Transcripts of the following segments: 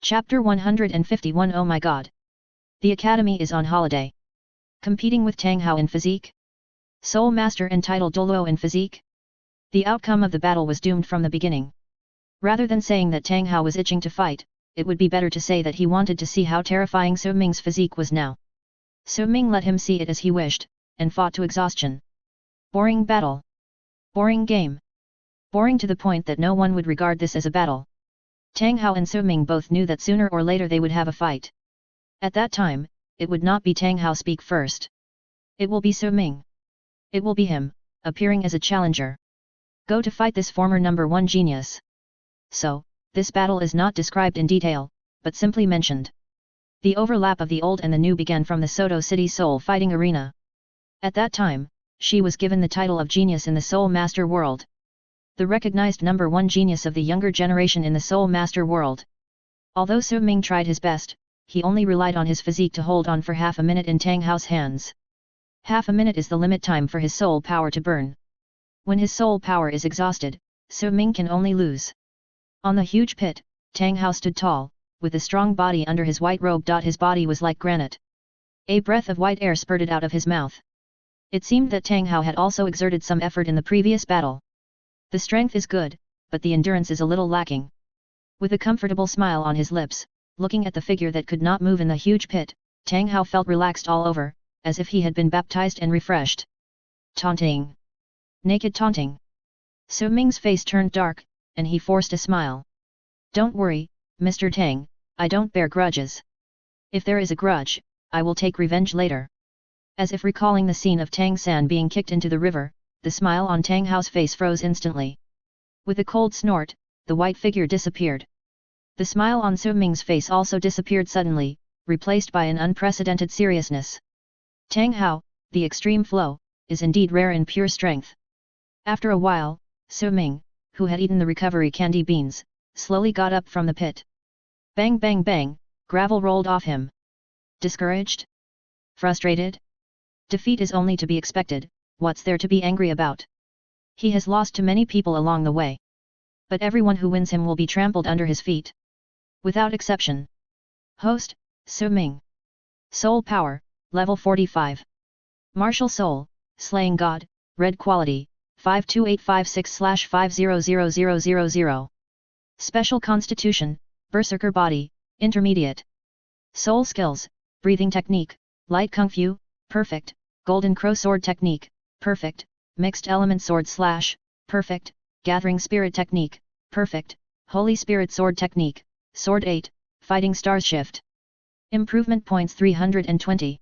Chapter 151 Oh my god! The Academy is on holiday. Competing with Tang Hao in physique? Soul Master entitled Douluo in physique? The outcome of the battle was doomed from the beginning. Rather than saying that Tang Hao was itching to fight, it would be better to say that he wanted to see how terrifying Su Ming's physique was now. Su Ming let him see it as he wished, and fought to exhaustion. Boring battle. Boring game. Boring to the point that no one would regard this as a battle. Tang Hao and Su Ming both knew that sooner or later they would have a fight. At that time, it would not be Tang Hao speak first. It will be Su Ming. It will be him, appearing as a challenger. Go to fight this former number 1 genius. So, this battle is not described in detail, but simply mentioned. The overlap of the old and the new began from the Soto City Soul Fighting Arena. At that time, she was given the title of genius in the Soul Master world. The recognized number 1 genius of the younger generation in the Soul Master world. Although Su Ming tried his best, he only relied on his physique to hold on for half a minute in Tang Hao's hands. Half a minute is the limit time for his soul power to burn. When his soul power is exhausted, Su Ming can only lose. On the huge pit, Tang Hao stood tall, with a strong body under his white robe. His body was like granite. A breath of white air spurted out of his mouth. It seemed that Tang Hao had also exerted some effort in the previous battle. The strength is good, but the endurance is a little lacking. With a comfortable smile on his lips, looking at the figure that could not move in the huge pit, Tang Hao felt relaxed all over, as if he had been baptized and refreshed. Taunting. Naked taunting. Su Ming's face turned dark, and he forced a smile. Don't worry, Mr. Tang, I don't bear grudges. If there is a grudge, I will take revenge later. As if recalling the scene of Tang San being kicked into the river, the smile on Tang Hao's face froze instantly. With a cold snort, the white figure disappeared. The smile on Su Ming's face also disappeared suddenly, replaced by an unprecedented seriousness. Tang Hao, the extreme flow, is indeed rare in pure strength. After a while, Su Ming, who had eaten the recovery candy beans, slowly got up from the pit. Bang bang bang, gravel rolled off him. Discouraged? Frustrated? Defeat is only to be expected. What's there to be angry about? He has lost to many people along the way. But everyone who wins him will be trampled under his feet. Without exception. Host, Su Ming. Soul Power, Level 45. Martial Soul, Slaying God, Red Quality, 52856/500000. Special Constitution, Berserker Body, Intermediate. Soul Skills, Breathing Technique, Light Kung Fu, Perfect, Golden Crow Sword Technique, Perfect, Mixed Element Sword Slash, Perfect, Gathering Spirit Technique, Perfect, Holy Spirit Sword Technique, Sword 8, Fighting Stars Shift. Improvement Points 320.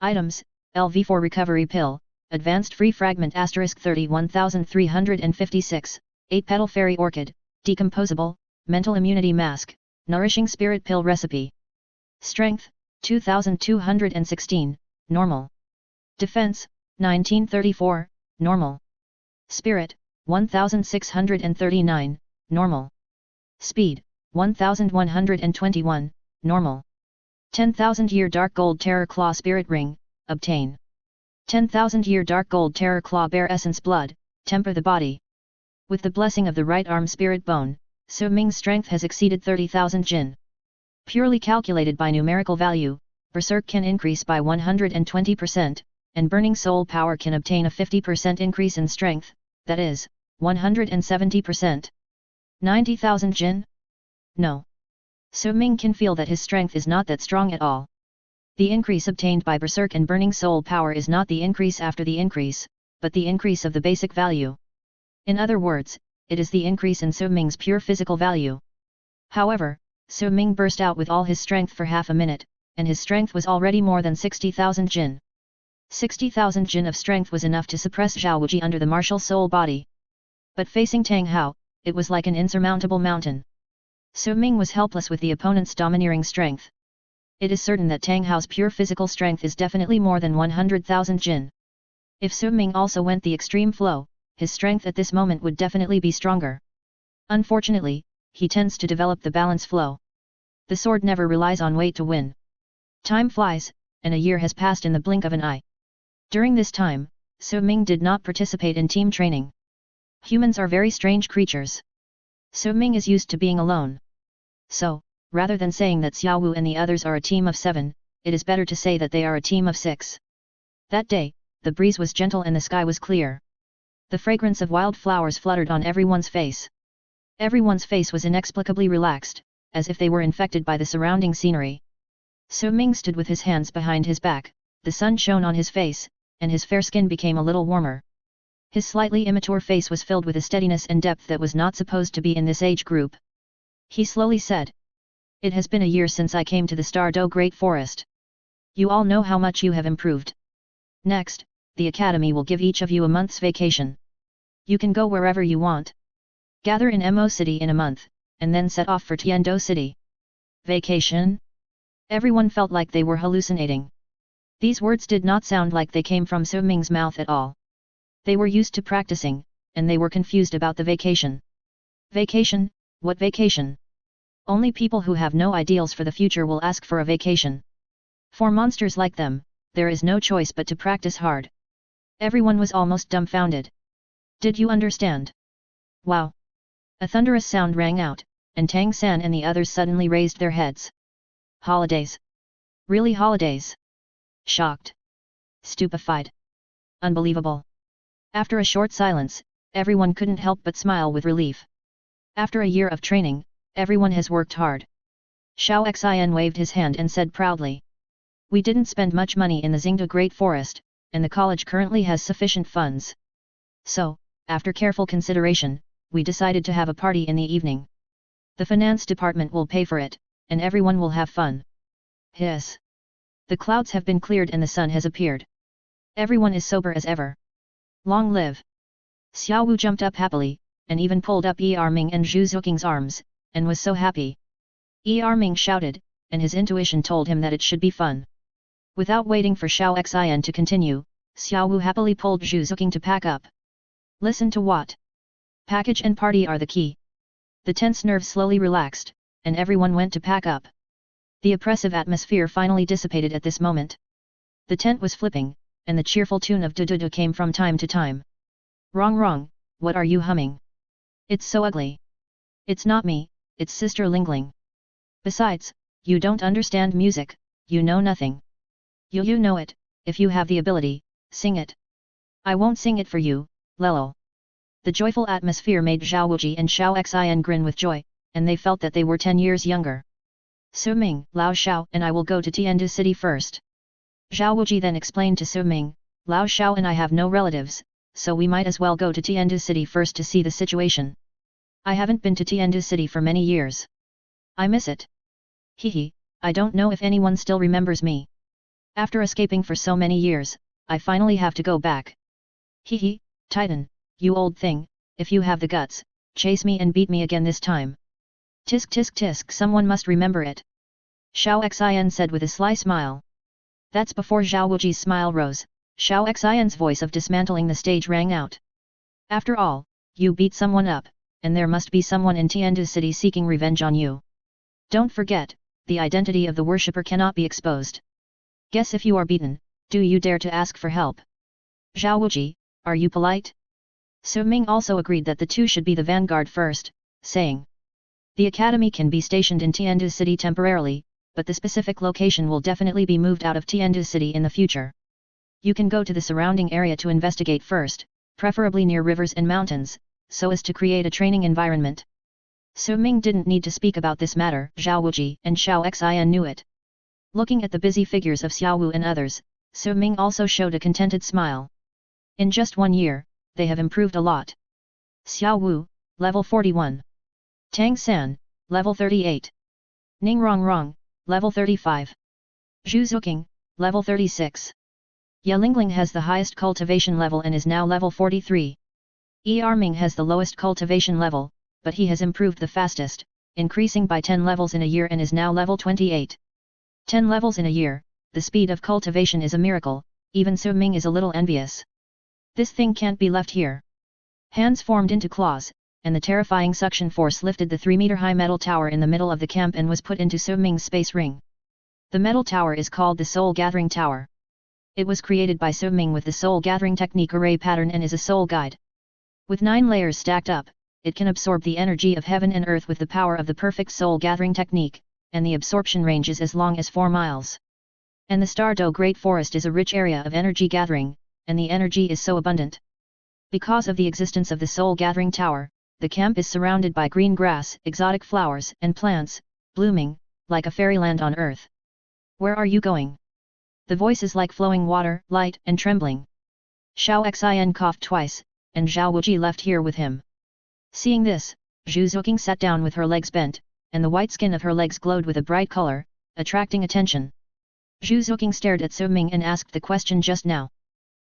Items, LV4 Recovery Pill, Advanced Free Fragment * 31356, 8 Petal Fairy Orchid, Decomposable, Mental Immunity Mask, Nourishing Spirit Pill Recipe. Strength, 2216, Normal. Defense, 1934, Normal. Spirit, 1639, Normal. Speed, 1121, Normal. 10,000-Year Dark Gold Terror Claw Spirit Ring, obtain. 10,000-Year Dark Gold Terror Claw Bear Essence Blood, temper the body. With the blessing of the right arm Spirit Bone, Su Ming's strength has exceeded 30,000 Jin. Purely calculated by numerical value, Berserk can increase by 120%, and Burning Soul Power can obtain a 50% increase in strength, that is, 170%. 90,000 Jin? No. Su Ming can feel that his strength is not that strong at all. The increase obtained by Berserk and Burning Soul Power is not the increase after the increase, but the increase of the basic value. In other words, it is the increase in Su Ming's pure physical value. However, Su Ming burst out with all his strength for half a minute, and his strength was already more than 60,000 Jin. 60,000 Jin of strength was enough to suppress Zhao Wuji under the martial soul body. But facing Tang Hao, it was like an insurmountable mountain. Su Ming was helpless with the opponent's domineering strength. It is certain that Tang Hao's pure physical strength is definitely more than 100,000 Jin. If Su Ming also went the extreme flow, his strength at this moment would definitely be stronger. Unfortunately, he tends to develop the balance flow. The sword never relies on weight to win. Time flies, and a year has passed in the blink of an eye. During this time, Su Ming did not participate in team training. Humans are very strange creatures. Su Ming is used to being alone. So, rather than saying that Xiaowu and the others are a team of 7, it is better to say that they are a team of 6. That day, the breeze was gentle and the sky was clear. The fragrance of wild flowers fluttered on everyone's face. Everyone's face was inexplicably relaxed, as if they were infected by the surrounding scenery. Su Ming stood with his hands behind his back, the sun shone on his face, and his fair skin became a little warmer. His slightly immature face was filled with a steadiness and depth that was not supposed to be in this age group. He slowly said, "It has been a year since I came to the Stardo Great Forest. You all know how much you have improved. Next, the Academy will give each of you a month's vacation. You can go wherever you want. Gather in Mo City in a month, and then set off for Tiando City." Vacation? Everyone felt like they were hallucinating. These words did not sound like they came from Su Ming's mouth at all. They were used to practicing, and they were confused about the vacation. Vacation? What vacation? Only people who have no ideals for the future will ask for a vacation. For monsters like them, there is no choice but to practice hard. Everyone was almost dumbfounded. Did you understand? Wow! A thunderous sound rang out, and Tang San and the others suddenly raised their heads. Holidays? Really holidays? Shocked. Stupefied. Unbelievable. After a short silence, everyone couldn't help but smile with relief. After a year of training, everyone has worked hard. Xiao Xin waved his hand and said proudly. We didn't spend much money in the Xingda Great Forest, and the college currently has sufficient funds. So, after careful consideration, we decided to have a party in the evening. The finance department will pay for it, and everyone will have fun. Hiss. The clouds have been cleared and the sun has appeared. Everyone is sober as ever. Long live! Xiaowu jumped up happily, and even pulled up Ming and Zhu Zuking's arms, and was so happy. Ming shouted, and his intuition told him that it should be fun. Without waiting for Xiao Xian to continue, Xiaowu happily pulled Zhu Zuking to pack up. Listen to what? Package and party are the key. The tense nerves slowly relaxed, and everyone went to pack up. The oppressive atmosphere finally dissipated at this moment. The tent was flipping, and the cheerful tune of du-du-du came from time to time. Wrong, what are you humming? It's so ugly. It's not me, it's Sister Lingling. Besides, you don't understand music, you know nothing. You know it, if you have the ability, sing it. I won't sing it for you, Lelo. The joyful atmosphere made Zhao Wuji and Xiao Xian grin with joy, and they felt that they were 10 years younger. Su Ming, Lao Xiao and I will go to Tiandu City first. Zhao Wuji then explained to Su Ming, Lao Xiao and I have no relatives, so we might as well go to Tiandu City first to see the situation. I haven't been to Tiandu City for many years. I miss it. Hehe, I don't know if anyone still remembers me. After escaping for so many years, I finally have to go back. Hehe, Titan, you old thing, if you have the guts, chase me and beat me again this time. Tisk tisk tisk, someone must remember it. Xiao Xian said with a sly smile. That's before Zhao Wuji's smile rose, Xiao Xian's voice of dismantling the stage rang out. After all, you beat someone up, and there must be someone in Tiandu City seeking revenge on you. Don't forget, the identity of the worshipper cannot be exposed. Guess if you are beaten, do you dare to ask for help? Zhao Wuji, are you polite? Su Ming also agreed that the two should be the vanguard first, saying. The academy can be stationed in Tiandu City temporarily, but the specific location will definitely be moved out of Tiandu City in the future. You can go to the surrounding area to investigate first, preferably near rivers and mountains, so as to create a training environment. Su Ming didn't need to speak about this matter, Zhao Wuji and Xiao Xian knew it. Looking at the busy figures of Xiaowu and others, Su Ming also showed a contented smile. In just 1 year, they have improved a lot. Xiaowu, level 41. Tang San, level 38. Ning Rongrong, level 35. Zhu Zuking, level 36. Ye Lingling has the highest cultivation level and is now level 43. Ming has the lowest cultivation level, but he has improved the fastest, increasing by 10 levels in a year and is now level 28. 10 levels in a year, the speed of cultivation is a miracle, even Su Ming is a little envious. This thing can't be left here. Hands formed into claws, and the terrifying suction force lifted the 3-meter-high metal tower in the middle of the camp and was put into Su Ming's space ring. The metal tower is called the Soul Gathering Tower. It was created by Su Ming with the Soul Gathering Technique array pattern and is a soul guide. With 9 layers stacked up, it can absorb the energy of heaven and earth with the power of the perfect soul gathering technique, and the absorption range is as long as 4 miles. And the Douluo Great Forest is a rich area of energy gathering, and the energy is so abundant. Because of the existence of the Soul Gathering Tower, the camp is surrounded by green grass, exotic flowers and plants, blooming, like a fairyland on earth. Where are you going? The voice is like flowing water, light and trembling. Xiao Xin coughed twice, and Zhao Wuji left here with him. Seeing this, Zhu Zuqing sat down with her legs bent, and the white skin of her legs glowed with a bright color, attracting attention. Zhu Zuqing stared at Su Ming and asked the question just now.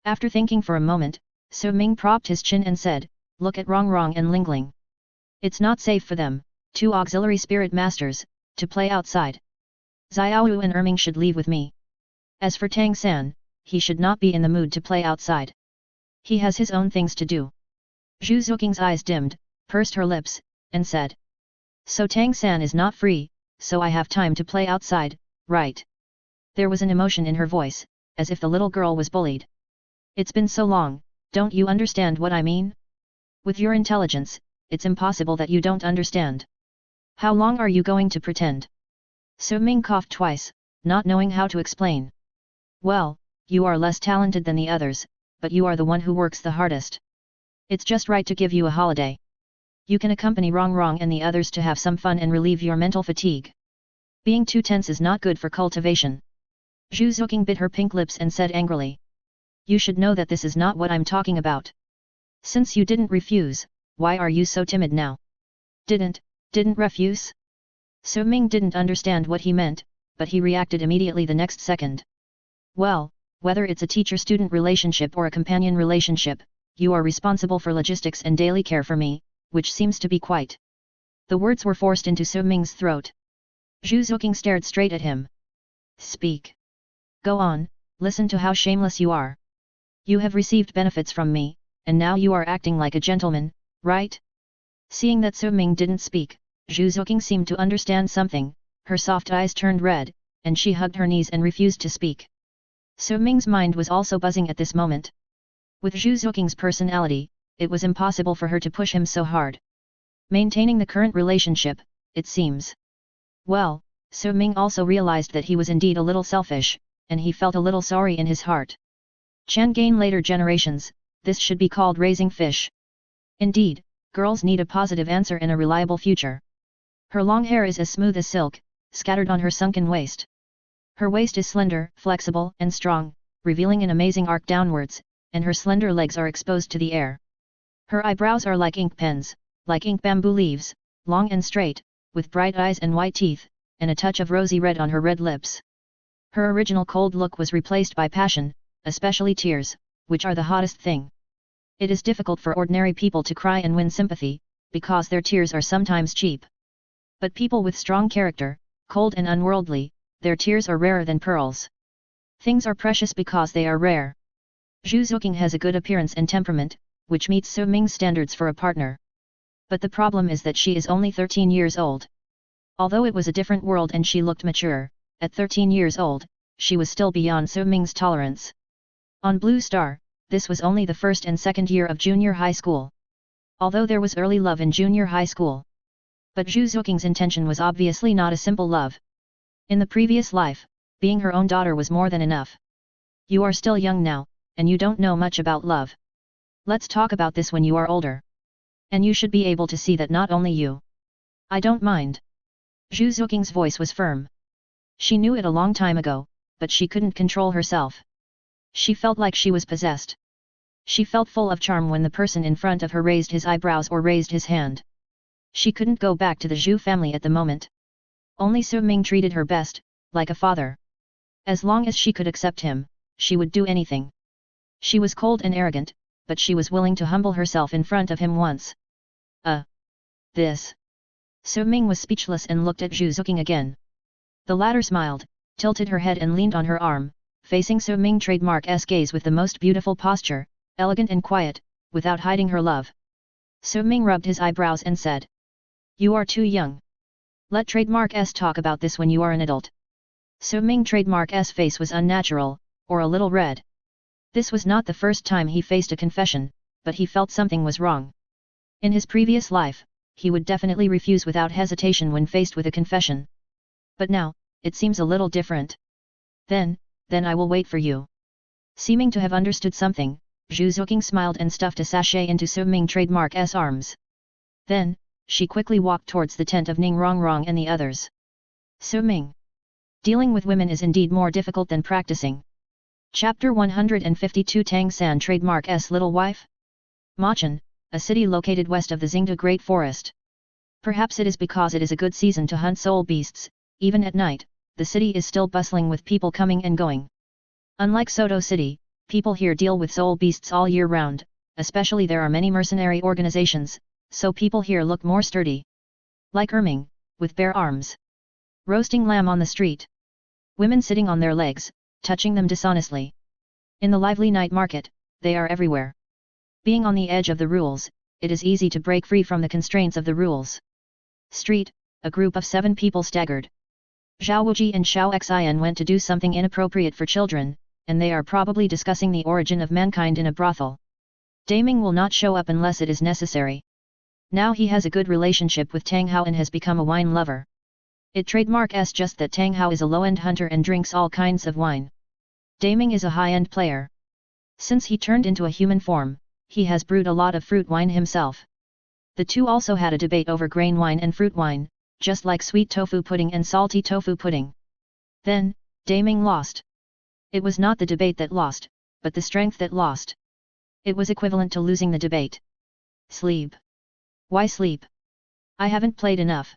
After thinking for a moment, Su Ming propped his chin and said, "Look at Rongrong and Lingling. It's not safe for them, 2 auxiliary spirit masters, to play outside. Xiaowu and Erming should leave with me. As for Tang San, he should not be in the mood to play outside. He has his own things to do." Zhu Zuqing's eyes dimmed, pursed her lips, and said, "So Tang San is not free, so I have time to play outside, right?" There was an emotion in her voice, as if the little girl was bullied. "It's been so long, don't you understand what I mean? With your intelligence, it's impossible that you don't understand. How long are you going to pretend?" Su Ming coughed twice, not knowing how to explain. "Well, you are less talented than the others, but you are the one who works the hardest. It's just right to give you a holiday. You can accompany Rongrong and the others to have some fun and relieve your mental fatigue. Being too tense is not good for cultivation." Zhu Zuqing bit her pink lips and said angrily, "You should know that this is not what I'm talking about. Since you didn't refuse, why are you so timid now?" Didn't refuse?" Su Ming didn't understand what he meant, but he reacted immediately the next second. "Well, whether it's a teacher-student relationship or a companion relationship, you are responsible for logistics and daily care for me, which seems to be quite..." The words were forced into Su Ming's throat. Zhu Zuqing stared straight at him. "Speak. Go on, listen to how shameless you are. You have received benefits from me, and now you are acting like a gentleman, right?" Seeing that Su Ming didn't speak, Zhu Zuqing seemed to understand something, her soft eyes turned red, and she hugged her knees and refused to speak. Su Ming's mind was also buzzing at this moment. With Zhu Zuqing's personality, it was impossible for her to push him so hard. Maintaining the current relationship, it seems. Well, Su Ming also realized that he was indeed a little selfish, and he felt a little sorry in his heart. Gain later generations, this should be called raising fish. Indeed, girls need a positive answer and a reliable future. Her long hair is as smooth as silk, scattered on her sunken waist. Her waist is slender, flexible and strong, revealing an amazing arc downwards, and her slender legs are exposed to the air. Her eyebrows are like ink pens, like ink bamboo leaves, long and straight, with bright eyes and white teeth, and a touch of rosy red on her red lips. Her original cold look was replaced by passion, especially tears, which are the hottest thing. It is difficult for ordinary people to cry and win sympathy, because their tears are sometimes cheap. But people with strong character, cold and unworldly, their tears are rarer than pearls. Things are precious because they are rare. Zhu Zuqing has a good appearance and temperament, which meets Su Ming's standards for a partner. But the problem is that she is only 13 years old. Although it was a different world and she looked mature, at 13 years old, she was still beyond Su Ming's tolerance. On Blue Star, this was only the first and second year of junior high school. Although there was early love in junior high school. But Zhu Zuqing's intention was obviously not a simple love. In the previous life, being her own daughter was more than enough. You are still young now, and you don't know much about love. Let's talk about this when you are older. And you should be able to see that not only you. I don't mind. Zhu Zuqing's voice was firm. She knew it a long time ago, but she couldn't control herself. She felt like she was possessed. She felt full of charm when the person in front of her raised his eyebrows or raised his hand. She couldn't go back to the Zhu family at the moment. Only Su Ming treated her best, like a father. As long as she could accept him, she would do anything. She was cold and arrogant, but she was willing to humble herself in front of him once. This. Su Ming was speechless and looked at Zhu Zuqing again. The latter smiled, tilted her head and leaned on her arm, facing Su Ming trademark's gaze with the most beautiful posture, elegant and quiet, without hiding her love. Su Ming rubbed his eyebrows and said, "You are too young. Let trademark's talk about this when you are an adult." Su Ming trademark's face was unnatural, or a little red. This was not the first time he faced a confession, but he felt something was wrong. In his previous life, he would definitely refuse without hesitation when faced with a confession. But now, it seems a little different. Then I will wait for you. Seeming to have understood something, Zhu Zuoqing smiled and stuffed a sachet into Su Ming trademark's arms. Then, she quickly walked towards the tent of Ning Rongrong and the others. Su Ming. Dealing with women is indeed more difficult than practicing. Chapter 152 Tang San trademark's little wife? Machen, a city located west of the Xingde Great Forest. Perhaps it is because it is a good season to hunt soul beasts, even at night, the city is still bustling with people coming and going. Unlike Soto City, people here deal with soul beasts all year round, especially there are many mercenary organizations, so people here look more sturdy. Like Erming, with bare arms. Roasting lamb on the street. Women sitting on their legs, touching them dishonestly. In the lively night market, they are everywhere. Being on the edge of the rules, it is easy to break free from the constraints of the rules. Street, a group of 7 people staggered. Zhao Wuji and Xiao Xian went to do something inappropriate for children, and they are probably discussing the origin of mankind in a brothel. Daming will not show up unless it is necessary. Now he has a good relationship with Tang Hao and has become a wine lover. It trademarks just that Tang Hao is a low-end hunter and drinks all kinds of wine. Daming is a high-end player. Since he turned into a human form, he has brewed a lot of fruit wine himself. The two also had a debate over grain wine and fruit wine, just like sweet tofu pudding and salty tofu pudding. Then, Daming lost. It was not the debate that lost, but the strength that lost. It was equivalent to losing the debate. Sleep. Why sleep? I haven't played enough.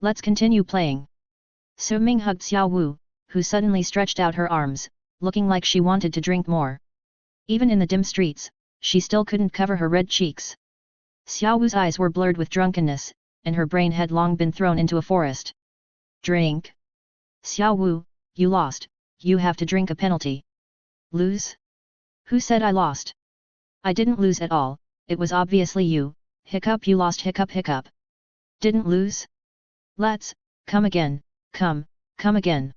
Let's continue playing. Su Ming hugged Xiao Wu, who suddenly stretched out her arms, looking like she wanted to drink more. Even in the dim streets, she still couldn't cover her red cheeks. Xiao Wu's eyes were blurred with drunkenness, and her brain had long been thrown into a forest. Drink. Xiao Wu, you lost, you have to drink a penalty. Lose? Who said I lost? I didn't lose at all, it was obviously you, hiccup you lost hiccup hiccup. Didn't lose? Let's, come again, come again.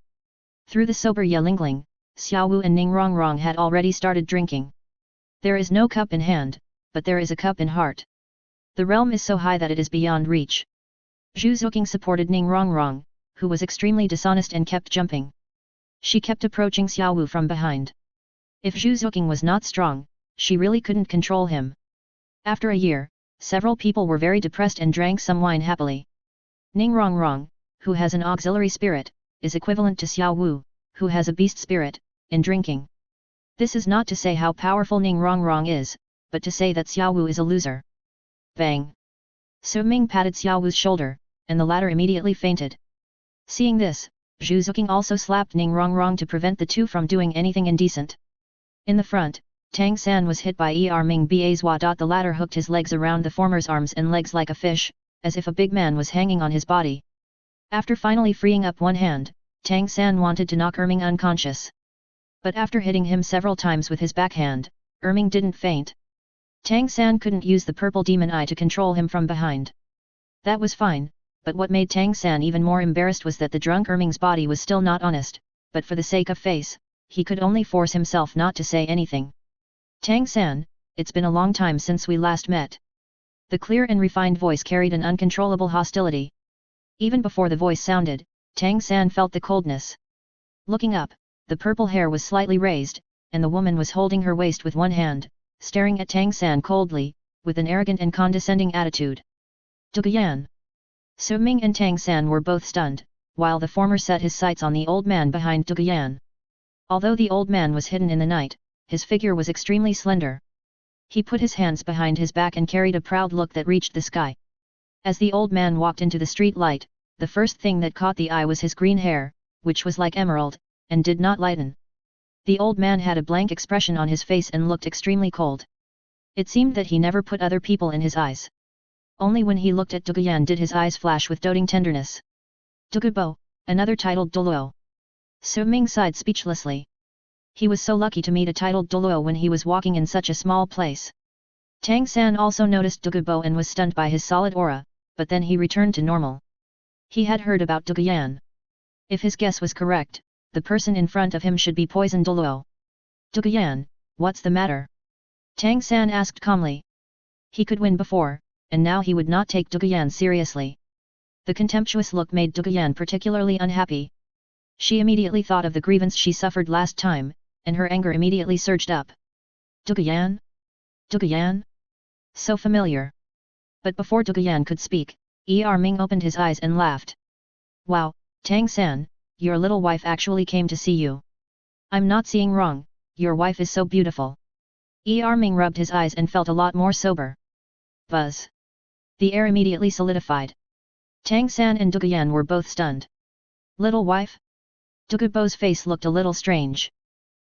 Through the sober Yelingling, Xiao Wu and Ning Rongrong had already started drinking. There is no cup in hand, but there is a cup in heart. The realm is so high that it is beyond reach. Zhu Zuoqing supported Ning Rongrong, who was extremely dishonest and kept jumping. She kept approaching Xiao Wu from behind. If Zhu Zuoqing was not strong, she really couldn't control him. After a year, several people were very depressed and drank some wine happily. Ning Rongrong, who has an auxiliary spirit, is equivalent to Xiao Wu, who has a beast spirit, in drinking. This is not to say how powerful Ning Rongrong is, but to say that Xiao Wu is a loser. Bang! Su Ming patted Xiao Wu's shoulder, and the latter immediately fainted. Seeing this, Zhu Zuoqing also slapped Ning Rongrong to prevent the two from doing anything indecent. In the front, Tang San was hit by Ming Bazwa. The latter hooked his legs around the former's arms and legs like a fish, as if a big man was hanging on his body. After finally freeing up one hand, Tang San wanted to knock Erming unconscious. But after hitting him several times with his backhand, Erming didn't faint. Tang San couldn't use the purple demon eye to control him from behind. That was fine, but what made Tang San even more embarrassed was that the drunk Erming's body was still not honest, but for the sake of face, he could only force himself not to say anything. Tang San, it's been a long time since we last met. The clear and refined voice carried an uncontrollable hostility. Even before the voice sounded, Tang San felt the coldness. Looking up, the purple hair was slightly raised, and the woman was holding her waist with one hand, staring at Tang San coldly, with an arrogant and condescending attitude. Duguyan. Su Ming and Tang San were both stunned, while the former set his sights on the old man behind Duguyan. Although the old man was hidden in the night, his figure was extremely slender. He put his hands behind his back and carried a proud look that reached the sky. As the old man walked into the street light, the first thing that caught the eye was his green hair, which was like emerald, and did not lighten. The old man had a blank expression on his face and looked extremely cold. It seemed that he never put other people in his eyes. Only when he looked at Duguyan did his eyes flash with doting tenderness. Dugubo, another titled Douluo. Su Ming sighed speechlessly. He was so lucky to meet a titled Douluo when he was walking in such a small place. Tang San also noticed Dugubo and was stunned by his solid aura, but then he returned to normal. He had heard about Duguyan. If his guess was correct, the person in front of him should be Poison Douluo. Duguyan, what's the matter? Tang San asked calmly. He could win before, and now he would not take Duguyan seriously. The contemptuous look made Duguyan particularly unhappy. She immediately thought of the grievance she suffered last time, and her anger immediately surged up. Duguyan? Duguyan? So familiar. But before Duguyan could speak, Ming opened his eyes and laughed. Wow, Tang San, your little wife actually came to see you. I'm not seeing wrong, your wife is so beautiful. Ming rubbed his eyes and felt a lot more sober. Buzz. The air immediately solidified. Tang San and Duguyan were both stunned. Little wife? Dugubo's face looked a little strange.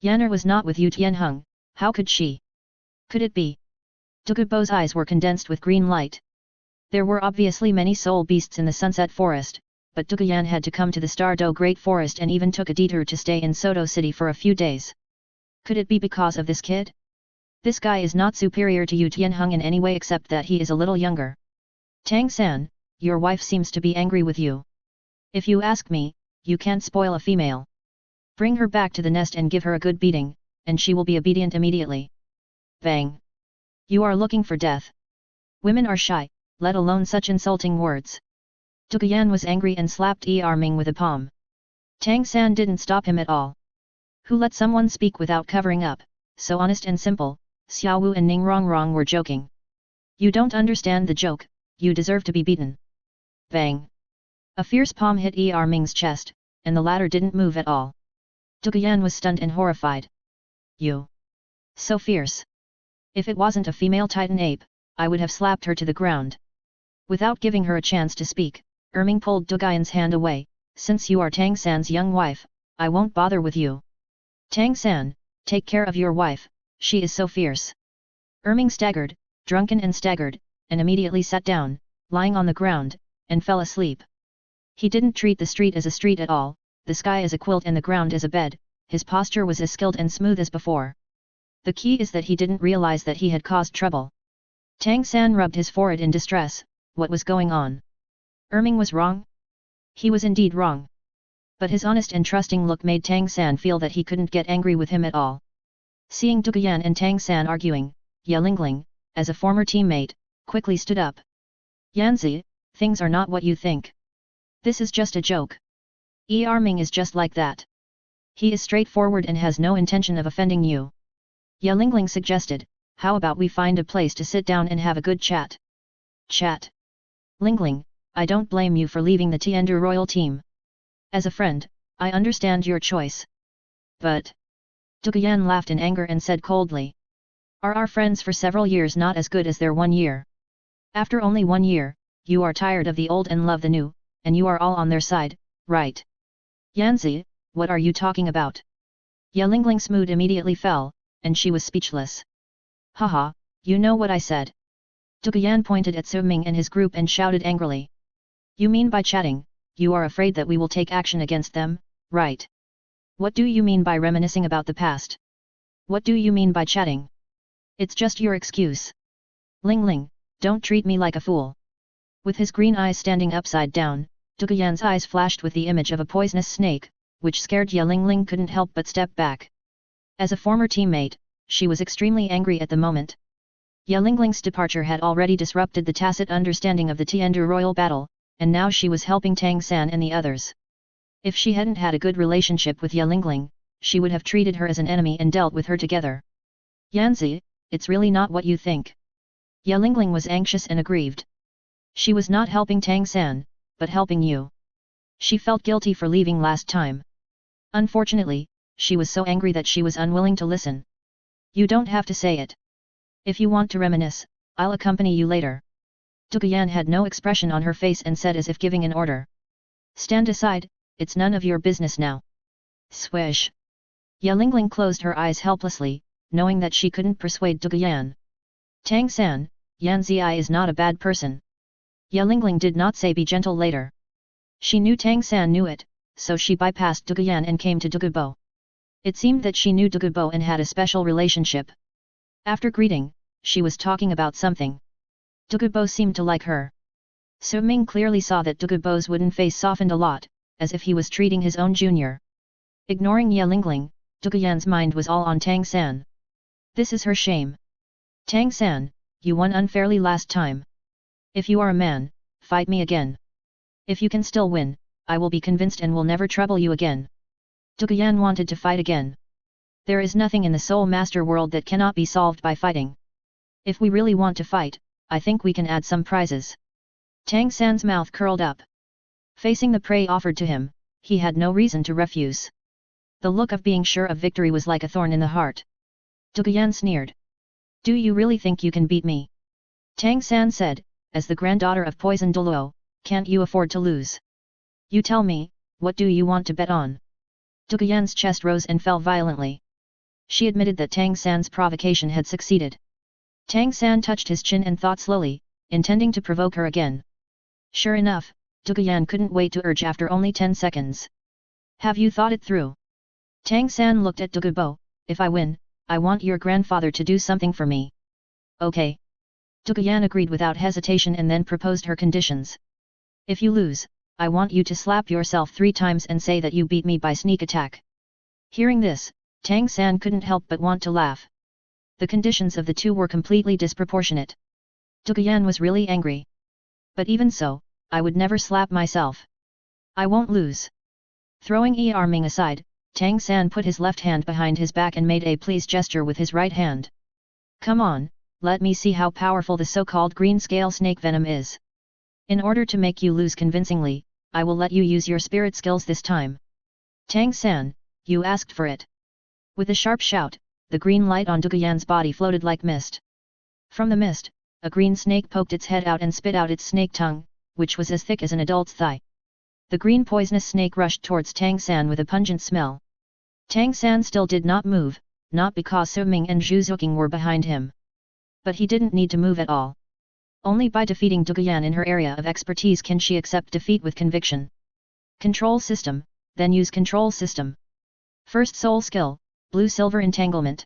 Yanner was not with Yu Tianheng, how could she? Could it be? Dugubo's eyes were condensed with green light. There were obviously many soul beasts in the Sunset Forest, but Duguyan had to come to the Stardo Great Forest and even took a detour to stay in Soto City for a few days. Could it be because of this kid? This guy is not superior to Yu Tianheng in any way except that he is a little younger. Tang San, your wife seems to be angry with you. If you ask me, you can't spoil a female. Bring her back to the nest and give her a good beating, and she will be obedient immediately. Bang! You are looking for death. Women are shy, let alone such insulting words. Duguyan was angry and slapped Ming with a palm. Tang San didn't stop him at all. Who let someone speak without covering up, so honest and simple, Xiao Wu and Ning Rongrong were joking. You don't understand the joke, you deserve to be beaten. Bang! A fierce palm hit Ming's chest, and the latter didn't move at all. Duguyan was stunned and horrified. You! So fierce! If it wasn't a female titan ape, I would have slapped her to the ground. Without giving her a chance to speak, Ming pulled Duguyan's hand away. Since you are Tang San's young wife, I won't bother with you. Tang San, take care of your wife, she is so fierce. Ming staggered, drunken and staggered, and immediately sat down, lying on the ground, and fell asleep. He didn't treat the street as a street at all, the sky as a quilt and the ground as a bed, his posture was as skilled and smooth as before. The key is that he didn't realize that he had caused trouble. Tang San rubbed his forehead in distress. What was going on? Ming was wrong? He was indeed wrong. But his honest and trusting look made Tang San feel that he couldn't get angry with him at all. Seeing Duguyan and Tang San arguing, Ye Lingling, as a former teammate, quickly stood up. Yanzi, things are not what you think. This is just a joke. Ming is just like that. He is straightforward and has no intention of offending you. Ye Lingling suggested, how about we find a place to sit down and have a good chat? Chat? Lingling, I don't blame you for leaving the Tiandu royal team. As a friend, I understand your choice. But... Duguyan laughed in anger and said coldly. Are our friends for several years not as good as their 1 year? After only 1 year, you are tired of the old and love the new, and you are all on their side, right? Yanzi, what are you talking about? Ye Lingling's mood immediately fell, and she was speechless. Haha, you know what I said. Duguyan pointed at Su Ming and his group and shouted angrily. You mean by chatting, you are afraid that we will take action against them, right? What do you mean by reminiscing about the past? What do you mean by chatting? It's just your excuse. Ling, don't treat me like a fool. With his green eyes standing upside down, Duguyan's eyes flashed with the image of a poisonous snake, which scared Ye Ling couldn't help but step back. As a former teammate, she was extremely angry at the moment. Ye Lingling's departure had already disrupted the tacit understanding of the Tiandu royal battle, and now she was helping Tang San and the others. If she hadn't had a good relationship with Ye Lingling, she would have treated her as an enemy and dealt with her together. Yanzi, it's really not what you think. Ye Lingling was anxious and aggrieved. She was not helping Tang San, but helping you. She felt guilty for leaving last time. Unfortunately, she was so angry that she was unwilling to listen. You don't have to say it. If you want to reminisce, I'll accompany you later. Duguyan had no expression on her face and said as if giving an order. Stand aside, it's none of your business now. Swish. Ye Lingling closed her eyes helplessly, knowing that she couldn't persuade Duguyan. Tang San, Yan Ziai is not a bad person. Ye Lingling did not say be gentle later. She knew Tang San knew it, so she bypassed Duguyan and came to Dugubo. It seemed that she knew Dugubo and had a special relationship. After greeting, she was talking about something. Dugubo seemed to like her. Su Ming clearly saw that Dugubo's wooden face softened a lot, as if he was treating his own junior. Ignoring Ye Lingling, Duguyan's mind was all on Tang San. This is her shame. Tang San, you won unfairly last time. If you are a man, fight me again. If you can still win, I will be convinced and will never trouble you again. Duguyan wanted to fight again. There is nothing in the Soul Master world that cannot be solved by fighting. If we really want to fight, I think we can add some prizes. Tang San's mouth curled up. Facing the prey offered to him, he had no reason to refuse. The look of being sure of victory was like a thorn in the heart. Duguyan sneered. Do you really think you can beat me? Tang San said, as the granddaughter of poison Douluo, can't you afford to lose? You tell me, what do you want to bet on? Duguyan's chest rose and fell violently. She admitted that Tang San's provocation had succeeded. Tang San touched his chin and thought slowly, intending to provoke her again. Sure enough, Duguyan couldn't wait to urge after only 10 seconds. Have you thought it through? Tang San looked at Dugubo. If I win, I want your grandfather to do something for me. Okay. Duguyan agreed without hesitation and then proposed her conditions. If you lose, I want you to slap yourself 3 times and say that you beat me by sneak attack. Hearing this, Tang San couldn't help but want to laugh. The conditions of the two were completely disproportionate. Duguyan was really angry. But even so, I would never slap myself. I won't lose. Throwing Ming aside, Tang San put his left hand behind his back and made a please gesture with his right hand. Come on, let me see how powerful the so-called green scale snake venom is. In order to make you lose convincingly, I will let you use your spirit skills this time. Tang San, you asked for it. With a sharp shout, the green light on Duguyan's body floated like mist. From the mist, a green snake poked its head out and spit out its snake tongue, which was as thick as an adult's thigh. The green poisonous snake rushed towards Tang San with a pungent smell. Tang San still did not move, not because Su Ming and Zhu Zuqing were behind him. But he didn't need to move at all. Only by defeating Duguyan in her area of expertise can she accept defeat with conviction. Control system, then use control system. First soul skill, blue-silver entanglement.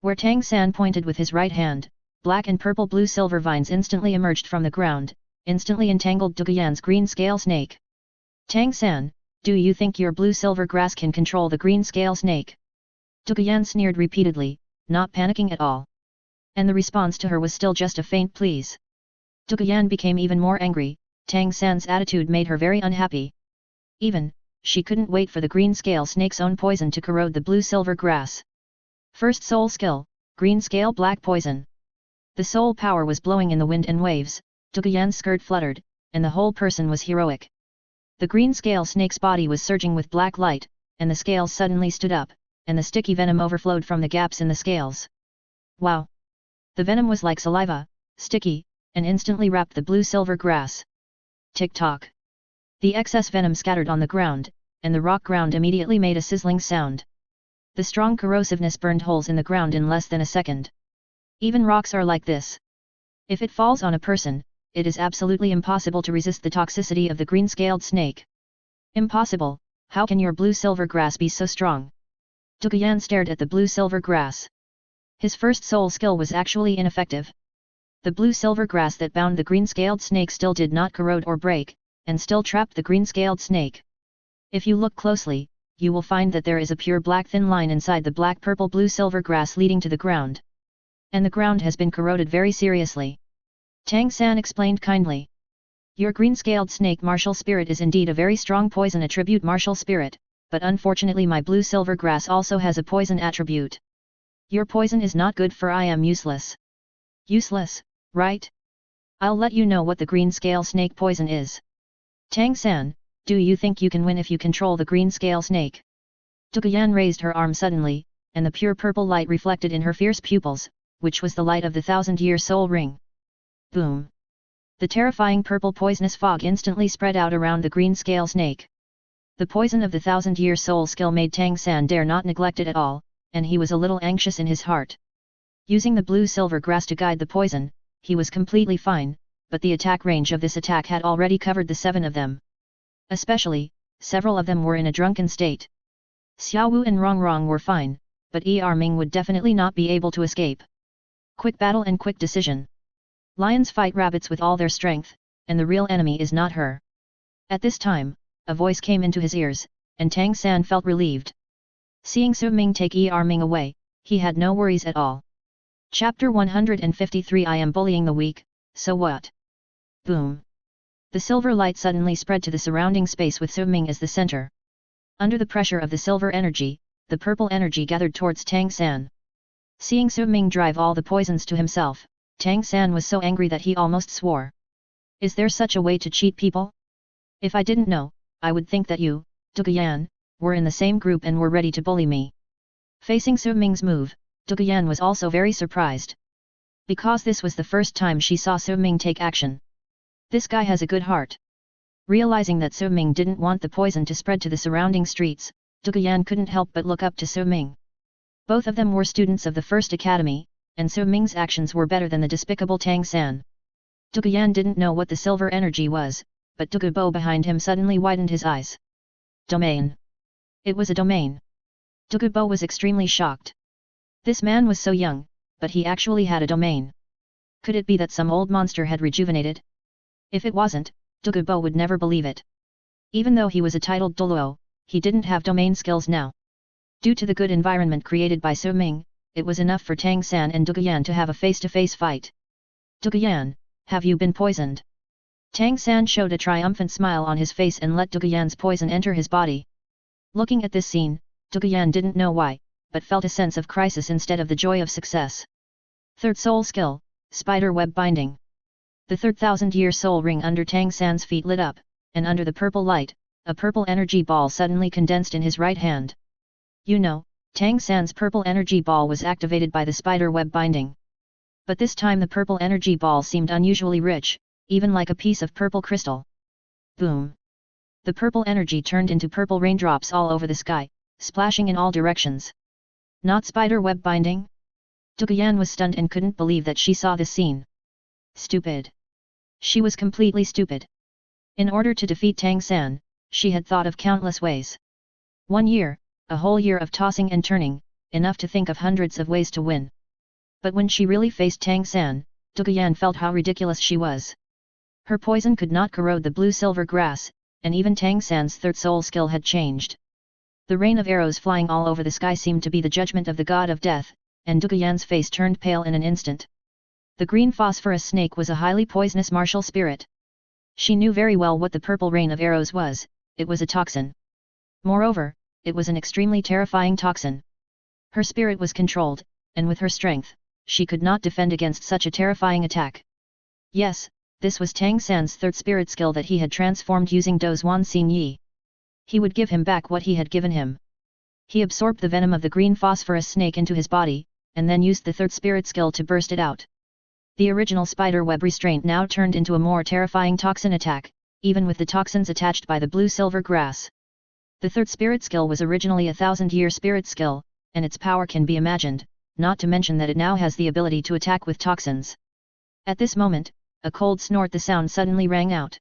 Where Tang San pointed with his right hand, black and purple blue-silver vines instantly emerged from the ground, instantly entangled Duguyan's green scale snake. Tang San, do you think your blue-silver grass can control the green scale snake? Duguyan sneered repeatedly, not panicking at all. And the response to her was still just a faint please. Duguyan became even more angry. Tang San's attitude made her very unhappy. She couldn't wait for the green scale snake's own poison to corrode the blue-silver grass. First soul skill, green scale black poison. The soul power was blowing in the wind and waves, Duguyan's skirt fluttered, and the whole person was heroic. The green scale snake's body was surging with black light, and the scales suddenly stood up, and the sticky venom overflowed from the gaps in the scales. Wow! The venom was like saliva, sticky, and instantly wrapped the blue-silver grass. Tick-tock! The excess venom scattered on the ground, and the rock ground immediately made a sizzling sound. The strong corrosiveness burned holes in the ground in less than a second. Even rocks are like this. If it falls on a person, it is absolutely impossible to resist the toxicity of the green-scaled snake. Impossible, how can your blue-silver grass be so strong? Duguyan stared at the blue-silver grass. His first soul skill was actually ineffective. The blue-silver grass that bound the green-scaled snake still did not corrode or break, and still trapped the green-scaled snake. If you look closely, you will find that there is a pure black thin line inside the black-purple blue-silver grass leading to the ground. And the ground has been corroded very seriously. Tang San explained kindly. Your green-scaled snake martial spirit is indeed a very strong poison attribute martial spirit, but unfortunately my blue-silver grass also has a poison attribute. Your poison is not good for I am useless. Useless, right? I'll let you know what the green scale snake poison is. Tang San, do you think you can win if you control the green scale snake? Duguyan raised her arm suddenly, and the pure purple light reflected in her fierce pupils, which was the light of the 1000-year soul ring. Boom! The terrifying purple poisonous fog instantly spread out around the green scale snake. The poison of the 1000-year soul skill made Tang San dare not neglect it at all, and he was a little anxious in his heart. Using the blue-silver grass to guide the poison, he was completely fine, but the attack range of this attack had already covered the 7 of them. Especially, several of them were in a drunken state. Xiaowu and Rongrong were fine, but Ming would definitely not be able to escape. Quick battle and quick decision. Lions fight rabbits with all their strength, and the real enemy is not her. At this time, a voice came into his ears, and Tang San felt relieved. Seeing Su Ming take Ming away, he had no worries at all. Chapter 153 I am bullying the weak, so what? Boom! The silver light suddenly spread to the surrounding space with Suming as the center. Under the pressure of the silver energy, the purple energy gathered towards Tang San. Seeing Suming drive all the poisons to himself, Tang San was so angry that he almost swore. Is there such a way to cheat people? If I didn't know, I would think that you, Duguyan, were in the same group and were ready to bully me. Facing Suming's move, Duguyan was also very surprised. Because this was the first time she saw Suming take action. This guy has a good heart. Realizing that Suming didn't want the poison to spread to the surrounding streets, Duguyan couldn't help but look up to Suming. Both of them were students of the first academy, and Suming's actions were better than the despicable Tang San. Duguyan didn't know what the silver energy was, but Dugubo behind him suddenly widened his eyes. Domain. It was a domain. Dugubo was extremely shocked. This man was so young, but he actually had a domain. Could it be that some old monster had rejuvenated? If it wasn't, Dugubo would never believe it. Even though he was a titled Douluo, he didn't have domain skills now. Due to the good environment created by Suming, it was enough for Tang San and Duguyan to have a face-to-face fight. Duguyan, have you been poisoned? Tang San showed a triumphant smile on his face and let Duguyan's poison enter his body. Looking at this scene, Duguyan didn't know why, but felt a sense of crisis instead of the joy of success. Third soul skill, spider web binding. The third 1,000-year soul ring under Tang San's feet lit up, and under the purple light, a purple energy ball suddenly condensed in his right hand. You know, Tang San's purple energy ball was activated by the spider web binding. But this time the purple energy ball seemed unusually rich, even like a piece of purple crystal. Boom! The purple energy turned into purple raindrops all over the sky, splashing in all directions. Not spider web binding? Duguyan was stunned and couldn't believe that she saw this scene. Stupid. She was completely stupid. In order to defeat Tang San, she had thought of countless ways. 1 year, a whole year of tossing and turning, enough to think of hundreds of ways to win. But when she really faced Tang San, Duguyan felt how ridiculous she was. Her poison could not corrode the blue-silver grass, and even Tang San's third soul skill had changed. The rain of arrows flying all over the sky seemed to be the judgment of the god of death, and Duguyan's face turned pale in an instant. The green phosphorus snake was a highly poisonous martial spirit. She knew very well what the purple rain of arrows was. It was a toxin. Moreover, it was an extremely terrifying toxin. Her spirit was controlled, and with her strength, she could not defend against such a terrifying attack. Yes, this was Tang San's third spirit skill that he had transformed using Dozhuan Xin Yi. He would give him back what he had given him. He absorbed the venom of the green phosphorus snake into his body, and then used the third spirit skill to burst it out. The original spider web restraint now turned into a more terrifying toxin attack, even with the toxins attached by the blue-silver grass. The third spirit skill was originally a 1,000-year spirit skill, and its power can be imagined, not to mention that it now has the ability to attack with toxins. At this moment, a cold snort the sound suddenly rang out.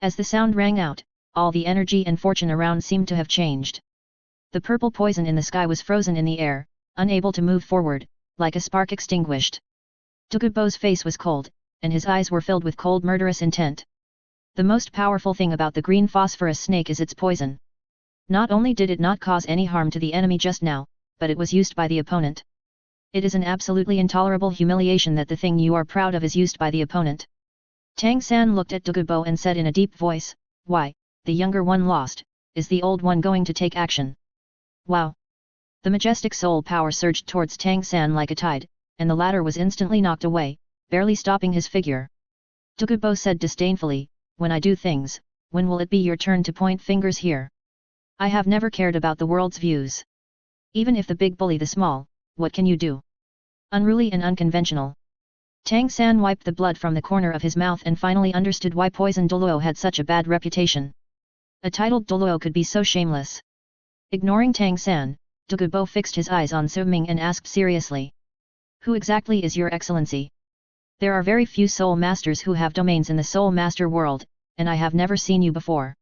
As the sound rang out, all the energy and fortune around seemed to have changed. The purple poison in the sky was frozen in the air, unable to move forward, like a spark extinguished. Dugubo's face was cold, and his eyes were filled with cold murderous intent. The most powerful thing about the green phosphorus snake is its poison. Not only did it not cause any harm to the enemy just now, but it was used by the opponent. It is an absolutely intolerable humiliation that the thing you are proud of is used by the opponent. Tang San looked at Dugubo and said in a deep voice, "Why, the younger one lost, is the old one going to take action?" Wow! The majestic soul power surged towards Tang San like a tide, and the latter was instantly knocked away, barely stopping his figure. Dugubo said disdainfully, "When I do things, when will it be your turn to point fingers here? I have never cared about the world's views. Even if the big bully the small, what can you do? Unruly and unconventional." Tang San wiped the blood from the corner of his mouth and finally understood why poison Douluo had such a bad reputation. A titled Douluo could be so shameless. Ignoring Tang San, Dugubo fixed his eyes on Suming and asked seriously, "Who exactly is your excellency? There are very few soul masters who have domains in the soul master world, and I have never seen you before."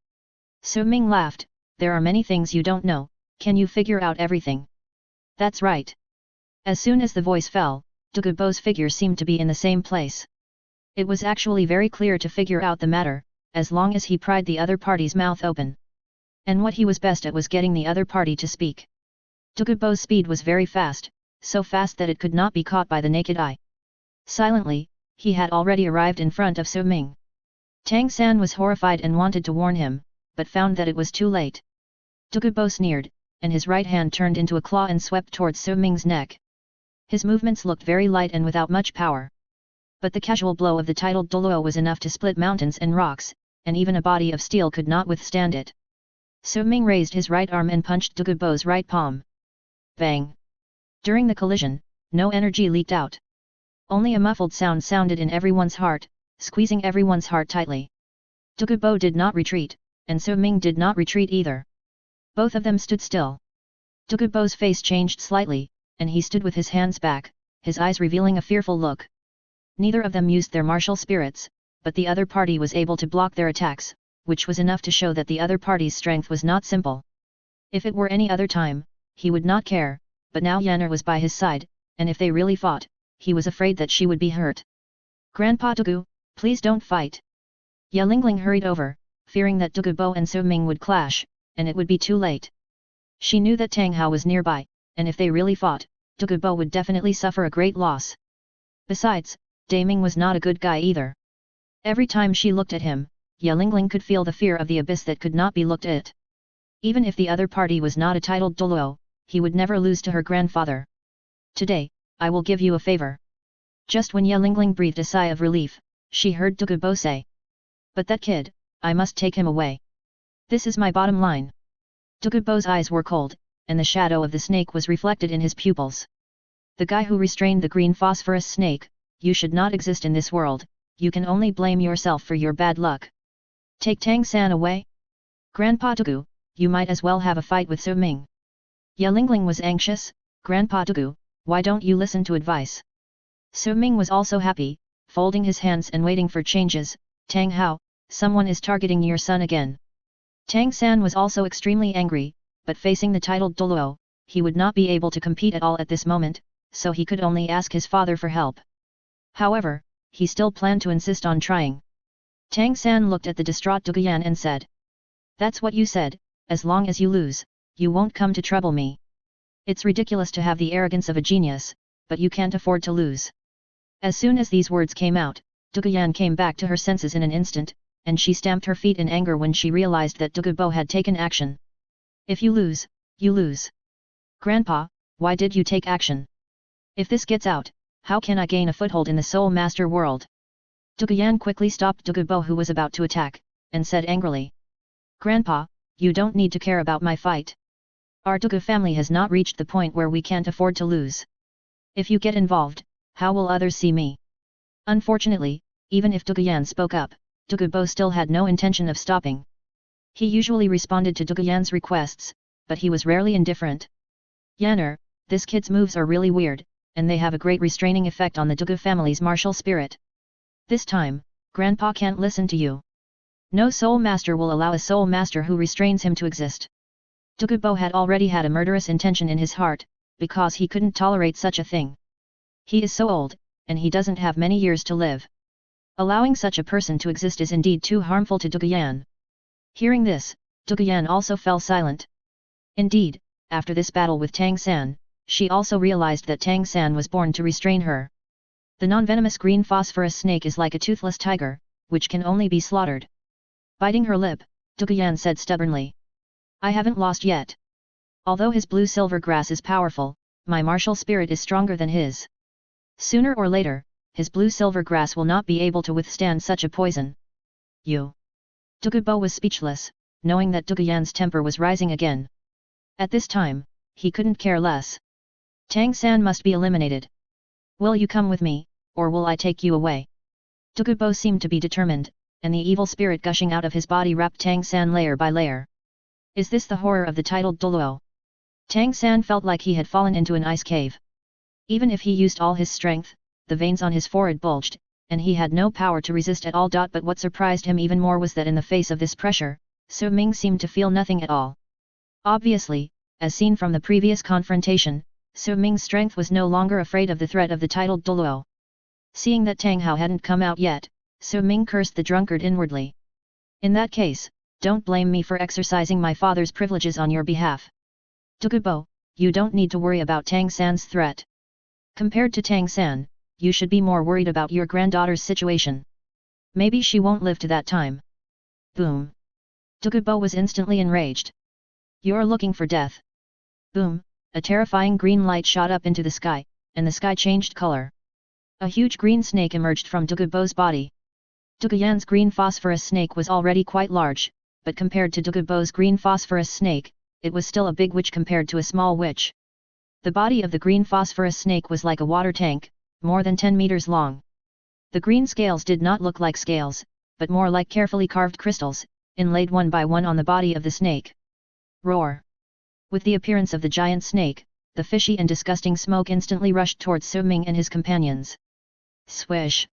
Suming laughed, "There are many things you don't know, can you figure out everything?" "That's right." As soon as the voice fell, Dugubo's figure seemed to be in the same place. It was actually very clear to figure out the matter, as long as he pried the other party's mouth open. And what he was best at was getting the other party to speak. Dugubo's speed was very fast, so fast that it could not be caught by the naked eye. Silently, he had already arrived in front of Suming. Tang San was horrified and wanted to warn him, but found that it was too late. Douluo sneered, and his right hand turned into a claw and swept towards Su Ming's neck. His movements looked very light and without much power. But the casual blow of the titled Douluo was enough to split mountains and rocks, and even a body of steel could not withstand it. Su Ming raised his right arm and punched Douluo's right palm. Bang! During the collision, no energy leaked out. Only a muffled sound sounded in everyone's heart, squeezing everyone's heart tightly. Douluo did not retreat, and Su Ming did not retreat either. Both of them stood still. Douluo's face changed slightly, and he stood with his hands back, his eyes revealing a fearful look. Neither of them used their martial spirits, but the other party was able to block their attacks, which was enough to show that the other party's strength was not simple. If it were any other time, he would not care, but now Yanner was by his side, and if they really fought, he was afraid that she would be hurt. "Grandpa Douluo, please don't fight." Ya Lingling hurried over, fearing that Douluo and Su Ming would clash, and it would be too late. She knew that Tang Hao was nearby, and if they really fought, Douluo would definitely suffer a great loss. Besides, Daming was not a good guy either. Every time she looked at him, Ya Lingling could feel the fear of the abyss that could not be looked at. Even if the other party was not a titled Douluo, he would never lose to her grandfather. "Today, I will give you a favor." Just when Ya Lingling breathed a sigh of relief, she heard Douluo say. "But that kid, I must take him away. This is my bottom line." Douluo's eyes were cold, and the shadow of the snake was reflected in his pupils. "The guy who restrained the green phosphorus snake, you should not exist in this world, you can only blame yourself for your bad luck. Take Tang San away? Grandpa Douluo, you might as well have a fight with Su Ming." Ya Lingling was anxious. "Grandpa Douluo, why don't you listen to advice?" Su Ming was also happy, folding his hands and waiting for changes. "Tang Hao, someone is targeting your son again." Tang San was also extremely angry, but facing the titled Douluo, he would not be able to compete at all at this moment, so he could only ask his father for help. However, he still planned to insist on trying. Tang San looked at the distraught Douluo and said. "That's what you said, as long as you lose, you won't come to trouble me. It's ridiculous to have the arrogance of a genius, but you can't afford to lose." As soon as these words came out, Douluo came back to her senses in an instant, and she stamped her feet in anger when she realized that Douluo had taken action. "If you lose, you lose. Grandpa, why did you take action? If this gets out, how can I gain a foothold in the Soul Master world?" Douluo quickly stopped Douluo who was about to attack, and said angrily. "Grandpa, you don't need to care about my fight. Our Douluo family has not reached the point where we can't afford to lose. If you get involved, how will others see me?" Unfortunately, even if Douluo spoke up, Douluo still had no intention of stopping. He usually responded to Douluo's requests, but he was rarely indifferent. "Yanner, this kid's moves are really weird, and they have a great restraining effect on the Douluo family's martial spirit. This time, Grandpa can't listen to you. No soul master will allow a soul master who restrains him to exist." Douluo had already had a murderous intention in his heart, because he couldn't tolerate such a thing. He is so old, and he doesn't have many years to live. Allowing such a person to exist is indeed too harmful to Douluo. Hearing this, Douluo also fell silent. Indeed, after this battle with Tang San, she also realized that Tang San was born to restrain her. The non-venomous green phosphorus snake is like a toothless tiger, which can only be slaughtered. Biting her lip, Douluo said stubbornly. "I haven't lost yet. Although his blue silver grass is powerful, my martial spirit is stronger than his. Sooner or later, his blue silver grass will not be able to withstand such a poison." "You." Douluo was speechless, knowing that Douluo's temper was rising again. At this time, he couldn't care less. Tang San must be eliminated. "Will you come with me, or will I take you away?" Douluo seemed to be determined, and the evil spirit gushing out of his body wrapped Tang San layer by layer. Is this the horror of the titled Douluo? Tang San felt like he had fallen into an ice cave. Even if he used all his strength, the veins on his forehead bulged, and he had no power to resist at all. But what surprised him even more was that in the face of this pressure, Su Ming seemed to feel nothing at all. Obviously, as seen from the previous confrontation, Su Ming's strength was no longer afraid of the threat of the titled Douluo. Seeing that Tang Hao hadn't come out yet, Su Ming cursed the drunkard inwardly. "In that case, don't blame me for exercising my father's privileges on your behalf. Douluo, you don't need to worry about Tang San's threat. Compared to Tang San, you should be more worried about your granddaughter's situation." Maybe she won't live to that time. Boom. Douluo was instantly enraged. You're looking for death. Boom, a terrifying green light shot up into the sky, and the sky changed color. A huge green snake emerged from Douluo's body. Douluo's green phosphorus snake was already quite large, but compared to Douluo's green phosphorus snake, it was still a big witch compared to a small witch. The body of the green phosphorus snake was like a water tank, more than 10 meters long. The green scales did not look like scales, but more like carefully carved crystals, inlaid one by one on the body of the snake. Roar! With the appearance of the giant snake, the fishy and disgusting smoke instantly rushed towards Su-Ming and his companions. Swish!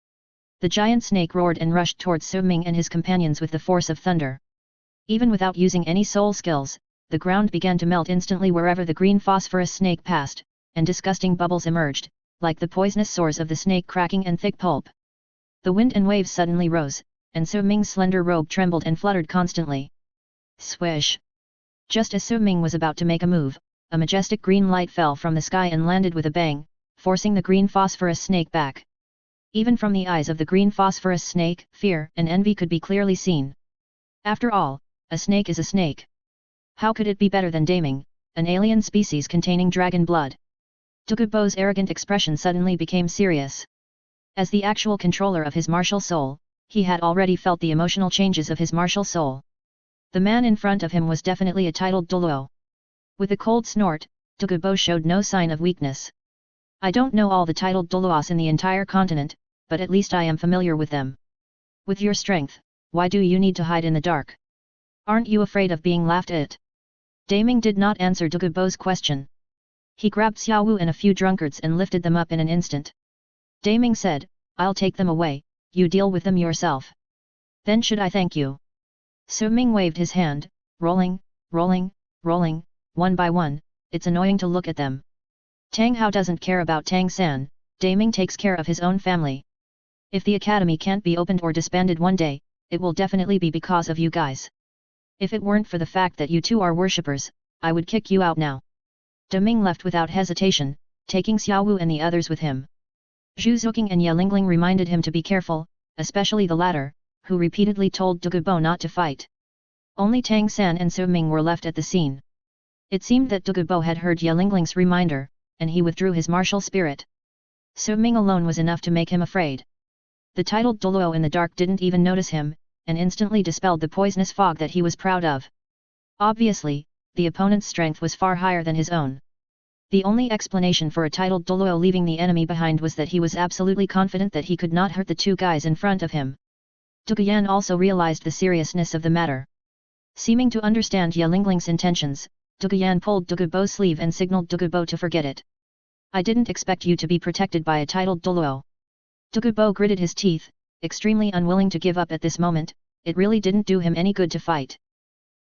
The giant snake roared and rushed towards Su-Ming and his companions with the force of thunder. Even without using any soul skills, the ground began to melt instantly wherever the green phosphorus snake passed, and disgusting bubbles emerged, like the poisonous sores of the snake cracking and thick pulp. The wind and waves suddenly rose, and Su-Ming's slender robe trembled and fluttered constantly. Swish! Just as Su-Ming was about to make a move, a majestic green light fell from the sky and landed with a bang, forcing the green phosphorus snake back. Even from the eyes of the green phosphorus snake, fear and envy could be clearly seen. After all, a snake is a snake. How could it be better than Daming, an alien species containing dragon blood? Douluo's arrogant expression suddenly became serious. As the actual controller of his martial soul, he had already felt the emotional changes of his martial soul. The man in front of him was definitely a titled Douluo. With a cold snort, Douluo showed no sign of weakness. I don't know all the titled Douluos in the entire continent, but at least I am familiar with them. With your strength, why do you need to hide in the dark? Aren't you afraid of being laughed at? Daming did not answer Douluo's question. He grabbed Xiaowu and a few drunkards and lifted them up in an instant. Daming said, I'll take them away, you deal with them yourself. Then should I thank you? Su-Ming waved his hand, rolling, rolling, rolling, one by one. It's annoying to look at them. Tang Hao doesn't care about Tang San, Daming takes care of his own family. If the academy can't be opened or disbanded one day, it will definitely be because of you guys. If it weren't for the fact that you two are worshippers, I would kick you out now. Daming left without hesitation, taking Xiaowu and the others with him. Zhu Zuqing and Ye Lingling reminded him to be careful, especially the latter, who repeatedly told Douluo not to fight. Only Tang San and Su-Ming were left at the scene. It seemed that Douluo had heard Ye Lingling's reminder, and he withdrew his martial spirit. Su-Ming alone was enough to make him afraid. The titled Douluo in the dark didn't even notice him, and instantly dispelled the poisonous fog that he was proud of. Obviously, the opponent's strength was far higher than his own. The only explanation for a titled Douluo leaving the enemy behind was that he was absolutely confident that he could not hurt the two guys in front of him. Douluo also realized the seriousness of the matter. Seeming to understand Ye Lingling's intentions, Douluo pulled Douluo's sleeve and signaled Douluo to forget it. I didn't expect you to be protected by a titled Douluo. Douluo gritted his teeth, extremely unwilling to give up at this moment. It really didn't do him any good to fight.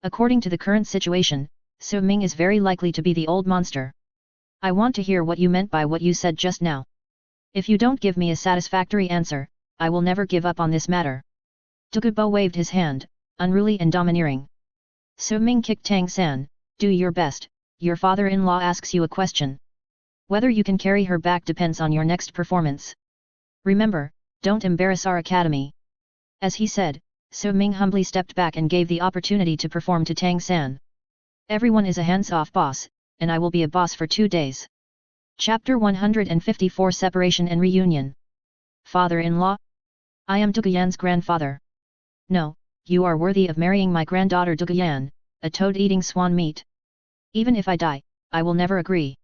According to the current situation, Su-Ming is very likely to be the old monster. I want to hear what you meant by what you said just now. If you don't give me a satisfactory answer, I will never give up on this matter. Douluo waved his hand, unruly and domineering. Su-Ming kicked Tang San, do your best, your father-in-law asks you a question. Whether you can carry her back depends on your next performance. Remember, don't embarrass our academy. As he said, Su-Ming humbly stepped back and gave the opportunity to perform to Tang San. Everyone is a hands-off boss, and I will be a boss for 2 days. Chapter 154 Separation and Reunion. Father-in-law? I am Douluo's grandfather. No, you are worthy of marrying my granddaughter Douluo, a toad-eating swan meat. Even if I die, I will never agree.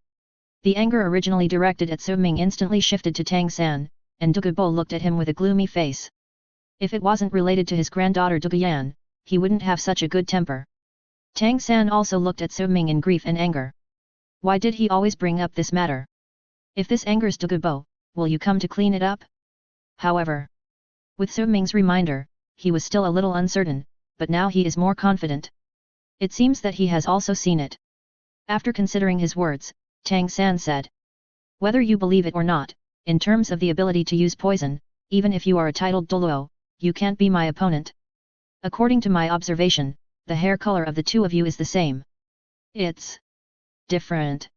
The anger originally directed at Su-Ming instantly shifted to Tang San, and Douluo looked at him with a gloomy face. If it wasn't related to his granddaughter Douluo, he wouldn't have such a good temper. Tang San also looked at Su-Ming in grief and anger. Why did he always bring up this matter? If this angers Douluo, will you come to clean it up? However, with Su-Ming's reminder, he was still a little uncertain, but now he is more confident. It seems that he has also seen it. After considering his words, Tang San said, whether you believe it or not, in terms of the ability to use poison, even if you are a titled Douluo, you can't be my opponent. According to my observation, the hair color of the two of you is the same. It's different.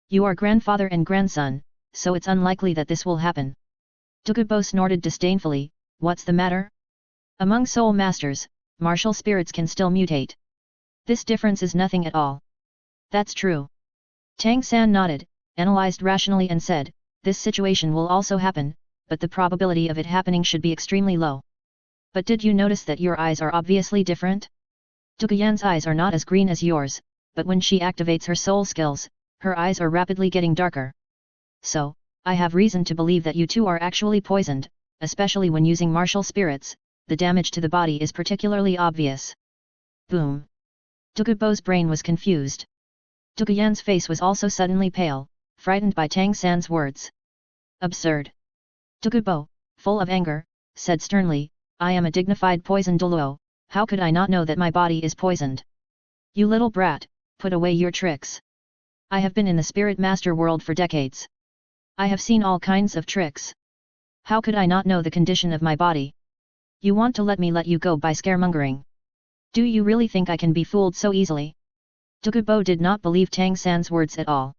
You are grandfather and grandson, so it's unlikely that this will happen. Douluo snorted disdainfully, what's the matter? Among soul masters, martial spirits can still mutate. This difference is nothing at all. That's true. Tang San nodded, analyzed rationally and said, this situation will also happen, but the probability of it happening should be extremely low. But did you notice that your eyes are obviously different? Duguyan's eyes are not as green as yours, but when she activates her soul skills, her eyes are rapidly getting darker. So, I have reason to believe that you two are actually poisoned, especially when using martial spirits, the damage to the body is particularly obvious. Boom. Dugubo's brain was confused. Duguyan's face was also suddenly pale, frightened by Tang San's words. Absurd. Dugubo, full of anger, said sternly, I am a dignified poison Douluo, how could I not know that my body is poisoned? You little brat, put away your tricks. I have been in the spirit master world for decades. I have seen all kinds of tricks. How could I not know the condition of my body? You want to let me let you go by scaremongering? Do you really think I can be fooled so easily? Dugubo did not believe Tang San's words at all.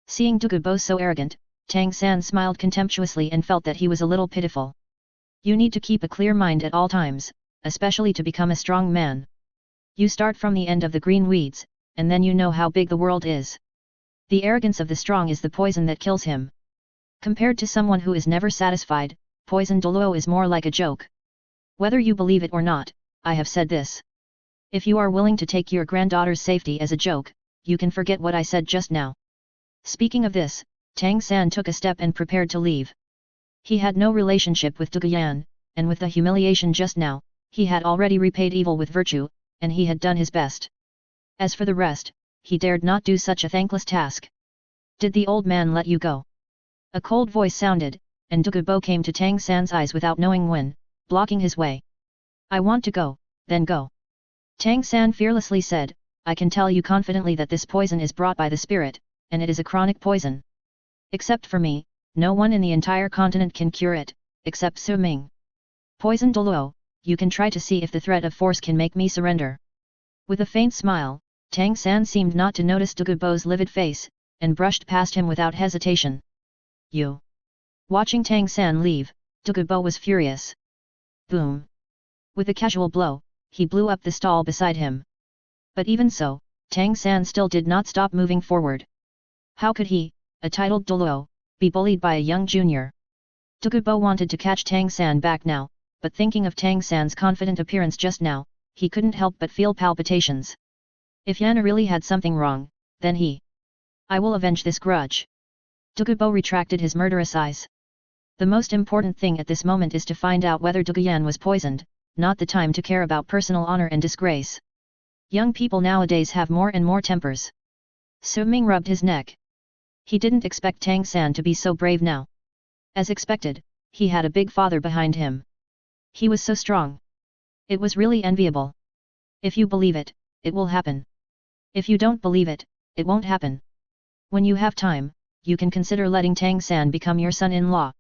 Seeing Dugubo so arrogant, Tang San smiled contemptuously and felt that he was a little pitiful. You need to keep a clear mind at all times, especially to become a strong man. You start from the end of the green weeds, and then you know how big the world is. The arrogance of the strong is the poison that kills him. Compared to someone who is never satisfied, poison Douluo is more like a joke. Whether you believe it or not, I have said this. If you are willing to take your granddaughter's safety as a joke, you can forget what I said just now. Speaking of this, Tang San took a step and prepared to leave. He had no relationship with Duguyan, and with the humiliation just now, he had already repaid evil with virtue, and he had done his best. As for the rest, he dared not do such a thankless task. Did the old man let you go? A cold voice sounded, and Dugubo came to Tang San's eyes without knowing when, blocking his way. I want to go, then go. Tang San fearlessly said, I can tell you confidently that this poison is brought by the spirit, and it is a chronic poison. Except for me, no one in the entire continent can cure it, except Su Ming. Poison Douluo, you can try to see if the threat of force can make me surrender. With a faint smile, Tang San seemed not to notice Dugubo's livid face, and brushed past him without hesitation. You. Watching Tang San leave, Dugubo was furious. Boom. With a casual blow, he blew up the stall beside him. But even so, Tang San still did not stop moving forward. How could he, a titled Douluo, be bullied by a young junior? Dugubo wanted to catch Tang San back now, but thinking of Tang San's confident appearance just now, he couldn't help but feel palpitations. If Yana really had something wrong, then he. I will avenge this grudge. Dugubo retracted his murderous eyes. The most important thing at this moment is to find out whether Duguyan was poisoned, not the time to care about personal honor and disgrace. Young people nowadays have more and more tempers. Su Ming rubbed his neck. He didn't expect Tang San to be so brave now. As expected, he had a big father behind him. He was so strong. It was really enviable. If you believe it, it will happen. If you don't believe it, it won't happen. When you have time, you can consider letting Tang San become your son-in-law.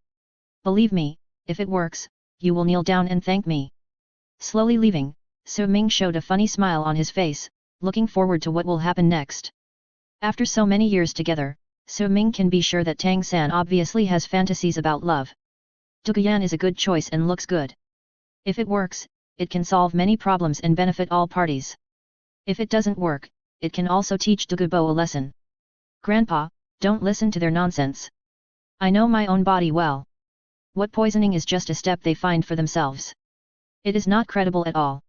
Believe me, if it works, you will kneel down and thank me. Slowly leaving, Su Ming showed a funny smile on his face, looking forward to what will happen next. After so many years together, Su Ming can be sure that Tang San obviously has fantasies about love. Duguyan is a good choice and looks good. If it works, it can solve many problems and benefit all parties. If it doesn't work, it can also teach Dugubo a lesson. Grandpa, don't listen to their nonsense. I know my own body well. What poisoning is just a step they find for themselves. It is not credible at all.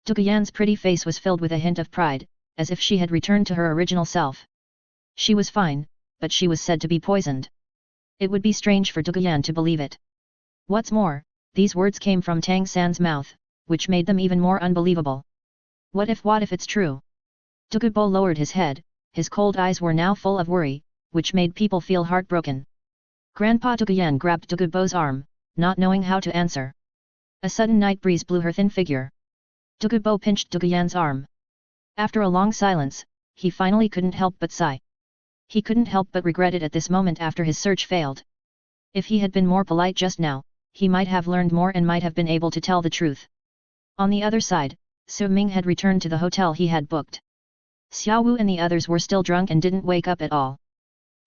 Duguyan's pretty face was filled with a hint of pride, as if she had returned to her original self. She was fine, but she was said to be poisoned. It would be strange for Duguyan to believe it. What's more, these words came from Tang San's mouth, which made them even more unbelievable. What if it's true? Dugubo lowered his head, his cold eyes were now full of worry, which made people feel heartbroken. Grandpa Duguyan grabbed Dugubo's arm, not knowing how to answer. A sudden night breeze blew her thin figure. Dugubo pinched Duguyan's arm. After a long silence, he finally couldn't help but sigh. He couldn't help but regret it at this moment after his search failed. If he had been more polite just now, he might have learned more and might have been able to tell the truth. On the other side, Su Ming had returned to the hotel he had booked. Xiao Wu and the others were still drunk and didn't wake up at all.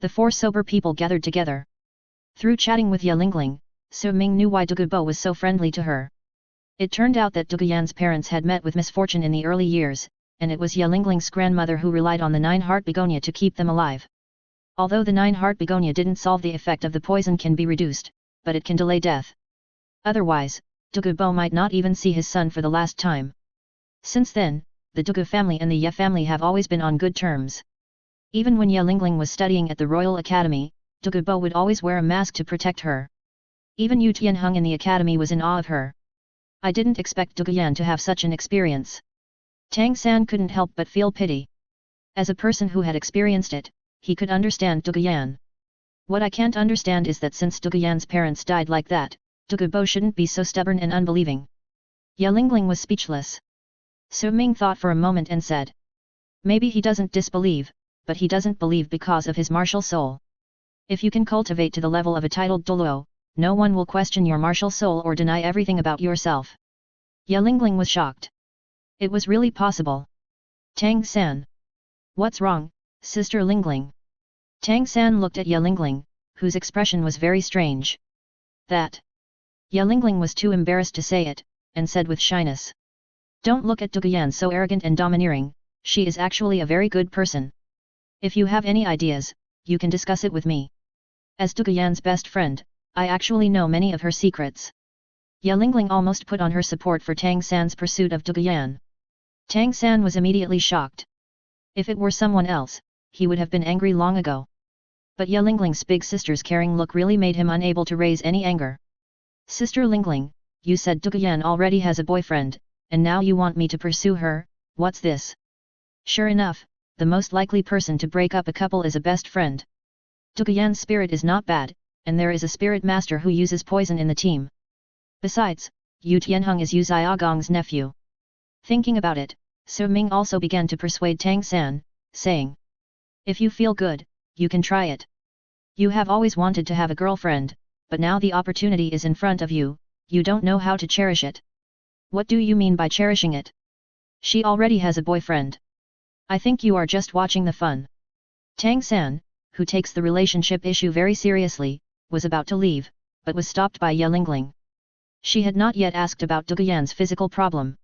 The four sober people gathered together. Through chatting with Ye Lingling, Su Ming knew why Dugubo was so friendly to her. It turned out that Duguyan's parents had met with misfortune in the early years, and it was Yelingling's grandmother who relied on the 9-heart begonia to keep them alive. Although the 9-heart begonia didn't solve the effect of the poison can be reduced, but it can delay death. Otherwise, Douluo might not even see his son for the last time. Since then, the Douluo family and the Ye family have always been on good terms. Even when Yelingling was studying at the Royal Academy, Douluo would always wear a mask to protect her. Even Yu Tianheng in the academy was in awe of her. I didn't expect Douluyan to have such an experience. Tang San couldn't help but feel pity. As a person who had experienced it, he could understand Douluyan. What I can't understand is that since Douluyan's parents died like that, Douluo shouldn't be so stubborn and unbelieving. Yelingling was speechless. Su Ming thought for a moment and said. Maybe he doesn't disbelieve, but he doesn't believe because of his martial soul. If you can cultivate to the level of a titled Douluo, no one will question your martial soul or deny everything about yourself. Yelingling was shocked. It was really possible. Tang San. What's wrong, Sister Lingling? Tang San looked at Yelingling, whose expression was very strange. That. Yelingling was too embarrassed to say it, and said with shyness. Don't look at Douluyan so arrogant and domineering, she is actually a very good person. If you have any ideas, you can discuss it with me. As Douluyan's best friend, I actually know many of her secrets. Yelingling almost put on her support for Tang San's pursuit of Douluyan. Tang San was immediately shocked. If it were someone else, he would have been angry long ago. But Yelingling's big sister's caring look really made him unable to raise any anger. Sister Lingling, you said Douluyan already has a boyfriend, and now you want me to pursue her, what's this? Sure enough, the most likely person to break up a couple is a best friend. Douluyan's spirit is not bad, and there is a spirit master who uses poison in the team. Besides, Yu Tianheng is Yu Xiaogong's nephew. Thinking about it, Su Ming also began to persuade Tang San, saying. If you feel good, you can try it. You have always wanted to have a girlfriend, but now the opportunity is in front of you, you don't know how to cherish it. What do you mean by cherishing it? She already has a boyfriend. I think you are just watching the fun. Tang San, who takes the relationship issue very seriously, was about to leave, but was stopped by Yelingling. She had not yet asked about Douluyan's physical problem.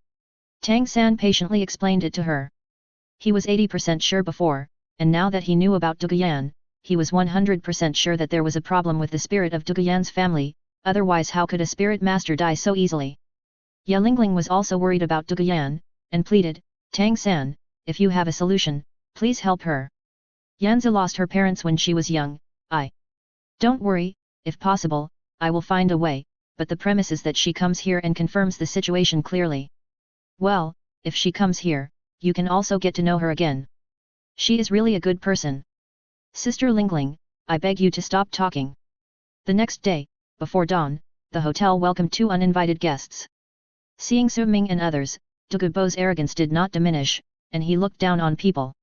Tang San patiently explained it to her. He was 80% sure before, and now that he knew about Douluyan, he was 100% sure that there was a problem with the spirit of Douluyan's family, otherwise how could a spirit master die so easily? Yelingling was also worried about Douluyan, and pleaded, Tang San, if you have a solution, please help her. Yanzi lost her parents when she was young, Don't worry, if possible, I will find a way, but the premise is that she comes here and confirms the situation clearly. Well, if she comes here, you can also get to know her again. She is really a good person. Sister Lingling, I beg you to stop talking. The next day, before dawn, the hotel welcomed 2 uninvited guests. Seeing Su Ming and others, Douluo's arrogance did not diminish, and he looked down on people.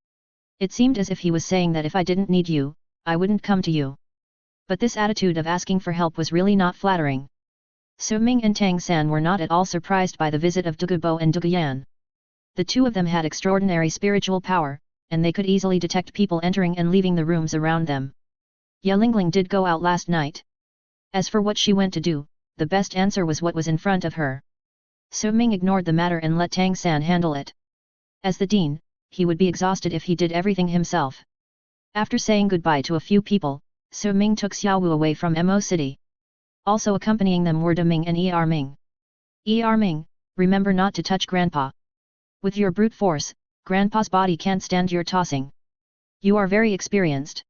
It seemed as if he was saying that if I didn't need you, I wouldn't come to you. But this attitude of asking for help was really not flattering. Su Ming and Tang San were not at all surprised by the visit of Douluo and Douluyan. The two of them had extraordinary spiritual power, and they could easily detect people entering and leaving the rooms around them. Yelingling did go out last night. As for what she went to do, the best answer was what was in front of her. Su Ming ignored the matter and let Tang San handle it. As the dean, he would be exhausted if he did everything himself. After saying goodbye to a few people, Su Ming took Xiaowu away from Mo City. Also accompanying them were De Ming and Er Ming. Er Ming, remember not to touch Grandpa. With your brute force, Grandpa's body can't stand your tossing. You are very experienced.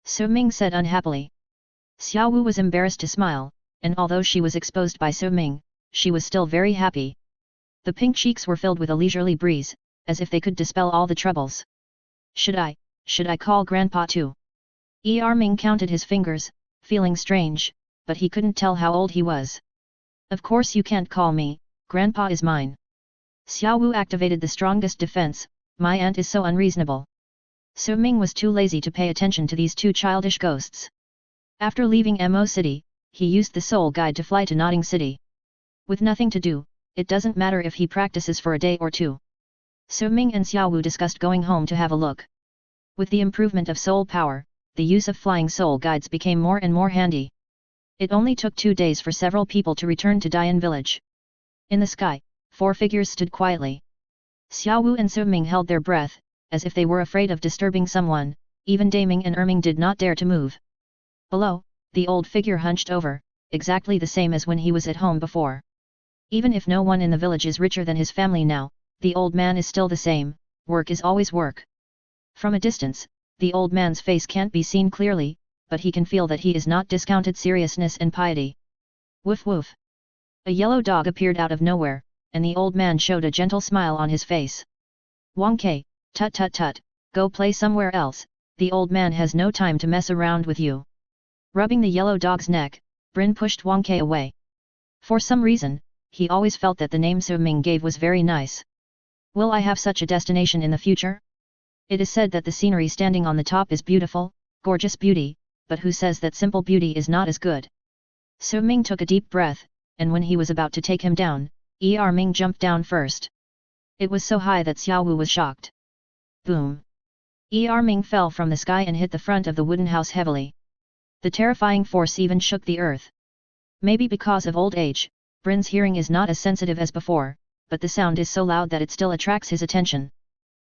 Su Ming said unhappily. Xiaowu was embarrassed to smile, and although she was exposed by Su Ming, she was still very happy. The pink cheeks were filled with a leisurely breeze, as if they could dispel all the troubles. Should I call Grandpa too? Er Ming counted his fingers, feeling strange, but he couldn't tell how old he was. Of course you can't call me, Grandpa is mine. Xiaowu activated the strongest defense, my aunt is so unreasonable. Su Ming was too lazy to pay attention to these 2 childish ghosts. After leaving Mo City, he used the soul guide to fly to Nodding City. With nothing to do, it doesn't matter if he practices for a day or 2. Su Ming and Xiaowu discussed going home to have a look. With the improvement of soul power, the use of flying soul guides became more and more handy. It only took 2 days for several people to return to Dian village. In the sky, 4 figures stood quietly. Xiao Wu and Su Ming held their breath, as if they were afraid of disturbing someone. Even Daming and Erming did not dare to move. Below, the old figure hunched over, exactly the same as when he was at home before. Even if no one in the village is richer than his family now, the old man is still the same. Work is always work. From a distance, the old man's face can't be seen clearly, but he can feel that he is not discounted seriousness and piety. Woof woof. A yellow dog appeared out of nowhere, and the old man showed a gentle smile on his face. Wang Kei, tut tut tut, go play somewhere else, the old man has no time to mess around with you. Rubbing the yellow dog's neck, Brin pushed Wang Kei away. For some reason, he always felt that the name Su Ming gave was very nice. Will I have such a destination in the future? It is said that the scenery standing on the top is beautiful, gorgeous beauty, but who says that simple beauty is not as good? Su Ming took a deep breath, and when he was about to take him down, Ming jumped down first. It was so high that Xiao Wu was shocked. Boom! Ming fell from the sky and hit the front of the wooden house heavily. The terrifying force even shook the earth. Maybe because of old age, Brin's hearing is not as sensitive as before, but the sound is so loud that it still attracts his attention.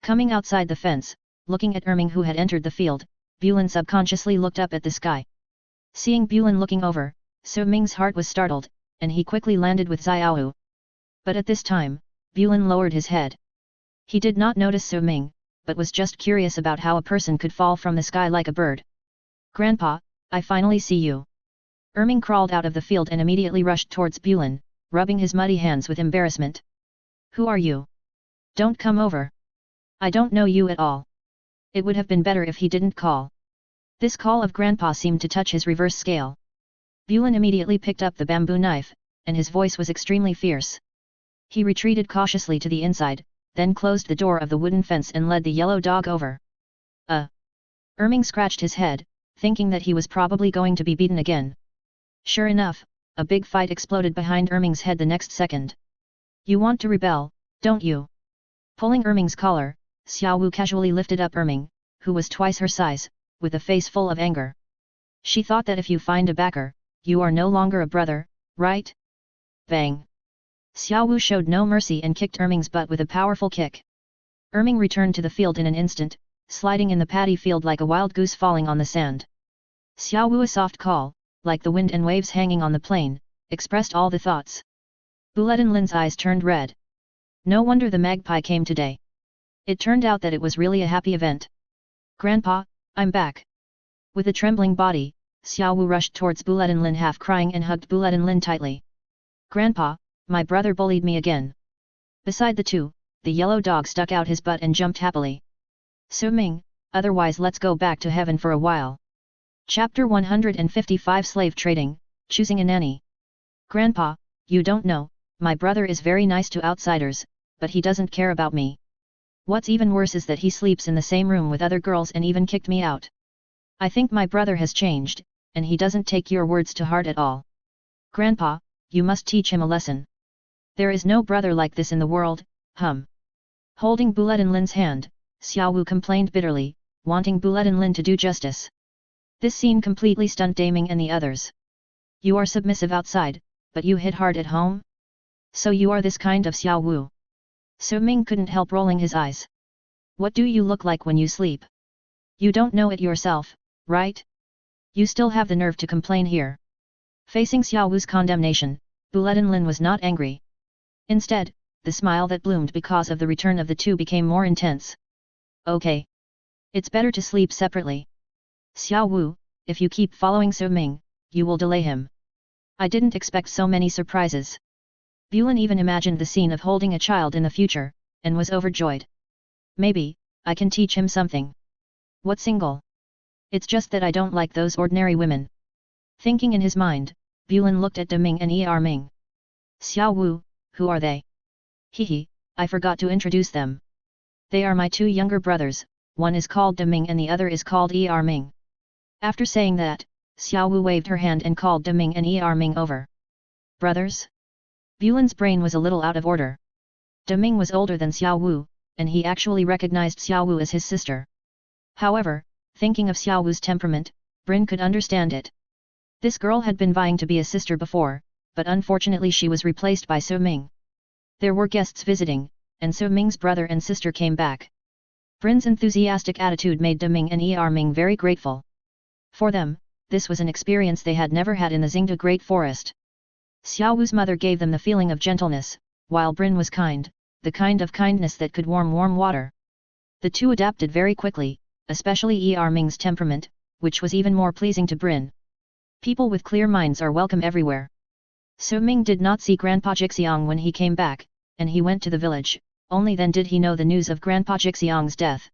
Coming outside the fence, looking at Erming who had entered the field, Bulin subconsciously looked up at the sky. Seeing Bulin looking over, Su Ming's heart was startled, and he quickly landed with Xiaowu. But at this time, Bulin lowered his head. He did not notice Su Ming, but was just curious about how a person could fall from the sky like a bird. Grandpa, I finally see you. Erming crawled out of the field and immediately rushed towards Bulin, rubbing his muddy hands with embarrassment. Who are you? Don't come over. I don't know you at all. It would have been better if he didn't call. This call of Grandpa seemed to touch his reverse scale. Bulin immediately picked up the bamboo knife, and his voice was extremely fierce. He retreated cautiously to the inside, then closed the door of the wooden fence and led the yellow dog over. Erming scratched his head, thinking that he was probably going to be beaten again. Sure enough, a big fight exploded behind Erming's head the next second. You want to rebel, don't you? Pulling Erming's collar, Xiao Wu casually lifted up Erming, who was twice her size, with a face full of anger. She thought that if you find a backer, you are no longer a brother, right? Bang! Xiao Wu showed no mercy and kicked Erming's butt with a powerful kick. Erming returned to the field in an instant, sliding in the paddy field like a wild goose falling on the sand. Xiao Wu, a soft call, like the wind and waves hanging on the plain, expressed all the thoughts. Bulletin Lin's eyes turned red. No wonder the magpie came today. It turned out that it was really a happy event. Grandpa, I'm back. With a trembling body, Xiao Wu rushed towards Bulletin Lin half crying and hugged Bulletin Lin tightly. Grandpa, my brother bullied me again. Beside the two, the yellow dog stuck out his butt and jumped happily. Su Ming, otherwise let's go back to heaven for a while. Chapter 155 Slave Trading, Choosing a Nanny. Grandpa, you don't know, my brother is very nice to outsiders, but he doesn't care about me. What's even worse is that he sleeps in the same room with other girls and even kicked me out. I think my brother has changed, and he doesn't take your words to heart at all. Grandpa, you must teach him a lesson. There is no brother like this in the world, Holding Bulletin Lin's hand, Xiao Wu complained bitterly, wanting Bulletin Lin to do justice. This scene completely stunned Daming and the others. You are submissive outside, but you hit hard at home? So you are this kind of Xiao Wu? Su Ming couldn't help rolling his eyes. What do you look like when you sleep? You don't know it yourself, right? You still have the nerve to complain here. Facing Xiao Wu's condemnation, Bulletin Lin was not angry. Instead, the smile that bloomed because of the return of the two became more intense. Okay. It's better to sleep separately. Xiao Wu, if you keep following Su Ming, you will delay him. I didn't expect so many surprises. Bulin even imagined the scene of holding a child in the future, and was overjoyed. Maybe, I can teach him something. What single? It's just that I don't like those ordinary women. Thinking in his mind, Bulin looked at Deming and Ming. Xiao Wu, who are they? Hehe, I forgot to introduce them. They are my two younger brothers, one is called Deming and the other is called Ming. After saying that, Xiao Wu waved her hand and called Deming and Ming over. Brothers? Bulin's brain was a little out of order. Deming was older than Xiao Wu, and he actually recognized Xiao Wu as his sister. However, thinking of Xiao Wu's temperament, Brin could understand it. This girl had been vying to be a sister before, but unfortunately she was replaced by Su Ming. There were guests visiting, and So Ming's brother and sister came back. Brin's enthusiastic attitude made De Ming and Ming very grateful. For them, this was an experience they had never had in the Xingda Great Forest. Xiao Wu's mother gave them the feeling of gentleness, while Brin was kind, the kind of kindness that could warm water. The two adapted very quickly, especially Ming's temperament, which was even more pleasing to Brin. People with clear minds are welcome everywhere. So Ming did not see Grandpa Jixiang when he came back, and he went to the village. Only then did he know the news of Grandpa Jixiang's death.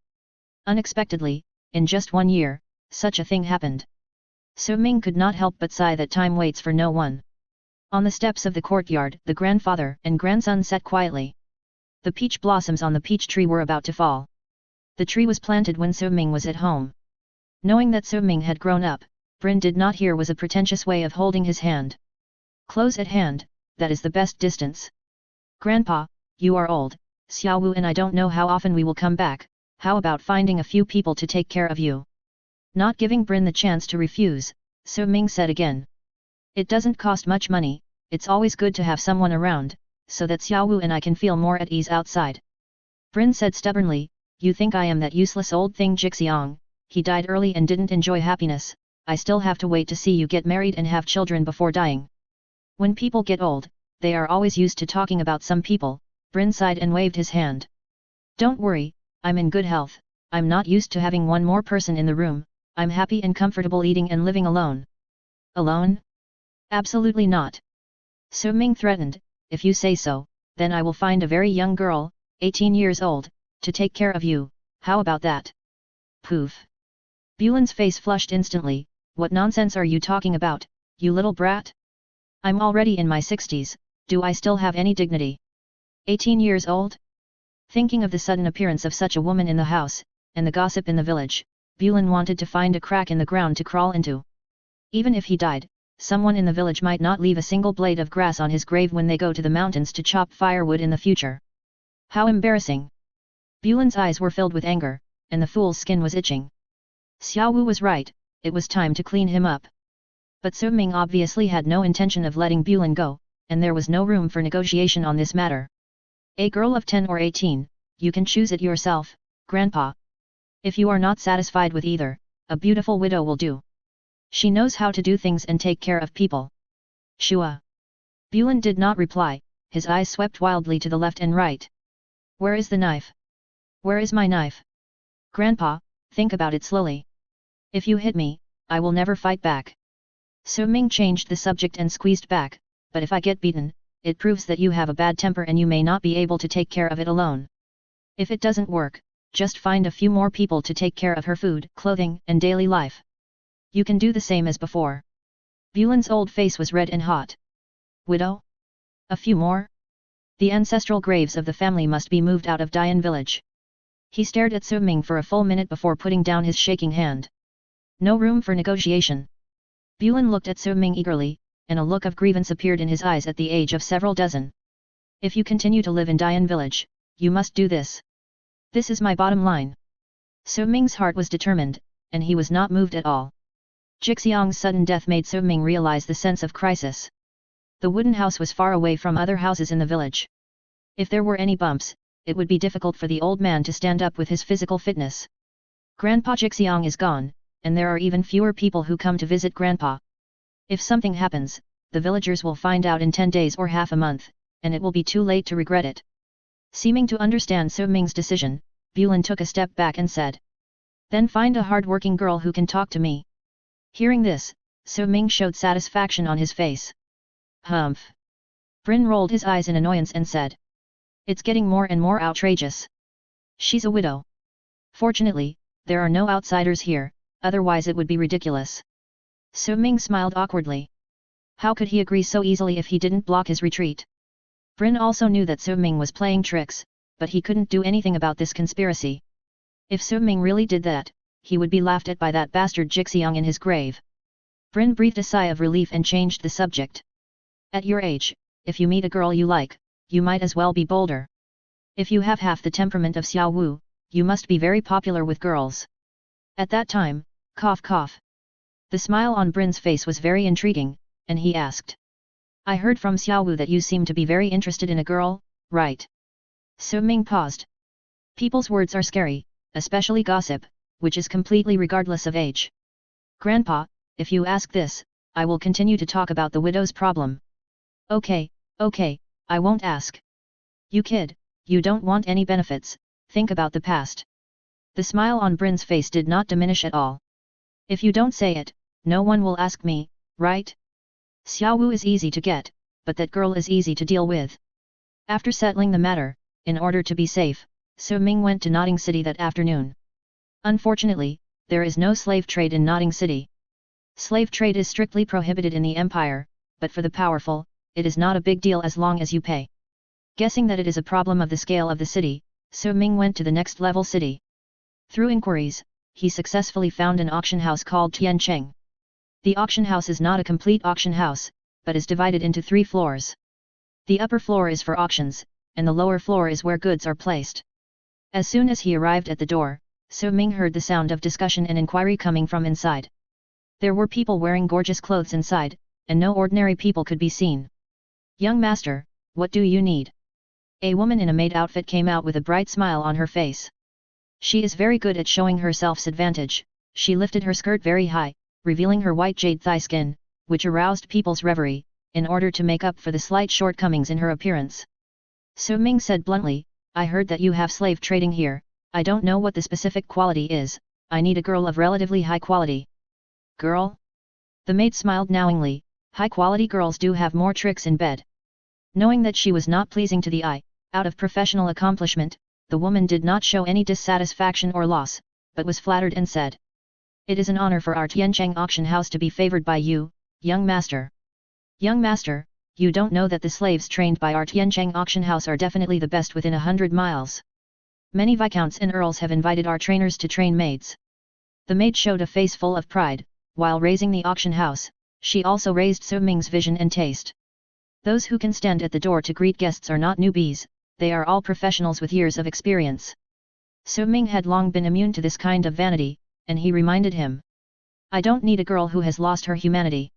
Unexpectedly, in just 1 year, such a thing happened. So Ming could not help but sigh that time waits for no one. On the steps of the courtyard, the grandfather and grandson sat quietly. The peach blossoms on the peach tree were about to fall. The tree was planted when So Ming was at home. Knowing that So Ming had grown up, Brin did not hear was a pretentious way of holding his hand. Close at hand, that is the best distance. Grandpa, you are old, Xiao Wu and I don't know how often we will come back, how about finding a few people to take care of you? Not giving Brin the chance to refuse, So Ming said again. It doesn't cost much money, it's always good to have someone around, so that Xiao Wu and I can feel more at ease outside. Brin said stubbornly, you think I am that useless old thing Jixiang, he died early and didn't enjoy happiness, I still have to wait to see you get married and have children before dying. When people get old, they are always used to talking about some people, Brin sighed and waved his hand. Don't worry, I'm in good health, I'm not used to having one more person in the room, I'm happy and comfortable eating and living alone. Alone? Absolutely not. So Ming threatened, if you say so, then I will find a very young girl, 18 years old, to take care of you, how about that? Poof. Bulan's face flushed instantly, what nonsense are you talking about, you little brat? I'm already in my 60s, do I still have any dignity? 18 years old? Thinking of the sudden appearance of such a woman in the house, and the gossip in the village, Bulan wanted to find a crack in the ground to crawl into. Even if he died, someone in the village might not leave a single blade of grass on his grave when they go to the mountains to chop firewood in the future. How embarrassing! Bulan's eyes were filled with anger, and the fool's skin was itching. Xiao Wu was right, it was time to clean him up. But So Ming obviously had no intention of letting Bulan go, and there was no room for negotiation on this matter. A girl of 10 or 18, you can choose it yourself, Grandpa. If you are not satisfied with either, a beautiful widow will do. She knows how to do things and take care of people. Shua. Bulan did not reply, his eyes swept wildly to the left and right. Where is the knife? Where is my knife? Grandpa, think about it slowly. If you hit me, I will never fight back. So Ming changed the subject and squeezed back, but if I get beaten, it proves that you have a bad temper and you may not be able to take care of it alone. If it doesn't work, just find a few more people to take care of her food, clothing, and daily life. You can do the same as before. Bulan's old face was red and hot. Widow? A few more? The ancestral graves of the family must be moved out of Dian village. He stared at So Ming for a full minute before putting down his shaking hand. No room for negotiation. Bulan looked at So Ming eagerly, and a look of grievance appeared in his eyes at the age of several dozen. If you continue to live in Dian village, you must do this. This is my bottom line. So Ming's heart was determined, and he was not moved at all. Jixiang's sudden death made So Ming realize the sense of crisis. The wooden house was far away from other houses in the village. If there were any bumps, it would be difficult for the old man to stand up with his physical fitness. Grandpa Jixiang is gone, and there are even fewer people who come to visit Grandpa. If something happens, the villagers will find out in 10 days or half a month, and it will be too late to regret it. Seeming to understand So Ming's decision, Bulan took a step back and said. Then find a hard-working girl who can talk to me. Hearing this, So Ming showed satisfaction on his face. Humph. Brin rolled his eyes in annoyance and said. It's getting more and more outrageous. She's a widow. Fortunately, there are no outsiders here, otherwise it would be ridiculous. So Ming smiled awkwardly. How could he agree so easily if he didn't block his retreat? Brin also knew that So Ming was playing tricks, but he couldn't do anything about this conspiracy. If So Ming really did that, he would be laughed at by that bastard Jixiang in his grave. Brin breathed a sigh of relief and changed the subject. At your age, if you meet a girl you like, you might as well be bolder. If you have half the temperament of Xiao Wu, you must be very popular with girls. At that time, cough cough. The smile on Brin's face was very intriguing, and he asked. I heard from Xiao Wu that you seem to be very interested in a girl, right? So Ming paused. People's words are scary, especially gossip, which is completely regardless of age. Grandpa, if you ask this, I will continue to talk about the widow's problem. Okay, I won't ask. You kid, you don't want any benefits, think about the past. The smile on Brin's face did not diminish at all. If you don't say it, no one will ask me, right? Xiao Wu is easy to get, but that girl is easy to deal with. After settling the matter, in order to be safe, Su Ming went to Notting City that afternoon. Unfortunately, there is no slave trade in Notting City. Slave trade is strictly prohibited in the empire, but for the powerful, it is not a big deal as long as you pay. Guessing that it is a problem of the scale of the city, Su Ming went to the next level city. Through inquiries, he successfully found an auction house called Tiancheng. The auction house is not a complete auction house, but is divided into 3 floors. The upper floor is for auctions, and the lower floor is where goods are placed. As soon as he arrived at the door, Su Ming heard the sound of discussion and inquiry coming from inside. There were people wearing gorgeous clothes inside, and no ordinary people could be seen. Young master, what do you need? A woman in a maid outfit came out with a bright smile on her face. She is very good at showing her self-advantage. She lifted her skirt very high, revealing her white jade thigh skin, which aroused people's reverie, in order to make up for the slight shortcomings in her appearance. Su Ming said bluntly, I heard that you have slave trading here. I don't know what the specific quality is, I need a girl of relatively high quality. Girl? The maid smiled knowingly, high-quality girls do have more tricks in bed. Knowing that she was not pleasing to the eye, out of professional accomplishment, the woman did not show any dissatisfaction or loss, but was flattered and said, It is an honor for our Tiancheng auction house to be favored by you, young master. Young master, you don't know that the slaves trained by our Tiancheng auction house are definitely the best within 100 miles. Many viscounts and earls have invited our trainers to train maids. The maid showed a face full of pride, while raising the auction house, she also raised Su Ming's vision and taste. Those who can stand at the door to greet guests are not newbies, they are all professionals with years of experience. Su Ming had long been immune to this kind of vanity, and he reminded him. I don't need a girl who has lost her humanity.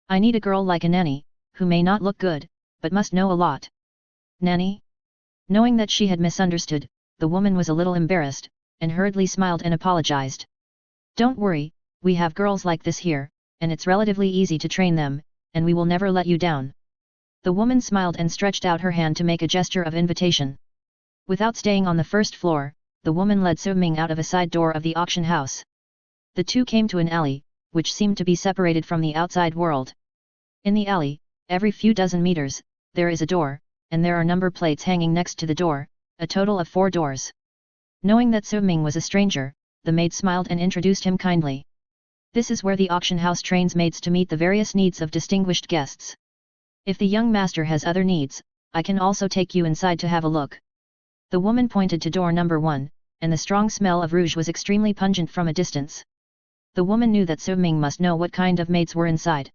I need a girl like a nanny, who may not look good, but must know a lot. Nanny? Knowing that she had misunderstood, the woman was a little embarrassed, and hurriedly smiled and apologized. Don't worry, we have girls like this here, and it's relatively easy to train them, and we will never let you down. The woman smiled and stretched out her hand to make a gesture of invitation. Without staying on the first floor, the woman led Su Ming out of a side door of the auction house. The two came to an alley, which seemed to be separated from the outside world. In the alley, every few dozen meters, there is a door, and there are number plates hanging next to the door, a total of 4 doors. Knowing that Su Ming was a stranger, the maid smiled and introduced him kindly. This is where the auction house trains maids to meet the various needs of distinguished guests. If the young master has other needs, I can also take you inside to have a look. The woman pointed to door number 1, and the strong smell of rouge was extremely pungent from a distance. The woman knew that Su Ming must know what kind of maids were inside.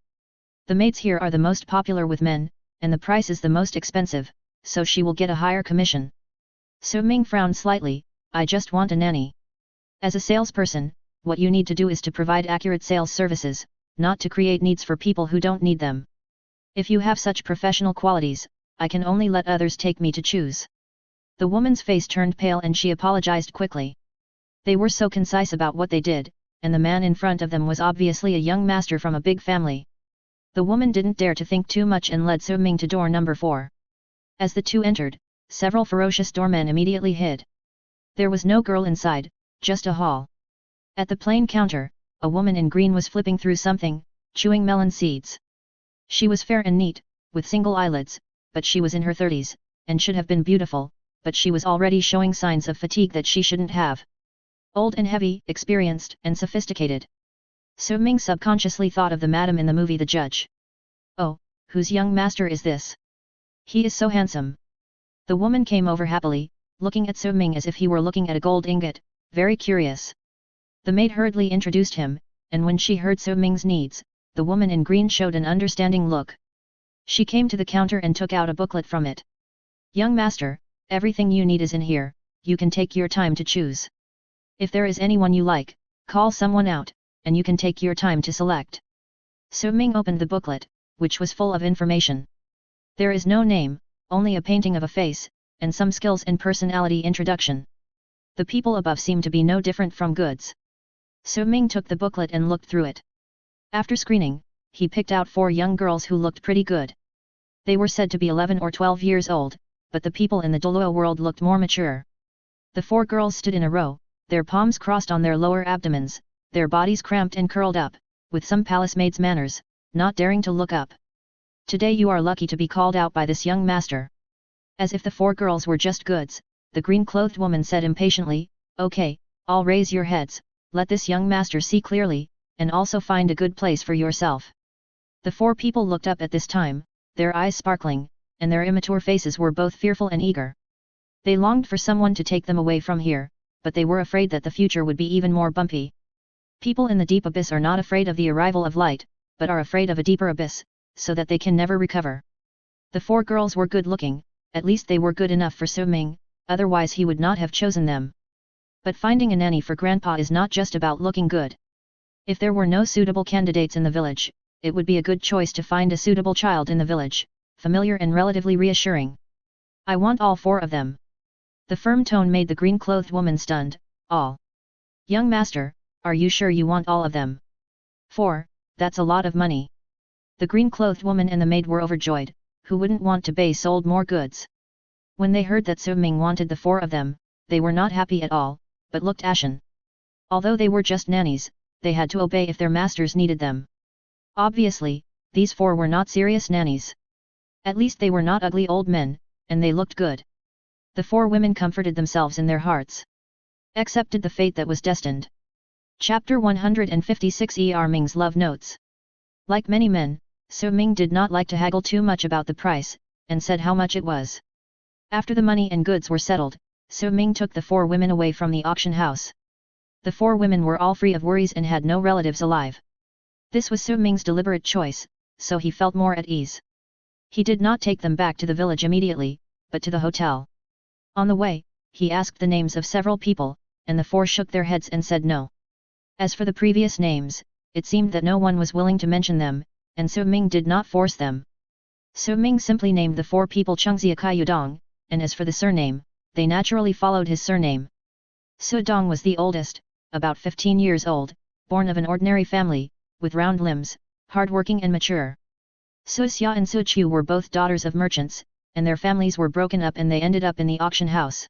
The maids here are the most popular with men, and the price is the most expensive, so she will get a higher commission. Su Ming frowned slightly, I just want a nanny. As a salesperson, what you need to do is to provide accurate sales services, not to create needs for people who don't need them. If you have such professional qualities, I can only let others take me to choose. The woman's face turned pale and she apologized quickly. They were so concise about what they did, and the man in front of them was obviously a young master from a big family. The woman didn't dare to think too much and led Su Ming to door number 4. As the two entered, several ferocious doormen immediately hid. There was no girl inside, just a hall. At the plain counter, a woman in green was flipping through something, chewing melon seeds. She was fair and neat, with single eyelids, but she was in her 30s, and should have been beautiful, but she was already showing signs of fatigue that she shouldn't have. Old and heavy, experienced and sophisticated. Su Ming subconsciously thought of the madam in the movie The Judge. Oh, whose young master is this? He is so handsome. The woman came over happily, looking at Su Ming as if he were looking at a gold ingot, very curious. The maid hurriedly introduced him, and when she heard Su Ming's needs, the woman in green showed an understanding look. She came to the counter and took out a booklet from it. Young master, everything you need is in here, you can take your time to choose. If there is anyone you like, call someone out, and you can take your time to select. Su Ming opened the booklet, which was full of information. There is no name, only a painting of a face, and some skills in personality introduction. The people above seemed to be no different from goods. So Ming took the booklet and looked through it. After screening, he picked out 4 young girls who looked pretty good. They were said to be 11 or 12 years old, but the people in the Douluo world looked more mature. The 4 girls stood in a row, their palms crossed on their lower abdomens, their bodies cramped and curled up, with some palace maid's manners, not daring to look up. Today you are lucky to be called out by this young master. As if the 4 girls were just goods, the green-clothed woman said impatiently, okay, all raise your heads, let this young master see clearly, and also find a good place for yourself. The 4 people looked up at this time, their eyes sparkling, and their immature faces were both fearful and eager. They longed for someone to take them away from here, but they were afraid that the future would be even more bumpy. People in the deep abyss are not afraid of the arrival of light, but are afraid of a deeper abyss, so that they can never recover. The 4 girls were good-looking, at least they were good enough for Su Ming, otherwise he would not have chosen them. But finding a nanny for grandpa is not just about looking good. If there were no suitable candidates in the village, it would be a good choice to find a suitable child in the village, familiar and relatively reassuring. I want all 4 of them. The firm tone made the green-clothed woman stunned. All. Young master, are you sure you want all of them? 4, that's a lot of money. The green-clothed woman and the maid were overjoyed, who wouldn't want to be sold more goods. When they heard that Su Ming wanted the 4 of them, they were not happy at all, but looked ashen. Although they were just nannies, they had to obey if their masters needed them. Obviously, these 4 were not serious nannies. At least they were not ugly old men, and they looked good. The 4 women comforted themselves in their hearts. Accepted the fate that was destined. Chapter 156 Ming's Love Notes. Like many men, Su Ming did not like to haggle too much about the price, and said how much it was. After the money and goods were settled, Su Ming took the 4 women away from the auction house. The 4 women were all free of worries and had no relatives alive. This was Su Ming's deliberate choice, so he felt more at ease. He did not take them back to the village immediately, but to the hotel. On the way, he asked the names of several people, and the 4 shook their heads and said no. As for the previous names, it seemed that no one was willing to mention them, and Su Ming did not force them. Su Ming simply named the 4 people Chengxia Kaiyudong, and as for the surname, they naturally followed his surname. Su Dong was the oldest, about 15 years old, born of an ordinary family, with round limbs, hard-working and mature. Su Xia and Su Chu were both daughters of merchants, and their families were broken up and they ended up in the auction house.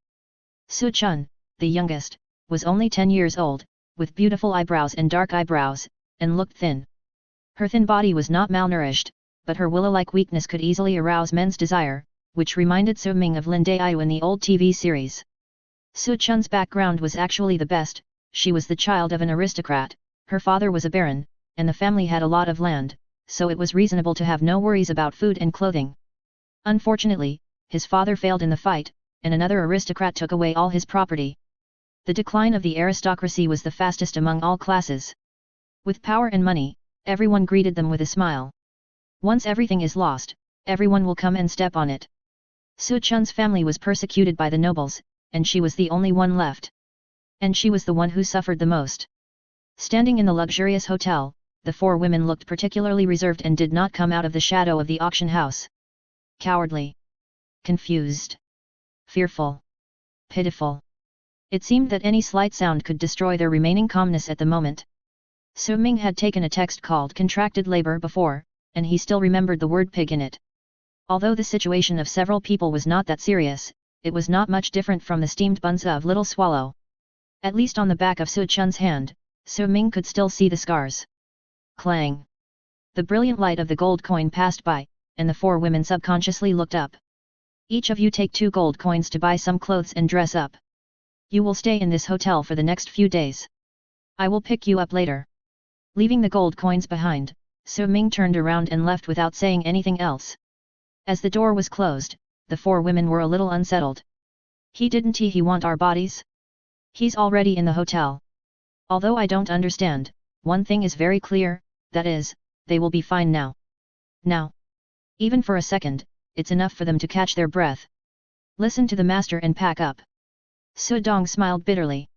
Su Chun, the youngest, was only 10 years old, with beautiful eyebrows and dark eyebrows, and looked thin. Her thin body was not malnourished, but her willow-like weakness could easily arouse men's desire, which reminded Su Ming of Lin Daiyu in the old TV series. Su Chun's background was actually the best. She was the child of an aristocrat, her father was a baron, and the family had a lot of land, so it was reasonable to have no worries about food and clothing. Unfortunately, his father failed in the fight, and another aristocrat took away all his property. The decline of the aristocracy was the fastest among all classes. With power and money, everyone greeted them with a smile. Once everything is lost, everyone will come and step on it. Su Chun's family was persecuted by the nobles, and she was the only one left. And she was the one who suffered the most. Standing in the luxurious hotel, the 4 women looked particularly reserved and did not come out of the shadow of the auction house. Cowardly. Confused. Fearful. Pitiful. It seemed that any slight sound could destroy their remaining calmness at the moment. Su Ming had taken a text called contracted labor before, and he still remembered the word pig in it. Although the situation of several people was not that serious, it was not much different from the steamed buns of Little Swallow. At least on the back of Su Chun's hand, Su Ming could still see the scars. Clang! The brilliant light of the gold coin passed by, and the 4 women subconsciously looked up. Each of you take 2 gold coins to buy some clothes and dress up. You will stay in this hotel for the next few days. I will pick you up later. Leaving the gold coins behind, Su Ming turned around and left without saying anything else. As the door was closed, the 4 women were a little unsettled. Didn't he want our bodies? He's already in the hotel. Although I don't understand, one thing is very clear, that is, they will be fine now. Now. Even for a second, it's enough for them to catch their breath. Listen to the master and pack up. Su Dong smiled bitterly.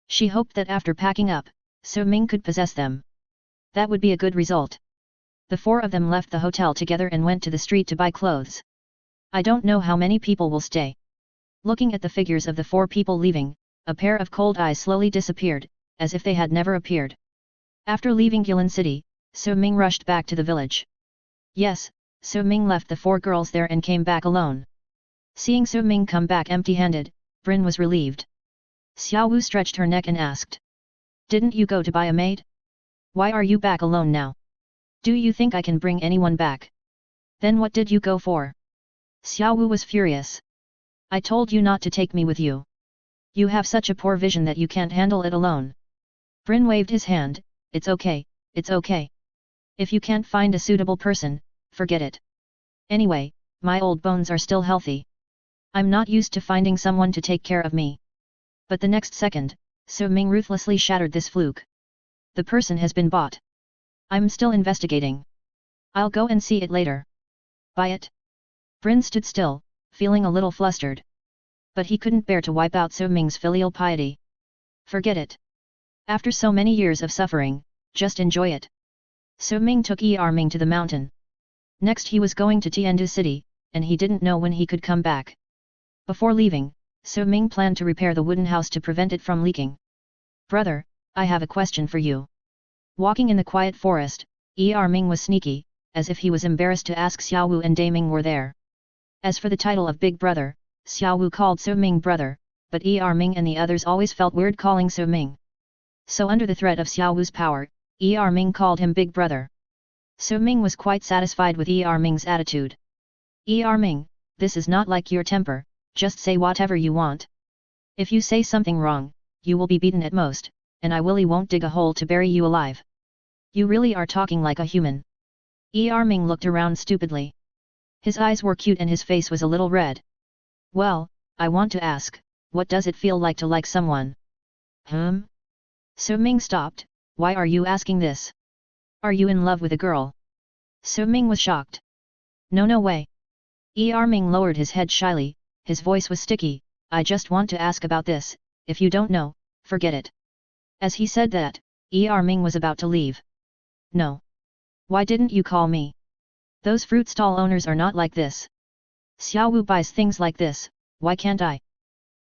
She hoped that after packing up, Su Ming could possess them. That would be a good result. The 4 of them left the hotel together and went to the street to buy clothes. I don't know how many people will stay. Looking at the figures of the 4 people leaving, a pair of cold eyes slowly disappeared, as if they had never appeared. After leaving Guilin City, Su Ming rushed back to the village. Yes, Su Ming left the 4 girls there and came back alone. Seeing Su Ming come back empty-handed, Brin was relieved. Xiao Wu stretched her neck and asked. Didn't you go to buy a maid? Why are you back alone now? Do you think I can bring anyone back? Then what did you go for? Xiao Wu was furious. I told you not to take me with you. You have such a poor vision that you can't handle it alone. Brin waved his hand. It's okay, it's okay. If you can't find a suitable person, forget it. Anyway, my old bones are still healthy. I'm not used to finding someone to take care of me. But the next second, Su Ming ruthlessly shattered this fluke. The person has been bought. I'm still investigating. I'll go and see it later. Buy it? Brin stood still, feeling a little flustered. But he couldn't bear to wipe out Su Ming's filial piety. Forget it. After so many years of suffering, just enjoy it. Su Ming took Ming to the mountain. Next he was going to Tiandu City, and he didn't know when he could come back. Before leaving, Su Ming planned to repair the wooden house to prevent it from leaking. Brother, I have a question for you. Walking in the quiet forest, Ming was sneaky, as if he was embarrassed to ask Xiao Wu and Daming were there. As for the title of Big Brother, Xiao Wu called Su Ming brother, but Ming and the others always felt weird calling Su Ming. So under the threat of Xiao Wu's power, Ming called him Big Brother. Su Ming was quite satisfied with Ming's attitude. Ming, this is not like your temper, just say whatever you want. If you say something wrong, you will be beaten at most, and I won't dig a hole to bury you alive. You really are talking like a human. Ming looked around stupidly. His eyes were cute and his face was a little red. Well, I want to ask, what does it feel like to like someone? Su Ming stopped. Why are you asking this? Are you in love with a girl? Su Ming was shocked. No way. Ming lowered his head shyly, his voice was sticky. I just want to ask about this, if you don't know, forget it. As he said that, Ming was about to leave. No. Why didn't you call me? Those fruit stall owners are not like this. Xiao Wu buys things like this, why can't I?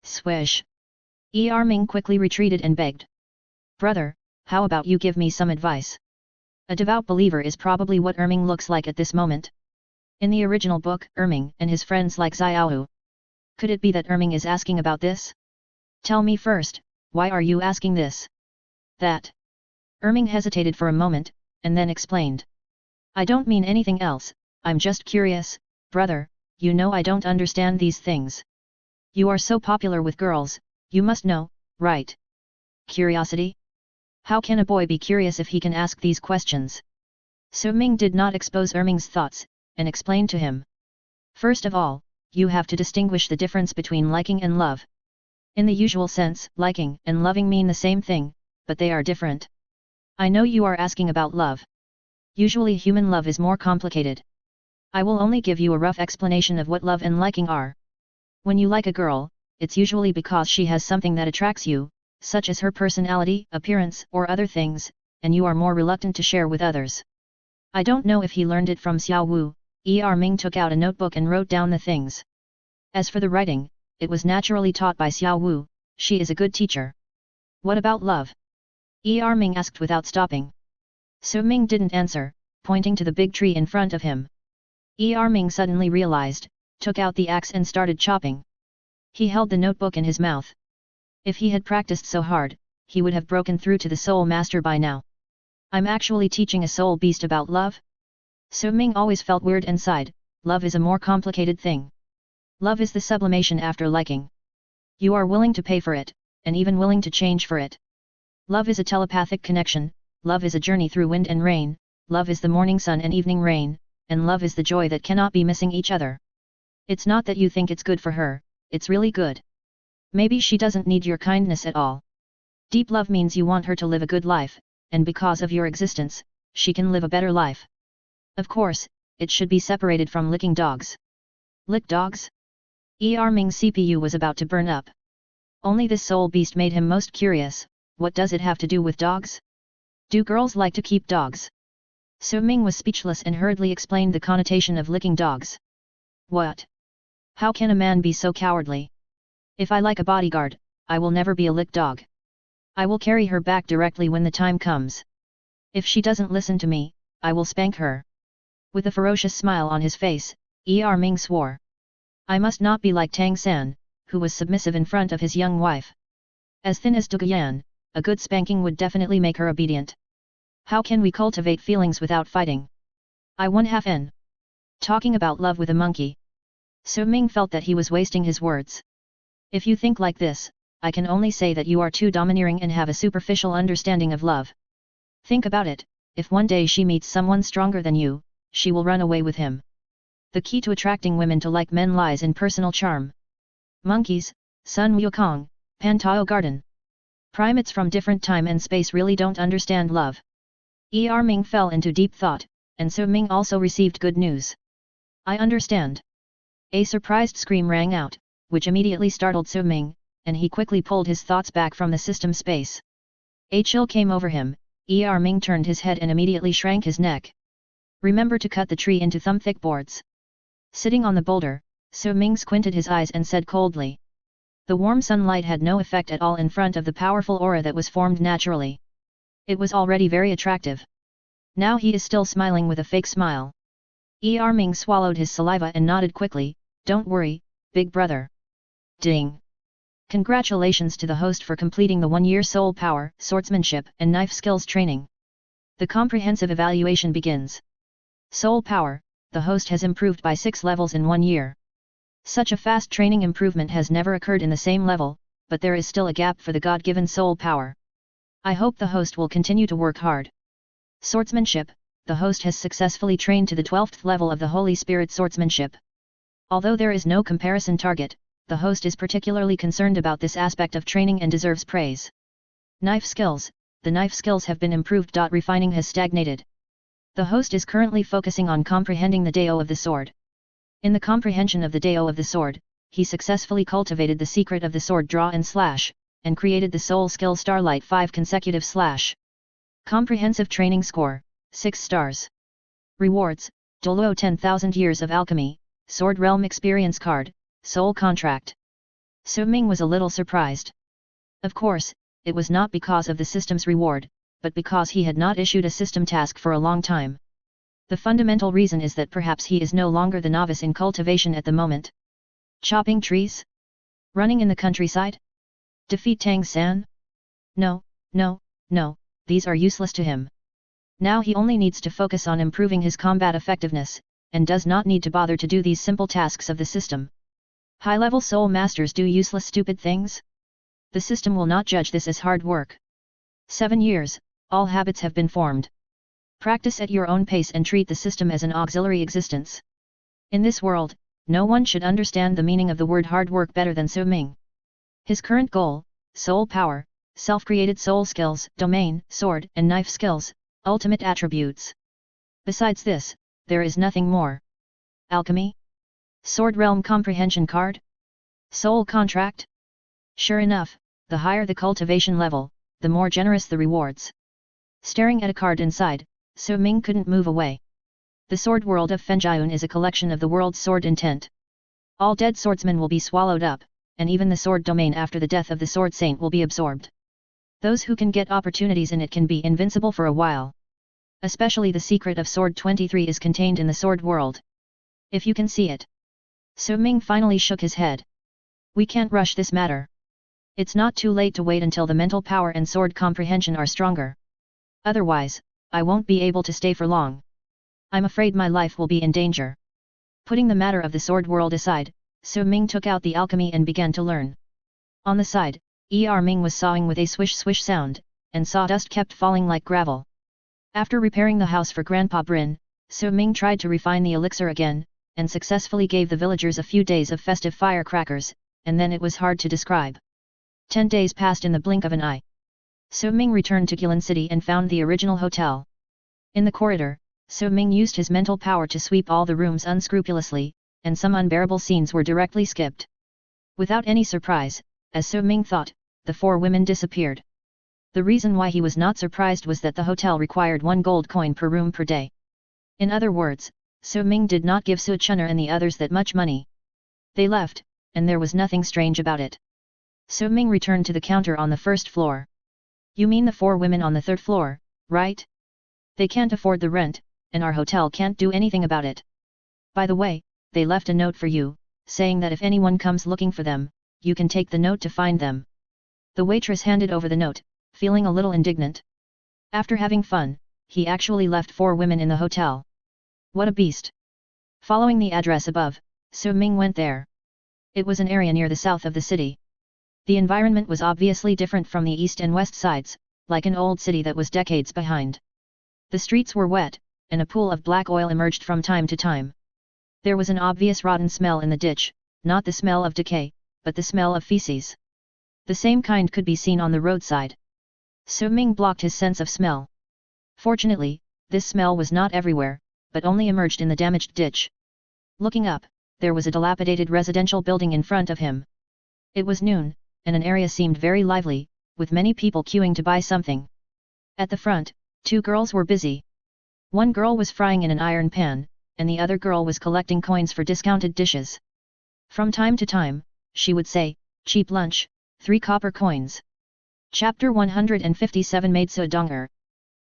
Swish. Ming quickly retreated and begged. Brother, how about you give me some advice? A devout believer is probably what Ming looks like at this moment. In the original book, Ming and his friends like Xiaohu. Could it be that Ming is asking about this? Tell me first, why are you asking this? That. Ming hesitated for a moment, and then explained. I don't mean anything else, I'm just curious, brother, you know I don't understand these things. You are so popular with girls, you must know, right? Curiosity? How can a boy be curious if he can ask these questions? Su Ming did not expose Ming's thoughts, and explained to him. First of all, you have to distinguish the difference between liking and love. In the usual sense, liking and loving mean the same thing, but they are different. I know you are asking about love. Usually human love is more complicated. I will only give you a rough explanation of what love and liking are. When you like a girl, it's usually because she has something that attracts you, such as her personality, appearance, or other things, and you are more reluctant to share with others. I don't know if he learned it from Xiao Wu. Ming took out a notebook and wrote down the things. As for the writing, it was naturally taught by Xiao Wu, she is a good teacher. What about love? Ming asked without stopping. Su Ming didn't answer, pointing to the big tree in front of him. Ming suddenly realized, took out the axe and started chopping. He held the notebook in his mouth. If he had practiced so hard, he would have broken through to the soul master by now. I'm actually teaching a soul beast about love? Su Ming always felt weird and sighed. Love is a more complicated thing. Love is the sublimation after liking. You are willing to pay for it, and even willing to change for it. Love is a telepathic connection, love is a journey through wind and rain, love is the morning sun and evening rain, and love is the joy that cannot be missing each other. It's not that you think it's good for her, it's really good. Maybe she doesn't need your kindness at all. Deep love means you want her to live a good life, and because of your existence, she can live a better life. Of course, it should be separated from licking dogs. Lick dogs? Ming's CPU was about to burn up. Only this soul beast made him most curious. What does it have to do with dogs? Do girls like to keep dogs? Su Ming was speechless and hurriedly explained the connotation of licking dogs. What? How can a man be so cowardly? If I like a bodyguard, I will never be a lick dog. I will carry her back directly when the time comes. If she doesn't listen to me, I will spank her. With a ferocious smile on his face, Ming swore. I must not be like Tang San, who was submissive in front of his young wife. As thin as Duguyan, a good spanking would definitely make her obedient. How can we cultivate feelings without fighting? I 1/2 Talking about love with a monkey. So Ming felt that he was wasting his words. If you think like this, I can only say that you are too domineering and have a superficial understanding of love. Think about it, if one day she meets someone stronger than you, she will run away with him. The key to attracting women to like men lies in personal charm. Monkeys, Sun Wukong, Pantao Garden. Primates from different time and space really don't understand love. Ming fell into deep thought, and So Ming also received good news. I understand. A surprised scream rang out, which immediately startled So Ming, and he quickly pulled his thoughts back from the system space. A chill came over him. Ming turned his head and immediately shrank his neck. Remember to cut the tree into thumb-thick boards. Sitting on the boulder, So Ming squinted his eyes and said coldly. The warm sunlight had no effect at all in front of the powerful aura that was formed naturally. It was already very attractive. Now he is still smiling with a fake smile. Ming swallowed his saliva and nodded quickly, don't worry, big brother. Ding! Congratulations to the host for completing the 1-year soul power, swordsmanship and knife skills training. The comprehensive evaluation begins. Soul power, the host has improved by 6 levels in 1 year. Such a fast training improvement has never occurred in the same level, but there is still a gap for the God-given soul power. I hope the host will continue to work hard. Swordsmanship, the host has successfully trained to the 12th level of the Holy Spirit swordsmanship. Although there is no comparison target, the host is particularly concerned about this aspect of training and deserves praise. Knife skills, the knife skills have been improved. Refining has stagnated. The host is currently focusing on comprehending the Dao of the sword. In the comprehension of the Dao of the sword, he successfully cultivated the secret of the sword draw and slash, and created the soul skill Starlight 5 consecutive slash. Comprehensive training score, 6 stars. Rewards, Douluo 10,000 years of alchemy, sword realm experience card, soul contract. So Ming was a little surprised. Of course, it was not because of the system's reward, but because he had not issued a system task for a long time. The fundamental reason is that perhaps he is no longer the novice in cultivation at the moment. Chopping trees? Running in the countryside? Defeat Tang San? No, these are useless to him. Now he only needs to focus on improving his combat effectiveness, and does not need to bother to do these simple tasks of the system. High-level soul masters do useless stupid things? The system will not judge this as hard work. 7 years, all habits have been formed. Practice at your own pace and treat the system as an auxiliary existence. In this world, no one should understand the meaning of the word hard work better than So Ming. His current goal, soul power, self-created soul skills, domain, sword and knife skills, ultimate attributes. Besides this, there is nothing more. Alchemy? Sword realm comprehension card? Soul contract? Sure enough, the higher the cultivation level, the more generous the rewards. Staring at a card inside, So Ming couldn't move away. The sword world of Fenjiun is a collection of the world's sword intent. All dead swordsmen will be swallowed up, and even the sword domain after the death of the sword saint will be absorbed. Those who can get opportunities in it can be invincible for a while. Especially the secret of Sword 23 is contained in the sword world. If you can see it. So Ming finally shook his head. We can't rush this matter. It's not too late to wait until the mental power and sword comprehension are stronger. Otherwise, I won't be able to stay for long. I'm afraid my life will be in danger. Putting the matter of the sword world aside, So Ming took out the alchemy and began to learn. On the side, Ming was sawing with a swish-swish sound, and sawdust kept falling like gravel. After repairing the house for Grandpa Brin, So Ming tried to refine the elixir again, and successfully gave the villagers a few days of festive firecrackers, and then it was hard to describe. 10 days passed in the blink of an eye. So Ming returned to Guilin City and found the original hotel. In the corridor, So Ming used his mental power to sweep all the rooms unscrupulously, and some unbearable scenes were directly skipped. Without any surprise, as So Ming thought, the 4 women disappeared. The reason why he was not surprised was that the hotel required 1 gold coin per room per day. In other words, So Ming did not give Su Chun'er and the others that much money. They left, and there was nothing strange about it. Su Ming returned to the counter on the first floor. You mean the 4 women on the 3rd floor, right? They can't afford the rent, and our hotel can't do anything about it. By the way, they left a note for you, saying that if anyone comes looking for them, you can take the note to find them. The waitress handed over the note, feeling a little indignant. After having fun, he actually left 4 women in the hotel. What a beast! Following the address above, Su Ming went there. It was an area near the south of the city. The environment was obviously different from the east and west sides, like an old city that was decades behind. The streets were wet, and a pool of black oil emerged from time to time. There was an obvious rotten smell in the ditch, not the smell of decay, but the smell of feces. The same kind could be seen on the roadside. Su Ming blocked his sense of smell. Fortunately, this smell was not everywhere, but only emerged in the damaged ditch. Looking up, there was a dilapidated residential building in front of him. It was noon, and an area seemed very lively, with many people queuing to buy something. At the front, 2 girls were busy. One girl was frying in an iron pan, and the other girl was collecting coins for discounted dishes. From time to time, she would say, "Cheap lunch, 3 copper coins." Chapter 157 Made Su Donger.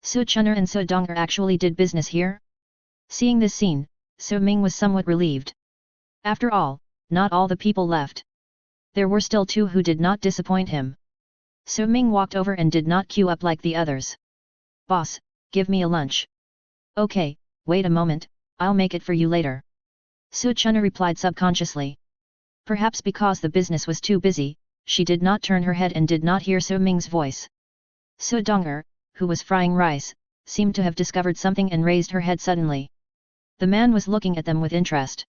Su Chun'er and Su Donger actually did business here? Seeing this scene, Su Ming was somewhat relieved. After all, not all the people left. There were still 2 who did not disappoint him. Su Ming walked over and did not queue up like the others. "Boss, give me a lunch." "Okay, wait a moment, I'll make it for you later." Su Chun'er replied subconsciously. Perhaps because the business was too busy, she did not turn her head and did not hear Su Ming's voice. Su Donger, who was frying rice, seemed to have discovered something and raised her head suddenly. The man was looking at them with interest.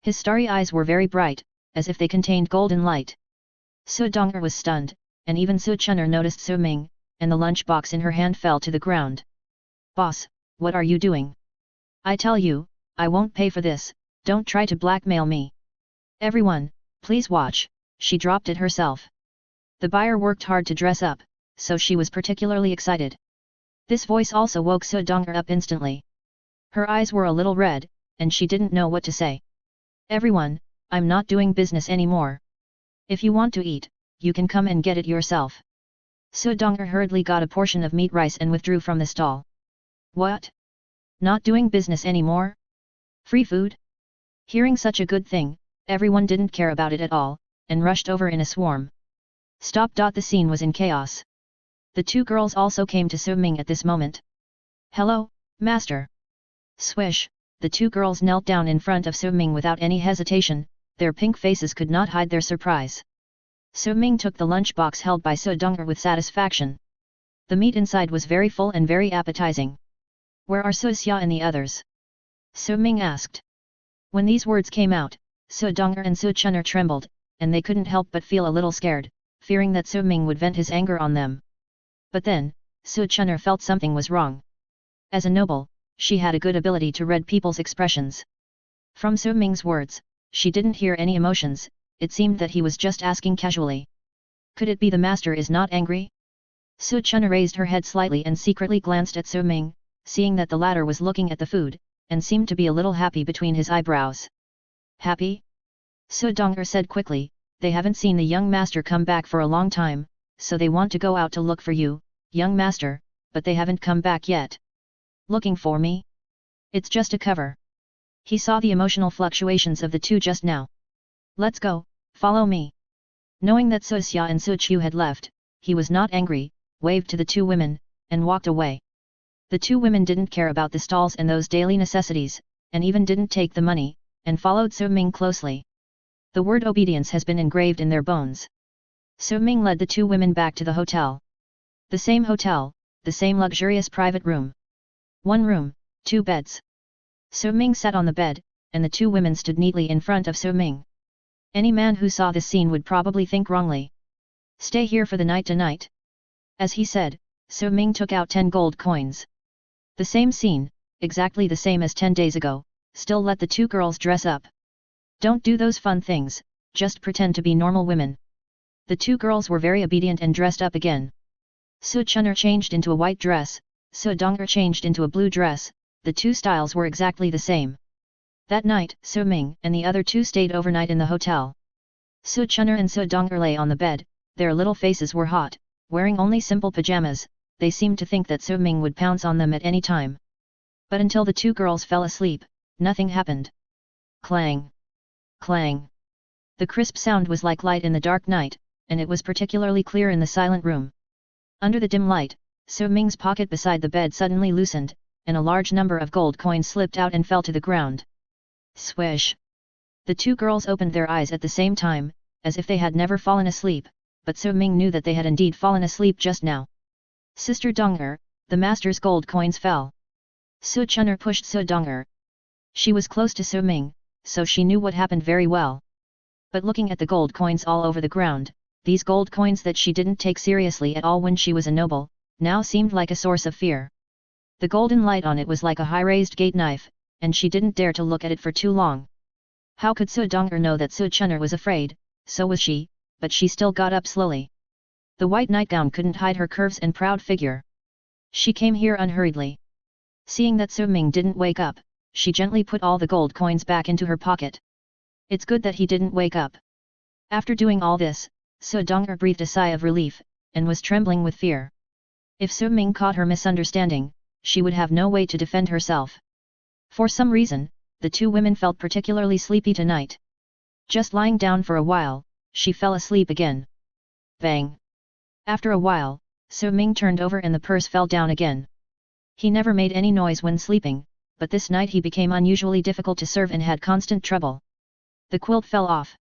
His starry eyes were very bright, as if they contained golden light. Su Donger was stunned, and even Su Chun'er noticed Su Ming, and the lunch box in her hand fell to the ground. "Boss, what are you doing? I tell you, I won't pay for this, don't try to blackmail me." "Everyone, please watch," she dropped it herself. The buyer worked hard to dress up, so she was particularly excited. This voice also woke Su Donger up instantly. Her eyes were a little red, and she didn't know what to say. "Everyone, I'm not doing business anymore. If you want to eat, you can come and get it yourself." Su Donger hurriedly got a portion of meat rice and withdrew from the stall. "What? Not doing business anymore? Free food?" Hearing such a good thing, everyone didn't care about it at all, and rushed over in a swarm. Stop. The scene was in chaos. The 2 girls also came to Su Ming at this moment. "Hello, master." Swish, the 2 girls knelt down in front of Su Ming without any hesitation, their pink faces could not hide their surprise. Su Ming took the lunchbox held by Su Donger with satisfaction. The meat inside was very full and very appetizing. "Where are Su Xia and the others?" Su Ming asked. When these words came out, Su Donger and Su Chun'er trembled, and they couldn't help but feel a little scared, fearing that Su Ming would vent his anger on them. But then, Su Chun'er felt something was wrong. As a noble, she had a good ability to read people's expressions. From Su Ming's words, she didn't hear any emotions, it seemed that he was just asking casually. Could it be the master is not angry? Su Chun'er raised her head slightly and secretly glanced at Su Ming, seeing that the latter was looking at the food, and seemed to be a little happy between his eyebrows. "Happy?" Su Donger said quickly, "They haven't seen the young master come back for a long time, so they want to go out to look for you, young master, but they haven't come back yet." "Looking for me? It's just a cover." He saw the emotional fluctuations of the 2 just now. "Let's go, follow me." Knowing that Su Xia and Su Qiu had left, he was not angry, waved to the 2 women, and walked away. The 2 women didn't care about the stalls and those daily necessities, and even didn't take the money, and followed Su Ming closely. The word obedience has been engraved in their bones. Su Ming led the 2 women back to the hotel. The same hotel, the same luxurious private room. 1 room, 2 beds. Su Ming sat on the bed, and the 2 women stood neatly in front of Su Ming. Any man who saw this scene would probably think wrongly. "Stay here for the night tonight." As he said, Su Ming took out 10 gold coins. The same scene, exactly the same as 10 days ago, still let the 2 girls dress up. "Don't do those fun things, just pretend to be normal women." The 2 girls were very obedient and dressed up again. Su Chun'er changed into a white dress, Su Donger changed into a blue dress, the 2 styles were exactly the same. That night, Su Ming and the other 2 stayed overnight in the hotel. Su Chun'er and Su Donger lay on the bed, their little faces were hot, wearing only simple pajamas, they seemed to think that Su Ming would pounce on them at any time. But until the two girls fell asleep, nothing happened. Clang! Clang! The crisp sound was like light in the dark night, and it was particularly clear in the silent room. Under the dim light, Su Ming's pocket beside the bed suddenly loosened, and a large number of gold coins slipped out and fell to the ground. Swish! The two girls opened their eyes at the same time, as if they had never fallen asleep, but Su Ming knew that they had indeed fallen asleep just now. Sister Dong'er, the master's gold coins fell. Su Chun'er pushed Su Dong'er. She was close to Su Ming, so she knew what happened very well. But looking at the gold coins all over the ground, these gold coins that she didn't take seriously at all when she was a noble, now seemed like a source of fear. The golden light on it was like a high-raised gate knife, and she didn't dare to look at it for too long. How could Su Dong'er know that Su Chun'er was afraid? So was she, but she still got up slowly. The white nightgown couldn't hide her curves and proud figure. She came here unhurriedly. Seeing that Su Ming didn't wake up, she gently put all the gold coins back into her pocket. It's good that he didn't wake up. After doing all this, Su Dong'er breathed a sigh of relief, and was trembling with fear. If Su Ming caught her misunderstanding, she would have no way to defend herself. For some reason, the two women felt particularly sleepy tonight. Just lying down for a while, she fell asleep again. Bang! After a while, Su Ming turned over and the purse fell down again. He never made any noise when sleeping, but this night he became unusually difficult to serve and had constant trouble. The quilt fell off.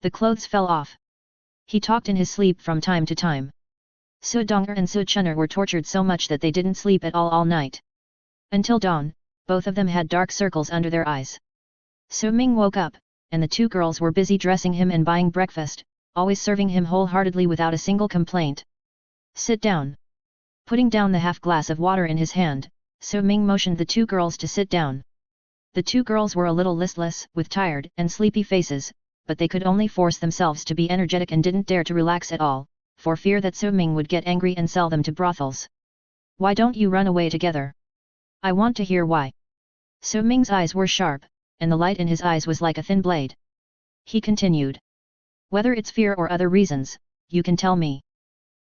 The clothes fell off. He talked in his sleep from time to time. Su Dong'er and Su Chun'er were tortured so much that they didn't sleep at all night. Until dawn, both of them had dark circles under their eyes. Su Ming woke up, and the two girls were busy dressing him and buying breakfast, always serving him wholeheartedly without a single complaint. Sit down. Putting down the half glass of water in his hand, Su Ming motioned the two girls to sit down. The two girls were a little listless, with tired and sleepy faces, but they could only force themselves to be energetic and didn't dare to relax at all, for fear that Su Ming would get angry and sell them to brothels. Why don't you run away together? I want to hear why. Su Ming's eyes were sharp, and the light in his eyes was like a thin blade. He continued. Whether it's fear or other reasons, you can tell me.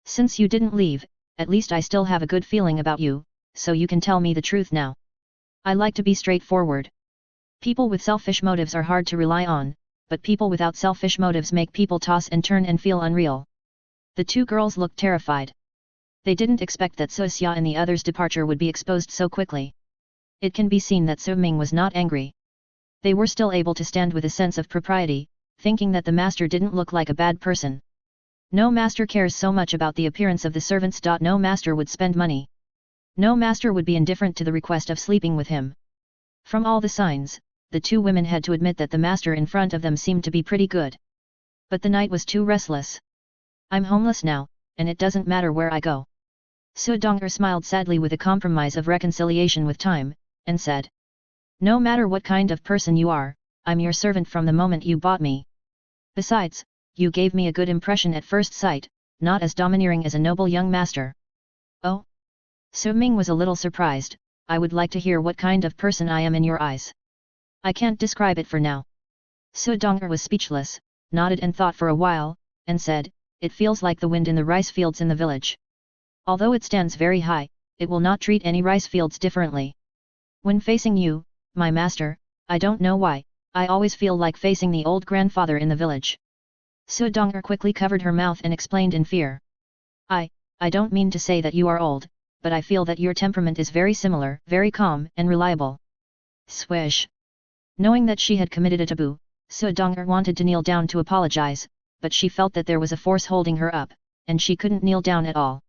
Since you didn't leave, at least I still have a good feeling about you, so you can tell me the truth now. I like to be straightforward. People with selfish motives are hard to rely on, but people without selfish motives make people toss and turn and feel unreal. The two girls looked terrified. They didn't expect that Su Xia and the others' departure would be exposed so quickly. It can be seen that Su Ming was not angry. They were still able to stand with a sense of propriety, thinking that the master didn't look like a bad person. No master cares so much about the appearance of the servants. No master would spend money. No master would be indifferent to the request of sleeping with him. From all the signs, the two women had to admit that the master in front of them seemed to be pretty good. But the night was too restless. I'm homeless now, and it doesn't matter where I go. Su Dong'er smiled sadly with a compromise of reconciliation with time, and said. No matter what kind of person you are, I'm your servant from the moment you bought me. Besides, you gave me a good impression at first sight, not as domineering as a noble young master. Oh? Su Ming was a little surprised. I would like to hear what kind of person I am in your eyes. I can't describe it for now. Su Dong'er was speechless, nodded and thought for a while, and said, it feels like the wind in the rice fields in the village. Although it stands very high, it will not treat any rice fields differently. When facing you, my master, I don't know why, I always feel like facing the old grandfather in the village. Su Dong'er quickly covered her mouth and explained in fear. I don't mean to say that you are old, but I feel that your temperament is very similar, very calm and reliable. Swish. Knowing that she had committed a taboo, Su Dong'er wanted to kneel down to apologize, but she felt that there was a force holding her up, and she couldn't kneel down at all.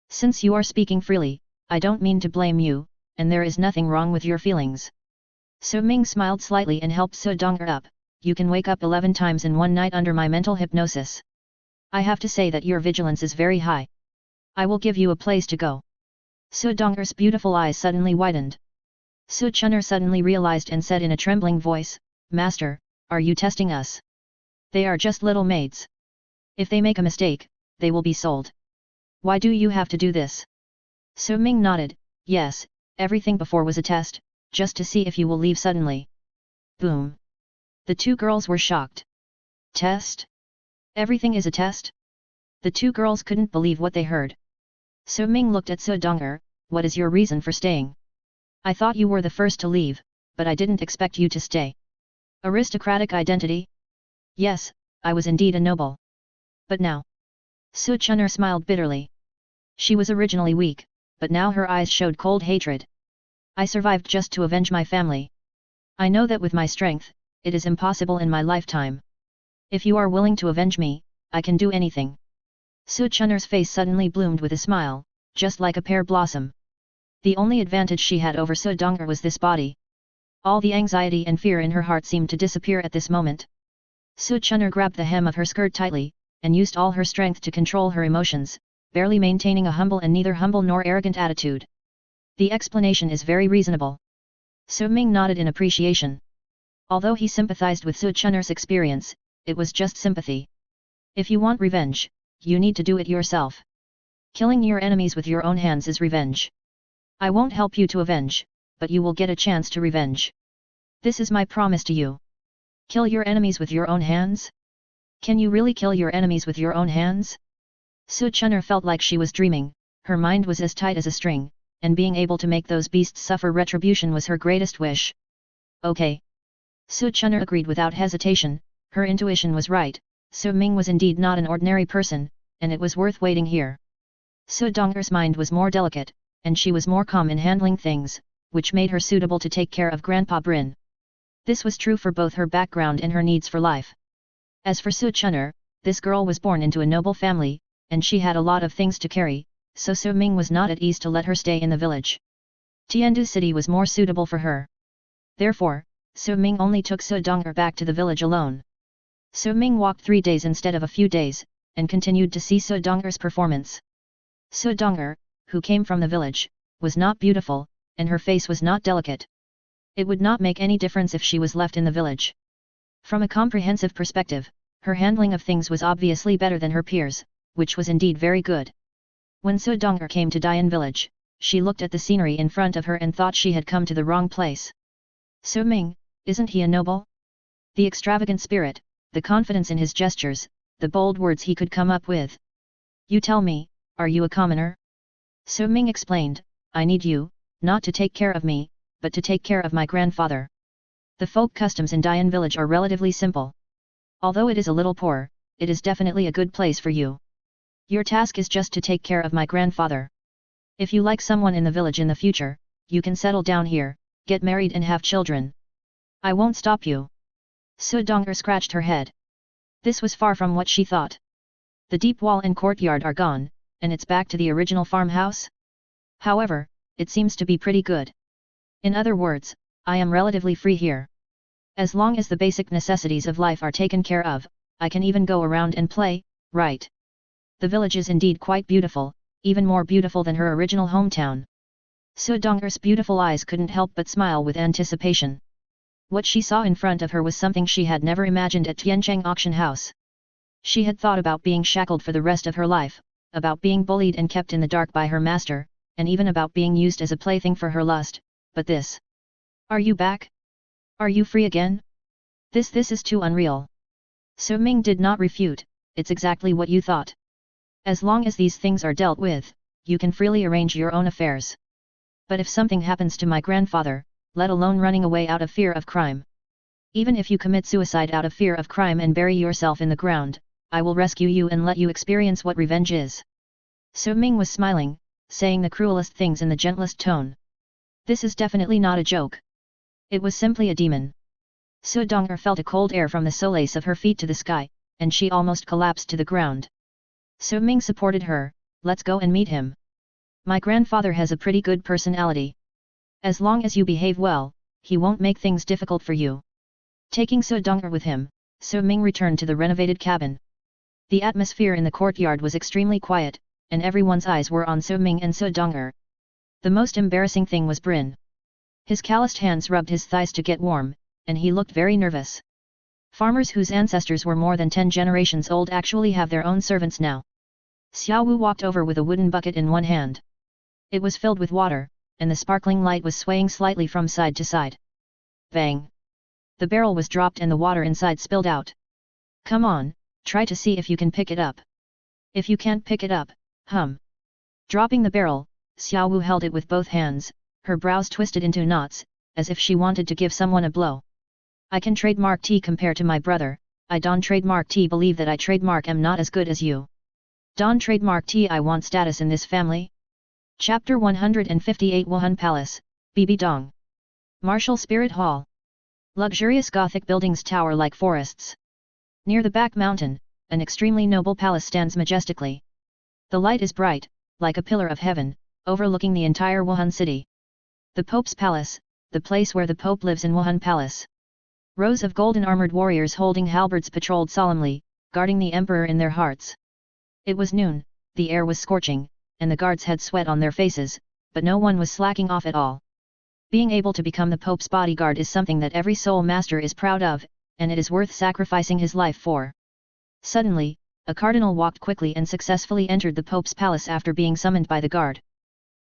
Since you are speaking freely, I don't mean to blame you, and there is nothing wrong with your feelings. Su Ming smiled slightly and helped Su Dong'er up. You can wake up 11 times in one night under my mental hypnosis. I have to say that your vigilance is very high. I will give you a place to go. Su Dong'er's beautiful eyes suddenly widened. Su Chun'er suddenly realized and said in a trembling voice, Master, are you testing us? They are just little maids. If they make a mistake, they will be sold. Why do you have to do this? Su Ming nodded, yes, everything before was a test, just to see if you will leave suddenly. Boom. The two girls were shocked. Test? Everything is a test? The two girls couldn't believe what they heard. So Ming looked at So Donger. What is your reason for staying? I thought you were the first to leave, but I didn't expect you to stay. Aristocratic identity? Yes, I was indeed a noble. But now? Su Chun'er smiled bitterly. She was originally weak, but now her eyes showed cold hatred. I survived just to avenge my family. I know that with my strength, it is impossible in my lifetime. If you are willing to avenge me, I can do anything. Su Chun'er's face suddenly bloomed with a smile, just like a pear blossom. The only advantage she had over Su Donger was this body. All the anxiety and fear in her heart seemed to disappear at this moment. Su Chun'er grabbed the hem of her skirt tightly, and used all her strength to control her emotions, barely maintaining a humble and neither humble nor arrogant attitude. The explanation is very reasonable. Su Ming nodded in appreciation. Although he sympathized with Su Chun'er's experience, it was just sympathy. If you want revenge, you need to do it yourself. Killing your enemies with your own hands is revenge. I won't help you to avenge, but you will get a chance to revenge. This is my promise to you. Kill your enemies with your own hands? Can you really kill your enemies with your own hands? Su Chun'er felt like she was dreaming, her mind was as tight as a string, and being able to make those beasts suffer retribution was her greatest wish. Okay. Su Chun'er agreed without hesitation, her intuition was right, Su Ming was indeed not an ordinary person, and it was worth waiting here. Su Donger's mind was more delicate, and she was more calm in handling things, which made her suitable to take care of Grandpa Brin. This was true for both her background and her needs for life. As for Su Chun'er, this girl was born into a noble family, and she had a lot of things to carry, so Su Ming was not at ease to let her stay in the village. Tiandu City was more suitable for her. Therefore, Su Ming only took Su Donger back to the village alone. Su Ming walked 3 days instead of a few days, and continued to see Su Donger's performance. Su Donger, who came from the village, was not beautiful, and her face was not delicate. It would not make any difference if she was left in the village. From a comprehensive perspective, her handling of things was obviously better than her peers, which was indeed very good. When Su Donger came to Dian village, she looked at the scenery in front of her and thought she had come to the wrong place. Su Ming, isn't he a noble? The extravagant spirit, the confidence in his gestures, the bold words he could come up with. You tell me, are you a commoner? Su Ming explained, I need you, not to take care of me, but to take care of my grandfather. The folk customs in Dian village are relatively simple. Although it is a little poor, it is definitely a good place for you. Your task is just to take care of my grandfather. If you like someone in the village in the future, you can settle down here, get married and have children. I won't stop you. Su Donger scratched her head. This was far from what she thought. The deep wall and courtyard are gone, and it's back to the original farmhouse? However, it seems to be pretty good. In other words, I am relatively free here. As long as the basic necessities of life are taken care of, I can even go around and play, right? The village is indeed quite beautiful, even more beautiful than her original hometown. Su Donger's beautiful eyes couldn't help but smile with anticipation. What she saw in front of her was something she had never imagined at Tiancheng auction house. She had thought about being shackled for the rest of her life, about being bullied and kept in the dark by her master, and even about being used as a plaything for her lust, but this. Are you back? Are you free again? This is too unreal. Su Ming did not refute, it's exactly what you thought. As long as these things are dealt with, you can freely arrange your own affairs. But if something happens to my grandfather, let alone running away out of fear of crime. Even if you commit suicide out of fear of crime and bury yourself in the ground, I will rescue you and let you experience what revenge is. Su Ming was smiling, saying the cruelest things in the gentlest tone. This is definitely not a joke. It was simply a demon. Su Donger felt a cold air from the solace of her feet to the sky, and she almost collapsed to the ground. Su Ming supported her, let's go and meet him. My grandfather has a pretty good personality. As long as you behave well, he won't make things difficult for you. Taking Su Donger with him, Su Ming returned to the renovated cabin. The atmosphere in the courtyard was extremely quiet, and everyone's eyes were on Su Ming and Su Donger. The most embarrassing thing was Brin. His calloused hands rubbed his thighs to get warm, and he looked very nervous. Farmers whose ancestors were more than 10 generations old actually have their own servants now. Xiao Wu walked over with a wooden bucket in one hand. It was filled with water, and the sparkling light was swaying slightly from side to side. Bang! The barrel was dropped and the water inside spilled out. Come on, try to see if you can pick it up. If you can't pick it up, hum. Dropping the barrel, Xiao Wu held it with both hands, her brows twisted into knots, as if she wanted to give someone a blow. I can trademark tea compare to my brother, I don't trademark tea believe that I trademark am not as good as you. Don't trademark tea I want status in this family. Chapter 158 Wuhan Palace, Bibi Dong. Martial Spirit Hall. Luxurious Gothic buildings tower like forests. Near the back mountain, an extremely noble palace stands majestically. The light is bright, like a pillar of heaven, overlooking the entire Wuhan city. The Pope's Palace, the place where the Pope lives in Wuhan Palace. Rows of golden armored warriors holding halberds patrolled solemnly, guarding the emperor in their hearts. It was noon, the air was scorching, and the guards had sweat on their faces, but no one was slacking off at all. Being able to become the Pope's bodyguard is something that every soul master is proud of, and it is worth sacrificing his life for. Suddenly, a cardinal walked quickly and successfully entered the Pope's palace after being summoned by the guard.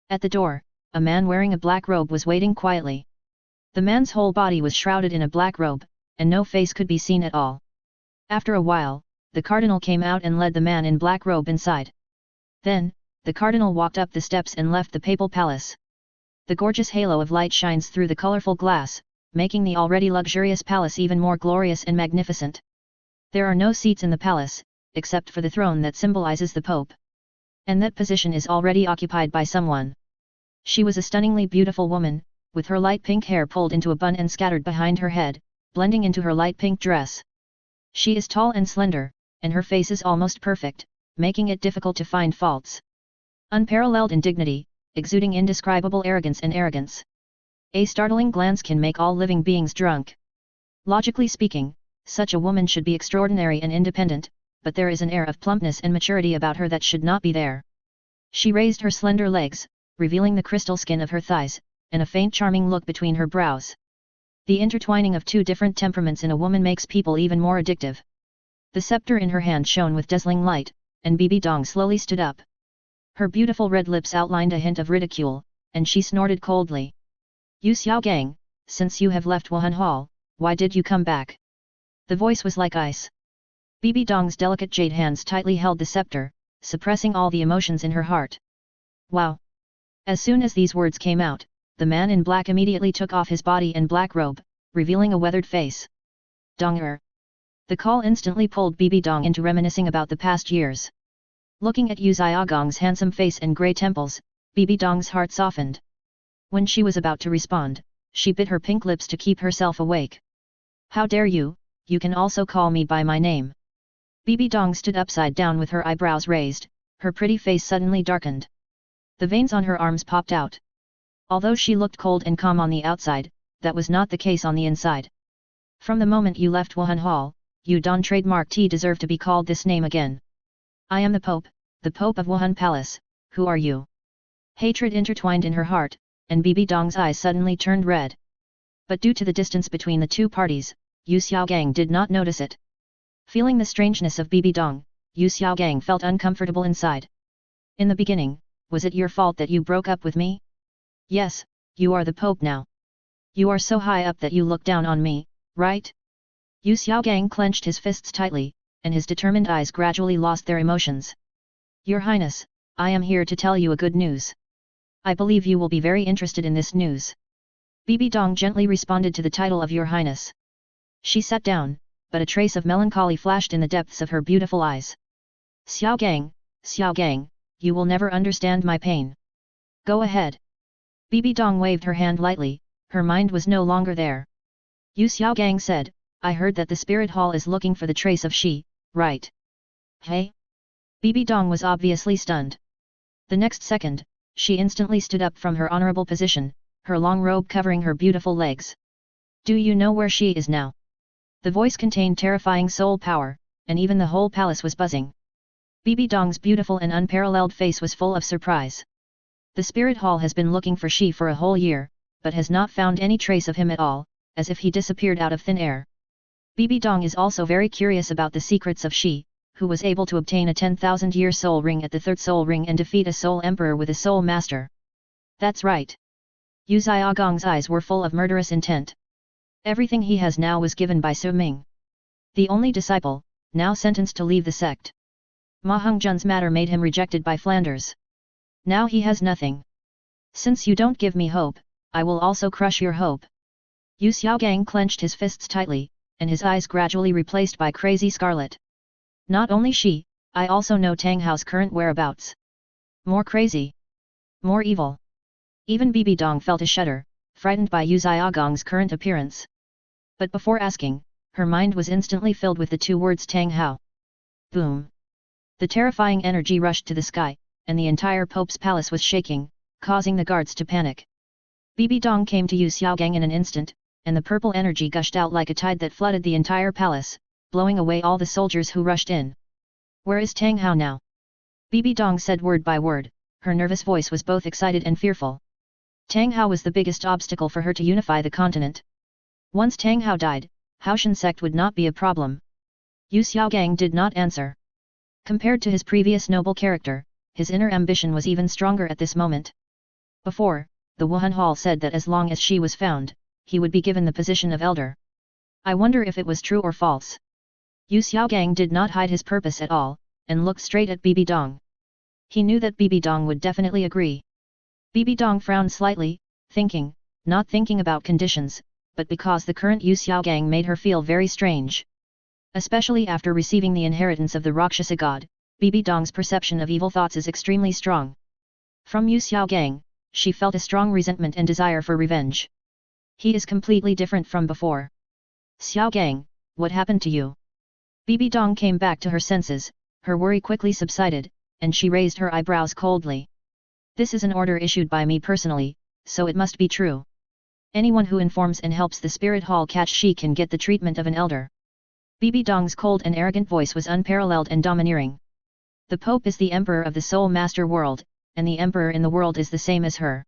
At the door, a man wearing a black robe was waiting quietly. The man's whole body was shrouded in a black robe, and no face could be seen at all. After a while, the cardinal came out and led the man in black robe inside. Then, the cardinal walked up the steps and left the papal palace. The gorgeous halo of light shines through the colorful glass, making the already luxurious palace even more glorious and magnificent. There are no seats in the palace, except for the throne that symbolizes the Pope. And that position is already occupied by someone. She was a stunningly beautiful woman, with her light pink hair pulled into a bun and scattered behind her head, blending into her light pink dress. She is tall and slender, and her face is almost perfect, making it difficult to find faults. Unparalleled in dignity, exuding indescribable arrogance and arrogance. A startling glance can make all living beings drunk. Logically speaking, such a woman should be extraordinary and independent, but there is an air of plumpness and maturity about her that should not be there. She raised her slender legs, revealing the crystal skin of her thighs, and a faint charming look between her brows. The intertwining of two different temperaments in a woman makes people even more addictive. The scepter in her hand shone with dazzling light, and Bibi Dong slowly stood up. Her beautiful red lips outlined a hint of ridicule, and she snorted coldly. "You Xiaogang, since you have left Wuhan Hall, why did you come back?" The voice was like ice. Bibi Dong's delicate jade hands tightly held the scepter, suppressing all the emotions in her heart. "Wow!" As soon as these words came out, the man in black immediately took off his body and black robe, revealing a weathered face. "Dong-er." The call instantly pulled Bibi Dong into reminiscing about the past years. Looking at Yu Xiaogang's handsome face and grey temples, Bibi Dong's heart softened. When she was about to respond, she bit her pink lips to keep herself awake. "How dare you, you can also call me by my name." Bibi Dong stood upside down with her eyebrows raised, her pretty face suddenly darkened. The veins on her arms popped out. Although she looked cold and calm on the outside, that was not the case on the inside. "From the moment you left Wuhan Hall, you don't trademark T deserve to be called this name again. I am the Pope of Wuhan Palace, who are you?" Hatred intertwined in her heart, and Bibi Dong's eyes suddenly turned red. But due to the distance between the two parties, Yu Xiaogang did not notice it. Feeling the strangeness of Bibi Dong, Yu Xiaogang felt uncomfortable inside. "In the beginning, was it your fault that you broke up with me?" "Yes, you are the Pope now. You are so high up that you look down on me, right?" Yu Xiaogang clenched his fists tightly, and his determined eyes gradually lost their emotions. "Your Highness, I am here to tell you a good news. I believe you will be very interested in this news." Bibi Dong gently responded to the title of Your Highness. She sat down, but a trace of melancholy flashed in the depths of her beautiful eyes. Xiaogang, you will never understand my pain. Go ahead." Bibi Dong waved her hand lightly, her mind was no longer there. Yu Xiaogang said, "I heard that the spirit hall is looking for the trace of she, right?" "Hey?" Bibi Dong was obviously stunned. The next second, she instantly stood up from her honorable position, her long robe covering her beautiful legs. "Do you know where she is now?" The voice contained terrifying soul power, and even the whole palace was buzzing. Bibi Dong's beautiful and unparalleled face was full of surprise. "The spirit hall has been looking for she for a whole year, but has not found any trace of him at all, as if he disappeared out of thin air." Bibi Dong is also very curious about the secrets of she, who was able to obtain a 10,000-year soul ring at the third soul ring and defeat a soul emperor with a soul master. "That's right." Yu Xiaogang's eyes were full of murderous intent. Everything he has now was given by Su Ming. The only disciple, now sentenced to leave the sect. Ma Hongjun's matter made him rejected by Flanders. Now he has nothing. Since you don't give me hope, I will also crush your hope. Yu Xiaogang clenched his fists tightly, and his eyes gradually replaced by crazy scarlet. Not only she, I also know Tang Hao's current whereabouts. More crazy. More evil. Even Bibi Dong felt a shudder, frightened by Yu Xiaogang's current appearance. But before asking, her mind was instantly filled with the two words Tang Hao. Boom! The terrifying energy rushed to the sky, and the entire Pope's palace was shaking, causing the guards to panic. Bibi Dong came to Yu Xiaogang in an instant, and the purple energy gushed out like a tide that flooded the entire palace, blowing away all the soldiers who rushed in. Where is Tang Hao now? Bibi Dong said word by word, her nervous voice was both excited and fearful. Tang Hao was the biggest obstacle for her to unify the continent. Once Tang Hao died, Haoshan sect would not be a problem. Yu Xiaogang did not answer. Compared to his previous noble character, his inner ambition was even stronger at this moment. Before, the Wuhan Hall said that as long as she was found, he would be given the position of elder. I wonder if it was true or false. Yu Xiaogang did not hide his purpose at all, and looked straight at Bibi Dong. He knew that Bibi Dong would definitely agree. Bibi Dong frowned slightly, not thinking about conditions, but because the current Yu Xiaogang made her feel very strange. Especially after receiving the inheritance of the Rakshasa god, Bibi Dong's perception of evil thoughts is extremely strong. From Yu Xiaogang, she felt a strong resentment and desire for revenge. He is completely different from before. Xiaogang, what happened to you? Bibi Dong came back to her senses, her worry quickly subsided, and she raised her eyebrows coldly. This is an order issued by me personally, so it must be true. Anyone who informs and helps the spirit hall catch she can get the treatment of an elder. Bibi Dong's cold and arrogant voice was unparalleled and domineering. The Pope is the Emperor of the Soul Master world, and the Emperor in the world is the same as her.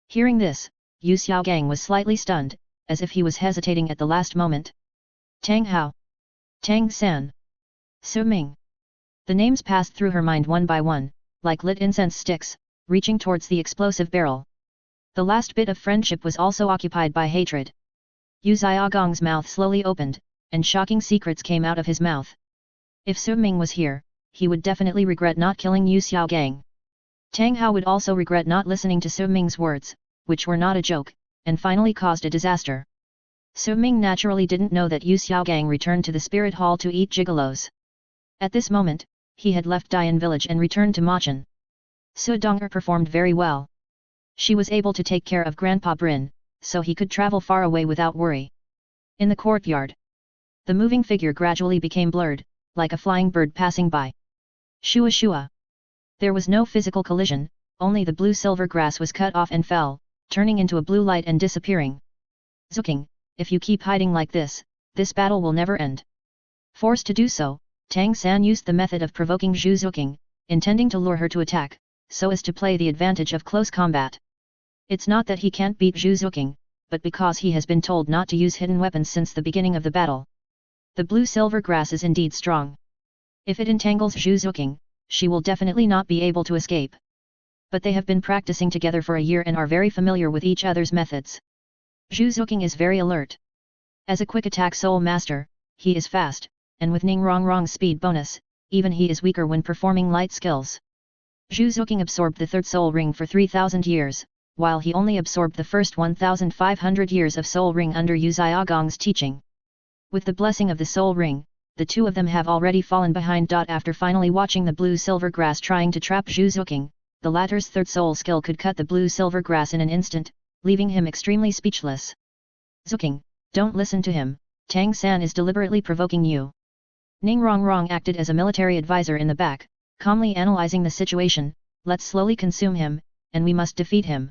Hearing this, Yu Xiaogang was slightly stunned, as if he was hesitating at the last moment. Tang Hao. Tang San. Su Ming. The names passed through her mind one by one, like lit incense sticks, reaching towards the explosive barrel. The last bit of friendship was also occupied by hatred. Yu Xiaogang's mouth slowly opened, and shocking secrets came out of his mouth. If Su Ming was here, he would definitely regret not killing Yu Xiaogang. Tang Hao would also regret not listening to Su Ming's words, which were not a joke, and finally caused a disaster. Su Ming naturally didn't know that Yu Xiaogang returned to the spirit hall to eat gigolos. At this moment, he had left Dian village and returned to Machan. Su Dong'er performed very well. She was able to take care of Grandpa Brin, so he could travel far away without worry. In the courtyard, the moving figure gradually became blurred, like a flying bird passing by. Shua shua. There was no physical collision, only the blue-silver grass was cut off and fell, turning into a blue light and disappearing. Zuking, if you keep hiding like this battle will never end. Forced to do so, Tang San used the method of provoking Zhu Zuking, intending to lure her to attack, so as to play the advantage of close combat. It's not that he can't beat Zhu Zuking, but because he has been told not to use hidden weapons since the beginning of the battle. The blue-silver grass is indeed strong. If it entangles Zhu Zuking, she will definitely not be able to escape. But they have been practicing together for a year and are very familiar with each other's methods. Zhu Zuking is very alert. As a quick attack soul master, he is fast, and with Ning Rongrong's speed bonus, even he is weaker when performing light skills. Zhu Zuking absorbed the third soul ring for 3,000 years, while he only absorbed the first 1,500 years of soul ring under Yu Xiaogang's teaching. With the blessing of the soul ring, the two of them have already fallen behind. After finally watching the blue-silver grass trying to trap Zhu Zuking, the latter's third soul skill could cut the blue-silver grass in an instant, leaving him extremely speechless. Zuking, don't listen to him, Tang San is deliberately provoking you. Ning Rongrong acted as a military advisor in the back, calmly analyzing the situation. Let's slowly consume him, and we must defeat him.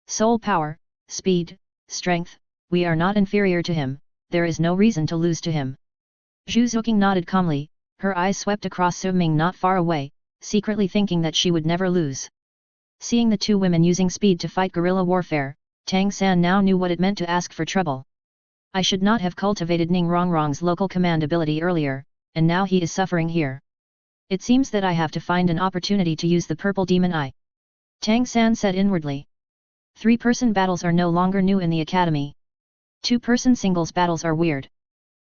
Soul power, speed, strength, we are not inferior to him, there is no reason to lose to him. Zhu Zuking nodded calmly, her eyes swept across Su Ming not far away, secretly thinking that she would never lose. Seeing the two women using speed to fight guerrilla warfare, Tang San now knew what it meant to ask for trouble. I should not have cultivated Ning Rongrong's local command ability earlier, and now he is suffering here. It seems that I have to find an opportunity to use the purple demon eye. Tang San said inwardly. 3-person battles are no longer new in the academy. 2-person singles battles are weird.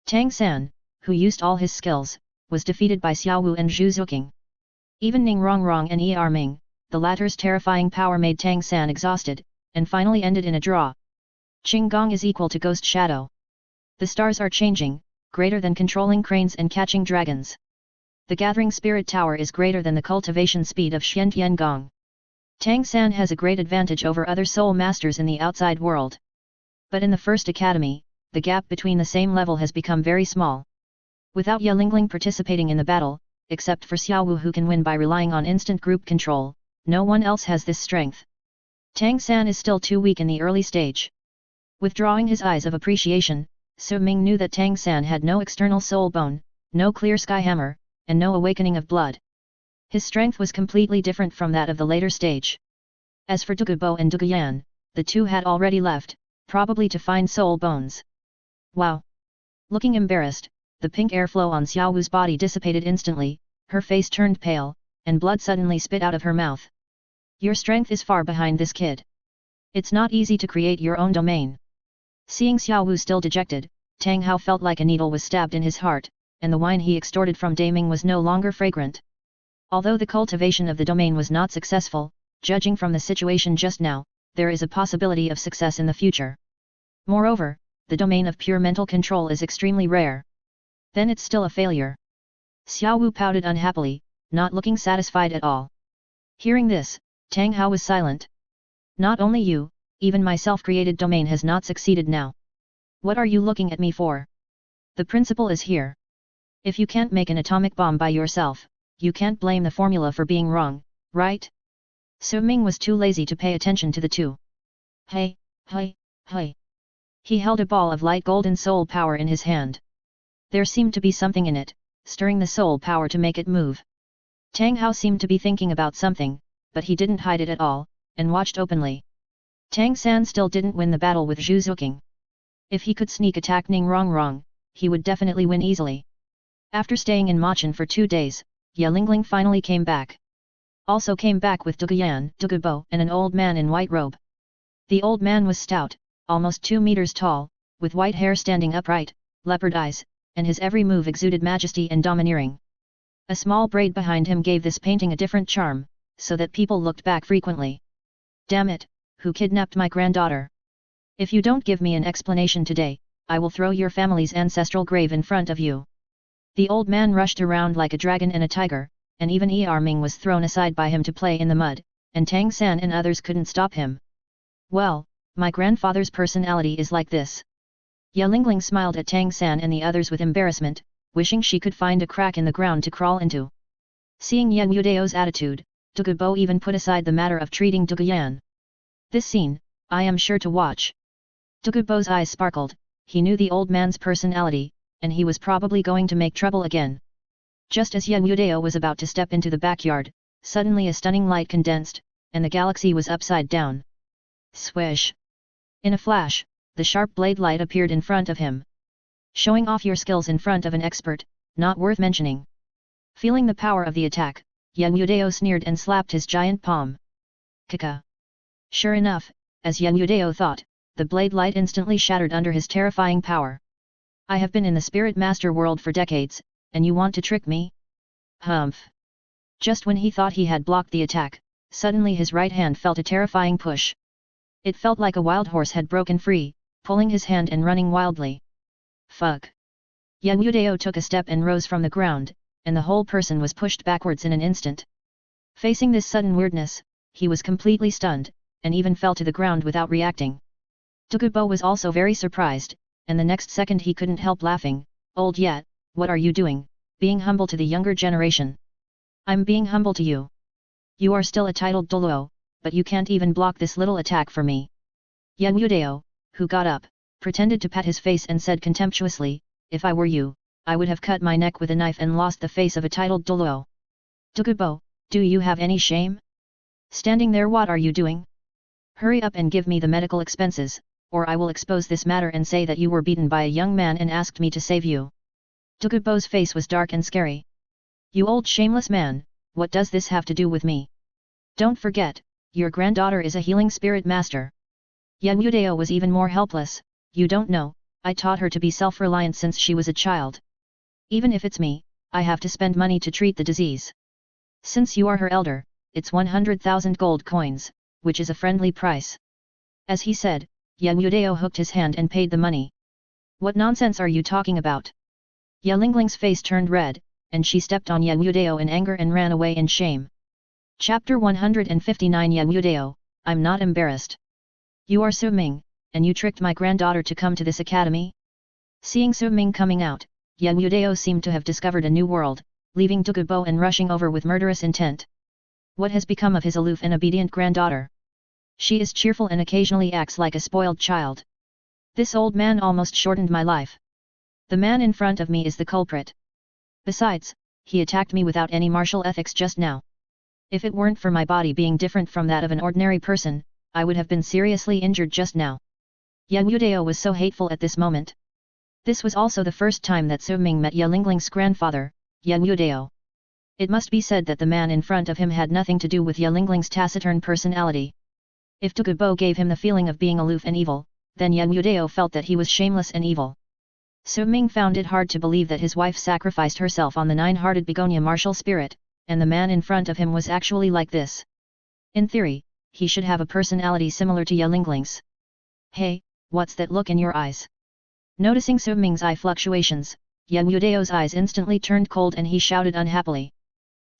Tang San, who used all his skills, was defeated by Xiao Wu and Zhu Zuking. Even Ning Rongrong and Er Ming, the latter's terrifying power made Tang San exhausted, and finally ended in a draw. Qing Gong is equal to Ghost Shadow. The stars are changing, greater than controlling cranes and catching dragons. The Gathering Spirit Tower is greater than the cultivation speed of Xiantian Gong. Tang San has a great advantage over other soul masters in the outside world. But in the first academy, the gap between the same level has become very small. Without Ye Lingling participating in the battle, except for Xiaowu who can win by relying on instant group control, no one else has this strength. Tang San is still too weak in the early stage. Withdrawing his eyes of appreciation, Su Ming knew that Tang San had no external soul bone, no clear sky hammer, and no awakening of blood. His strength was completely different from that of the later stage. As for Douluo and Duguyan, the two had already left, probably to find soul bones. Wow! Looking embarrassed, the pink airflow on Xiaowu's body dissipated instantly, her face turned pale, and blood suddenly spit out of her mouth. Your strength is far behind this kid. It's not easy to create your own domain. Seeing Xiaowu still dejected, Tang Hao felt like a needle was stabbed in his heart, and the wine he extorted from Daming was no longer fragrant. Although the cultivation of the domain was not successful, judging from the situation just now, there is a possibility of success in the future. Moreover, the domain of pure mental control is extremely rare. Then it's still a failure. Xiaowu pouted unhappily, not looking satisfied at all. Hearing this, Tang Hao was silent. Not only you, even my self-created domain has not succeeded now. What are you looking at me for? The principle is here. If you can't make an atomic bomb by yourself, you can't blame the formula for being wrong, right? Su Ming was too lazy to pay attention to the two. Hey. He held a ball of light golden soul power in his hand. There seemed to be something in it, stirring the soul power to make it move. Tang Hao seemed to be thinking about something, but he didn't hide it at all, and watched openly. Tang San still didn't win the battle with Zhu Zuqing. If he could sneak attack Ning Rongrong, he would definitely win easily. After staying in Machan for 2 days, Ye Lingling finally came back. Also came back with Duguyan, Dugubo, and an old man in white robe. The old man was stout, almost 2 meters tall, with white hair standing upright, leopard eyes, and his every move exuded majesty and domineering. A small braid behind him gave this painting a different charm, so that people looked back frequently. Damn it, who kidnapped my granddaughter? If you don't give me an explanation today, I will throw your family's ancestral grave in front of you. The old man rushed around like a dragon and a tiger, and even Er Ming was thrown aside by him to play in the mud, and Tang San and others couldn't stop him. Well, my grandfather's personality is like this. Ye Lingling smiled at Tang San and the others with embarrassment, wishing she could find a crack in the ground to crawl into. Seeing Yan Wudeo's attitude, Dugubo even put aside the matter of treating Duguyan. This scene, I am sure to watch. Dugubo's eyes sparkled, he knew the old man's personality, and he was probably going to make trouble again. Just as Yan Wudeo was about to step into the backyard, suddenly a stunning light condensed, and the galaxy was upside down. Swish! In a flash, the sharp blade light appeared in front of him. Showing off your skills in front of an expert, not worth mentioning. Feeling the power of the attack, Yan Wudeo sneered and slapped his giant palm. Kaka! Sure enough, as Yan Wudeo thought, the blade light instantly shattered under his terrifying power. I have been in the Spirit Master world for decades, and you want to trick me? Humph! Just when he thought he had blocked the attack, suddenly his right hand felt a terrifying push. It felt like a wild horse had broken free, pulling his hand and running wildly. Fuck! Yan Wudeo took a step and rose from the ground, and the whole person was pushed backwards in an instant. Facing this sudden weirdness, he was completely stunned, and even fell to the ground without reacting. Dugubo was also very surprised, and the next second he couldn't help laughing. Old Yet, what are you doing, being humble to the younger generation? I'm being humble to you. You are still a titled Douluo, but you can't even block this little attack for me. Yan Wudeo, who got up, pretended to pat his face and said contemptuously, if I were you, I would have cut my neck with a knife and lost the face of a titled Douluo. Dugubo, do you have any shame? Standing there, what are you doing? Hurry up and give me the medical expenses, or I will expose this matter and say that you were beaten by a young man and asked me to save you. Dugubo's face was dark and scary. You old shameless man, what does this have to do with me? Don't forget, your granddaughter is a healing spirit master. Yan Wudeo was even more helpless. You don't know, I taught her to be self-reliant since she was a child. Even if it's me, I have to spend money to treat the disease. Since you are her elder, it's 100,000 gold coins, which is a friendly price. As he said, Yan Yudao hooked his hand and paid the money. What nonsense are you talking about? Ya Lingling's face turned red, and she stepped on Yan Yudao in anger and ran away in shame. Chapter 159 Yan Yudao, I'm not embarrassed. You are Su Ming, and you tricked my granddaughter to come to this academy? Seeing Su Ming coming out, Yan Yudao seemed to have discovered a new world, leaving Douluo and rushing over with murderous intent. What has become of his aloof and obedient granddaughter? She is cheerful and occasionally acts like a spoiled child. This old man almost shortened my life. The man in front of me is the culprit. Besides, he attacked me without any martial ethics just now. If it weren't for my body being different from that of an ordinary person, I would have been seriously injured just now. Yan Yudao was so hateful at this moment. This was also the first time that Su Ming met Ya Lingling's grandfather, Yan Yudao. It must be said that the man in front of him had nothing to do with Ya Lingling's taciturn personality. If Douluo gave him the feeling of being aloof and evil, then Yan Yudao felt that he was shameless and evil. Su Ming found it hard to believe that his wife sacrificed herself on the nine-hearted begonia martial spirit, and the man in front of him was actually like this. In theory, he should have a personality similar to Ya Lingling's. Hey, what's that look in your eyes? Noticing Su Ming's eye fluctuations, Yan Yudao's eyes instantly turned cold and he shouted unhappily.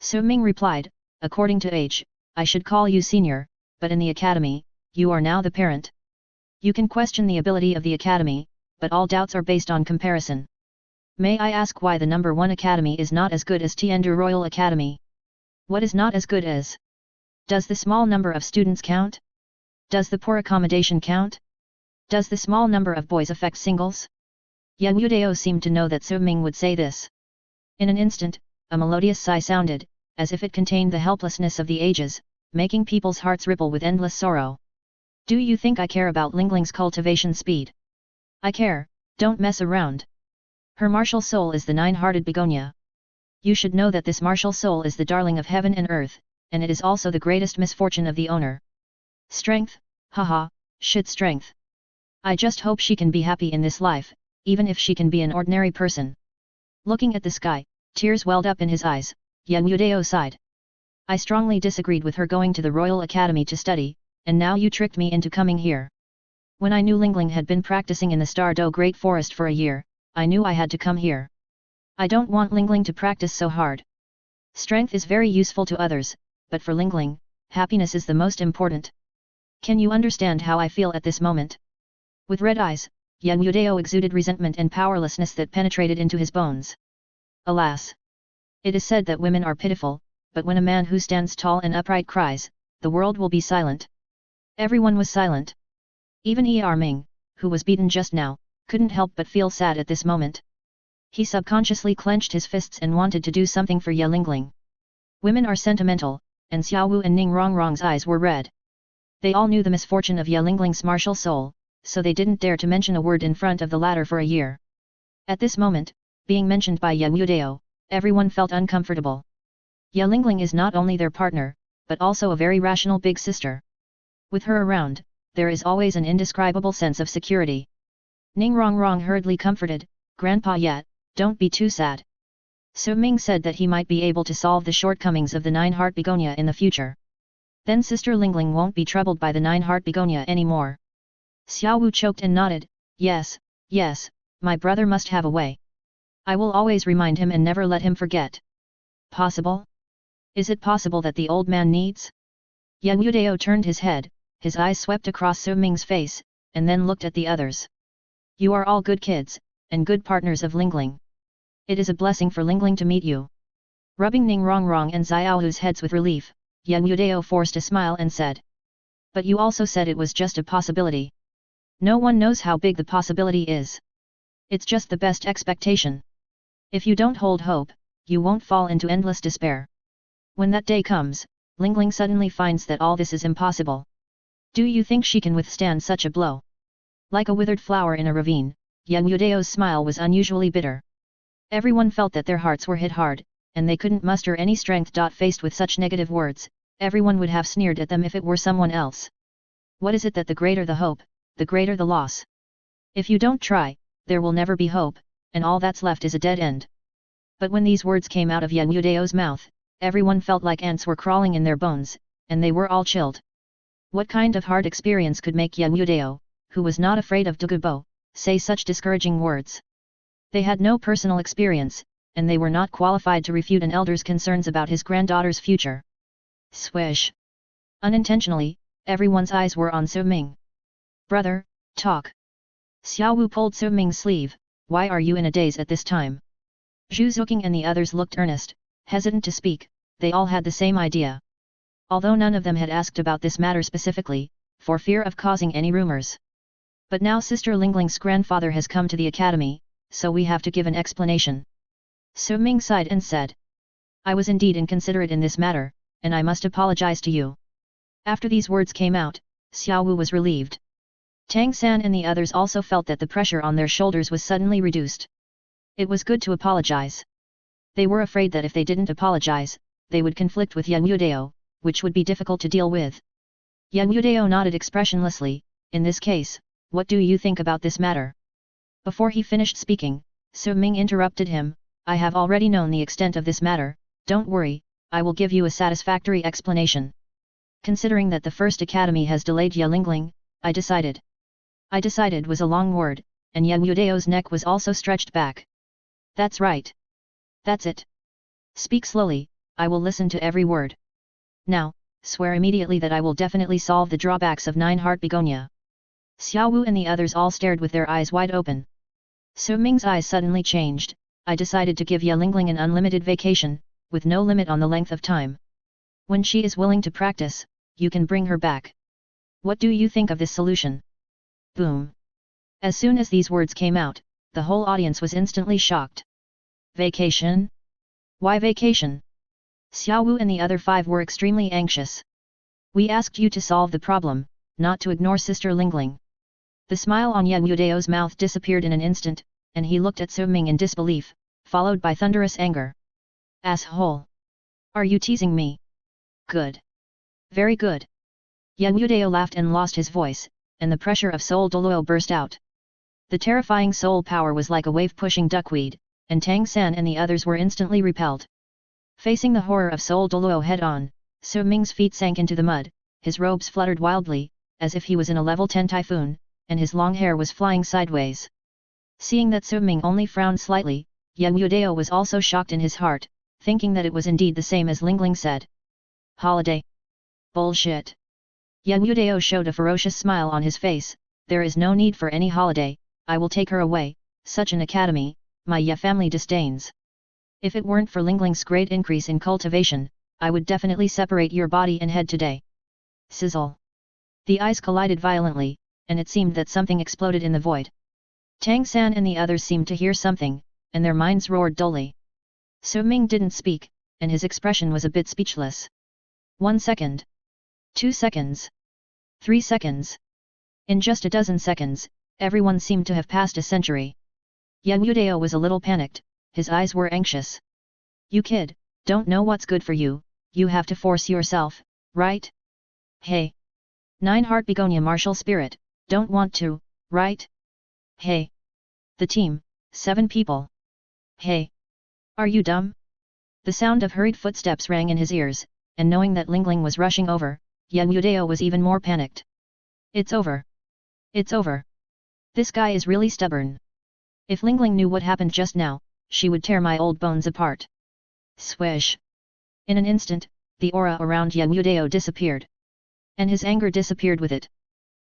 Su Ming replied, according to age, I should call you senior, but in the academy, you are now the parent. You can question the ability of the academy, but all doubts are based on comparison. May I ask why the number 1 academy is not as good as Tiandu Royal Academy? What is not as good as? Does the small number of students count? Does the poor accommodation count? Does the small number of boys affect singles? Yan Yudao seemed to know that Su Ming would say this. In an instant, a melodious sigh sounded, as if it contained the helplessness of the ages, making people's hearts ripple with endless sorrow. Do you think I care about Lingling's cultivation speed? I care, don't mess around. Her martial soul is the nine-hearted begonia. You should know that this martial soul is the darling of heaven and earth, and it is also the greatest misfortune of the owner. Strength, haha, shit strength. I just hope she can be happy in this life, even if she can be an ordinary person. Looking at the sky, tears welled up in his eyes. Yan Yudao sighed. I strongly disagreed with her going to the Royal Academy to study, and now you tricked me into coming here. When I knew Lingling had been practicing in the Stardo Great Forest for a year, I knew I had to come here. I don't want Lingling to practice so hard. Strength is very useful to others, but for Lingling, happiness is the most important. Can you understand how I feel at this moment? With red eyes, Yan Yudao exuded resentment and powerlessness that penetrated into his bones. Alas! It is said that women are pitiful, but when a man who stands tall and upright cries, the world will be silent. Everyone was silent. Even Er Ming, who was beaten just now, couldn't help but feel sad at this moment. He subconsciously clenched his fists and wanted to do something for Ya Lingling. Women are sentimental, and Xiao Wu and Ning Rongrong's eyes were red. They all knew the misfortune of Ya Lingling's martial soul, so they didn't dare to mention a word in front of the latter for a year. At this moment, being mentioned by Yan Yudao, everyone felt uncomfortable. Ya Lingling is not only their partner, but also a very rational big sister. With her around, there is always an indescribable sense of security. Ning Rongrong hurriedly comforted, Grandpa yet, don't be too sad. Su Ming said that he might be able to solve the shortcomings of the nine-heart begonia in the future. Then Sister Lingling won't be troubled by the nine-heart begonia anymore. Xiao Wu choked and nodded, yes, yes, my brother must have a way. I will always remind him and never let him forget. Possible? Is it possible that the old man needs? Yan Yudao turned his head, his eyes swept across Su Ming's face, and then looked at the others. You are all good kids, and good partners of Lingling. It is a blessing for Lingling to meet you. Rubbing Ning Rongrong and Xiaohu's heads with relief, Yan Yudao forced a smile and said. But you also said it was just a possibility. No one knows how big the possibility is. It's just the best expectation. If you don't hold hope, you won't fall into endless despair. When that day comes, Lingling suddenly finds that all this is impossible. Do you think she can withstand such a blow? Like a withered flower in a ravine, Yan Yudao's smile was unusually bitter. Everyone felt that their hearts were hit hard, and they couldn't muster any strength. Faced with such negative words, everyone would have sneered at them if it were someone else. What is it that the greater the hope, the greater the loss? If you don't try, there will never be hope, and all that's left is a dead end. But when these words came out of Yan Yudao's mouth, everyone felt like ants were crawling in their bones, and they were all chilled. What kind of hard experience could make Yan Yudao, who was not afraid of Douluo, say such discouraging words? They had no personal experience, and they were not qualified to refute an elder's concerns about his granddaughter's future. Swish! Unintentionally, everyone's eyes were on Su Ming. Brother, talk. Xiao Wu pulled Su Ming's sleeve. Why are you in a daze at this time? Zhu Zuqing and the others looked earnest, hesitant to speak. They all had the same idea. Although none of them had asked about this matter specifically, for fear of causing any rumors. But now Sister Lingling's grandfather has come to the academy, so we have to give an explanation. Su Ming sighed and said. I was indeed inconsiderate in this matter, and I must apologize to you. After these words came out, Xiao Wu was relieved. Tang San and the others also felt that the pressure on their shoulders was suddenly reduced. It was good to apologize. They were afraid that if they didn't apologize, they would conflict with Yan Yudao, which would be difficult to deal with. Yan Yudao nodded expressionlessly. In this case, what do you think about this matter? Before he finished speaking, Su Ming interrupted him. I have already known the extent of this matter, don't worry, I will give you a satisfactory explanation. Considering that the first academy has delayed Yalingling, I decided was a long word, and Yan Yudao's neck was also stretched back. That's right. That's it. Speak slowly, I will listen to every word. Now, swear immediately that I will definitely solve the drawbacks of 9-Heart Begonia. Xiao Wu and the others all stared with their eyes wide open. Su Ming's eyes suddenly changed. I decided to give Yalingling an unlimited vacation, with no limit on the length of time. When she is willing to practice, you can bring her back. What do you think of this solution? Boom. As soon as these words came out, the whole audience was instantly shocked. Vacation? Why vacation? Xiao Wu and the other 5 were extremely anxious. We asked you to solve the problem, not to ignore Sister Lingling. The smile on Yan Yudao's mouth disappeared in an instant, and he looked at Su Ming in disbelief, followed by thunderous anger. Asshole! Are you teasing me? Good. Very good. Yan Yudao laughed and lost his voice, and the pressure of Soul Douluo burst out. The terrifying soul power was like a wave pushing duckweed, and Tang San and the others were instantly repelled. Facing the horror of Soul Douluo head-on, Su Ming's feet sank into the mud, his robes fluttered wildly, as if he was in a level 10 typhoon, and his long hair was flying sideways. Seeing that Su Ming only frowned slightly, Yan Yudao was also shocked in his heart, thinking that it was indeed the same as Lingling said. Holiday? Bullshit. Yan Yudao showed a ferocious smile on his face. There is no need for any holiday, I will take her away. Such an academy, my Ya family disdains. If it weren't for Lingling's great increase in cultivation, I would definitely separate your body and head today. Sizzle. The eyes collided violently, and it seemed that something exploded in the void. Tang San and the others seemed to hear something, and their minds roared dully. Su Ming didn't speak, and his expression was a bit speechless. 1 second. 2 seconds. 3 seconds. In just a dozen seconds, everyone seemed to have passed a century. Yan Yudao was a little panicked, his eyes were anxious. You kid, don't know what's good for you, you have to force yourself, right? Hey! 9-Heart Begonia martial spirit, don't want to, right? Hey! The team, 7 people. Hey! Are you dumb? The sound of hurried footsteps rang in his ears, and knowing that Lingling was rushing over, Yan Yudao was even more panicked. It's over. It's over. This guy is really stubborn. If Lingling knew what happened just now, she would tear my old bones apart. Swish! In an instant, the aura around Yan Yudao disappeared. And his anger disappeared with it.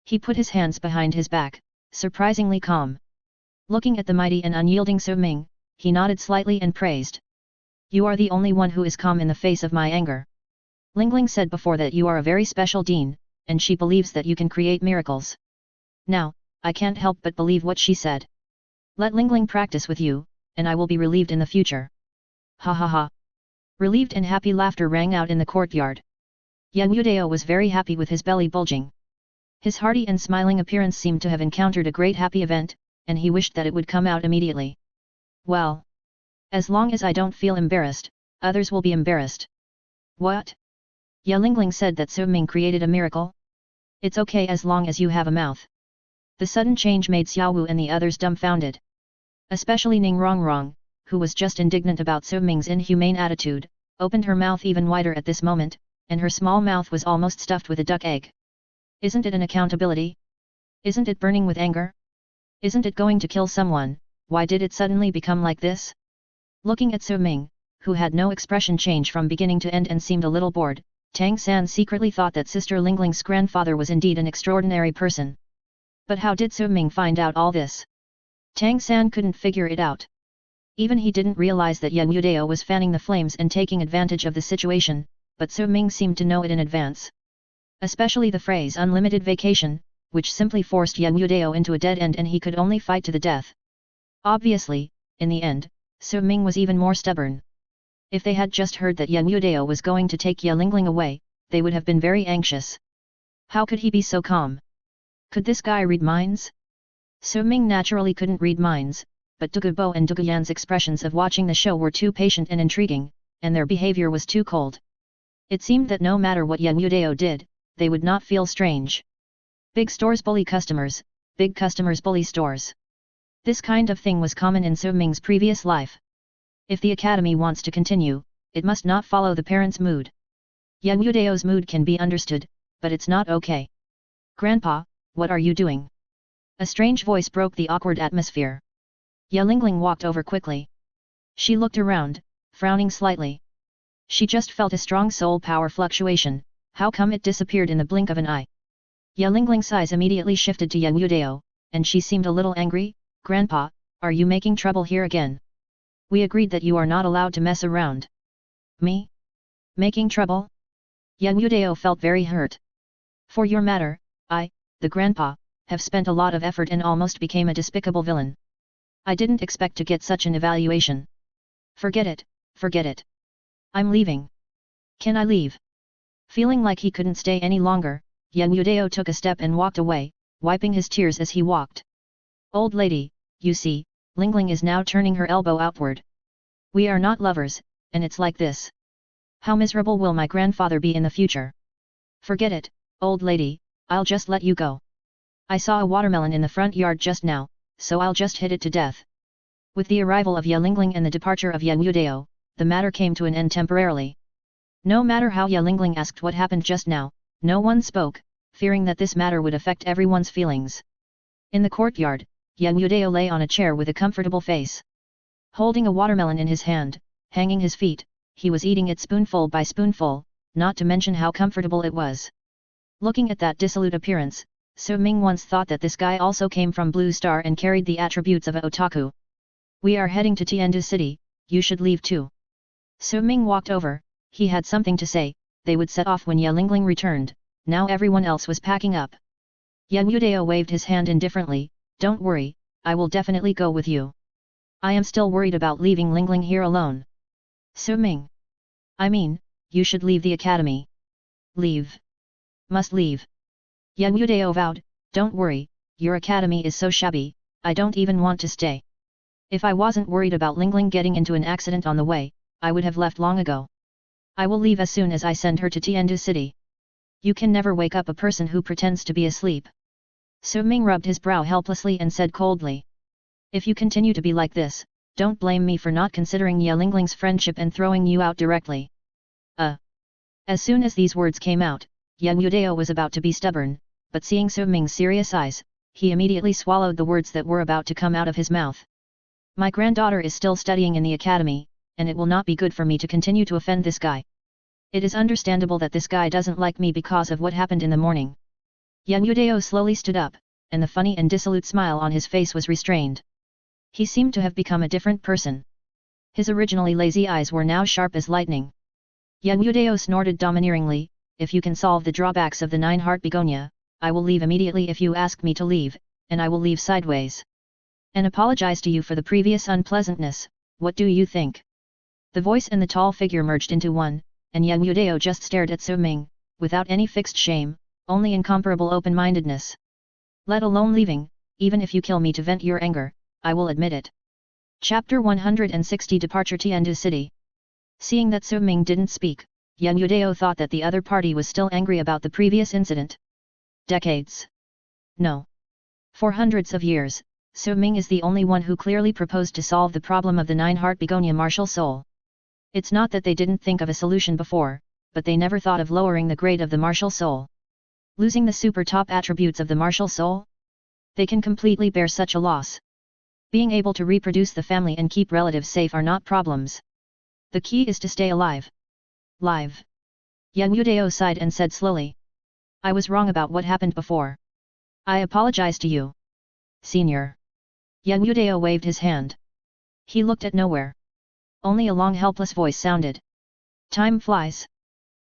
He put his hands behind his back, surprisingly calm. Looking at the mighty and unyielding Su Ming, he nodded slightly and praised. You are the only one who is calm in the face of my anger. Lingling said before that you are a very special dean, and she believes that you can create miracles. Now, I can't help but believe what she said. Let Lingling practice with you, and I will be relieved in the future. Ha ha ha. Relieved and happy laughter rang out in the courtyard. Yan Yudao was very happy with his belly bulging. His hearty and smiling appearance seemed to have encountered a great happy event, and he wished that it would come out immediately. Well. As long as I don't feel embarrassed, others will be embarrassed. What? Ya Lingling said that Su Ming created a miracle? It's okay as long as you have a mouth. The sudden change made Xiao Wu and the others dumbfounded. Especially Ning Rongrong, who was just indignant about Su Ming's inhumane attitude, opened her mouth even wider at this moment, and her small mouth was almost stuffed with a duck egg. Isn't it an accountability? Isn't it burning with anger? Isn't it going to kill someone? Why did it suddenly become like this? Looking at Su Ming, who had no expression change from beginning to end and seemed a little bored, Tang San secretly thought that Sister Lingling's grandfather was indeed an extraordinary person. But how did Su Ming find out all this? Tang San couldn't figure it out. Even he didn't realize that Yan Yudao was fanning the flames and taking advantage of the situation, but Su Ming seemed to know it in advance. Especially the phrase unlimited vacation, which simply forced Yan Yudao into a dead end and he could only fight to the death. Obviously, in the end, Su Ming was even more stubborn. If they had just heard that Yan Yudao was going to take Ya Lingling away, they would have been very anxious. How could he be so calm? Could this guy read minds? Su Ming naturally couldn't read minds, but Dugu Bo and Dugu Yan's expressions of watching the show were too patient and intriguing, and their behavior was too cold. It seemed that no matter what Yan Yudao did, they would not feel strange. Big stores bully customers, big customers bully stores. This kind of thing was common in Su Ming's previous life. If the academy wants to continue, it must not follow the parents' mood. Yan Yudao's mood can be understood, but it's not okay. Grandpa, what are you doing? A strange voice broke the awkward atmosphere. Ya Lingling walked over quickly. She looked around, frowning slightly. She just felt a strong soul power fluctuation. How come it disappeared in the blink of an eye? Ya Lingling's eyes immediately shifted to Yan Yudao, and she seemed a little angry. Grandpa, are you making trouble here again? We agreed that you are not allowed to mess around. Me? Making trouble? Yan Yudao felt very hurt. For your matter, the grandpa, have spent a lot of effort and almost became a despicable villain. I didn't expect to get such an evaluation. Forget it, forget it. I'm leaving. Can I leave? Feeling like he couldn't stay any longer, Yan Yudao took a step and walked away, wiping his tears as he walked. Old lady, you see, Lingling is now turning her elbow outward. We are not lovers, and it's like this. How miserable will my grandfather be in the future? Forget it, old lady, I'll just let you go. I saw a watermelon in the front yard just now, so I'll just hit it to death. With the arrival of Ya Lingling and the departure of Yan Yudao, the matter came to an end temporarily. No matter how Ya Lingling asked what happened just now, no one spoke, fearing that this matter would affect everyone's feelings. In the courtyard, Yan Yudao lay on a chair with a comfortable face. Holding a watermelon in his hand, hanging his feet, he was eating it spoonful by spoonful, not to mention how comfortable it was. Looking at that dissolute appearance, Su Ming once thought that this guy also came from Blue Star and carried the attributes of a otaku. We are heading to Tiandu City, you should leave too. Su Ming walked over, he had something to say. They would set off when Ya Lingling returned. Now everyone else was packing up. Yan Yudao waved his hand indifferently. Don't worry, I will definitely go with you. I am still worried about leaving Lingling here alone. Su Ming. I mean, you should leave the academy. Leave. Must leave. Yan Yudao vowed, don't worry, your academy is so shabby, I don't even want to stay. If I wasn't worried about Lingling getting into an accident on the way, I would have left long ago. I will leave as soon as I send her to Tiandu City. You can never wake up a person who pretends to be asleep. Su Ming rubbed his brow helplessly and said coldly. If you continue to be like this, don't blame me for not considering Ya Lingling's friendship and throwing you out directly. As soon as these words came out, Yan Yudao was about to be stubborn, but seeing Su Ming's serious eyes, he immediately swallowed the words that were about to come out of his mouth. My granddaughter is still studying in the academy, and it will not be good for me to continue to offend this guy. It is understandable that this guy doesn't like me because of what happened in the morning. Yan Yudao slowly stood up, and the funny and dissolute smile on his face was restrained. He seemed to have become a different person. His originally lazy eyes were now sharp as lightning. Yan Yudao snorted domineeringly, if you can solve the drawbacks of the 9-heart begonia, I will leave immediately if you ask me to leave, and I will leave sideways. And apologize to you for the previous unpleasantness, what do you think? The voice and the tall figure merged into one, and Yan Yudao just stared at Su Ming, without any fixed shame, only incomparable open-mindedness. Let alone leaving, even if you kill me to vent your anger, I will admit it. Chapter 160 Departure Tiandu City. Seeing that Su Ming didn't speak, Yan Yudao thought that the other party was still angry about the previous incident. Decades. No. For hundreds of years, Su Ming is the only one who clearly proposed to solve the problem of the 9-heart begonia martial soul. It's not that they didn't think of a solution before, but they never thought of lowering the grade of the martial soul. Losing the super top attributes of the martial soul? They can completely bear such a loss. Being able to reproduce the family and keep relatives safe are not problems. The key is to stay alive. Live. Yan Yudao sighed and said slowly. I was wrong about what happened before. I apologize to you. Senior. Yan Yudao waved his hand. He looked at nowhere. Only a long helpless voice sounded. Time flies.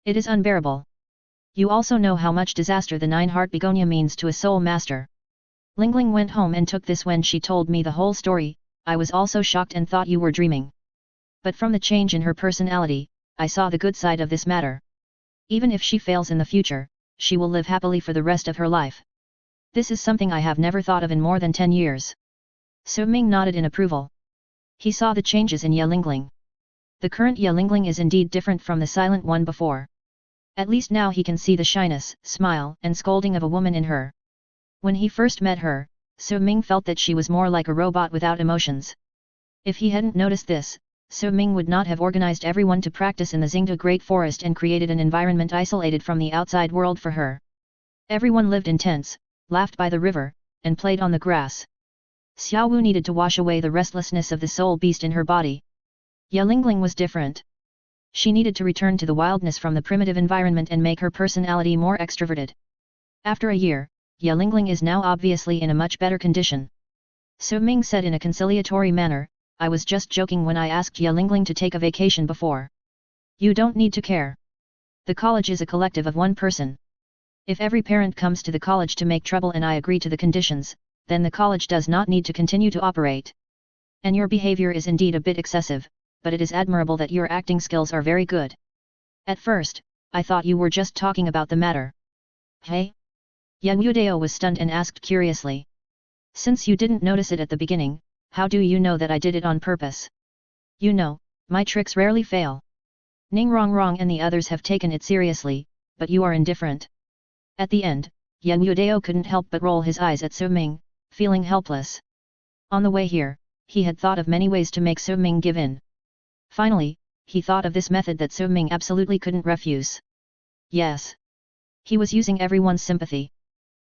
It is unbearable. You also know how much disaster the 9-heart begonia means to a soul master. Lingling went home and took this when she told me the whole story. I was also shocked and thought you were dreaming. But from the change in her personality, I saw the good side of this matter. Even if she fails in the future, she will live happily for the rest of her life. This is something I have never thought of in more than 10 years. Su Ming nodded in approval. He saw the changes in Ye Lingling. The current Ye Lingling is indeed different from the silent one before. At least now he can see the shyness, smile, and scolding of a woman in her. When he first met her, Su Ming felt that she was more like a robot without emotions. If he hadn't noticed this, Su Ming would not have organized everyone to practice in the Xingde Great Forest and created an environment isolated from the outside world for her. Everyone lived in tents, laughed by the river, and played on the grass. Xiao Wu needed to wash away the restlessness of the soul beast in her body. Ye Lingling was different. She needed to return to the wildness from the primitive environment and make her personality more extroverted. After a year, Ye Lingling is now obviously in a much better condition. Su Ming said in a conciliatory manner, I was just joking when I asked Ye Lingling to take a vacation before. You don't need to care. The college is a collective of one person. If every parent comes to the college to make trouble and I agree to the conditions, then the college does not need to continue to operate. And your behavior is indeed a bit excessive, but it is admirable that your acting skills are very good. At first, I thought you were just talking about the matter. Hey? Yan Yudao was stunned and asked curiously. Since you didn't notice it at the beginning, how do you know that I did it on purpose? You know, my tricks rarely fail. Ning Rongrong and the others have taken it seriously, but you are indifferent. At the end, Yan Yudao couldn't help but roll his eyes at Su Ming, feeling helpless. On the way here, he had thought of many ways to make Su Ming give in. Finally, he thought of this method that Su Ming absolutely couldn't refuse. Yes. He was using everyone's sympathy.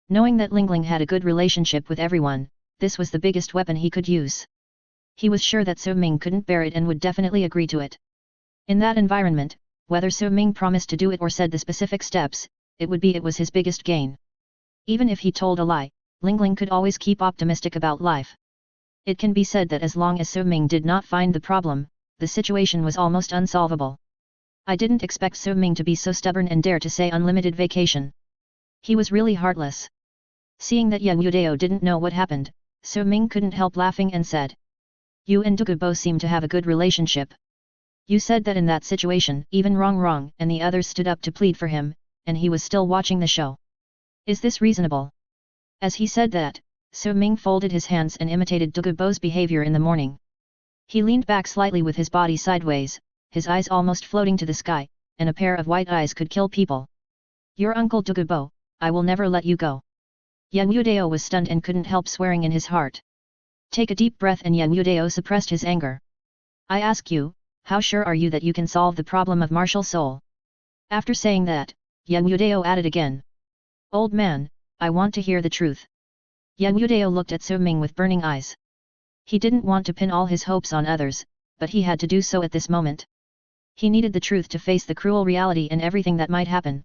Knowing that Lingling had a good relationship with everyone, this was the biggest weapon he could use. He was sure that Su Ming couldn't bear it and would definitely agree to it. In that environment, whether Su Ming promised to do it or said the specific steps, it was his biggest gain. Even if he told a lie, Lingling could always keep optimistic about life. It can be said that as long as Su Ming did not find the problem, the situation was almost unsolvable. I didn't expect Su Ming to be so stubborn and dare to say unlimited vacation. He was really heartless. Seeing that Yan Yudao didn't know what happened, Su Ming couldn't help laughing and said. You and Douluo seem to have a good relationship. You said that in that situation even Rongrong and the others stood up to plead for him, and he was still watching the show. Is this reasonable? As he said that, Su Ming folded his hands and imitated Douluo's behavior in the morning. He leaned back slightly with his body sideways, his eyes almost floating to the sky, and a pair of white eyes could kill people. Your uncle Douluo, I will never let you go. Yan Yudao was stunned and couldn't help swearing in his heart. Take a deep breath and Yan Yudao suppressed his anger. I ask you, how sure are you that you can solve the problem of martial soul? After saying that, Yan Yudao added again. Old man, I want to hear the truth. Yan Yudao looked at Su Ming with burning eyes. He didn't want to pin all his hopes on others, but he had to do so at this moment. He needed the truth to face the cruel reality and everything that might happen.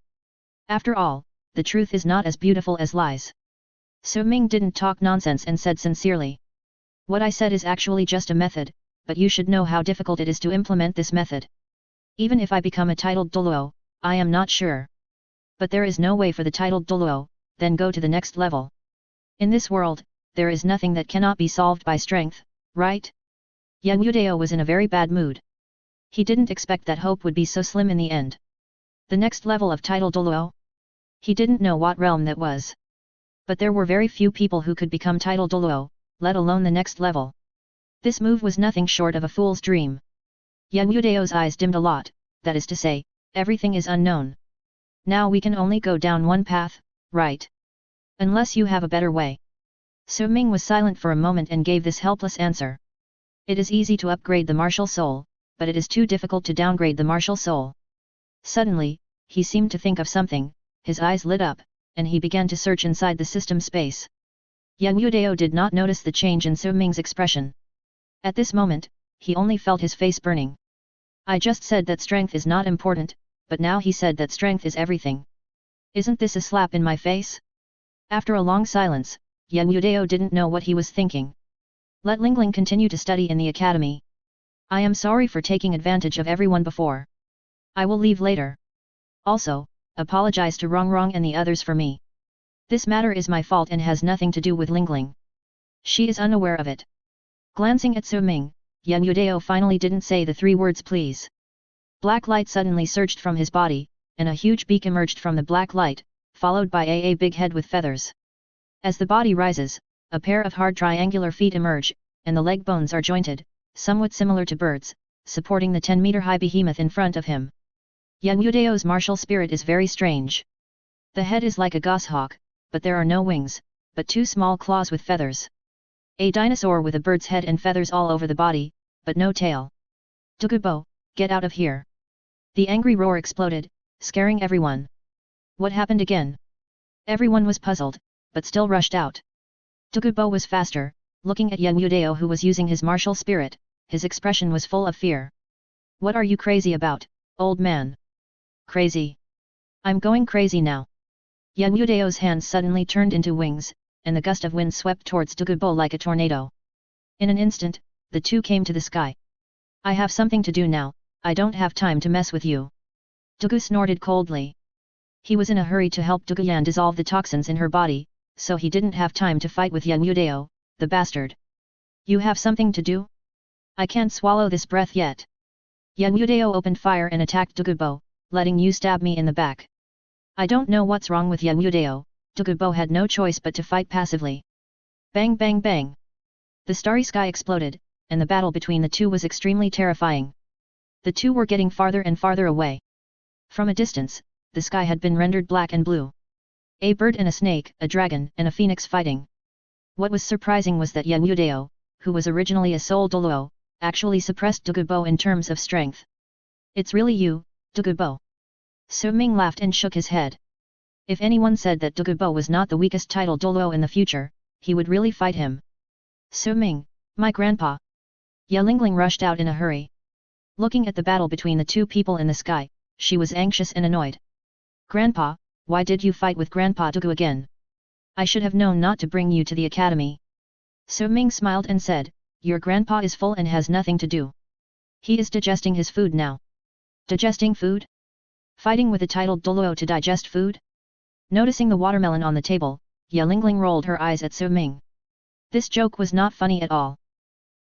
After all, the truth is not as beautiful as lies. Su Ming didn't talk nonsense and said sincerely. What I said is actually just a method, but you should know how difficult it is to implement this method. Even if I become a titled Douluo, I am not sure. But there is no way for the titled Douluo, then go to the next level. In this world, there is nothing that cannot be solved by strength, right? Yan Yudao was in a very bad mood. He didn't expect that hope would be so slim in the end. The next level of title Douluo? He didn't know what realm that was. But there were very few people who could become title Douluo, let alone the next level. This move was nothing short of a fool's dream. Yan Yudao's eyes dimmed a lot, that is to say, everything is unknown. Now we can only go down one path, right? Unless you have a better way. Su Ming was silent for a moment and gave this helpless answer. It is easy to upgrade the martial soul, but it is too difficult to downgrade the martial soul. Suddenly, he seemed to think of something, his eyes lit up, and he began to search inside the system space. Yang Yudao did not notice the change in Su Ming's expression. At this moment, he only felt his face burning. I just said that strength is not important, but now he said that strength is everything. Isn't this a slap in my face? After a long silence, Yang Yudao didn't know what he was thinking. Let Lingling continue to study in the academy. I am sorry for taking advantage of everyone before. I will leave later. Also, apologize to Rongrong and the others for me. This matter is my fault and has nothing to do with Lingling. She is unaware of it. Glancing at Su Ming, Yang Yudao finally didn't say the 3 words please. Black light suddenly surged from his body, and a huge beak emerged from the black light, followed by a big head with feathers. As the body rises, a pair of hard triangular feet emerge, and the leg bones are jointed, somewhat similar to birds, supporting the 10-meter-high behemoth in front of him. Yang Yudao's martial spirit is very strange. The head is like a goshawk, but there are no wings, but 2 small claws with feathers. A dinosaur with a bird's head and feathers all over the body, but no tail. Douluo, get out of here! The angry roar exploded, scaring everyone. What happened again? Everyone was puzzled, but still rushed out. Douluo was faster, looking at Yang Yudao who was using his martial spirit, his expression was full of fear. What are you crazy about, old man? Crazy? I'm going crazy now. Yang Yudao's hands suddenly turned into wings, and the gust of wind swept towards Douluo like a tornado. In an instant, the two came to the sky. I have something to do now, I don't have time to mess with you. Douluo snorted coldly. He was in a hurry to help Douluo dissolve the toxins in her body, so he didn't have time to fight with Yang Yudao, the bastard. You have something to do? I can't swallow this breath yet. Yang Yudao opened fire and attacked Douluo, letting you stab me in the back. I don't know what's wrong with Yang Yudao. Douluo had no choice but to fight passively. Bang bang bang! The starry sky exploded, and the battle between the two was extremely terrifying. The two were getting farther and farther away. From a distance, the sky had been rendered black and blue. A bird and a snake, a dragon and a phoenix fighting. What was surprising was that Yang Yudao, who was originally a soul Douluo, actually suppressed Douluo in terms of strength. It's really you, Douluo. Su Ming laughed and shook his head. If anyone said that Douluo was not the weakest title Douluo in the future, he would really fight him. Su Ming, my grandpa. Ya Lingling rushed out in a hurry. Looking at the battle between the two people in the sky, she was anxious and annoyed. Grandpa, why did you fight with Grandpa Douluo again? I should have known not to bring you to the academy. Su Ming smiled and said, your grandpa is full and has nothing to do. He is digesting his food now. Digesting food? Fighting with a titled Douluo to digest food? Noticing the watermelon on the table, Ya Lingling rolled her eyes at Su Ming. This joke was not funny at all.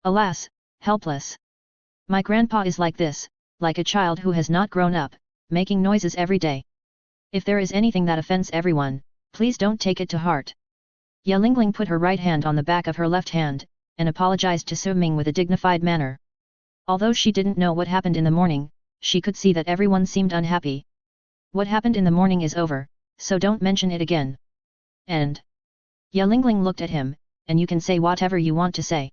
Alas, helpless. My grandpa is like this, like a child who has not grown up, making noises every day. If there is anything that offends everyone, please don't take it to heart. Ya Lingling put her right hand on the back of her left hand, and apologized to Su Ming with a dignified manner. Although she didn't know what happened in the morning, she could see that everyone seemed unhappy. What happened in the morning is over, so don't mention it again. And Ya Lingling looked at him, and you can say whatever you want to say.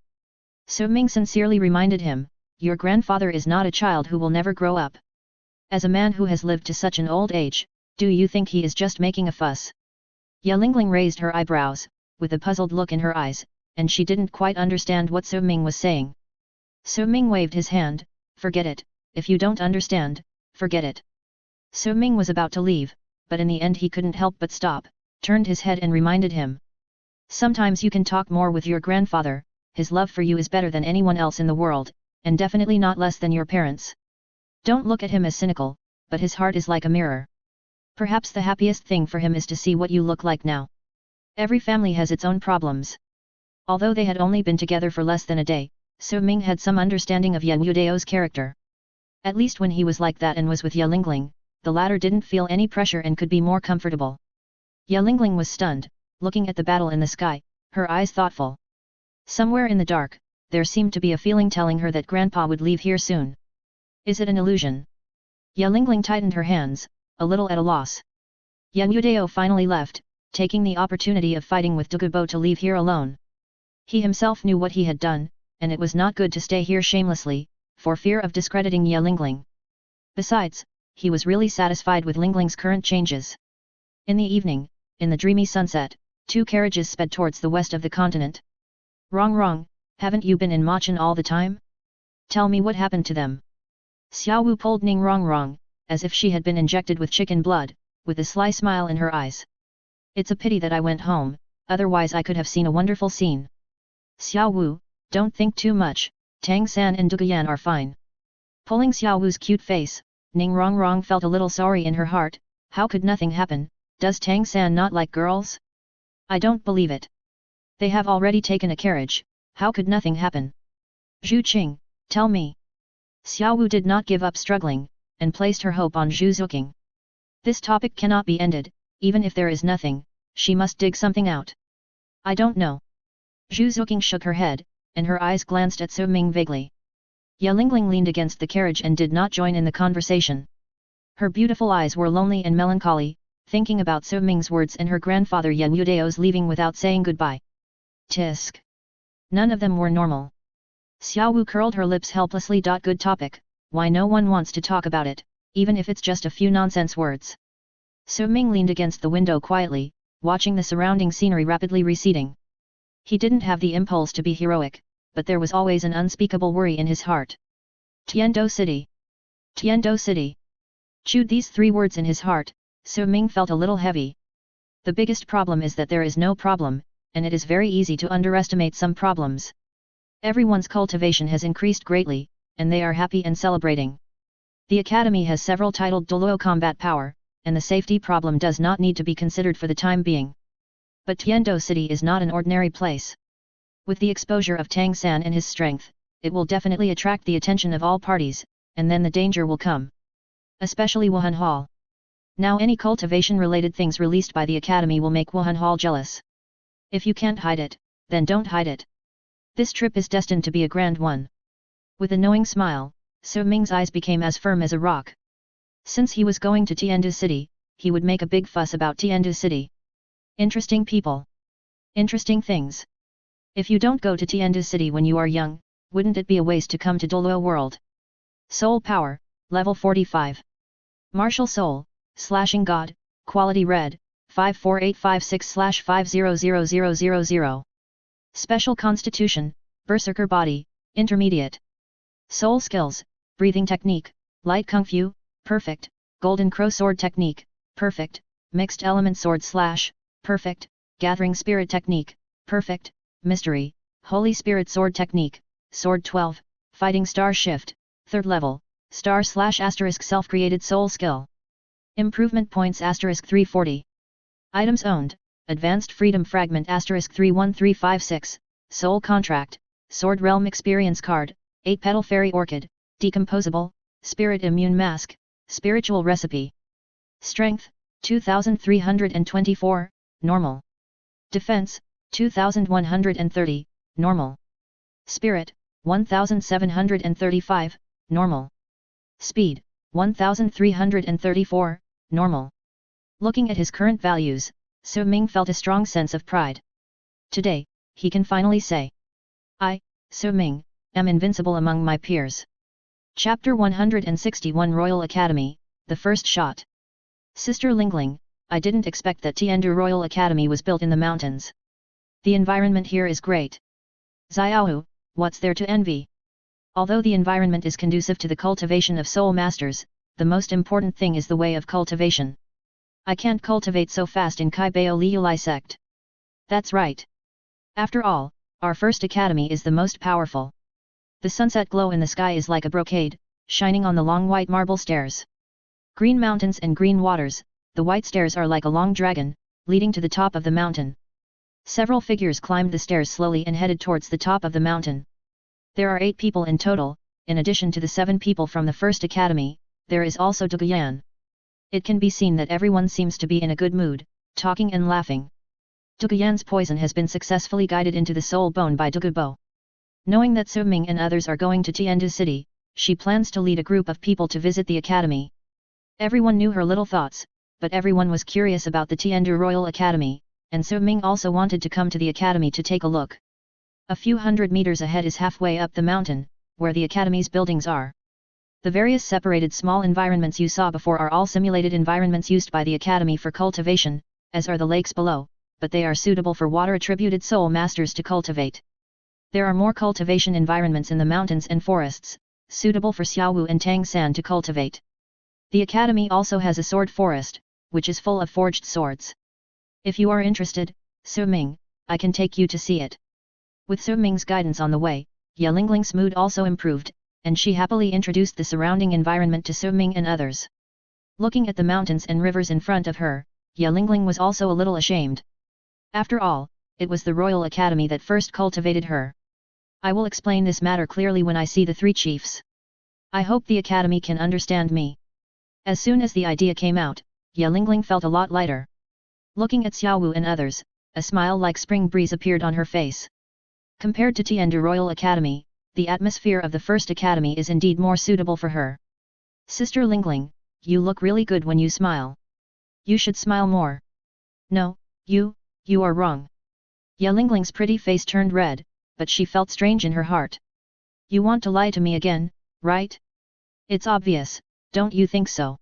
Su Ming sincerely reminded him, your grandfather is not a child who will never grow up. As a man who has lived to such an old age, do you think he is just making a fuss? Ya Lingling raised her eyebrows, with a puzzled look in her eyes, and she didn't quite understand what Su Ming was saying. Su Ming waved his hand, forget it, if you don't understand, forget it. Su Ming was about to leave, but in the end he couldn't help but stop, turned his head and reminded him. Sometimes you can talk more with your grandfather, his love for you is better than anyone else in the world, and definitely not less than your parents. Don't look at him as cynical, but his heart is like a mirror. Perhaps the happiest thing for him is to see what you look like now. Every family has its own problems. Although they had only been together for less than a day, Su Ming had some understanding of Yang Yudao's character. At least when he was like that and was with Ya Lingling, the latter didn't feel any pressure and could be more comfortable. Ya Lingling was stunned, looking at the battle in the sky, her eyes thoughtful. Somewhere in the dark, there seemed to be a feeling telling her that Grandpa would leave here soon. Is it an illusion? Ya Lingling tightened her hands, a little at a loss. Yang Yudao finally left, taking the opportunity of fighting with Douluo to leave here alone. He himself knew what he had done, and it was not good to stay here shamelessly, for fear of discrediting Ye Lingling. Besides, he was really satisfied with Lingling's current changes. In the evening, in the dreamy sunset, 2 carriages sped towards the west of the continent. Wrong, haven't you been in Machan all the time? Tell me what happened to them. Xiao Wu pulled Ning Wrong, as if she had been injected with chicken blood, with a sly smile in her eyes. It's a pity that I went home, otherwise I could have seen a wonderful scene. Xiao Wu, don't think too much, Tang San and Duguyan are fine. Pulling Xiao Wu's cute face, Ning Wrong felt a little sorry in her heart. How could nothing happen? Does Tang San not like girls? I don't believe it. They have already taken a carriage, how could nothing happen? Zhu Qing, tell me. Xiao Wu did not give up struggling, and placed her hope on Zhu Zuqing. This topic cannot be ended, even if there is nothing, she must dig something out. I don't know. Zhu Zuqing shook her head, and her eyes glanced at Su Ming vaguely. Ye Lingling leaned against the carriage and did not join in the conversation. Her beautiful eyes were lonely and melancholy, thinking about Su Ming's words and her grandfather Ye Wudao's leaving without saying goodbye. Tisk. None of them were normal. Xiao Wu curled her lips helplessly. Good topic, why no one wants to talk about it, even if it's just a few nonsense words. Su Ming leaned against the window quietly, watching the surrounding scenery rapidly receding. He didn't have the impulse to be heroic, but there was always an unspeakable worry in his heart. Tiando City. Tiando City. Chewed these 3 words in his heart, Su Ming felt a little heavy. The biggest problem is that there is no problem, and it is very easy to underestimate some problems. Everyone's cultivation has increased greatly, and they are happy and celebrating. The academy has several titled Douluo combat power, and the safety problem does not need to be considered for the time being. But Tiando City is not an ordinary place. With the exposure of Tang San and his strength, it will definitely attract the attention of all parties, and then the danger will come. Especially Wuhan Hall. Now any cultivation-related things released by the academy will make Wuhan Hall jealous. If you can't hide it, then don't hide it. This trip is destined to be a grand one. With a knowing smile, Su Ming's eyes became as firm as a rock. Since he was going to Tiandu City, he would make a big fuss about Tiandu City. Interesting people. Interesting things. If you don't go to Tiandu City when you are young, wouldn't it be a waste to come to Douluo World? Soul Power, Level 45. Martial Soul, Slashing God, Quality Red, 54856/500000. Special Constitution, Berserker Body, Intermediate. Soul Skills, Breathing Technique, Light Kung Fu, Perfect, Golden Crow Sword Technique, Perfect, Mixed Element Sword Slash, Perfect, Gathering Spirit Technique, Perfect, Mystery, Holy Spirit Sword Technique, Sword 12, Fighting Star Shift, 3rd Level, Star / Self-Created Soul Skill. Improvement Points * 340. Items Owned, Advanced Freedom Fragment * 31356, Soul Contract, Sword Realm Experience Card, 8-Petal Fairy Orchid, Decomposable, Spirit Immune Mask, Spiritual Recipe. Strength, 2324, Normal. Defense, 2130, Normal. Spirit, 1735, Normal. Speed, 1334, Normal. Looking at his current values, Su Ming felt a strong sense of pride. Today, he can finally say, I, Su Ming, am invincible among my peers. Chapter 161 Royal Academy, The First Shot. Sister Lingling, I didn't expect that Tiandu Royal Academy was built in the mountains. The environment here is great. Xiaohu, what's there to envy? Although the environment is conducive to the cultivation of soul masters, the most important thing is the way of cultivation. I can't cultivate so fast in Kai Bao Liulai sect. That's right. After all, our first academy is the most powerful. The sunset glow in the sky is like a brocade, shining on the long white marble stairs. Green mountains and green waters, the white stairs are like a long dragon, leading to the top of the mountain. Several figures climbed the stairs slowly and headed towards the top of the mountain. There are 8 people in total, in addition to the 7 people from the first academy, there is also Duguyan. It can be seen that everyone seems to be in a good mood, talking and laughing. Duguyan's poison has been successfully guided into the soul bone by Dugubo. Knowing that Su Ming and others are going to Tiandu City, she plans to lead a group of people to visit the academy. Everyone knew her little thoughts, but everyone was curious about the Tiandu Royal Academy, and Su Ming also wanted to come to the academy to take a look. A few hundred meters ahead is halfway up the mountain, where the academy's buildings are. The various separated small environments you saw before are all simulated environments used by the academy for cultivation, as are the lakes below, but they are suitable for water-attributed soul masters to cultivate. There are more cultivation environments in the mountains and forests, suitable for Xiaowu and Tang San to cultivate. The academy also has a sword forest, which is full of forged swords. If you are interested, Su Ming, I can take you to see it. With Su Ming's guidance on the way, Ye Lingling's mood also improved, and she happily introduced the surrounding environment to Su Ming and others. Looking at the mountains and rivers in front of her, Ye Lingling was also a little ashamed. After all, it was the Royal Academy that first cultivated her. I will explain this matter clearly when I see the three chiefs. I hope the academy can understand me. As soon as the idea came out, Ye Lingling felt a lot lighter. Looking at Xiaowu and others, a smile like spring breeze appeared on her face. Compared to Tiandu Royal Academy, the atmosphere of the First Academy is indeed more suitable for her. Sister Lingling, you look really good when you smile. You should smile more. No, you are wrong. Ye Lingling's pretty face turned red, but she felt strange in her heart. You want to lie to me again, right? It's obvious, don't you think so?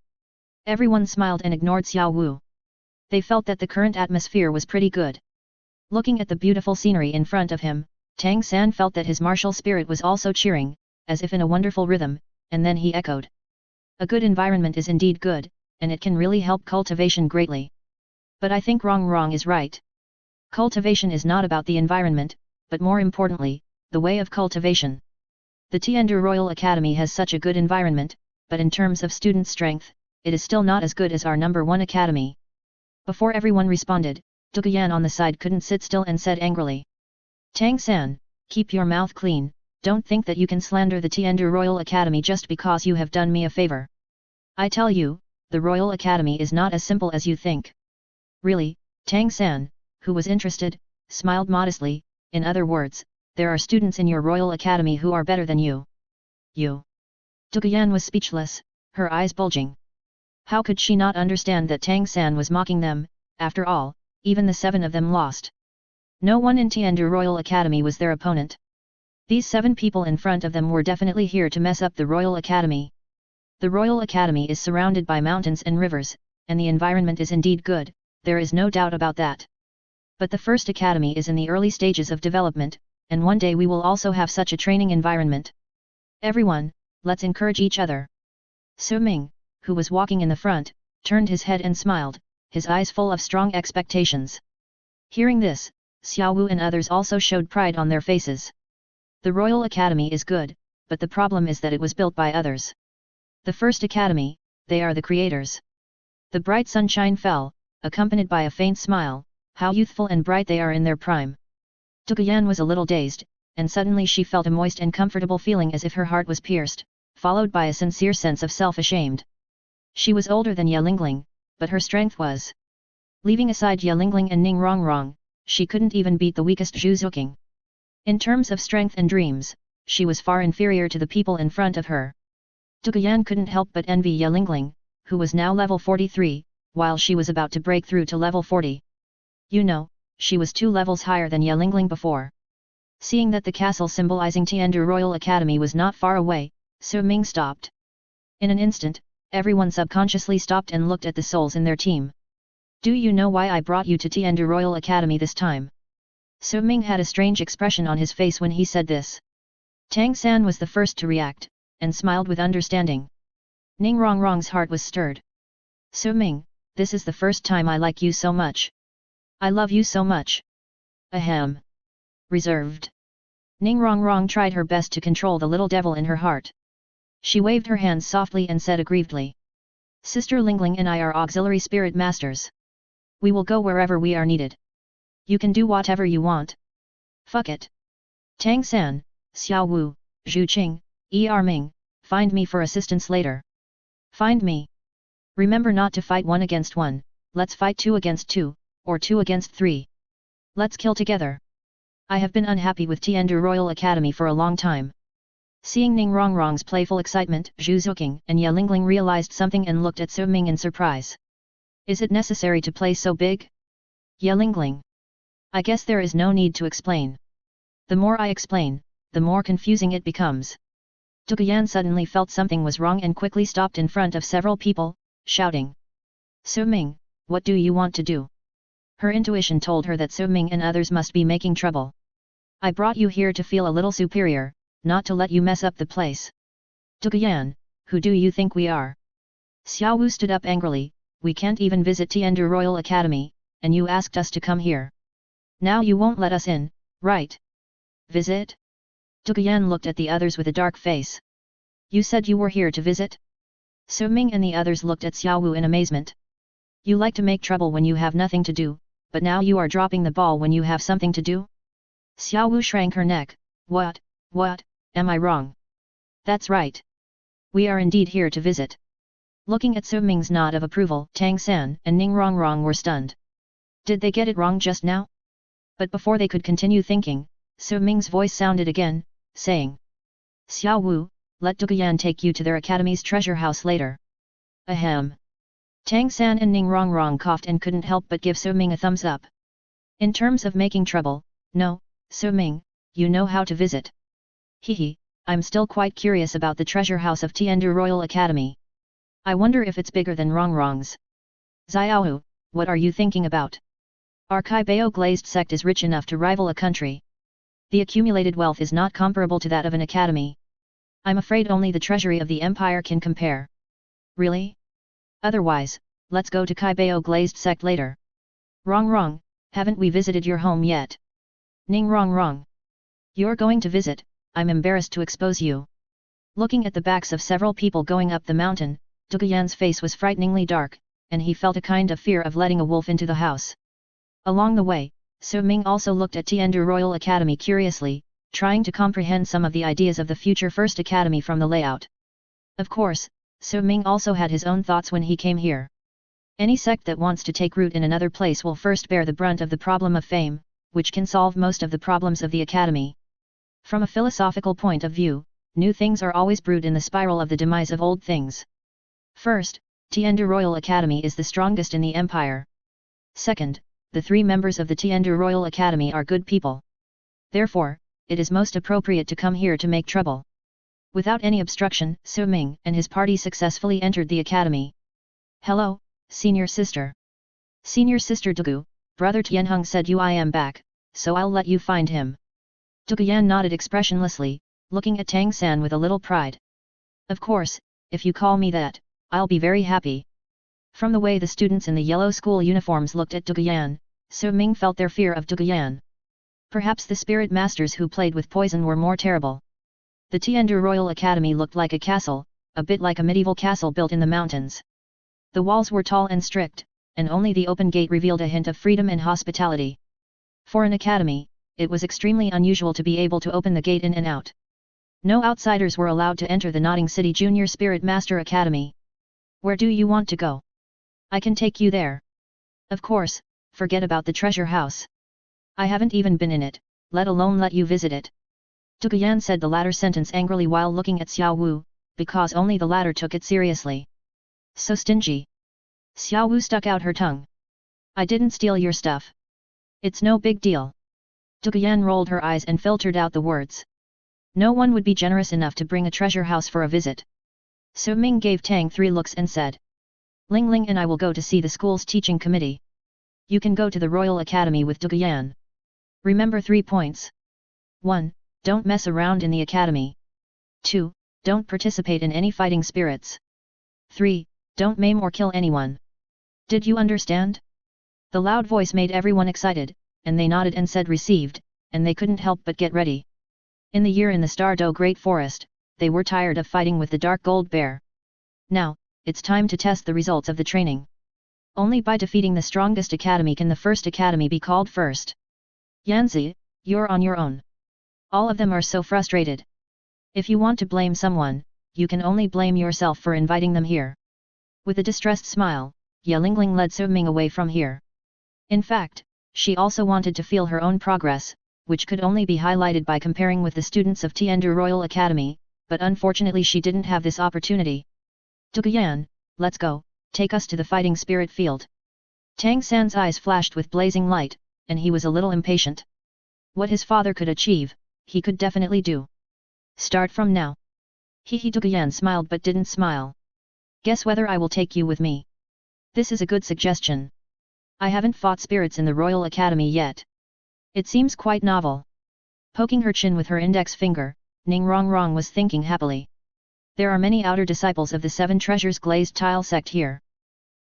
Everyone smiled and ignored Xiao Wu. They felt that the current atmosphere was pretty good. Looking at the beautiful scenery in front of him, Tang San felt that his martial spirit was also cheering, as if in a wonderful rhythm, and then he echoed. A good environment is indeed good, and it can really help cultivation greatly. But I think wrong is right. Cultivation is not about the environment, but more importantly, the way of cultivation. The Tiandu Royal Academy has such a good environment, but in terms of student strength, it is still not as good as our #1 academy. Before everyone responded, Duguyan on the side couldn't sit still and said angrily. Tang San, keep your mouth clean, don't think that you can slander the Tiandu Royal Academy just because you have done me a favor. I tell you, the Royal Academy is not as simple as you think. Really, Tang San, who was interested, smiled modestly, in other words, there are students in your Royal Academy who are better than you. You. Duguyan was speechless, her eyes bulging. How could she not understand that Tang San was mocking them? After all, even the 7 of them lost. No one in Tiandu Royal Academy was their opponent. These 7 people in front of them were definitely here to mess up the Royal Academy. The Royal Academy is surrounded by mountains and rivers, and the environment is indeed good, there is no doubt about that. But the First Academy is in the early stages of development, and one day we will also have such a training environment. Everyone, let's encourage each other. Su Ming, who was walking in the front, turned his head and smiled, his eyes full of strong expectations. Hearing this, Xiao Wu and others also showed pride on their faces. The Royal Academy is good, but the problem is that it was built by others. The First Academy, they are the creators. The bright sunshine fell, accompanied by a faint smile. How youthful and bright they are in their prime. Duguyan was a little dazed, and suddenly she felt a moist and comfortable feeling as if her heart was pierced, followed by a sincere sense of self-ashamed. She was older than Ye Lingling, but her strength was. Leaving aside Ye Lingling and Ning Rongrong, she couldn't even beat the weakest Zhu Zuqing. In terms of strength and dreams, she was far inferior to the people in front of her. Duguyan couldn't help but envy Ye Lingling, who was now level 43, while she was about to break through to level 40. You know, she was 2 levels higher than Ye Lingling before. Seeing that the castle symbolizing Tiandu Royal Academy was not far away, Su Ming stopped. In an instant, everyone subconsciously stopped and looked at the souls in their team. Do you know why I brought you to Tiandu Royal Academy this time? Su Ming had a strange expression on his face when he said this. Tang San was the first to react, and smiled with understanding. Ning Rongrong's heart was stirred. Su Ming, this is the first time I like you so much. I love you so much. Ahem. Reserved. Ning Rongrong tried her best to control the little devil in her heart. She waved her hands softly and said aggrievedly. Sister Lingling and I are auxiliary spirit masters. We will go wherever we are needed. You can do whatever you want. Fuck it. Tang San, Xiao Wu, Zhu Qing, Ming, find me for assistance later. Find me. Remember not to fight 1 against 1, let's fight 2 against 2. Or 2 against 3. Let's kill together. I have been unhappy with Tiandu Royal Academy for a long time. Seeing Ning Rongrong's playful excitement, Zhu Zuqing and Ye Lingling realized something and looked at Su Ming in surprise. Is it necessary to play so big? Ye Lingling. I guess there is no need to explain. The more I explain, the more confusing it becomes. Duguyan suddenly felt something was wrong and quickly stopped in front of several people, shouting. Su Ming, what do you want to do? Her intuition told her that Su Ming and others must be making trouble. I brought you here to feel a little superior, not to let you mess up the place. Duguyan, who do you think we are? Xiao Wu stood up angrily, we can't even visit Tiandu Royal Academy, and you asked us to come here. Now you won't let us in, right? Visit? Duguyan looked at the others with a dark face. You said you were here to visit? Su Ming and the others looked at Xiao Wu in amazement. You like to make trouble when you have nothing to do, but now you are dropping the ball when you have something to do? Xiao Wu shrank her neck. What, am I wrong? That's right. We are indeed here to visit. Looking at Su Ming's nod of approval, Tang San and Ning Rongrong were stunned. Did they get it wrong just now? But before they could continue thinking, Su Ming's voice sounded again, saying. Xiao Wu, let Duguyan take you to their academy's treasure house later. Ahem. Tang San and Ning Rongrong coughed and couldn't help but give Su Ming a thumbs up. In terms of making trouble, no, Su Ming, you know how to visit. Hehe, I'm still quite curious about the treasure house of Tiandu Royal Academy. I wonder if it's bigger than Rongrong's. Xiaohu, what are you thinking about? Our Kaibao glazed sect is rich enough to rival a country. The accumulated wealth is not comparable to that of an academy. I'm afraid only the treasury of the empire can compare. Really? Otherwise, let's go to Kaibao glazed sect later. Rongrong, haven't we visited your home yet? Ning Rongrong. You're going to visit, I'm embarrassed to expose you. Looking at the backs of several people going up the mountain, Duguyan's face was frighteningly dark, and he felt a kind of fear of letting a wolf into the house. Along the way, Su Ming also looked at Tiandu Royal Academy curiously, trying to comprehend some of the ideas of the future First Academy from the layout. Of course, Su Ming also had his own thoughts when he came here. Any sect that wants to take root in another place will first bear the brunt of the problem of fame, which can solve most of the problems of the academy. From a philosophical point of view, new things are always brewed in the spiral of the demise of old things. First, Tiandu Royal Academy is the strongest in the empire. Second, the 3 members of the Tiandu Royal Academy are good people. Therefore, it is most appropriate to come here to make trouble. Without any obstruction, Su Ming and his party successfully entered the academy. Hello, senior sister. Senior sister Dugu, brother Tianheng said I am back, so I'll let you find him. Duguyan nodded expressionlessly, looking at Tang San with a little pride. Of course, if you call me that, I'll be very happy. From the way the students in the yellow school uniforms looked at Duguyan, Su Ming felt their fear of Duguyan. Perhaps the spirit masters who played with poison were more terrible. The Tiandu Royal Academy looked like a castle, a bit like a medieval castle built in the mountains. The walls were tall and strict, and only the open gate revealed a hint of freedom and hospitality. For an academy, it was extremely unusual to be able to open the gate in and out. No outsiders were allowed to enter the Notting City Junior Spirit Master Academy. Where do you want to go? I can take you there. Of course, forget about the treasure house. I haven't even been in it, let alone let you visit it. Duguyan said the latter sentence angrily while looking at Xiao Wu, because only the latter took it seriously. So stingy. Xiao Wu stuck out her tongue. I didn't steal your stuff. It's no big deal. Duguyan rolled her eyes and filtered out the words. No one would be generous enough to bring a treasure house for a visit. Su Ming gave Tang 3 looks and said. Ling Ling and I will go to see the school's teaching committee. You can go to the Royal Academy with Duguyan. Remember 3 points. 1. Don't mess around in the academy. 2. Don't participate in any fighting spirits. 3. Don't maim or kill anyone. Did you understand? The loud voice made everyone excited, and they nodded and said received, and they couldn't help but get ready. In the year in the Stardow Great Forest, they were tired of fighting with the Dark Gold Bear. Now, it's time to test the results of the training. Only by defeating the strongest academy can the first academy be called first. Yanzi, you're on your own. All of them are so frustrated. If you want to blame someone, you can only blame yourself for inviting them here. With a distressed smile, Ye Lingling led Su Ming away from here. In fact, she also wanted to feel her own progress, which could only be highlighted by comparing with the students of Tiandu Royal Academy, but unfortunately she didn't have this opportunity. Duguyan, let's go, take us to the fighting spirit field. Tang San's eyes flashed with blazing light, and he was a little impatient. What his father could achieve, he could definitely do. Start from now. He Duguyan smiled but didn't smile. Guess whether I will take you with me. This is a good suggestion. I haven't fought spirits in the Royal Academy yet. It seems quite novel. Poking her chin with her index finger, Ning Rongrong was thinking happily. There are many outer disciples of the Seven Treasures Glazed Tile sect here.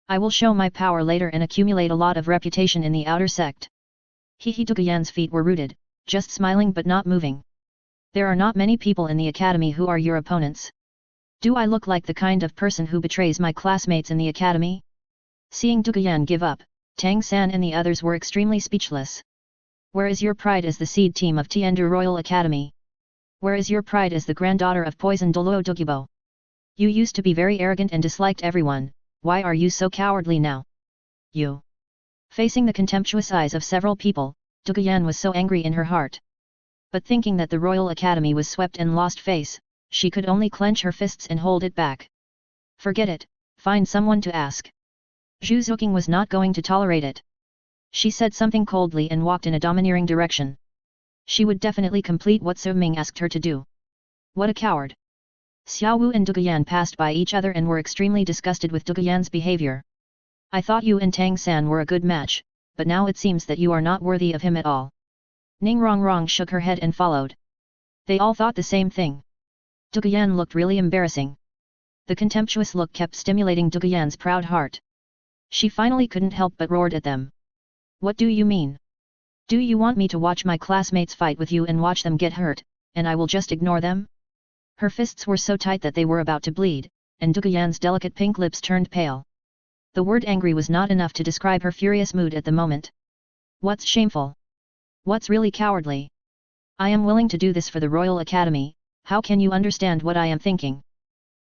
I will show my power later and accumulate a lot of reputation in the outer sect. Duguyan's feet were rooted, just smiling but not moving. There are not many people in the academy who are your opponents. Do I look like the kind of person who betrays my classmates in the academy? Seeing Duguyan give up, Tang San and the others were extremely speechless. Where is your pride as the seed team of Tiandu Royal Academy? Where is your pride as the granddaughter of Poison Douluo Dugubo? You used to be very arrogant and disliked everyone, why are you so cowardly now? You. Facing the contemptuous eyes of several people, Duguyan was so angry in her heart. But thinking that the Royal Academy was swept and lost face, she could only clench her fists and hold it back. Forget it, find someone to ask. Zhu Zuqing was not going to tolerate it. She said something coldly and walked in a domineering direction. She would definitely complete what Su Ming asked her to do. What a coward! Xiao Wu and Duguyan passed by each other and were extremely disgusted with Duguyan's behavior. I thought you and Tang San were a good match, but now it seems that you are not worthy of him at all. Ning Rongrong shook her head and followed. They all thought the same thing. Duguyan looked really embarrassing. The contemptuous look kept stimulating Duguyan's proud heart. She finally couldn't help but roared at them. What do you mean? Do you want me to watch my classmates fight with you and watch them get hurt, and I will just ignore them? Her fists were so tight that they were about to bleed, and Duguyan's delicate pink lips turned pale. The word angry was not enough to describe her furious mood at the moment. What's shameful? What's really cowardly? I am willing to do this for the Royal Academy, how can you understand what I am thinking?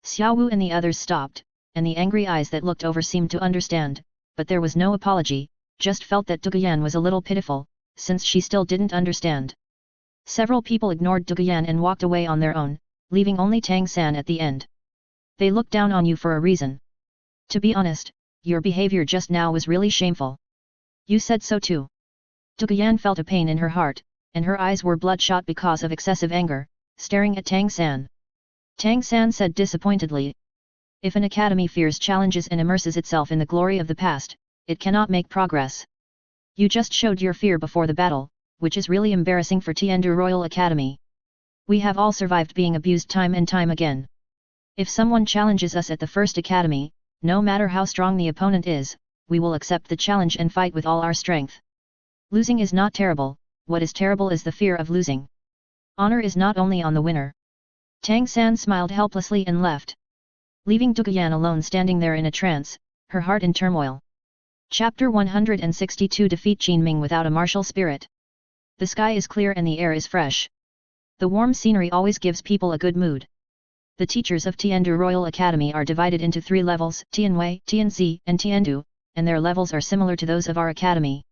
Xiao Wu and the others stopped, and the angry eyes that looked over seemed to understand, but there was no apology, just felt that Duguyan was a little pitiful, since she still didn't understand. Several people ignored Duguyan and walked away on their own, leaving only Tang San at the end. They looked down on you for a reason. To be honest, your behavior just now was really shameful. You said so too. Duguyan felt a pain in her heart, and her eyes were bloodshot because of excessive anger, staring at Tang San. Tang San said disappointedly, if an academy fears challenges and immerses itself in the glory of the past, it cannot make progress. You just showed your fear before the battle, which is really embarrassing for Tiandu Royal Academy. We have all survived being abused time and time again. If someone challenges us at the first academy, no matter how strong the opponent is, we will accept the challenge and fight with all our strength. Losing is not terrible, what is terrible is the fear of losing. Honor is not only on the winner. Tang San smiled helplessly and left, leaving Duguyan alone standing there in a trance, her heart in turmoil. Chapter 162 Defeat Qinming without a martial spirit. The sky is clear and the air is fresh. The warm scenery always gives people a good mood. The teachers of Tiandu Royal Academy are divided into 3 levels, Tianwei, Tianzi, and Tiandu, and their levels are similar to those of our academy.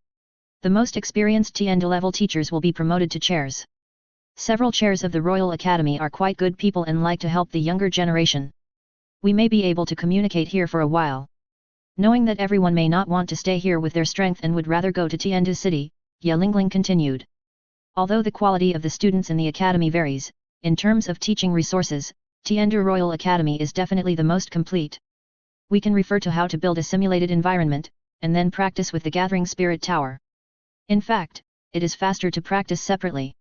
The most experienced Tiandu level teachers will be promoted to chairs. Several chairs of the Royal Academy are quite good people and like to help the younger generation. We may be able to communicate here for a while. Knowing that everyone may not want to stay here with their strength and would rather go to Tiandu City, Ye Lingling continued. Although the quality of the students in the academy varies, in terms of teaching resources, Tiandu Royal Academy is definitely the most complete. We can refer to how to build a simulated environment, and then practice with the Gathering Spirit Tower. In fact, it is faster to practice separately.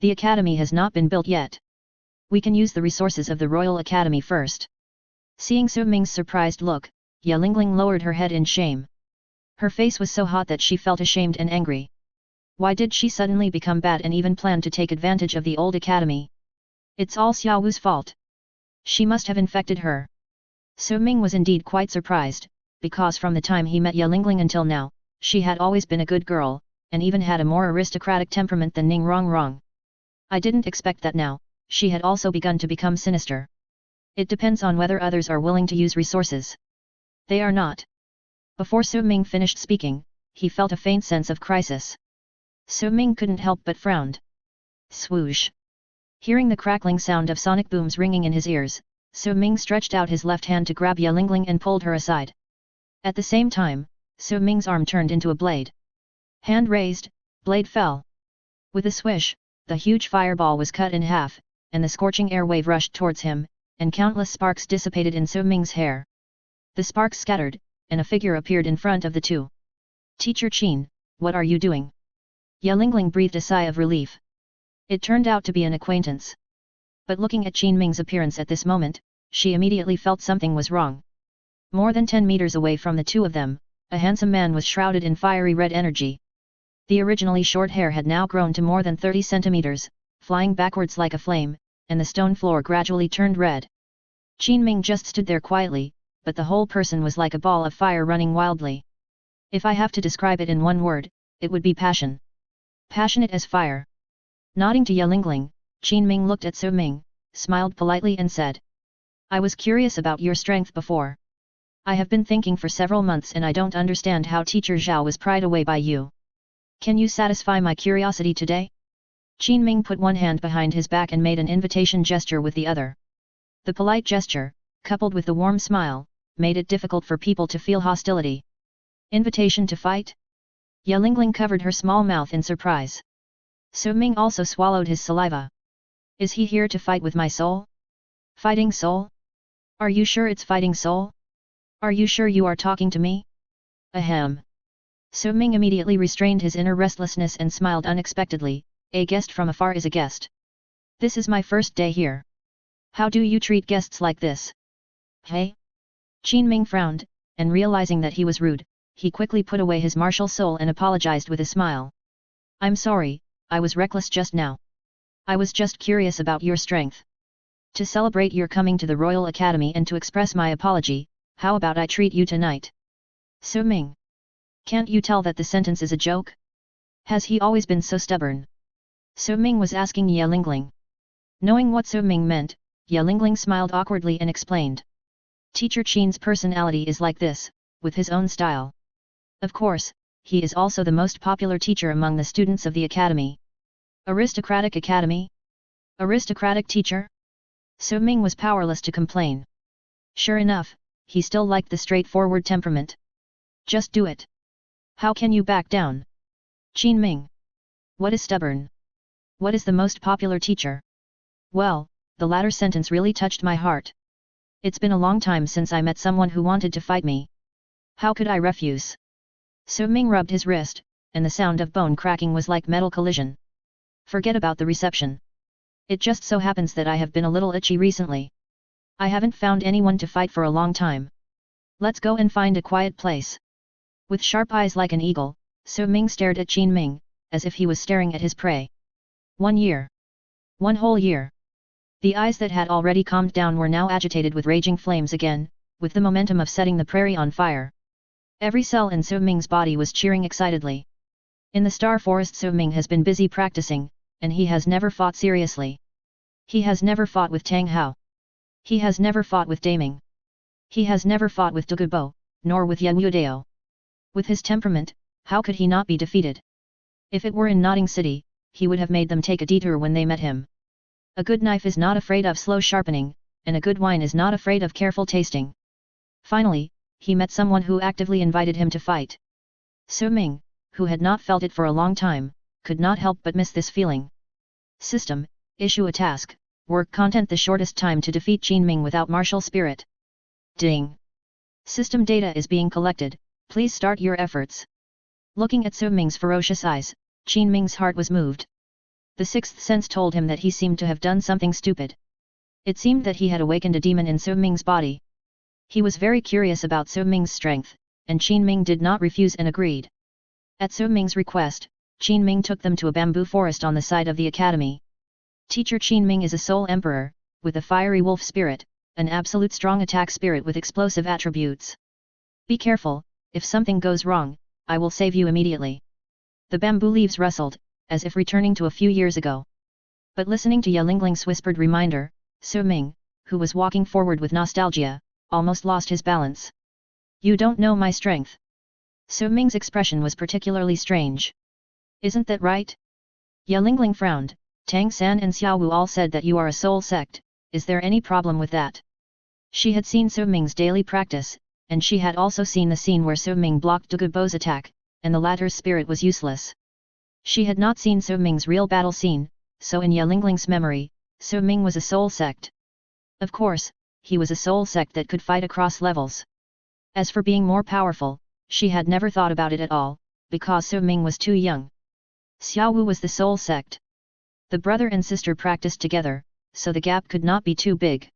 The academy has not been built yet. We can use the resources of the Royal Academy first. Seeing Su Ming's surprised look, Ye Lingling lowered her head in shame. Her face was so hot that she felt ashamed and angry. Why did she suddenly become bad and even plan to take advantage of the old academy? It's all Xiao Wu's fault. She must have infected her. Su Ming was indeed quite surprised, because from the time he met Ye Lingling until now, she had always been a good girl, and even had a more aristocratic temperament than Ning Rongrong. I didn't expect that now, she had also begun to become sinister. It depends on whether others are willing to use resources. They are not. Before Su Ming finished speaking, he felt a faint sense of crisis. Su Ming couldn't help but frowned. Swoosh! Hearing the crackling sound of sonic booms ringing in his ears, Su Ming stretched out his left hand to grab Ye Lingling and pulled her aside. At the same time, Su Ming's arm turned into a blade. Hand raised, blade fell. With a swish, the huge fireball was cut in half, and the scorching air wave rushed towards him, and countless sparks dissipated in Su Ming's hair. The sparks scattered, and a figure appeared in front of the two. Teacher Qin, what are you doing? Ye Lingling breathed a sigh of relief. It turned out to be an acquaintance. But looking at Qin Ming's appearance at this moment, she immediately felt something was wrong. More than 10 meters away from the two of them, a handsome man was shrouded in fiery red energy. The originally short hair had now grown to more than 30 centimeters, flying backwards like a flame, and the stone floor gradually turned red. Qin Ming just stood there quietly, but the whole person was like a ball of fire running wildly. If I have to describe it in one word, it would be passion. Passionate as fire. Nodding to Ye Lingling, Qin Ming looked at Su Ming, smiled politely and said, I was curious about your strength before. I have been thinking for several months and I don't understand how Teacher Zhao was pried away by you. Can you satisfy my curiosity today? Qin Ming put one hand behind his back and made an invitation gesture with the other. The polite gesture, coupled with the warm smile, made it difficult for people to feel hostility. Invitation to fight? Ye Lingling covered her small mouth in surprise. Su Ming also swallowed his saliva. Is he here to fight with my soul? Fighting soul? Are you sure it's fighting soul? Are you sure you are talking to me? Ahem. Su Ming immediately restrained his inner restlessness and smiled unexpectedly, a guest from afar is a guest. This is my first day here. How do you treat guests like this? Hey? Qin Ming frowned, and realizing that he was rude, he quickly put away his martial soul and apologized with a smile. I'm sorry, I was reckless just now. I was just curious about your strength. To celebrate your coming to the Royal Academy and to express my apology, how about I treat you tonight? Su Ming. Can't you tell that the sentence is a joke? Has he always been so stubborn? Su Ming was asking Ye Lingling. Knowing what Su Ming meant, Ye Lingling smiled awkwardly and explained. Teacher Qin's personality is like this, with his own style. Of course, he is also the most popular teacher among the students of the academy. Aristocratic academy? Aristocratic teacher? Su Ming was powerless to complain. Sure enough, he still liked the straightforward temperament. Just do it. How can you back down? Qin Ming. What is stubborn? What is the most popular teacher? Well, the latter sentence really touched my heart. It's been a long time since I met someone who wanted to fight me. How could I refuse? Su Ming rubbed his wrist, and the sound of bone cracking was like metal collision. Forget about the reception. It just so happens that I have been a little itchy recently. I haven't found anyone to fight for a long time. Let's go and find a quiet place. With sharp eyes like an eagle, Su Ming stared at Qin Ming, as if he was staring at his prey. 1 year. 1 whole year. The eyes that had already calmed down were now agitated with raging flames again, with the momentum of setting the prairie on fire. Every cell in Su Ming's body was cheering excitedly. In the Star Forest Su Ming has been busy practicing, and he has never fought seriously. He has never fought with Tang Hao. He has never fought with Daming. He has never fought with Douluo, nor with Yan Yudao. With his temperament, how could he not be defeated? If it were in Nodding City, he would have made them take a detour when they met him. A good knife is not afraid of slow sharpening, and a good wine is not afraid of careful tasting. Finally, he met someone who actively invited him to fight. Su Ming, who had not felt it for a long time, could not help but miss this feeling. System, issue a task, work content the shortest time to defeat Qin Ming without martial spirit. Ding! System data is being collected, please start your efforts. Looking at Su Ming's ferocious eyes, Qin Ming's heart was moved. The sixth sense told him that he seemed to have done something stupid. It seemed that he had awakened a demon in Su Ming's body. He was very curious about Su Ming's strength, and Qin Ming did not refuse and agreed. At Su Ming's request, Qin Ming took them to a bamboo forest on the side of the academy. Teacher Qin Ming is a soul emperor, with a fiery wolf spirit, an absolute strong attack spirit with explosive attributes. Be careful, if something goes wrong, I will save you immediately. The bamboo leaves rustled, as if returning to a few years ago. But listening to Ye Lingling's whispered reminder, Su Ming, who was walking forward with nostalgia, almost lost his balance. You don't know my strength. Su Ming's expression was particularly strange. Isn't that right? Ye Lingling frowned. Tang San and Xiao Wu all said that you are a soul sect, is there any problem with that? She had seen Su Ming's daily practice, and she had also seen the scene where Su Ming blocked Douluo's attack, and the latter's spirit was useless. She had not seen Su Ming's real battle scene, so in Ye Lingling's memory, Su Ming was a soul sect. Of course, he was a soul sect that could fight across levels. As for being more powerful, she had never thought about it at all, because Su Ming was too young. Xiao Wu was the soul sect. The brother and sister practiced together, so the gap could not be too big.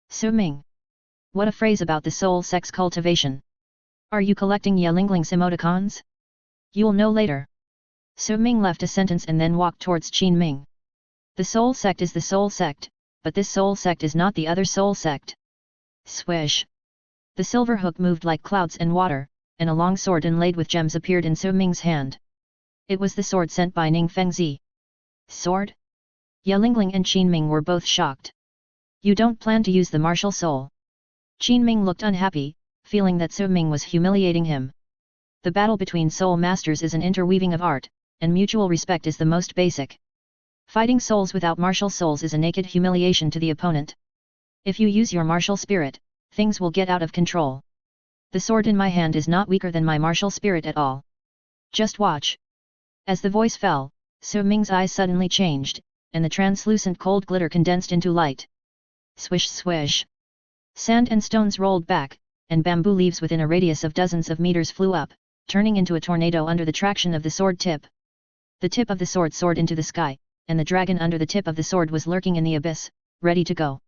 Su Ming. What a phrase about the soul sect's cultivation. Are you collecting Yelingling's emoticons? You'll know later. Su Ming left a sentence and then walked towards Qin Ming. The soul sect is the soul sect, but this soul sect is not the other soul sect. Swish. The silver hook moved like clouds and water, and a long sword inlaid with gems appeared in Su Ming's hand. It was the sword sent by Ning Fengzi. Sword? Yelingling and Qin Ming were both shocked. You don't plan to use the martial soul? Qin Ming looked unhappy, feeling that Su Ming was humiliating him. The battle between soul masters is an interweaving of art, and mutual respect is the most basic. Fighting souls without martial souls is a naked humiliation to the opponent. If you use your martial spirit, things will get out of control. The sword in my hand is not weaker than my martial spirit at all. Just watch. As the voice fell, Su Ming's eyes suddenly changed, and the translucent cold glitter condensed into light. Swish swish. Sand and stones rolled back, and bamboo leaves within a radius of dozens of meters flew up, turning into a tornado under the traction of the sword tip. The tip of the sword soared into the sky, and the dragon under the tip of the sword was lurking in the abyss, ready to go.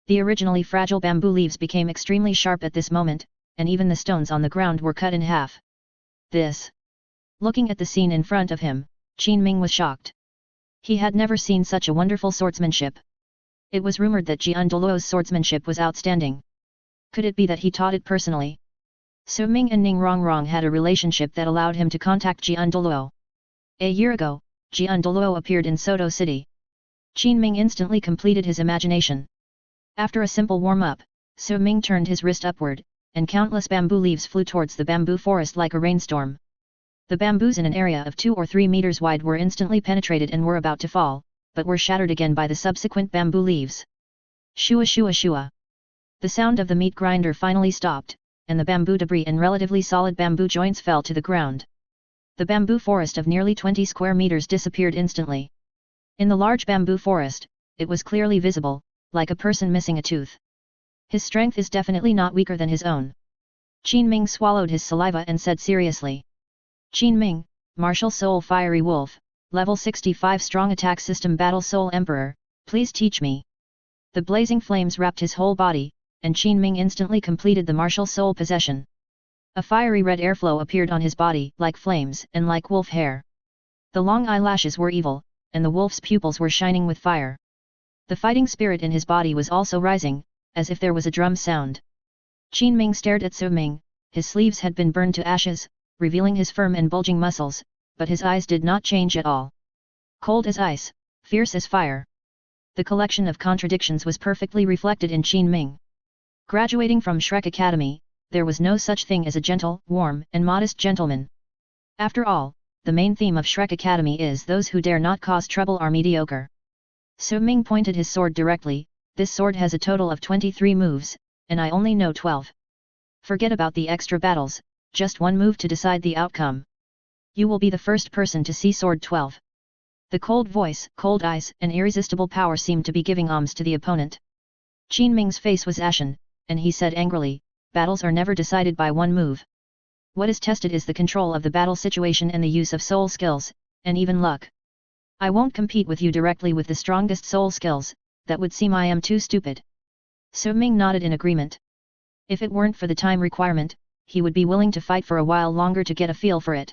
The originally fragile bamboo leaves became extremely sharp at this moment, and even the stones on the ground were cut in half. This. Looking at the scene in front of him, Qin Ming was shocked. He had never seen such a wonderful swordsmanship. It was rumored that Douluo's swordsmanship was outstanding. Could it be that he taught it personally? Su Ming and Ning Rongrong had a relationship that allowed him to contact Douluo. A year ago, Douluo appeared in Soto City. Qin Ming instantly completed his imagination. After a simple warm-up, Su Ming turned his wrist upward, and countless bamboo leaves flew towards the bamboo forest like a rainstorm. The bamboos in an area of 2 or 3 meters wide were instantly penetrated and were about to fall, but were shattered again by the subsequent bamboo leaves. Shua shua shua. The sound of the meat grinder finally stopped, and the bamboo debris and relatively solid bamboo joints fell to the ground. The bamboo forest of nearly 20 square meters disappeared instantly. In the large bamboo forest, it was clearly visible, like a person missing a tooth. His strength is definitely not weaker than his own. Qin Ming swallowed his saliva and said seriously. Qin Ming, Martial Soul Fiery Wolf, Level 65 Strong Attack System Battle Soul Emperor, please teach me. The blazing flames wrapped his whole body, and Qin Ming instantly completed the martial soul possession. A fiery red airflow appeared on his body like flames and like wolf hair. The long eyelashes were evil, and the wolf's pupils were shining with fire. The fighting spirit in his body was also rising, as if there was a drum sound. Qin Ming stared at Su Ming. His sleeves had been burned to ashes, revealing his firm and bulging muscles, but his eyes did not change at all. Cold as ice, fierce as fire. The collection of contradictions was perfectly reflected in Qin Ming. Graduating from Shrek Academy, there was no such thing as a gentle, warm, and modest gentleman. After all, the main theme of Shrek Academy is those who dare not cause trouble are mediocre. Su Ming pointed his sword directly. This sword has a total of 23 moves, and I only know 12. Forget about the extra battles, just one move to decide the outcome. You will be the first person to see sword 12. The cold voice, cold eyes, and irresistible power seemed to be giving alms to the opponent. Qin Ming's face was ashen, and he said angrily, battles are never decided by one move. What is tested is the control of the battle situation and the use of soul skills, and even luck. I won't compete with you directly with the strongest soul skills, that would seem I am too stupid. Su Ming nodded in agreement. If it weren't for the time requirement, he would be willing to fight for a while longer to get a feel for it.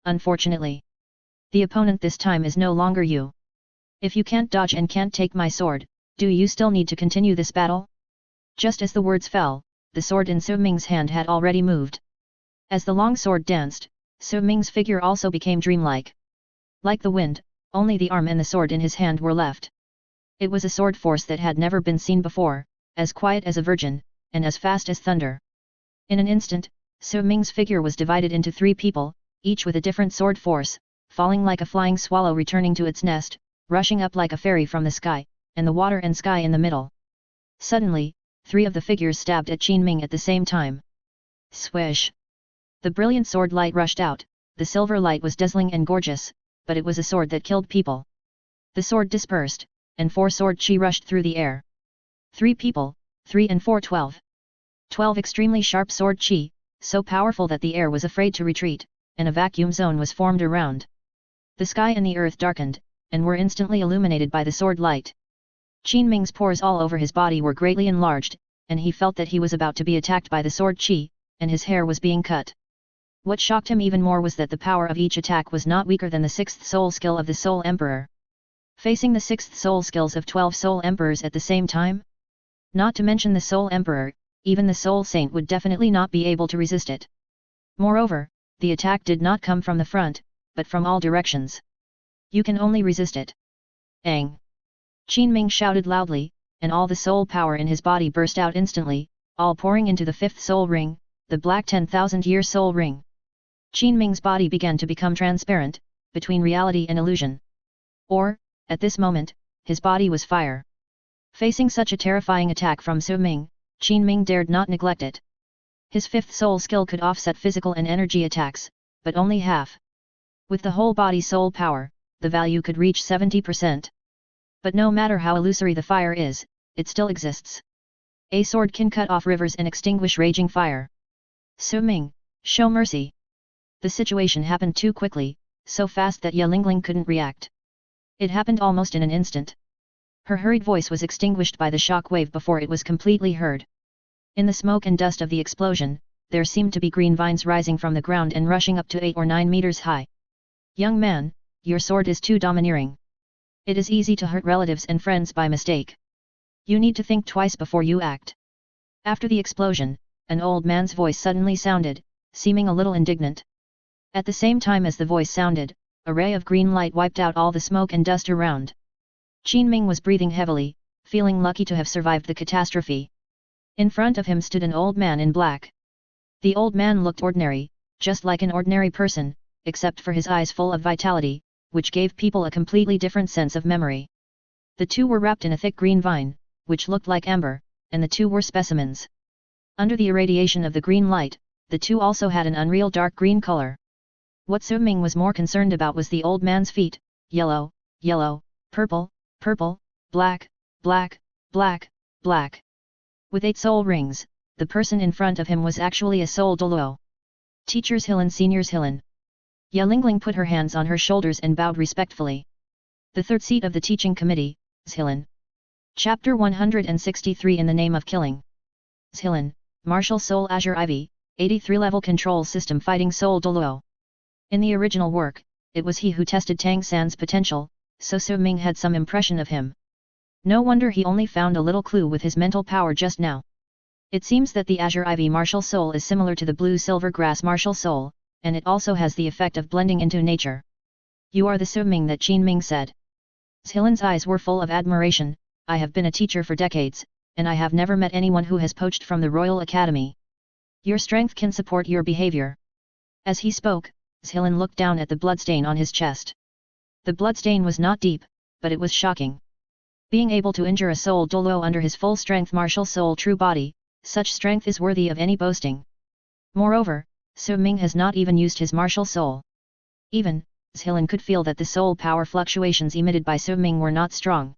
Unfortunately, the opponent this time is no longer you. If you can't dodge and can't take my sword, do you still need to continue this battle? Just as the words fell, the sword in Su Ming's hand had already moved. As the long sword danced, Su Ming's figure also became dreamlike. Like the wind, only the arm and the sword in his hand were left. It was a sword force that had never been seen before, as quiet as a virgin, and as fast as thunder. In an instant, Su Ming's figure was divided into 3 people, each with a different sword force, falling like a flying swallow returning to its nest, rushing up like a fairy from the sky, and the water and sky in the middle. Suddenly, 3 of the figures stabbed at Qin Ming at the same time. Swish! The brilliant sword light rushed out. The silver light was dazzling and gorgeous, but it was a sword that killed people. The sword dispersed, and 4 sword chi rushed through the air. 3 people, 3 and 4 12. 12 extremely sharp sword chi, so powerful that the air was afraid to retreat, and a vacuum zone was formed around. The sky and the earth darkened, and were instantly illuminated by the sword light. Qin Ming's pores all over his body were greatly enlarged, and he felt that he was about to be attacked by the sword chi, and his hair was being cut. What shocked him even more was that the power of each attack was not weaker than the 6th soul skill of the Soul Emperor. Facing the 6th soul skills of 12 Soul Emperors at the same time? Not to mention the Soul Emperor, even the Soul Saint would definitely not be able to resist it. Moreover, the attack did not come from the front, but from all directions. You can only resist it. Aang! Qin Ming shouted loudly, and all the soul power in his body burst out instantly, all pouring into the 5th soul ring, the black 10,000-year soul ring. Qin Ming's body began to become transparent, between reality and illusion. Or, at this moment, his body was fire. Facing such a terrifying attack from Su Ming, Qin Ming dared not neglect it. His 5th soul skill could offset physical and energy attacks, but only half. With the whole body soul power, the value could reach 70%. But no matter how illusory the fire is, it still exists. A sword can cut off rivers and extinguish raging fire. Su Ming, show mercy. The situation happened too quickly, so fast that Ye Lingling couldn't react. It happened almost in an instant. Her hurried voice was extinguished by the shock wave before it was completely heard. In the smoke and dust of the explosion, there seemed to be green vines rising from the ground and rushing up to 8 or 9 meters high. Young man, your sword is too domineering. It is easy to hurt relatives and friends by mistake. You need to think twice before you act. After the explosion, an old man's voice suddenly sounded, seeming a little indignant. At the same time as the voice sounded, a ray of green light wiped out all the smoke and dust around. Qin Ming was breathing heavily, feeling lucky to have survived the catastrophe. In front of him stood an old man in black. The old man looked ordinary, just like an ordinary person, except for his eyes full of vitality, which gave people a completely different sense of memory. The two were wrapped in a thick green vine, which looked like amber, and the two were specimens. Under the irradiation of the green light, the two also had an unreal dark green color. What Su Ming was more concerned about was the old man's feet, yellow, yellow, purple, purple, black, black, black, black. With 8 soul rings, the person in front of him was actually a soul Douluo. Teachers Hillen, Seniors Hillen. Ye Lingling put her hands on her shoulders and bowed respectfully. The third seat of the teaching committee, Zhilin. Chapter 163 In the Name of Killing. Zhilin, Martial Soul Azure Ivy, 83 level control system fighting Soul Douluo. In the original work, it was he who tested Tang San's potential, so Su Ming had some impression of him. No wonder he only found a little clue with his mental power just now. It seems that the Azure Ivy Martial Soul is similar to the Blue Silver Grass Martial Soul, and it also has the effect of blending into nature. You are the Su Ming that Qin Ming said. Zhilin's eyes were full of admiration. I have been a teacher for decades, and I have never met anyone who has poached from the Royal Academy. Your strength can support your behavior. As he spoke, Zhilin looked down at the bloodstain on his chest. The bloodstain was not deep, but it was shocking. Being able to injure a soul Douluo under his full-strength martial soul true body, such strength is worthy of any boasting. Moreover, Su Ming has not even used his martial soul. Even, Zhilin could feel that the soul power fluctuations emitted by Su Ming were not strong.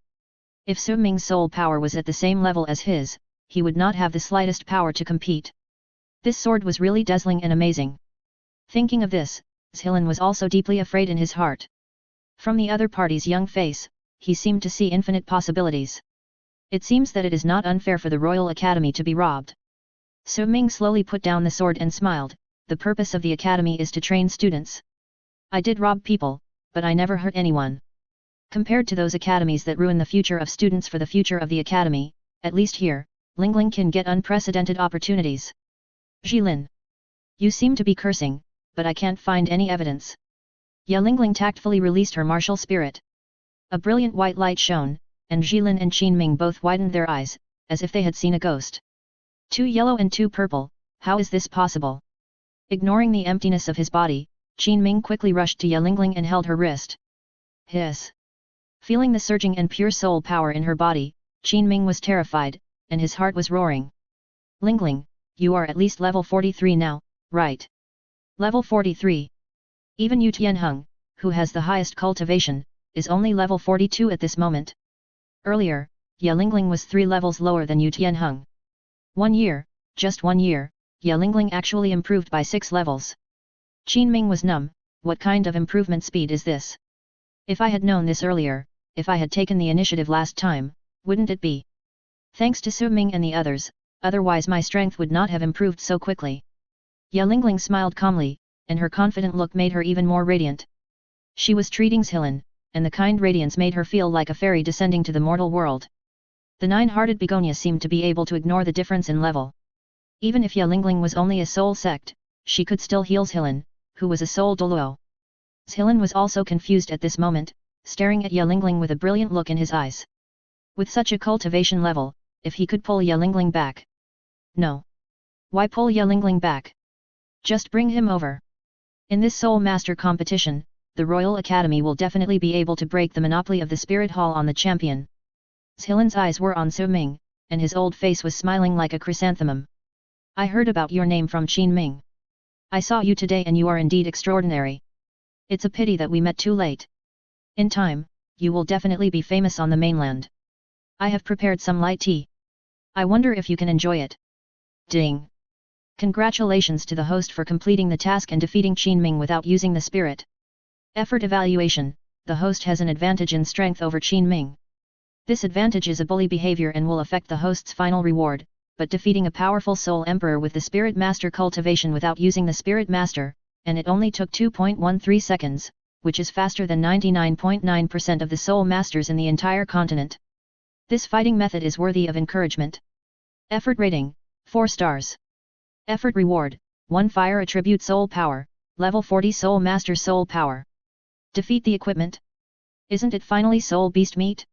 If Su Ming's soul power was at the same level as his, he would not have the slightest power to compete. This sword was really dazzling and amazing. Thinking of this, Zhilin was also deeply afraid in his heart. From the other party's young face, he seemed to see infinite possibilities. It seems that it is not unfair for the Royal Academy to be robbed. Su Ming slowly put down the sword and smiled. The purpose of the academy is to train students. I did rob people, but I never hurt anyone. Compared to those academies that ruin the future of students for the future of the academy, at least here, Lingling can get unprecedented opportunities. Zhilin. You seem to be cursing, but I can't find any evidence. Ye Lingling tactfully released her martial spirit. A brilliant white light shone, and Zhilin and Qin Ming both widened their eyes, as if they had seen a ghost. 2 yellow and 2 purple, how is this possible? Ignoring the emptiness of his body, Qin Ming quickly rushed to Ye Lingling and held her wrist. Hiss! Feeling the surging and pure soul power in her body, Qin Ming was terrified, and his heart was roaring. Lingling, you are at least level 43 now, right? Level 43. Even Yu Tianheng, who has the highest cultivation, is only level 42 at this moment. Earlier, Ye Lingling was 3 levels lower than Yu Tianheng. 1 year, just 1 year, Ye Lingling actually improved by 6 levels. Qin Ming was numb. What kind of improvement speed is this? If I had known this earlier, if I had taken the initiative last time, wouldn't it be? Thanks to Su Ming and the others, otherwise my strength would not have improved so quickly. Ye Lingling smiled calmly, and her confident look made her even more radiant. She was treating Zhilin, and the kind radiance made her feel like a fairy descending to the mortal world. The 9-hearted begonia seemed to be able to ignore the difference in level. Even if Ye Lingling was only a soul sect, she could still heal Zhilin, who was a soul Douluo. Zhilin was also confused at this moment, staring at Ye Lingling with a brilliant look in his eyes. With such a cultivation level, if he could pull Ye Lingling back. No. Why pull Ye Lingling back? Just bring him over. In this Soul Master competition, the Royal Academy will definitely be able to break the monopoly of the Spirit Hall on the champion. Zhilin's eyes were on Su Ming, and his old face was smiling like a chrysanthemum. I heard about your name from Qin Ming. I saw you today and you are indeed extraordinary. It's a pity that we met too late. In time, you will definitely be famous on the mainland. I have prepared some light tea. I wonder if you can enjoy it. Ding! Congratulations to the host for completing the task and defeating Qin Ming without using the spirit. Effort evaluation, the host has an advantage in strength over Qin Ming. This advantage is a bully behavior and will affect the host's final reward, but defeating a powerful Soul Emperor with the Spirit Master cultivation without using the Spirit Master, and it only took 2.13 seconds, which is faster than 99.9% of the Soul Masters in the entire continent. This fighting method is worthy of encouragement. Effort rating, 4 stars. Effort reward, 1 Fire Attribute Soul Power, Level 40 Soul Master Soul Power. Defeat the equipment. Isn't it finally Soul Beast meat?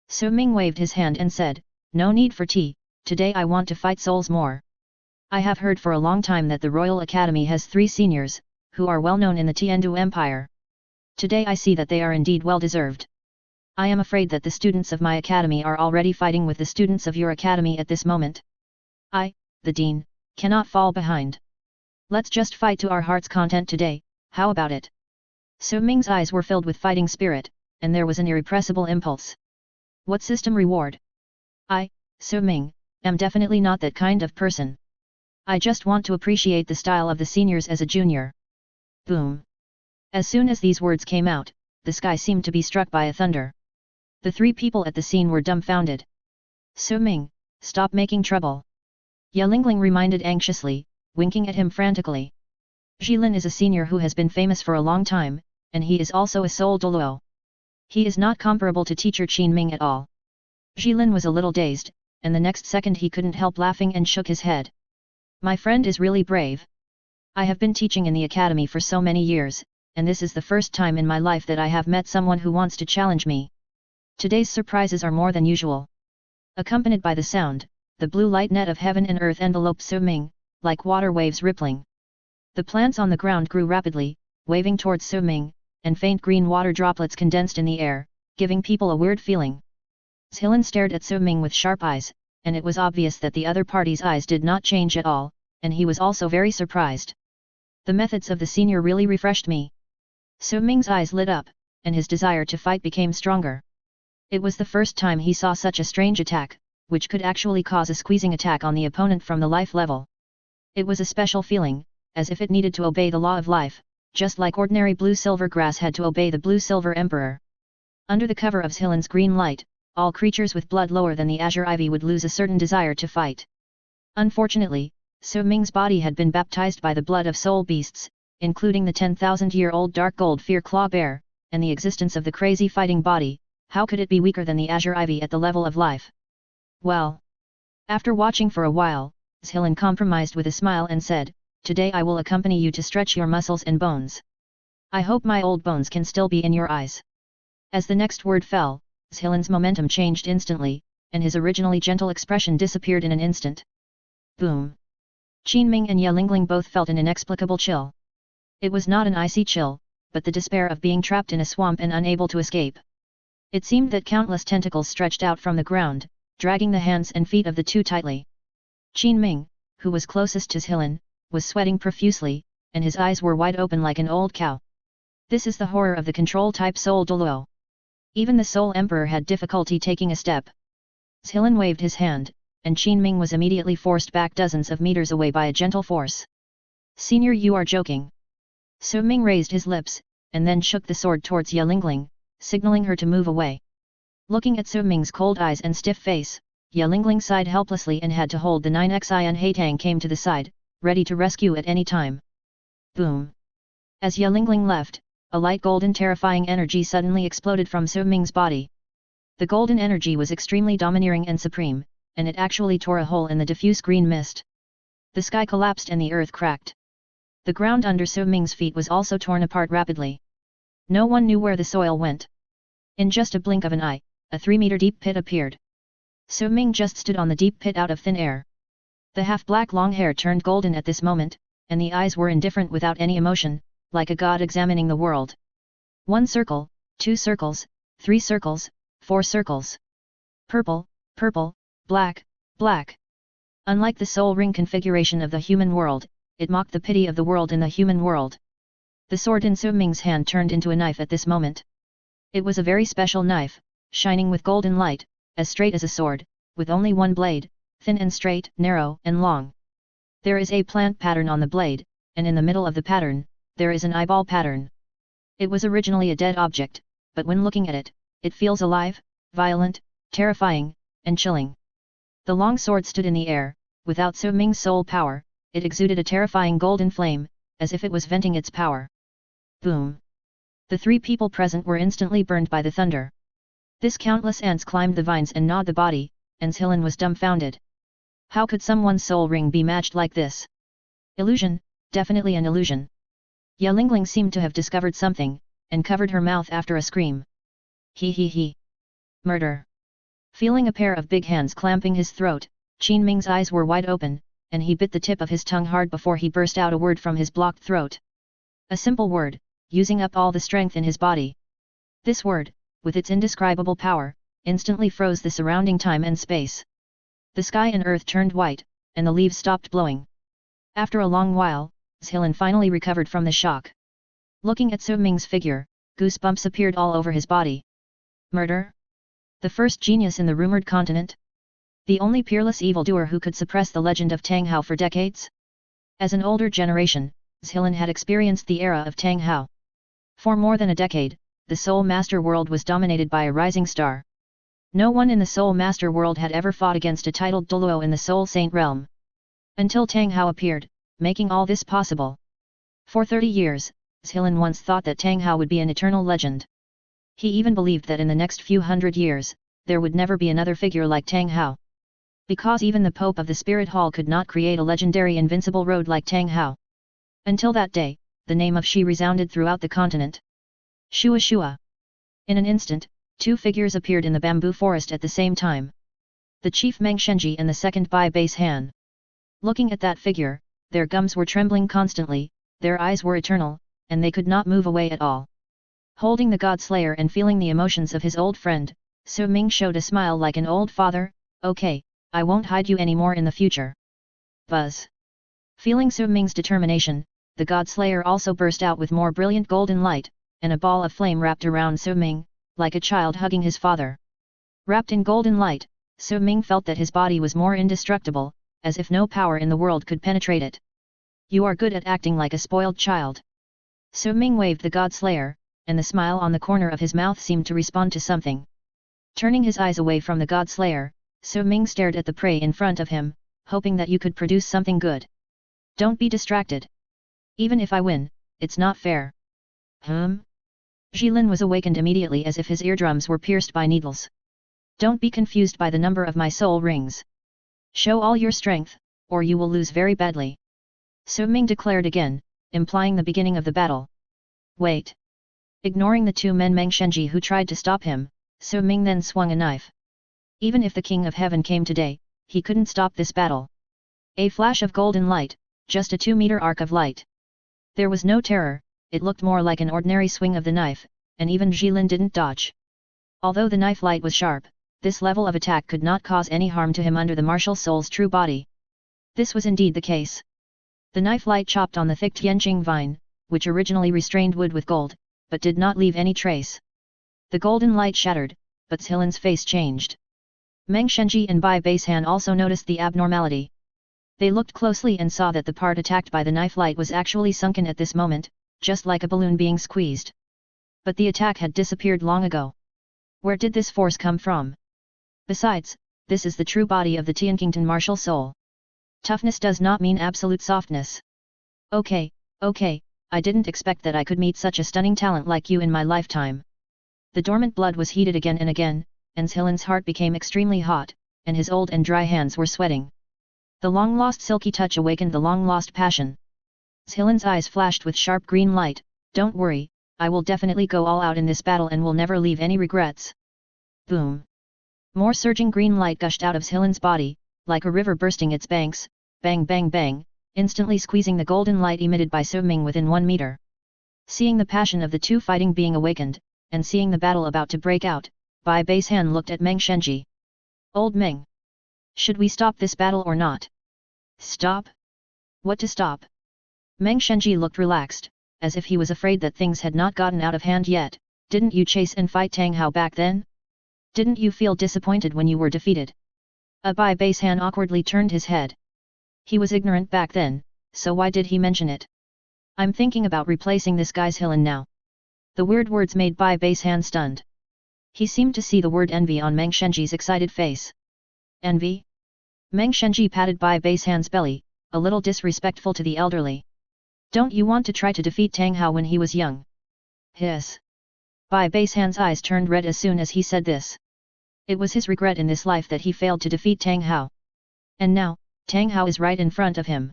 Su Ming waved his hand and said, no need for tea, today I want to fight souls more. I have heard for a long time that the Royal Academy has 3 seniors, who are well known in the Tiandu Empire. Today I see that they are indeed well deserved. I am afraid that the students of my academy are already fighting with the students of your academy at this moment. I, the Dean, cannot fall behind. Let's just fight to our heart's content today, how about it? Su Ming's eyes were filled with fighting spirit, and there was an irrepressible impulse. What system reward? I, Su Ming, am definitely not that kind of person. I just want to appreciate the style of the seniors as a junior. Boom. As soon as these words came out, the sky seemed to be struck by a thunder. The 3 people at the scene were dumbfounded. Su Ming, stop making trouble. Ye Lingling reminded anxiously, winking at him frantically. Zhilin is a senior who has been famous for a long time, and he is also a soul Douluo. He is not comparable to teacher Qin Ming at all. Zhilin was a little dazed, and the next second he couldn't help laughing and shook his head. My friend is really brave. I have been teaching in the academy for so many years, and this is the first time in my life that I have met someone who wants to challenge me. Today's surprises are more than usual. Accompanied by the sound, the blue light net of heaven and earth enveloped Su Ming, like water waves rippling. The plants on the ground grew rapidly, waving towards Su Ming, and faint green water droplets condensed in the air, giving people a weird feeling. Zhilin stared at Su Ming with sharp eyes, and it was obvious that the other party's eyes did not change at all, and he was also very surprised. The methods of the senior really refreshed me. Su Ming's eyes lit up, and his desire to fight became stronger. It was the first time he saw such a strange attack, which could actually cause a squeezing attack on the opponent from the life level. It was a special feeling, as if it needed to obey the law of life, just like ordinary blue-silver grass had to obey the blue-silver emperor. Under the cover of Zhilin's green light, all creatures with blood lower than the azure ivy would lose a certain desire to fight. Unfortunately, Su Ming's body had been baptized by the blood of soul beasts, including the 10,000-year-old dark gold fear claw bear, and the existence of the crazy fighting body. How could it be weaker than the azure ivy at the level of life? Well. After watching for a while, Zhilin compromised with a smile and said, today I will accompany you to stretch your muscles and bones. I hope my old bones can still be in your eyes. As the next word fell, Zhilin's momentum changed instantly, and his originally gentle expression disappeared in an instant. Boom. Qin Ming and Ye Lingling both felt an inexplicable chill. It was not an icy chill, but the despair of being trapped in a swamp and unable to escape. It seemed that countless tentacles stretched out from the ground, dragging the hands and feet of the 2 tightly. Qin Ming, who was closest to Zhilin, was sweating profusely, and his eyes were wide open like an old cow. This is the horror of the control-type soul Douluo. Even the Soul Emperor had difficulty taking a step. Zhilin waved his hand, and Qinming was immediately forced back dozens of meters away by a gentle force. Senior, you are joking. Su Ming raised his lips, and then shook the sword towards Ye Lingling, signaling her to move away. Looking at Su Ming's cold eyes and stiff face, Ye Lingling sighed helplessly and had to hold the 9Xin Haitang came to the side, ready to rescue at any time. Boom! As Ye Lingling left, a light golden terrifying energy suddenly exploded from Su Ming's body. The golden energy was extremely domineering and supreme, and it actually tore a hole in the diffuse green mist. The sky collapsed and the earth cracked. The ground under Su Ming's feet was also torn apart rapidly. No one knew where the soil went. In just a blink of an eye, a 3-meter deep pit appeared. Su Ming just stood on the deep pit out of thin air. The half-black long hair turned golden at this moment, and the eyes were indifferent without any emotion, like a god examining the world. 1 circle, 2 circles, 3 circles, 4 circles. Purple, purple, black, black. Unlike the soul ring configuration of the human world, it mocked the pity of the world in the human world. The sword in Su Ming's hand turned into a knife at this moment. It was a very special knife, shining with golden light, as straight as a sword, with only one blade, thin and straight, narrow and long. There is a plant pattern on the blade, and in the middle of the pattern, there is an eyeball pattern. It was originally a dead object, but when looking at it, it feels alive, violent, terrifying, and chilling. The long sword stood in the air, without Su Ming's soul power. It exuded a terrifying golden flame, as if it was venting its power. Boom! The 3 people present were instantly burned by the thunder. This countless ants climbed the vines and gnawed the body, and Zhilin was dumbfounded. How could someone's soul ring be matched like this? Illusion, definitely an illusion. Ye Lingling seemed to have discovered something, and covered her mouth after a scream. He. Murder. Feeling a pair of big hands clamping his throat, Qinming's eyes were wide open, and he bit the tip of his tongue hard before he burst out a word from his blocked throat. A simple word, using up all the strength in his body. This word, with its indescribable power, instantly froze the surrounding time and space. The sky and earth turned white, and the leaves stopped blowing. After a long while, Zhilin finally recovered from the shock. Looking at Su Ming's figure, goosebumps appeared all over his body. Murder? The first genius in the rumored continent? The only peerless evildoer who could suppress the legend of Tang Hao for decades? As an older generation, Zhilin had experienced the era of Tang Hao. For more than a decade, the Soul Master world was dominated by a rising star. No one in the Soul Master world had ever fought against a titled Douluo in the Soul Saint realm. Until Tang Hao appeared, making all this possible. For 30 years, Zhilin once thought that Tang Hao would be an eternal legend. He even believed that in the next few hundred years, there would never be another figure like Tang Hao. Because even the Pope of the Spirit Hall could not create a legendary invincible road like Tang Hao. Until that day, the name of Shi resounded throughout the continent. Shua Shua. In an instant, 2 figures appeared in the bamboo forest at the same time. The chief Meng Shenji and the second Bai Base Han. Looking at that figure, their gums were trembling constantly, their eyes were eternal, and they could not move away at all. Holding the God Slayer and feeling the emotions of his old friend, Su Ming showed a smile like an old father. Okay, I won't hide you anymore in the future. Buzz. Feeling Su Ming's determination, the God Slayer also burst out with more brilliant golden light, and a ball of flame wrapped around Su Ming, like a child hugging his father. Wrapped in golden light, Su Ming felt that his body was more indestructible, as if no power in the world could penetrate it. You are good at acting like a spoiled child. Su Ming waved the God Slayer, and the smile on the corner of his mouth seemed to respond to something. Turning his eyes away from the God Slayer, Su Ming stared at the prey in front of him, hoping that you could produce something good. Don't be distracted. Even if I win, it's not fair. Jilin was awakened immediately as if his eardrums were pierced by needles. Don't be confused by the number of my soul rings. Show all your strength, or you will lose very badly. Su Ming declared again, implying the beginning of the battle. Wait. Ignoring the 2 men Meng Shenji who tried to stop him, Su Ming then swung a knife. Even if the King of Heaven came today, he couldn't stop this battle. A flash of golden light, just a 2-meter arc of light. There was no terror, it looked more like an ordinary swing of the knife, and even Jilin didn't dodge. Although the knife light was sharp, this level of attack could not cause any harm to him under the martial soul's true body. This was indeed the case. The knife light chopped on the thick Tianqing vine, which originally restrained wood with gold, but did not leave any trace. The golden light shattered, but Zilin's face changed. Meng Shenji and Bai Basehan also noticed the abnormality. They looked closely and saw that the part attacked by the knife light was actually sunken at this moment, just like a balloon being squeezed. But the attack had disappeared long ago. Where did this force come from? Besides, this is the true body of the Tiankington martial soul. Toughness does not mean absolute softness. Okay, I didn't expect that I could meet such a stunning talent like you in my lifetime. The dormant blood was heated again and again, and Zhilin's heart became extremely hot, and his old and dry hands were sweating. The long-lost silky touch awakened the long-lost passion. Zhilin's eyes flashed with sharp green light. Don't worry, I will definitely go all out in this battle and will never leave any regrets. Boom! More surging green light gushed out of Zhilin's body, like a river bursting its banks, bang bang bang, instantly squeezing the golden light emitted by Su Ming within 1 meter. Seeing the passion of the two fighting being awakened, and seeing the battle about to break out, Bai Basehan looked at Meng Shenji. Old Meng! Should we stop this battle or not? Stop? What to stop? Meng Shenji looked relaxed, as if he was afraid that things had not gotten out of hand yet. Didn't you chase and fight Tang Hao back then? Didn't you feel disappointed when you were defeated? Bai Basehan awkwardly turned his head. He was ignorant back then, so why did he mention it? I'm thinking about replacing this guy's Zhilin now. The weird words made Bai Basehan stunned. He seemed to see the word envy on Meng Shenji's excited face. Envy? Meng Shenji patted Bai Basehan's belly, a little disrespectful to the elderly. Don't you want to try to defeat Tang Hao when he was young? Hiss. Bai Basehan's eyes turned red as soon as he said this. It was his regret in this life that he failed to defeat Tang Hao. And now, Tang Hao is right in front of him.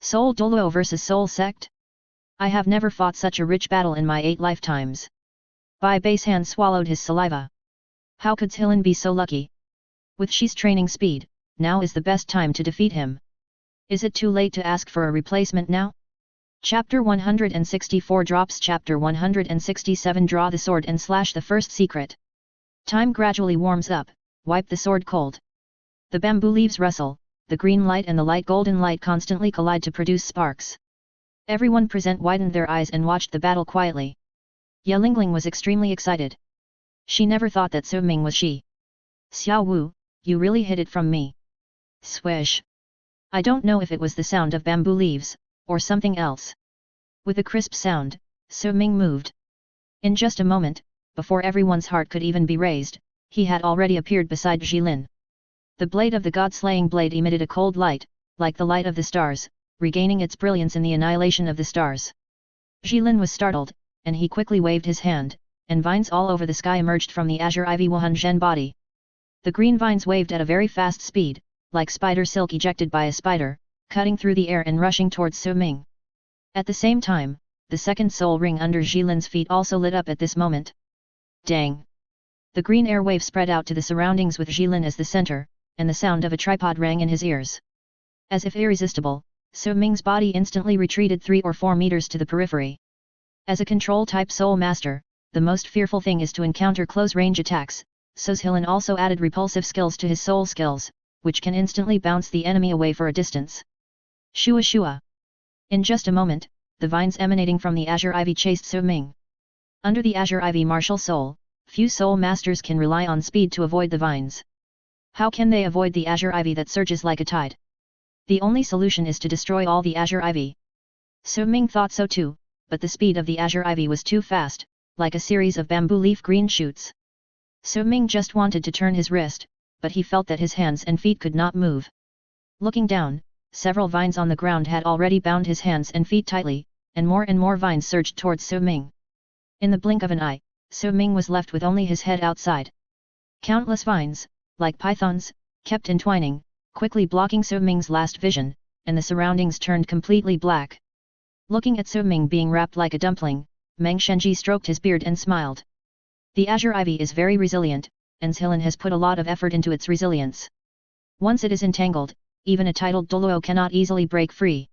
Soul Douluo versus Soul Sect? I have never fought such a rich battle in my 8 lifetimes. Bai Basehan swallowed his saliva. How could Zhilin be so lucky? With she's training speed, now is the best time to defeat him. Is it too late to ask for a replacement now? Chapter 164 drops. Chapter 167 Draw the sword and slash the first secret. Time gradually warms up, wipe the sword cold. The bamboo leaves rustle, the green light and the light golden light constantly collide to produce sparks. Everyone present widened their eyes and watched the battle quietly. Ye Lingling was extremely excited. She never thought that Su Ming was she. Xiao Wu, you really hid it from me. Swish. I don't know if it was the sound of bamboo leaves, or something else. With a crisp sound, Su Ming moved. In just a moment, before everyone's heart could even be raised, he had already appeared beside Zhilin. The blade of the god-slaying blade emitted a cold light, like the light of the stars, regaining its brilliance in the annihilation of the stars. Zhilin was startled, and he quickly waved his hand, and vines all over the sky emerged from the azure ivy Wuhan Zhen body. The green vines waved at a very fast speed, like spider silk ejected by a spider, cutting through the air and rushing towards Su Ming. At the same time, the second soul ring under Zhilin's feet also lit up at this moment. Dang! The green air wave spread out to the surroundings with Zhilin as the center, and the sound of a tripod rang in his ears. As if irresistible, Su Ming's body instantly retreated 3 or 4 meters to the periphery. As a control-type soul master, the most fearful thing is to encounter close-range attacks, so Zhilin also added repulsive skills to his soul skills, which can instantly bounce the enemy away for a distance. Shua shua! In just a moment, the vines emanating from the azure ivy chased Su Ming. Under the azure ivy martial soul, few soul masters can rely on speed to avoid the vines. How can they avoid the azure ivy that surges like a tide? The only solution is to destroy all the azure ivy. Su Ming thought so too, but the speed of the azure ivy was too fast, like a series of bamboo leaf green shoots. Su Ming just wanted to turn his wrist, but he felt that his hands and feet could not move. Looking down, several vines on the ground had already bound his hands and feet tightly, and more vines surged towards Su Ming. In the blink of an eye, Su Ming was left with only his head outside. Countless vines, like pythons, kept entwining, quickly blocking Su Ming's last vision, and the surroundings turned completely black. Looking at Su Ming being wrapped like a dumpling, Meng Shenji stroked his beard and smiled. The azure ivy is very resilient, and Zhilin has put a lot of effort into its resilience. Once it is entangled, even a titled Douluo cannot easily break free.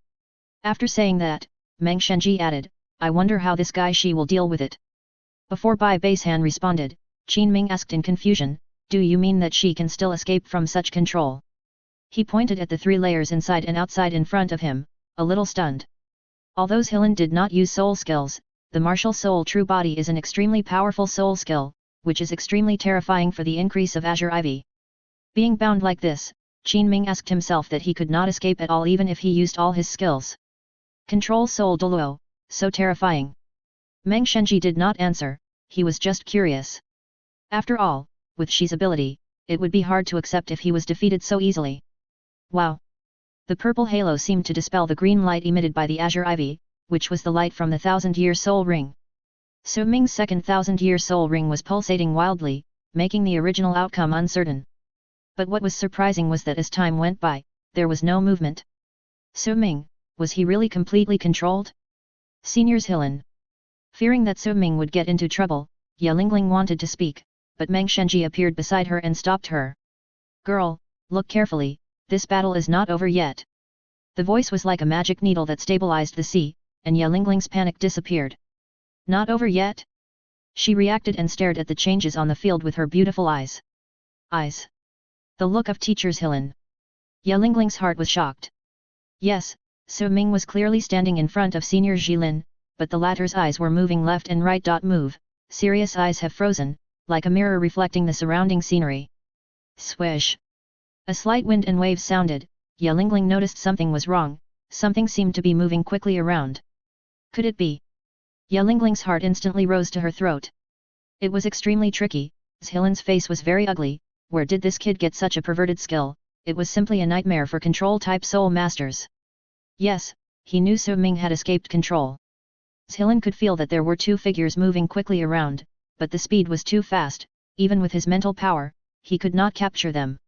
After saying that, Meng Shenji added, I wonder how this guy she will deal with it. Before Bai Basehan responded, Qin Ming asked in confusion, do you mean that she can still escape from such control? He pointed at the 3 layers inside and outside in front of him, a little stunned. Although Zhilin did not use soul skills, the martial soul true body is an extremely powerful soul skill, which is extremely terrifying for the increase of azure ivy. Being bound like this, Qin asked himself that he could not escape at all even if he used all his skills. Control Soul Douluo, so terrifying. Meng Shenji did not answer, he was just curious. After all, with Shi's ability, it would be hard to accept if he was defeated so easily. Wow! The purple halo seemed to dispel the green light emitted by the azure ivy, which was the light from the 1000-year soul ring. So Ming's second 1000-year soul ring was pulsating wildly, making the original outcome uncertain. But what was surprising was that as time went by, there was no movement. So Ming, was he really completely controlled? Seniors Hillen. Fearing that So Ming would get into trouble, Ye Lingling wanted to speak, but Meng Shenji appeared beside her and stopped her. Girl, look carefully, this battle is not over yet. The voice was like a magic needle that stabilized the sea, and Ye Lingling's panic disappeared. Not over yet? She reacted and stared at the changes on the field with her beautiful eyes. Eyes. The look of teachers Hillen. Ye Lingling's heart was shocked. Yes, So Ming was clearly standing in front of Senior Jilin, but the latter's eyes were moving left and right. Move, serious eyes have frozen, like a mirror reflecting the surrounding scenery. Swish! A slight wind and waves sounded. Ye Lingling noticed something was wrong, something seemed to be moving quickly around. Could it be? Ye Lingling's heart instantly rose to her throat. It was extremely tricky, Zhilin's face was very ugly. Where did this kid get such a perverted skill? It was simply a nightmare for control-type soul masters. Yes, he knew So Ming had escaped control. Zhilin could feel that there were two figures moving quickly around, but the speed was too fast, even with his mental power, he could not capture them.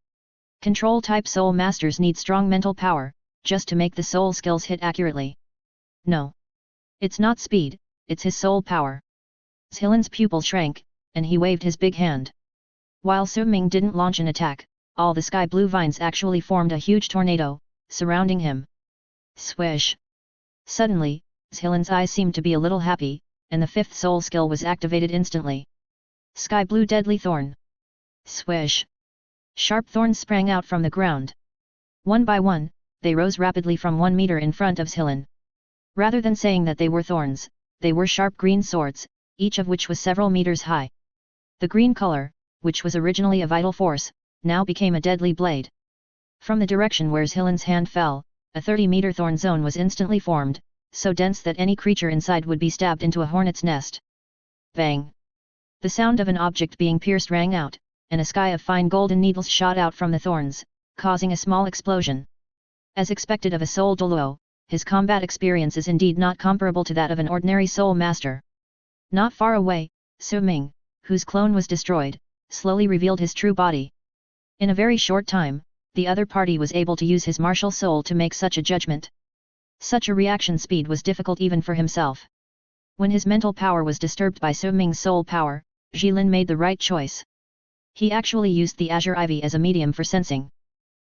Control-type soul masters need strong mental power, just to make the soul skills hit accurately. No. It's not speed, it's his soul power. Zhilin's pupil shrank, and he waved his big hand. While So Ming didn't launch an attack, all the sky blue vines actually formed a huge tornado, surrounding him. Swish! Suddenly, Zhilin's eyes seemed to be a little happy, and the fifth soul skill was activated instantly. Sky Blue Deadly Thorn. Swish! Sharp thorns sprang out from the ground. One by one, they rose rapidly from 1 meter in front of Zhilin. Rather than saying that they were thorns, they were sharp green swords, each of which was several meters high. The green color, which was originally a vital force, now became a deadly blade. From the direction where Zhilin's hand fell, a 30-meter thorn zone was instantly formed, so dense that any creature inside would be stabbed into a hornet's nest. Bang! The sound of an object being pierced rang out, and a sky of fine golden needles shot out from the thorns, causing a small explosion. As expected of a soul Douluo, his combat experience is indeed not comparable to that of an ordinary soul master. Not far away, So Ming, whose clone was destroyed, slowly revealed his true body. In a very short time, the other party was able to use his martial soul to make such a judgment. Such a reaction speed was difficult even for himself. When his mental power was disturbed by So Ming's soul power, Jilin made the right choice. He actually used the azure ivy as a medium for sensing.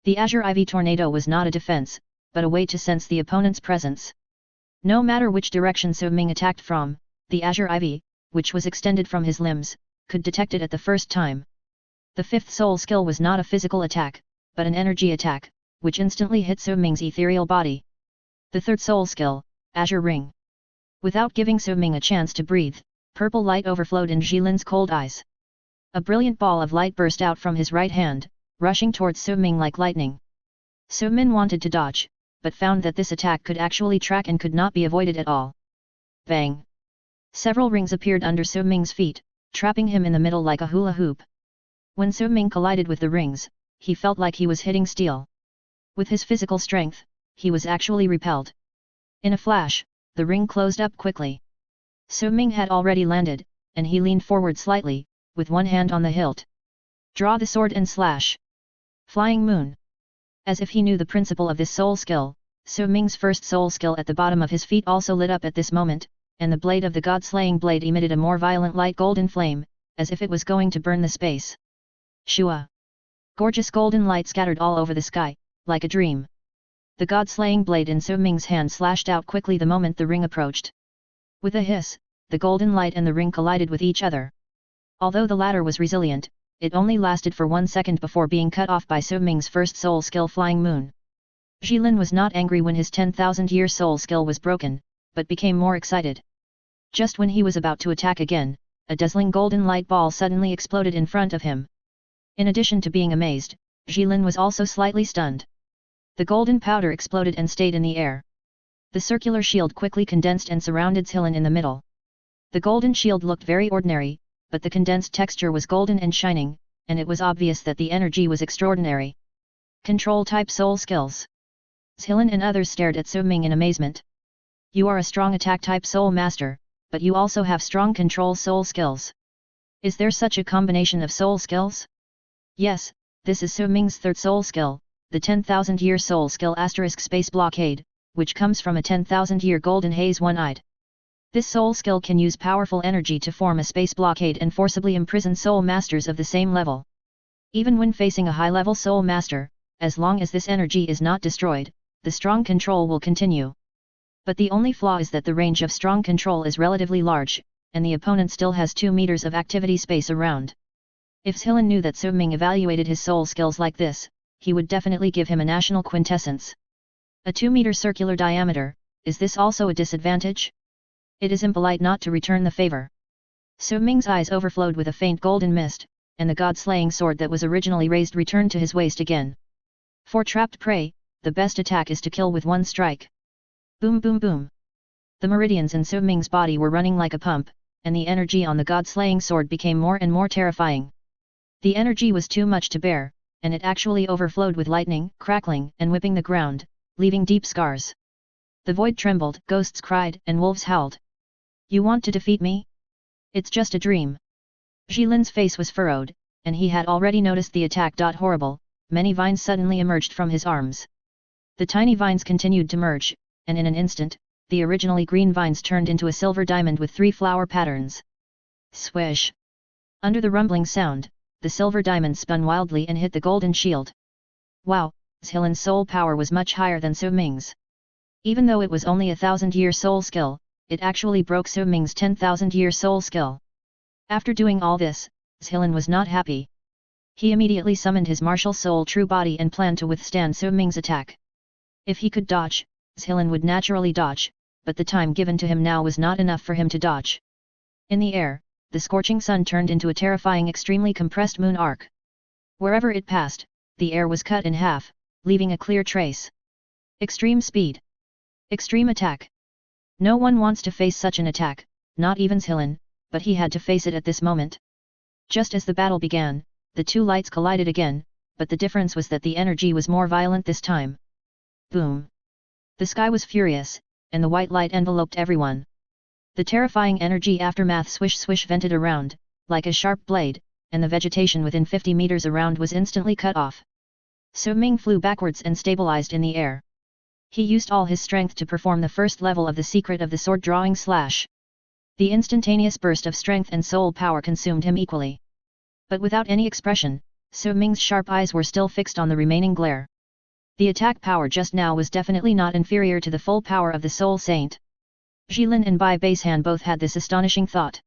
The azure ivy tornado was not a defense, but a way to sense the opponent's presence. No matter which direction So Ming attacked from, the azure ivy, which was extended from his limbs, could detect it at the first time. The fifth soul skill was not a physical attack, but an energy attack, which instantly hit So Ming's ethereal body. The third soul skill, Azure Ring. Without giving So Ming a chance to breathe, purple light overflowed in Jilin's cold eyes. A brilliant ball of light burst out from his right hand, rushing towards So Ming like lightning. So Min wanted to dodge, but found that this attack could actually track and could not be avoided at all. Bang! Several rings appeared under So Ming's feet, trapping him in the middle like a hula hoop. When So Ming collided with the rings, he felt like he was hitting steel. With his physical strength, he was actually repelled. In a flash, the ring closed up quickly. So Ming had already landed, and he leaned forward slightly, with one hand on the hilt. Draw the sword and slash. Flying Moon. As if he knew the principle of this soul skill, So Ming's first soul skill at the bottom of his feet also lit up at this moment, and the blade of the god-slaying blade emitted a more violent light golden flame, as if it was going to burn the space. Shua! Gorgeous golden light scattered all over the sky, like a dream. The god-slaying blade in So Ming's hand slashed out quickly the moment the ring approached. With a hiss, the golden light and the ring collided with each other. Although the latter was resilient, it only lasted for 1 second before being cut off by So Ming's first soul skill Flying Moon. Jilin was not angry when his 10,000-year soul skill was broken, but became more excited. Just when he was about to attack again, a dazzling golden light ball suddenly exploded in front of him. In addition to being amazed, Jilin was also slightly stunned. The golden powder exploded and stayed in the air. The circular shield quickly condensed and surrounded Jilin in the middle. The golden shield looked very ordinary, but the condensed texture was golden and shining, and it was obvious that the energy was extraordinary. Control-type soul skills. Jilin and others stared at Su Ming in amazement. You are a strong attack-type soul master, but you also have strong control soul skills. Is there such a combination of soul skills? Yes, this is Su Ming's third soul skill, the 10,000-year soul skill * space blockade, which comes from a 10,000-year golden haze one-eyed. This soul skill can use powerful energy to form a space blockade and forcibly imprison soul masters of the same level. Even when facing a high-level soul master, as long as this energy is not destroyed, the strong control will continue. But the only flaw is that the range of strong control is relatively large, and the opponent still has 2 meters of activity space around. If Jilin knew that Su Ming evaluated his soul skills like this, he would definitely give him a national quintessence. A 2-meter circular diameter, is this also a disadvantage? It is impolite not to return the favor. Su Ming's eyes overflowed with a faint golden mist, and the god-slaying sword that was originally raised returned to his waist again. For trapped prey, the best attack is to kill with one strike. Boom boom boom. The meridians in Su Ming's body were running like a pump, and the energy on the god-slaying sword became more and more terrifying. The energy was too much to bear, and it actually overflowed with lightning, crackling, and whipping the ground, leaving deep scars. The void trembled, ghosts cried, and wolves howled. You want to defeat me? It's just a dream. Jilin's face was furrowed, and he had already noticed the attack. Horrible, many vines suddenly emerged from his arms. The tiny vines continued to merge, and in an instant, the originally green vines turned into a silver diamond with 3 flower patterns. Swish! Under the rumbling sound, the silver diamond spun wildly and hit the golden shield. Wow, Jilin's soul power was much higher than Su Ming's. Even though it was only a 1,000-year soul skill, it actually broke Su Ming's 10,000-year soul skill. After doing all this, Jilin was not happy. He immediately summoned his martial soul true body and planned to withstand Su Ming's attack. If he could dodge, Jilin would naturally dodge, but the time given to him now was not enough for him to dodge. In the air, the scorching sun turned into a terrifying extremely compressed moon arc. Wherever it passed, the air was cut in half, leaving a clear trace. Extreme speed. Extreme attack. No one wants to face such an attack, not even Jilin, but he had to face it at this moment. Just as the battle began, the 2 lights collided again, but the difference was that the energy was more violent this time. Boom! The sky was furious, and the white light enveloped everyone. The terrifying energy aftermath swish vented around, like a sharp blade, and the vegetation within 50 meters around was instantly cut off. Su Ming flew backwards and stabilized in the air. He used all his strength to perform the first level of the secret of the sword drawing slash. The instantaneous burst of strength and soul power consumed him equally. But without any expression, Su Ming's sharp eyes were still fixed on the remaining glare. The attack power just now was definitely not inferior to the full power of the Soul Saint. Jilin and Bai Baishan both had this astonishing thought.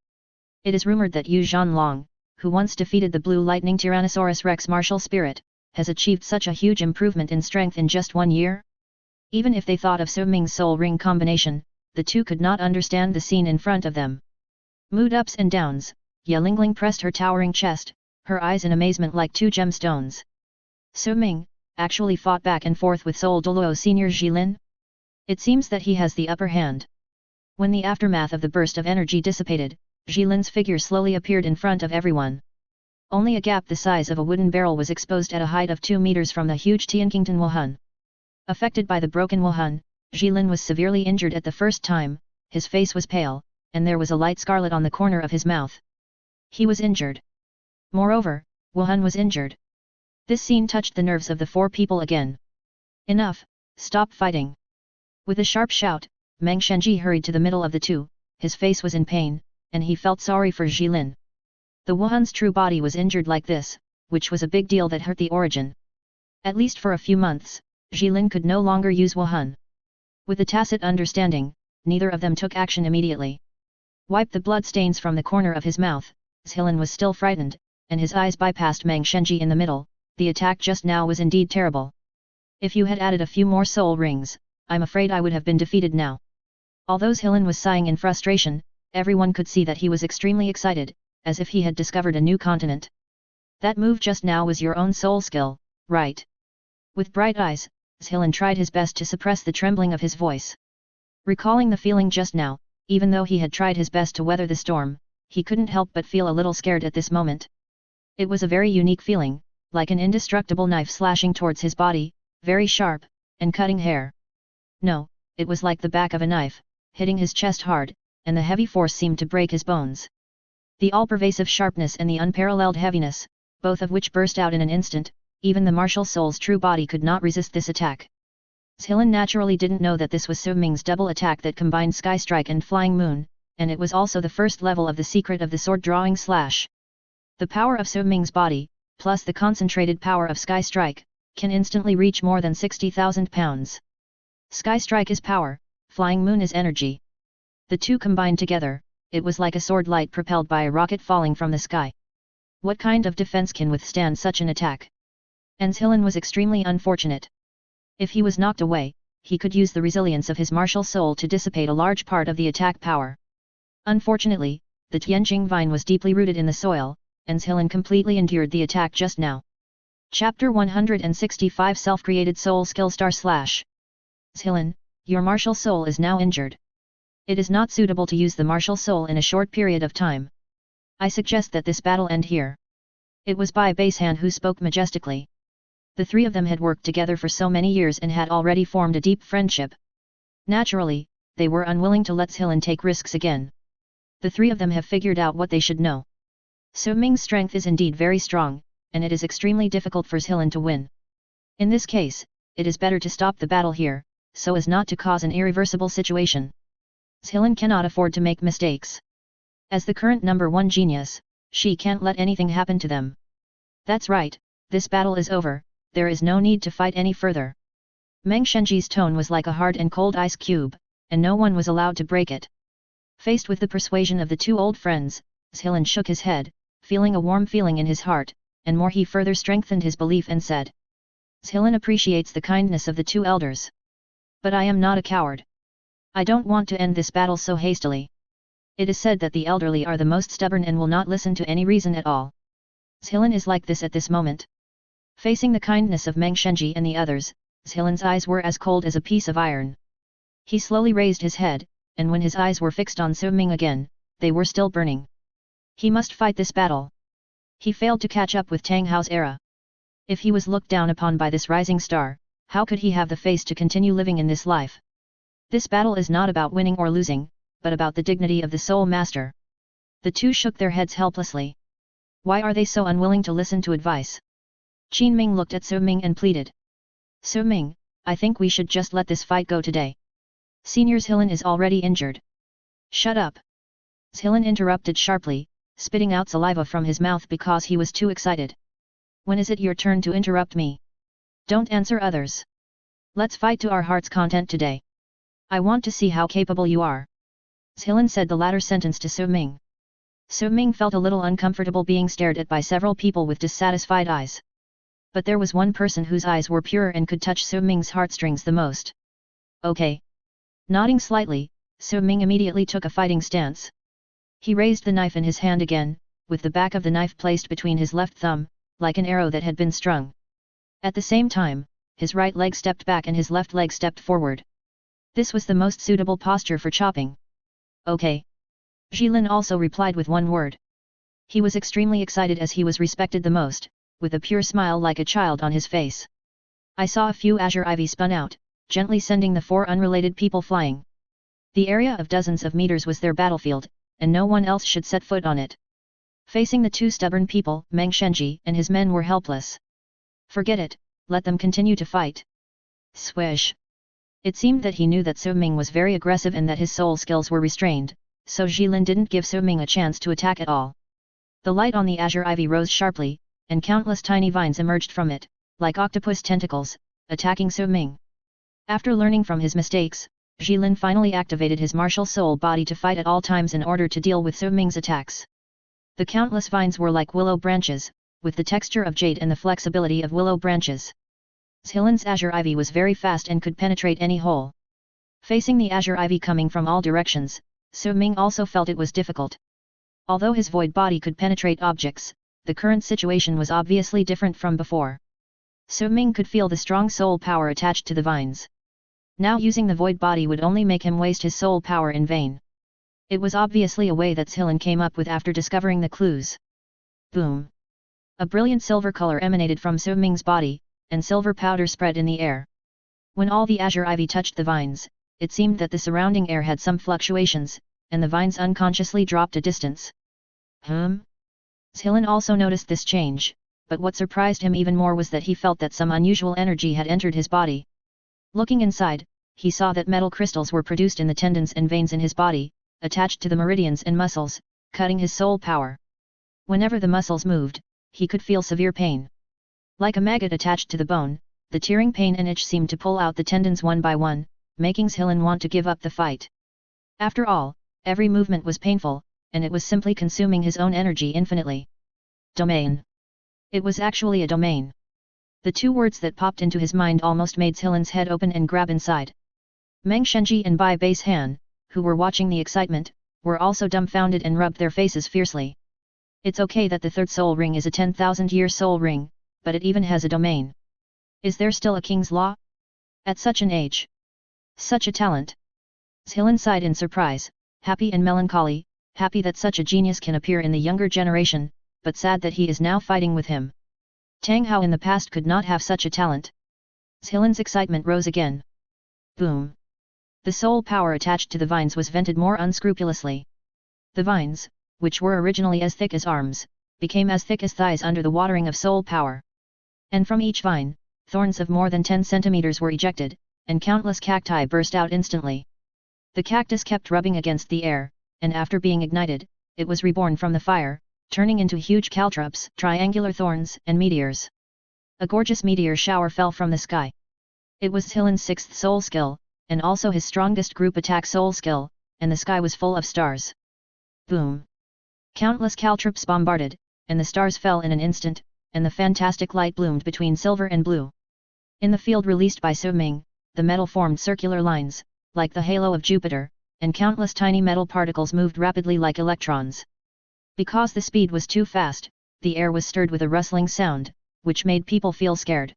It is rumored that Yu Zhanlong, who once defeated the Blue Lightning Tyrannosaurus Rex martial spirit, has achieved such a huge improvement in strength in just 1 year? Even if they thought of Su Ming's soul ring combination, the two could not understand the scene in front of them. Mood ups and downs, Ye Lingling pressed her towering chest, her eyes in amazement like 2 gemstones. Su Ming actually fought back and forth with Soul Douluo Senior Jilin? It seems that he has the upper hand. When the aftermath of the burst of energy dissipated, Jilin's figure slowly appeared in front of everyone. Only a gap the size of a wooden barrel was exposed at a height of 2 meters from the huge Tiankington Wuhan. Affected by the broken Wuhan, Jilin was severely injured at the first time, his face was pale, and there was a light scarlet on the corner of his mouth. He was injured. Moreover, Wuhan was injured. This scene touched the nerves of the 4 people again. Enough, stop fighting. With a sharp shout, Meng Shenji hurried to the middle of the 2, his face was in pain, and he felt sorry for Jilin. The Wuhan's true body was injured like this, which was a big deal that hurt the origin. At least for a few months, Jilin could no longer use Wuhan. With a tacit understanding, neither of them took action immediately. Wipe the blood stains from the corner of his mouth, Jilin was still frightened, and his eyes bypassed Meng Shenji in the middle. The attack just now was indeed terrible. If you had added a few more soul rings, I'm afraid I would have been defeated now. Although Jilin was sighing in frustration, everyone could see that he was extremely excited, as if he had discovered a new continent. That move just now was your own soul skill, right? With bright eyes, Zhilan tried his best to suppress the trembling of his voice. Recalling the feeling just now, even though he had tried his best to weather the storm, he couldn't help but feel a little scared at this moment. It was a very unique feeling, like an indestructible knife slashing towards his body, very sharp, and cutting hair. No, it was like the back of a knife, hitting his chest hard, and the heavy force seemed to break his bones. The all-pervasive sharpness and the unparalleled heaviness, both of which burst out in an instant, even the martial soul's true body could not resist this attack. Zhilan naturally didn't know that this was So Ming's double attack that combined Sky Strike and Flying Moon, and it was also the first level of the secret of the sword-drawing slash. The power of So Ming's body, plus the concentrated power of Sky Strike, can instantly reach more than 60,000 pounds. Sky Strike is power, Flying Moon is energy. The two combined together, it was like a sword light propelled by a rocket falling from the sky. What kind of defense can withstand such an attack? And Zhilan was extremely unfortunate. If he was knocked away, he could use the resilience of his martial soul to dissipate a large part of the attack power. Unfortunately, the Tianjing vine was deeply rooted in the soil, and Zhilan completely endured the attack just now. Chapter 165 Self-Created Soul Skill // Zhilan, your martial soul is now injured. It is not suitable to use the martial soul in a short period of time. I suggest that this battle end here. It was Bai Basehan who spoke majestically. The three of them had worked together for so many years and had already formed a deep friendship. Naturally, they were unwilling to let Zhilan take risks again. The three of them have figured out what they should know. So Ming's strength is indeed very strong, and it is extremely difficult for Zhilan to win. In this case, it is better to stop the battle here, so as not to cause an irreversible situation. Zhilan cannot afford to make mistakes. As the current number one genius, she can't let anything happen to them. That's right, this battle is over, there is no need to fight any further. Meng Shenji's tone was like a hard and cold ice cube, and no one was allowed to break it. Faced with the persuasion of the two old friends, Zhilan shook his head, feeling a warm feeling in his heart, and more he further strengthened his belief and said. Zhilan appreciates the kindness of the two elders. But I am not a coward. I don't want to end this battle so hastily. It is said that the elderly are the most stubborn and will not listen to any reason at all. Zhilan is like this at this moment. Facing the kindness of Meng Shenji and the others, Zhilan's eyes were as cold as a piece of iron. He slowly raised his head, and when his eyes were fixed on So Ming again, they were still burning. He must fight this battle. He failed to catch up with Tang Hao's era. If he was looked down upon by this rising star, how could he have the face to continue living in this life? This battle is not about winning or losing, but about the dignity of the Soul Master. The two shook their heads helplessly. Why are they so unwilling to listen to advice? Qin Ming looked at So Ming and pleaded. So Ming, I think we should just let this fight go today. Senior Zhilan is already injured. Shut up. Zhilan interrupted sharply, spitting out saliva from his mouth because he was too excited. When is it your turn to interrupt me? Don't answer others. Let's fight to our heart's content today. I want to see how capable you are. Zhilan said the latter sentence to So Ming. So Ming felt a little uncomfortable being stared at by several people with dissatisfied eyes. But there was one person whose eyes were pure and could touch So Ming's heartstrings the most. Okay. Nodding slightly, So Ming immediately took a fighting stance. He raised the knife in his hand again, with the back of the knife placed between his left thumb, like an arrow that had been strung. At the same time, his right leg stepped back and his left leg stepped forward. This was the most suitable posture for chopping. Okay. Zhilan also replied with one word. He was extremely excited as he was respected the most, with a pure smile like a child on his face. I saw a few azure ivy spun out, gently sending the four unrelated people flying. The area of dozens of meters was their battlefield, and no one else should set foot on it. Facing the two stubborn people, Meng Shenji and his men were helpless. Forget it, let them continue to fight. Swish. It seemed that he knew that So Ming was very aggressive and that his soul skills were restrained, so Zhilan didn't give So Ming a chance to attack at all. The light on the azure ivy rose sharply, and countless tiny vines emerged from it, like octopus tentacles, attacking So Ming. After learning from his mistakes, Zhilan finally activated his martial soul body to fight at all times in order to deal with So Ming's attacks. The countless vines were like willow branches, with the texture of jade and the flexibility of willow branches. Zhilan's azure ivy was very fast and could penetrate any hole. Facing the azure ivy coming from all directions, So Ming also felt it was difficult. Although his void body could penetrate objects, the current situation was obviously different from before. So Ming could feel the strong soul power attached to the vines. Now using the void body would only make him waste his soul power in vain. It was obviously a way that Zhilan came up with after discovering the clues. Boom! A brilliant silver color emanated from So Ming's body, and silver powder spread in the air. When all the azure ivy touched the vines, it seemed that the surrounding air had some fluctuations, and the vines unconsciously dropped a distance. Zhilan also noticed this change, but what surprised him even more was that he felt that some unusual energy had entered his body. Looking inside, he saw that metal crystals were produced in the tendons and veins in his body, attached to the meridians and muscles, cutting his soul power. Whenever the muscles moved, he could feel severe pain. Like a maggot attached to the bone, the tearing pain and itch seemed to pull out the tendons one by one, making Zhilan want to give up the fight. After all, every movement was painful, and it was simply consuming his own energy infinitely. Domain. It was actually a domain. The two words that popped into his mind almost made Zhilan's head open and grab inside. Meng Shenji and Bai Base Han, who were watching the excitement, were also dumbfounded and rubbed their faces fiercely. It's okay that the third soul ring is a 10,000-year soul ring, but it even has a domain. Is there still a king's law? At such an age? Such a talent? Zhilan sighed in surprise, happy and melancholy, happy that such a genius can appear in the younger generation, but sad that he is now fighting with him. Tang Hao in the past could not have such a talent. Zhilan's excitement rose again. Boom! The soul power attached to the vines was vented more unscrupulously. The vines, which were originally as thick as arms, became as thick as thighs under the watering of soul power. And from each vine, thorns of more than 10 centimeters were ejected, and countless cacti burst out instantly. The cactus kept rubbing against the air, and after being ignited, it was reborn from the fire, turning into huge caltrops, triangular thorns, and meteors. A gorgeous meteor shower fell from the sky. It was Zhilan's 6th soul skill, and also his strongest group attack soul skill, and the sky was full of stars. Boom! Countless caltrops bombarded, and the stars fell in an instant, and the fantastic light bloomed between silver and blue. In the field released by So Ming, the metal formed circular lines, like the halo of Jupiter, and countless tiny metal particles moved rapidly like electrons. Because the speed was too fast, the air was stirred with a rustling sound, which made people feel scared.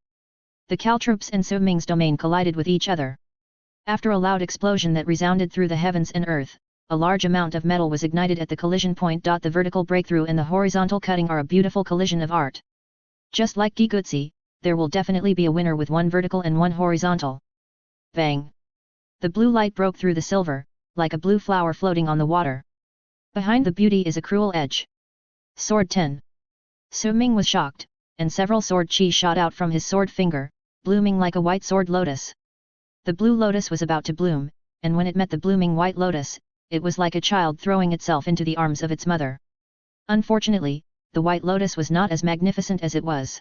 The caltrops and So Ming's domain collided with each other. After a loud explosion that resounded through the heavens and earth, a large amount of metal was ignited at the collision point. The vertical breakthrough and the horizontal cutting are a beautiful collision of art. Just like Gigutsi, there will definitely be a winner with one vertical and one horizontal. Bang! The blue light broke through the silver, like a blue flower floating on the water. Behind the beauty is a cruel edge. Sword 10. So Ming was shocked, and several sword chi shot out from his sword finger, blooming like a white sword lotus. The blue lotus was about to bloom, and when it met the blooming white lotus, it was like a child throwing itself into the arms of its mother. Unfortunately, the white lotus was not as magnificent as it was.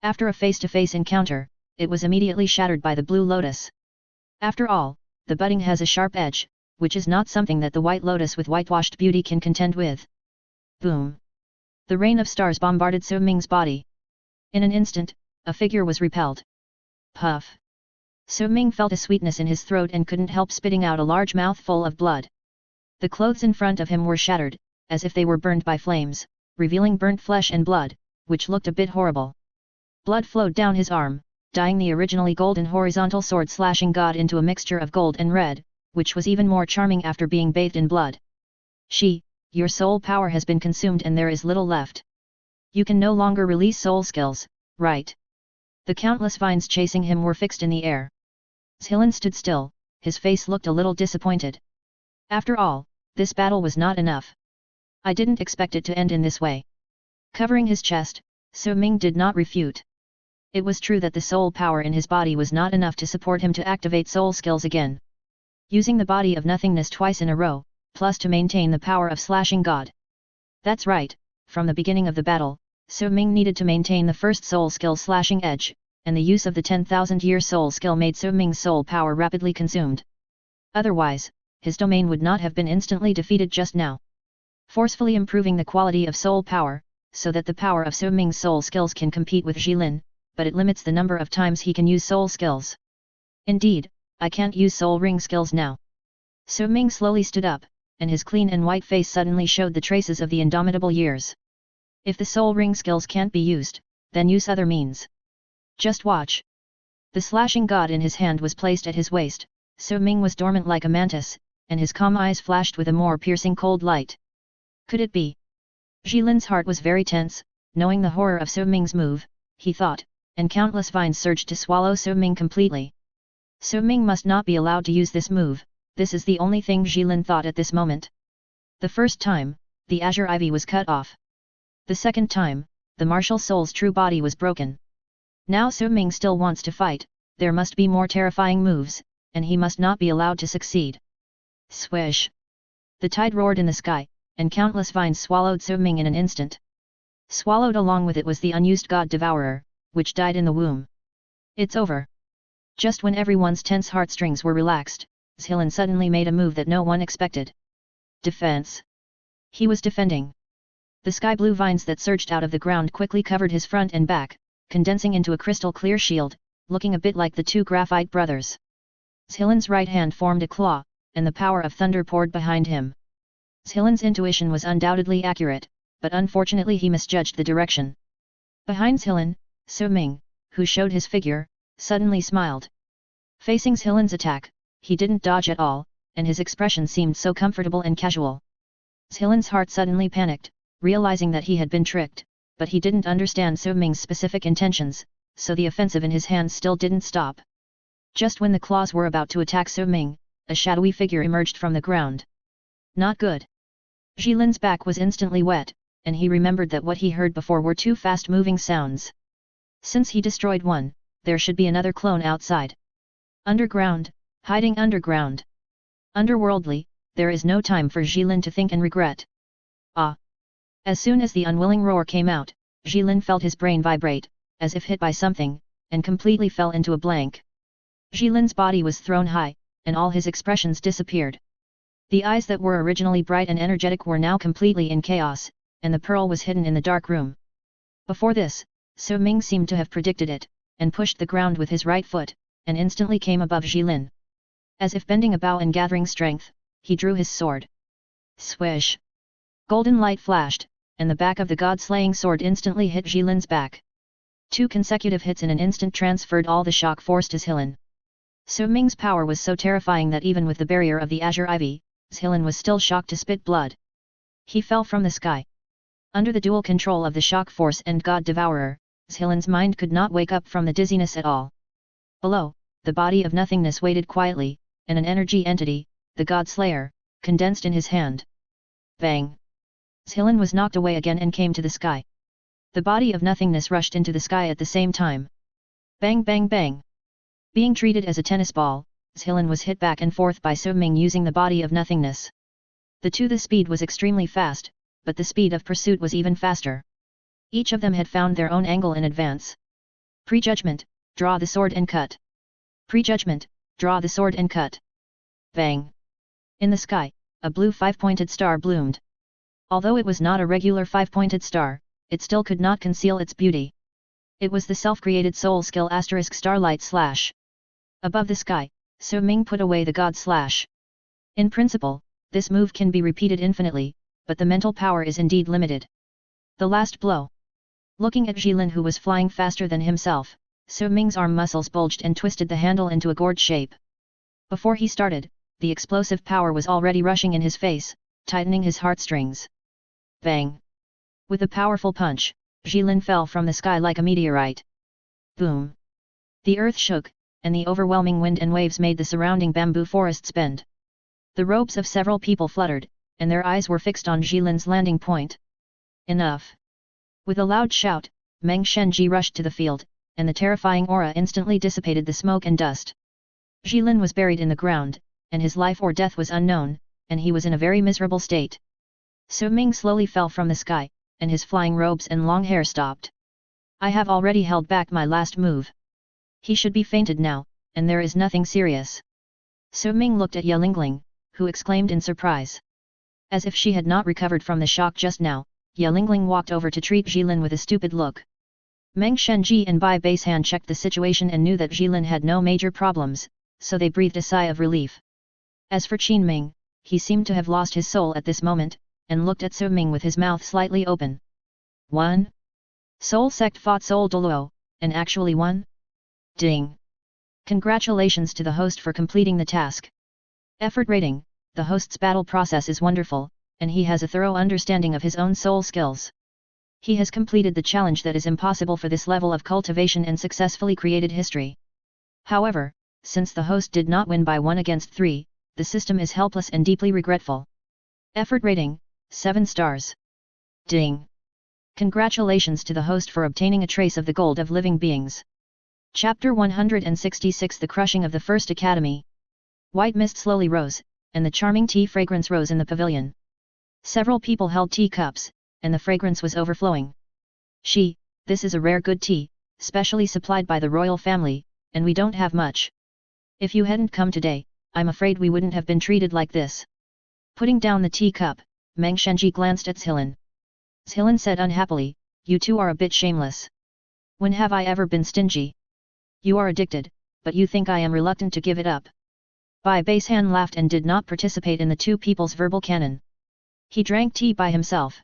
After a face-to-face encounter, it was immediately shattered by the blue lotus. After all, the budding has a sharp edge, which is not something that the white lotus with whitewashed beauty can contend with. Boom! The rain of stars bombarded So Ming's body. In an instant, a figure was repelled. Puff! So Ming felt a sweetness in his throat and couldn't help spitting out a large mouthful of blood. The clothes in front of him were shattered, as if they were burned by flames, revealing burnt flesh and blood, which looked a bit horrible. Blood flowed down his arm, dyeing the originally golden horizontal sword slashing god into a mixture of gold and red, which was even more charming after being bathed in blood. Your soul power has been consumed and there is little left. You can no longer release soul skills, right? The countless vines chasing him were fixed in the air. Zhilan stood still, his face looked a little disappointed. After all, this battle was not enough. I didn't expect it to end in this way. Covering his chest, So Ming did not refute. It was true that the soul power in his body was not enough to support him to activate soul skills again. Using the body of nothingness twice in a row, plus to maintain the power of slashing god. That's right, from the beginning of the battle, So Ming needed to maintain the first soul skill slashing edge, and the use of the 10,000-year soul skill made So Ming's soul power rapidly consumed. Otherwise, his domain would not have been instantly defeated just now. Forcefully improving the quality of soul power, so that the power of So Ming's soul skills can compete with Jilin, but it limits the number of times he can use soul skills. Indeed, I can't use soul ring skills now. So Ming slowly stood up, and his clean and white face suddenly showed the traces of the indomitable years. If the soul ring skills can't be used, then use other means. Just watch. The slashing god in his hand was placed at his waist. So Ming was dormant like a mantis, and his calm eyes flashed with a more piercing cold light. Could it be? Jilin's heart was very tense, knowing the horror of So Ming's move, he thought, and countless vines surged to swallow So Ming completely. So Ming must not be allowed to use this move, this is the only thing Jilin thought at this moment. The first time, the azure ivy was cut off. The second time, the martial soul's true body was broken. Now So Ming still wants to fight, there must be more terrifying moves, and he must not be allowed to succeed. Swish! The tide roared in the sky, and countless vines swallowed So Ming in an instant. Swallowed along with it was the unused god devourer, which died in the womb. It's over. Just when everyone's tense heartstrings were relaxed, Jilin suddenly made a move that no one expected. Defense. He was defending. The sky blue vines that surged out of the ground quickly covered his front and back, condensing into a crystal clear shield, looking a bit like the two graphite brothers. Jilin's right hand formed a claw, and the power of thunder poured behind him. Jilin's intuition was undoubtedly accurate, but unfortunately he misjudged the direction. Behind Jilin, So Ming, who showed his figure, suddenly smiled. Facing Jilin's attack, he didn't dodge at all, and his expression seemed so comfortable and casual. Jilin's heart suddenly panicked, realizing that he had been tricked, but he didn't understand So Ming's specific intentions, so the offensive in his hands still didn't stop. Just when the claws were about to attack So Ming, a shadowy figure emerged from the ground. Not good. Jilin's back was instantly wet, and he remembered that what he heard before were two fast-moving sounds. Since he destroyed one, there should be another clone outside. Underground, hiding underground. Underworldly, there is no time for Jilin to think and regret. Ah! As soon as the unwilling roar came out, Jilin felt his brain vibrate, as if hit by something, and completely fell into a blank. Jilin's body was thrown high, and all his expressions disappeared. The eyes that were originally bright and energetic were now completely in chaos, and the pearl was hidden in the dark room. Before this, So Ming seemed to have predicted it, and pushed the ground with his right foot, and instantly came above Jilin. As if bending a bow and gathering strength, he drew his sword. Swish! Golden light flashed, and the back of the god-slaying sword instantly hit Jilin's back. 2 consecutive hits in an instant transferred all the shock force to Jilin. So Ming's power was so terrifying that even with the barrier of the azure ivy, Jilin was still shocked to spit blood. He fell from the sky. Under the dual control of the shock force and god devourer, Jilin's mind could not wake up from the dizziness at all. Below, the body of nothingness waited quietly, and an energy entity, the god slayer, condensed in his hand. Bang! Jilin was knocked away again and came to the sky. The body of nothingness rushed into the sky at the same time. Bang bang bang! Being treated as a tennis ball, Jilin was hit back and forth by So Ming using the body of nothingness. The speed was extremely fast, but the speed of pursuit was even faster. Each of them had found their own angle in advance. Prejudgment, draw the sword and cut. Prejudgment, draw the sword and cut. Bang! In the sky, a blue 5-pointed star bloomed. Although it was not a regular 5-pointed star, it still could not conceal its beauty. It was the self-created soul skill * starlight slash. Above the sky, So Ming put away the god slash. In principle, this move can be repeated infinitely, but the mental power is indeed limited. The last blow. Looking at Jilin who was flying faster than himself, So Ming's arm muscles bulged and twisted the handle into a gourd shape. Before he started, the explosive power was already rushing in his face, tightening his heartstrings. Bang! With a powerful punch, Jilin fell from the sky like a meteorite. Boom! The earth shook, and the overwhelming wind and waves made the surrounding bamboo forests bend. The robes of several people fluttered, and their eyes were fixed on Jilin's landing point. Enough! With a loud shout, Meng Shenji rushed to the field, and the terrifying aura instantly dissipated the smoke and dust. Jilin was buried in the ground, and his life or death was unknown, and he was in a very miserable state. So Ming slowly fell from the sky, and his flying robes and long hair stopped. I have already held back my last move. He should be fainted now, and there is nothing serious. So Ming looked at Ye Lingling, who exclaimed in surprise. As if she had not recovered from the shock just now, Ye Lingling walked over to treat Jilin with a stupid look. Meng Shenji and Bai Basehan checked the situation and knew that Jilin had no major problems, so they breathed a sigh of relief. As for Qin Ming, he seemed to have lost his soul at this moment, and looked at So Ming with his mouth slightly open. 1. Soul sect fought Soul Douluo, and actually won? Ding! Congratulations to the host for completing the task. Effort rating: the host's battle process is wonderful, and he has a thorough understanding of his own soul skills. He has completed the challenge that is impossible for this level of cultivation and successfully created history. However, since the host did not win by 1 against 3, the system is helpless and deeply regretful. Effort rating: 7 stars. Ding! Congratulations to the host for obtaining a trace of the gold of living beings. Chapter 166: The Crushing of the First Academy. White mist slowly rose, and the charming tea fragrance rose in the pavilion. Several people held tea cups, and the fragrance was overflowing. This is a rare good tea, specially supplied by the royal family, and we don't have much. If you hadn't come today, I'm afraid we wouldn't have been treated like this. Putting down the tea cup, Meng Shenji glanced at Zhilin. Zhilin said unhappily, "You two are a bit shameless. When have I ever been stingy? You are addicted, but you think I am reluctant to give it up." Bai Baishan laughed and did not participate in the two people's verbal canon. He drank tea by himself.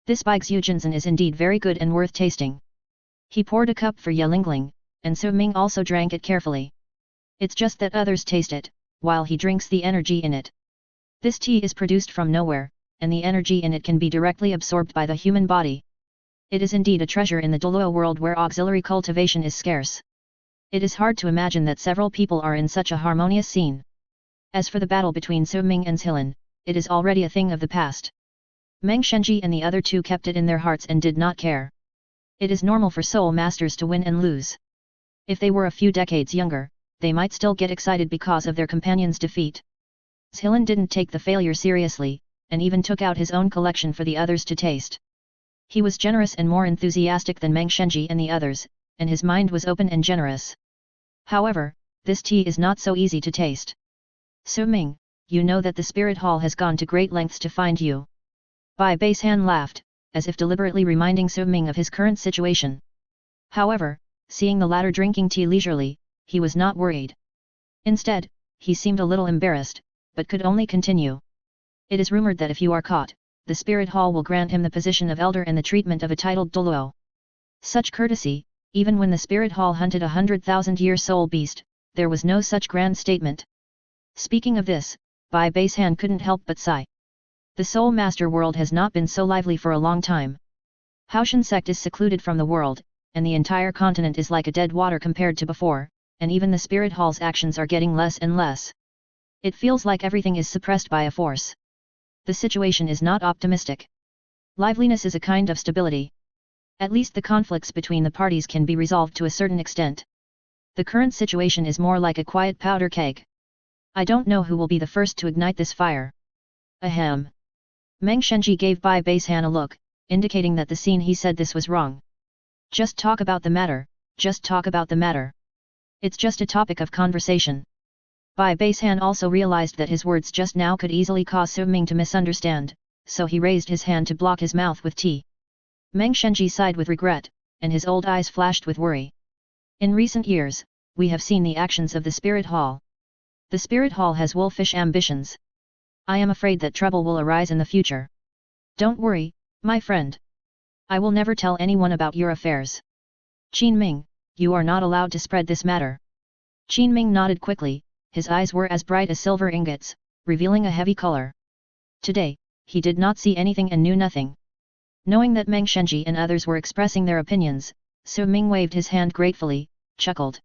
This Bai Xujinzhen is indeed very good and worth tasting. He poured a cup for Yelingling, and Su Ming also drank it carefully. It's just that others taste it, while he drinks the energy in it. This tea is produced from nowhere, and the energy in it can be directly absorbed by the human body. It is indeed a treasure in the Douluo world where auxiliary cultivation is scarce. It is hard to imagine that several people are in such a harmonious scene. As for the battle between Su Ming and Zhilin, it is already a thing of the past. Meng Shenji and the other two kept it in their hearts and did not care. It is normal for soul masters to win and lose. If they were a few decades younger, they might still get excited because of their companion's defeat. Zhilin didn't take the failure seriously, and even took out his own collection for the others to taste. He was generous and more enthusiastic than Meng Shenji and the others, and his mind was open and generous. However, this tea is not so easy to taste. Su Ming, you know that the spirit hall has gone to great lengths to find you. Bai Baishan laughed, as if deliberately reminding Su Ming of his current situation. However, seeing the latter drinking tea leisurely, he was not worried. Instead, he seemed a little embarrassed, but could only continue. It is rumored that if you are caught, the spirit hall will grant him the position of elder and the treatment of a titled Douluo. Such courtesy, even when the spirit hall hunted 100,000-year soul beast, there was no such grand statement. Speaking of this, Bai Baishan couldn't help but sigh. The soul master world has not been so lively for a long time. Haoshan sect is secluded from the world, and the entire continent is like a dead water compared to before, and even the spirit hall's actions are getting less and less. It feels like everything is suppressed by a force. The situation is not optimistic. Liveliness is a kind of stability. At least the conflicts between the parties can be resolved to a certain extent. The current situation is more like a quiet powder keg. I don't know who will be the first to ignite this fire. Ahem. Meng Shenji gave Bai Baishan a look, indicating that the scene he said this was wrong. Just talk about the matter, just talk about the matter. It's just a topic of conversation. Bai Baishan also realized that his words just now could easily cause Su Ming to misunderstand, so he raised his hand to block his mouth with tea. Meng Shenji sighed with regret, and his old eyes flashed with worry. In recent years, we have seen the actions of the Spirit Hall. The Spirit Hall has wolfish ambitions. I am afraid that trouble will arise in the future. Don't worry, my friend. I will never tell anyone about your affairs. Qin Ming, you are not allowed to spread this matter. Qin Ming nodded quickly, his eyes were as bright as silver ingots, revealing a heavy color. Today, he did not see anything and knew nothing. Knowing that Meng Shenji and others were expressing their opinions, Su Ming waved his hand gratefully, chuckled.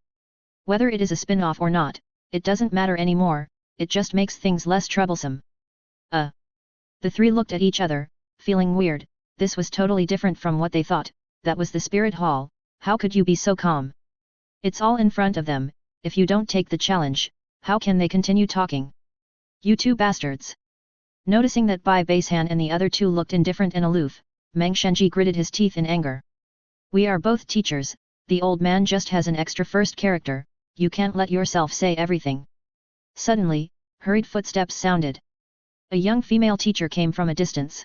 Whether it is a spin-off or not, it doesn't matter anymore, it just makes things less troublesome. The three looked at each other, feeling weird. This was totally different from what they thought. That was the Spirit Hall. How could you be so calm? It's all in front of them. If you don't take the challenge, how can they continue talking? You two bastards. Noticing that Bai Baishan and the other two looked indifferent and aloof, Meng Shenji gritted his teeth in anger. We are both teachers, the old man just has an extra first character, you can't let yourself say everything. Suddenly, hurried footsteps sounded. A young female teacher came from a distance.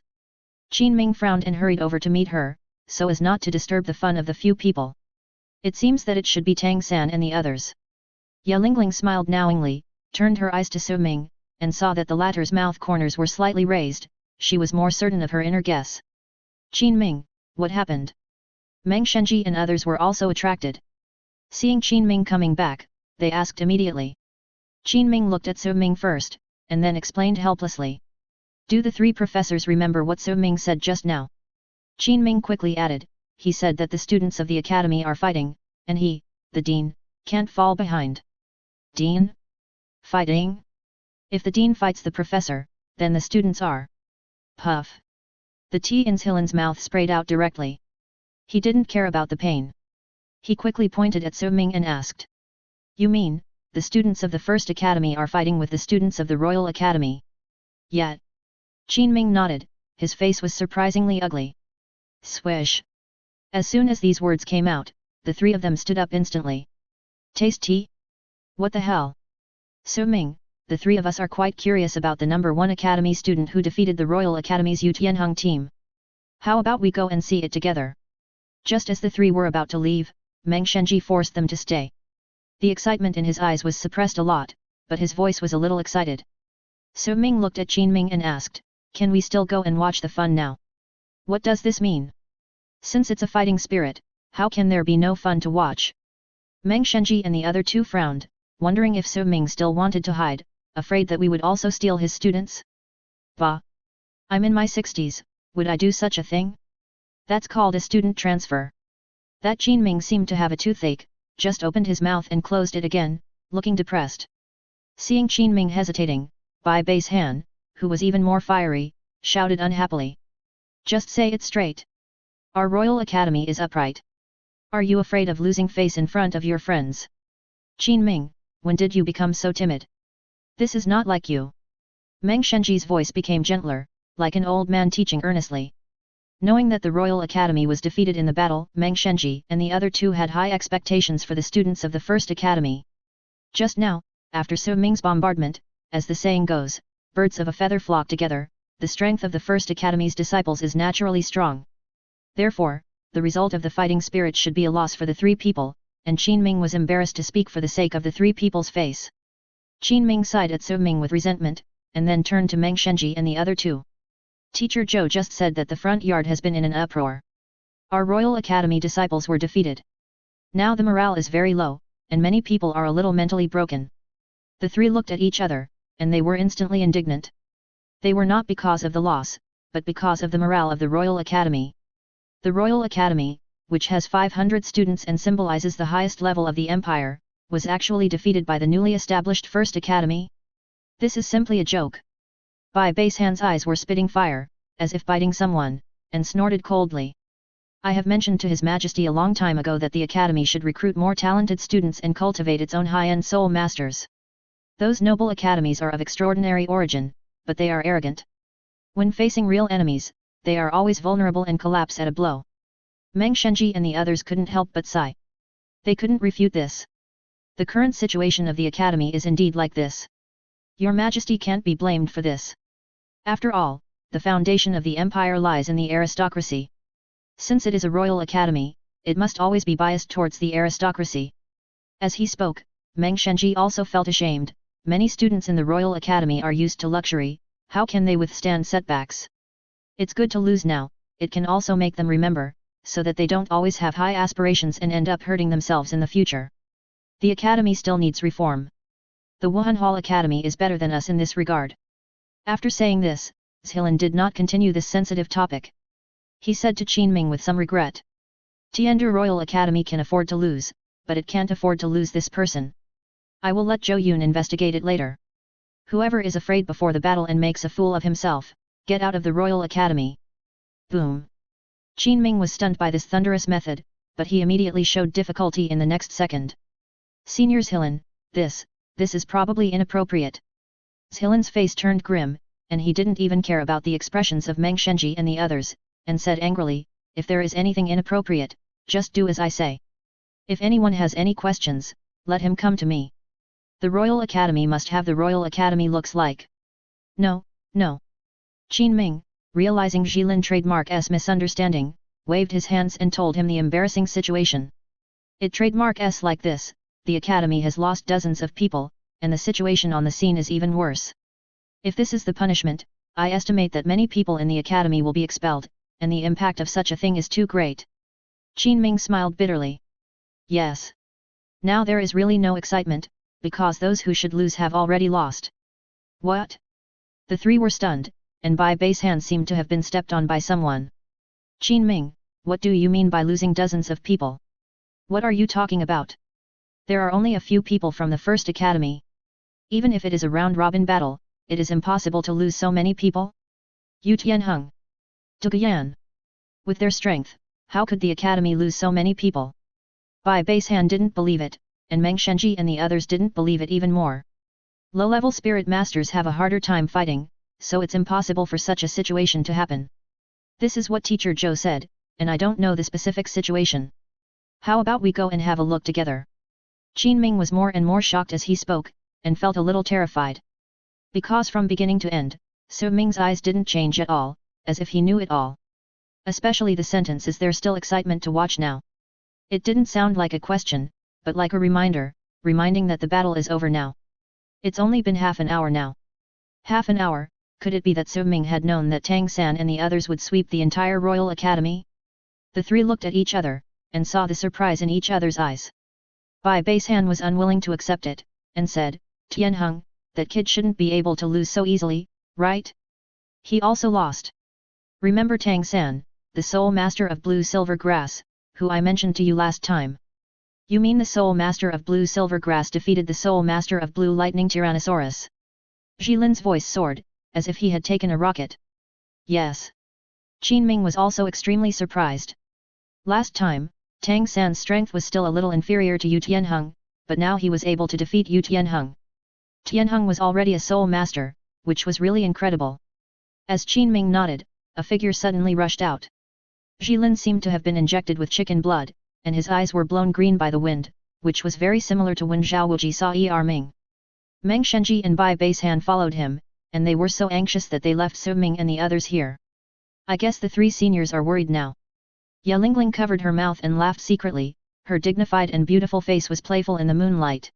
Qin Ming frowned and hurried over to meet her, so as not to disturb the fun of the few people. It seems that it should be Tang San and the others. Yelingling smiled knowingly, turned her eyes to Su Ming, and saw that the latter's mouth corners were slightly raised. She was more certain of her inner guess. Qin Ming, what happened? Meng Shenji and others were also attracted. Seeing Qin Ming coming back, they asked immediately. Qin Ming looked at Su Ming first, and then explained helplessly. Do the three professors remember what Su Ming said just now? Qin Ming quickly added, he said that the students of the academy are fighting, and he, the dean, can't fall behind. Dean? Fighting? If the dean fights the professor, then the students are. Puff. The tea in Hilan's mouth sprayed out directly. He didn't care about the pain. He quickly pointed at Su Ming and asked. You mean, the students of the First Academy are fighting with the students of the Royal Academy? Yet. Qin Ming nodded, his face was surprisingly ugly. Swish. As soon as these words came out, the three of them stood up instantly. Taste tea? What the hell? Su Ming, the three of us are quite curious about the number 1 Academy student who defeated the Royal Academy's Yu Tianheng team. How about we go and see it together? Just as the three were about to leave, Meng Shenji forced them to stay. The excitement in his eyes was suppressed a lot, but his voice was a little excited. Su Ming looked at Qin Ming and asked, can we still go and watch the fun now? What does this mean? Since it's a fighting spirit, how can there be no fun to watch? Meng Shenji and the other two frowned, wondering if Su Ming still wanted to hide, afraid that we would also steal his students. Bah! I'm in my 60s, would I do such a thing? That's called a student transfer. That Qin Ming seemed to have a toothache, just opened his mouth and closed it again, looking depressed. Seeing Qin Ming hesitating, Bai Bei's Han, who was even more fiery, shouted unhappily. Just say it straight. Our Royal Academy is upright. Are you afraid of losing face in front of your friends? Qin Ming, when did you become so timid? This is not like you. Meng Shenji's voice became gentler, like an old man teaching earnestly. Knowing that the Royal Academy was defeated in the battle, Meng Shenji and the other two had high expectations for the students of the First Academy. Just now, after Su Ming's bombardment, as the saying goes, birds of a feather flock together, the strength of the First Academy's disciples is naturally strong. Therefore, the result of the fighting spirit should be a loss for the three people, and Qin Ming was embarrassed to speak for the sake of the three people's face. Qin Ming sighed at Su Ming with resentment, and then turned to Meng Shenji and the other two. Teacher Zhou just said that the front yard has been in an uproar. Our Royal Academy disciples were defeated. Now the morale is very low, and many people are a little mentally broken. The three looked at each other, and they were instantly indignant. They were not because of the loss, but because of the morale of the Royal Academy. The Royal Academy, which has 500 students and symbolizes the highest level of the empire, was actually defeated by the newly established First Academy? This is simply a joke. Bai Bei's Han's eyes were spitting fire, as if biting someone, and snorted coldly. I have mentioned to His Majesty a long time ago that the Academy should recruit more talented students and cultivate its own high-end soul masters. Those noble academies are of extraordinary origin, but they are arrogant. When facing real enemies, they are always vulnerable and collapse at a blow. Meng Shenji and the others couldn't help but sigh. They couldn't refute this. The current situation of the Academy is indeed like this. Your Majesty can't be blamed for this. After all, the foundation of the empire lies in the aristocracy. Since it is a royal academy, it must always be biased towards the aristocracy. As he spoke, Meng Shenji also felt ashamed. Many students in the Royal Academy are used to luxury, how can they withstand setbacks? It's good to lose now, it can also make them remember, so that they don't always have high aspirations and end up hurting themselves in the future. The Academy still needs reform. The Wuhan Hall Academy is better than us in this regard. After saying this, Zhilan did not continue this sensitive topic. He said to Qin Ming with some regret. Tiandu Royal Academy can afford to lose, but it can't afford to lose this person. I will let Zhou Yun investigate it later. Whoever is afraid before the battle and makes a fool of himself, get out of the Royal Academy. Boom. Qin Ming was stunned by this thunderous method, but he immediately showed difficulty in the next second. Senior Zhilan, this is probably inappropriate. Zhilan's face turned grim, and he didn't even care about the expressions of Meng Shenji and the others, and said angrily, if there is anything inappropriate, just do as I say. If anyone has any questions, let him come to me. The Royal Academy must have the Royal Academy looks like. No, no. Qin Ming, realizing Zhilan trademark's misunderstanding, waved his hands and told him the embarrassing situation. It trademark's like this, the Academy has lost dozens of people, and the situation on the scene is even worse. If this is the punishment, I estimate that many people in the Academy will be expelled, and the impact of such a thing is too great. Qin Ming smiled bitterly. Yes. Now there is really no excitement, because those who should lose have already lost. What? The three were stunned, and Bai Bei's hand seemed to have been stepped on by someone. Qin Ming, what do you mean by losing dozens of people? What are you talking about? There are only a few people from the first academy. Even if it is a round-robin battle, it is impossible to lose so many people. Yu Tianheng. Duguyan. With their strength, how could the academy lose so many people? Bai Bei's hand didn't believe it, and Meng Shenji and the others didn't believe it even more. Low-level spirit masters have a harder time fighting, so it's impossible for such a situation to happen. This is what Teacher Zhou said, and I don't know the specific situation. How about we go and have a look together? Qin Ming was more and more shocked as he spoke, and felt a little terrified. Because from beginning to end, Su Ming's eyes didn't change at all, as if he knew it all. Especially the sentence "Is there still excitement to watch now?" It didn't sound like a question, but like a reminder, reminding that the battle is over now. It's only been half an hour now. Half an hour, could it be that Su Ming had known that Tang San and the others would sweep the entire Royal Academy? The three looked at each other, and saw the surprise in each other's eyes. Bai Bei's hand was unwilling to accept it, and said, Tianheng, that kid shouldn't be able to lose so easily, right? He also lost. Remember Tang San, the Soul Master of Blue Silver Grass, who I mentioned to you last time. You mean the Soul Master of Blue Silver Grass defeated the Soul Master of Blue Lightning Tyrannosaurus? Jilin's voice soared, as if he had taken a rocket. Yes. Qin Ming was also extremely surprised. Last time, Tang San's strength was still a little inferior to Yu Tianheng, but now he was able to defeat Yu Tianheng. Tianheng was already a Soul Master, which was really incredible. As Qin Ming nodded, a figure suddenly rushed out. Jilin seemed to have been injected with chicken blood, and his eyes were blown green by the wind, which was very similar to when Zhao Wuji saw Er Ming. Meng Shenji and Bai Bei's hand followed him, and they were so anxious that they left Su Ming and the others here. I guess the three seniors are worried now. Ya Lingling covered her mouth and laughed secretly, her dignified and beautiful face was playful in the moonlight.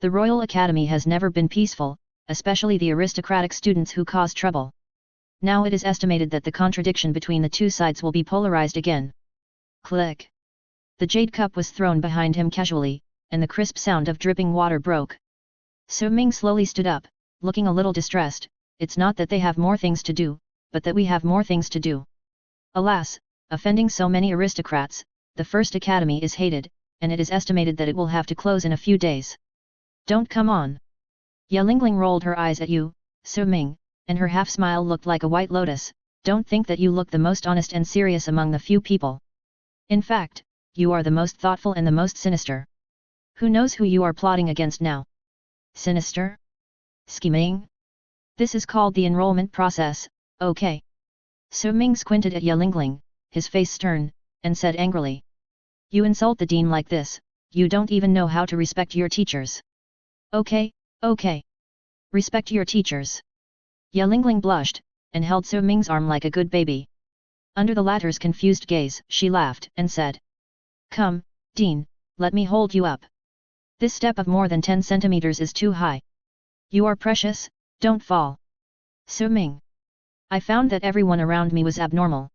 The Royal Academy has never been peaceful, especially the aristocratic students who cause trouble. Now it is estimated that the contradiction between the two sides will be polarized again. Click. The jade cup was thrown behind him casually, and the crisp sound of dripping water broke. Su Ming slowly stood up, looking a little distressed. It's not that they have more things to do, but that we have more things to do. Alas, offending so many aristocrats, the First Academy is hated, and it is estimated that it will have to close in a few days. Don't come on. Ya Lingling rolled her eyes at you, Su Ming, and her half-smile looked like a white lotus. Don't think that you look the most honest and serious among the few people. In fact, you are the most thoughtful and the most sinister. Who knows who you are plotting against now? Sinister? Scheming? This is called the enrollment process, okay? Su Ming squinted at Ya Lingling, his face stern, and said angrily. You insult the dean like this, you don't even know how to respect your teachers. Okay, okay. Respect your teachers. Ya Lingling blushed, and held Su Ming's arm like a good baby. Under the latter's confused gaze, she laughed and said. Come, Dean, let me hold you up. This step of more than 10 centimeters is too high. You are precious, don't fall. Su Ming. I found that everyone around me was abnormal.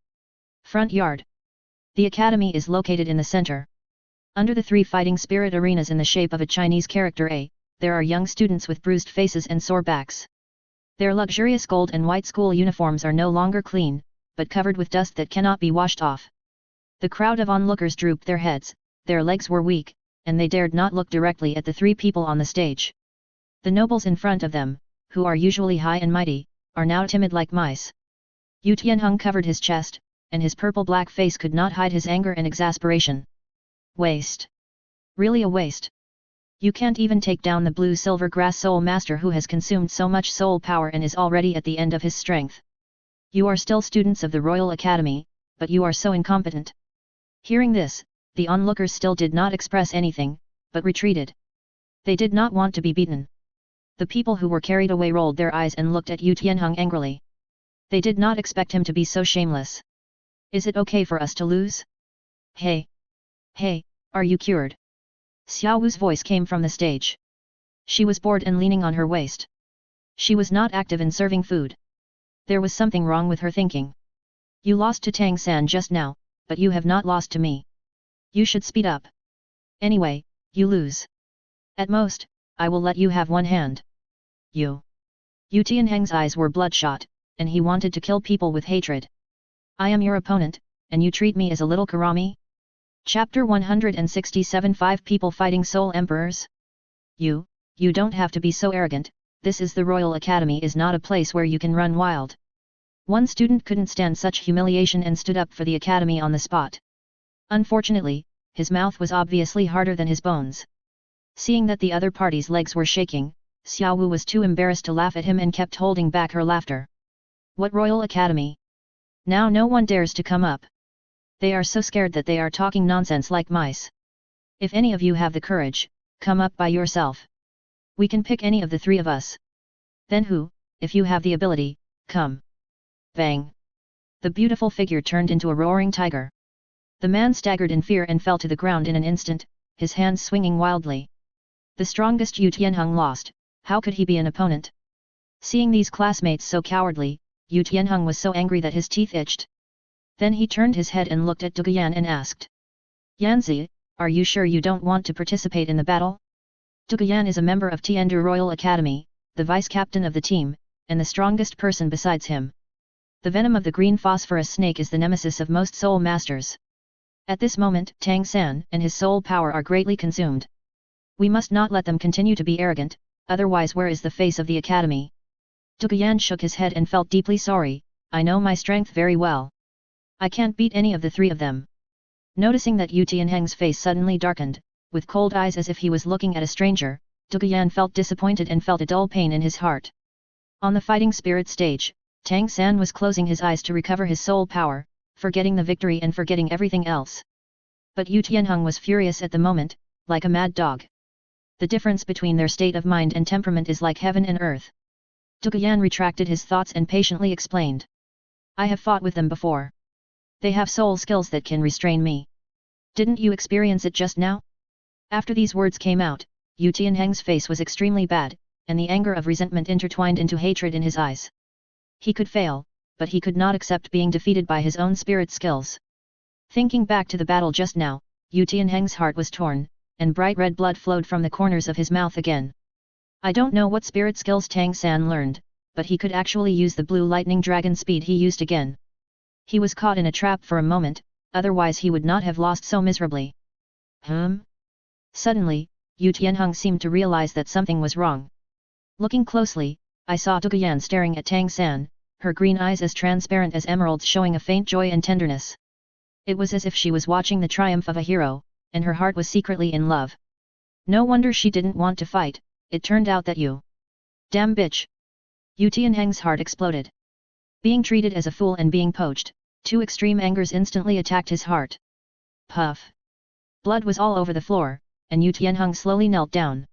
Front yard. The academy is located in the center. Under the three fighting spirit arenas in the shape of a Chinese character A, there are young students with bruised faces and sore backs. Their luxurious gold and white school uniforms are no longer clean, but covered with dust that cannot be washed off. The crowd of onlookers drooped their heads, their legs were weak, and they dared not look directly at the three people on the stage. The nobles in front of them, who are usually high and mighty, are now timid like mice. Yu Tianheng covered his chest, and his purple-black face could not hide his anger and exasperation. Waste. Really a waste. You can't even take down the Blue Silver Grass Soul Master who has consumed so much soul power and is already at the end of his strength. You are still students of the Royal Academy, but you are so incompetent. Hearing this, the onlookers still did not express anything, but retreated. They did not want to be beaten. The people who were carried away rolled their eyes and looked at Yu Tianheng angrily. They did not expect him to be so shameless. Is it okay for us to lose? Hey! Hey, are you cured? Xiao Wu's voice came from the stage. She was bored and leaning on her waist. She was not active in serving food. There was something wrong with her thinking. You lost to Tang San just now, but you have not lost to me. You should speed up. Anyway, you lose. At most, I will let you have one hand. You Tianheng's eyes were bloodshot, and he wanted to kill people with hatred. I am your opponent, and you treat me as a little karami? Chapter 167 5 People Fighting Soul Emperors? You don't have to be so arrogant, this is the Royal Academy, is not a place where you can run wild. One student couldn't stand such humiliation and stood up for the academy on the spot. Unfortunately, his mouth was obviously harder than his bones. Seeing that the other party's legs were shaking, Xiaowu was too embarrassed to laugh at him and kept holding back her laughter. What Royal Academy? Now no one dares to come up. They are so scared that they are talking nonsense like mice. If any of you have the courage, come up by yourself. We can pick any of the three of us. Then who, if you have the ability, come. Bang! The beautiful figure turned into a roaring tiger. The man staggered in fear and fell to the ground in an instant, his hands swinging wildly. The strongest Yu Tianheng lost, how could he be an opponent? Seeing these classmates so cowardly, Yu Tianheng was so angry that his teeth itched. Then he turned his head and looked at Duge Yan and asked. Yanzi, are you sure you don't want to participate in the battle? Duge Yan is a member of Tiandu Royal Academy, the vice-captain of the team, and the strongest person besides him. The venom of the green phosphorus snake is the nemesis of most soul masters. At this moment, Tang San and his soul power are greatly consumed. We must not let them continue to be arrogant, otherwise where is the face of the academy? Duge Yan shook his head and felt deeply sorry. I know my strength very well. I can't beat any of the three of them. Noticing that Yu Tianheng's face suddenly darkened, with cold eyes as if he was looking at a stranger, Duge Yan felt disappointed and felt a dull pain in his heart. On the fighting spirit stage, Tang San was closing his eyes to recover his soul power, forgetting the victory and forgetting everything else. But Yu Tianheng was furious at the moment, like a mad dog. The difference between their state of mind and temperament is like heaven and earth. Duge Yan retracted his thoughts and patiently explained. I have fought with them before. They have soul skills that can restrain me. Didn't you experience it just now? After these words came out, Yu Tianheng's face was extremely bad, and the anger of resentment intertwined into hatred in his eyes. He could fail, but he could not accept being defeated by his own spirit skills. Thinking back to the battle just now, Yu Tianheng's heart was torn, and bright red blood flowed from the corners of his mouth again. I don't know what spirit skills Tang San learned, but he could actually use the blue lightning dragon speed he used again. He was caught in a trap for a moment, otherwise he would not have lost so miserably. Suddenly, Yu Tianheng seemed to realize that something was wrong. Looking closely, I saw Duge Yan staring at Tang San, her green eyes as transparent as emeralds showing a faint joy and tenderness. It was as if she was watching the triumph of a hero, and her heart was secretly in love. No wonder she didn't want to fight, it turned out that you. Damn bitch! Yu Tianheng's heart exploded. Being treated as a fool and being poached, two extreme angers instantly attacked his heart. Puff! Blood was all over the floor, and Yu Tianheng slowly knelt down.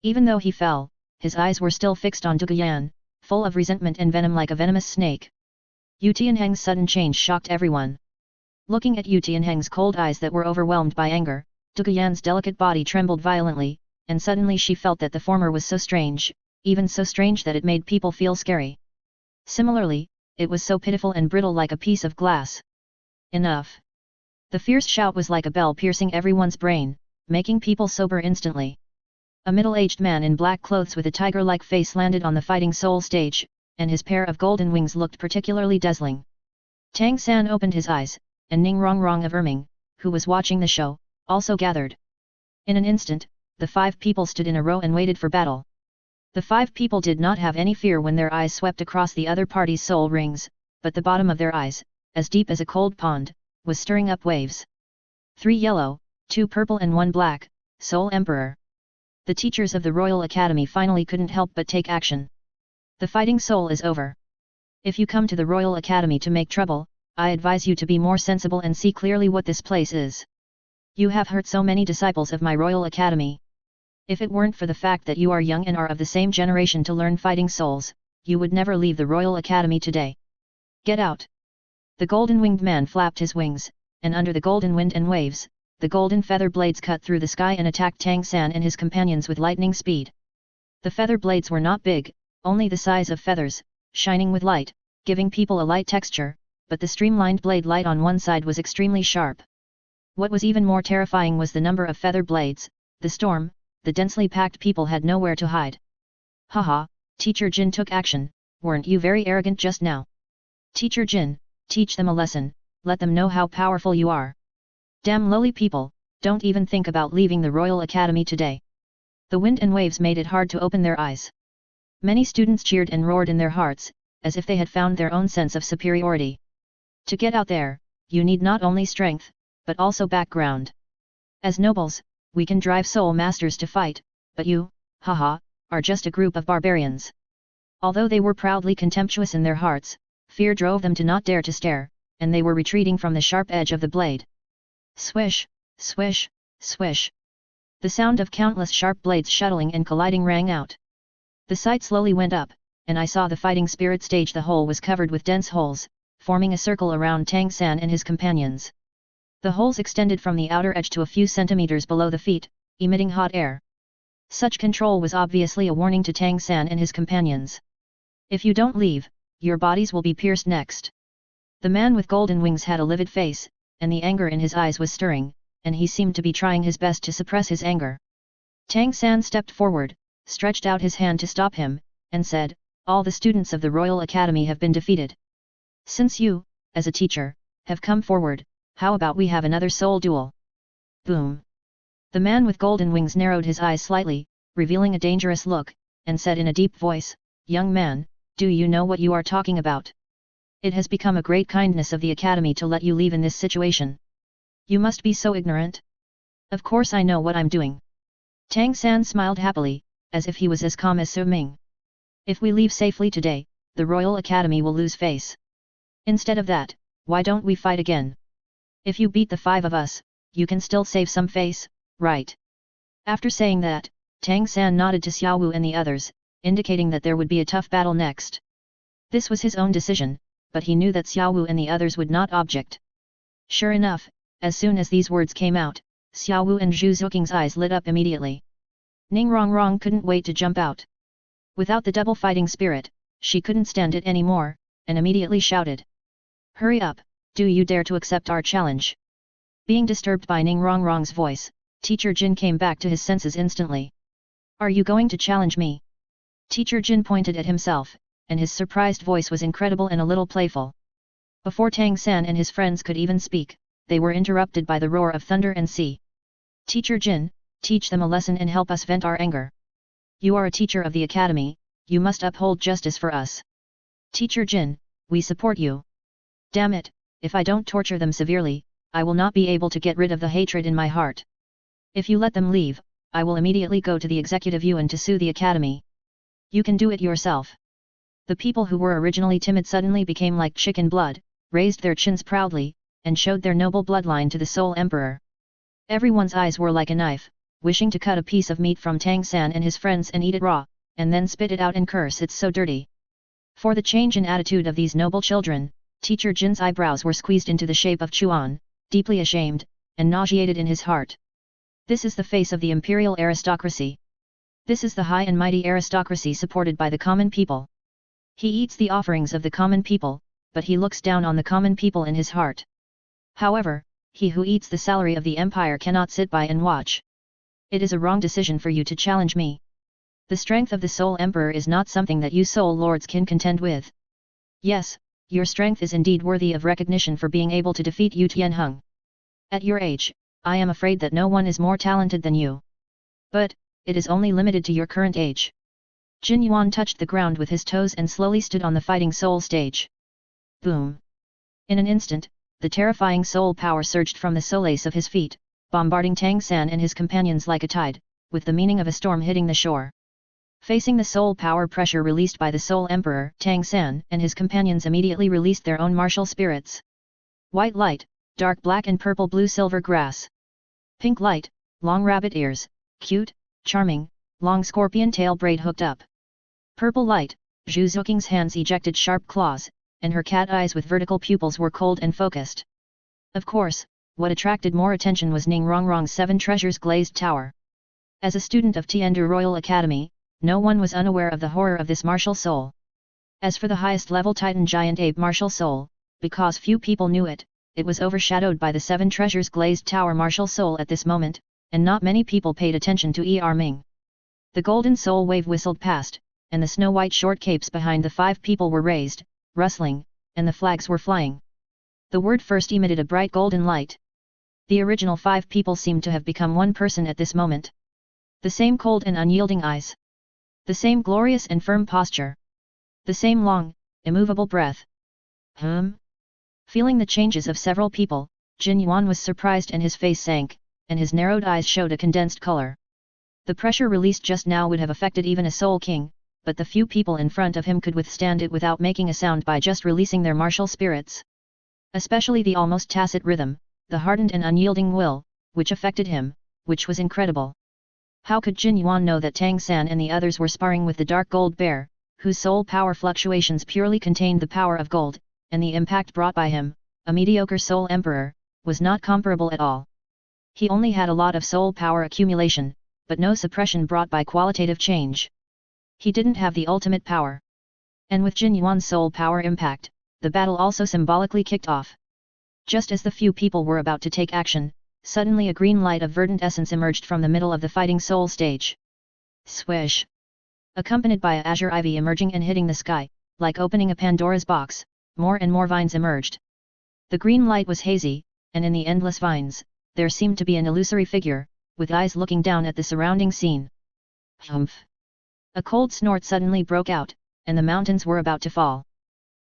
Even though he fell, his eyes were still fixed on Duge Yan, full of resentment and venom like a venomous snake. Yu Tianheng's sudden change shocked everyone. Looking at Yu Tianheng's cold eyes that were overwhelmed by anger, Duge Yan's delicate body trembled violently, and suddenly she felt that the former was so strange, even so strange that it made people feel scary. Similarly, it was so pitiful and brittle like a piece of glass. Enough! The fierce shout was like a bell piercing everyone's brain, making people sober instantly. A middle-aged man in black clothes with a tiger-like face landed on the fighting soul stage, and his pair of golden wings looked particularly dazzling. Tang San opened his eyes, and Ning Rongrong of Erming, who was watching the show, also gathered. In an instant, the 5 people stood in a row and waited for battle. The 5 people did not have any fear when their eyes swept across the other party's soul rings, but the bottom of their eyes, as deep as a cold pond, was stirring up waves. 3 yellow, 2 purple and 1 black, Soul Emperor. The teachers of the Royal Academy finally couldn't help but take action. The fighting soul is over. If you come to the Royal Academy to make trouble, I advise you to be more sensible and see clearly what this place is. You have hurt so many disciples of my Royal Academy. If it weren't for the fact that you are young and are of the same generation to learn fighting souls, you would never leave the Royal Academy today. Get out! The golden-winged man flapped his wings, and under the golden wind and waves, the golden feather blades cut through the sky and attacked Tang San and his companions with lightning speed. The feather blades were not big, only the size of feathers, shining with light, giving people a light texture, but the streamlined blade light on one side was extremely sharp. What was even more terrifying was the number of feather blades, the storm, the densely packed people had nowhere to hide. Haha, Teacher Jin took action, weren't you very arrogant just now? Teacher Jin, teach them a lesson, let them know how powerful you are. Damn lowly people, don't even think about leaving the Royal Academy today. The wind and waves made it hard to open their eyes. Many students cheered and roared in their hearts, as if they had found their own sense of superiority. To get out there, you need not only strength, but also background. As nobles, we can drive soul masters to fight, but you, haha, are just a group of barbarians. Although they were proudly contemptuous in their hearts, fear drove them to not dare to stare, and they were retreating from the sharp edge of the blade. Swish, swish, swish. The sound of countless sharp blades shuttling and colliding rang out. The sight slowly went up, and I saw the fighting spirit stage. The hole was covered with dense holes, forming a circle around Tang San and his companions. The holes extended from the outer edge to a few centimeters below the feet, emitting hot air. Such control was obviously a warning to Tang San and his companions. If you don't leave, your bodies will be pierced next. The man with golden wings had a livid face, and the anger in his eyes was stirring, and he seemed to be trying his best to suppress his anger. Tang San stepped forward, stretched out his hand to stop him, and said, "All the students of the Royal Academy have been defeated. Since you, as a teacher, have come forward, how about we have another soul duel?" Boom! The man with golden wings narrowed his eyes slightly, revealing a dangerous look, and said in a deep voice, "Young man, do you know what you are talking about? It has become a great kindness of the Academy to let you leave in this situation. You must be so ignorant." "Of course I know what I'm doing." Tang San smiled happily, as if he was as calm as Su Ming. "If we leave safely today, the Royal Academy will lose face. Instead of that, why don't we fight again? If you beat the 5 of us, you can still save some face, right?" After saying that, Tang San nodded to Xiaowu and the others, indicating that there would be a tough battle next. This was his own decision, but he knew that Xiaowu and the others would not object. Sure enough, as soon as these words came out, Xiaowu and Zhu Zuking's eyes lit up immediately. Ning Rongrong couldn't wait to jump out. Without the double fighting spirit, she couldn't stand it anymore, and immediately shouted, "Hurry up, do you dare to accept our challenge?" Being disturbed by Ning Rongrong's voice, Teacher Jin came back to his senses instantly. "Are you going to challenge me?" Teacher Jin pointed at himself, and his surprised voice was incredible and a little playful. Before Tang San and his friends could even speak, they were interrupted by the roar of thunder and sea. "Teacher Jin, teach them a lesson and help us vent our anger. You are a teacher of the Academy, you must uphold justice for us. Teacher Jin, we support you. Damn it, if I don't torture them severely, I will not be able to get rid of the hatred in my heart. If you let them leave, I will immediately go to the Executive Yuan to sue the Academy. You can do it yourself." The people who were originally timid suddenly became like chicken blood, raised their chins proudly, and showed their noble bloodline to the Soul Emperor. Everyone's eyes were like a knife, wishing to cut a piece of meat from Tang San and his friends and eat it raw, and then spit it out and curse it's so dirty. For the change in attitude of these noble children, Teacher Jin's eyebrows were squeezed into the shape of Chuan, deeply ashamed, and nauseated in his heart. This is the face of the imperial aristocracy. This is the high and mighty aristocracy supported by the common people. He eats the offerings of the common people, but he looks down on the common people in his heart. However, he who eats the salary of the empire cannot sit by and watch. It is a wrong decision for you to challenge me. The strength of the Soul Emperor is not something that you Soul Lords can contend with. Yes, your strength is indeed worthy of recognition for being able to defeat Yu Tianheng. At your age, I am afraid that no one is more talented than you. But, it is only limited to your current age. Jin Yuan touched the ground with his toes and slowly stood on the fighting soul stage. Boom! In an instant, the terrifying soul power surged from the solace of his feet, bombarding Tang San and his companions like a tide, with the meaning of a storm hitting the shore. Facing the soul power pressure released by the Soul Emperor, Tang San and his companions immediately released their own martial spirits. White light, dark black and purple blue silver grass. Pink light, long rabbit ears, cute, charming, long scorpion tail braid hooked up. Purple light, Zhu Zuking's hands ejected sharp claws, and her cat eyes with vertical pupils were cold and focused. Of course, what attracted more attention was Ning Rongrong's 7 treasures glazed tower. As a student of Tiandu Royal Academy, no one was unaware of the horror of this martial soul. As for the highest level Titan Giant Ape martial soul, because few people knew it, it was overshadowed by the 7 treasures glazed tower martial soul at this moment, and not many people paid attention to Ming. The golden soul wave whistled past, and the snow-white short capes behind the 5 people were raised, rustling, and the flags were flying. The word first emitted a bright golden light. The original 5 people seemed to have become one person at this moment. The same cold and unyielding eyes. The same glorious and firm posture. The same long, immovable breath. Feeling the changes of several people, Jin Yuan was surprised and his face sank, and his narrowed eyes showed a condensed color. The pressure released just now would have affected even a soul king, but the few people in front of him could withstand it without making a sound by just releasing their martial spirits. Especially the almost tacit rhythm, the hardened and unyielding will, which affected him, which was incredible. How could Jin Yuan know that Tang San and the others were sparring with the dark gold bear, whose soul power fluctuations purely contained the power of gold, and the impact brought by him, a mediocre soul emperor, was not comparable at all. He only had a lot of soul power accumulation, but no suppression brought by qualitative change. He didn't have the ultimate power. And with Jin Yuan's soul power impact, the battle also symbolically kicked off. Just as the few people were about to take action, suddenly a green light of verdant essence emerged from the middle of the fighting soul stage. Swish! Accompanied by a azure ivy emerging and hitting the sky, like opening a Pandora's box, more and more vines emerged. The green light was hazy, and in the endless vines, there seemed to be an illusory figure, with eyes looking down at the surrounding scene. Humph! A cold snort suddenly broke out, and the mountains were about to fall.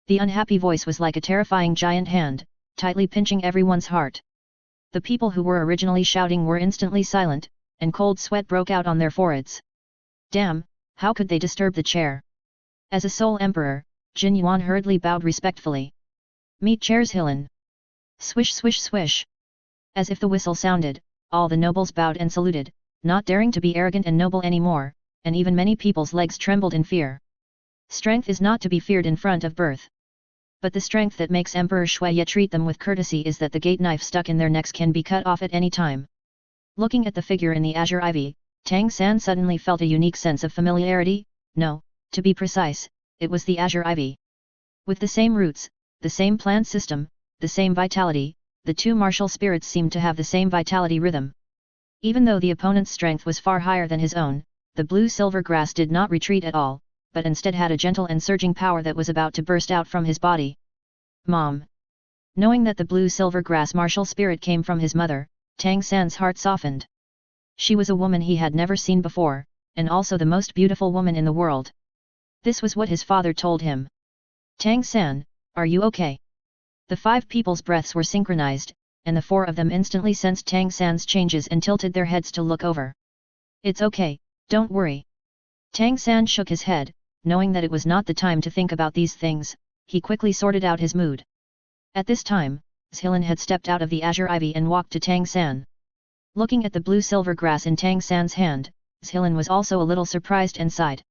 The unhappy voice was like a terrifying giant hand, tightly pinching everyone's heart. The people who were originally shouting were instantly silent, and cold sweat broke out on their foreheads. Damn, how could they disturb the chair? As a soul emperor, Jin Yuan hurriedly bowed respectfully. Meet Chair's Hillen. Swish swish swish. As if the whistle sounded, all the nobles bowed and saluted, not daring to be arrogant and noble anymore, and even many people's legs trembled in fear. Strength is not to be feared in front of birth. But the strength that makes Emperor Shuya treat them with courtesy is that the gate knife stuck in their necks can be cut off at any time. Looking at the figure in the azure ivy, Tang San suddenly felt a unique sense of familiarity. No, to be precise, it was the azure ivy. With the same roots, the same plant system, the same vitality, the 2 martial spirits seemed to have the same vitality rhythm. Even though the opponent's strength was far higher than his own, the blue-silver grass did not retreat at all, but instead had a gentle and surging power that was about to burst out from his body. Mom! Knowing that the blue-silver grass martial spirit came from his mother, Tang San's heart softened. She was a woman he had never seen before, and also the most beautiful woman in the world. This was what his father told him. Tang San, are you okay? The 5 people's breaths were synchronized, and the 4 of them instantly sensed Tang San's changes and tilted their heads to look over. It's okay, don't worry. Tang San shook his head, knowing that it was not the time to think about these things. He quickly sorted out his mood. At this time, Zhilan had stepped out of the azure ivy and walked to Tang San. Looking at the blue-silver grass in Tang San's hand, Zhilan was also a little surprised and sighed.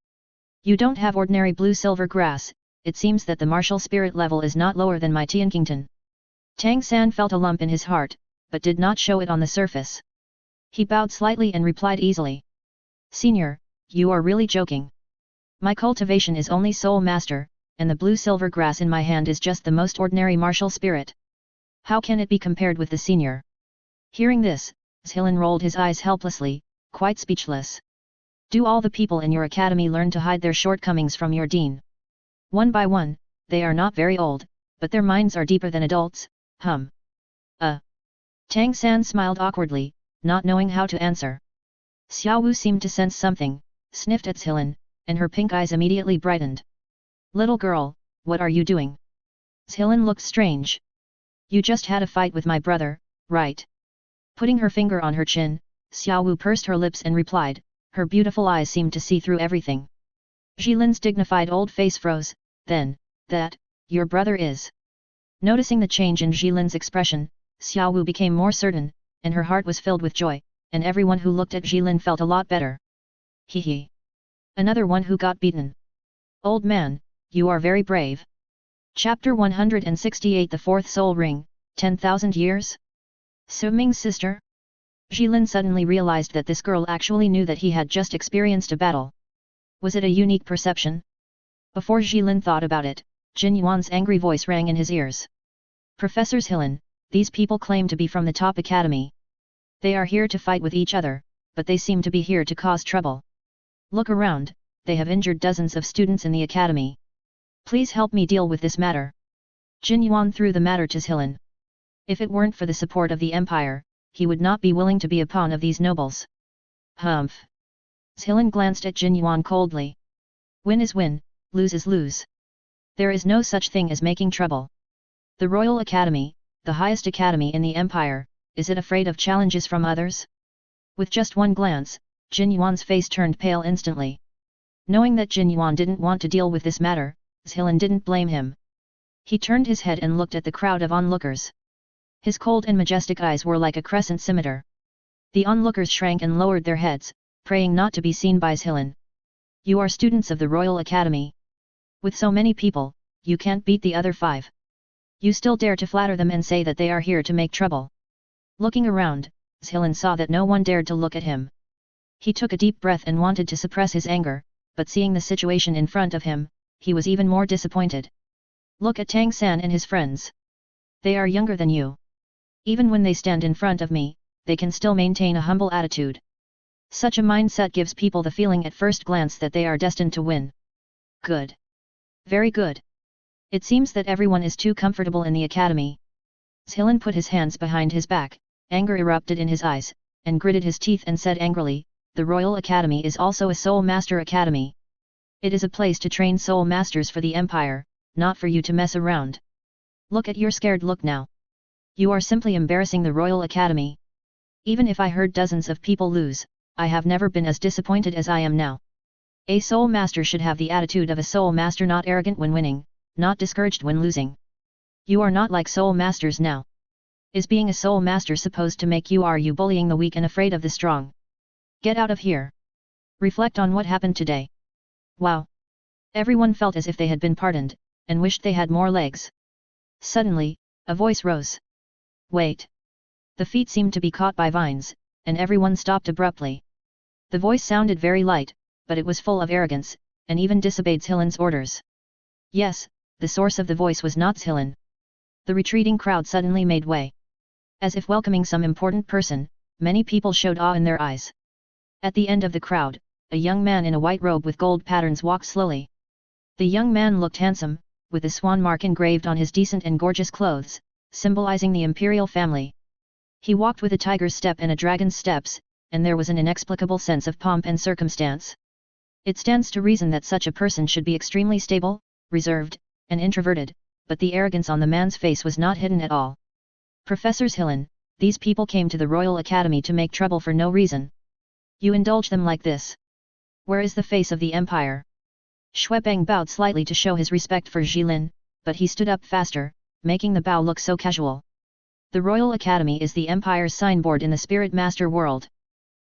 You don't have ordinary blue-silver grass, it seems that the martial spirit level is not lower than my Tiankington. Tang San felt a lump in his heart, but did not show it on the surface. He bowed slightly and replied easily. Senior, you are really joking. My cultivation is only soul master, and the blue-silver grass in my hand is just the most ordinary martial spirit. How can it be compared with the senior? Hearing this, Zhilan rolled his eyes helplessly, quite speechless. Do all the people in your academy learn to hide their shortcomings from your dean? One by one, they are not very old, but their minds are deeper than adults, Tang San smiled awkwardly, not knowing how to answer. Xiao Wu seemed to sense something, sniffed at Zhilan, and her pink eyes immediately brightened. Little girl, what are you doing? Zhilan looked strange. You just had a fight with my brother, right? Putting her finger on her chin, Xiao Wu pursed her lips and replied, her beautiful eyes seemed to see through everything. Zhilan's dignified old face froze, then, that, your brother is. Noticing the change in Zhilan's expression, Xiao Wu became more certain, and her heart was filled with joy, and everyone who looked at Zhilan felt a lot better. Hee hee. Another one who got beaten. Old man, you are very brave. Chapter 168 The Fourth Soul Ring, 10,000 Years? Su Ming's sister? Zhilan suddenly realized that this girl actually knew that he had just experienced a battle. Was it a unique perception? Before Zhilan thought about it, Jin Yuan's angry voice rang in his ears. Professor Zhilan, these people claim to be from the top academy. They are here to fight with each other, but they seem to be here to cause trouble. Look around, they have injured dozens of students in the academy. Please help me deal with this matter. Jin Yuan threw the matter to Zhilan. If it weren't for the support of the empire, he would not be willing to be a pawn of these nobles. Humph. Zhilan glanced at Jin Yuan coldly. Win is win, lose is lose. There is no such thing as making trouble. The Royal Academy, the highest academy in the empire, is it afraid of challenges from others? With just one glance, Jin Yuan's face turned pale instantly. Knowing that Jin Yuan didn't want to deal with this matter, Zhilan didn't blame him. He turned his head and looked at the crowd of onlookers. His cold and majestic eyes were like a crescent scimitar. The onlookers shrank and lowered their heads, praying not to be seen by Zhilan. You are students of the Royal Academy. With so many people, you can't beat the other 5. You still dare to flatter them and say that they are here to make trouble. Looking around, Zhilan saw that no one dared to look at him. He took a deep breath and wanted to suppress his anger, but seeing the situation in front of him, he was even more disappointed. Look at Tang San and his friends. They are younger than you. Even when they stand in front of me, they can still maintain a humble attitude. Such a mindset gives people the feeling at first glance that they are destined to win. Good. Very good. It seems that everyone is too comfortable in the academy. Zhilan put his hands behind his back, anger erupted in his eyes, and gritted his teeth and said angrily, the Royal Academy is also a Soul Master Academy. It is a place to train Soul Masters for the Empire, not for you to mess around. Look at your scared look now. You are simply embarrassing the Royal Academy. Even if I heard dozens of people lose, I have never been as disappointed as I am now. A Soul Master should have the attitude of a Soul Master, not arrogant when winning, not discouraged when losing. You are not like Soul Masters now. Is being a Soul Master supposed to make you bullying the weak and afraid of the strong? Get out of here. Reflect on what happened today. Wow. Everyone felt as if they had been pardoned, and wished they had more legs. Suddenly, a voice rose. Wait. The feet seemed to be caught by vines, and everyone stopped abruptly. The voice sounded very light, but it was full of arrogance, and even disobeyed Zhilan's orders. Yes, the source of the voice was not Zhilan. The retreating crowd suddenly made way. As if welcoming some important person, many people showed awe in their eyes. At the end of the crowd, a young man in a white robe with gold patterns walked slowly. The young man looked handsome, with a swan mark engraved on his decent and gorgeous clothes, symbolizing the imperial family. He walked with a tiger's step and a dragon's steps, and there was an inexplicable sense of pomp and circumstance. It stands to reason that such a person should be extremely stable, reserved, and introverted, but the arrogance on the man's face was not hidden at all. Professor Zhilan, these people came to the Royal Academy to make trouble for no reason. You indulge them like this. Where is the face of the empire? Xuebeng bowed slightly to show his respect for Zhilan, but he stood up faster, making the bow look so casual. The Royal Academy is the Empire's signboard in the Spirit Master world.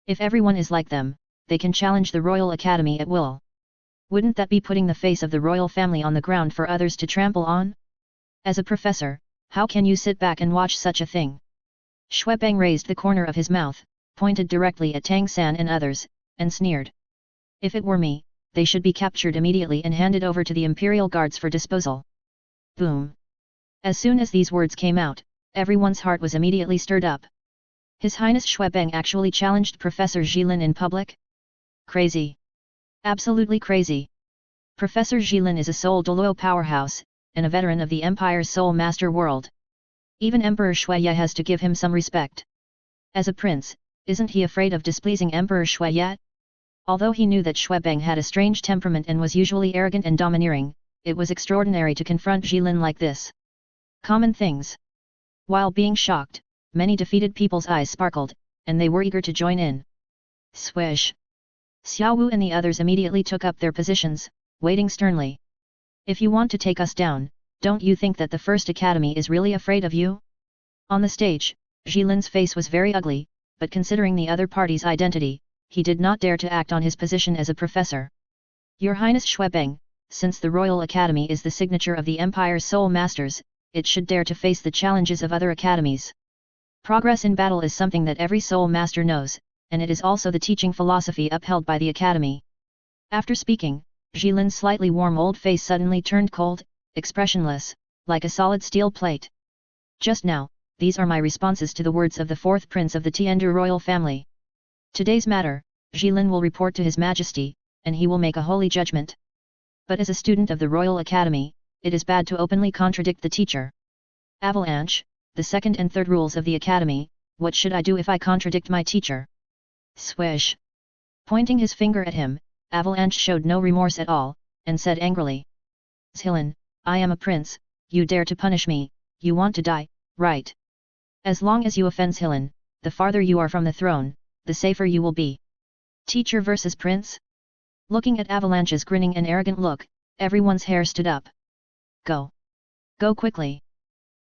If everyone is like them, they can challenge the Royal Academy at will. Wouldn't that be putting the face of the royal family on the ground for others to trample on? As a professor, how can you sit back and watch such a thing? Xuebeng raised the corner of his mouth, pointed directly at Tang San and others, and sneered. If it were me, they should be captured immediately and handed over to the Imperial Guards for disposal. Boom! As soon as these words came out, everyone's heart was immediately stirred up. His Highness Xuebeng actually challenged Professor Zhilan in public? Crazy. Absolutely crazy. Professor Zhilan is a Soul Douluo powerhouse, and a veteran of the Empire's Soul Master world. Even Emperor Xueye has to give him some respect. As a prince, isn't he afraid of displeasing Emperor Xueye? Although he knew that Xuebeng had a strange temperament and was usually arrogant and domineering, it was extraordinary to confront Zhilan like this. Common things. While being shocked, many defeated people's eyes sparkled, and they were eager to join in. Swish! Xiao Wu and the others immediately took up their positions, waiting sternly. If you want to take us down, don't you think that the First Academy is really afraid of you? On the stage, Zhilan's face was very ugly, but considering the other party's identity, he did not dare to act on his position as a professor. Your Highness Xuebeng, since the Royal Academy is the signature of the Empire's Soul Masters, it should dare to face the challenges of other academies. Progress in battle is something that every Soul Master knows, and it is also the teaching philosophy upheld by the Academy. After speaking, Zhilan's slightly warm old face suddenly turned cold, expressionless, like a solid steel plate. Just now, these are my responses to the words of the fourth prince of the Tiandu royal family. Today's matter, Jilin will report to His Majesty, and he will make a holy judgment. But as a student of the Royal Academy, it is bad to openly contradict the teacher. Avalanche, the second and third rules of the Academy, what should I do if I contradict my teacher? Swish! Pointing his finger at him, Avalanche showed no remorse at all, and said angrily. Jilin, I am a prince, you dare to punish me, you want to die, right? As long as you offend Jilin, the farther you are from the throne, the safer you will be. Teacher versus prince? Looking at Avalanche's grinning and arrogant look, everyone's hair stood up. Go! Go quickly!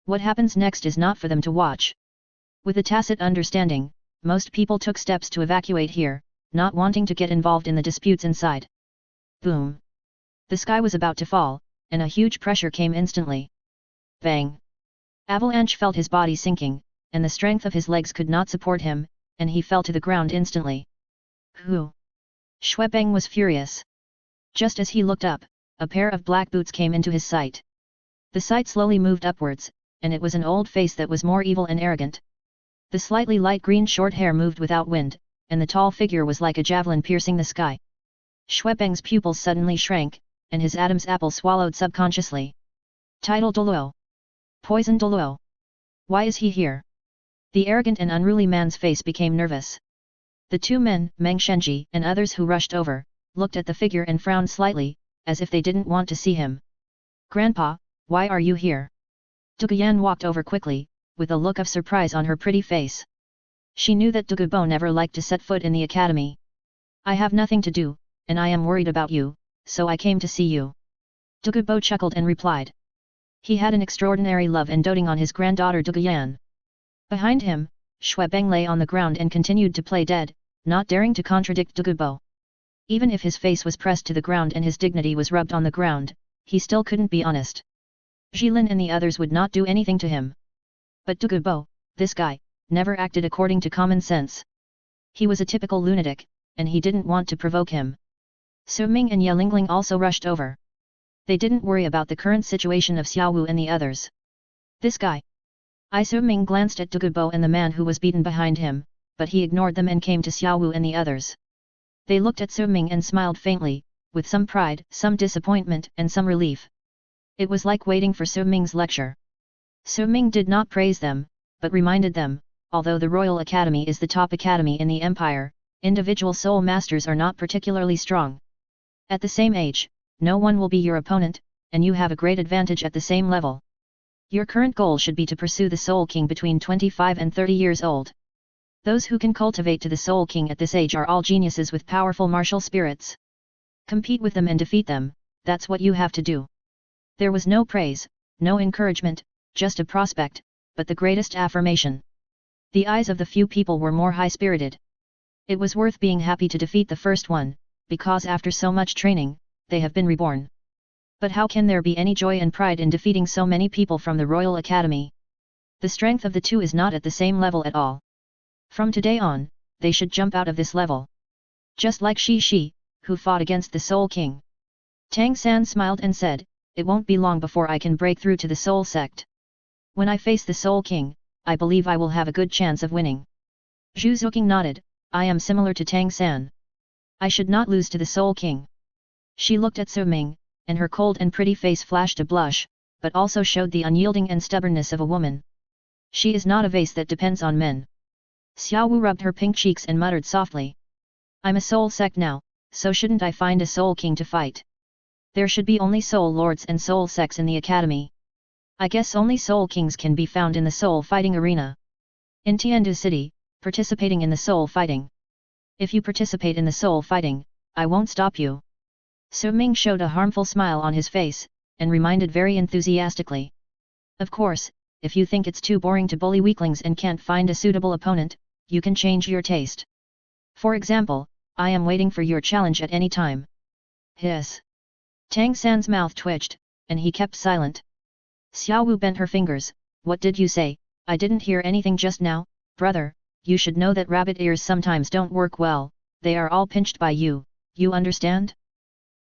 What happens next is not for them to watch. With a tacit understanding, most people took steps to evacuate here, not wanting to get involved in the disputes inside. Boom! The sky was about to fall, and a huge pressure came instantly. Bang! Avalanche felt his body sinking, and the strength of his legs could not support him, and he fell to the ground instantly. Who? Xuebeng was furious. Just as he looked up, a pair of black boots came into his sight. The sight slowly moved upwards, and it was an old face that was more evil and arrogant. The slightly light green short hair moved without wind, and the tall figure was like a javelin piercing the sky. Xuebeng's pupils suddenly shrank, and his Adam's apple swallowed subconsciously. Title Douluo. Poison Douluo. Why is he here? The arrogant and unruly man's face became nervous. The two men, Meng Shenji and others who rushed over, looked at the figure and frowned slightly, as if they didn't want to see him. Grandpa, why are you here? Duguyan walked over quickly, with a look of surprise on her pretty face. She knew that Dugubo never liked to set foot in the academy. I have nothing to do, and I am worried about you, so I came to see you. Dugubo chuckled and replied. He had an extraordinary love and doting on his granddaughter Duguyan. Behind him, Xuebeng lay on the ground and continued to play dead, not daring to contradict Dugubo. Even if his face was pressed to the ground and his dignity was rubbed on the ground, he still couldn't be honest. Jilin and the others would not do anything to him. But Dugubo, this guy, never acted according to common sense. He was a typical lunatic, and he didn't want to provoke him. Su Ming and Ye Lingling also rushed over. They didn't worry about the current situation of Xiaowu and the others. This guy. Su Ming glanced at Dugubo and the man who was beaten behind him, but he ignored them and came to Xiaowu and the others. They looked at Su Ming and smiled faintly, with some pride, some disappointment and some relief. It was like waiting for Su Ming's lecture. Su Ming did not praise them, but reminded them, although the Royal Academy is the top academy in the empire, individual soul masters are not particularly strong. At the same age, no one will be your opponent, and you have a great advantage at the same level. Your current goal should be to pursue the Soul King between 25 and 30 years old. Those who can cultivate to the Soul King at this age are all geniuses with powerful martial spirits. Compete with them and defeat them, that's what you have to do. There was no praise, no encouragement, just a prospect, but the greatest affirmation. The eyes of the few people were more high-spirited. It was worth being happy to defeat the first one, because after so much training, they have been reborn. But how can there be any joy and pride in defeating so many people from the Royal Academy? The strength of the two is not at the same level at all. From today on, they should jump out of this level. Just like Shi, who fought against the Soul King. Tang San smiled and said, it won't be long before I can break through to the Soul Sect. When I face the Soul King, I believe I will have a good chance of winning. Zhu Zuqing nodded, I am similar to Tang San. I should not lose to the Soul King. She looked at Su Ming, and her cold and pretty face flashed a blush, but also showed the unyielding and stubbornness of a woman. She is not a vase that depends on men. Xiaowu rubbed her pink cheeks and muttered softly. I'm a soul sect now, so shouldn't I find a Soul King to fight? There should be only soul lords and soul sects in the academy. I guess only soul kings can be found in the soul fighting arena. In Tiandu City, participating in the soul fighting. If you participate in the soul fighting, I won't stop you. Su Ming showed a harmful smile on his face, and reminded very enthusiastically. Of course, if you think it's too boring to bully weaklings and can't find a suitable opponent, you can change your taste. For example, I am waiting for your challenge at any time. Hiss. Tang San's mouth twitched, and he kept silent. Xiaowu bent her fingers, what did you say? I didn't hear anything just now, brother, you should know that rabbit ears sometimes don't work well, they are all pinched by you, you understand?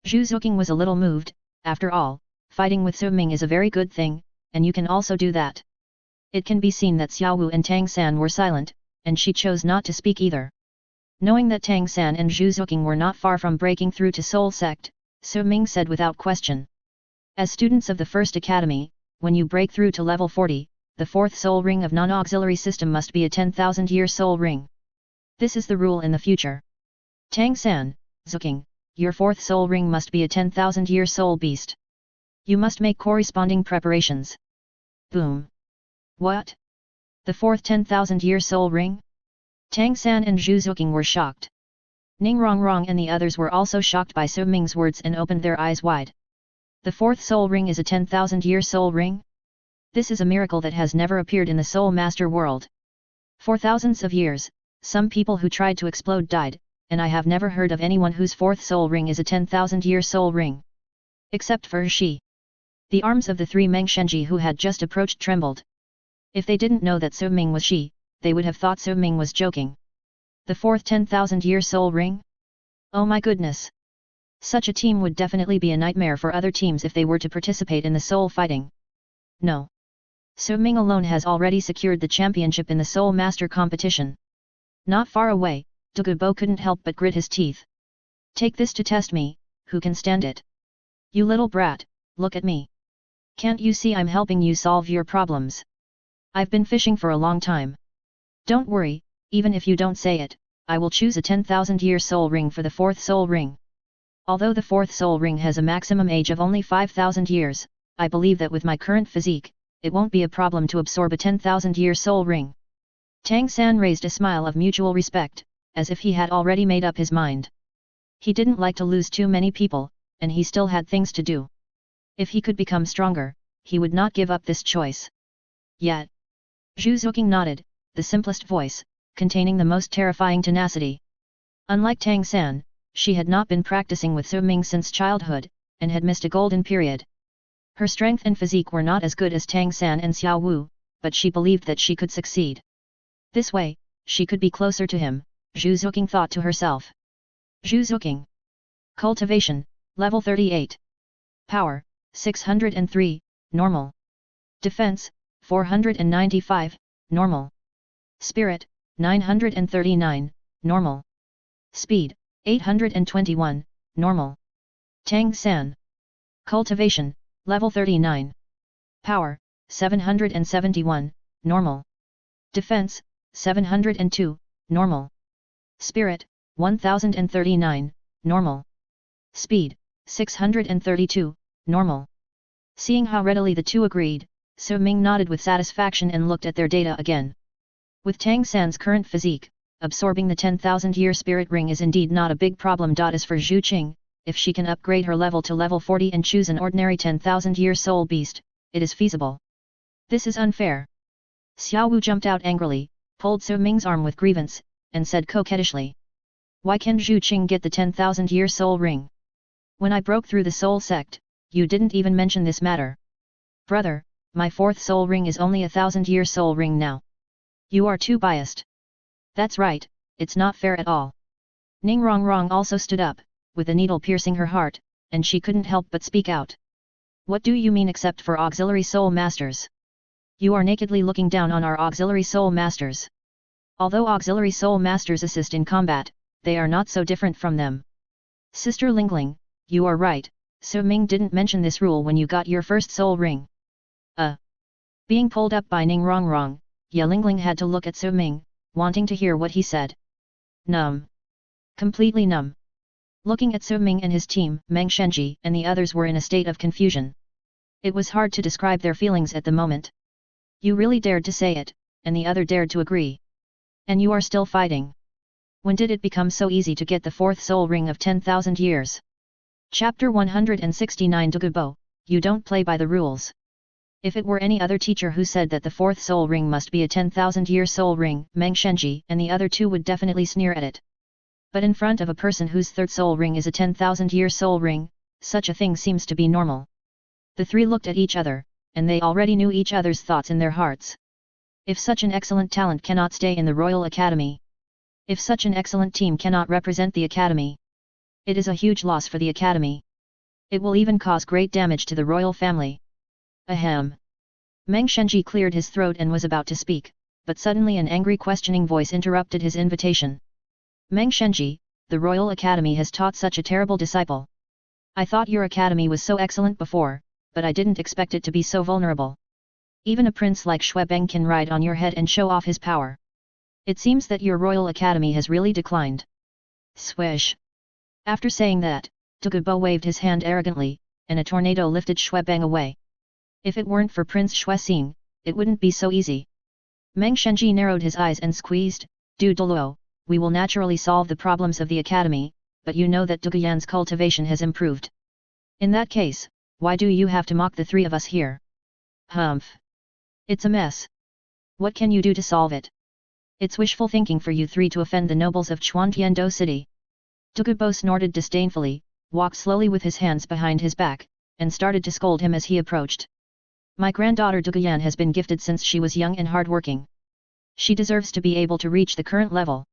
Zhu Zuqing was a little moved, after all, fighting with Su Ming is a very good thing, and you can also do that. It can be seen that Xiaowu and Tang San were silent, and she chose not to speak either. Knowing that Tang San and Zhu Zuqing were not far from breaking through to Soul Sect, Su Ming said without question. As students of the First Academy, when you break through to level 40, the fourth soul ring of non-auxiliary system must be a 10,000-year soul ring. This is the rule in the future. Tang San, Zuqing, your fourth soul ring must be a 10,000-year soul beast. You must make corresponding preparations. Boom. What? The fourth 10,000-year soul ring? Tang San and Zhu Zuqing were shocked. Ning Rongrong and the others were also shocked by Su Ming's words and opened their eyes wide. The fourth soul ring is a 10,000-year soul ring? This is a miracle that has never appeared in the Soul Master world. For thousands of years, some people who tried to explode died, and I have never heard of anyone whose fourth soul ring is a 10,000-year soul ring. Except for Shi. The arms of the three Mengshenji who had just approached trembled. If they didn't know that Su Ming was Shi, they would have thought Su Ming was joking. The fourth 10,000-year soul ring? Oh my goodness! Such a team would definitely be a nightmare for other teams if they were to participate in the soul fighting. No. Su Ming alone has already secured the championship in the Soul Master competition. Not far away, Douluo couldn't help but grit his teeth. Take this to test me, who can stand it? You little brat, look at me. Can't you see I'm helping you solve your problems? I've been fishing for a long time. Don't worry, even if you don't say it, I will choose a 10,000-year soul ring for the fourth soul ring. Although the fourth soul ring has a maximum age of only 5,000 years, I believe that with my current physique, it won't be a problem to absorb a 10,000-year soul ring. Tang San raised a smile of mutual respect, as if he had already made up his mind. He didn't like to lose too many people, and he still had things to do. If he could become stronger, he would not give up this choice. Yet. Zhu Zuqing nodded, the simplest voice, containing the most terrifying tenacity. Unlike Tang San, she had not been practicing with Su Ming since childhood, and had missed a golden period. Her strength and physique were not as good as Tang San and Xiao Wu, but she believed that she could succeed. This way, she could be closer to him, Zhu Zuqing thought to herself. Zhu Zuqing. Cultivation, level 38. Power, 603, normal. Defense, 495, normal. Spirit, 939, normal. Speed, 821, normal. Tang San. Cultivation, level 39. Power, 771, normal. Defense, 702, normal. Spirit, 1039, normal. Speed, 632, normal. Seeing how readily the two agreed, Su Ming nodded with satisfaction and looked at their data again. With Tang San's current physique, absorbing the 10,000-year spirit ring is indeed not a big problem. As for Zhu Qing, if she can upgrade her level to level 40 and choose an ordinary 10,000-year soul beast, it is feasible. This is unfair. Xiao Wu jumped out angrily, pulled Su Ming's arm with grievance, and said coquettishly. Why can Zhu Qing get the 10,000-year soul ring? When I broke through the soul sect, you didn't even mention this matter. Brother, my fourth soul ring is only a 1,000-year soul ring now. You are too biased. That's right, it's not fair at all. Ning Rongrong also stood up, with a needle piercing her heart, and she couldn't help but speak out. What do you mean except for auxiliary soul masters? You are nakedly looking down on our auxiliary soul masters. Although auxiliary soul masters assist in combat, they are not so different from them. Sister Lingling, you are right, Su Ming didn't mention this rule when you got your first soul ring. Being pulled up by Ning Rongrong, Ye Lingling had to look at Su Ming, wanting to hear what he said. Numb. Completely numb. Looking at Su Ming and his team, Meng Shenji and the others were in a state of confusion. It was hard to describe their feelings at the moment. You really dared to say it, and the other dared to agree. And you are still fighting. When did it become so easy to get the fourth soul ring of 10,000 years? Chapter 169 Douluo, you don't play by the rules. If it were any other teacher who said that the fourth soul ring must be a 10,000-year soul ring, Meng Shenji and the other two would definitely sneer at it. But in front of a person whose third soul ring is a 10,000-year soul ring, such a thing seems to be normal. The three looked at each other, and they already knew each other's thoughts in their hearts. If such an excellent talent cannot stay in the Royal Academy, if such an excellent team cannot represent the Academy, it is a huge loss for the Academy. It will even cause great damage to the royal family. Ahem. Meng Shenji cleared his throat and was about to speak, but suddenly an angry questioning voice interrupted his invitation. Meng Shenji, the Royal Academy has taught such a terrible disciple. I thought your academy was so excellent before, but I didn't expect it to be so vulnerable. Even a prince like Xuebeng can ride on your head and show off his power. It seems that your Royal Academy has really declined. Swish. After saying that, Douluo waved his hand arrogantly, and a tornado lifted Xuebeng away. If it weren't for Prince Xuexing, it wouldn't be so easy. Meng Shenji narrowed his eyes and squeezed, Douluo, we will naturally solve the problems of the academy, but you know that Douluo's cultivation has improved. In that case, why do you have to mock the three of us here? Humph. It's a mess. What can you do to solve it? It's wishful thinking for you three to offend the nobles of Chuantiando City. Douluo snorted disdainfully, walked slowly with his hands behind his back, and started to scold him as he approached. My granddaughter Douluo has been gifted since she was young and hardworking. She deserves to be able to reach the current level.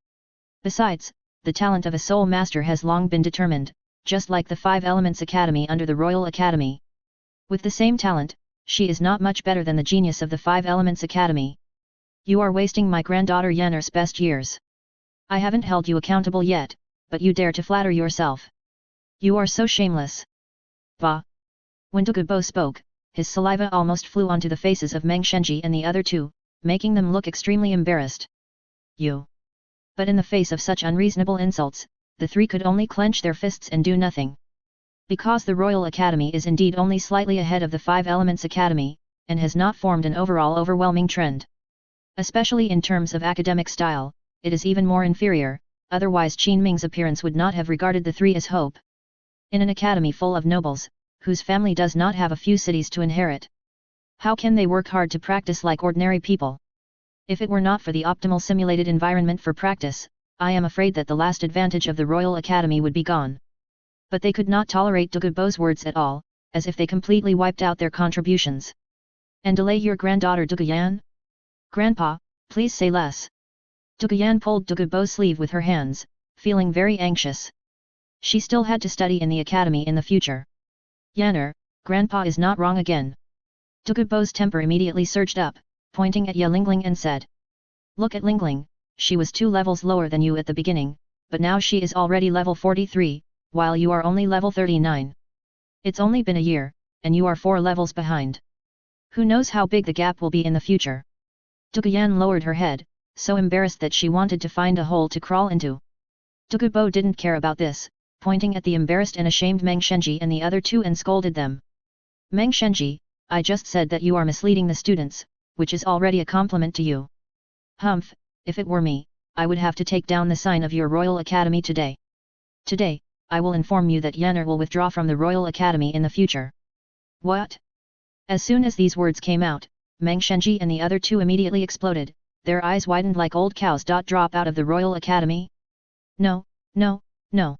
Besides, the talent of a soul master has long been determined, just like the Five Elements Academy under the Royal Academy. With the same talent, she is not much better than the genius of the Five Elements Academy. You are wasting my granddaughter Yanner's best years. I haven't held you accountable yet, but you dare to flatter yourself. You are so shameless. Bah! When Douluo spoke, his saliva almost flew onto the faces of Meng Shenji and the other two, making them look extremely embarrassed. You! But in the face of such unreasonable insults, the three could only clench their fists and do nothing. Because the Royal Academy is indeed only slightly ahead of the Five Elements Academy, and has not formed an overall overwhelming trend. Especially in terms of academic style, it is even more inferior, otherwise Qin Ming's appearance would not have regarded the three as hope. In an academy full of nobles, whose family does not have a few cities to inherit, how can they work hard to practice like ordinary people? If it were not for the optimal simulated environment for practice, I am afraid that the last advantage of the Royal Academy would be gone. But they could not tolerate Douluo's words at all, as if they completely wiped out their contributions. And delay your granddaughter Douluo? Grandpa, please say less. Douluo pulled Douluo's sleeve with her hands, feeling very anxious. She still had to study in the academy in the future. Yanner, Grandpa is not wrong again. Douluo's temper immediately surged up, pointing at Lingling and said. Look at Lingling, she was 2 levels lower than you at the beginning, but now she is already level 43, while you are only level 39. It's only been a year, and you are 4 levels behind. Who knows how big the gap will be in the future? Douluo lowered her head, so embarrassed that she wanted to find a hole to crawl into. Douluo didn't care about this, pointing at the embarrassed and ashamed Meng Shenji and the other two and scolded them. Meng Shenji, I just said that you are misleading the students, which is already a compliment to you. Humph, if it were me, I would have to take down the sign of your Royal Academy today. Today, I will inform you that Yanner will withdraw from the Royal Academy in the future. What? As soon as these words came out, Meng Shenji and the other two immediately exploded, their eyes widened like old cows. Drop out of the Royal Academy? No, no, no.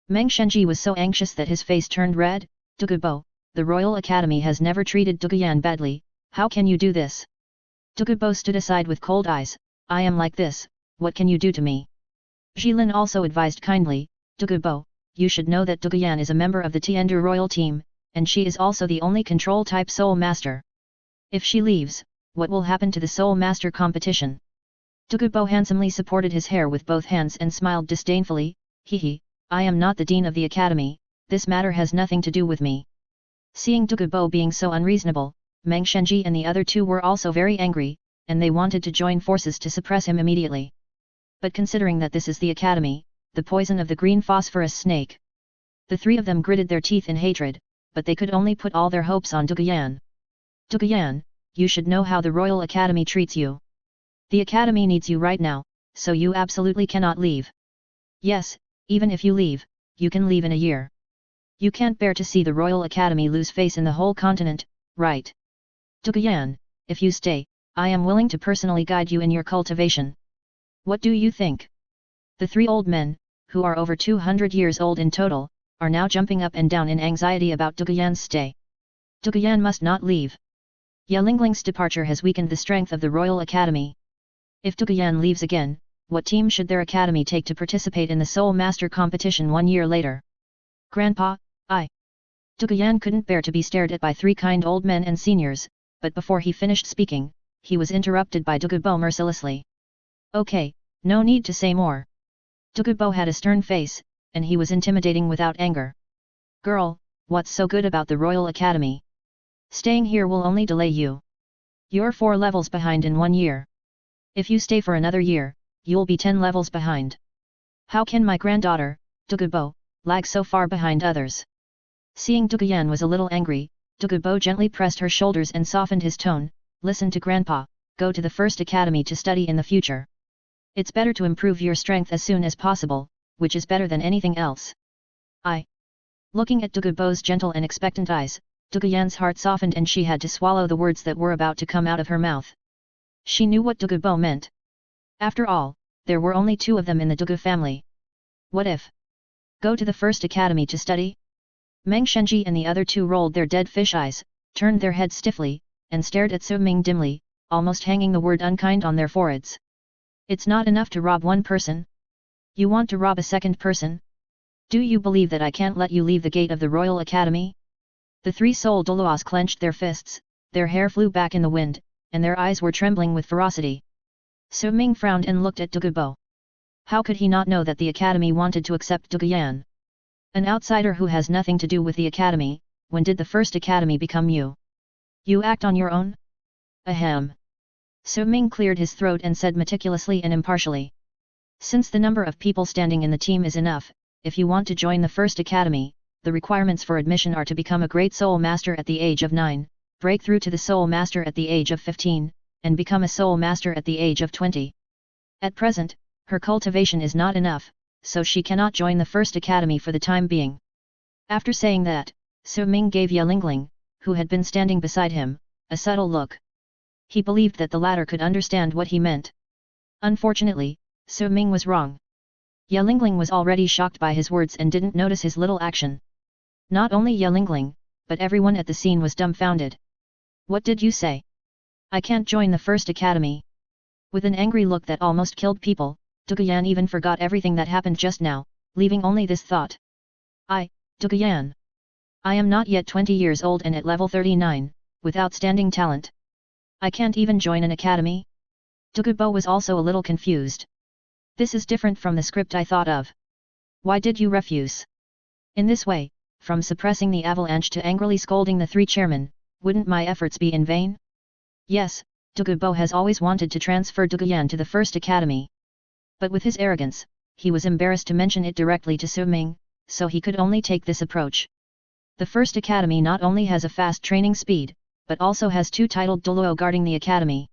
Meng Shenji was so anxious that his face turned red. Douluo, the Royal Academy has never treated Douluo badly, how can you do this? Douluo stood aside with cold eyes, I am like this, what can you do to me? Jilin also advised kindly, Douluo, you should know that Douluo is a member of the Tiandu royal team, and she is also the only control-type soul master. If she leaves, what will happen to the soul master competition? Douluo handsomely supported his hair with both hands and smiled disdainfully, hee, I am not the dean of the academy, this matter has nothing to do with me. Seeing Douluo being so unreasonable, Meng Shenji and the other two were also very angry, and they wanted to join forces to suppress him immediately. But considering that this is the academy, the poison of the green phosphorus snake. The three of them gritted their teeth in hatred, but they could only put all their hopes on Douluo. Douluo, you should know how the Royal Academy treats you. The academy needs you right now, so you absolutely cannot leave. Yes, even if you leave, you can leave in a year. You can't bear to see the Royal Academy lose face in the whole continent, right? Douluo, if you stay, I am willing to personally guide you in your cultivation. What do you think? The 3 old men, who are over 200 years old in total, are now jumping up and down in anxiety about Douluo's stay. Douluo must not leave. Lingling's departure has weakened the strength of the Royal Academy. If Douluo leaves again, what team should their academy take to participate in the Soul Master competition 1 year later? Grandpa, Douluo couldn't bear to be stared at by 3 kind old men and seniors, but before he finished speaking, he was interrupted by Douluo mercilessly. Okay, no need to say more. Douluo had a stern face, and he was intimidating without anger. Girl, what's so good about the Royal Academy? Staying here will only delay you. You're 4 levels behind in 1 year. If you stay for another year, you'll be 10 levels behind. How can my granddaughter, Douluo, lag so far behind others? Seeing Douluo was a little angry, Douluo gently pressed her shoulders and softened his tone. Listen to Grandpa, go to the first academy to study in the future. It's better to improve your strength as soon as possible, which is better than anything else. Looking at Douluo's gentle and expectant eyes, Douluo's heart softened and she had to swallow the words that were about to come out of her mouth. She knew what Douluo meant. After all, there were only 2 of them in the Douluo family. What if? Go to the first academy to study? Meng Shenji and the other 2 rolled their dead fish eyes, turned their heads stiffly, and stared at Su Ming dimly, almost hanging the word unkind on their foreheads. It's not enough to rob one person? You want to rob a second person? Do you believe that I can't let you leave the gate of the Royal Academy? The 3 Soul Douluos clenched their fists, their hair flew back in the wind, and their eyes were trembling with ferocity. Su Ming frowned and looked at Douluo. How could he not know that the academy wanted to accept Douluo? An outsider who has nothing to do with the academy. When did the first academy become you? You act on your own? Ahem. Su Ming cleared his throat and said meticulously and impartially. Since the number of people standing in the team is enough, if you want to join the first academy, the requirements for admission are to become a great soul master at the age of 9, break through to the soul master at the age of 15, and become a soul master at the age of 20. At present, her cultivation is not enough, so she cannot join the first academy for the time being. After saying that, Su Ming gave Ye Lingling, who had been standing beside him, a subtle look. He believed that the latter could understand what he meant. Unfortunately, Su Ming was wrong. Ye Lingling was already shocked by his words and didn't notice his little action. Not only Ye Lingling, but everyone at the scene was dumbfounded. What did you say? I can't join the first academy. With an angry look that almost killed people, Douluo even forgot everything that happened just now, leaving only this thought. Douluo. I am not yet 20 years old and at level 39, with outstanding talent. I can't even join an academy? Douluo was also a little confused. This is different from the script I thought of. Why did you refuse? In this way, from suppressing the avalanche to angrily scolding the 3 chairmen, wouldn't my efforts be in vain? Yes, Douluo has always wanted to transfer Douluo to the first academy. But with his arrogance, he was embarrassed to mention it directly to Su Ming, so he could only take this approach. The first academy not only has a fast training speed, but also has 2 titled Douluo guarding the academy.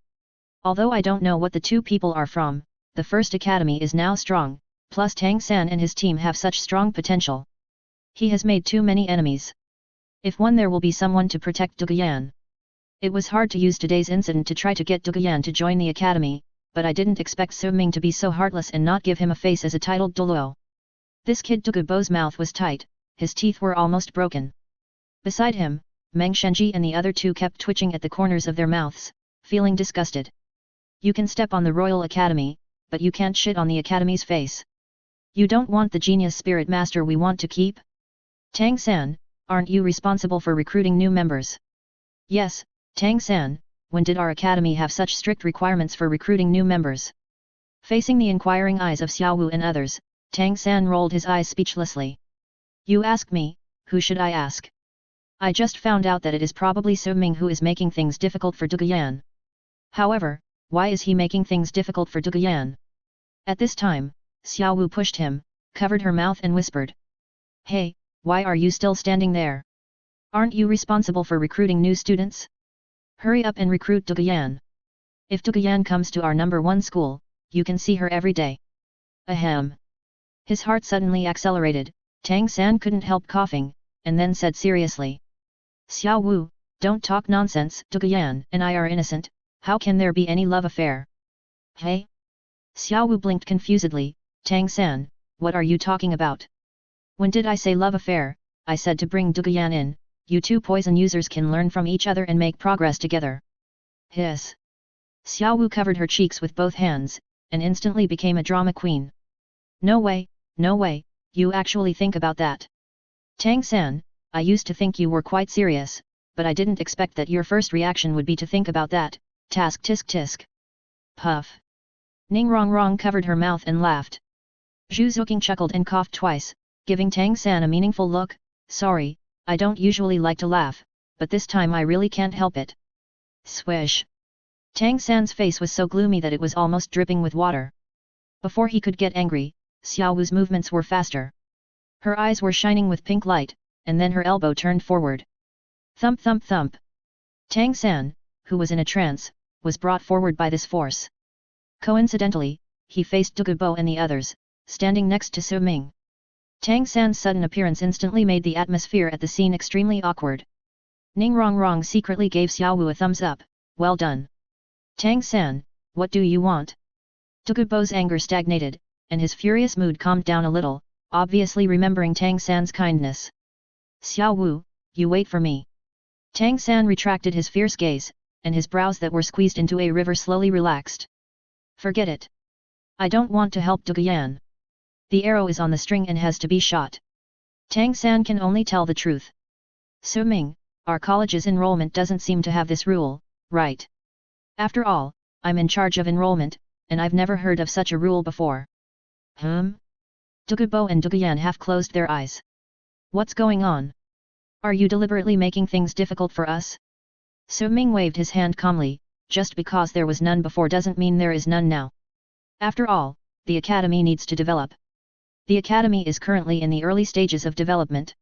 Although I don't know what the 2 people are from, the first academy is now strong, plus Tang San and his team have such strong potential. He has made too many enemies. If one there will be someone to protect Douluo. It was hard to use today's incident to try to get Douluo to join the academy, but I didn't expect Su Ming to be so heartless and not give him a face as a titled Douluo. This kid Douluo's mouth was tight, his teeth were almost broken. Beside him, Meng Shenji and the other 2 kept twitching at the corners of their mouths, feeling disgusted. You can step on the Royal Academy, but you can't shit on the Academy's face. You don't want the genius spirit master we want to keep? Tang San, aren't you responsible for recruiting new members? Yes, Tang San, when did our academy have such strict requirements for recruiting new members? Facing the inquiring eyes of Xiao Wu and others, Tang San rolled his eyes speechlessly. You ask me, who should I ask? I just found out that it is probably Su Ming who is making things difficult for Douluo. However, why is he making things difficult for Douluo? At this time, Xiao Wu pushed him, covered her mouth and whispered. Hey, why are you still standing there? Aren't you responsible for recruiting new students? Hurry up and recruit Douluo. If Douluo comes to our number 1 school, you can see her every day. Ahem. His heart suddenly accelerated, Tang San couldn't help coughing, and then said seriously. Xiao Wu, don't talk nonsense, Douluo and I are innocent, how can there be any love affair? Hey? Xiao Wu blinked confusedly, Tang San, what are you talking about? When did I say love affair? I said to bring Douluo in, you 2 poison users can learn from each other and make progress together. Hiss. Xiao Wu covered her cheeks with both hands, and instantly became a drama queen. No way, you actually think about that. Tang San, I used to think you were quite serious, but I didn't expect that your first reaction would be to think about that, task tisk tisk. Puff. Ning Rongrong covered her mouth and laughed. Zhu Zuqing chuckled and coughed twice, giving Tang San a meaningful look. Sorry, I don't usually like to laugh, but this time I really can't help it. Swish. Tang San's face was so gloomy that it was almost dripping with water. Before he could get angry, Xiao Wu's movements were faster. Her eyes were shining with pink light, and then her elbow turned forward. Thump thump thump. Tang San, who was in a trance, was brought forward by this force. Coincidentally, he faced Douluo and the others, standing next to Su Ming. Tang San's sudden appearance instantly made the atmosphere at the scene extremely awkward. Ning Rongrong secretly gave Xiao Wu a thumbs up. Well done. Tang San, what do you want? Douluo's anger stagnated, and his furious mood calmed down a little, obviously remembering Tang San's kindness. Xiao Wu, you wait for me. Tang San retracted his fierce gaze, and his brows that were squeezed into a river slowly relaxed. Forget it. I don't want to help Douluo. The arrow is on the string and has to be shot. Tang San can only tell the truth. Su Ming, our college's enrollment doesn't seem to have this rule, right? After all, I'm in charge of enrollment, and I've never heard of such a rule before. Douluo and Douluo half closed their eyes. What's going on? Are you deliberately making things difficult for us? Su Ming waved his hand calmly. Just because there was none before doesn't mean there is none now. After all, the academy needs to develop. The academy is currently in the early stages of development.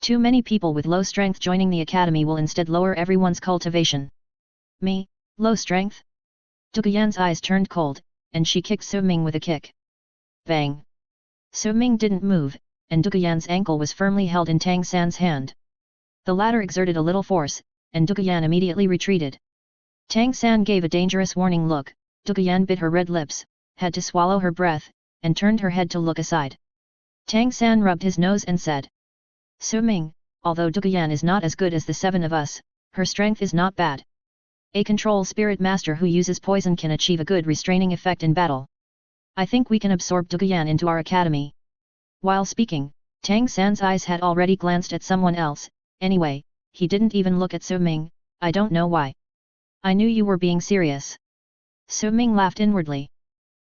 Too many people with low strength joining the academy will instead lower everyone's cultivation. Me, low strength? Douluo's eyes turned cold, and she kicked Su Ming with a kick. Bang! Su Ming didn't move, and Douluo's ankle was firmly held in Tang San's hand. The latter exerted a little force, and Douluo immediately retreated. Tang San gave a dangerous warning look. Douluo bit her red lips, had to swallow her breath, and turned her head to look aside. Tang San rubbed his nose and said, Su Ming, although Douluo is not as good as the seven of us, her strength is not bad. A control spirit master who uses poison can achieve a good restraining effect in battle. I think we can absorb Douluo into our academy. While speaking, Tang San's eyes had already glanced at someone else. Anyway, he didn't even look at Su Ming. I don't know why. I knew you were being serious. Su Ming laughed inwardly.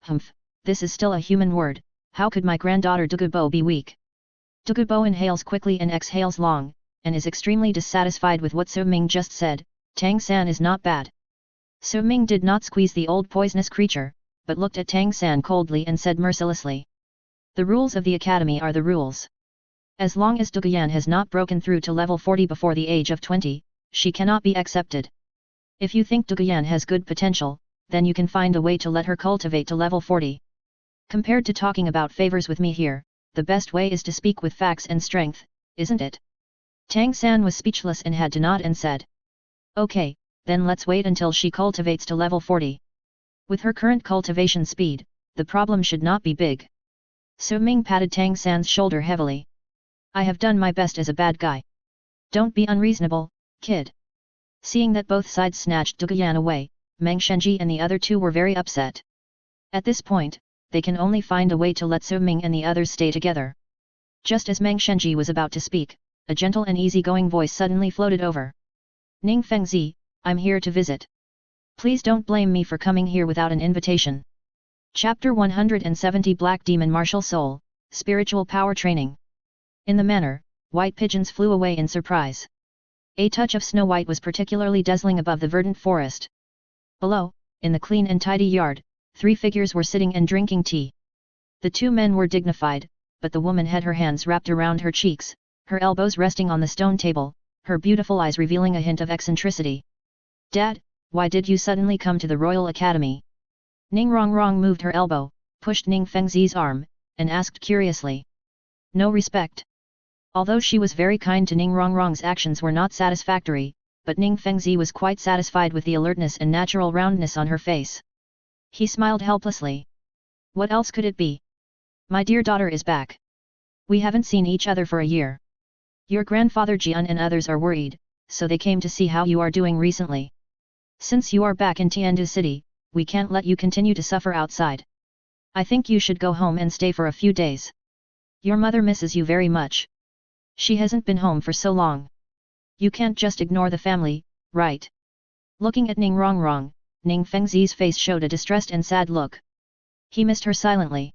Humph, this is still a human word. How could my granddaughter Douluo be weak? Douluo inhales quickly and exhales long, and is extremely dissatisfied with what Su Ming just said. Tang San is not bad. Su Ming did not squeeze the old poisonous creature, but looked at Tang San coldly and said mercilessly. The rules of the academy are the rules. As long as Douluo has not broken through to level 40 before the age of 20, she cannot be accepted. If you think Douluo has good potential, then you can find a way to let her cultivate to level 40. Compared to talking about favors with me here, the best way is to speak with facts and strength, isn't it? Tang San was speechless and had to nod and said. Okay, then let's wait until she cultivates to level 40. With her current cultivation speed, the problem should not be big. Su Ming patted Tang San's shoulder heavily. I have done my best as a bad guy. Don't be unreasonable, kid. Seeing that both sides snatched Douluo away, Meng Shenji and the other two were very upset. At this point, they can only find a way to let Su Ming and the others stay together. Just as Meng Shenji was about to speak, a gentle and easygoing voice suddenly floated over. Ning Fengzi, I'm here to visit. Please don't blame me for coming here without an invitation. Chapter 170 Black Demon Martial Soul, Spiritual Power Training. In the manner, white pigeons flew away in surprise. A touch of snow white was particularly dazzling above the verdant forest. Below, in the clean and tidy yard, 3 figures were sitting and drinking tea. The 2 men were dignified, but the woman had her hands wrapped around her cheeks, her elbows resting on the stone table, her beautiful eyes revealing a hint of eccentricity. Dad, why did you suddenly come to the Royal Academy? Ning Rongrong moved her elbow, pushed Ning Fengzi's arm, and asked curiously. No respect. Although she was very kind to Ning Rongrong's actions were not satisfactory, but Ning Fengzi was quite satisfied with the alertness and natural roundness on her face. He smiled helplessly. What else could it be? My dear daughter is back. We haven't seen each other for a year. Your grandfather Jian and others are worried, so they came to see how you are doing recently. Since you are back in Tiandu City, we can't let you continue to suffer outside. I think you should go home and stay for a few days. Your mother misses you very much. She hasn't been home for so long. You can't just ignore the family, right? Looking at Ning Rongrong, Ning Fengzi's face showed a distressed and sad look. He missed her silently.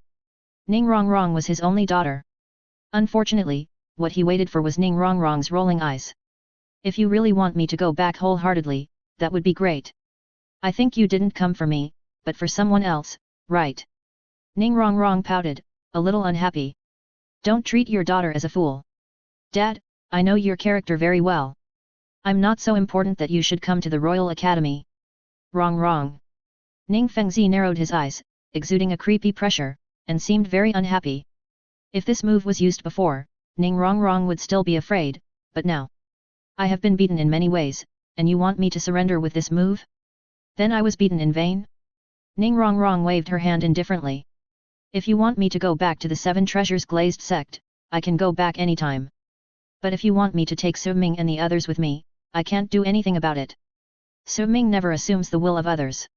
Ning Rongrong was his only daughter. Unfortunately, what he waited for was Ning Rongrong's rolling eyes. If you really want me to go back wholeheartedly, that would be great. I think you didn't come for me, but for someone else, right? Ning Rongrong pouted, a little unhappy. Don't treat your daughter as a fool. Dad, I know your character very well. I'm not so important that you should come to the Royal Academy. Wrong. Ning Fengzi narrowed his eyes, exuding a creepy pressure, and seemed very unhappy. If this move was used before, Ning Rongrong would still be afraid, but now. I have been beaten in many ways, and you want me to surrender with this move? Then I was beaten in vain? Ning Rongrong waved her hand indifferently. If you want me to go back to the Seven Treasures Glazed Sect, I can go back anytime. But if you want me to take Su Ming and the others with me, I can't do anything about it. Su Ming never assumes the will of others.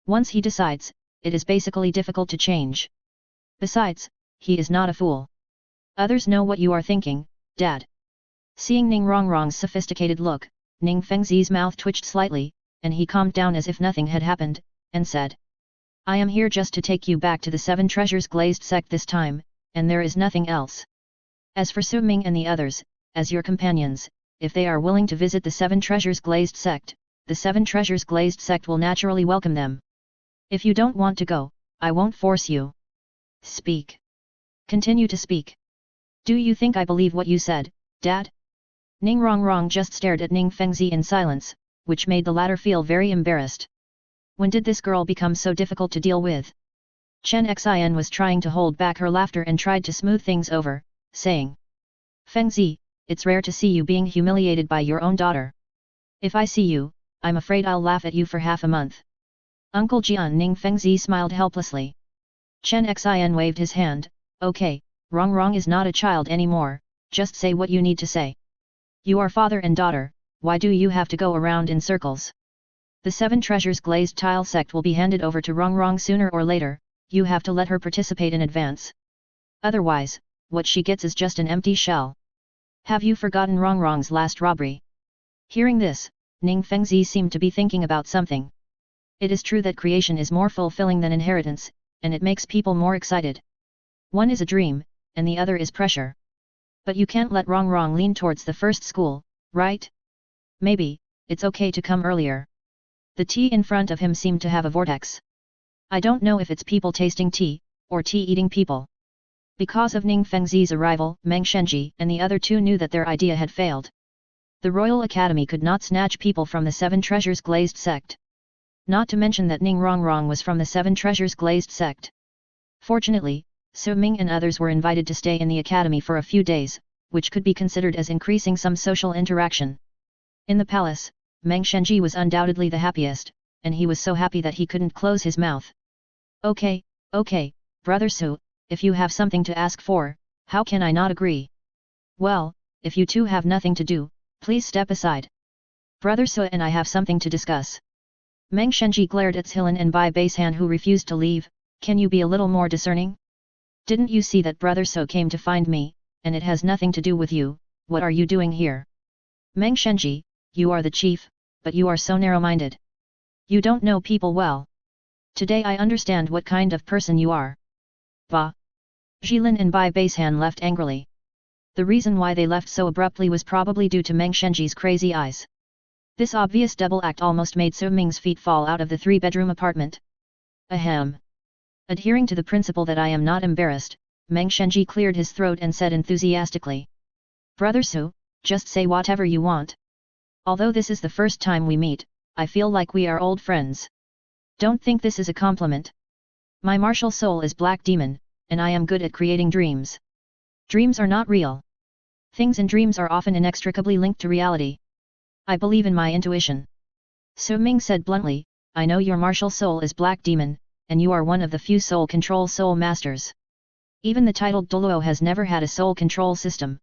Once he decides, it is basically difficult to change. Besides, he is not a fool. Others know what you are thinking, Dad. Seeing Ning Rongrong's sophisticated look, Ning Fengzi's mouth twitched slightly, and he calmed down as if nothing had happened, and said. I am here just to take you back to the Seven Treasures Glazed Sect this time, and there is nothing else. As for Su Ming and the others, as your companions, if they are willing to visit the Seven Treasures Glazed Sect, the Seven Treasures Glazed Sect will naturally welcome them. If you don't want to go, I won't force you. Speak. Continue to speak. Do you think I believe what you said, Dad? Ning Rongrong just stared at Ning Fengzi in silence, which made the latter feel very embarrassed. When did this girl become so difficult to deal with? Chen Xin was trying to hold back her laughter and tried to smooth things over, saying. Fengzi, it's rare to see you being humiliated by your own daughter. If I see you, I'm afraid I'll laugh at you for half a month. Uncle Jian Ning Fengzi smiled helplessly. Chen Xin waved his hand, okay, Rongrong is not a child anymore, just say what you need to say. You are father and daughter, why do you have to go around in circles? The Seven Treasures Glazed Tile Sect will be handed over to Rongrong sooner or later, you have to let her participate in advance. Otherwise, what she gets is just an empty shell. Have you forgotten Rongrong's last robbery? Hearing this, Ning Fengzi seemed to be thinking about something. It is true that creation is more fulfilling than inheritance, and it makes people more excited. One is a dream, and the other is pressure. But you can't let Rongrong lean towards the first school, right? Maybe, it's okay to come earlier. The tea in front of him seemed to have a vortex. I don't know if it's people tasting tea, or tea eating people. Because of Ning Fengzi's arrival, Meng Shenji and the other two knew that their idea had failed. The Royal Academy could not snatch people from the Seven Treasures Glazed Sect. Not to mention that Ning Rongrong was from the Seven Treasures Glazed Sect. Fortunately, Su Ming and others were invited to stay in the academy for a few days, which could be considered as increasing some social interaction. In the palace, Meng Shenji was undoubtedly the happiest, and he was so happy that he couldn't close his mouth. Okay, Brother Su, if you have something to ask for, how can I not agree? Well, if you two have nothing to do, please step aside. Brother Su and I have something to discuss. Meng Shenji glared at Zhilan and Bai Basehan who refused to leave. Can you be a little more discerning? Didn't you see that Brother Su came to find me, and it has nothing to do with you? What are you doing here? Meng Shenji, you are the chief, but you are so narrow-minded. You don't know people well. Today I understand what kind of person you are. Bah! Zhilan and Bai Basehan left angrily. The reason why they left so abruptly was probably due to Meng Shenji's crazy eyes. This obvious double act almost made Su Ming's feet fall out of the three-bedroom apartment. Ahem. Adhering to the principle that I am not embarrassed, Meng Shenji cleared his throat and said enthusiastically. Brother Su, just say whatever you want. Although this is the first time we meet, I feel like we are old friends. Don't think this is a compliment. My martial soul is Black Demon, and I am good at creating dreams. Dreams are not real. Things in dreams are often inextricably linked to reality. I believe in my intuition. Su Ming said bluntly, I know your martial soul is Black Demon, and you are one of the few soul control soul masters. Even the titled Douluo has never had a soul control system.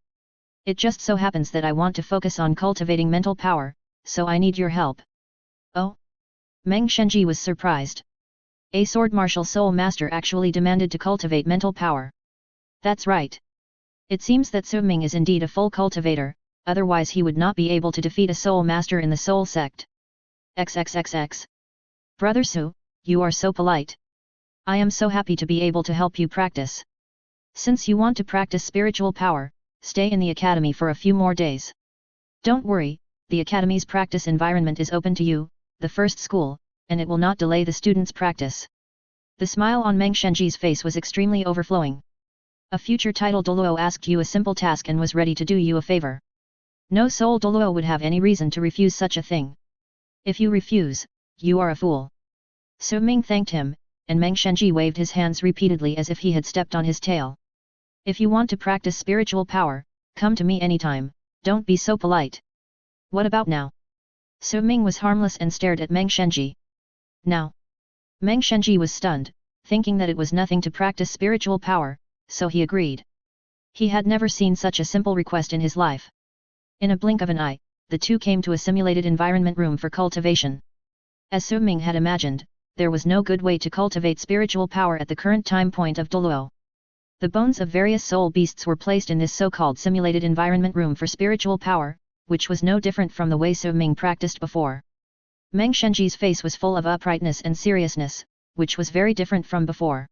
It just so happens that I want to focus on cultivating mental power, so I need your help. Oh? Meng Shenji was surprised. A sword martial soul master actually demanded to cultivate mental power. That's right. It seems that Su Ming is indeed a full cultivator, otherwise he would not be able to defeat a soul master in the soul sect. XXXX. Brother Su, you are so polite. I am so happy to be able to help you practice. Since you want to practice spiritual power, stay in the academy for a few more days. Don't worry, the academy's practice environment is open to you, the first school, and it will not delay the students' practice. The smile on Meng Shenji's face was extremely overflowing. A future title Douluo asked you a simple task and was ready to do you a favor. No soul Douluo would have any reason to refuse such a thing. If you refuse, you are a fool. Su Ming thanked him, and Meng Shenji waved his hands repeatedly as if he had stepped on his tail. If you want to practice spiritual power, come to me anytime, don't be so polite. What about now? Su Ming was harmless and stared at Meng Shenji. Now? Meng Shenji was stunned, thinking that it was nothing to practice spiritual power, so he agreed. He had never seen such a simple request in his life. In a blink of an eye, the two came to a simulated environment room for cultivation. As Su Ming had imagined, there was no good way to cultivate spiritual power at the current time point of Douluo. The bones of various soul beasts were placed in this so-called simulated environment room for spiritual power, which was no different from the way Su Ming practiced before. Meng Shenji's face was full of uprightness and seriousness, which was very different from before.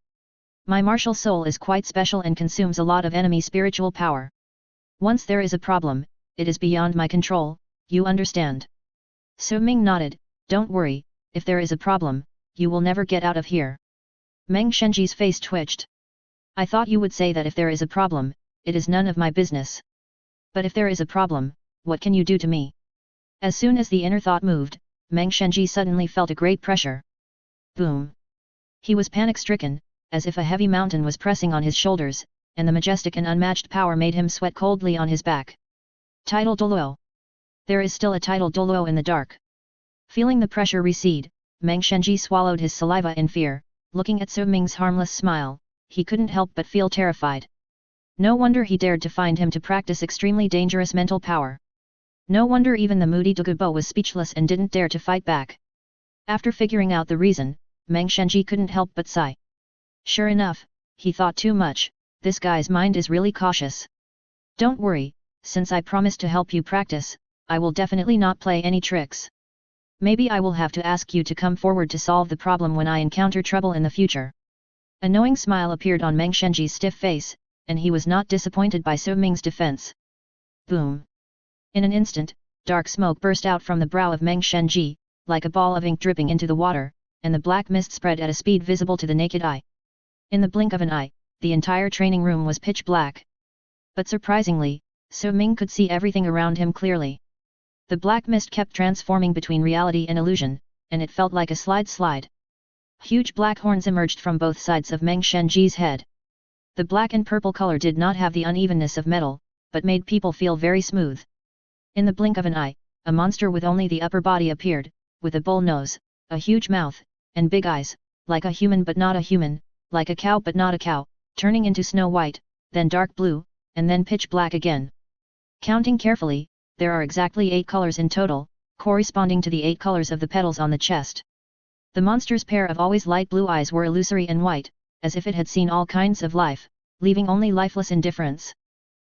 My martial soul is quite special and consumes a lot of enemy spiritual power. Once there is a problem, it is beyond my control, you understand? Su Ming nodded, don't worry, if there is a problem, you will never get out of here. Meng Shenji's face twitched. I thought you would say that if there is a problem, it is none of my business. But if there is a problem, what can you do to me? As soon as the inner thought moved, Meng Shenji suddenly felt a great pressure. Boom! He was panic-stricken, as if a heavy mountain was pressing on his shoulders, and the majestic and unmatched power made him sweat coldly on his back. Title Douluo. There is still a title Douluo in the dark. Feeling the pressure recede, Meng Shenji swallowed his saliva in fear, looking at Su Ming's harmless smile, he couldn't help but feel terrified. No wonder he dared to find him to practice extremely dangerous mental power. No wonder even the moody Douluo was speechless and didn't dare to fight back. After figuring out the reason, Meng Shenji couldn't help but sigh. Sure enough, he thought too much, this guy's mind is really cautious. Don't worry, since I promised to help you practice, I will definitely not play any tricks. Maybe I will have to ask you to come forward to solve the problem when I encounter trouble in the future. A knowing smile appeared on Meng Shenji's stiff face, and he was not disappointed by Su Ming's defense. Boom! In an instant, dark smoke burst out from the brow of Meng Shenji, like a ball of ink dripping into the water, and the black mist spread at a speed visible to the naked eye. In the blink of an eye, the entire training room was pitch black. But surprisingly, Su Ming could see everything around him clearly. The black mist kept transforming between reality and illusion, and it felt like a slide. Huge black horns emerged from both sides of Meng Shenji's head. The black and purple color did not have the unevenness of metal, but made people feel very smooth. In the blink of an eye, a monster with only the upper body appeared, with a bull nose, a huge mouth, and big eyes, like a human but not a human, like a cow but not a cow, turning into snow white, then dark blue, and then pitch black again. Counting carefully, there are exactly 8 colors in total, corresponding to the 8 colors of the petals on the chest. The monster's pair of always light blue eyes were illusory and white, as if it had seen all kinds of life, leaving only lifeless indifference.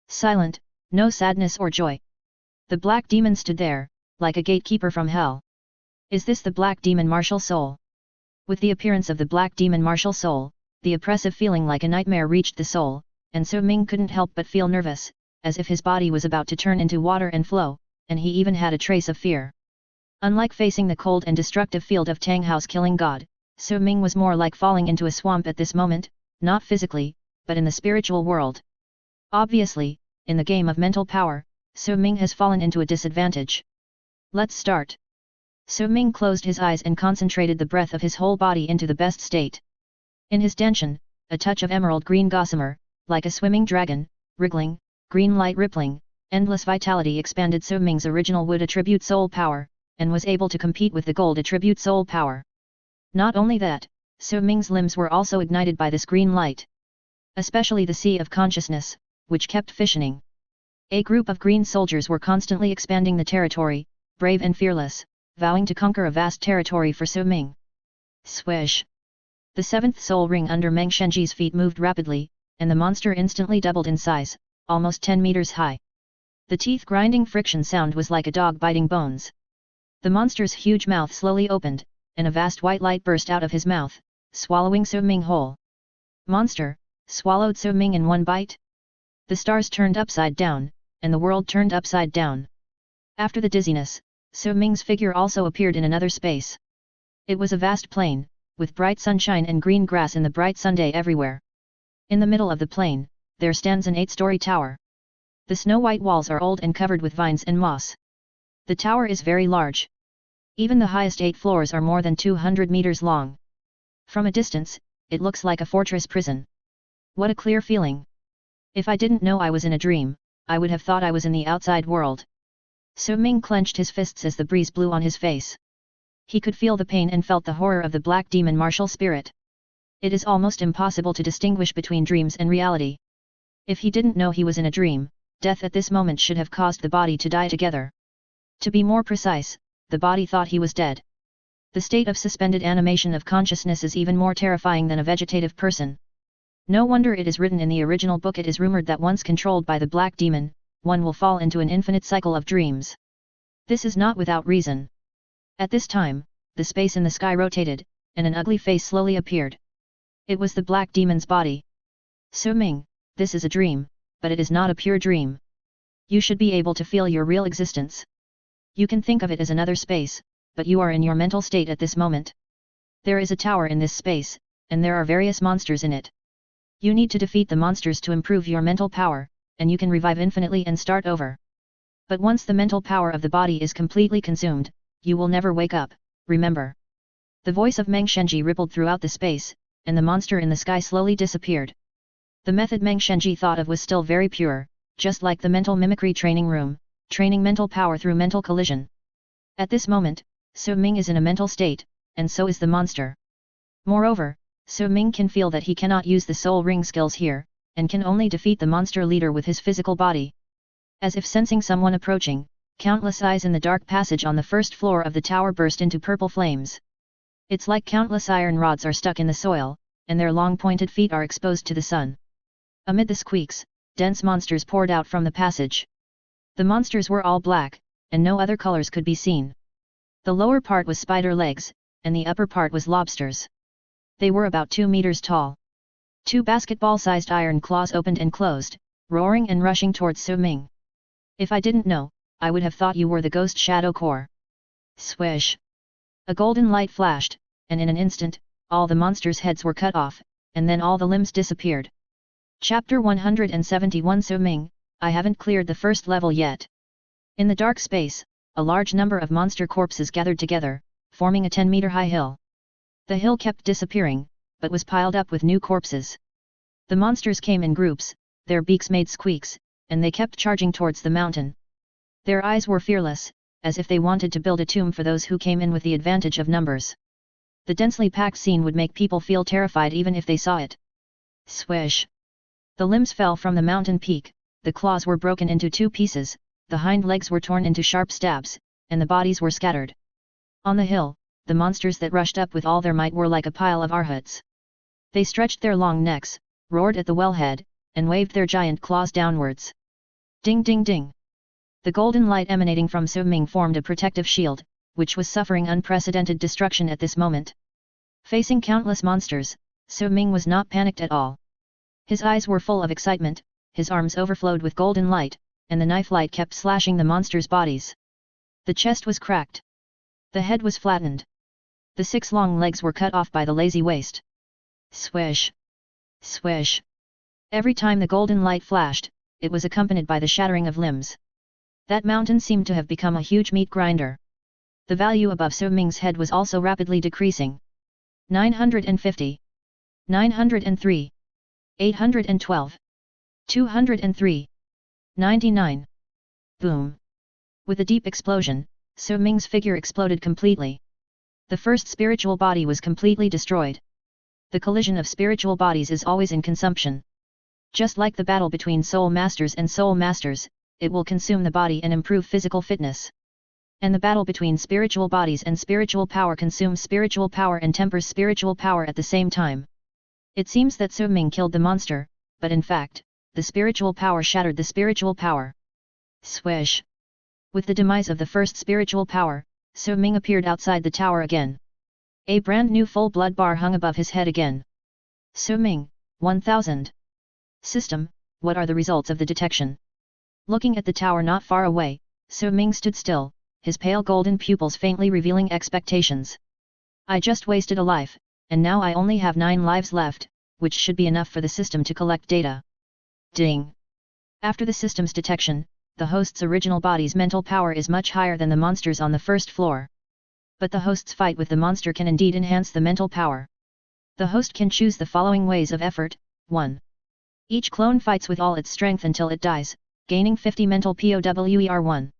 Silent, no sadness or joy. The black demon stood there, like a gatekeeper from hell. Is this the black demon martial soul? With the appearance of the black demon martial soul, the oppressive feeling like a nightmare reached the soul, and Su Ming couldn't help but feel nervous, as if his body was about to turn into water and flow, and he even had a trace of fear. Unlike facing the cold and destructive field of Tang Hao's killing god, Su Ming was more like falling into a swamp at this moment, not physically, but in the spiritual world. Obviously, in the game of mental power, Su Ming has fallen into a disadvantage. Let's start. Su Ming closed his eyes and concentrated the breath of his whole body into the best state. In his dantian, a touch of emerald green gossamer, like a swimming dragon, wriggling, green light rippling, endless vitality expanded Su Ming's original wood attribute soul power, and was able to compete with the gold attribute soul power. Not only that, Su Ming's limbs were also ignited by this green light. Especially the sea of consciousness, which kept fissioning. A group of green soldiers were constantly expanding the territory, brave and fearless, vowing to conquer a vast territory for Su Ming. Swish! The 7th soul ring under Meng Shenji's feet moved rapidly, and the monster instantly doubled in size, almost 10 meters high. The teeth-grinding friction sound was like a dog biting bones. The monster's huge mouth slowly opened, and a vast white light burst out of his mouth, swallowing Su Ming whole. Monster, swallowed Su Ming in one bite? The stars turned upside down, and the world turned upside down. After the dizziness, Su Ming's figure also appeared in another space. It was a vast plain, with bright sunshine and green grass in the bright Sunday everywhere. In the middle of the plain, there stands an 8-story tower. The snow-white walls are old and covered with vines and moss. The tower is very large. Even the highest 8 floors are more than 200 meters long. From a distance, it looks like a fortress prison. What a clear feeling! If I didn't know I was in a dream, I would have thought I was in the outside world. Su Ming clenched his fists as the breeze blew on his face. He could feel the pain and felt the horror of the black demon martial spirit. It is almost impossible to distinguish between dreams and reality. If he didn't know he was in a dream, death at this moment should have caused the body to die together. To be more precise, the body thought he was dead. The state of suspended animation of consciousness is even more terrifying than a vegetative person. No wonder it is written in the original book. It is rumored that once controlled by the black demon, one will fall into an infinite cycle of dreams. This is not without reason. At this time, the space in the sky rotated, and an ugly face slowly appeared. It was the black demon's body. Su Ming, this is a dream, but it is not a pure dream. You should be able to feel your real existence. You can think of it as another space, but you are in your mental state at this moment. There is a tower in this space, and there are various monsters in it. You need to defeat the monsters to improve your mental power, and you can revive infinitely and start over. But once the mental power of the body is completely consumed, you will never wake up, remember. The voice of Meng Shenji rippled throughout the space, and the monster in the sky slowly disappeared. The method Meng Shenji thought of was still very pure, just like the mental mimicry training room, training mental power through mental collision. At this moment, Su Ming is in a mental state, and so is the monster. Moreover, Su Ming can feel that he cannot use the soul ring skills here, and can only defeat the monster leader with his physical body. As if sensing someone approaching, countless eyes in the dark passage on the first floor of the tower burst into purple flames. It's like countless iron rods are stuck in the soil, and their long pointed feet are exposed to the sun. Amid the squeaks, dense monsters poured out from the passage. The monsters were all black, and no other colors could be seen. The lower part was spider legs, and the upper part was lobsters. They were about 2 meters tall. 2 basketball-sized iron claws opened and closed, roaring and rushing towards Su Ming. If I didn't know, I would have thought you were the ghost shadow core. Swish! A golden light flashed, and in an instant, all the monsters' heads were cut off, and then all the limbs disappeared. Chapter 171 Su Ming, I haven't cleared the first level yet. In the dark space, a large number of monster corpses gathered together, forming a 10-meter-high hill. The hill kept disappearing, but was piled up with new corpses. The monsters came in groups, their beaks made squeaks, and they kept charging towards the mountain. Their eyes were fearless, as if they wanted to build a tomb for those who came in with the advantage of numbers. The densely packed scene would make people feel terrified even if they saw it. Swish! The limbs fell from the mountain peak, the claws were broken into 2 pieces, the hind legs were torn into sharp stabs, and the bodies were scattered. On the hill, the monsters that rushed up with all their might were like a pile of arhuts. They stretched their long necks, roared at the wellhead, and waved their giant claws downwards. Ding ding ding! The golden light emanating from Su Ming formed a protective shield, which was suffering unprecedented destruction at this moment. Facing countless monsters, Su Ming was not panicked at all. His eyes were full of excitement, his arms overflowed with golden light, and the knife light kept slashing the monsters' bodies. The chest was cracked. The head was flattened. The 6 long legs were cut off by the lazy waist. Swish! Swish! Every time the golden light flashed, it was accompanied by the shattering of limbs. That mountain seemed to have become a huge meat grinder. The value above Su Ming's head was also rapidly decreasing. 950. 903. 812. 203. 99. Boom! With a deep explosion, Su Ming's figure exploded completely. The first spiritual body was completely destroyed. The collision of spiritual bodies is always in consumption. Just like the battle between soul masters and soul masters, it will consume the body and improve physical fitness. And the battle between spiritual bodies and spiritual power consumes spiritual power and tempers spiritual power at the same time. It seems that Su Ming killed the monster, but in fact, the spiritual power shattered the spiritual power. Swish! With the demise of the first spiritual power, So Ming appeared outside the tower again. A brand new full blood bar hung above his head again. So Ming, 1000. System, what are the results of the detection? Looking at the tower not far away, So Ming stood still, his pale golden pupils faintly revealing expectations. I just wasted a life, and now I only have 9 lives left, which should be enough for the system to collect data. Ding! After the system's detection, the host's original body's mental power is much higher than the monster's on the first floor. But the host's fight with the monster can indeed enhance the mental power. The host can choose the following ways of effort. 1. Each clone fights with all its strength until it dies, gaining 50 mental POWER. 1.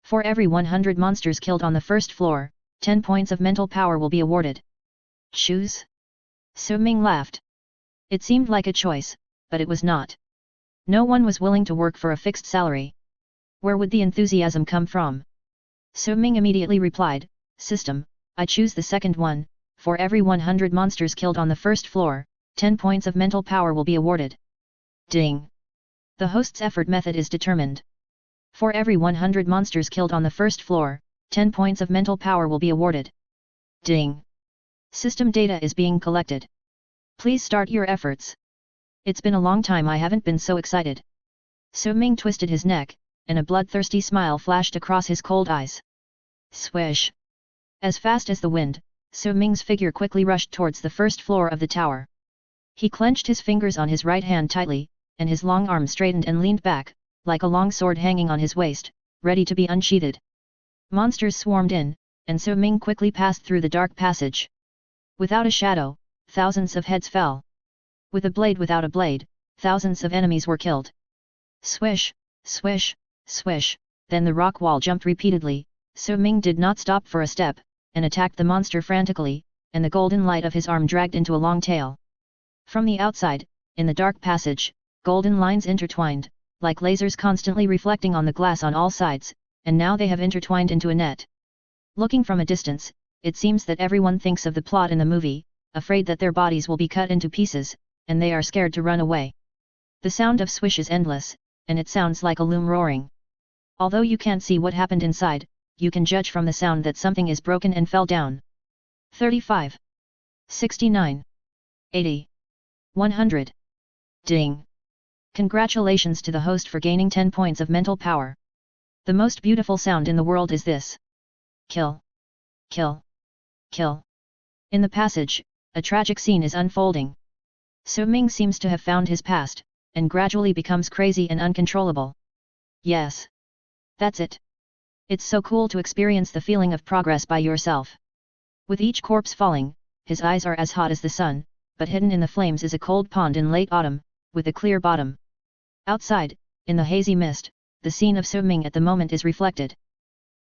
For every 100 monsters killed on the first floor, 10 points of mental power will be awarded. Choose? So Ming laughed. It seemed like a choice, but it was not. No one was willing to work for a fixed salary. Where would the enthusiasm come from? So Ming immediately replied, System, I choose the second one. For every 100 monsters killed on the first floor, 10 points of mental power will be awarded. Ding! The host's effort method is determined. For every 100 monsters killed on the first floor, 10 points of mental power will be awarded. Ding! System data is being collected. Please start your efforts. It's been a long time I haven't been so excited. So Ming twisted his neck, and a bloodthirsty smile flashed across his cold eyes. Swish! As fast as the wind, So Ming's figure quickly rushed towards the first floor of the tower. He clenched his fingers on his right hand tightly, and his long arm straightened and leaned back, like a long sword hanging on his waist, ready to be unsheathed. Monsters swarmed in, and So Ming quickly passed through the dark passage. Without a shadow, thousands of heads fell. With a blade without a blade, thousands of enemies were killed. Swish, swish, swish, then the rock wall jumped repeatedly. So Ming did not stop for a step, and attacked the monster frantically, and the golden light of his arm dragged into a long tail. From the outside, in the dark passage, golden lines intertwined, like lasers constantly reflecting on the glass on all sides, and now they have intertwined into a net. Looking from a distance, it seems that everyone thinks of the plot in the movie, afraid that their bodies will be cut into pieces, and they are scared to run away. The sound of swish is endless, and it sounds like a loom roaring. Although you can't see what happened inside, you can judge from the sound that something is broken and fell down. 35. 69. 80. 100. Ding! Congratulations to the host for gaining 10 points of mental power. The most beautiful sound in the world is this. Kill. Kill. Kill. In the passage, a tragic scene is unfolding. So Ming seems to have found his past, and gradually becomes crazy and uncontrollable. Yes. That's it. It's so cool to experience the feeling of progress by yourself. With each corpse falling, his eyes are as hot as the sun, but hidden in the flames is a cold pond in late autumn, with a clear bottom. Outside, in the hazy mist, the scene of So Ming at the moment is reflected.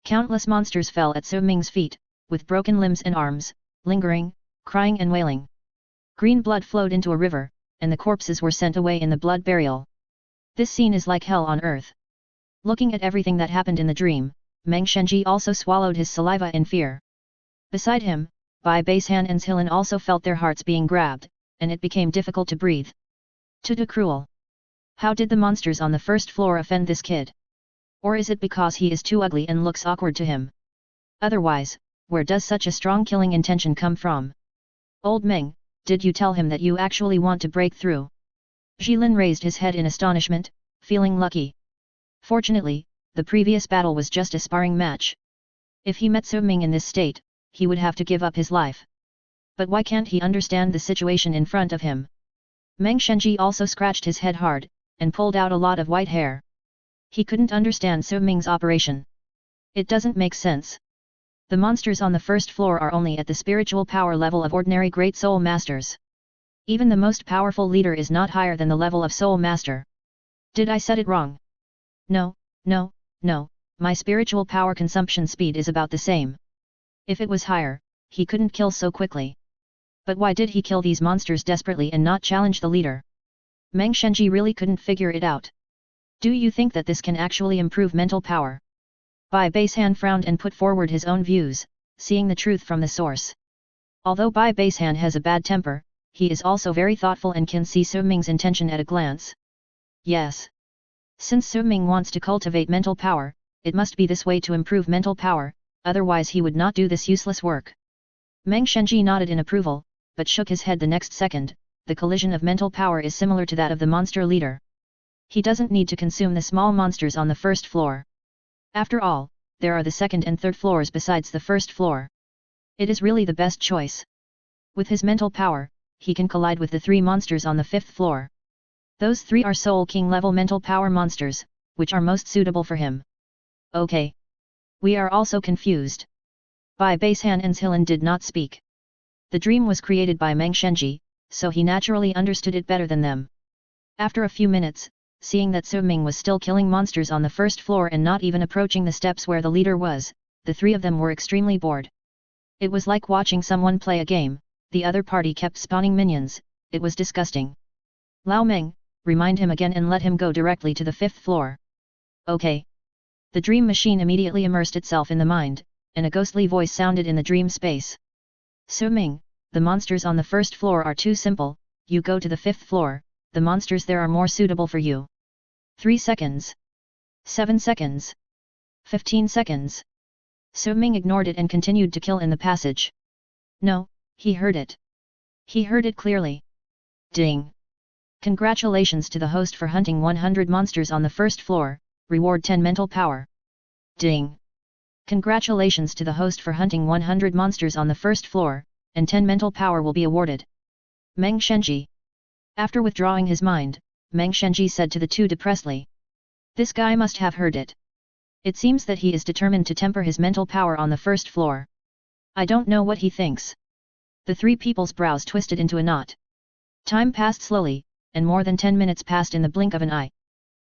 Countless monsters fell at So Ming's feet, with broken limbs and arms, lingering, crying and wailing. Green blood flowed into a river, and the corpses were sent away in the blood burial. This scene is like hell on earth. Looking at everything that happened in the dream, Meng Shenji also swallowed his saliva in fear. Beside him, Bai Baishan and Zhilan also felt their hearts being grabbed, and it became difficult to breathe. Tutu cruel. How did the monsters on the first floor offend this kid? Or is it because he is too ugly and looks awkward to him? Otherwise, where does such a strong killing intention come from? Old Meng, did you tell him that you actually want to break through? Zhilan raised his head in astonishment, feeling lucky. Fortunately, the previous battle was just a sparring match. If he met So Ming in this state, he would have to give up his life. But why can't he understand the situation in front of him? Meng Shenji also scratched his head hard, and pulled out a lot of white hair. He couldn't understand So Ming's operation. It doesn't make sense. The monsters on the first floor are only at the spiritual power level of ordinary Great Soul Masters. Even the most powerful leader is not higher than the level of Soul Master. Did I said it wrong? No, my spiritual power consumption speed is about the same. If it was higher, he couldn't kill so quickly. But why did he kill these monsters desperately and not challenge the leader? Meng Shenji really couldn't figure it out. Do you think that this can actually improve mental power? Bai Baishan frowned and put forward his own views, seeing the truth from the source. Although Bai Baishan has a bad temper, he is also very thoughtful and can see So Ming's intention at a glance. Yes. Since Su Ming wants to cultivate mental power, it must be this way to improve mental power, otherwise he would not do this useless work. Meng Shenji nodded in approval, but shook his head the next second. The collision of mental power is similar to that of the monster leader. He doesn't need to consume the small monsters on the first floor. After all, there are the second and third floors besides the first floor. It is really the best choice. With his mental power, he can collide with the 3 monsters on the 5th floor. Those 3 are Soul King level mental power monsters, which are most suitable for him. Okay. We are also confused. Bai Baishan and Zhilan did not speak. The dream was created by Meng Shenji, so he naturally understood it better than them. After a few minutes, seeing that Su Ming was still killing monsters on the first floor and not even approaching the steps where the leader was, the 3 of them were extremely bored. It was like watching someone play a game. The other party kept spawning minions. It was disgusting. Lao Meng, remind him again and let him go directly to the 5th floor. Okay. The dream machine immediately immersed itself in the mind, and a ghostly voice sounded in the dream space. Su Ming, the monsters on the first floor are too simple, you go to the 5th floor, the monsters there are more suitable for you. 3 seconds. 7 seconds. 15 seconds. Su Ming ignored it and continued to kill in the passage. No, he heard it. He heard it clearly. Ding. Congratulations to the host for hunting 100 monsters on the first floor, reward 10 mental power. Ding. Congratulations to the host for hunting 100 monsters on the first floor, and 10 mental power will be awarded. Meng Shenji. After withdrawing his mind, Meng Shenji said to the 2 depressedly. This guy must have heard it. It seems that he is determined to temper his mental power on the first floor. I don't know what he thinks. The 3 people's brows twisted into a knot. Time passed slowly, and more than 10 minutes passed in the blink of an eye.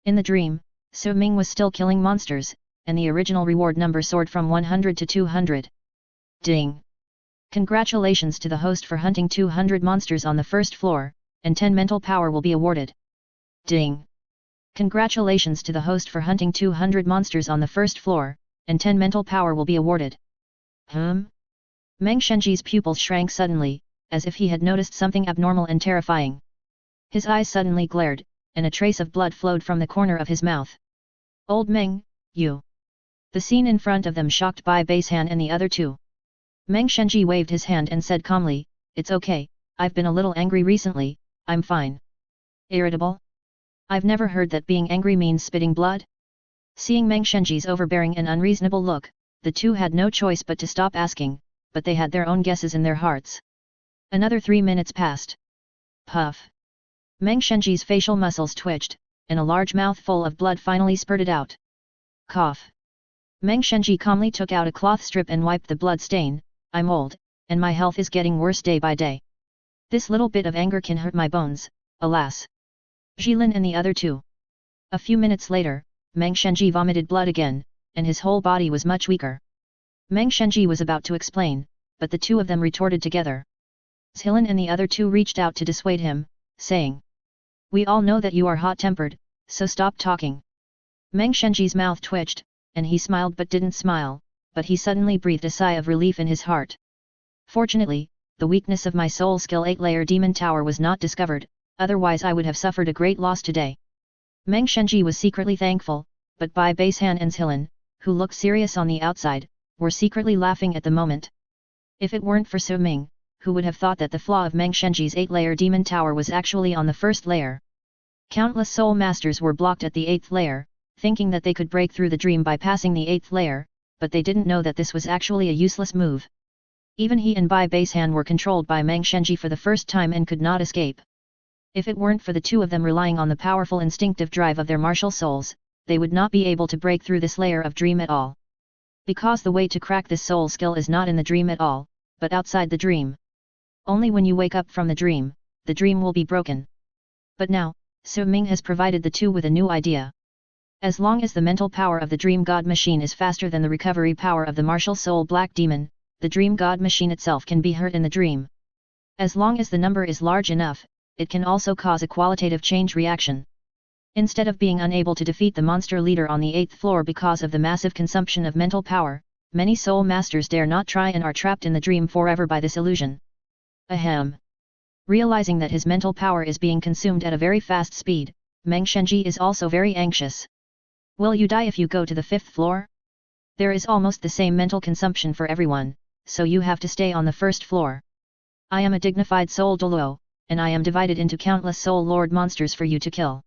In the dream, Su Ming was still killing monsters, and the original reward number soared from 100 to 200. Ding! Congratulations to the host for hunting 200 monsters on the first floor, and 10 mental power will be awarded. Ding! Congratulations to the host for hunting 200 monsters on the first floor, and 10 mental power will be awarded. Meng Shenji's pupils shrank suddenly, as if he had noticed something abnormal and terrifying. His eyes suddenly glared, and a trace of blood flowed from the corner of his mouth. Old Meng, you! The scene in front of them shocked Bai Baishan and the other 2. Meng Shenji waved his hand and said calmly, It's okay, I've been a little angry recently, I'm fine. Irritable? I've never heard that being angry means spitting blood. Seeing Meng Shenji's overbearing and unreasonable look, the 2 had no choice but to stop asking, but they had their own guesses in their hearts. Another 3 minutes passed. Puff! Meng Shenji's facial muscles twitched, and a large mouthful of blood finally spurted out. Cough! Meng Shenji calmly took out a cloth strip and wiped the blood stain. I'm old, and my health is getting worse day by day. This little bit of anger can hurt my bones, alas. Jilin and the other 2. A few minutes later, Meng Shenji vomited blood again, and his whole body was much weaker. Meng Shenji was about to explain, but the 2 of them retorted together. Zhilan and the other 2 reached out to dissuade him, saying, We all know that you are hot-tempered, so stop talking. Meng Shenji's mouth twitched, and he smiled but didn't smile, but he suddenly breathed a sigh of relief in his heart. Fortunately, the weakness of my soul skill 8-layer demon tower was not discovered, otherwise I would have suffered a great loss today. Meng Shenji was secretly thankful, but Bai Baishan and Zhilan, who looked serious on the outside, were secretly laughing at the moment. If it weren't for Su Ming, who would have thought that the flaw of Meng Shenji's 8-layer demon tower was actually on the first layer? Countless soul masters were blocked at the 8th layer, thinking that they could break through the dream by passing the 8th layer, but they didn't know that this was actually a useless move. Even he and Bai Baishan were controlled by Meng Shenji for the first time and could not escape. If it weren't for the 2 of them relying on the powerful instinctive drive of their martial souls, they would not be able to break through this layer of dream at all. Because the way to crack this soul skill is not in the dream at all, but outside the dream. Only when you wake up from the dream will be broken. But now, Su Ming has provided the 2 with a new idea. As long as the mental power of the Dream God machine is faster than the recovery power of the martial soul Black Demon, the Dream God machine itself can be hurt in the dream. As long as the number is large enough, it can also cause a qualitative change reaction. Instead of being unable to defeat the monster leader on the 8th floor because of the massive consumption of mental power, many soul masters dare not try and are trapped in the dream forever by this illusion. Ahem. Realizing that his mental power is being consumed at a very fast speed, Meng Shenji is also very anxious. Will you die if you go to the 5th floor? There is almost the same mental consumption for everyone, so you have to stay on the 1st floor. I am a dignified soul Douluo, and I am divided into countless soul lord monsters for you to kill.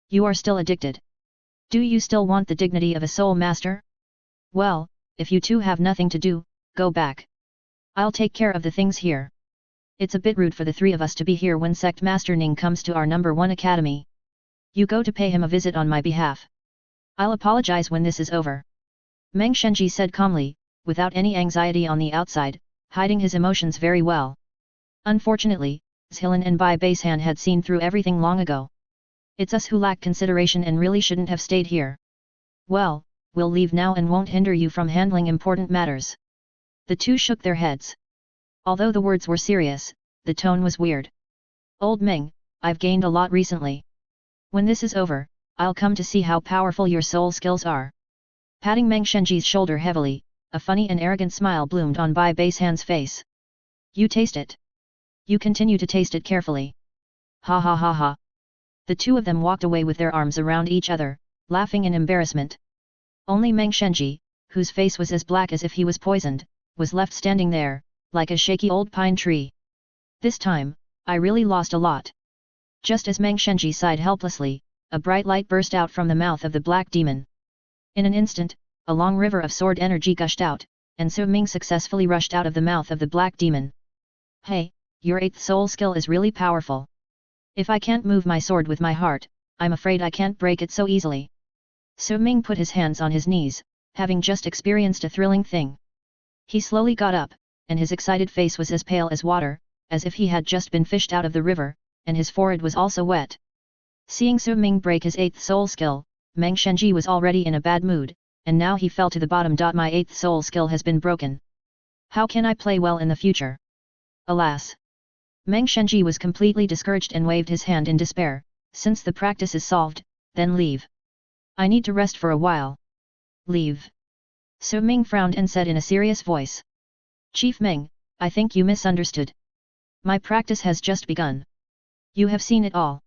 You are still addicted. Do you still want the dignity of a soul master? Well, if you two have nothing to do, go back. I'll take care of the things here. It's a bit rude for the three of us to be here when Sect Master Ning comes to our number 1 academy. You go to pay him a visit on my behalf. I'll apologize when this is over. Meng Shenji said calmly, without any anxiety on the outside, hiding his emotions very well. Unfortunately, Zhilan and Bai Basehan had seen through everything long ago. It's us who lack consideration and really shouldn't have stayed here. Well, we'll leave now and won't hinder you from handling important matters. The two shook their heads. Although the words were serious, the tone was weird. Old Meng, I've gained a lot recently. When this is over, I'll come to see how powerful your soul skills are. Patting Meng Shenji's shoulder heavily, a funny and arrogant smile bloomed on Bai Basehan's face. You taste it. You continue to taste it carefully. Ha ha ha ha. The two of them walked away with their arms around each other, laughing in embarrassment. Only Meng Shenji, whose face was as black as if he was poisoned, was left standing there, like a shaky old pine tree. This time, I really lost a lot. Just as Meng Shenji sighed helplessly, a bright light burst out from the mouth of the black demon. In an instant, a long river of sword energy gushed out, and Su Ming successfully rushed out of the mouth of the black demon. Hey, your 8th soul skill is really powerful. If I can't move my sword with my heart, I'm afraid I can't break it so easily. Su Ming put his hands on his knees, having just experienced a thrilling thing. He slowly got up, and his excited face was as pale as water, as if he had just been fished out of the river, and his forehead was also wet. Seeing Su Ming break his 8th soul skill, Meng Shenji was already in a bad mood, and now he fell to the bottom. My 8th soul skill has been broken. How can I play well in the future? Alas! Meng Shenji was completely discouraged and waved his hand in despair. Since the practice is solved, then leave. I need to rest for a while. Leave. Su Ming frowned and said in a serious voice. Chief Meng, I think you misunderstood. My practice has just begun. You have seen it all.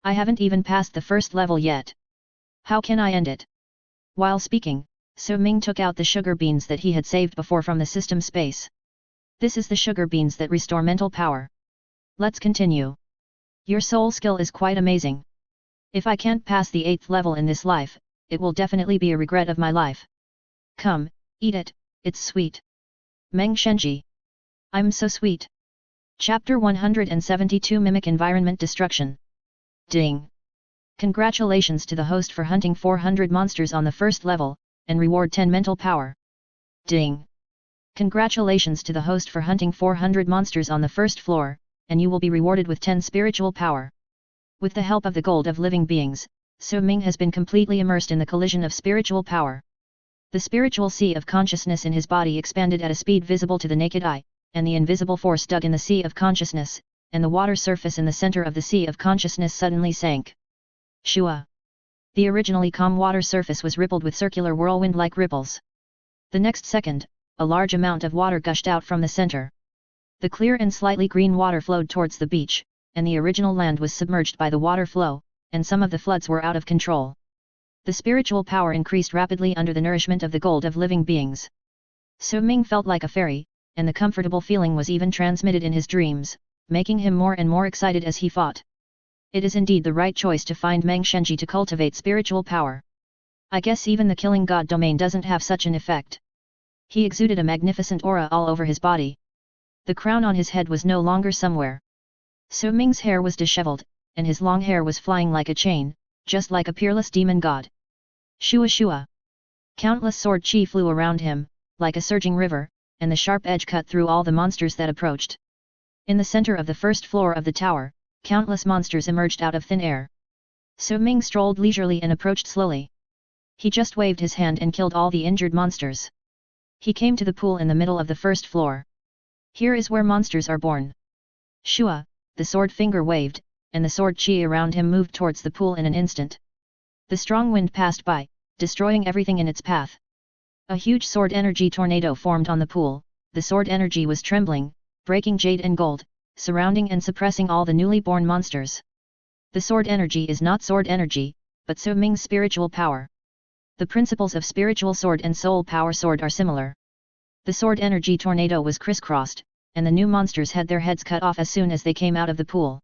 I haven't even passed the 1st level yet. How can I end it? While speaking, Su Ming took out the sugar beans that he had saved before from the system space. This is the sugar beans that restore mental power. Let's continue. Your soul skill is quite amazing. If I can't pass the 8th level in this life, it will definitely be a regret of my life. Come, eat it, it's sweet. Meng Shenji. I'm so sweet. Chapter 172 Mimic Environment Destruction. Ding! Congratulations to the host for hunting 400 monsters on the 1st level, and reward 10 mental power. Ding! Congratulations to the host for hunting 400 monsters on the 1st floor, and you will be rewarded with 10 spiritual power. With the help of the gold of living beings, Su Ming has been completely immersed in the collision of spiritual power. The spiritual sea of consciousness in his body expanded at a speed visible to the naked eye, and the invisible force dug in the sea of consciousness, and the water surface in the center of the sea of consciousness suddenly sank. Shua! The originally calm water surface was rippled with circular whirlwind-like ripples. The next second, a large amount of water gushed out from the center. The clear and slightly green water flowed towards the beach, and the original land was submerged by the water flow, and some of the floods were out of control. The spiritual power increased rapidly under the nourishment of the gold of living beings. Su Ming felt like a fairy, and the comfortable feeling was even transmitted in his dreams, making him more and more excited as he fought. It is indeed the right choice to find Meng Shenji to cultivate spiritual power. I guess even the killing god domain doesn't have such an effect. He exuded a magnificent aura all over his body. The crown on his head was no longer somewhere. Su Ming's hair was disheveled, and his long hair was flying like a chain, just like a peerless demon god. Shua shua! Countless sword chi flew around him, like a surging river, and the sharp edge cut through all the monsters that approached. In the center of the 1st floor of the tower, countless monsters emerged out of thin air. Su Ming strolled leisurely and approached slowly. He just waved his hand and killed all the injured monsters. He came to the pool in the middle of the 1st floor. Here is where monsters are born. Shua! The sword finger waved, and the sword chi around him moved towards the pool in an instant. The strong wind passed by, destroying everything in its path. A huge sword energy tornado formed on the pool. The sword energy was trembling, breaking jade and gold, surrounding and suppressing all the newly born monsters. The sword energy is not sword energy, but Su Ming's spiritual power. The principles of spiritual sword and soul power sword are similar. The sword energy tornado was crisscrossed, and the new monsters had their heads cut off as soon as they came out of the pool.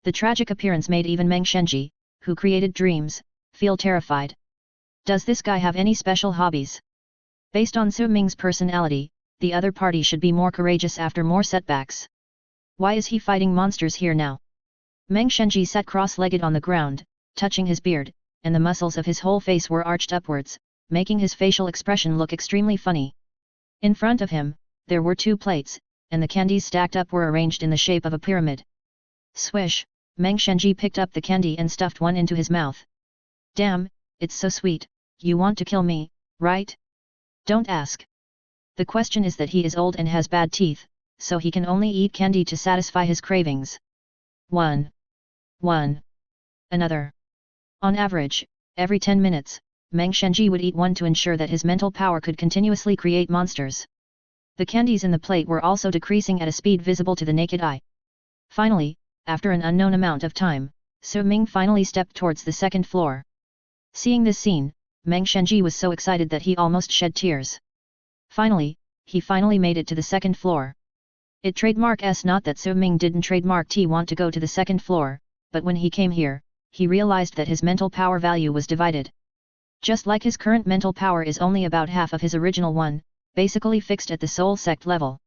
The tragic appearance made even Meng Shenji, who created dreams, feel terrified. Does this guy have any special hobbies? Based on Su Ming's personality, the other party should be more courageous after more setbacks. Why is he fighting monsters here now? Meng Shenji sat cross-legged on the ground, touching his beard, and the muscles of his whole face were arched upwards, making his facial expression look extremely funny. In front of him, there were 2 plates, and the candies stacked up were arranged in the shape of a pyramid. Swish, Meng Shenji picked up the candy and stuffed one into his mouth. Damn, it's so sweet, you want to kill me, right? Don't ask. The question is that he is old and has bad teeth, so he can only eat candy to satisfy his cravings. One. Another. On average, every 10 minutes, Meng Shenji would eat one to ensure that his mental power could continuously create monsters. The candies in the plate were also decreasing at a speed visible to the naked eye. Finally, after an unknown amount of time, Su Ming finally stepped towards the 2nd floor. Seeing this scene, Meng Shenji was so excited that he almost shed tears. Finally, he finally made it to the 2nd floor. It trademarks not that Su Ming didn't trademark want to go to the 2nd floor, but when he came here, he realized that his mental power value was divided. Just like his current mental power is only about half of his original one, basically fixed at the soul sect level.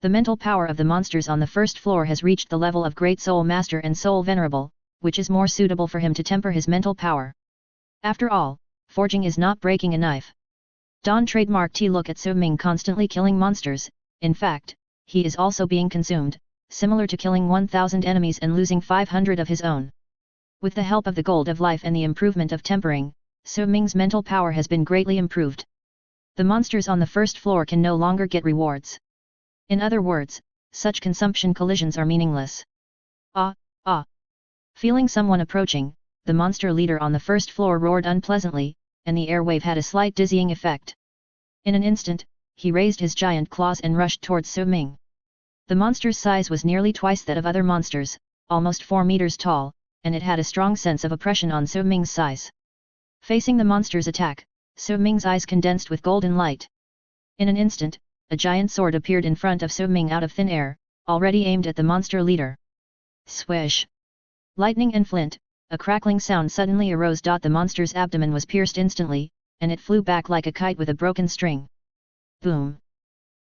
The mental power of the monsters on the 1st floor has reached the level of Great Soul Master and Soul Venerable, which is more suitable for him to temper his mental power. After all, forging is not breaking a knife. Don trademarked look at Su Ming constantly killing monsters. In fact, he is also being consumed, similar to killing 1,000 enemies and losing 500 of his own. With the help of the Gold of Life and the improvement of tempering, Su Ming's mental power has been greatly improved. The monsters on the 1st floor can no longer get rewards. In other words, such consumption collisions are meaningless. Feeling someone approaching, the monster leader on the 1st floor roared unpleasantly, and the airwave had a slight dizzying effect. In an instant, he raised his giant claws and rushed towards Su Ming. The monster's size was nearly twice that of other monsters, almost 4 meters tall, and it had a strong sense of oppression on Su Ming's size. Facing the monster's attack, Su Ming's eyes condensed with golden light. In an instant, a giant sword appeared in front of Su Ming out of thin air, already aimed at the monster leader. Swish! Lightning and flint, a crackling sound suddenly arose. The monster's abdomen was pierced instantly, and it flew back like a kite with a broken string. Boom!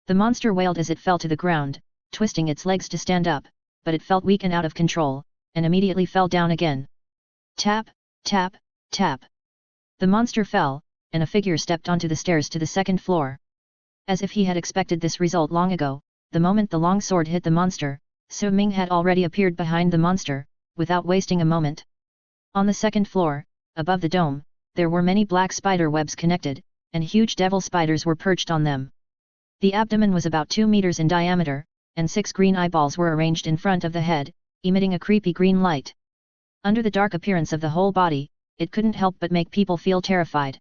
The monster wailed as it fell to the ground, twisting its legs to stand up, but it felt weak and out of control, and immediately fell down again. Tap, tap, tap. The monster fell, and a figure stepped onto the stairs to the 2nd floor. As if he had expected this result long ago, the moment the long sword hit the monster, Su Ming had already appeared behind the monster, without wasting a moment. On the 2nd floor, above the dome, there were many black spider webs connected, and huge devil spiders were perched on them. The abdomen was about 2 meters in diameter, and 6 green eyeballs were arranged in front of the head, emitting a creepy green light. Under the dark appearance of the whole body, it couldn't help but make people feel terrified.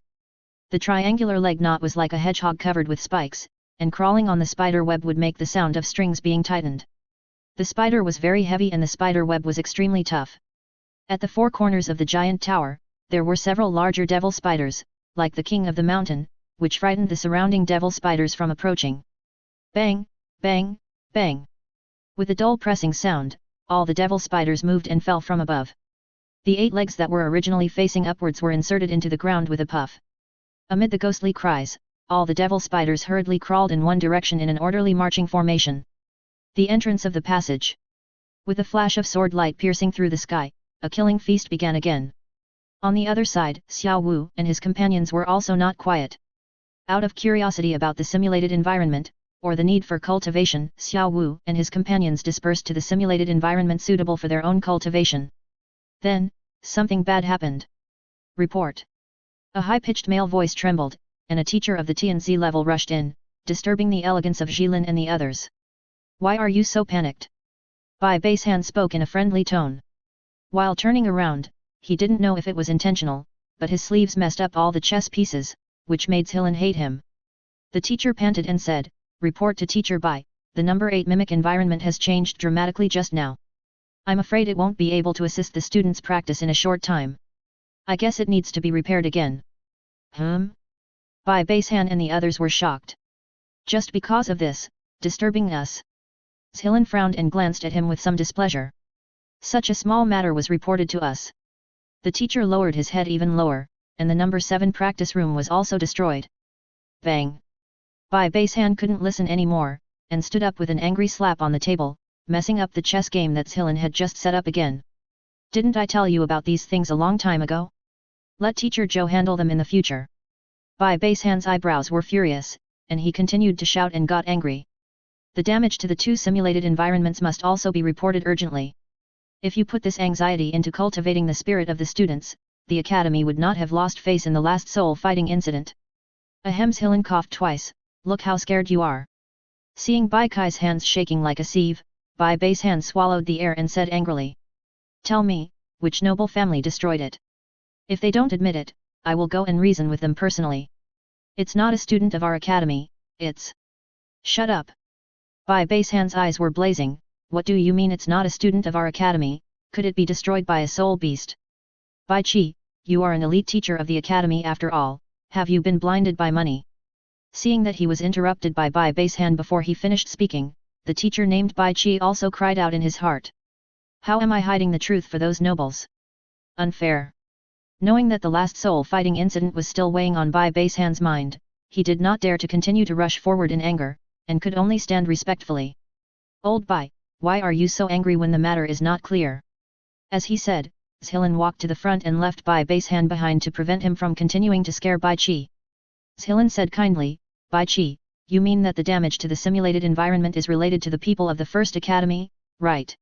The triangular leg knot was like a hedgehog covered with spikes, and crawling on the spider web would make the sound of strings being tightened. The spider was very heavy and the spider web was extremely tough. At the 4 corners of the giant tower, there were several larger devil spiders, like the king of the mountain, which frightened the surrounding devil spiders from approaching. Bang, bang, bang. With a dull pressing sound, all the devil spiders moved and fell from above. The 8 legs that were originally facing upwards were inserted into the ground with a puff. Amid the ghostly cries, all the devil spiders hurriedly crawled in one direction in an orderly marching formation. The entrance of the passage. With a flash of sword light piercing through the sky, a killing feast began again. On the other side, Xiao Wu and his companions were also not quiet. Out of curiosity about the simulated environment, or the need for cultivation, Xiao Wu and his companions dispersed to the simulated environment suitable for their own cultivation. Then, something bad happened. Report. A high-pitched male voice trembled, and a teacher of the TNC level rushed in, disturbing the elegance of Jilin and the others. Why are you so panicked? Bai Basehan spoke in a friendly tone. While turning around, he didn't know if it was intentional, but his sleeves messed up all the chess pieces, which made Jilin hate him. The teacher panted and said, "Report to Teacher Bai, the number 8 mimic environment has changed dramatically just now. I'm afraid it won't be able to assist the students' practice in a short time. I guess it needs to be repaired again. Bai Basehan and the others were shocked. Just because of this, disturbing us? Zhilan frowned and glanced at him with some displeasure. Such a small matter was reported to us. The teacher lowered his head even lower, and the number 7 practice room was also destroyed. Bang! Bai Basehan couldn't listen anymore, and stood up with an angry slap on the table, messing up the chess game that Zhilan had just set up again. Didn't I tell you about these things a long time ago? Let Teacher Joe handle them in the future. Bai Basehan's eyebrows were furious, and he continued to shout and got angry. The damage to the 2 simulated environments must also be reported urgently. If you put this anxiety into cultivating the spirit of the students, the academy would not have lost face in the last soul-fighting incident. Zhilan coughed twice. Look how scared you are. Seeing Bai Kai's hands shaking like a sieve, Bai Basehan swallowed the air and said angrily. Tell me, which noble family destroyed it? If they don't admit it, I will go and reason with them personally. It's not a student of our academy, it's... Shut up. Bai Basehan's eyes were blazing. What do you mean it's not a student of our academy? Could it be destroyed by a soul beast? Bai Qi, you are an elite teacher of the academy after all, have you been blinded by money? Seeing that he was interrupted by Bai Basehan before he finished speaking, the teacher named Bai Qi also cried out in his heart. How am I hiding the truth for those nobles? Unfair. Knowing that the last soul-fighting incident was still weighing on Bai Basehan's mind, he did not dare to continue to rush forward in anger, and could only stand respectfully. Old Bai, why are you so angry when the matter is not clear? As he said, Zhilan walked to the front and left Bai Basehan behind to prevent him from continuing to scare Bai Qi. Zhilan said kindly, Bai Qi, you mean that the damage to the simulated environment is related to the people of the First Academy, right?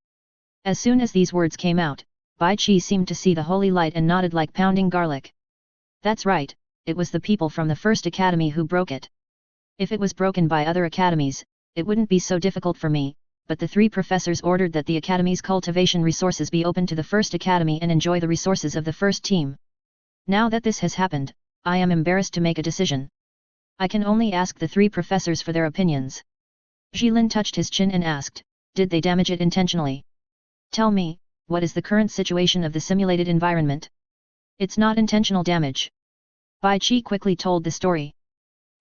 As soon as these words came out, Bai Qi seemed to see the holy light and nodded like pounding garlic. That's right, it was the people from the First Academy who broke it. If it was broken by other academies, it wouldn't be so difficult for me, but the 3 professors ordered that the academy's cultivation resources be open to the First Academy and enjoy the resources of the first team. Now that this has happened, I am embarrassed to make a decision. I can only ask the 3 professors for their opinions. Zhilan touched his chin and asked, did they damage it intentionally? Tell me, what is the current situation of the simulated environment? It's not intentional damage. Bai Qi quickly told the story.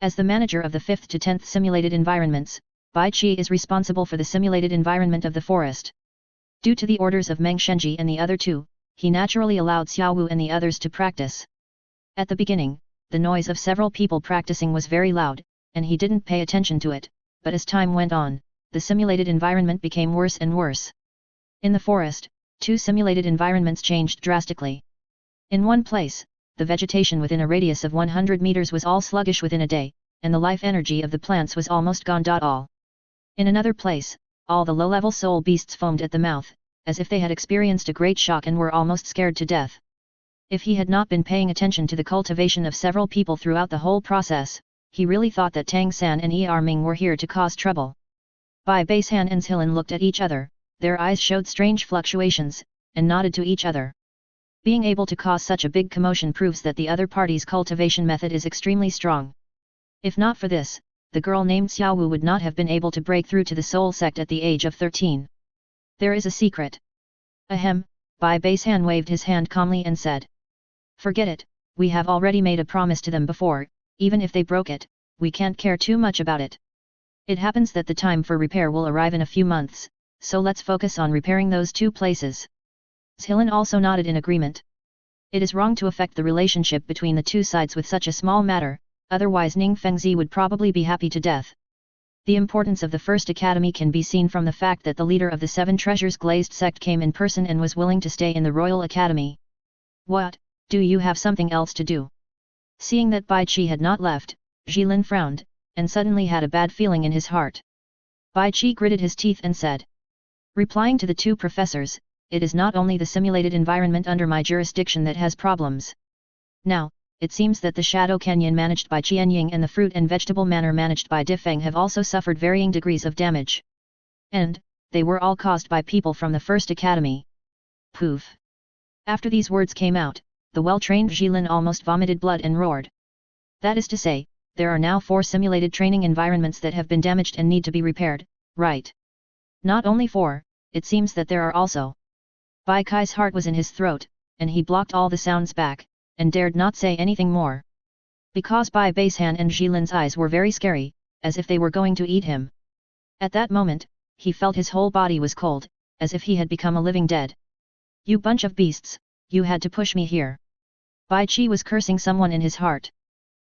As the manager of the 5th to 10th simulated environments, Bai Qi is responsible for the simulated environment of the forest. Due to the orders of Meng Shenji and the other 2, he naturally allowed Xiaowu and the others to practice. At the beginning, the noise of several people practicing was very loud, and he didn't pay attention to it, but as time went on, the simulated environment became worse and worse. In the forest, 2 simulated environments changed drastically. In one place, the vegetation within a radius of 100 meters was all sluggish within a day, and the life energy of the plants was almost gone. All. In another place, all the low-level soul beasts foamed at the mouth, as if they had experienced a great shock and were almost scared to death. If he had not been paying attention to the cultivation of several people throughout the whole process, he really thought that Tang San and Er Ming were here to cause trouble. Bai Basehan and Zhilan looked at each other, their eyes showed strange fluctuations, and nodded to each other. Being able to cause such a big commotion proves that the other party's cultivation method is extremely strong. If not for this, the girl named Xiaowu would not have been able to break through to the soul sect at the age of 13. There is a secret. Ahem, Bai Basehan waved his hand calmly and said. Forget it, we have already made a promise to them before, even if they broke it, we can't care too much about it. It happens that the time for repair will arrive in a few months, so let's focus on repairing those 2 places. Zhilan also nodded in agreement. It is wrong to affect the relationship between the 2 sides with such a small matter, otherwise Ning Fengzi would probably be happy to death. The importance of the First Academy can be seen from the fact that the leader of the 7 Treasures Glazed sect came in person and was willing to stay in the Royal Academy. What, do you have something else to do? Seeing that Bai Qi had not left, Zhilan frowned, and suddenly had a bad feeling in his heart. Bai Qi gritted his teeth and said. Replying to the 2 professors, it is not only the simulated environment under my jurisdiction that has problems. Now, it seems that the Shadow Canyon managed by Qianying and the Fruit and Vegetable Manor managed by Difeng have also suffered varying degrees of damage. And, they were all caused by people from the First Academy. Poof! After these words came out, the well-trained Zhilan almost vomited blood and roared. That is to say, there are now 4 simulated training environments that have been damaged and need to be repaired, right? Not only 4, it seems that there are also Bai Kai's heart was in his throat, and he blocked all the sounds back, and dared not say anything more. Because Bai Baishan and Jilin's eyes were very scary, as if they were going to eat him. At that moment, he felt his whole body was cold, as if he had become a living dead. You bunch of beasts, you had to push me here. Bai Qi was cursing someone in his heart.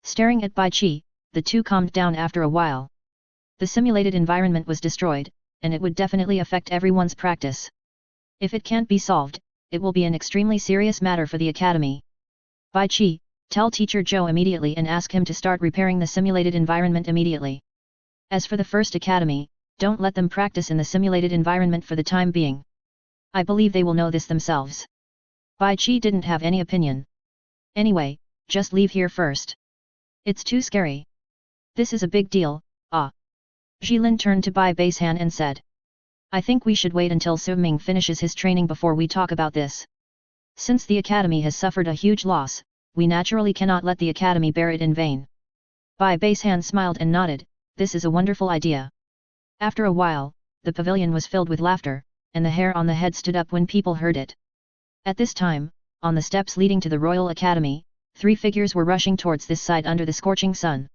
Staring at Bai Qi, the two calmed down after a while. The simulated environment was destroyed, and it would definitely affect everyone's practice. If it can't be solved, it will be an extremely serious matter for the academy. Bai Qi, tell teacher Zhou immediately and ask him to start repairing the simulated environment immediately. As for the first academy, don't let them practice in the simulated environment for the time being. I believe they will know this themselves. Bai Qi didn't have any opinion. Anyway, just leave here first. It's too scary. This is a big deal, ah. Jilin turned to Bai Baishan and said. I think we should wait until Su Ming finishes his training before we talk about this. Since the academy has suffered a huge loss, we naturally cannot let the academy bear it in vain. Bai Baishan smiled and nodded, this is a wonderful idea. After a while, the pavilion was filled with laughter, and the hair on the head stood up when people heard it. At this time, on the steps leading to the Royal Academy, 3 figures were rushing towards this side under the scorching sun.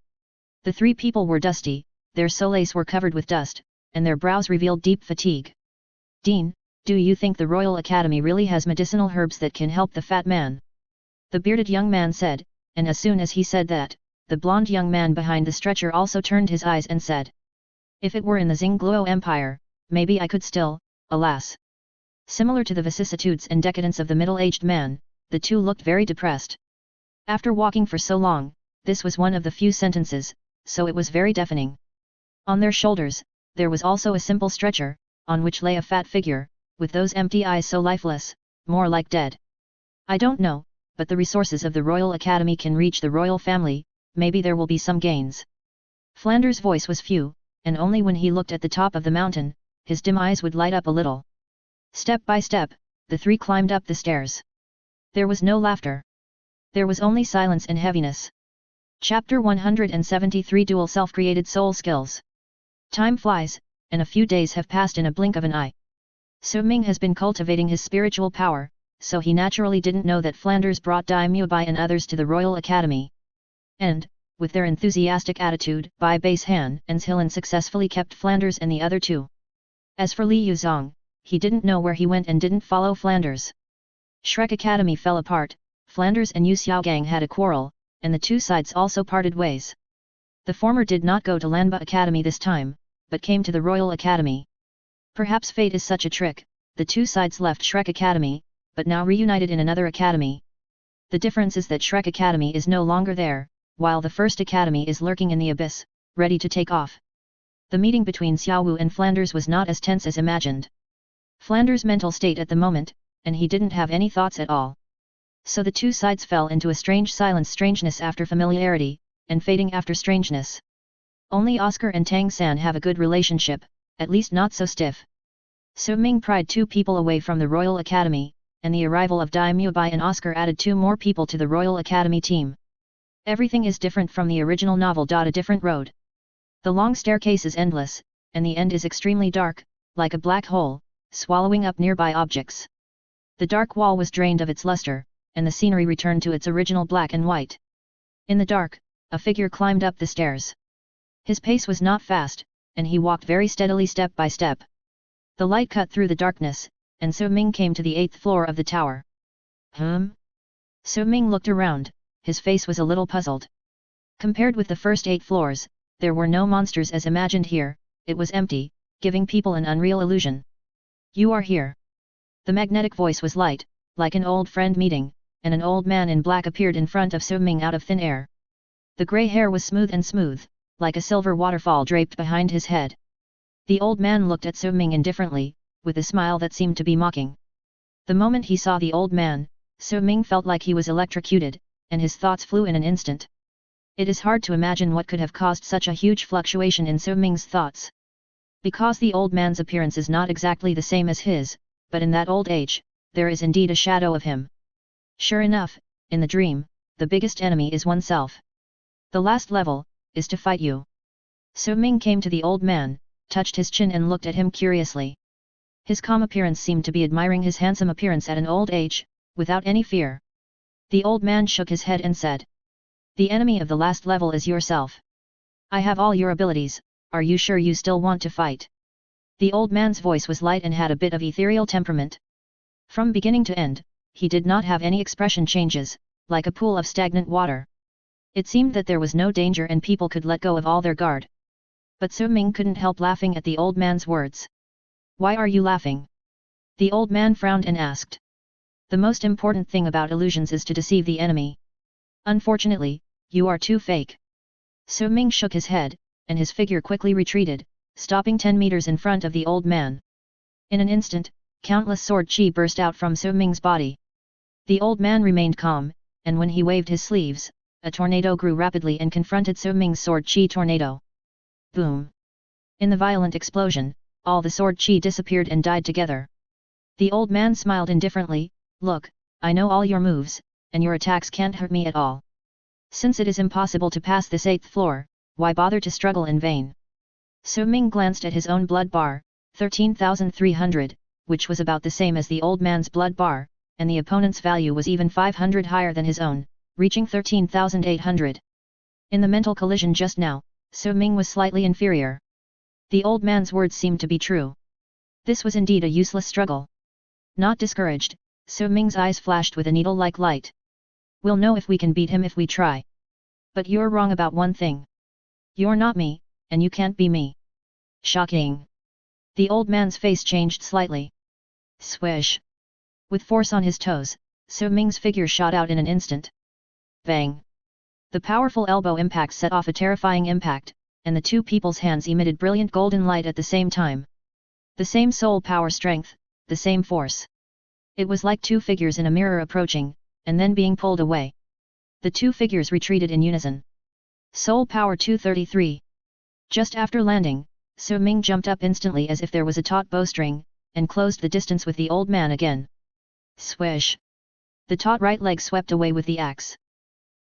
The 3 people were dusty, their soles were covered with dust, and their brows revealed deep fatigue. Dean, do you think the Royal Academy really has medicinal herbs that can help the fat man? The bearded young man said, and as soon as he said that, the blonde young man behind the stretcher also turned his eyes and said. If it were in the Xingluo Empire, maybe I could still, alas. Similar to the vicissitudes and decadence of the middle-aged man, the two looked very depressed. After walking for so long, this was one of the few sentences, so it was very deafening. On their shoulders, there was also a simple stretcher, on which lay a fat figure, with those empty eyes so lifeless, more like dead. I don't know, but the resources of the Royal Academy can reach the royal family, maybe there will be some gains. Flanders' voice was few, and only when he looked at the top of the mountain, his dim eyes would light up a little. Step by step, the 3 climbed up the stairs. There was no laughter. There was only silence and heaviness. Chapter 173 Dual Self-Created Soul Skills. Time flies, and a few days have passed in a blink of an eye. Su Ming has been cultivating his spiritual power, so he naturally didn't know that Flanders brought Daimyo Bai and others to the Royal Academy. And, with their enthusiastic attitude, Bai Baishan and Zhilin successfully kept Flanders and the other 2. As for Li Yuzhong, he didn't know where he went and didn't follow Flanders. Shrek Academy fell apart, Flanders and Yu Xiaogang had a quarrel, and the 2 sides also parted ways. The former did not go to Lanba Academy this time, but came to the Royal Academy. Perhaps fate is such a trick, the 2 sides left Shrek Academy, but now reunited in another academy. The difference is that Shrek Academy is no longer there, while the first academy is lurking in the abyss, ready to take off. The meeting between Xiaowu and Flanders was not as tense as imagined. Flanders' mental state at the moment, and he didn't have any thoughts at all. So the 2 sides fell into a strange silence, strangeness after familiarity, and fading after strangeness. Only Oscar and Tang San have a good relationship, at least not so stiff. Su Ming pried 2 people away from the Royal Academy, and the arrival of Daimyo Bai and Oscar added 2 more people to the Royal Academy team. Everything is different from the original novel. A different road. The long staircase is endless, and the end is extremely dark, like a black hole, swallowing up nearby objects. The dark wall was drained of its luster, and the scenery returned to its original black and white. In the dark, a figure climbed up the stairs. His pace was not fast, and he walked very steadily step by step. The light cut through the darkness, and Su Ming came to the 8th floor of the tower. Su Ming looked around, his face was a little puzzled. Compared with the first 8 floors, there were no monsters as imagined here, it was empty, giving people an unreal illusion. You are here. The magnetic voice was light, like an old friend meeting, and an old man in black appeared in front of Su Ming out of thin air. The grey hair was smooth, like a silver waterfall draped behind his head. The old man looked at Su Ming indifferently, with a smile that seemed to be mocking. The moment he saw the old man, Su Ming felt like he was electrocuted, and his thoughts flew in an instant. It is hard to imagine what could have caused such a huge fluctuation in Su Ming's thoughts. Because the old man's appearance is not exactly the same as his, but in that old age, there is indeed a shadow of him. Sure enough, in the dream, the biggest enemy is oneself. The last level, is to fight you. Su Ming came to the old man, touched his chin and looked at him curiously. His calm appearance seemed to be admiring his handsome appearance at an old age, without any fear. The old man shook his head and said, "The enemy of the last level is yourself. I have all your abilities, are you sure you still want to fight?" The old man's voice was light and had a bit of ethereal temperament. From beginning to end, he did not have any expression changes, like a pool of stagnant water. It seemed that there was no danger and people could let go of all their guard. But Su Ming couldn't help laughing at the old man's words. "Why are you laughing?" The old man frowned and asked. "The most important thing about illusions is to deceive the enemy. Unfortunately, you are too fake." Su Ming shook his head, and his figure quickly retreated, stopping 10 meters in front of the old man. In an instant, countless sword chi burst out from Su Ming's body. The old man remained calm, and when he waved his sleeves, a tornado grew rapidly and confronted Su Ming's sword chi tornado. Boom! In the violent explosion, all the sword chi disappeared and died together. The old man smiled indifferently, "Look, I know all your moves, and your attacks can't hurt me at all. Since it is impossible to pass this 8th floor, why bother to struggle in vain?" Su Ming glanced at his own blood bar, 13,300, which was about the same as the old man's blood bar, and the opponent's value was even 500 higher than his own, reaching 13,800. In the mental collision just now, Su Ming was slightly inferior. The old man's words seemed to be true. This was indeed a useless struggle. Not discouraged, Su Ming's eyes flashed with a needle-like light. "We'll know if we can beat him if we try. But you're wrong about one thing. You're not me, and you can't be me." Shocking! The old man's face changed slightly. Swish! With force on his toes, Su Ming's figure shot out in an instant. Bang! The powerful elbow impact set off a terrifying impact, and the two people's hands emitted brilliant golden light at the same time. The same soul power strength, the same force. It was like two figures in a mirror approaching, and then being pulled away. The two figures retreated in unison. Soul power 233. Just after landing, Su Ming jumped up instantly as if there was a taut bowstring, and closed the distance with the old man again. Swish! The taut right leg swept away with the axe.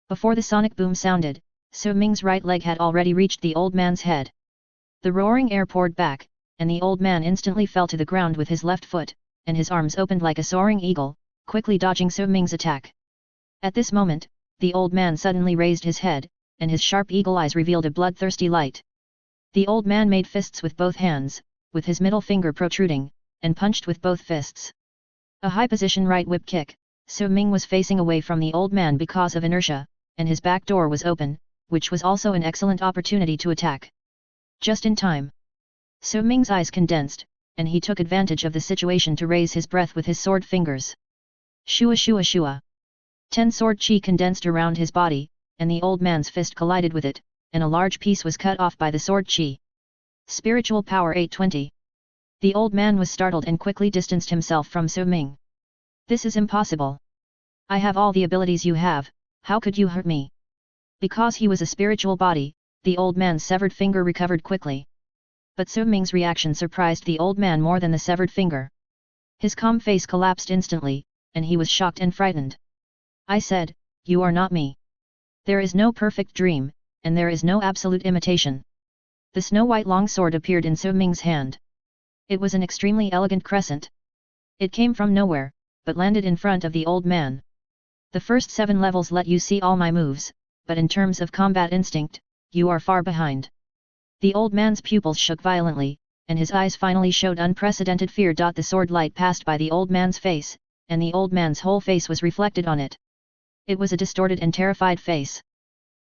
Before the sonic boom sounded, Su Ming's right leg had already reached the old man's head. The roaring air poured back, and the old man instantly fell to the ground with his left foot, and his arms opened like a soaring eagle, quickly dodging Su Ming's attack. At this moment, the old man suddenly raised his head, and his sharp eagle eyes revealed a bloodthirsty light. The old man made fists with both hands, with his middle finger protruding, and punched with both fists. A high-position right whip kick. Su Ming was facing away from the old man because of inertia, and his back door was open, which was also an excellent opportunity to attack. Just in time. Su Ming's eyes condensed, and he took advantage of the situation to raise his breath with his sword fingers. Shua shua shua. 10 sword chi condensed around his body, and the old man's fist collided with it, and a large piece was cut off by the sword chi. Spiritual power 820. The old man was startled and quickly distanced himself from Su Ming. "This is impossible. I have all the abilities you have, how could you hurt me?" Because he was a spiritual body, the old man's severed finger recovered quickly. But Su Ming's reaction surprised the old man more than the severed finger. His calm face collapsed instantly, and he was shocked and frightened. "I said, you are not me. There is no perfect dream, and there is no absolute imitation." The snow-white longsword appeared in Su Ming's hand. It was an extremely elegant crescent. It came from nowhere, but landed in front of the old man. "The first 7 levels let you see all my moves, but in terms of combat instinct, you are far behind." The old man's pupils shook violently, and his eyes finally showed unprecedented fear. The sword light passed by the old man's face, and the old man's whole face was reflected on it. It was a distorted and terrified face.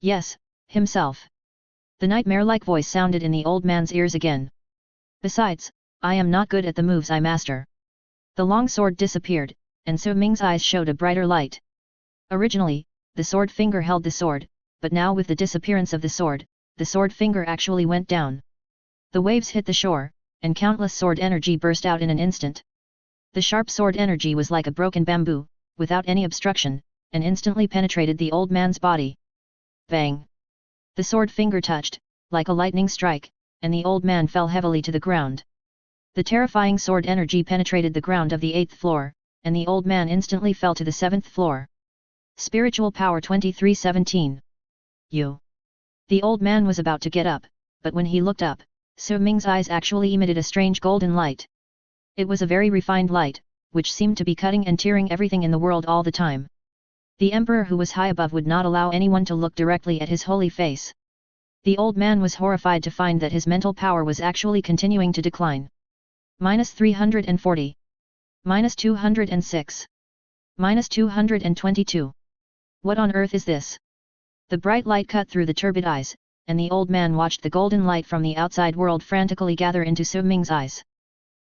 Yes, himself. The nightmare-like voice sounded in the old man's ears again. "Besides, I am not good at the moves I master." The long sword disappeared, and Su Ming's eyes showed a brighter light. Originally, the sword finger held the sword, but now with the disappearance of the sword finger actually went down. The waves hit the shore, and countless sword energy burst out in an instant. The sharp sword energy was like a broken bamboo, without any obstruction, and instantly penetrated the old man's body. Bang! The sword finger touched, like a lightning strike, and the old man fell heavily to the ground. The terrifying sword energy penetrated the ground of the 8th floor, and the old man instantly fell to the 7th floor. Spiritual power 2317. You. The old man was about to get up, but when he looked up, Su Ming's eyes actually emitted a strange golden light. It was a very refined light, which seemed to be cutting and tearing everything in the world all the time. The emperor who was high above would not allow anyone to look directly at his holy face. The old man was horrified to find that his mental power was actually continuing to decline. -340. -206. -222. What on earth is this? The bright light cut through the turbid eyes, and the old man watched the golden light from the outside world frantically gather into Su Ming's eyes.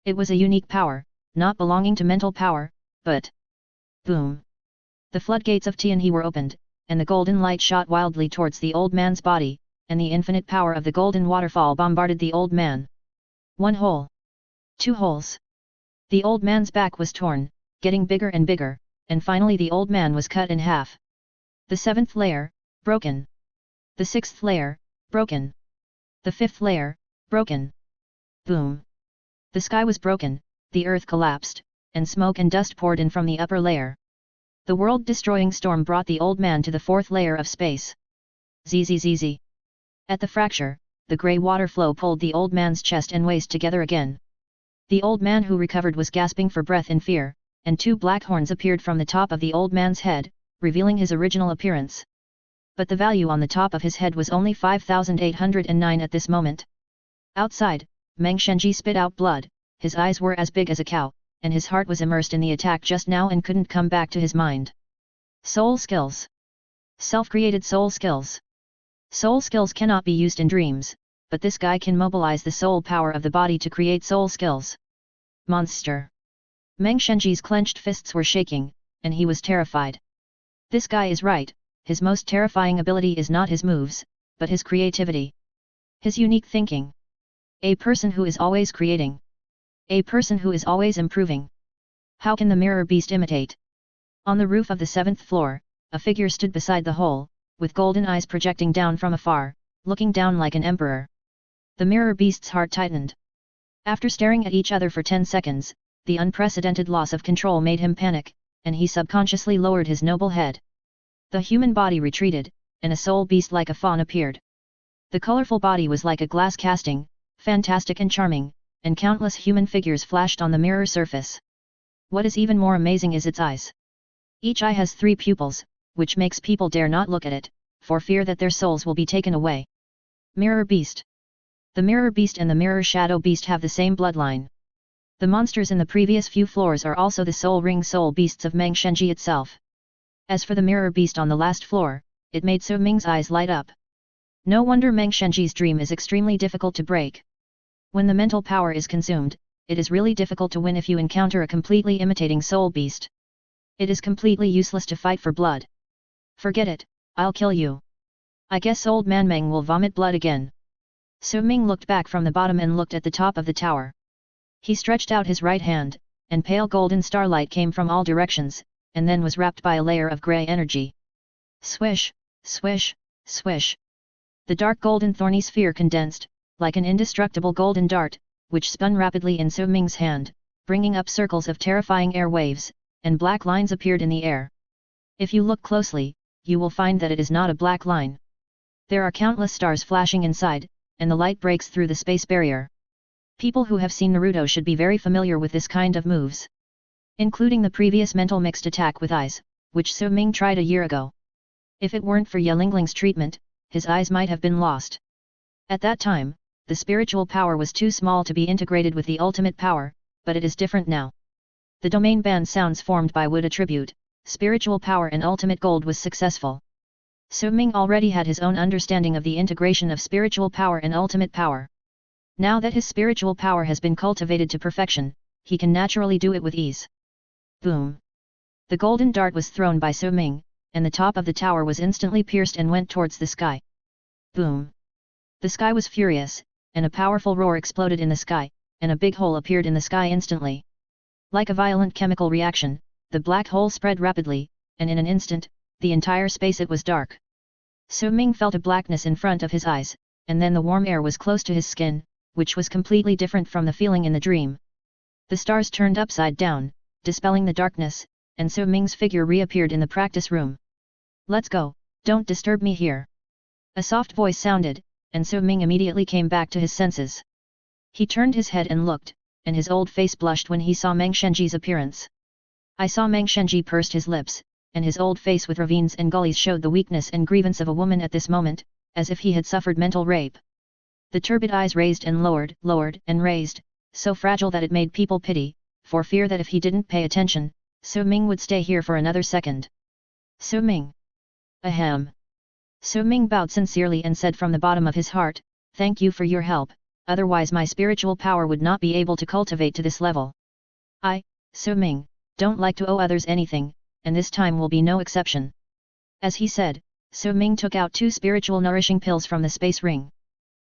It was a unique power, not belonging to mental power, but... Boom! The floodgates of Tianhe were opened, and the golden light shot wildly towards the old man's body, and the infinite power of the golden waterfall bombarded the old man. 1 hole. 2 holes. The old man's back was torn, getting bigger and bigger, and finally the old man was cut in half. The 7th layer, broken. The 6th layer, broken. The 5th layer, broken. Boom! The sky was broken, the earth collapsed, and smoke and dust poured in from the upper layer. The world-destroying storm brought the old man to the 4th layer of space. Zzz. At the fracture, the grey water flow pulled the old man's chest and waist together again. The old man who recovered was gasping for breath in fear, and 2 black horns appeared from the top of the old man's head, revealing his original appearance. But the value on the top of his head was only 5,809 at this moment. Outside, Meng Shenji spit out blood, his eyes were as big as a cow, and his heart was immersed in the attack just now and couldn't come back to his mind. Soul skills. Self-created soul skills. Soul skills cannot be used in dreams, but this guy can mobilize the soul power of the body to create soul skills. Monster. Meng Shenji's clenched fists were shaking, and he was terrified. This guy is right, his most terrifying ability is not his moves, but his creativity. His unique thinking. A person who is always creating. A person who is always improving. How can the mirror beast imitate? On the roof of the 7th floor, a figure stood beside the hole, with golden eyes projecting down from afar, looking down like an emperor. The mirror beast's heart tightened. After staring at each other for 10 seconds, the unprecedented loss of control made him panic, and he subconsciously lowered his noble head. The human body retreated, and a soul beast like a fawn appeared. The colorful body was like a glass casting, fantastic and charming, and countless human figures flashed on the mirror surface. What is even more amazing is its eyes. Each eye has 3 pupils, which makes people dare not look at it, for fear that their souls will be taken away. Mirror Beast. The Mirror Beast and the Mirror Shadow Beast have the same bloodline. The monsters in the previous few floors are also the Soul Ring Soul Beasts of Meng Shenji itself. As for the Mirror Beast on the last floor, it made Su Ming's eyes light up. No wonder Meng Shenji's dream is extremely difficult to break. When the mental power is consumed, it is really difficult to win if you encounter a completely imitating soul beast. It is completely useless to fight for blood. Forget it, I'll kill you. I guess old man Meng will vomit blood again. Su Ming looked back from the bottom and looked at the top of the tower. He stretched out his right hand, and pale golden starlight came from all directions, and then was wrapped by a layer of grey energy. Swish, swish, swish. The dark golden thorny sphere condensed, like an indestructible golden dart, which spun rapidly in Su Ming's hand, bringing up circles of terrifying air waves, and black lines appeared in the air. If you look closely, you will find that it is not a black line. There are countless stars flashing inside, and the light breaks through the space barrier. People who have seen Naruto should be very familiar with this kind of moves. Including the previous mental mixed attack with eyes, which Su Ming tried a year ago. If it weren't for Yelingling's treatment, his eyes might have been lost. At that time, the spiritual power was too small to be integrated with the ultimate power, but it is different now. The domain band sounds formed by wood attribute, spiritual power and ultimate gold was successful. Su Ming already had his own understanding of the integration of spiritual power and ultimate power. Now that his spiritual power has been cultivated to perfection, he can naturally do it with ease. Boom! The golden dart was thrown by Su Ming, and the top of the tower was instantly pierced and went towards the sky. Boom! The sky was furious, and a powerful roar exploded in the sky, and a big hole appeared in the sky instantly. Like a violent chemical reaction, the black hole spread rapidly, and in an instant, the entire space it was dark. Su Ming felt a blackness in front of his eyes, and then the warm air was close to his skin, which was completely different from the feeling in the dream. The stars turned upside down, dispelling the darkness, and Su Ming's figure reappeared in the practice room. Let's go, don't disturb me here. A soft voice sounded, and Su Ming immediately came back to his senses. He turned his head and looked, and his old face blushed when he saw Meng Shenji's appearance. I saw Meng Shenji pursed his lips, and his old face with ravines and gullies showed the weakness and grievance of a woman at this moment, as if he had suffered mental rape. The turbid eyes raised and lowered, lowered and raised, so fragile that it made people pity, for fear that if he didn't pay attention, Su Ming would stay here for another second. Su Ming. Ahem. Su Ming bowed sincerely and said from the bottom of his heart, "Thank you for your help, otherwise my spiritual power would not be able to cultivate to this level. I, Su Ming, don't like to owe others anything, and this time will be no exception." As he said, Su Ming took out 2 spiritual nourishing pills from the space ring.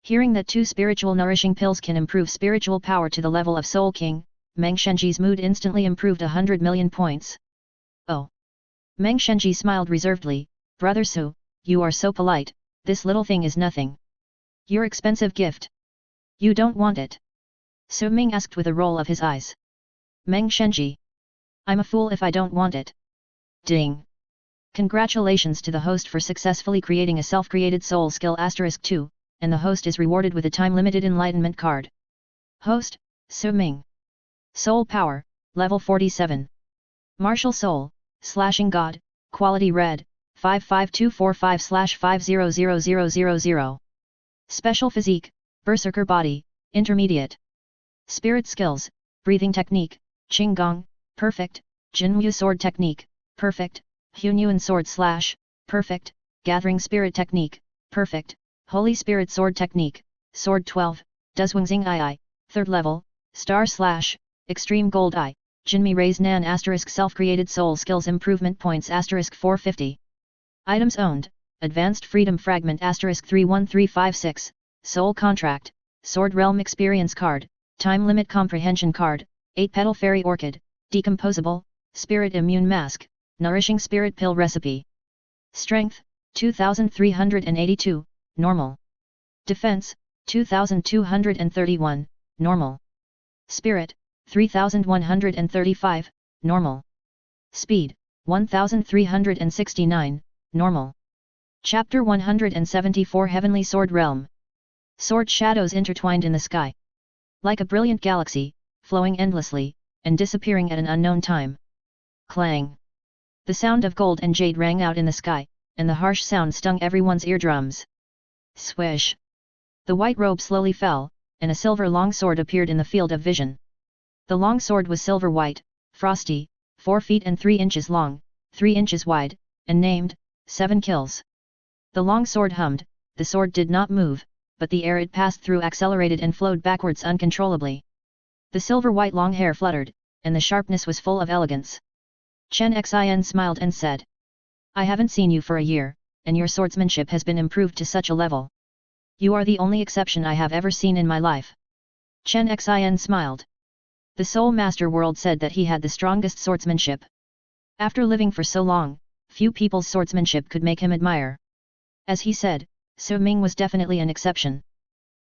Hearing that 2 spiritual nourishing pills can improve spiritual power to the level of Soul King, Meng Shenji's mood instantly improved 100 million points. "Oh." Meng Shenji smiled reservedly, "Brother Su, you are so polite, this little thing is nothing. Your expensive gift. You don't want it?" Su Ming asked with a roll of his eyes. Meng Shenji. "I'm a fool if I don't want it." Ding. Congratulations to the host for successfully creating a self-created soul skill *2, and the host is rewarded with a time-limited enlightenment card. Host, Su Ming. Soul Power, Level 47. Martial Soul, Slashing God, Quality Red, 55245/500000. Special Physique, Berserker Body, Intermediate. Spirit Skills, Breathing Technique, Qinggong, Perfect, Jinwu Sword Technique, Perfect, Hunyuan Sword Slash, Perfect, Gathering Spirit Technique, Perfect, Holy Spirit Sword Technique, Sword 12, Duzwangxing II, 3rd Level, Star Slash, Extreme Gold Eye, Jinmi Raise Nan * Self-Created Soul Skills Improvement Points * 450. Items owned, Advanced Freedom Fragment * 31356, Soul Contract, Sword Realm Experience Card, Time Limit Comprehension Card, 8-Petal Fairy Orchid, Decomposable, Spirit Immune Mask, Nourishing Spirit Pill Recipe. Strength, 2382, Normal. Defense, 2231, Normal. Spirit, 3135, Normal. Speed, 1369, Normal. Chapter 174 Heavenly Sword Realm. Sword shadows intertwined in the sky. Like a brilliant galaxy, flowing endlessly, and disappearing at an unknown time. Clang. The sound of gold and jade rang out in the sky, and the harsh sound stung everyone's eardrums. Swish. The white robe slowly fell, and a silver longsword appeared in the field of vision. The longsword was silver white, frosty, 4 feet and 3 inches long, 3 inches wide, and named 7 Kills. The longsword hummed, the sword did not move, but the air it passed through accelerated and flowed backwards uncontrollably. The silver-white long hair fluttered, and the sharpness was full of elegance. Chen Xin smiled and said, "I haven't seen you for a year, and your swordsmanship has been improved to such a level. You are the only exception I have ever seen in my life." Chen Xin smiled. The Soul Master World said that he had the strongest swordsmanship. After living for so long, few people's swordsmanship could make him admire. As he said, Su Ming was definitely an exception.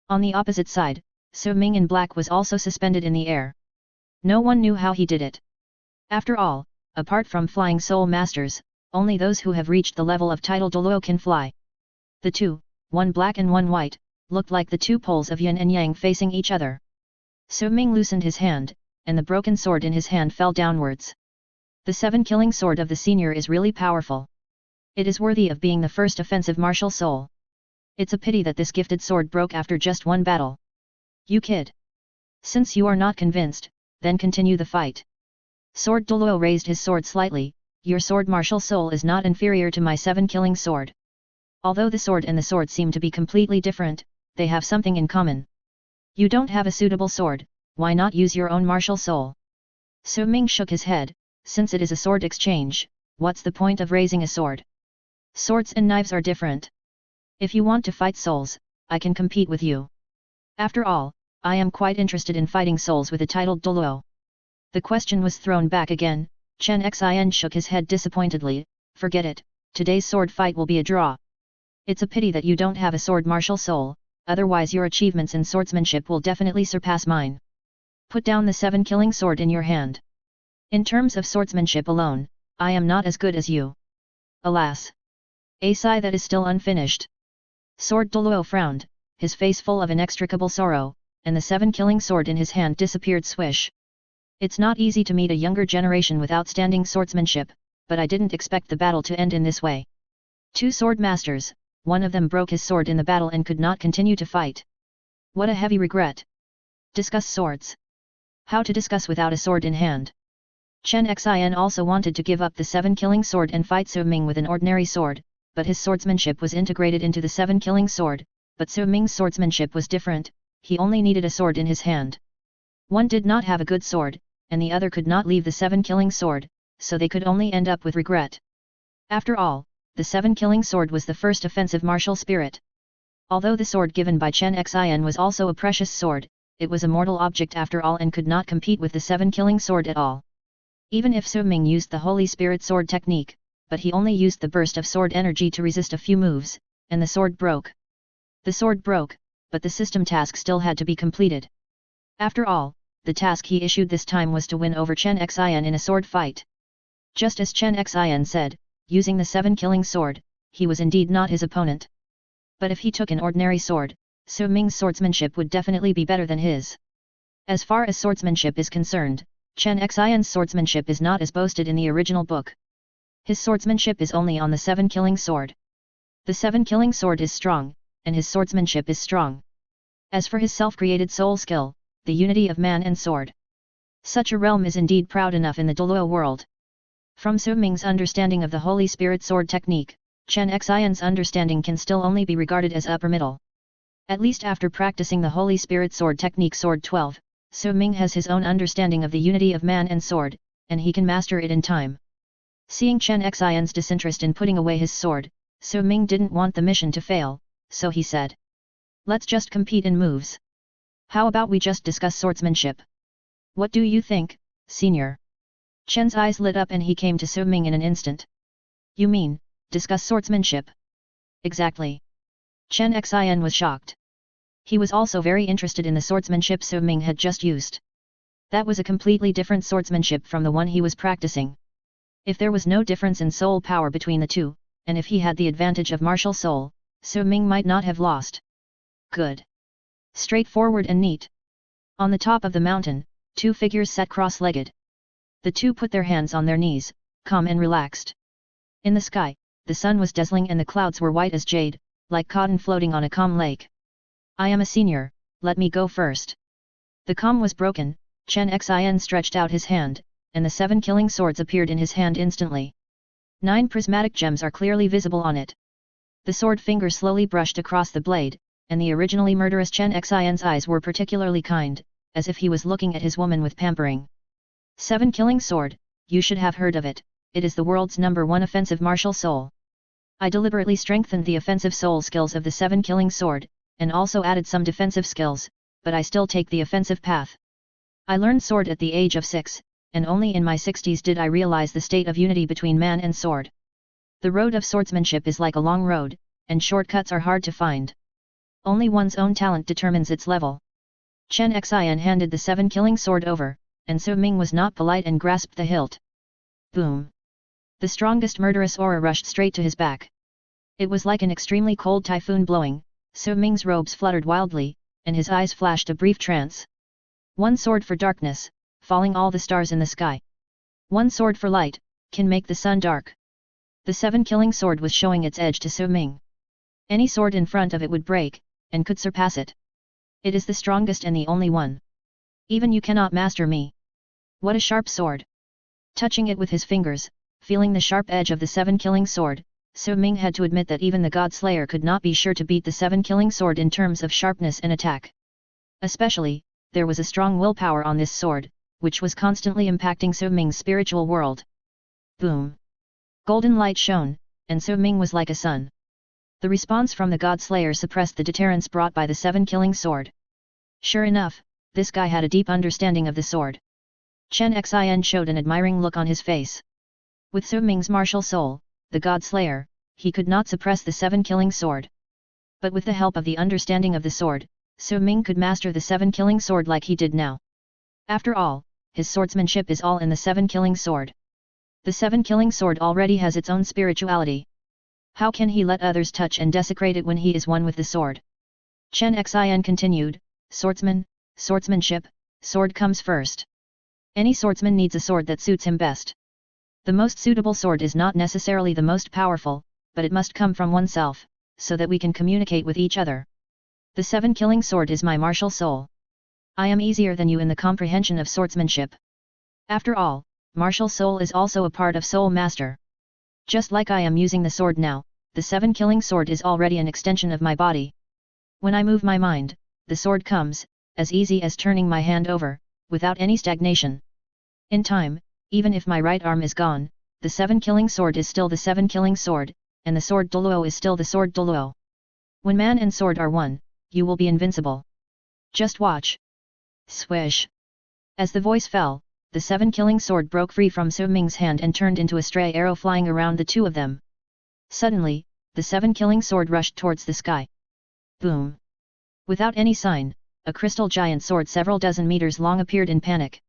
On the opposite side, Su Ming in black was also suspended in the air. No one knew how he did it. After all, apart from flying soul masters, only those who have reached the level of title Douluo can fly. The two, one black and one white, looked like the 2 poles of yin and yang facing each other. Su Ming loosened his hand, and the broken sword in his hand fell downwards. The 7-killing sword of the senior is really powerful. It is worthy of being the first offensive martial soul. It's a pity that this gifted sword broke after just 1 battle. You kid. Since you are not convinced, then continue the fight. Sword Douluo raised his sword slightly. Your sword martial soul is not inferior to my 7-killing sword. Although the sword and the sword seem to be completely different, they have something in common. You don't have a suitable sword, why not use your own martial soul? Su Ming shook his head, since it is a sword exchange, what's the point of raising a sword? Swords and knives are different. If you want to fight souls, I can compete with you. After all, I am quite interested in fighting souls with a titled Douluo. The question was thrown back again. Chen Xin shook his head disappointedly, forget it, today's sword fight will be a draw. It's a pity that you don't have a sword martial soul, otherwise your achievements in swordsmanship will definitely surpass mine. Put down the 7-killing sword in your hand. In terms of swordsmanship alone, I am not as good as you. Alas! A sigh that is still unfinished. Sword Douluo frowned, his face full of inextricable sorrow, and the 7-killing sword in his hand disappeared swish. It's not easy to meet a younger generation with outstanding swordsmanship, but I didn't expect the battle to end in this way. 2 sword masters, one of them broke his sword in the battle and could not continue to fight. What a heavy regret. Discuss swords. How to discuss without a sword in hand. Chen Xin also wanted to give up the 7-killing sword and fight Su Ming with an ordinary sword, but his swordsmanship was integrated into the 7-killing sword, but Su Ming's swordsmanship was different, he only needed a sword in his hand. One did not have a good sword, and the other could not leave the 7-killing sword, so they could only end up with regret. After all, the 7-killing sword was the first offensive martial spirit. Although the sword given by Chen Xin was also a precious sword, it was a mortal object after all and could not compete with the 7-killing sword at all. Even if Su Ming used the Holy Spirit sword technique, but he only used the burst of sword energy to resist a few moves, and the sword broke. The sword broke, but the system task still had to be completed. After all, the task he issued this time was to win over Chen Xin in a sword fight. Just as Chen Xin said, using the 7-killing sword, he was indeed not his opponent. But if he took an ordinary sword, Su Ming's swordsmanship would definitely be better than his. As far as swordsmanship is concerned, Chen Xion's swordsmanship is not as boasted in the original book. His swordsmanship is only on the 7-killing sword. The 7-killing sword is strong, and his swordsmanship is strong. As for his self-created soul skill, the unity of man and sword. Such a realm is indeed proud enough in the Douluo world. From Su Ming's understanding of the Holy Spirit sword technique, Chen Xion's understanding can still only be regarded as upper middle. At least after practicing the Holy Spirit sword technique Sword 12, Su Ming has his own understanding of the unity of man and sword, and he can master it in time. Seeing Chen Xion's disinterest in putting away his sword, Su Ming didn't want the mission to fail, so he said, "Let's just compete in moves. How about we just discuss swordsmanship? What do you think, senior?" Chen's eyes lit up and he came to Su Ming in an instant. "You mean, discuss swordsmanship?" "Exactly." Chen Xian was shocked. He was also very interested in the swordsmanship Su Ming had just used. That was a completely different swordsmanship from the one he was practicing. If there was no difference in soul power between the two, and if he had the advantage of martial soul, Su Ming might not have lost. Good. Straightforward and neat. On the top of the mountain, 2 figures sat cross-legged. The 2 put their hands on their knees, calm and relaxed. In the sky, the sun was dazzling and the clouds were white as jade, like cotton floating on a calm lake. "I am a senior, let me go first." The calm was broken, Chen Xin stretched out his hand, and the 7 killing swords appeared in his hand instantly. 9 prismatic gems are clearly visible on it. The sword finger slowly brushed across the blade, and the originally murderous Chen Xion's eyes were particularly kind, as if he was looking at his woman with pampering. 7 killing sword, you should have heard of it, it is the world's #1 offensive martial soul. I deliberately strengthened the offensive soul skills of the 7 killing sword, and also added some defensive skills, but I still take the offensive path. I learned sword at the age of 6, and only in my 60s did I realize the state of unity between man and sword. The road of swordsmanship is like a long road, and shortcuts are hard to find. Only one's own talent determines its level. Chen Xian handed the 7 killing sword over, and Su Ming was not polite and grasped the hilt. Boom! The strongest murderous aura rushed straight to his back. It was like an extremely cold typhoon blowing, Su Ming's robes fluttered wildly, and his eyes flashed a brief trance. 1 sword for darkness, falling all the stars in the sky. 1 sword for light, can make the sun dark. The 7 killing sword was showing its edge to Su Ming. Any sword in front of it would break, and could surpass it. It is the strongest and the only one. Even you cannot master me. What a sharp sword! Touching it with his fingers, feeling the sharp edge of the 7 killing sword, Su Ming had to admit that even the God Slayer could not be sure to beat the 7 killing sword in terms of sharpness and attack. Especially, there was a strong willpower on this sword, which was constantly impacting Su Ming's spiritual world. Boom! Golden light shone, and Su Ming was like a sun. The response from the God Slayer suppressed the deterrence brought by the 7 killing sword. Sure enough, this guy had a deep understanding of the sword. Chen Xian showed an admiring look on his face. With Su Ming's martial soul, the God Slayer, he could not suppress the 7 killing sword. But with the help of the understanding of the sword, Su Ming could master the 7 killing sword like he did now. After all, his swordsmanship is all in the 7 killing sword. The 7 killing sword already has its own spirituality. How can he let others touch and desecrate it when he is one with the sword? Chen Xian continued, "Swordsman, swordsmanship, sword comes first. Any swordsman needs a sword that suits him best. The most suitable sword is not necessarily the most powerful, but it must come from oneself, so that we can communicate with each other. The 7-killing sword is my martial soul. I am easier than you in the comprehension of swordsmanship. After all, martial soul is also a part of soul master. Just like I am using the sword now, the 7-killing sword is already an extension of my body. When I move my mind, the sword comes, as easy as turning my hand over, without any stagnation. In time, even if my right arm is gone, the 7-killing sword is still the 7-killing sword, and the sword Douluo is still the sword Douluo. When man and sword are one, you will be invincible. Just watch. Swish. As the voice fell, the 7-killing sword broke free from Su Ming's hand and turned into a stray arrow flying around the two of them. Suddenly, the 7-killing sword rushed towards the sky. Boom! Without any sign, a crystal giant sword several dozen meters long appeared in panic.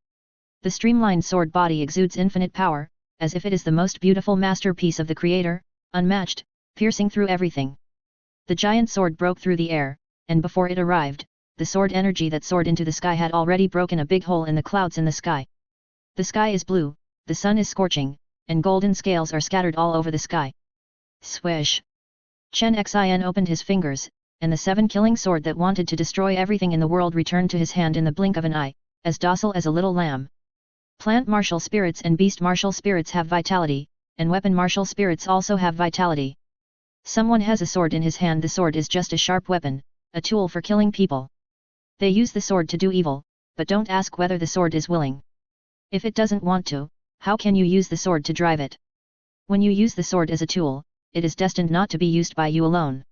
The streamlined sword body exudes infinite power, as if it is the most beautiful masterpiece of the Creator, unmatched, piercing through everything. The giant sword broke through the air, and before it arrived, the sword energy that soared into the sky had already broken a big hole in the clouds in the sky. The sky is blue, the sun is scorching, and golden scales are scattered all over the sky. Swish! Chen Xin opened his fingers, and the 7-killing sword that wanted to destroy everything in the world returned to his hand in the blink of an eye, as docile as a little lamb. Plant martial spirits and beast martial spirits have vitality, and weapon martial spirits also have vitality. Someone has a sword in his hand. The sword is just a sharp weapon, a tool for killing people. They use the sword to do evil, but don't ask whether the sword is willing. If it doesn't want to, how can you use the sword to drive it? When you use the sword as a tool, it is destined not to be used by you alone.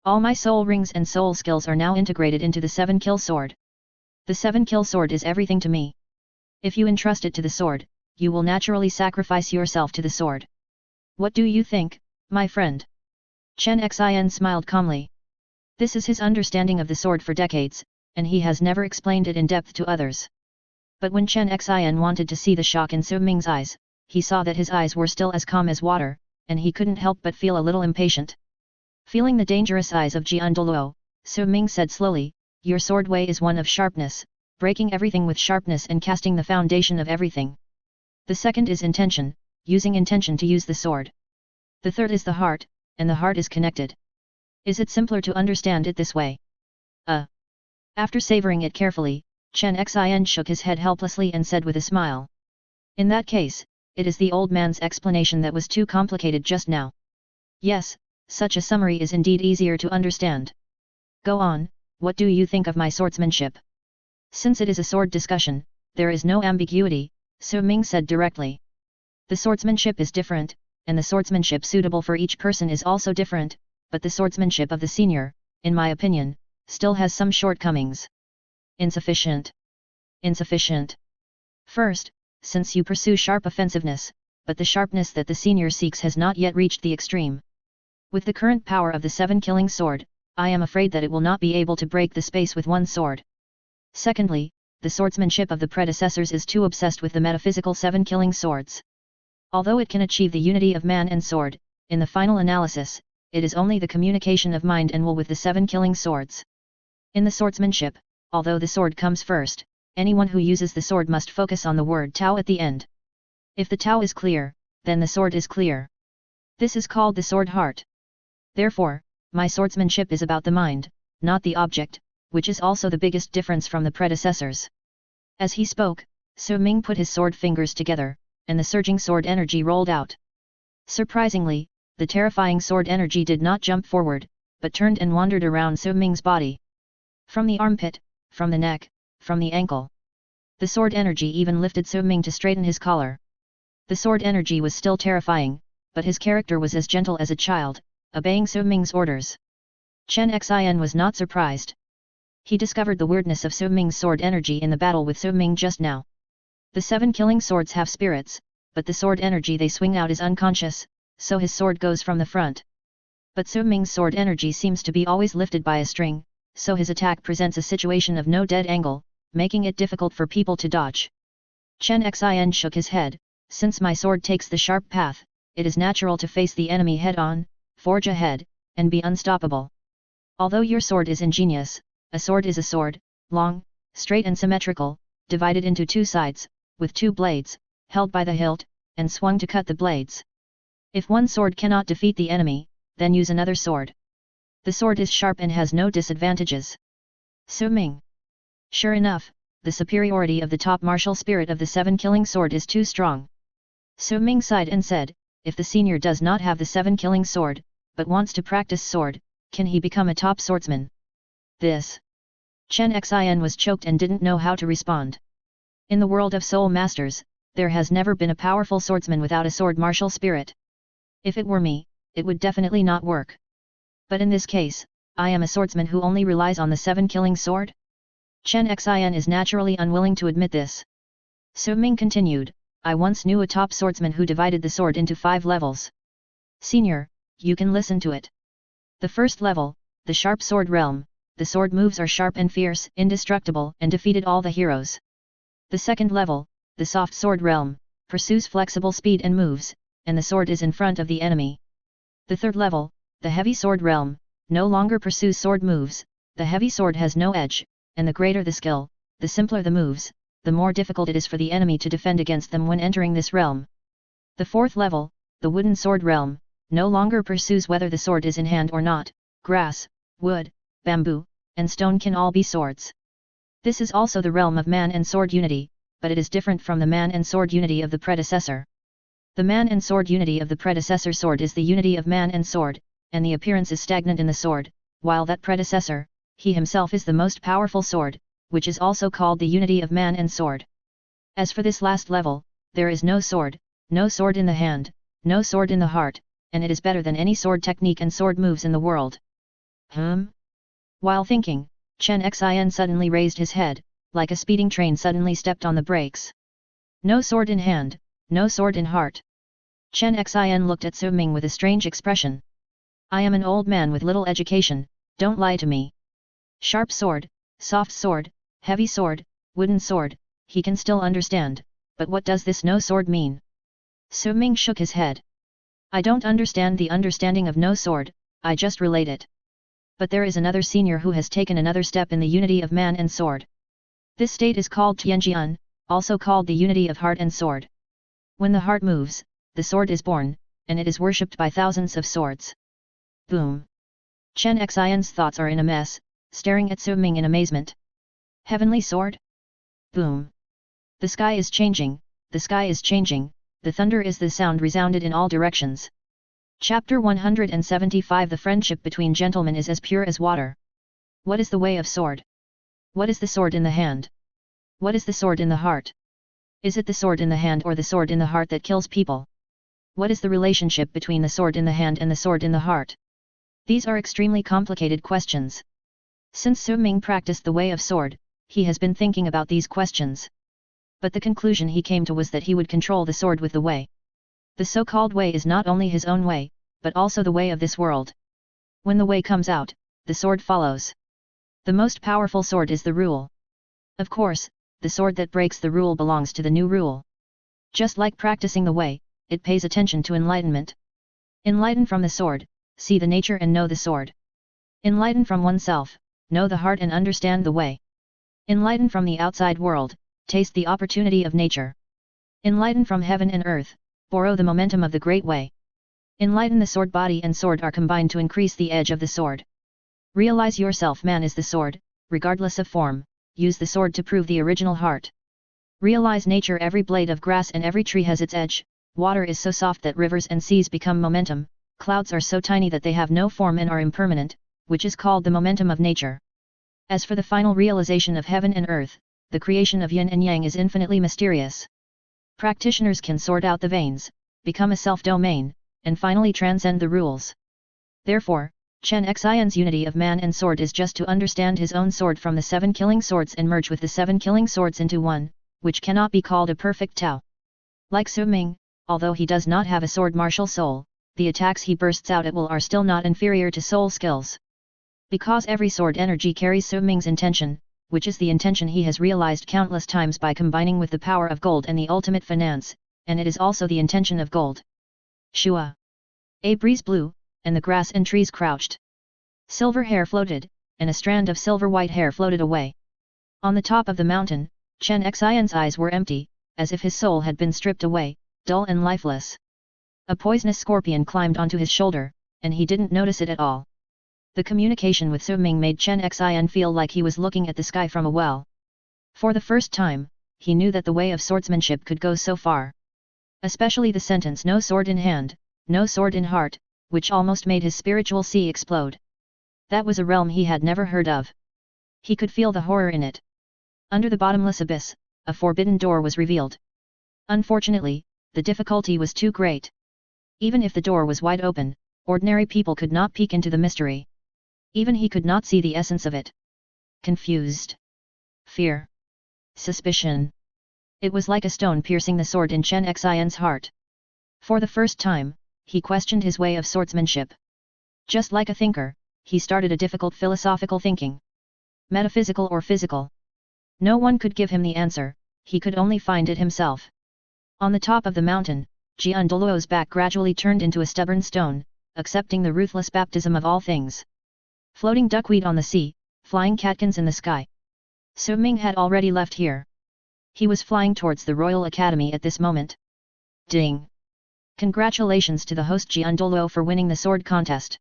All my soul rings and soul skills are now integrated into the 7-kill sword. The 7-kill sword is everything to me. If you entrust it to the sword, you will naturally sacrifice yourself to the sword. What do you think, my friend? Chen Xin smiled calmly. This is his understanding of the sword for decades, and he has never explained it in depth to others. But when Chen Xin wanted to see the shock in Su Ming's eyes, he saw that his eyes were still as calm as water, and he couldn't help but feel a little impatient. Feeling the dangerous eyes of Jian Douluo, Su Ming said slowly, "Your sword way is one of sharpness, breaking everything with sharpness and casting the foundation of everything. The second is intention, using intention to use the sword. The third is the heart, and the heart is connected. Is it simpler to understand it this way?" After savoring it carefully, Chen Xin shook his head helplessly and said with a smile. "In that case, it is the old man's explanation that was too complicated just now. Yes, such a summary is indeed easier to understand. Go on, what do you think of my swordsmanship?" Since it is a sword discussion, there is no ambiguity, Su Ming said directly. The swordsmanship is different, and the swordsmanship suitable for each person is also different, but the swordsmanship of the senior, in my opinion, still has some shortcomings. Insufficient. Insufficient. First, since you pursue sharp offensiveness, but the sharpness that the senior seeks has not yet reached the extreme. With the current power of the 7-killing sword, I am afraid that it will not be able to break the space with one sword. Secondly, the swordsmanship of the predecessors is too obsessed with the metaphysical 7-killing swords. Although it can achieve the unity of man and sword, in the final analysis, it is only the communication of mind and will with the 7-killing swords. In the swordsmanship, although the sword comes first, anyone who uses the sword must focus on the word Tao at the end. If the Tao is clear, then the sword is clear. This is called the sword heart. Therefore, my swordsmanship is about the mind, not the object, which is also the biggest difference from the predecessors. As he spoke, Su Ming put his sword fingers together, and the surging sword energy rolled out. Surprisingly, the terrifying sword energy did not jump forward, but turned and wandered around Su Ming's body. From the armpit, from the neck, from the ankle. The sword energy even lifted Su Ming to straighten his collar. The sword energy was still terrifying, but his character was as gentle as a child, obeying Su Ming's orders. Chen Xin was not surprised. He discovered the weirdness of Su Ming's sword energy in the battle with Su Ming just now. The 7-killing swords have spirits, but the sword energy they swing out is unconscious, so his sword goes from the front. But Su Ming's sword energy seems to be always lifted by a string, so his attack presents a situation of no dead angle, making it difficult for people to dodge. Chen Xin shook his head. Since my sword takes the sharp path, it is natural to face the enemy head-on, forge ahead, and be unstoppable. Although your sword is ingenious, a sword is a sword, long, straight and symmetrical, divided into two sides, with two blades, held by the hilt, and swung to cut the blades. If one sword cannot defeat the enemy, then use another sword. The sword is sharp and has no disadvantages. Su Ming. Sure enough, the superiority of the top martial spirit of the seven-killing sword is too strong. Su Ming sighed and said, if the senior does not have the seven-killing sword, but wants to practice sword, can he become a top swordsman? This. Chen Xin was choked and didn't know how to respond. In the world of soul masters, there has never been a powerful swordsman without a sword martial spirit. If it were me, it would definitely not work. But in this case, I am a swordsman who only relies on the seven-killing sword? Chen Xin is naturally unwilling to admit this. Su Ming continued, I once knew a top swordsman who divided the sword into 5 levels. Senior, you can listen to it. The first level, the sharp sword realm, the sword moves are sharp and fierce, indestructible, and defeated all the heroes. The second level, the soft sword realm, pursues flexible speed and moves, and the sword is in front of the enemy. The third level, the heavy sword realm, no longer pursues sword moves, the heavy sword has no edge, and the greater the skill, the simpler the moves, the more difficult it is for the enemy to defend against them when entering this realm. The fourth level, the wooden sword realm, no longer pursues whether the sword is in hand or not, grass, wood, bamboo, and stone can all be swords. This is also the realm of man and sword unity, but it is different from the man and sword unity of the predecessor. The man and sword unity of the predecessor sword is the unity of man and sword, and the appearance is stagnant in the sword, while that predecessor, he himself is the most powerful sword, which is also called the unity of man and sword. As for this last level, there is no sword in the hand, no sword in the heart, and it is better than any sword technique and sword moves in the world. While thinking, Chen Xin suddenly raised his head, like a speeding train suddenly stepped on the brakes. No sword in hand, no sword in heart. Chen Xin looked at Su Ming with a strange expression. I am an old man with little education, don't lie to me. Sharp sword, soft sword, heavy sword, wooden sword, he can still understand, but what does this no sword mean? Su Ming shook his head. I don't understand the understanding of no sword, I just relate it. But there is another senior who has taken another step in the unity of man and sword. This state is called Tianjian, also called the unity of heart and sword. When the heart moves, the sword is born, and it is worshipped by thousands of swords. Boom! Chen Xion's thoughts are in a mess, staring at Su Ming in amazement. Heavenly sword? Boom! The sky is changing, the sky is changing, the thunder is the sound resounded in all directions. Chapter 175 The friendship between gentlemen is as pure as water. What is the way of sword? What is the sword in the hand? What is the sword in the heart? Is it the sword in the hand or the sword in the heart that kills people? What is the relationship between the sword in the hand and the sword in the heart? These are extremely complicated questions. Since Su Ming practiced the way of sword, he has been thinking about these questions. But the conclusion he came to was that he would control the sword with the way. The so-called way is not only his own way, but also the way of this world. When the way comes out, the sword follows. The most powerful sword is the rule. Of course, the sword that breaks the rule belongs to the new rule. Just like practicing the way, it pays attention to enlightenment. Enlighten from the sword, see the nature and know the sword. Enlighten from oneself, know the heart and understand the way. Enlighten from the outside world, taste the opportunity of nature. Enlighten from heaven and earth, borrow the momentum of the great way. Enlighten the sword body and sword are combined to increase the edge of the sword. Realize yourself man is the sword, regardless of form, use the sword to prove the original heart. Realize nature every blade of grass and every tree has its edge, water is so soft that rivers and seas become momentum, clouds are so tiny that they have no form and are impermanent, which is called the momentum of nature. As for the final realization of heaven and earth, the creation of yin and yang is infinitely mysterious. Practitioners can sort out the veins, become a self-domain, and finally transcend the rules. Therefore, Chen Xion's unity of man and sword is just to understand his own sword from the 7 killing swords and merge with the 7 killing swords into one, which cannot be called a perfect Tao. Like Su Ming, although he does not have a sword martial soul, the attacks he bursts out at will are still not inferior to soul skills. Because every sword energy carries Su Ming's intention, which is the intention he has realized countless times by combining with the power of gold and the ultimate finance, and it is also the intention of gold. Shua. A breeze blew, and the grass and trees crouched. Silver hair floated, and a strand of silver-white hair floated away. On the top of the mountain, Chen Xian's eyes were empty, as if his soul had been stripped away, dull and lifeless. A poisonous scorpion climbed onto his shoulder, and he didn't notice it at all. The communication with Su Ming made Chen Xian feel like he was looking at the sky from a well. For the first time, he knew that the way of swordsmanship could go so far. Especially the sentence "no sword in hand, no sword in heart," which almost made his spiritual sea explode. That was a realm he had never heard of. He could feel the horror in it. Under the bottomless abyss, a forbidden door was revealed. Unfortunately, the difficulty was too great. Even if the door was wide open, ordinary people could not peek into the mystery. Even he could not see the essence of it. Confused. Fear. Suspicion. It was like a stone piercing the sword in Chen Xian's heart. For the first time, he questioned his way of swordsmanship. Just like a thinker, he started a difficult philosophical thinking. Metaphysical or physical? No one could give him the answer, he could only find it himself. On the top of the mountain, Jian Douluo's back gradually turned into a stubborn stone, accepting the ruthless baptism of all things. Floating duckweed on the sea, flying catkins in the sky. Su Ming had already left here. He was flying towards the Royal Academy at this moment. Ding! Congratulations to the host Jian Douluo for winning the sword contest.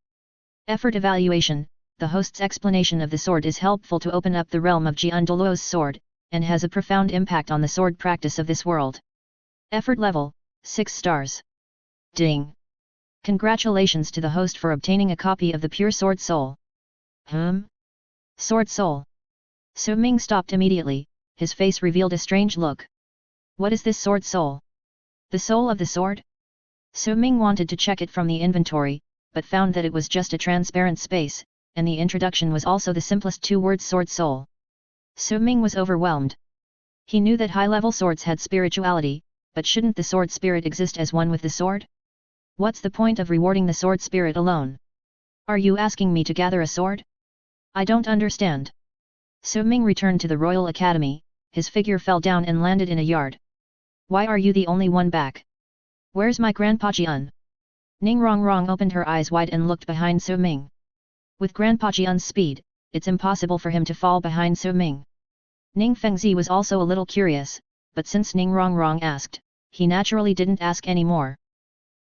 Effort evaluation. The host's explanation of the sword is helpful to open up the realm of Jian Douluo's sword, and has a profound impact on the sword practice of this world. Effort level, 6 stars. Ding! Congratulations to the host for obtaining a copy of the Pure Sword Soul. Sword Soul. Su Ming stopped immediately, his face revealed a strange look. What is this Sword Soul? The soul of the sword? Su Ming wanted to check it from the inventory, but found that it was just a transparent space, and the introduction was also the simplest 2 words Sword Soul. Su Ming was overwhelmed. He knew that high-level swords had spirituality, but shouldn't the sword spirit exist as one with the sword? What's the point of rewarding the sword spirit alone? Are you asking me to gather a sword? I don't understand. Su Ming returned to the Royal Academy, his figure fell down and landed in a yard. Why are you the only one back? Where's my Grandpa Jian? Ning Rongrong opened her eyes wide and looked behind Su Ming. With Grandpa Jian's speed, it's impossible for him to fall behind Su Ming. Ning Fengzi was also a little curious, but since Ning Rongrong asked, he naturally didn't ask any more.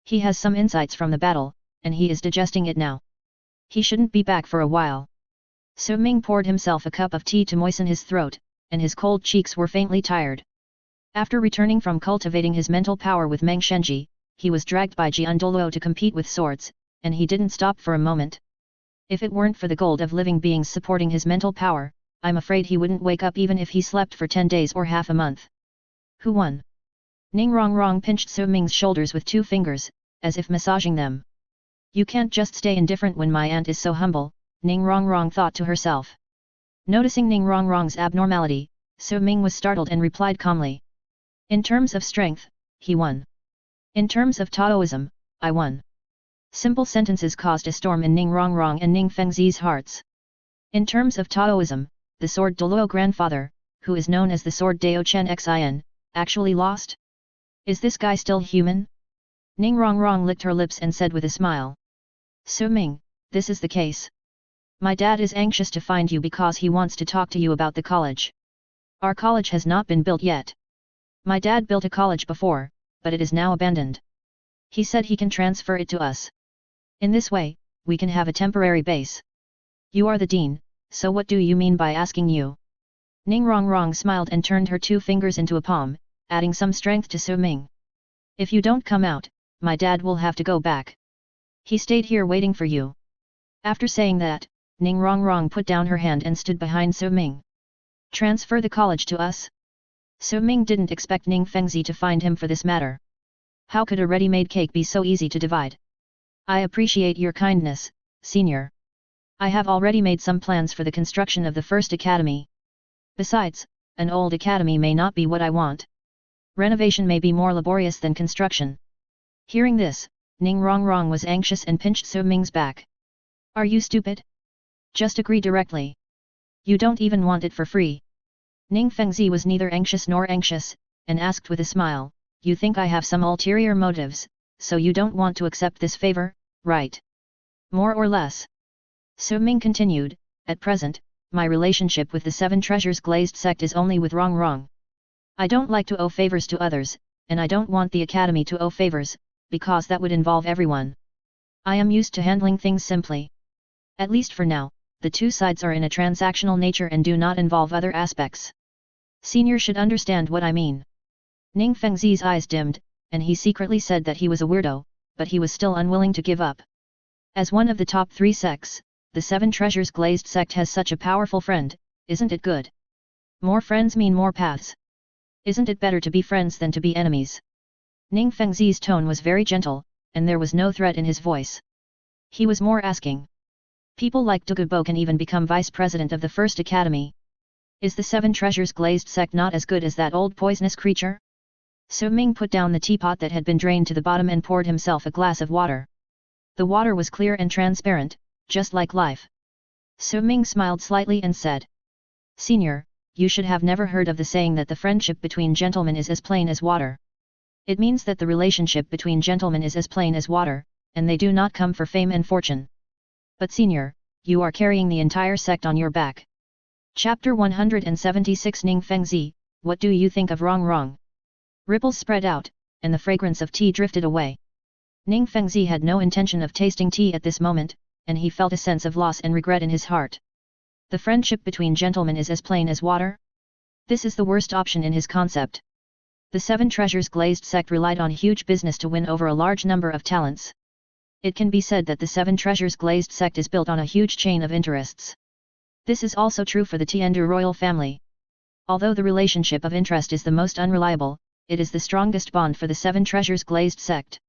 He has some insights from the battle, and he is digesting it now. He shouldn't be back for a while. Su Ming poured himself a cup of tea to moisten his throat, and his cold cheeks were faintly tired. After returning from cultivating his mental power with Meng Shenji, he was dragged by Jian Douluo to compete with swords, and he didn't stop for a moment. If it weren't for the gold of living beings supporting his mental power, I'm afraid he wouldn't wake up even if he slept for 10 days or half a month. Who won? Ning Rongrong pinched Su Ming's shoulders with 2 fingers, as if massaging them. You can't just stay indifferent when my aunt is so humble, Ning Rongrong thought to herself. Noticing Ning Rongrong's abnormality, Su Ming was startled and replied calmly. In terms of strength, he won. In terms of Taoism, I won. Simple sentences caused a storm in Ning Rongrong and Ning Fengzi's hearts. In terms of Taoism, the sword Douluo grandfather, who is known as the sword Dao Chen Xin, actually lost? Is this guy still human? Ning Rongrong licked her lips and said with a smile. Su Ming, this is the case. My dad is anxious to find you because he wants to talk to you about the college. Our college has not been built yet. My dad built a college before, but it is now abandoned. He said he can transfer it to us. In this way, we can have a temporary base. You are the dean, so what do you mean by asking you? Ning Rongrong smiled and turned her 2 fingers into a palm, adding some strength to Su Ming. If you don't come out, my dad will have to go back. He stayed here waiting for you. After saying that, Ning Rongrong put down her hand and stood behind Su Ming. Transfer the college to us? Su Ming didn't expect Ning Fengzi to find him for this matter. How could a ready-made cake be so easy to divide? I appreciate your kindness, senior. I have already made some plans for the construction of the first academy. Besides, an old academy may not be what I want. Renovation may be more laborious than construction. Hearing this, Ning Rongrong was anxious and pinched Su Ming's back. Are you stupid? Just agree directly. You don't even want it for free. Ning Fengzi was neither anxious nor anxious, and asked with a smile, you think I have some ulterior motives, so you don't want to accept this favor, right? More or less. Su Ming continued, at present, my relationship with the Seven Treasures Glazed sect is only with Wrong. I don't like to owe favors to others, and I don't want the Academy to owe favors, because that would involve everyone. I am used to handling things simply. At least for now, the two sides are in a transactional nature and do not involve other aspects. Senior should understand what I mean. Ning Fengzi's eyes dimmed, and he secretly said that he was a weirdo, but he was still unwilling to give up. As one of the top 3 sects, the Seven Treasures Glazed sect has such a powerful friend, isn't it good? More friends mean more paths. Isn't it better to be friends than to be enemies? Ning Fengzi's tone was very gentle, and there was no threat in his voice. He was more asking. People like Douluo can even become vice president of the First Academy. Is the Seven Treasures Glazed sect not as good as that old poisonous creature? Su Ming put down the teapot that had been drained to the bottom and poured himself a glass of water. The water was clear and transparent, just like life. Su Ming smiled slightly and said, Senior, you should have never heard of the saying that the friendship between gentlemen is as plain as water. It means that the relationship between gentlemen is as plain as water, and they do not come for fame and fortune. But Senior, you are carrying the entire sect on your back. Chapter 176 Ning Fengzi, what do you think of Wrong? Ripples spread out, and the fragrance of tea drifted away. Ning Fengzi had no intention of tasting tea at this moment, and he felt a sense of loss and regret in his heart. The friendship between gentlemen is as plain as water? This is the worst option in his concept. The Seven Treasures Glazed sect relied on huge business to win over a large number of talents. It can be said that the Seven Treasures Glazed sect is built on a huge chain of interests. This is also true for the Tiandu royal family. Although the relationship of interest is the most unreliable, it is the strongest bond for the Seven Treasures Glazed sect.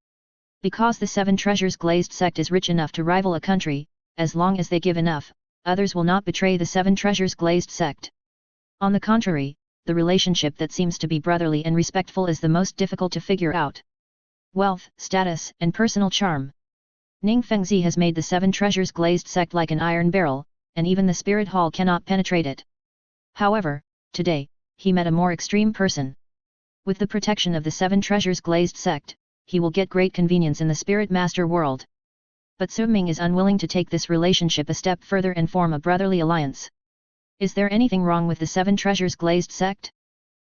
Because the Seven Treasures Glazed sect is rich enough to rival a country, as long as they give enough, others will not betray the Seven Treasures Glazed sect. On the contrary, the relationship that seems to be brotherly and respectful is the most difficult to figure out. Wealth, status, and personal charm. Ning Fengzi has made the Seven Treasures Glazed sect like an iron barrel, and even the Spirit Hall cannot penetrate it. However, today, he met a more extreme person. With the protection of the Seven Treasures Glazed sect, he will get great convenience in the Spirit Master world. But Su Ming is unwilling to take this relationship a step further and form a brotherly alliance. Is there anything wrong with the Seven Treasures Glazed sect?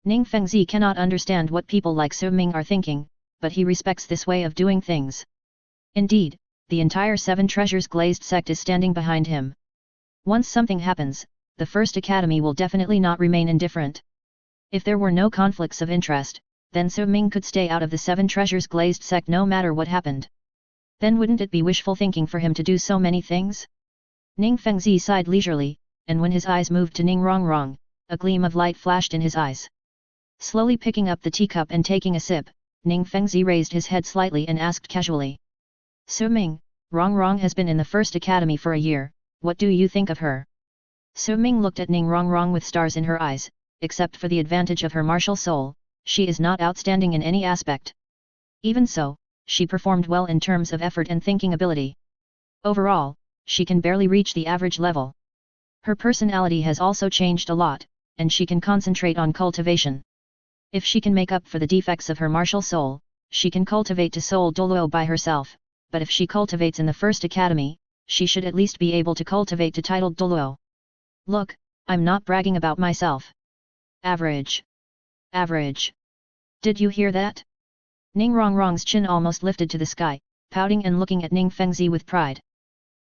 Ning Fengzi cannot understand what people like Su Ming are thinking, but he respects this way of doing things. Indeed, the entire Seven Treasures Glazed sect is standing behind him. Once something happens, the First Academy will definitely not remain indifferent. If there were no conflicts of interest, then Su Ming could stay out of the Seven Treasures Glazed sect no matter what happened. Then wouldn't it be wishful thinking for him to do so many things? Ning Fengzi sighed leisurely, and when his eyes moved to Ning Rongrong, a gleam of light flashed in his eyes. Slowly picking up the teacup and taking a sip, Ning Fengzi raised his head slightly and asked casually. Su Ming, Rongrong has been in the First Academy for a year, what do you think of her? Su Ming looked at Ning Rongrong with stars in her eyes, except for the advantage of her martial soul, she is not outstanding in any aspect. Even so, she performed well in terms of effort and thinking ability. Overall, she can barely reach the average level. Her personality has also changed a lot, and she can concentrate on cultivation. If she can make up for the defects of her martial soul, she can cultivate to soul Douluo by herself, but if she cultivates in the First Academy, she should at least be able to cultivate to titled Douluo. Look, I'm not bragging about myself. Average. Average. Did you hear that? Ning Rongrong's chin almost lifted to the sky, pouting and looking at Ning Fengzi with pride.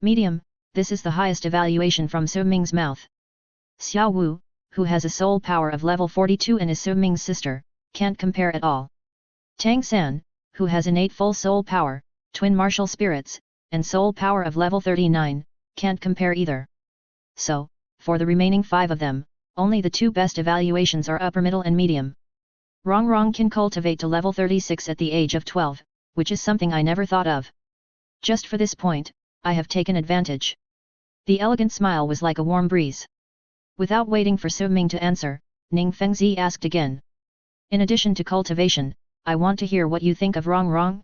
Medium, this is the highest evaluation from Su Ming's mouth. Xiao Wu, who has a soul power of level 42 and is Su Ming's sister, can't compare at all. Tang San, who has innate full soul power, twin martial spirits, and soul power of level 39, can't compare either. So, for the remaining 5 of them, only the 2 best evaluations are upper middle and medium. Rongrong can cultivate to level 36 at the age of 12, which is something I never thought of. Just for this point, I have taken advantage. The elegant smile was like a warm breeze. Without waiting for Su Ming to answer, Ning Fengzi asked again. In addition to cultivation, I want to hear what you think of Rongrong.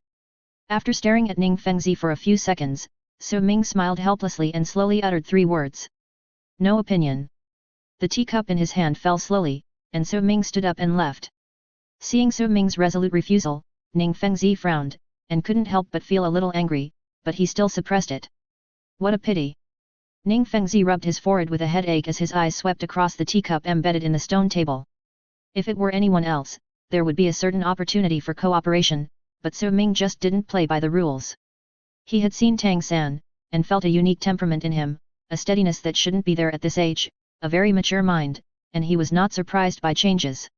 After staring at Ning Fengzi for a few seconds, Su Ming smiled helplessly and slowly uttered 3 words. No opinion. The teacup in his hand fell slowly, and Su Ming stood up and left. Seeing Su Ming's resolute refusal, Ning Fengzi frowned, and couldn't help but feel a little angry, but he still suppressed it. What a pity. Ning Fengzi rubbed his forehead with a headache as his eyes swept across the teacup embedded in the stone table. If it were anyone else, there would be a certain opportunity for cooperation, but Su Ming just didn't play by the rules. He had seen Tang San, and felt a unique temperament in him, a steadiness that shouldn't be there at this age, a very mature mind, and he was not surprised by changes.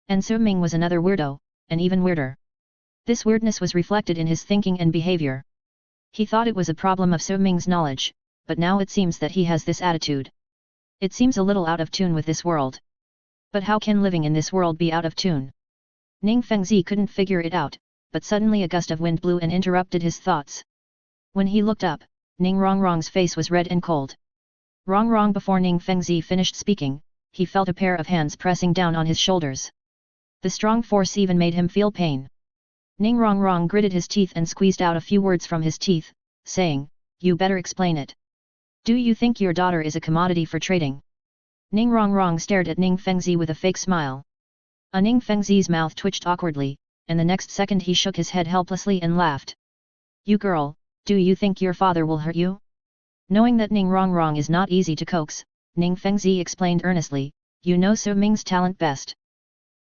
And Su Ming was another weirdo, and even weirder. This weirdness was reflected in his thinking and behavior. He thought it was a problem of Su Ming's knowledge, but now it seems that he has this attitude. It seems a little out of tune with this world. But how can living in this world be out of tune? Ning Fengzi couldn't figure it out, but suddenly a gust of wind blew and interrupted his thoughts. When he looked up, Ning Rongrong's face was red and cold. Rongrong, before Ning Fengzi finished speaking, he felt a pair of hands pressing down on his shoulders. The strong force even made him feel pain. Ning Rongrong gritted his teeth and squeezed out a few words from his teeth, saying, "You better explain it. Do you think your daughter is a commodity for trading?" Ning Rongrong stared at Ning Fengzi with a fake smile. Ning Fengzi's mouth twitched awkwardly, and the next second he shook his head helplessly and laughed. "You girl, do you think your father will hurt you?" Knowing that Ning Rongrong is not easy to coax, Ning Fengzi explained earnestly, "You know Su Ming's talent best.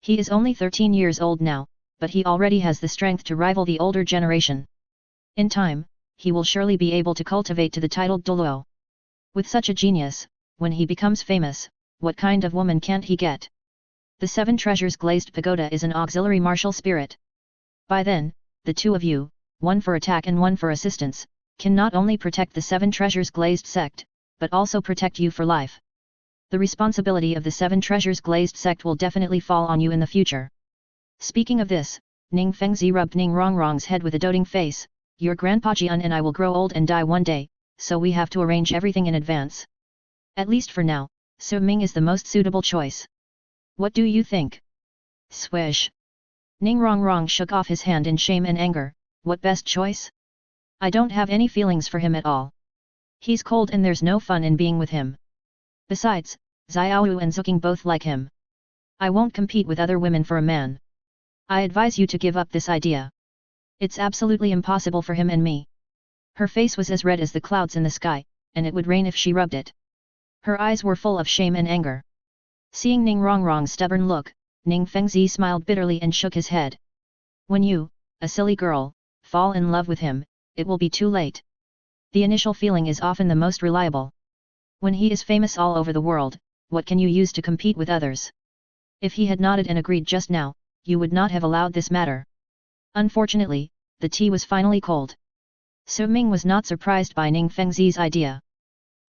He is only 13 years old now, but he already has the strength to rival the older generation. In time, he will surely be able to cultivate to the titled Douluo. With such a genius, when he becomes famous, what kind of woman can't he get? The 7 Treasures Glazed Pagoda is an auxiliary martial spirit. By then, the two of you, one for attack and one for assistance, can not only protect the 7 Treasures Glazed sect, but also protect you for life. The responsibility of the 7 Treasures Glazed sect will definitely fall on you in the future." Speaking of this, Ning Fengzi rubbed Ning Rongrong's head with a doting face. "Your grandpa Jian and I will grow old and die one day, so we have to arrange everything in advance. At least for now, Su Ming is the most suitable choice. What do you think?" Swish! Ning Rongrong shook off his hand in shame and anger. "What best choice? I don't have any feelings for him at all. He's cold and there's no fun in being with him. Besides, Xiaowu and Zuking both like him. I won't compete with other women for a man. I advise you to give up this idea. It's absolutely impossible for him and me." Her face was as red as the clouds in the sky, and it would rain if she rubbed it. Her eyes were full of shame and anger. Seeing Ning Rongrong's stubborn look, Ning Fengzi smiled bitterly and shook his head. "When you, a silly girl, fall in love with him, it will be too late. The initial feeling is often the most reliable. When he is famous all over the world, what can you use to compete with others?" If he had nodded and agreed just now, you would not have allowed this matter. Unfortunately, the tea was finally cold. Su Ming was not surprised by Ning Fengzi's idea.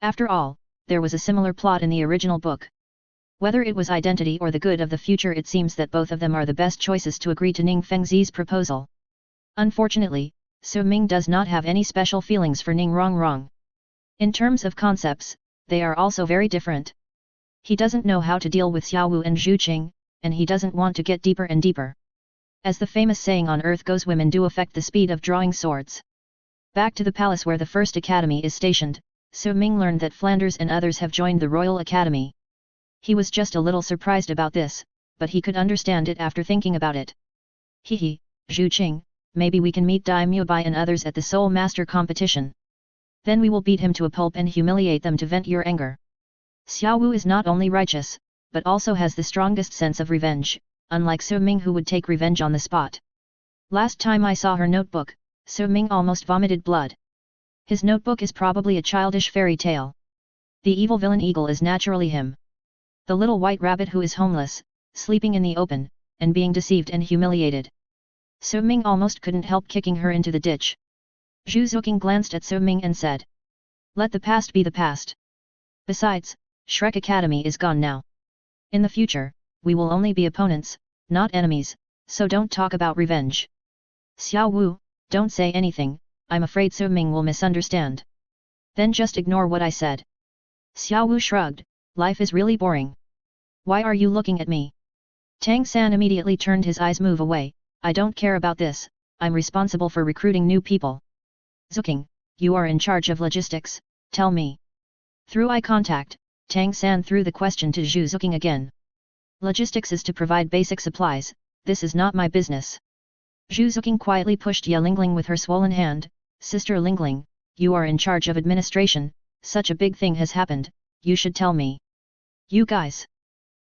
After all, there was a similar plot in the original book. Whether it was identity or the good of the future, it seems that both of them are the best choices to agree to Ning Fengzi's proposal. Unfortunately, Su Ming does not have any special feelings for Ning Rongrong. In terms of concepts, they are also very different. He doesn't know how to deal with Xiaowu and Zhu Qing, and he doesn't want to get deeper and deeper. As the famous saying on earth goes, women do affect the speed of drawing swords. Back to the palace where the first academy is stationed, Su Ming learned that Flanders and others have joined the Royal Academy. He was just a little surprised about this, but he could understand it after thinking about it. Zhu Qing, maybe we can meet Daimyo Bai and others at the Soul Master competition. Then we will beat him to a pulp and humiliate them to vent your anger. Xiaowu is not only righteous, but also has the strongest sense of revenge, unlike Su Ming who would take revenge on the spot. Last time I saw her notebook, Su Ming almost vomited blood. His notebook is probably a childish fairy tale. The evil villain eagle is naturally him. The little white rabbit who is homeless, sleeping in the open, and being deceived and humiliated. Su Ming almost couldn't help kicking her into the ditch. Zhu Zuking glanced at Su Ming and said, "Let the past be the past. Besides, Shrek Academy is gone now. In the future, we will only be opponents, not enemies, so don't talk about revenge." "Xiao Wu, don't say anything, I'm afraid Su Ming will misunderstand." "Then just ignore what I said." Xiao Wu shrugged, "Life is really boring. Why are you looking at me?" Tang San immediately turned his eyes move away. "I don't care about this, I'm responsible for recruiting new people." "Zuking, you are in charge of logistics, tell me." Through eye contact, Tang San threw the question to Zhu Zuking again. "Logistics is to provide basic supplies, this is not my business." Zhu Zuking quietly pushed Ye Lingling with her swollen hand. "Sister Lingling, you are in charge of administration, such a big thing has happened, you should tell me. You guys.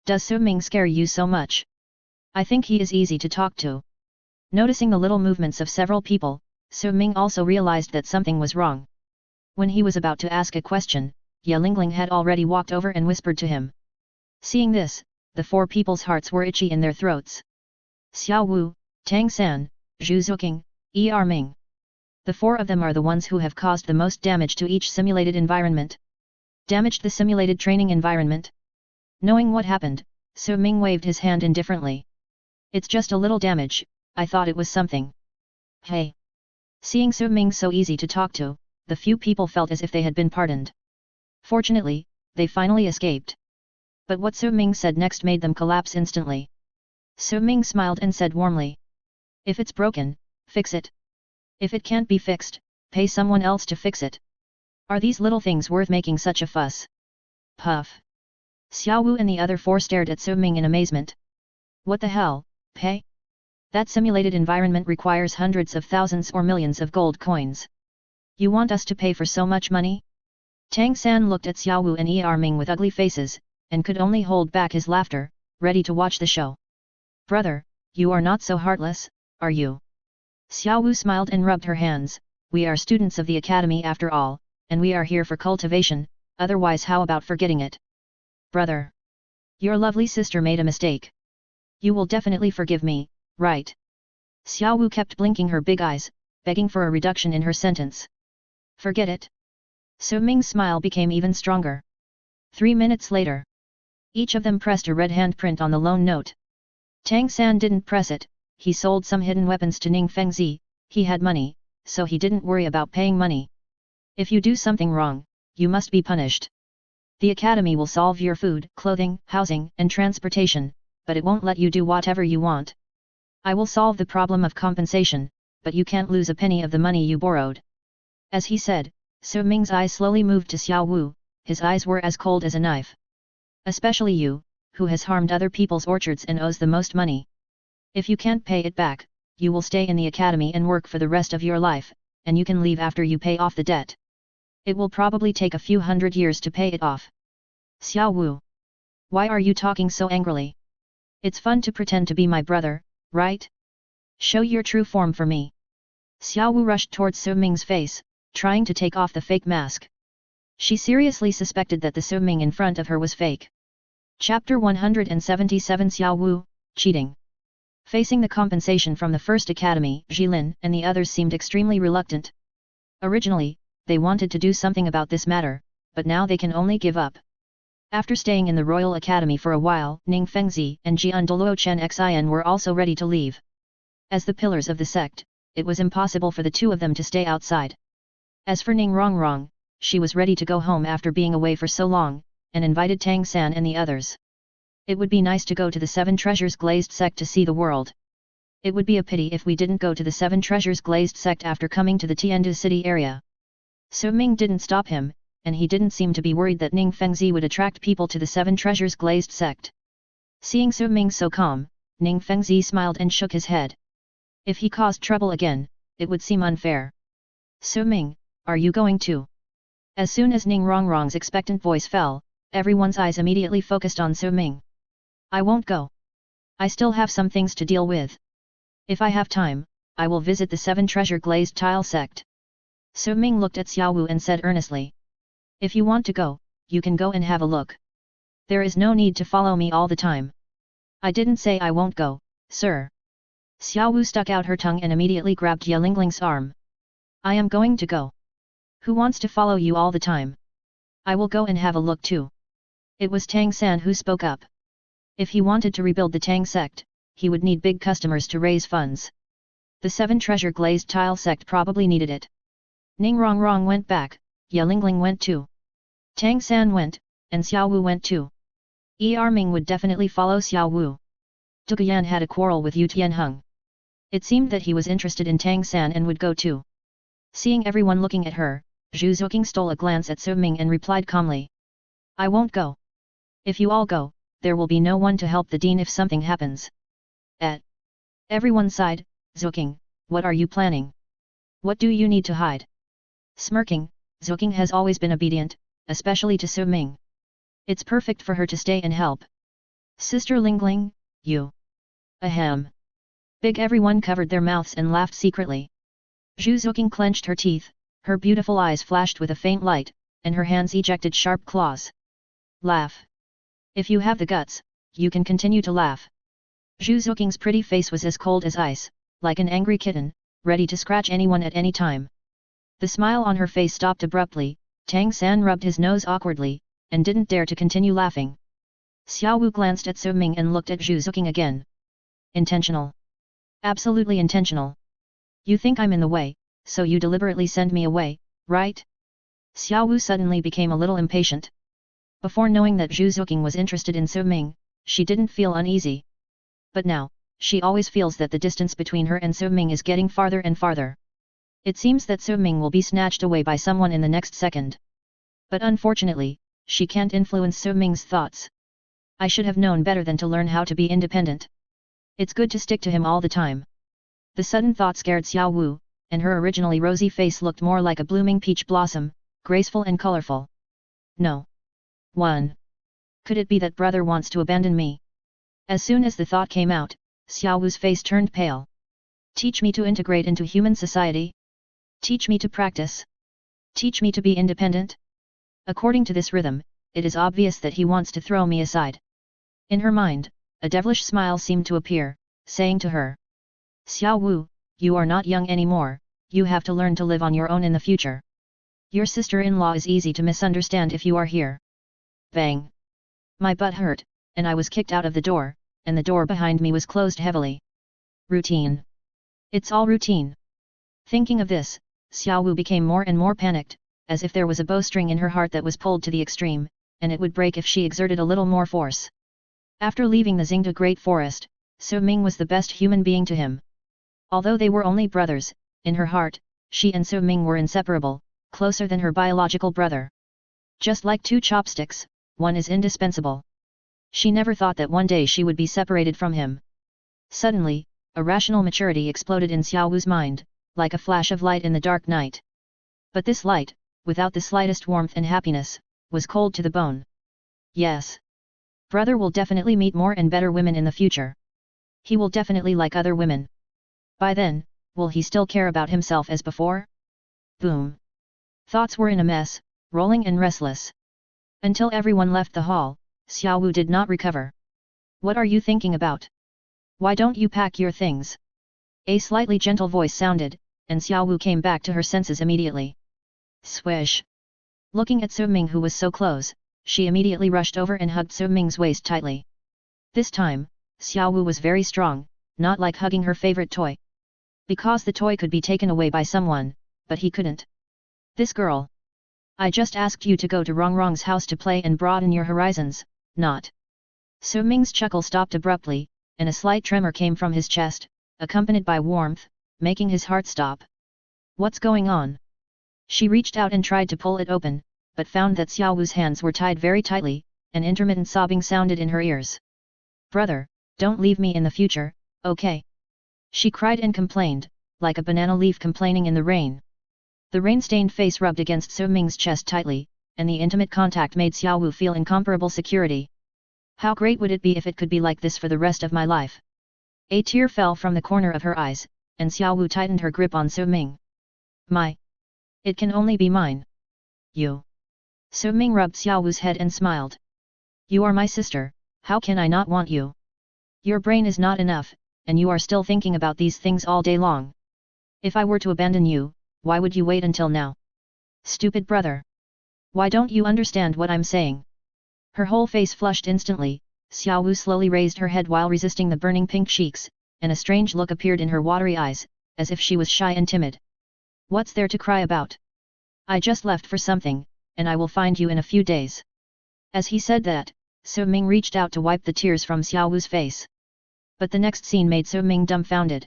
Does Su Ming scare you so much? I think he is easy to talk to. Noticing the little movements of several people, Su Ming also realized that something was wrong. When he was about to ask a question, Ye Lingling had already walked over and whispered to him. Seeing this, the four people's hearts were itchy in their throats. Xiao Wu, Tang San, Zhu Zuqing, Ming. The four of them are the ones who have caused the most damage to each simulated environment. Damaged the simulated training environment? Knowing what happened, Su Ming waved his hand indifferently. It's just a little damage, I thought it was something. Hey! Seeing Su Ming so easy to talk to, the few people felt as if they had been pardoned. Fortunately, they finally escaped. But what Su Ming said next made them collapse instantly. Su Ming smiled and said warmly. If it's broken, fix it. If it can't be fixed, pay someone else to fix it. Are these little things worth making such a fuss? Puff. Xiao Wu and the other four stared at Su Ming in amazement. What the hell, pay? That simulated environment requires hundreds of thousands or millions of gold coins. You want us to pay for so much money? Tang San looked at Xiao Wu and Ming with ugly faces, and could only hold back his laughter, ready to watch the show. Brother, you are not so heartless, are you? Xiao Wu smiled and rubbed her hands. We are students of the academy after all, and we are here for cultivation, otherwise how about forgetting it? Brother. Your lovely sister made a mistake. You will definitely forgive me, right? Xiao Wu kept blinking her big eyes, begging for a reduction in her sentence. Forget it. Su Ming's smile became even stronger. 3 minutes later. Each of them pressed a red handprint on the loan note. Tang San didn't press it, he sold some hidden weapons to Ning Fengzi, he had money, so he didn't worry about paying money. If you do something wrong, you must be punished. The academy will solve your food, clothing, housing, and transportation, but it won't let you do whatever you want. I will solve the problem of compensation, but you can't lose a penny of the money you borrowed. As he said, Su Ming's eyes slowly moved to Xiao Wu, his eyes were as cold as a knife. Especially you, who has harmed other people's orchards and owes the most money. If you can't pay it back, you will stay in the academy and work for the rest of your life, and you can leave after you pay off the debt. It will probably take a few hundred years to pay it off. Xiao Wu. Why are you talking so angrily? It's fun to pretend to be my brother, right? Show your true form for me. Xiao Wu rushed towards Su Ming's face, trying to take off the fake mask. She seriously suspected that the Su Ming in front of her was fake. Chapter 177 Xiao Wu, Cheating. Facing the compensation from the first academy, Jilin and the others seemed extremely reluctant. Originally, they wanted to do something about this matter, but now they can only give up. After staying in the Royal Academy for a while, Ning Fengzi and Jian Douluo Chen Xin were also ready to leave. As the pillars of the sect, it was impossible for the two of them to stay outside. As for Ning Rongrong, she was ready to go home after being away for so long, and invited Tang San and the others. It would be nice to go to the Seven Treasures Glazed Sect to see the world. It would be a pity if we didn't go to the Seven Treasures Glazed Sect after coming to the Tiandu city area. Su Ming didn't stop him, and he didn't seem to be worried that Ning Fengzi would attract people to the Seven Treasures Glazed Sect. Seeing Su Ming so calm, Ning Fengzi smiled and shook his head. If he caused trouble again, it would seem unfair. Su Ming, are you going to? As soon as Ning Rongrong's expectant voice fell, everyone's eyes immediately focused on Su Ming. I won't go. I still have some things to deal with. If I have time, I will visit the Seven Treasure Glazed Tile Sect. Su Ming looked at Xiao Wu and said earnestly. If you want to go, you can go and have a look. There is no need to follow me all the time. I didn't say I won't go, sir. Xiao Wu stuck out her tongue and immediately grabbed Ye Lingling's arm. I am going to go. Who wants to follow you all the time? I will go and have a look too. It was Tang San who spoke up. If he wanted to rebuild the Tang sect, he would need big customers to raise funds. The Seven Treasure Glazed Tile sect probably needed it. Ning Rongrong went back, Ye Lingling went too. Tang San went, and Xiao Wu went too. Ming would definitely follow Xiao Wu. Duguyan had a quarrel with Yu Tianheng. It seemed that he was interested in Tang San and would go too. Seeing everyone looking at her, Zhu Zuqing stole a glance at Su Ming and replied calmly. I won't go. If you all go, there will be no one to help the dean if something happens. At everyone sighed. Zuqing, what are you planning? What do you need to hide? Smirking, Zuqing has always been obedient, especially to Su Ming. It's perfect for her to stay and help. Sister Lingling, you. Ahem. Big everyone covered their mouths and laughed secretly. Zhu Zuqing clenched her teeth, her beautiful eyes flashed with a faint light, and her hands ejected sharp claws. Laugh. If you have the guts, you can continue to laugh. Zhu Zuqing's pretty face was as cold as ice, like an angry kitten, ready to scratch anyone at any time. The smile on her face stopped abruptly. Tang San rubbed his nose awkwardly, and didn't dare to continue laughing. Xiao Wu glanced at Su Ming and looked at Zhu Zuqing again. Intentional. Absolutely intentional. You think I'm in the way, so you deliberately send me away, right? Xiao Wu suddenly became a little impatient. Before knowing that Zhu Zuqing was interested in Su Ming, she didn't feel uneasy. But now, she always feels that the distance between her and Su Ming is getting farther and farther. It seems that Su Ming will be snatched away by someone in the next second. But unfortunately, she can't influence Su Ming's thoughts. I should have known better than to learn how to be independent. It's good to stick to him all the time. The sudden thought scared Xiao Wu, and her originally rosy face looked more like a blooming peach blossom, graceful and colorful. No. 1. Could it be that brother wants to abandon me? As soon as the thought came out, Xiao Wu's face turned pale. Teach me to integrate into human society? Teach me to practice? Teach me to be independent? According to this rhythm, it is obvious that he wants to throw me aside. In her mind, a devilish smile seemed to appear, saying to her, Xiao Wu, you are not young anymore, you have to learn to live on your own in the future. Your sister-in-law is easy to misunderstand if you are here. Bang! My butt hurt, and I was kicked out of the door, and the door behind me was closed heavily. Routine. It's all routine. Thinking of this, Xiao Wu became more and more panicked, as if there was a bowstring in her heart that was pulled to the extreme, and it would break if she exerted a little more force. After leaving the Xingda Great Forest, Su Ming was the best human being to him. Although they were only brothers, in her heart, she and Su Ming were inseparable, closer than her biological brother. Just like two chopsticks, one is indispensable. She never thought that one day she would be separated from him. Suddenly, a rational maturity exploded in Xiao Wu's mind, like a flash of light in the dark night. But this light, without the slightest warmth and happiness, was cold to the bone. Yes. Brother will definitely meet more and better women in the future. He will definitely like other women. By then, will he still care about himself as before? Boom. Thoughts were in a mess, rolling and restless. Until everyone left the hall, Xiao Wu did not recover. What are you thinking about? Why don't you pack your things? A slightly gentle voice sounded, and Xiao Wu came back to her senses immediately. Swish! Looking at Su Ming who was so close, she immediately rushed over and hugged Su Ming's waist tightly. This time, Xiao Wu was very strong, not like hugging her favorite toy. Because the toy could be taken away by someone, but he couldn't. This girl. I just asked you to go to Rongrong's house to play and broaden your horizons, not. Su Ming's chuckle stopped abruptly, and a slight tremor came from his chest, accompanied by warmth, making his heart stop. What's going on? She reached out and tried to pull it open, but found that Xiao Wu's hands were tied very tightly, and intermittent sobbing sounded in her ears. Brother, don't leave me in the future, okay? She cried and complained, like a banana leaf complaining in the rain. The rain-stained face rubbed against Su Ming's chest tightly, and the intimate contact made Xiao Wu feel incomparable security. How great would it be if it could be like this for the rest of my life? A tear fell from the corner of her eyes, and Xiao Wu tightened her grip on Su Ming. My! It can only be mine. You! Su Ming rubbed Xiao Wu's head and smiled. You are my sister, how can I not want you? Your brain is not enough, and you are still thinking about these things all day long. If I were to abandon you, why would you wait until now? Stupid brother! Why don't you understand what I'm saying? Her whole face flushed instantly. Xiao Wu slowly raised her head while resisting the burning pink cheeks, and a strange look appeared in her watery eyes, as if she was shy and timid. What's there to cry about? I just left for something, and I will find you in a few days. As he said that, Su Ming reached out to wipe the tears from Xiao Wu's face. But the next scene made Su Ming dumbfounded.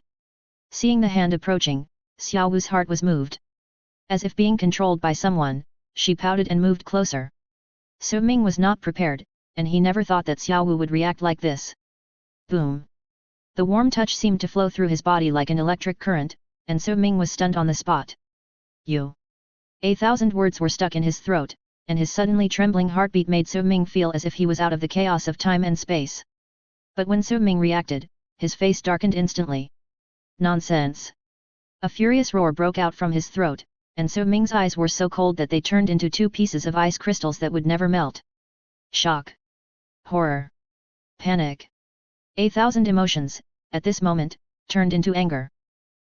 Seeing the hand approaching, Xiao Wu's heart was moved. As if being controlled by someone, she pouted and moved closer. Su Ming was not prepared, and he never thought that Xiao Wu would react like this. Boom! The warm touch seemed to flow through his body like an electric current, and Su Ming was stunned on the spot. You! 1,000 words were stuck in his throat, and his suddenly trembling heartbeat made Su Ming feel as if he was out of the chaos of time and space. But when Su Ming reacted, his face darkened instantly. Nonsense! A furious roar broke out from his throat, and Su Ming's eyes were so cold that they turned into two pieces of ice crystals that would never melt. Shock. Horror. Panic. 1,000 emotions, at this moment, turned into anger.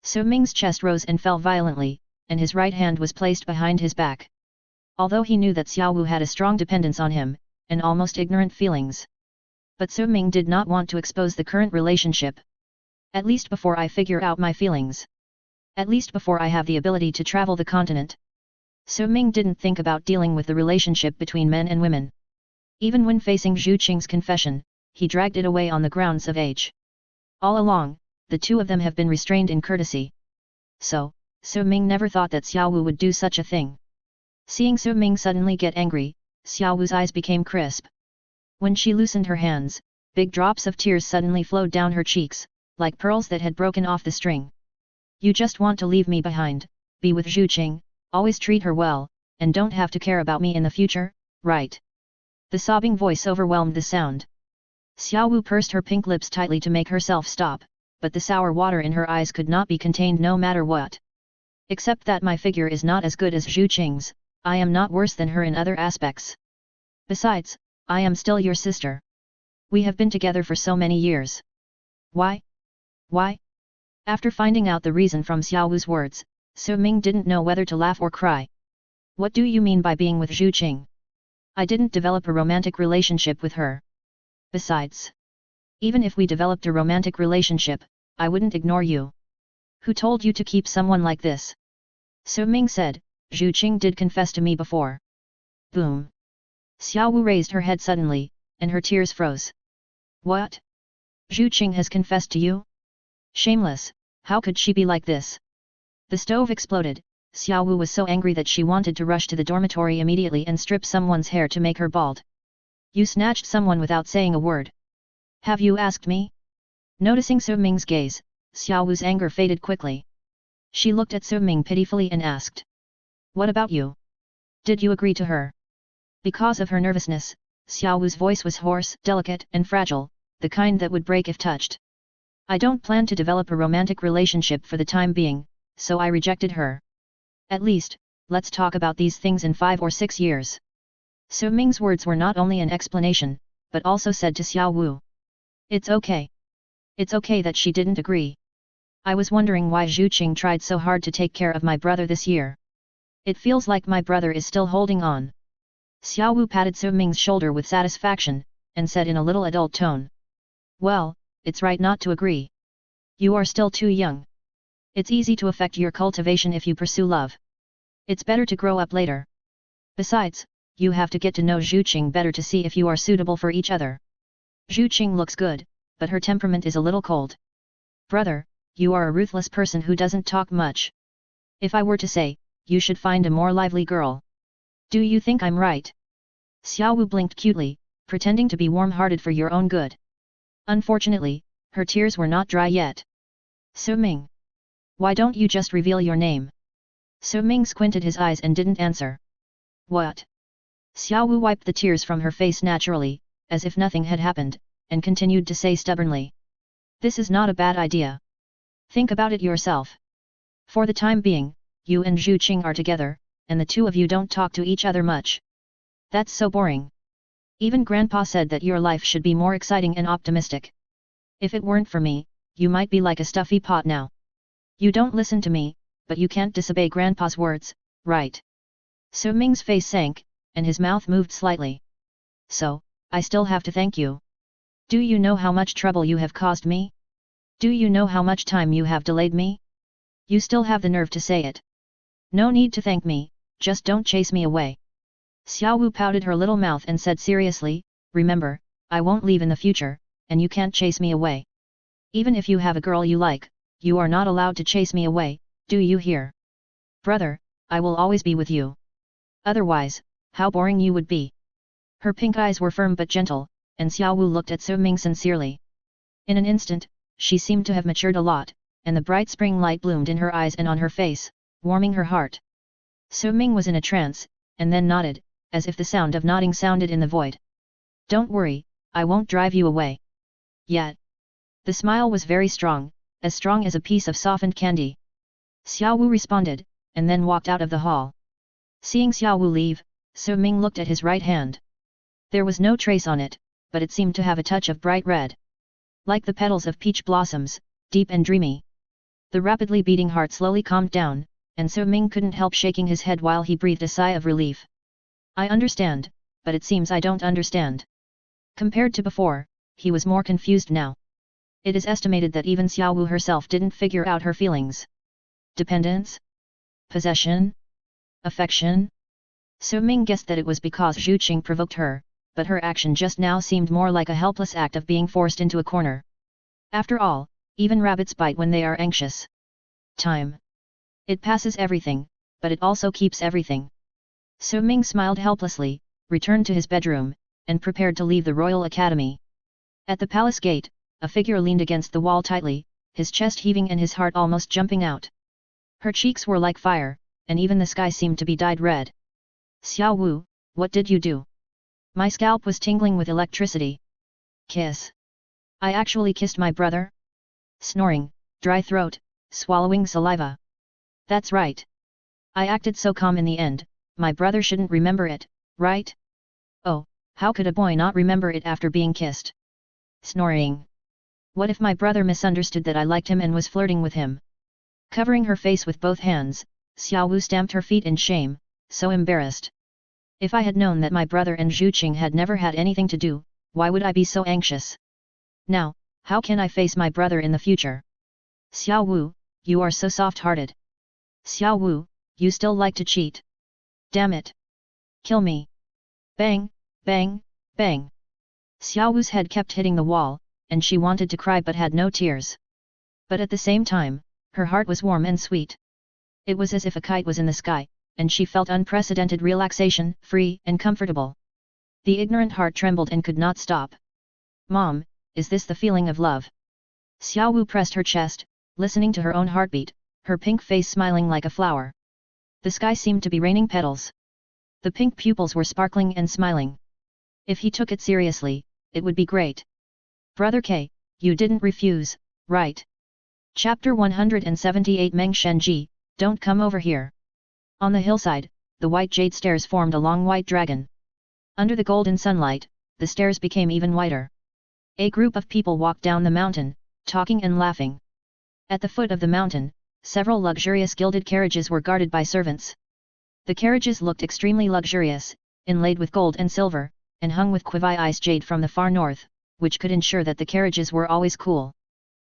Su Ming's chest rose and fell violently, and his right hand was placed behind his back. Although he knew that Xiao Wu had a strong dependence on him, and almost ignorant feelings. But Su Ming did not want to expose the current relationship. At least before I figure out my feelings. At least before I have the ability to travel the continent. Su Ming didn't think about dealing with the relationship between men and women. Even when facing Zhu Qing's confession, he dragged it away on the grounds of age. All along, the two of them have been restrained in courtesy. So, Su Ming never thought that Xiao Wu would do such a thing. Seeing Su Ming suddenly get angry, Xiao Wu's eyes became crisp. When she loosened her hands, big drops of tears suddenly flowed down her cheeks, like pearls that had broken off the string. You just want to leave me behind, be with Zhu Qing, always treat her well, and don't have to care about me in the future, right? The sobbing voice overwhelmed the sound. Xiao Wu pursed her pink lips tightly to make herself stop, but the sour water in her eyes could not be contained no matter what. Except that my figure is not as good as Zhu Qing's, I am not worse than her in other aspects. Besides, I am still your sister. We have been together for so many years. Why? Why? After finding out the reason from Xiao Wu's words, Su Ming didn't know whether to laugh or cry. What do you mean by being with Zhu Qing? I didn't develop a romantic relationship with her. Besides, even if we developed a romantic relationship, I wouldn't ignore you. Who told you to keep someone like this? Su Ming said, Zhu Qing did confess to me before. Boom. Xiao Wu raised her head suddenly, and her tears froze. What? Zhu Qing has confessed to you? Shameless, how could she be like this? The stove exploded. Xiao Wu was so angry that she wanted to rush to the dormitory immediately and strip someone's hair to make her bald. You snatched someone without saying a word. Have you asked me? Noticing Su Ming's gaze, Xiao Wu's anger faded quickly. She looked at Su Ming pitifully and asked. What about you? Did you agree to her? Because of her nervousness, Xiao Wu's voice was hoarse, delicate, and fragile, the kind that would break if touched. I don't plan to develop a romantic relationship for the time being, so I rejected her. At least, let's talk about these things in 5 or 6 years. Su Ming's words were not only an explanation, but also said to Xiao Wu. It's okay. It's okay that she didn't agree. I was wondering why Zhu Qing tried so hard to take care of my brother this year. It feels like my brother is still holding on. Xiao Wu patted Su Ming's shoulder with satisfaction, and said in a little adult tone. Well, it's right not to agree. You are still too young. It's easy to affect your cultivation if you pursue love. It's better to grow up later. Besides, you have to get to know Zhu Qing better to see if you are suitable for each other. Zhu Qing looks good, but her temperament is a little cold. Brother, you are a ruthless person who doesn't talk much. If I were to say, you should find a more lively girl. Do you think I'm right? Xiao Wu blinked cutely, pretending to be warm-hearted for your own good. Unfortunately, her tears were not dry yet. Su Ming. Why don't you just reveal your name? Su Ming squinted his eyes and didn't answer. What? Xiao Wu wiped the tears from her face naturally, as if nothing had happened, and continued to say stubbornly. This is not a bad idea. Think about it yourself. For the time being, you and Zhu Qing are together, and the two of you don't talk to each other much. That's so boring. Even Grandpa said that your life should be more exciting and optimistic. If it weren't for me, you might be like a stuffy pot now. You don't listen to me, but you can't disobey Grandpa's words, right? Su Ming's face sank, and his mouth moved slightly. So, I still have to thank you. Do you know how much trouble you have caused me? Do you know how much time you have delayed me? You still have the nerve to say it. No need to thank me, just don't chase me away. Xiao Wu pouted her little mouth and said seriously, remember, I won't leave in the future, and you can't chase me away. Even if you have a girl you like, you are not allowed to chase me away, do you hear? Brother, I will always be with you. Otherwise, how boring you would be. Her pink eyes were firm but gentle, and Xiao Wu looked at Su Ming sincerely. In an instant, she seemed to have matured a lot, and the bright spring light bloomed in her eyes and on her face, warming her heart. Su Ming was in a trance, and then nodded, as if the sound of nodding sounded in the void. Don't worry, I won't drive you away. Yet. The smile was very strong, as strong as a piece of softened candy. Xiao Wu responded, and then walked out of the hall. Seeing Xiao Wu leave, Su Ming looked at his right hand. There was no trace on it, but it seemed to have a touch of bright red. Like the petals of peach blossoms, deep and dreamy. The rapidly beating heart slowly calmed down, and Su Ming couldn't help shaking his head while he breathed a sigh of relief. I understand, but it seems I don't understand. Compared to before, he was more confused now. It is estimated that even Xiao Wu herself didn't figure out her feelings. Dependence? Possession? Affection? Su Ming guessed that it was because Zhu Qing provoked her, but her action just now seemed more like a helpless act of being forced into a corner. After all, even rabbits bite when they are anxious. Time. It passes everything, but it also keeps everything. Su Ming smiled helplessly, returned to his bedroom, and prepared to leave the Royal Academy. At the palace gate, a figure leaned against the wall tightly, his chest heaving and his heart almost jumping out. Her cheeks were like fire, and even the sky seemed to be dyed red. Xiao Wu, what did you do? My scalp was tingling with electricity. Kiss. I actually kissed my brother? Snoring, dry throat, swallowing saliva. That's right. I acted so calm in the end, my brother shouldn't remember it, right? Oh, how could a boy not remember it after being kissed? Snoring. What if my brother misunderstood that I liked him and was flirting with him? Covering her face with both hands, Xiao Wu stamped her feet in shame, so embarrassed. If I had known that my brother and Zhu Qing had never had anything to do, why would I be so anxious? Now, how can I face my brother in the future? Xiao Wu, you are so soft-hearted. Xiao Wu, you still like to cheat. Damn it. Kill me. Bang, bang, bang. Xiao Wu's head kept hitting the wall, and she wanted to cry but had no tears. But at the same time, her heart was warm and sweet. It was as if a kite was in the sky, and she felt unprecedented relaxation, free and comfortable. The ignorant heart trembled and could not stop. Mom, is this the feeling of love? Xiao Wu pressed her chest, listening to her own heartbeat, her pink face smiling like a flower. The sky seemed to be raining petals. The pink pupils were sparkling and smiling. If he took it seriously, it would be great. Brother K, you didn't refuse, right? Chapter 178 Meng Shenji, don't come over here. On the hillside, the white jade stairs formed a long white dragon. Under the golden sunlight, the stairs became even whiter. A group of people walked down the mountain, talking and laughing. At the foot of the mountain, several luxurious gilded carriages were guarded by servants. The carriages looked extremely luxurious, inlaid with gold and silver, and hung with Quivai ice jade from the far north, which could ensure that the carriages were always cool.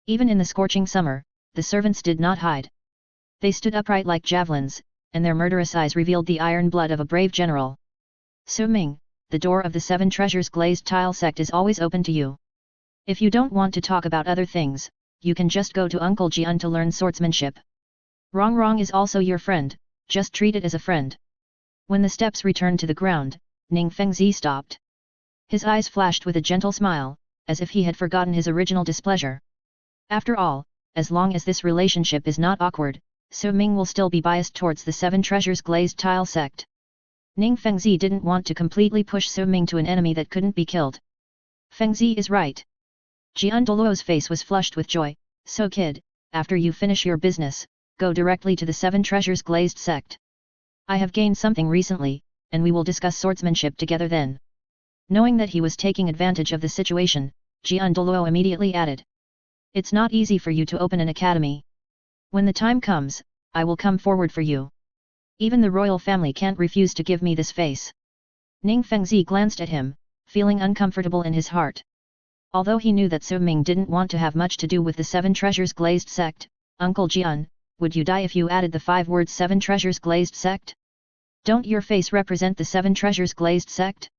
Even in the scorching summer, the servants did not hide. They stood upright like javelins, and their murderous eyes revealed the iron blood of a brave general. Su Ming, the door of the Seven Treasures glazed tile sect is always open to you. If you don't want to talk about other things, you can just go to Uncle Jian to learn swordsmanship. Rong is also your friend, just treat it as a friend. When the steps returned to the ground, Ning Fengzi stopped. His eyes flashed with a gentle smile, as if he had forgotten his original displeasure. After all, as long as this relationship is not awkward, Su Ming will still be biased towards the Seven Treasures glazed tile sect. Ning Fengzi didn't want to completely push Su Ming to an enemy that couldn't be killed. Fengzi is right. Jian Douluo's face was flushed with joy. So kid, after you finish your business, go directly to the Seven Treasures glazed sect. I have gained something recently, and we will discuss swordsmanship together then. Knowing that he was taking advantage of the situation, Jian Douluo immediately added. It's not easy for you to open an academy. When the time comes, I will come forward for you. Even the royal family can't refuse to give me this face. Ning Fengzi glanced at him, feeling uncomfortable in his heart. Although he knew that Su Ming didn't want to have much to do with the Seven Treasures glazed sect, Uncle Jian, would you die if you added the 5 words Seven Treasures glazed sect? Don't your face represent the Seven Treasures glazed sect?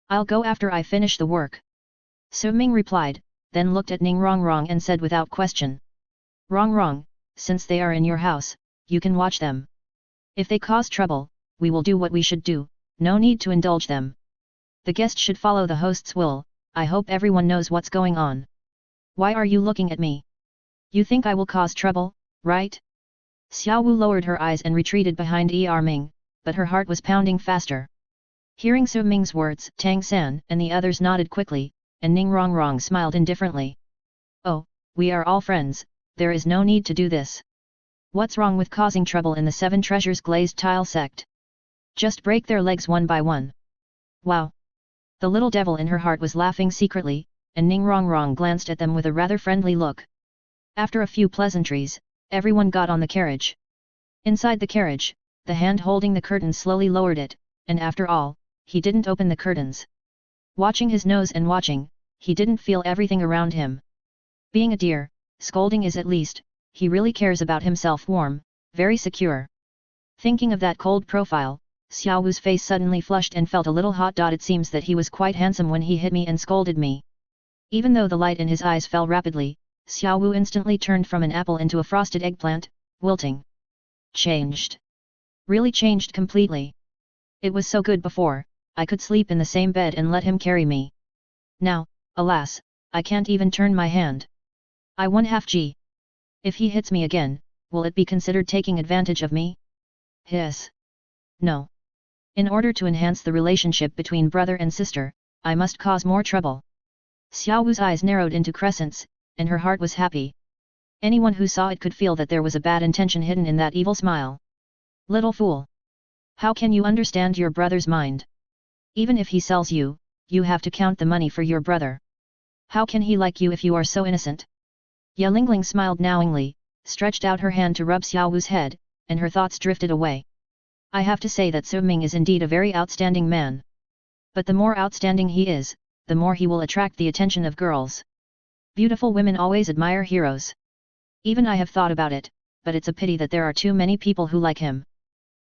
I'll go after I finish the work. Su Ming replied, then looked at Ning Rongrong and said without question. Rongrong, since they are in your house, you can watch them. If they cause trouble, we will do what we should do, no need to indulge them. The guest should follow the host's will. I hope everyone knows what's going on. Why are you looking at me? You think I will cause trouble, right? Xiao Wu lowered her eyes and retreated behind Er Ming, but her heart was pounding faster. Hearing Su Ming's words, Tang San and the others nodded quickly, and Ning Rongrong smiled indifferently. Oh, we are all friends, there is no need to do this. What's wrong with causing trouble in the Seven Treasures glazed tile sect? Just break their legs one by one. Wow! The little devil in her heart was laughing secretly, and Ning Rongrong glanced at them with a rather friendly look. After a few pleasantries, everyone got on the carriage. Inside the carriage, the hand holding the curtain slowly lowered it, and after all, he didn't open the curtains. Watching his nose and watching, he didn't feel everything around him. Being a deer, scolding is at least, he really cares about himself warm, very secure. Thinking of that cold profile, Xiao Wu's face suddenly flushed and felt a little hot. It seems that he was quite handsome when he hit me and scolded me. Even though the light in his eyes fell rapidly, Xiao Wu instantly turned from an apple into a frosted eggplant, wilting. Changed. Really changed completely. It was so good before, I could sleep in the same bed and let him carry me. Now, alas, I can't even turn my hand. I 1/2 G. If he hits me again, will it be considered taking advantage of me? Hiss. No. In order to enhance the relationship between brother and sister, I must cause more trouble. Xiao Wu's eyes narrowed into crescents, and her heart was happy. Anyone who saw it could feel that there was a bad intention hidden in that evil smile. Little fool! How can you understand your brother's mind? Even if he sells you, you have to count the money for your brother. How can he like you if you are so innocent? Ya Lingling smiled knowingly, stretched out her hand to rub Xiao Wu's head, and her thoughts drifted away. I have to say that Su Ming is indeed a very outstanding man. But the more outstanding he is, the more he will attract the attention of girls. Beautiful women always admire heroes. Even I have thought about it, but it's a pity that there are too many people who like him.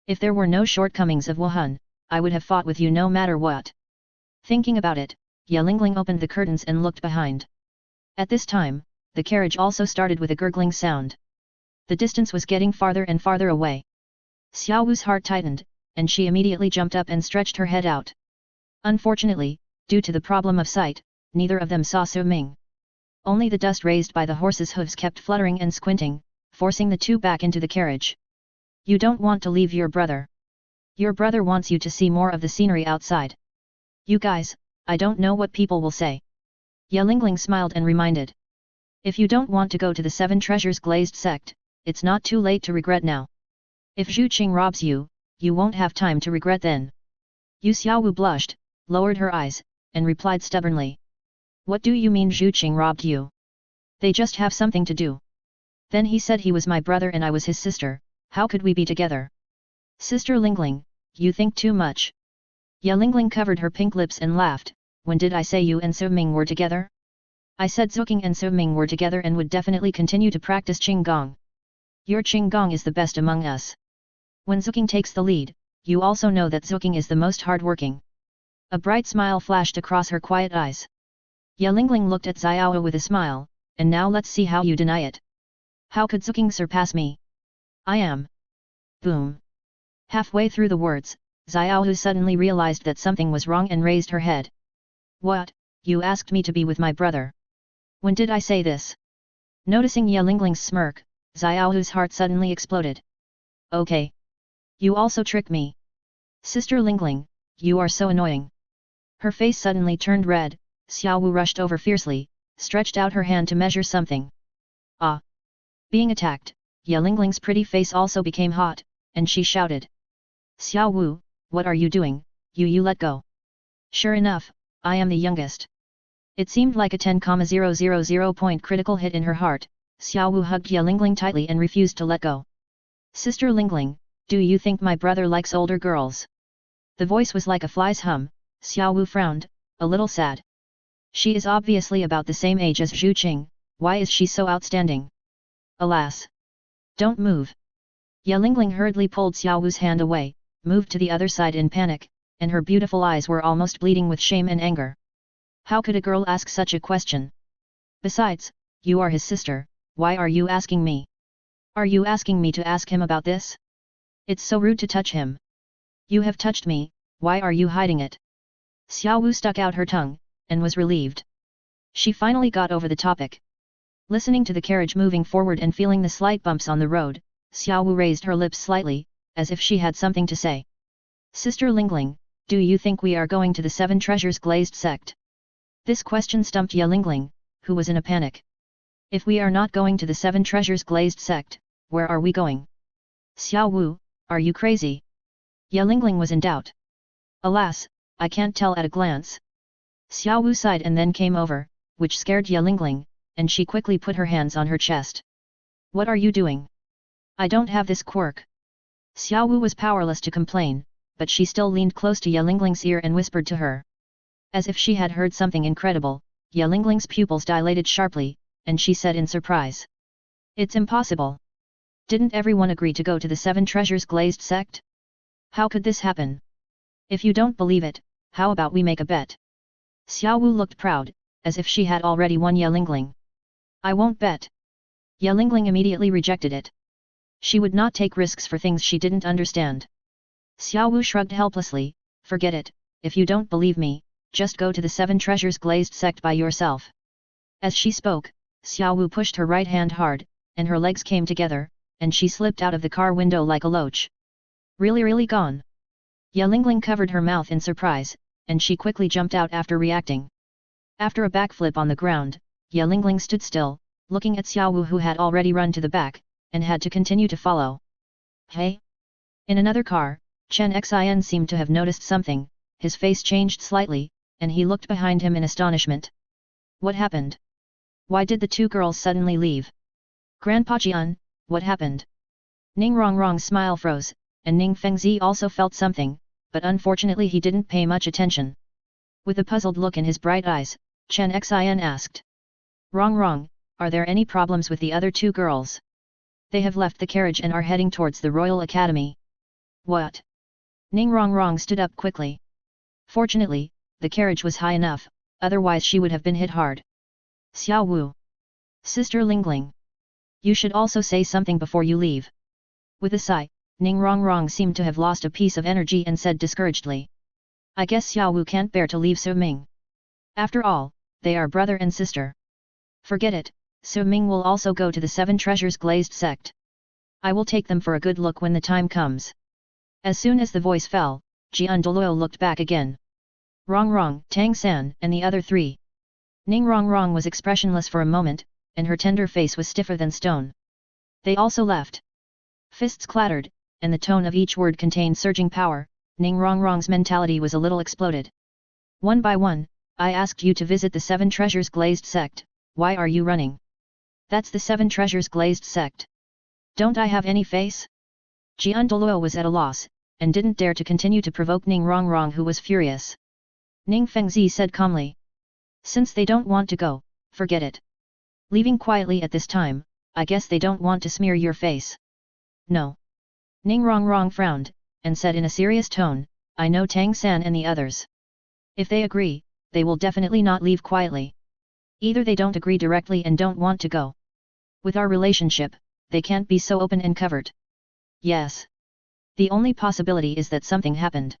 If there were no shortcomings of Wuhan, I would have fought with you no matter what. Thinking about it, Ya Lingling opened the curtains and looked behind. At this time, the carriage also started with a gurgling sound. The distance was getting farther and farther away. Xiao Wu's heart tightened, and she immediately jumped up and stretched her head out. Unfortunately, due to the problem of sight, neither of them saw Su Ming. Only the dust raised by the horse's hooves kept fluttering and squinting, forcing the two back into the carriage. You don't want to leave your brother. Your brother wants you to see more of the scenery outside. You guys, I don't know what people will say. Ya Lingling smiled and reminded. If you don't want to go to the Seven Treasures glazed sect, it's not too late to regret now. If Zhu Qing robs you, you won't have time to regret then. Yu Xiaowu blushed, lowered her eyes, and replied stubbornly. What do you mean Zhu Qing robbed you? They just have something to do. Then he said he was my brother and I was his sister, how could we be together? Sister Lingling, you think too much. Ya Lingling covered her pink lips and laughed, when did I say you and Su Ming were together? I said Zuking and Su Ming were together and would definitely continue to practice Qinggong. Your Qinggong is the best among us. When Zuking takes the lead, you also know that Zuking is the most hardworking. A bright smile flashed across her quiet eyes. Ya Lingling looked at Xiao with a smile, and now let's see how you deny it. How could Zuking surpass me? I am. Boom. Halfway through the words, Xiao suddenly realized that something was wrong and raised her head. What, you asked me to be with my brother? When did I say this? Noticing Ya Lingling's smirk, Xiaohu's heart suddenly exploded. Okay. You also tricked me. Sister Lingling, you are so annoying. Her face suddenly turned red, Xiaowu rushed over fiercely, stretched out her hand to measure something. Ah! Being attacked, Ya Lingling's pretty face also became hot, and she shouted. Xiaowu, what are you doing, you let go. Sure enough, I am the youngest. It seemed like a 10,000 point critical hit in her heart. Xiaowu hugged Ya Lingling tightly and refused to let go. Sister Lingling, do you think my brother likes older girls? The voice was like a fly's hum. Xiaowu frowned, a little sad. She is obviously about the same age as Zhu Qing, why is she so outstanding? Alas! Don't move. Ya Lingling hurriedly pulled Xiaowu's hand away, moved to the other side in panic, and her beautiful eyes were almost bleeding with shame and anger. How could a girl ask such a question? Besides, you are his sister, why are you asking me? Are you asking me to ask him about this? It's so rude to touch him. You have touched me, why are you hiding it? Xiaowu stuck out her tongue, and was relieved. She finally got over the topic. Listening to the carriage moving forward and feeling the slight bumps on the road, Xiaowu raised her lips slightly, as if she had something to say. Sister Lingling, Do you think we are going to the Seven Treasures Glazed sect? This question stumped Ye Lingling, who was in a panic. If we are not going to the Seven Treasures Glazed sect, where are we going? Xiao Wu, are you crazy? Ye Lingling was in doubt. Alas, I can't tell at a glance. Xiao Wu sighed and then came over, which scared Ye Lingling, and she quickly put her hands on her chest. What are you doing? I don't have this quirk. Xiao Wu was powerless to complain, but she still leaned close to Ye Lingling's ear and whispered to her. As if she had heard something incredible, Ye Lingling's pupils dilated sharply, and she said in surprise. It's impossible. Didn't everyone agree to go to the Seven Treasures Glazed sect? How could this happen? If you don't believe it, how about we make a bet? Xiao Wu looked proud, as if she had already won Ye Lingling. I won't bet. Ye Lingling immediately rejected it. She would not take risks for things she didn't understand. Xiao Wu shrugged helplessly, forget it, if you don't believe me, just go to the Seven Treasures Glazed sect by yourself. As she spoke, Xiao Wu pushed her right hand hard, and her legs came together, and she slipped out of the car window like a loach. Really gone? Ye Lingling covered her mouth in surprise, and she quickly jumped out after reacting. After a backflip on the ground, Ye Lingling stood still, looking at Xiao Wu who had already run to the back, and had to continue to follow. Hey! In another car, Chen Xin seemed to have noticed something, his face changed slightly, and he looked behind him in astonishment. What happened? Why did the two girls suddenly leave? Grandpa Jian, what happened? Ning Rongrong's smile froze, and Ning Fengzi also felt something, but unfortunately he didn't pay much attention. With a puzzled look in his bright eyes, Chen Xin asked. Rongrong, are there any problems with the other two girls? They have left the carriage and are heading towards the Royal Academy. What? Ning Rongrong stood up quickly. Fortunately, the carriage was high enough, otherwise she would have been hit hard. Xiao Wu. Sister Lingling. You should also say something before you leave. With a sigh, Ning Rongrong seemed to have lost a piece of energy and said discouragedly. I guess Xiao Wu can't bear to leave Su Ming. After all, they are brother and sister. Forget it, Su Ming will also go to the Seven Treasures Glazed sect. I will take them for a good look when the time comes. As soon as the voice fell, Jian Douluo looked back again. Rongrong, Tang San, and the other three. Ning Rongrong was expressionless for a moment, and her tender face was stiffer than stone. They also left. Fists clattered, and the tone of each word contained surging power. Ning Rongrong's mentality was a little exploded. One by one, I asked you to visit the Seven Treasures Glazed sect, why are you running? That's the Seven Treasures Glazed sect. Don't I have any face? Jian Douluo was at a loss, and didn't dare to continue to provoke Ning Rongrong who was furious. Ning Fengzi said calmly. Since they don't want to go, forget it. Leaving quietly at this time, I guess they don't want to smear your face. No. Ning Rongrong frowned, and said in a serious tone, I know Tang San and the others. If they agree, they will definitely not leave quietly. Either they don't agree directly and don't want to go. With our relationship, they can't be so open and covert. Yes. The only possibility is that something happened.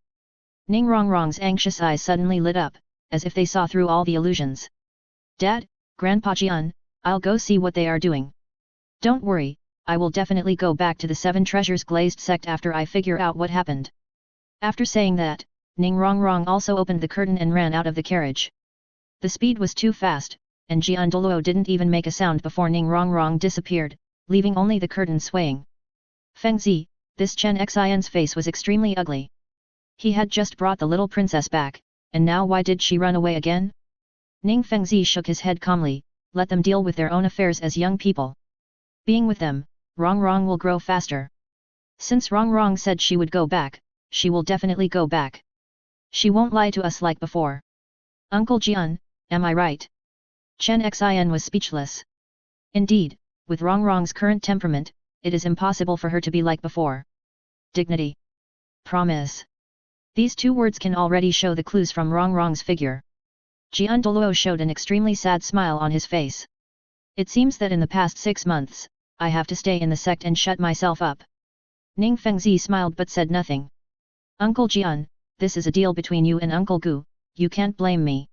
Ning Rongrong's anxious eyes suddenly lit up, as if they saw through all the illusions. Dad, Grandpa Jian, I'll go see what they are doing. Don't worry, I will definitely go back to the Seven Treasures Glazed sect after I figure out what happened. After saying that, Ning Rongrong also opened the curtain and ran out of the carriage. The speed was too fast, and Jian Douluo didn't even make a sound before Ning Rongrong disappeared, leaving only the curtain swaying. Fengzi, this Chen Xin's face was extremely ugly. He had just brought the little princess back, and now why did she run away again? Ning Fengzi shook his head calmly, let them deal with their own affairs as young people. Being with them, Rongrong will grow faster. Since Rongrong said she would go back, she will definitely go back. She won't lie to us like before. Uncle Jian, am I right? Chen Xin was speechless. Indeed, with Rongrong's current temperament, it is impossible for her to be like before. Dignity. Promise. These two words can already show the clues from Rongrong's figure. Jian Douluo showed an extremely sad smile on his face. It seems that in the past 6 months, I have to stay in the sect and shut myself up. Ning Fengzi smiled but said nothing. Uncle Jian, this is a deal between you and Uncle Gu, you can't blame me.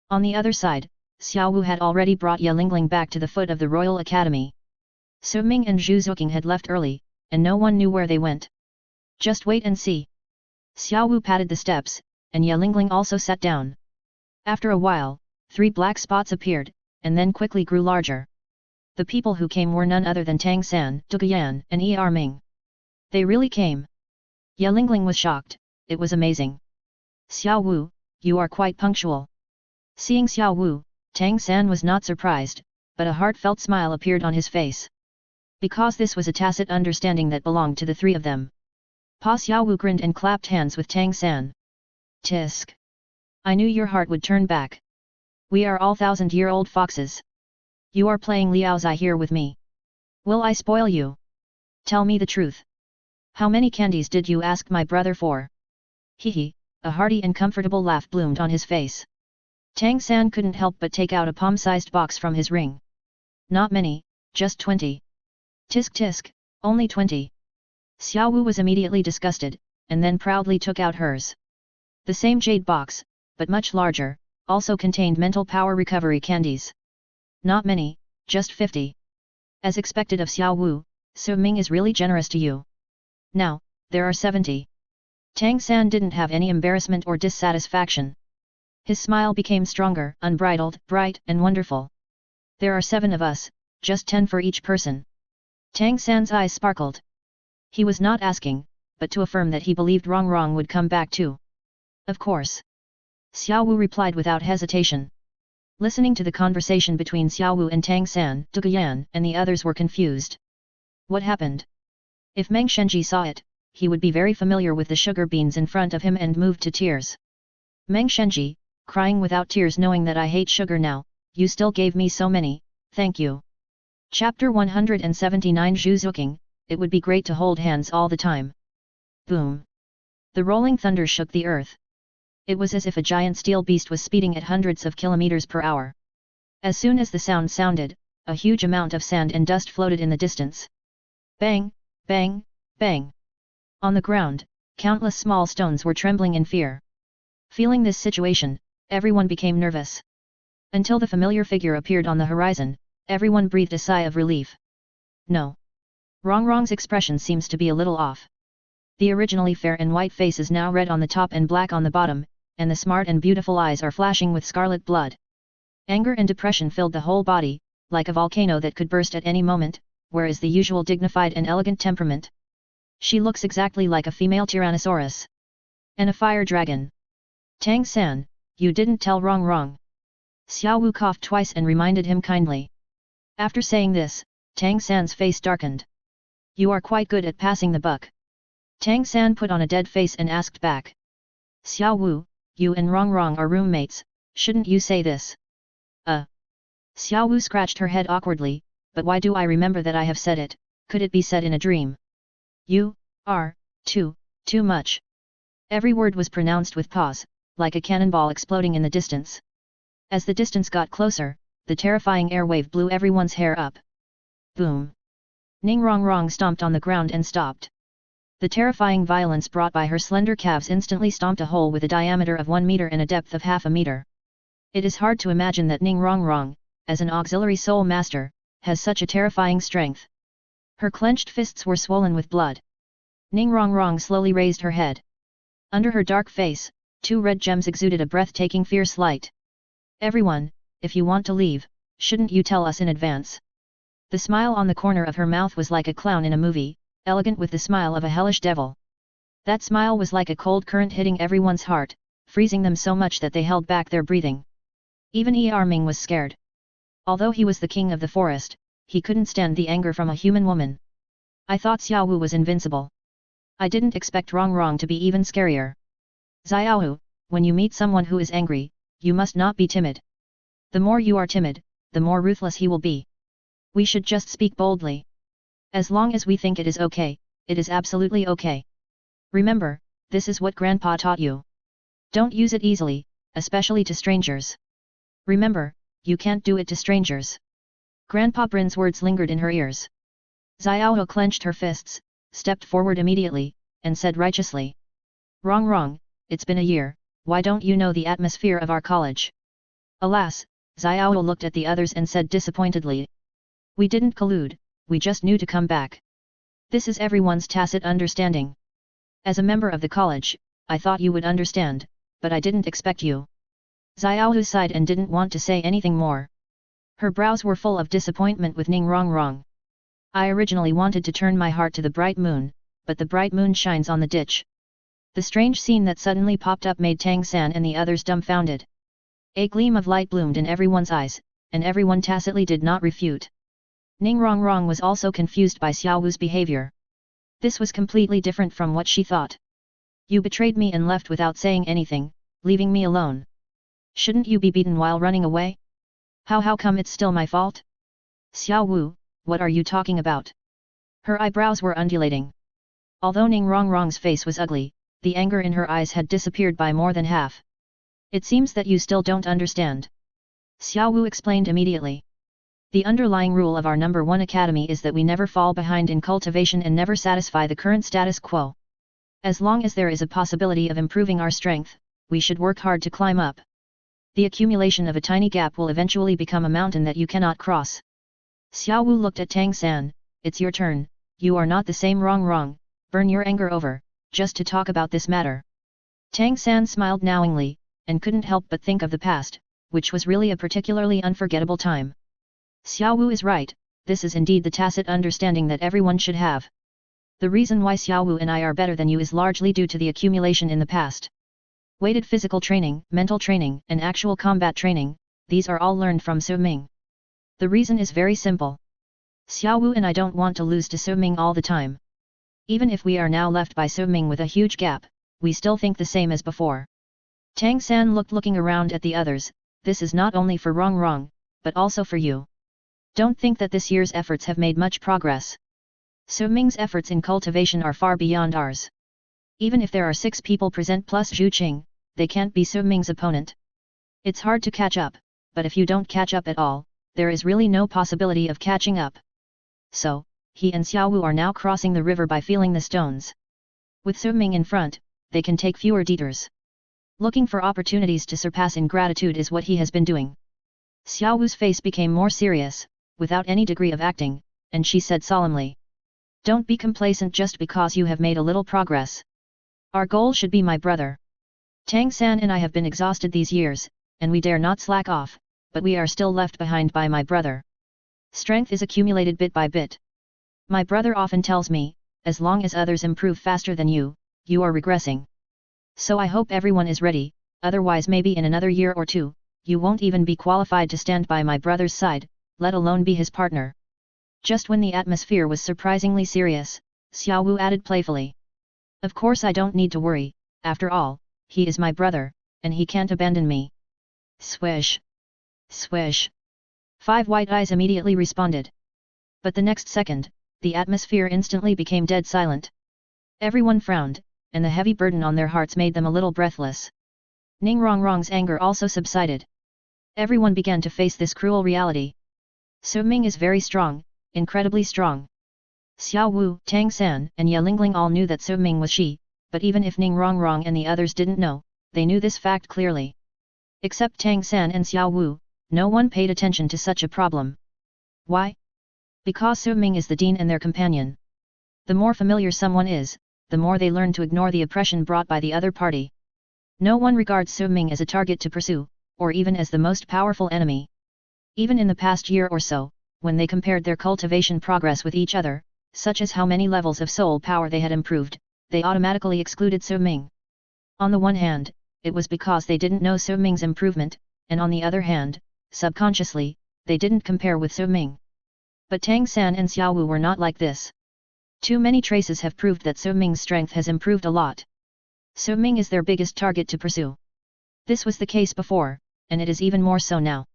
On the other side, Xiao Wu had already brought Ye Lingling back to the foot of the Royal Academy. Su Ming and Zhu Zuqing had left early, and no one knew where they went. Just wait and see. Xiao Wu patted the steps, and Ye Lingling also sat down. After a while, 3 black spots appeared, and then quickly grew larger. The people who came were none other than Tang San, Duguyan, and Ming. They really came. Ye Lingling was shocked, it was amazing. Xiao Wu, you are quite punctual. Seeing Xiao Wu, Tang San was not surprised, but a heartfelt smile appeared on his face. Because this was a tacit understanding that belonged to the 3 of them. Pa Xiao Wu grinned and clapped hands with Tang San. Tisk. I knew your heart would turn back. We are all 1,000-year-old foxes. You are playing Liao Zai here with me. Will I spoil you? Tell me the truth. How many candies did you ask my brother for? Hee, a hearty and comfortable laugh bloomed on his face. Tang San couldn't help but take out a palm-sized box from his ring. Not many, just 20. Tisk tisk, only 20. Xiao Wu was immediately disgusted, and then proudly took out hers. The same jade box, but much larger, also contained mental power recovery candies. Not many, just 50. As expected of Xiao Wu, Su Ming is really generous to you. Now, there are 70. Tang San didn't have any embarrassment or dissatisfaction. His smile became stronger, unbridled, bright, and wonderful. There are 7 of us, just 10 for each person. Tang San's eyes sparkled. He was not asking, but to affirm that he believed Rong would come back too. Of course. Xiao Wu replied without hesitation. Listening to the conversation between Xiao Wu and Tang San, Duguyan, and the others were confused. What happened? If Meng Shenji saw it, he would be very familiar with the sugar beans in front of him and moved to tears. Meng Shenji, crying without tears knowing that I hate sugar now, you still gave me so many, thank you. Chapter 179 Zhu Zuking, it would be great to hold hands all the time. Boom. The rolling thunder shook the earth. It was as if a giant steel beast was speeding at hundreds of kilometers per hour. As soon as the sound sounded, a huge amount of sand and dust floated in the distance. Bang, bang, bang. On the ground, countless small stones were trembling in fear. Feeling this situation, everyone became nervous. Until the familiar figure appeared on the horizon, everyone breathed a sigh of relief. No. Rong's expression seems to be a little off. The originally fair and white face is now red on the top and black on the bottom, and the smart and beautiful eyes are flashing with scarlet blood. Anger and depression filled the whole body, like a volcano that could burst at any moment, whereas the usual dignified and elegant temperament. She looks exactly like a female Tyrannosaurus. And a fire dragon. Tang San, you didn't tell Rong. Xiao Wu coughed twice and reminded him kindly. After saying this, Tang San's face darkened. You are quite good at passing the buck. Tang San put on a dead face and asked back. Xiao Wu, you and Rong are roommates, shouldn't you say this? Xiao Wu scratched her head awkwardly, but why do I remember that I have said it, could it be said in a dream? You are too much. Every word was pronounced with pause, like a cannonball exploding in the distance. As the distance got closer, the terrifying air wave blew everyone's hair up. Boom. Ning Rong stomped on the ground and stopped. The terrifying violence brought by her slender calves instantly stomped a hole with a diameter of 1 meter and a depth of half a meter. It is hard to imagine that Ning Rong, as an auxiliary soul master, has such a terrifying strength. Her clenched fists were swollen with blood. Ning Rong slowly raised her head. Under her dark face, 2 red gems exuded a breathtaking fierce light. Everyone, if you want to leave, shouldn't you tell us in advance? The smile on the corner of her mouth was like a clown in a movie, elegant with the smile of a hellish devil. That smile was like a cold current hitting everyone's heart, freezing them so much that they held back their breathing. Even Ming was scared. Although he was the king of the forest, he couldn't stand the anger from a human woman. I thought Xiao Wu was invincible. I didn't expect Rong to be even scarier. Xiao Wu, when you meet someone who is angry, you must not be timid. The more you are timid, the more ruthless he will be. We should just speak boldly. As long as we think it is okay, it is absolutely okay. Remember, this is what Grandpa taught you. Don't use it easily, especially to strangers. Remember, you can't do it to strangers. Grandpa Brin's words lingered in her ears. Xiao clenched her fists, stepped forward immediately, and said righteously. Rong, it's been a year, why don't you know the atmosphere of our college? Alas, Xiao looked at the others and said disappointedly. We didn't collude, we just knew to come back. This is everyone's tacit understanding. As a member of the college, I thought you would understand, but I didn't expect you. Xiaohu sighed and didn't want to say anything more. Her brows were full of disappointment with Ning Rongrong. I originally wanted to turn my heart to the bright moon, but the bright moon shines on the ditch. The strange scene that suddenly popped up made Tang San and the others dumbfounded. A gleam of light bloomed in everyone's eyes, and everyone tacitly did not refute. Ning Rongrong was also confused by Xiaowu's behavior. This was completely different from what she thought. You betrayed me and left without saying anything, leaving me alone. Shouldn't you be beaten while running away? How come it's still my fault? Xiaowu, what are you talking about? Her eyebrows were undulating. Although Ning Rongrong's face was ugly, the anger in her eyes had disappeared by more than half. It seems that you still don't understand. Xiaowu explained immediately. The underlying rule of our number 1 academy is that we never fall behind in cultivation and never satisfy the current status quo. As long as there is a possibility of improving our strength, we should work hard to climb up. The accumulation of a tiny gap will eventually become a mountain that you cannot cross. Xiaowu looked at Tang San. It's your turn, you are not the same Rongrong, burn your anger over, just to talk about this matter. Tang San smiled knowingly, and couldn't help but think of the past, which was really a particularly unforgettable time. Xiaowu is right, this is indeed the tacit understanding that everyone should have. The reason why Xiaowu and I are better than you is largely due to the accumulation in the past. Weighted physical training, mental training, and actual combat training, these are all learned from Su Ming. The reason is very simple. Xiaowu and I don't want to lose to Su Ming all the time. Even if we are now left by Su Ming with a huge gap, we still think the same as before. Tang San looking around at the others, this is not only for Rongrong, but also for you. Don't think that this year's efforts have made much progress. Su Ming's efforts in cultivation are far beyond ours. Even if there are 6 people present plus Zhu Qing, they can't be Su Ming's opponent. It's hard to catch up, but if you don't catch up at all, there is really no possibility of catching up. So, he and Xiaowu are now crossing the river by feeling the stones. With Su Ming in front, they can take fewer detours. Looking for opportunities to surpass in gratitude is what he has been doing. Xiaowu's face became more serious, without any degree of acting, and she said solemnly. Don't be complacent just because you have made a little progress. Our goal should be my brother. Tang San and I have been exhausted these years, and we dare not slack off, but we are still left behind by my brother. Strength is accumulated bit by bit. My brother often tells me, as long as others improve faster than you, you are regressing. So I hope everyone is ready, otherwise maybe in another year or 2, you won't even be qualified to stand by my brother's side, let alone be his partner. Just when the atmosphere was surprisingly serious, Xiaowu added playfully. Of course I don't need to worry, after all, he is my brother, and he can't abandon me. Swish. Swish. 5 white eyes immediately responded. But the next second, the atmosphere instantly became dead silent. Everyone frowned, and the heavy burden on their hearts made them a little breathless. Ning Rongrong's anger also subsided. Everyone began to face this cruel reality. Su Ming is very strong, incredibly strong. Xiao Wu, Tang San, and Ye Lingling all knew that Su Ming was she, but even if Ning Rongrong and the others didn't know, they knew this fact clearly. Except Tang San and Xiao Wu, no one paid attention to such a problem. Why? Because Su Ming is the dean and their companion. The more familiar someone is, the more they learn to ignore the oppression brought by the other party. No one regards Su Ming as a target to pursue, or even as the most powerful enemy. Even in the past year or so, when they compared their cultivation progress with each other, such as how many levels of soul power they had improved, they automatically excluded Su Ming. On the one hand, it was because they didn't know Su Ming's improvement, and on the other hand, subconsciously, they didn't compare with Su Ming. But Tang San and Xiao Wu were not like this. Too many traces have proved that Su Ming's strength has improved a lot. Su Ming is their biggest target to pursue. This was the case before, and it is even more so now.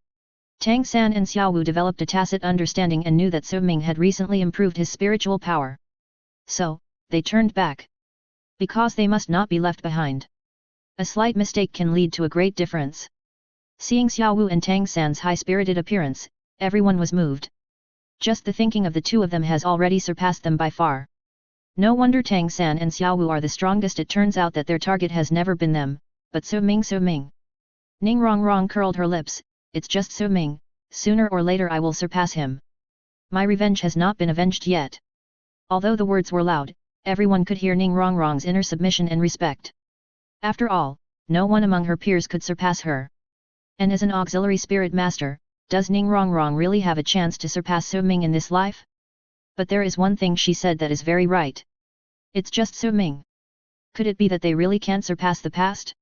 Tang San and Xiao Wu developed a tacit understanding and knew that Su Ming had recently improved his spiritual power. So, they turned back. Because they must not be left behind. A slight mistake can lead to a great difference. Seeing Xiao Wu and Tang San's high-spirited appearance, everyone was moved. Just the thinking of the two of them has already surpassed them by far. No wonder Tang San and Xiao Wu are the strongest. It turns out that their target has never been them, but Su Ming. Ning Rongrong curled her lips, it's just Su Ming, sooner or later I will surpass him. My revenge has not been avenged yet. Although the words were loud, everyone could hear Ning Rongrong's inner submission and respect. After all, no one among her peers could surpass her. And as an auxiliary spirit master, does Ning Rongrong really have a chance to surpass Su Ming in this life? But there is one thing she said that is very right. It's just Su Ming. Could it be that they really can't surpass the past?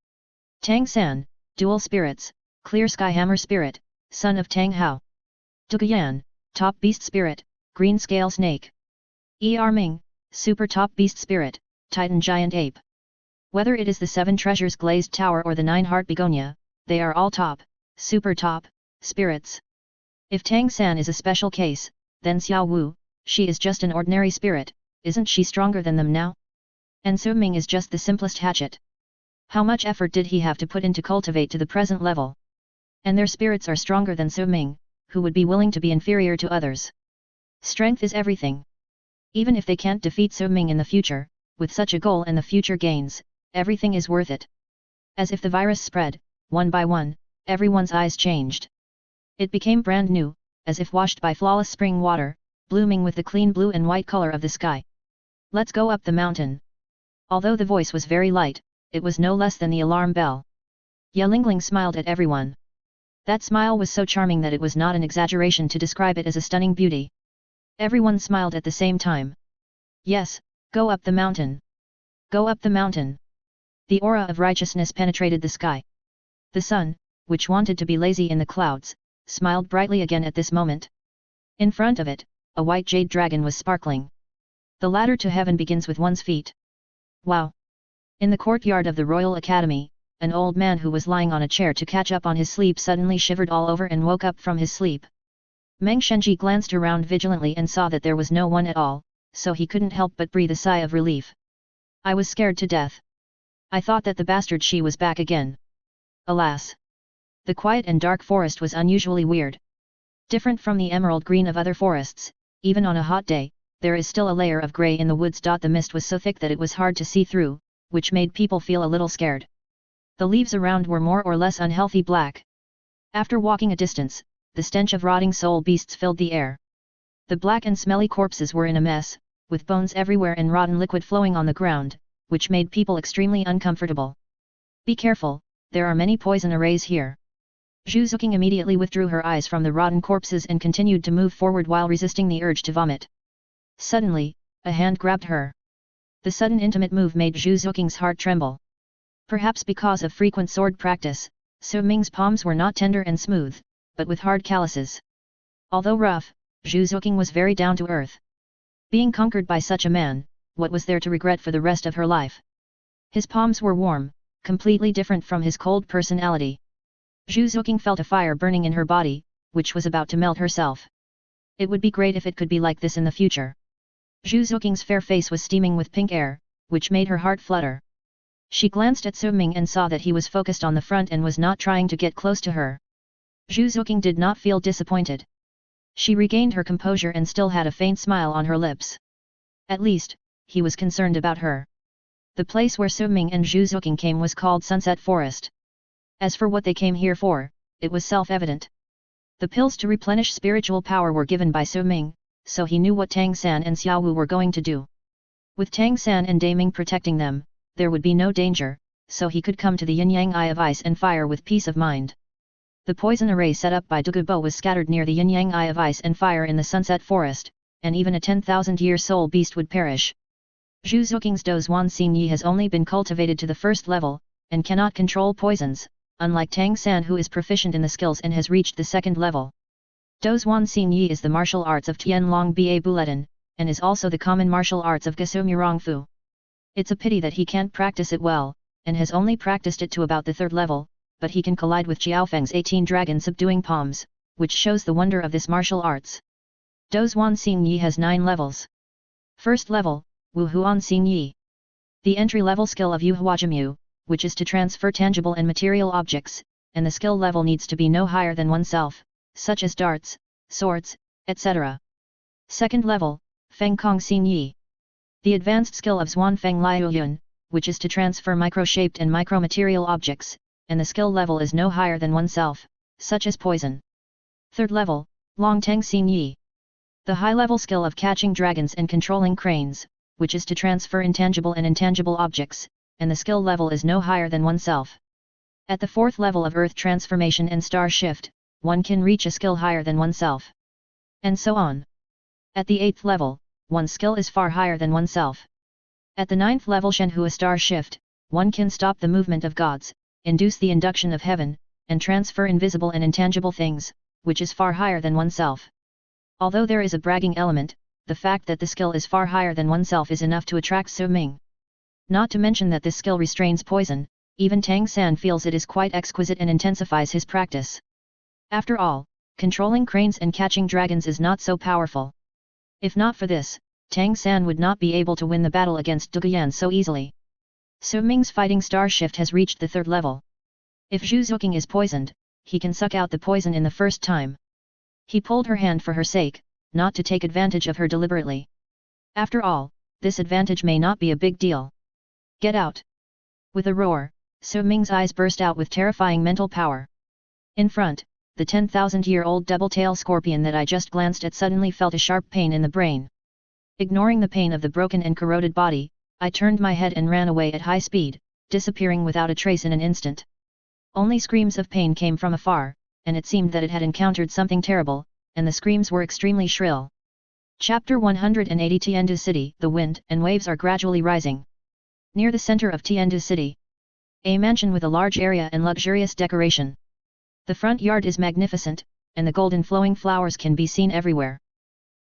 Tang San, dual spirits, clear sky hammer spirit, son of Tang Hao. Duguyan, top beast spirit, green scale snake. Ming, super top beast spirit, titan giant ape. Whether it is the 7 treasures glazed tower or the 9 heart begonia, they are all top, super top, spirits. If Tang San is a special case, then Xiao Wu, she is just an ordinary spirit, isn't she stronger than them now? And Su Ming is just the simplest hatchet. How much effort did he have to put in to cultivate to the present level? And their spirits are stronger than Su Ming, who would be willing to be inferior to others. Strength is everything. Even if they can't defeat Su Ming in the future, with such a goal and the future gains, everything is worth it. As if the virus spread, one by one, everyone's eyes changed. It became brand new, as if washed by flawless spring water, blooming with the clean blue and white color of the sky. Let's go up the mountain. Although the voice was very light, it was no less than the alarm bell. Ya Lingling smiled at everyone. That smile was so charming that it was not an exaggeration to describe it as a stunning beauty. Everyone smiled at the same time. Yes, go up the mountain. Go up the mountain. The aura of righteousness penetrated the sky. The sun, which wanted to be lazy in the clouds, smiled brightly again at this moment. In front of it, a white jade dragon was sparkling. The ladder to heaven begins with one's feet. Wow! In the courtyard of the Royal Academy, an old man who was lying on a chair to catch up on his sleep suddenly shivered all over and woke up from his sleep. Meng Shenji glanced around vigilantly and saw that there was no one at all, so he couldn't help but breathe a sigh of relief. I was scared to death. I thought that the bastard she was back again. Alas! The quiet and dark forest was unusually weird. Different from the emerald green of other forests, even on a hot day, there is still a layer of grey in the woods. The mist was so thick that it was hard to see through, which made people feel a little scared. The leaves around were more or less unhealthy black. After walking a distance, the stench of rotting soul beasts filled the air. The black and smelly corpses were in a mess, with bones everywhere and rotten liquid flowing on the ground, which made people extremely uncomfortable. Be careful, there are many poison arrays here. Zhu Zuqing immediately withdrew her eyes from the rotten corpses and continued to move forward while resisting the urge to vomit. Suddenly, a hand grabbed her. The sudden intimate move made Zhu Zuqing's heart tremble. Perhaps because of frequent sword practice, Su Ming's palms were not tender and smooth, but with hard calluses. Although rough, Zhu Zuqing was very down to earth. Being conquered by such a man, what was there to regret for the rest of her life? His palms were warm, completely different from his cold personality. Zhu Zuqing felt a fire burning in her body, which was about to melt herself. It would be great if it could be like this in the future. Zhu Zuqing's fair face was steaming with pink air, which made her heart flutter. She glanced at Su Ming and saw that he was focused on the front and was not trying to get close to her. Zhu Zuqing did not feel disappointed. She regained her composure and still had a faint smile on her lips. At least, he was concerned about her. The place where Su Ming and Zhu Zuqing came was called Sunset Forest. As for what they came here for, it was self-evident. The pills to replenish spiritual power were given by Su Ming, so he knew what Tang San and Xiao Wu were going to do. With Tang San and Daming protecting them, there would be no danger, so he could come to the Yin-Yang Eye of Ice and Fire with peace of mind. The poison array set up by Douluo was scattered near the Yin-Yang Eye of Ice and Fire in the Sunset Forest, and even a 10,000-year soul beast would perish. Zhu Zuqing's Dozuan Xingyi has only been cultivated to the first level, and cannot control poisons, unlike Tang San who is proficient in the skills and has reached the second level. Dozuan Xingyi is the martial arts of Tianlong Ba Buletin, and is also the common martial arts of Gasu Murong Fu. It's a pity that he can't practice it well, and has only practiced it to about the third level, but he can collide with Xiaofeng's 18 dragon subduing palms, which shows the wonder of this martial arts. Dozuan Xingyi has 9 levels. First level, Wu Huan Xingyi. The entry-level skill of Yu Huajimu, which is to transfer tangible and material objects, and the skill level needs to be no higher than oneself, such as darts, swords, etc. Second level, Feng Kong Xingyi. The advanced skill of Zhuan Feng Liuyun, which is to transfer micro-shaped and micro-material objects, and the skill level is no higher than oneself, such as poison. Third level, Long Teng Xingyi. The high-level skill of catching dragons and controlling cranes, which is to transfer intangible and intangible objects, and the skill level is no higher than oneself. At the 4th level of Earth Transformation and Star Shift, one can reach a skill higher than oneself. And so on. At the 8th level, one's skill is far higher than oneself. At the 9th level Shenhua Star Shift, one can stop the movement of gods, induce the induction of heaven, and transfer invisible and intangible things, which is far higher than oneself. Although there is a bragging element, the fact that the skill is far higher than oneself is enough to attract Su Ming. Not to mention that this skill restrains poison, even Tang San feels it is quite exquisite and intensifies his practice. After all, controlling cranes and catching dragons is not so powerful. If not for this, Tang San would not be able to win the battle against Duguyan so easily. Su Ming's fighting star shift has reached the 3rd level. If Zhu Zuqing is poisoned, he can suck out the poison in the first time. He pulled her hand for her sake, not to take advantage of her deliberately. After all, this advantage may not be a big deal. Get out! With a roar, Su Ming's eyes burst out with terrifying mental power. In front, the 10,000-year-old double-tail scorpion that I just glanced at suddenly felt a sharp pain in the brain. Ignoring the pain of the broken and corroded body, I turned my head and ran away at high speed, disappearing without a trace in an instant. Only screams of pain came from afar, and it seemed that it had encountered something terrible, and the screams were extremely shrill. Chapter 180 Tiandu City. The wind and waves are gradually rising. Near the center of Tiandu City, a mansion with a large area and luxurious decoration. The front yard is magnificent, and the golden flowing flowers can be seen everywhere.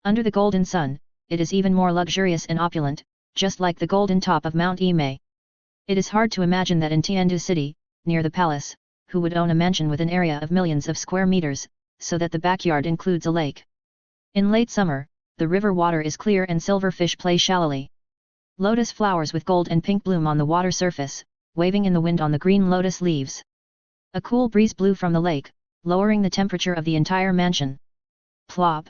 Under the golden sun, it is even more luxurious and opulent, just like the golden top of Mount Imei. It is hard to imagine that in Tiandu City, near the palace, who would own a mansion with an area of millions of square meters, so that the backyard includes a lake. In late summer, the river water is clear and silverfish play shallowly. Lotus flowers with gold and pink bloom on the water surface, waving in the wind on the green lotus leaves. A cool breeze blew from the lake, lowering the temperature of the entire mansion. Plop!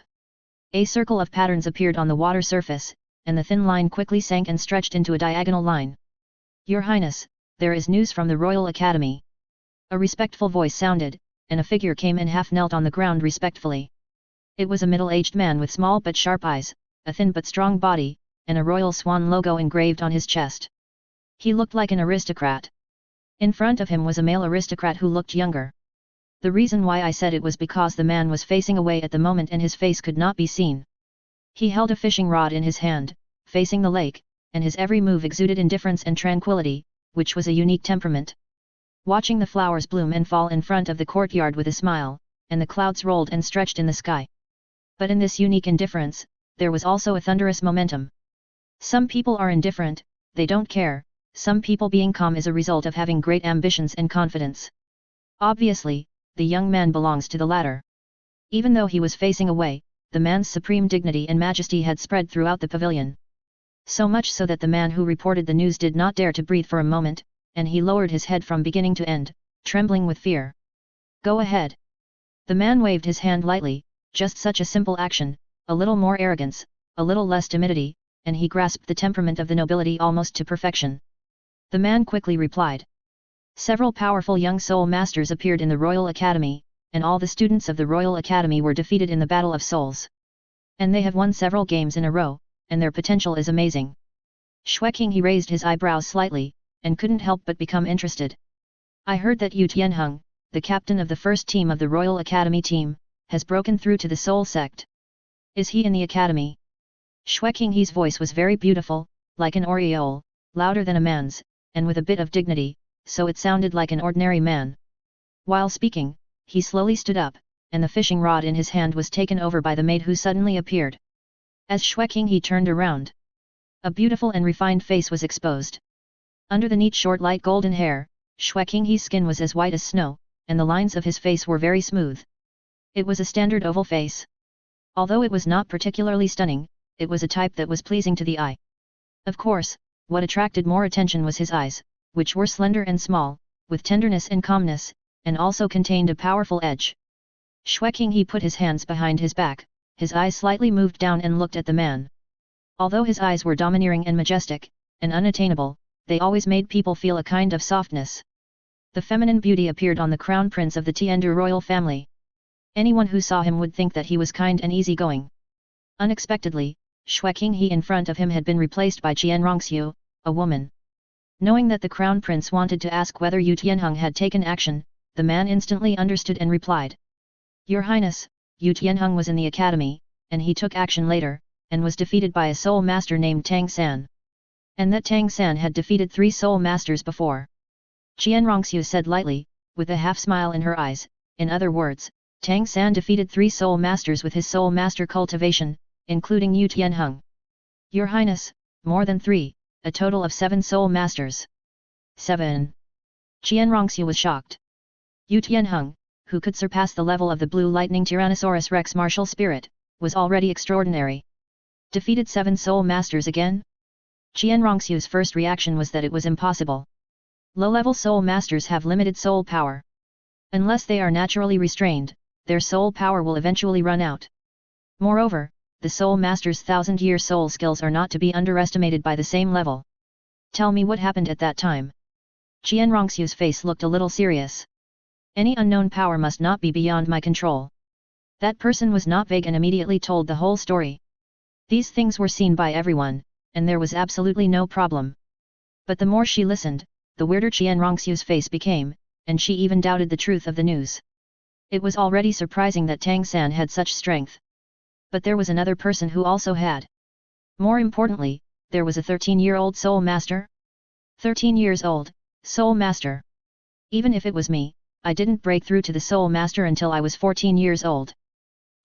A circle of patterns appeared on the water surface, and the thin line quickly sank and stretched into a diagonal line. Your Highness, there is news from the Royal Academy. A respectful voice sounded, and a figure came and half knelt on the ground respectfully. It was a middle-aged man with small but sharp eyes, a thin but strong body, and a royal swan logo engraved on his chest. He looked like an aristocrat. In front of him was a male aristocrat who looked younger. The reason why I said it was because the man was facing away at the moment and his face could not be seen. He held a fishing rod in his hand, facing the lake, and his every move exuded indifference and tranquility, which was a unique temperament. Watching the flowers bloom and fall in front of the courtyard with a smile, and the clouds rolled and stretched in the sky. But in this unique indifference, there was also a thunderous momentum. Some people are indifferent, they don't care, some people being calm is a result of having great ambitions and confidence. Obviously, the young man belongs to the latter. Even though he was facing away, the man's supreme dignity and majesty had spread throughout the pavilion. So much so that the man who reported the news did not dare to breathe for a moment, and he lowered his head from beginning to end, trembling with fear. Go ahead. The man waved his hand lightly, just such a simple action, a little more arrogance, a little less timidity, and he grasped the temperament of the nobility almost to perfection. The man quickly replied. Several powerful young soul masters appeared in the Royal Academy, and all the students of the Royal Academy were defeated in the Battle of Souls. And they have won several games in a row, and their potential is amazing. Xueqing he raised his eyebrows slightly, and couldn't help but become interested. I heard that Yu Tianheng, the captain of the first team of the Royal Academy team, has broken through to the Soul sect. Is he in the academy? Xueqing he's voice was very beautiful, like an aureole, louder than a man's, and with a bit of dignity, so it sounded like an ordinary man. While speaking, he slowly stood up, and the fishing rod in his hand was taken over by the maid who suddenly appeared. As Xueqing he turned around, a beautiful and refined face was exposed. Under the neat short light golden hair, Xueqing he's skin was as white as snow, and the lines of his face were very smooth. It was a standard oval face. Although it was not particularly stunning, it was a type that was pleasing to the eye. Of course, what attracted more attention was his eyes, which were slender and small, with tenderness and calmness, and also contained a powerful edge. Xueqing he put his hands behind his back, his eyes slightly moved down and looked at the man. Although his eyes were domineering and majestic, and unattainable, they always made people feel a kind of softness. The feminine beauty appeared on the crown prince of the Tiandu royal family. Anyone who saw him would think that he was kind and easygoing. Unexpectedly, Xueqing he in front of him had been replaced by Qian Rongxiu, a woman. Knowing that the crown prince wanted to ask whether Yu Tianheng had taken action, the man instantly understood and replied. Your Highness, Yu Tianheng was in the academy, and he took action later, and was defeated by a soul master named Tang San. And that Tang San had defeated 3 soul masters before. Qian Rongxiu said lightly, with a half-smile in her eyes, in other words, Tang San defeated 3 soul masters with his soul master cultivation, including Yu Tianheng. Your Highness, more than 3, a total of 7 soul masters. 7. Qian Rongxiu was shocked. Yu Tianheng, who could surpass the level of the blue lightning Tyrannosaurus Rex martial spirit, was already extraordinary. Defeated 7 soul masters again? Qian Rongxiu's first reaction was that it was impossible. Low-level soul masters have limited soul power. Unless they are naturally restrained, their soul power will eventually run out. Moreover, the soul master's 1,000-year soul skills are not to be underestimated by the same level. Tell me what happened at that time. Qian Rongxiu's face looked a little serious. Any unknown power must not be beyond my control. That person was not vague and immediately told the whole story. These things were seen by everyone, and there was absolutely no problem. But the more she listened, the weirder Qian Rongxiu's face became, and she even doubted the truth of the news. It was already surprising that Tang San had such strength. But there was another person who also had. More importantly, there was a 13-year-old soul master. 13 years old, soul master. Even if it was me, I didn't break through to the soul master until I was 14 years old.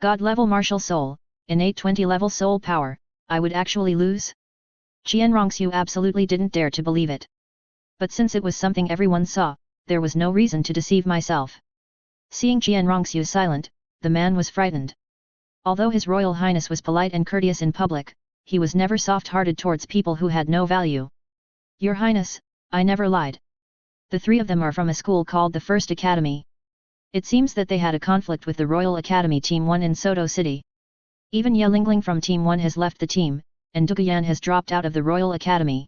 God-level martial soul, innate 20-level soul power, I would actually lose? Qian Rongxiu absolutely didn't dare to believe it. But since it was something everyone saw, there was no reason to deceive myself. Seeing Qian Rongxiu silent, the man was frightened. Although His Royal Highness was polite and courteous in public, he was never soft-hearted towards people who had no value. Your Highness, I never lied. The 3 of them are from a school called the First Academy. It seems that they had a conflict with the Royal Academy Team 1 in Soto City. Even Ye Lingling from Team 1 has left the team, and Duguyan has dropped out of the Royal Academy.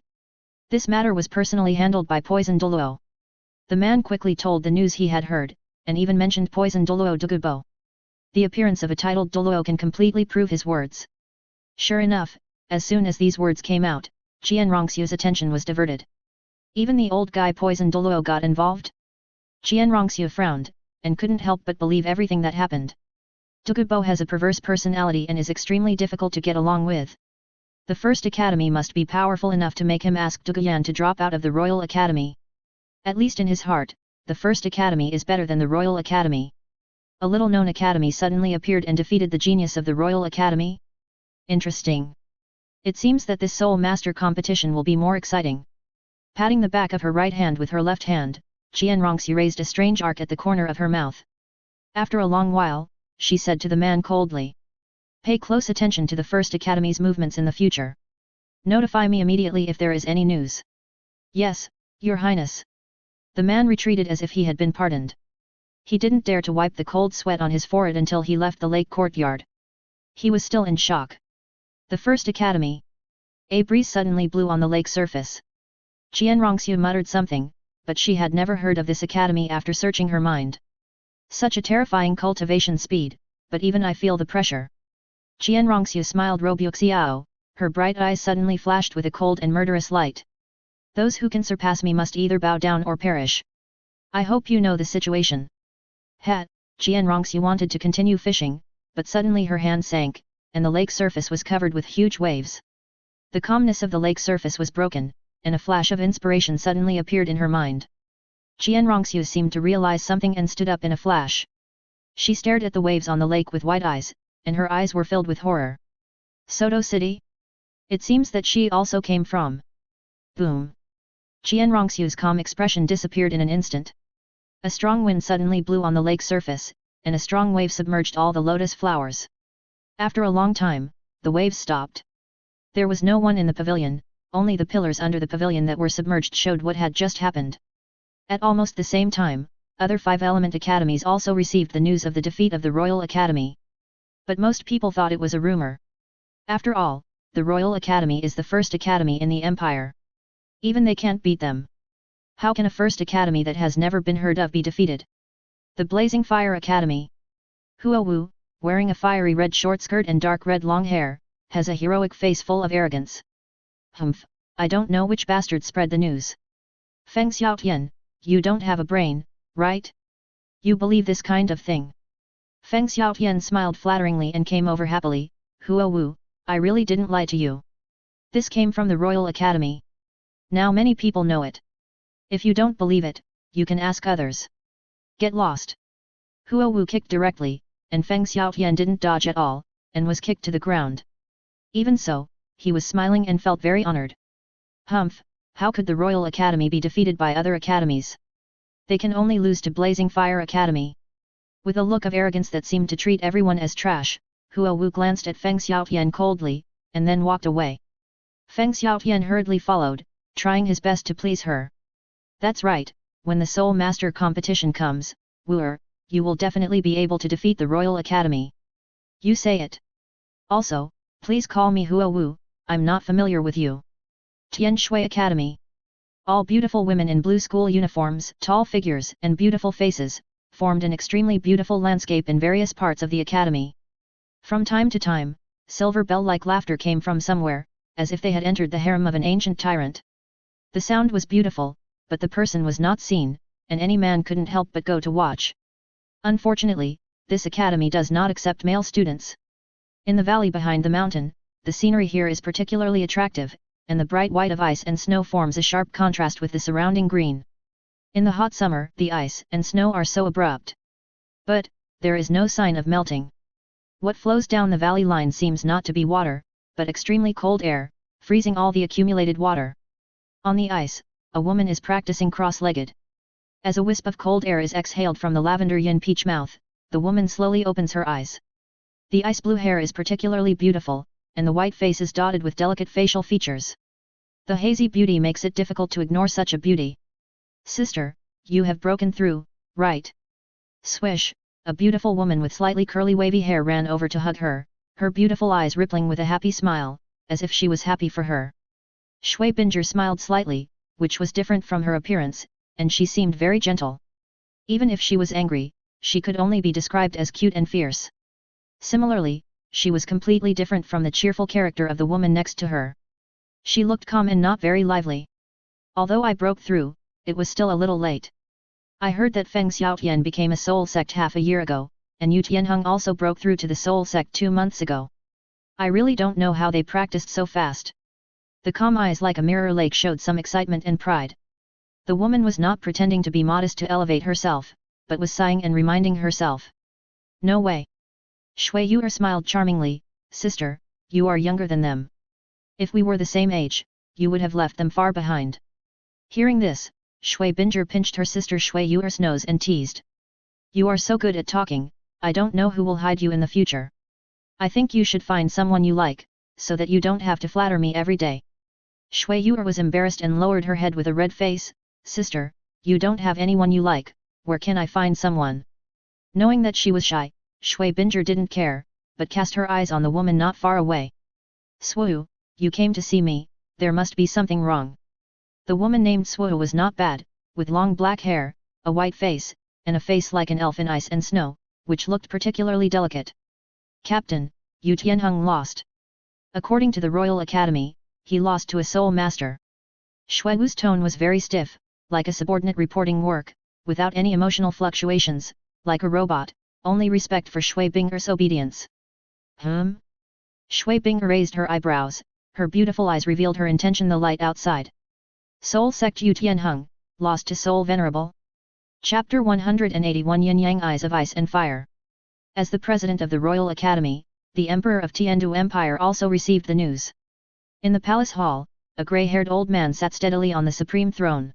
This matter was personally handled by Poison Douluo. The man quickly told the news he had heard, and even mentioned Poison Douluo Dugubo. The appearance of a titled Douluo can completely prove his words. Sure enough, as soon as these words came out, Qian Rongxiu's attention was diverted. Even the old guy Poison Douluo got involved? Qian Rongxiu frowned, and couldn't help but believe everything that happened. Dugubo has a perverse personality and is extremely difficult to get along with. The First Academy must be powerful enough to make him ask Duguyan to drop out of the Royal Academy. At least in his heart, the First Academy is better than the Royal Academy. A little-known academy suddenly appeared and defeated the genius of the Royal Academy? Interesting. It seems that this Soul Master competition will be more exciting. Patting the back of her right hand with her left hand, Qian Rongxiu raised a strange arc at the corner of her mouth. After a long while, she said to the man coldly. Pay close attention to the First Academy's movements in the future. Notify me immediately if there is any news. Yes, Your Highness. The man retreated as if he had been pardoned. He didn't dare to wipe the cold sweat on his forehead until he left the lake courtyard. He was still in shock. The First Academy. A breeze suddenly blew on the lake surface. Qian Rongxiu muttered something, but she had never heard of this academy after searching her mind. Such a terrifying cultivation speed, but even I feel the pressure. Qian Rongxiu smiled Robuxiao, her bright eyes suddenly flashed with a cold and murderous light. Those who can surpass me must either bow down or perish. I hope you know the situation. Qian Rongxiu wanted to continue fishing, but suddenly her hand sank, and the lake surface was covered with huge waves. The calmness of the lake surface was broken, and a flash of inspiration suddenly appeared in her mind. Qian Rongxiu seemed to realize something and stood up in a flash. She stared at the waves on the lake with wide eyes, and her eyes were filled with horror. Soto City? It seems that she also came from. Boom. Qian Rongxiu's calm expression disappeared in an instant. A strong wind suddenly blew on the lake surface, and a strong wave submerged all the lotus flowers. After a long time, the waves stopped. There was no one in the pavilion, only the pillars under the pavilion that were submerged showed what had just happened. At almost the same time, other 5 element academies also received the news of the defeat of the Royal Academy. But most people thought it was a rumor. After all, the Royal Academy is the first academy in the empire. Even they can't beat them. How can a first academy that has never been heard of be defeated? The Blazing Fire Academy. Huo Wu, wearing a fiery red short skirt and dark red long hair, has a heroic face full of arrogance. Humph, I don't know which bastard spread the news. Feng Xiaotian, you don't have a brain, right? You believe this kind of thing? Feng Xiaotian smiled flatteringly and came over happily. Huo Wu, I really didn't lie to you. This came from the Royal Academy. Now many people know it. If you don't believe it, you can ask others. Get lost. Huo Wu kicked directly, and Feng Xiaotian didn't dodge at all, and was kicked to the ground. Even so, he was smiling and felt very honored. Humph, how could the Royal Academy be defeated by other academies? They can only lose to Blazing Fire Academy. With a look of arrogance that seemed to treat everyone as trash, Huo Wu glanced at Feng Xiaotian coldly, and then walked away. Feng Xiaotian hurriedly followed, trying his best to please her. That's right, when the Soul Master competition comes, Wu'er, you will definitely be able to defeat the Royal Academy. You say it. Also, please call me Huo Wu, I'm not familiar with you. Tian Shui Academy. All beautiful women in blue school uniforms, tall figures and beautiful faces, formed an extremely beautiful landscape in various parts of the academy. From time to time, silver bell-like laughter came from somewhere, as if they had entered the harem of an ancient tyrant. The sound was beautiful, but the person was not seen, and any man couldn't help but go to watch. Unfortunately, this academy does not accept male students. In the valley behind the mountain, the scenery here is particularly attractive, and the bright white of ice and snow forms a sharp contrast with the surrounding green. In the hot summer, the ice and snow are so abrupt. But, there is no sign of melting. What flows down the valley line seems not to be water, but extremely cold air, freezing all the accumulated water. On the ice, a woman is practicing cross-legged. As a wisp of cold air is exhaled from the lavender yin peach mouth, the woman slowly opens her eyes. The ice blue hair is particularly beautiful, and the white face is dotted with delicate facial features. The hazy beauty makes it difficult to ignore such a beauty. Sister, you have broken through, right? Swish, a beautiful woman with slightly curly wavy hair ran over to hug her, her beautiful eyes rippling with a happy smile, as if she was happy for her. Shui Binger smiled slightly, which was different from her appearance, and she seemed very gentle. Even if she was angry, she could only be described as cute and fierce. Similarly, she was completely different from the cheerful character of the woman next to her. She looked calm and not very lively. Although I broke through, it was still a little late. I heard that Feng Xiaotian became a soul sect half a year ago, and Yu Tianheng also broke through to the soul sect 2 months ago. I really don't know how they practiced so fast. The calm eyes like a mirror lake showed some excitement and pride. The woman was not pretending to be modest to elevate herself, but was sighing and reminding herself. No way. Shui Yu'er smiled charmingly, sister, you are younger than them. If we were the same age, you would have left them far behind. Hearing this, Shui Binger pinched her sister Shui Yu'er's nose and teased. You are so good at talking, I don't know who will hide you in the future. I think you should find someone you like, so that you don't have to flatter me every day. Shui Yu'er was embarrassed and lowered her head with a red face. Sister, you don't have anyone you like, where can I find someone? Knowing that she was shy, Shui Binger didn't care, but cast her eyes on the woman not far away. Swu, you came to see me, there must be something wrong. The woman named Swu was not bad, with long black hair, a white face, and a face like an elf in ice and snow, which looked particularly delicate. Captain, Yu Tianheng lost. According to the Royal Academy, he lost to a soul master. Shui Wu's tone was very stiff, like a subordinate reporting work, without any emotional fluctuations, like a robot, only respect for Shui Binger's obedience. Shui Binger raised her eyebrows, her beautiful eyes revealed her intention the light outside. Soul Sect Yu Tianheng, lost to Soul Venerable? Chapter 181 Yin Yang Eyes of Ice and Fire. As the president of the Royal Academy, the Emperor of Tiandu Empire also received the news. In the palace hall, a grey-haired old man sat steadily on the supreme throne.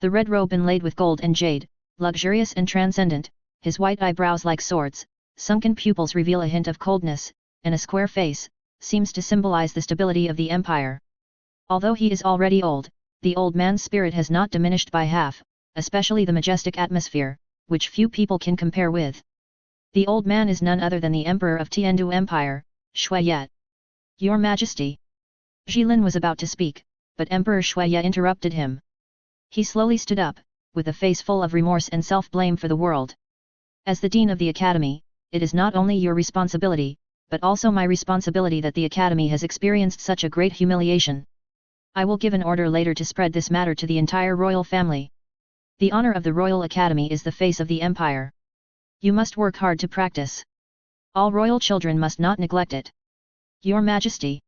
The red robe inlaid with gold and jade, luxurious and transcendent, his white eyebrows like swords, sunken pupils reveal a hint of coldness, and a square face, seems to symbolize the stability of the empire. Although he is already old, the old man's spirit has not diminished by half, especially the majestic atmosphere, which few people can compare with. The old man is none other than the Emperor of Tiandu Empire, Shui Ye. Your Majesty. Jilin was about to speak, but Emperor Shui Ye interrupted him. He slowly stood up, with a face full of remorse and self-blame for the world. As the Dean of the Academy, it is not only your responsibility, but also my responsibility that the Academy has experienced such a great humiliation. I will give an order later to spread this matter to the entire royal family. The honor of the Royal Academy is the face of the empire. You must work hard to practice. All royal children must not neglect it. Your Majesty.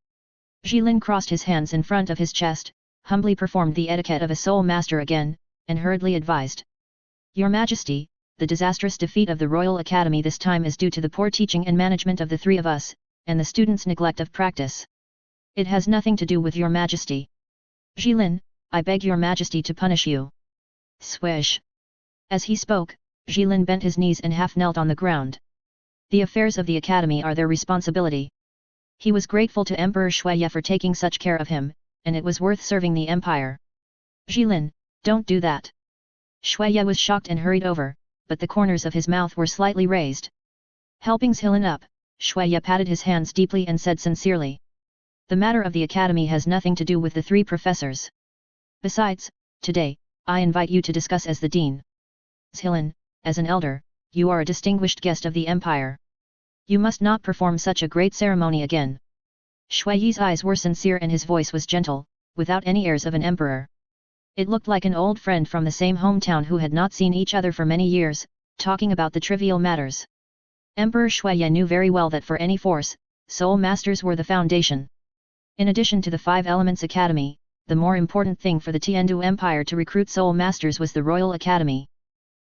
Jilin crossed his hands in front of his chest, humbly performed the etiquette of a soul master again, and hurriedly advised. Your Majesty, the disastrous defeat of the Royal Academy this time is due to the poor teaching and management of the three of us, and the students' neglect of practice. It has nothing to do with Your Majesty. Jilin, I beg Your Majesty to punish you. Swish. As he spoke, Jilin bent his knees and half knelt on the ground. The affairs of the academy are their responsibility. He was grateful to Emperor Shuiye for taking such care of him, and it was worth serving the empire. Jilin, don't do that. Shuiye was shocked and hurried over, but the corners of his mouth were slightly raised. Helping Jilin up, Shuiye patted his hands deeply and said sincerely. The matter of the academy has nothing to do with the three professors. Besides, today, I invite you to discuss as the dean. Jilin, as an elder, you are a distinguished guest of the empire. You must not perform such a great ceremony again. Shuiye's eyes were sincere and his voice was gentle, without any airs of an emperor. It looked like an old friend from the same hometown who had not seen each other for many years, talking about the trivial matters. Emperor Shuiye knew very well that for any force, soul masters were the foundation. In addition to the Five Elements Academy, the more important thing for the Tiandu Empire to recruit soul masters was the Royal Academy.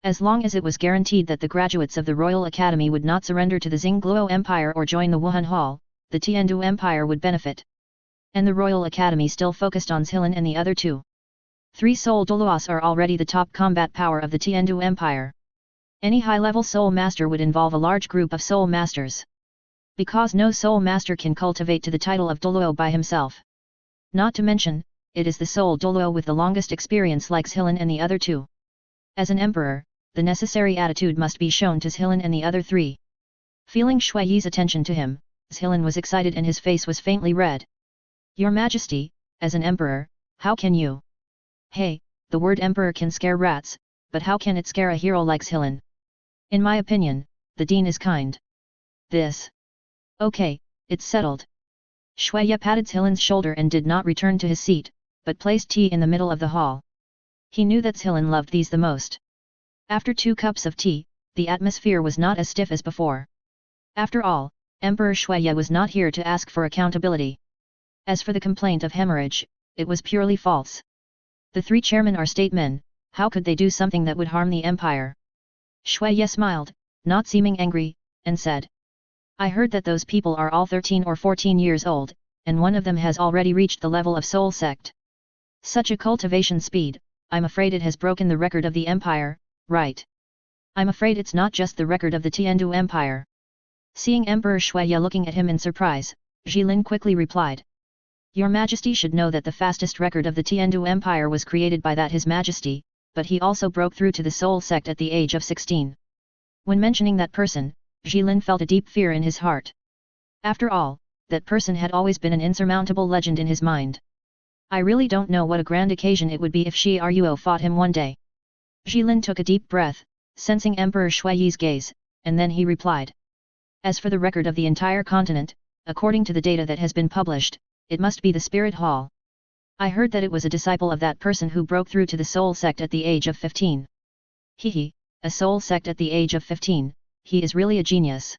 As long as it was guaranteed that the graduates of the Royal Academy would not surrender to the Xingluo Empire or join the Wuhan Hall, the Tiandu Empire would benefit. And the Royal Academy still focused on Jilin and the other two. 3 soul Douluos are already the top combat power of the Tiandu Empire. Any high-level soul master would involve a large group of soul masters. Because no soul master can cultivate to the title of Douluo by himself. Not to mention, it is the soul Douluo with the longest experience like Jilin and the other two. As an emperor, the necessary attitude must be shown to Jilin and the other 3. Feeling Shuiye's attention to him, Jilin was excited and his face was faintly red. Your Majesty, as an emperor, how can you? Hey, the word emperor can scare rats, but how can it scare a hero like Jilin? In my opinion, the dean is kind. This. Okay, it's settled. Shuiye patted Jilin's shoulder and did not return to his seat, but placed tea in the middle of the hall. He knew that Jilin loved these the most. After 2 cups of tea, the atmosphere was not as stiff as before. After all, Emperor Shuiye was not here to ask for accountability. As for the complaint of hemorrhage, it was purely false. The 3 chairmen are statesmen, how could they do something that would harm the empire? Shuiye smiled, not seeming angry, and said. I heard that those people are all 13 or 14 years old, and one of them has already reached the level of soul sect. Such a cultivation speed, I'm afraid it has broken the record of the empire, right? I'm afraid it's not just the record of the Tiandu Empire. Seeing Emperor Shuiye looking at him in surprise, Jilin quickly replied. Your Majesty should know that the fastest record of the Tiandu Empire was created by that His Majesty, but he also broke through to the soul sect at the age of 16. When mentioning that person, Jilin felt a deep fear in his heart. After all, that person had always been an insurmountable legend in his mind. I really don't know what a grand occasion it would be if Shi Ruo fought him one day. Jilin took a deep breath, sensing Emperor Shuiye's gaze, and then he replied. As for the record of the entire continent, according to the data that has been published, it must be the Spirit Hall. I heard that it was a disciple of that person who broke through to the soul sect at the age of 15. Hehe, a soul sect at the age of 15. He is really a genius.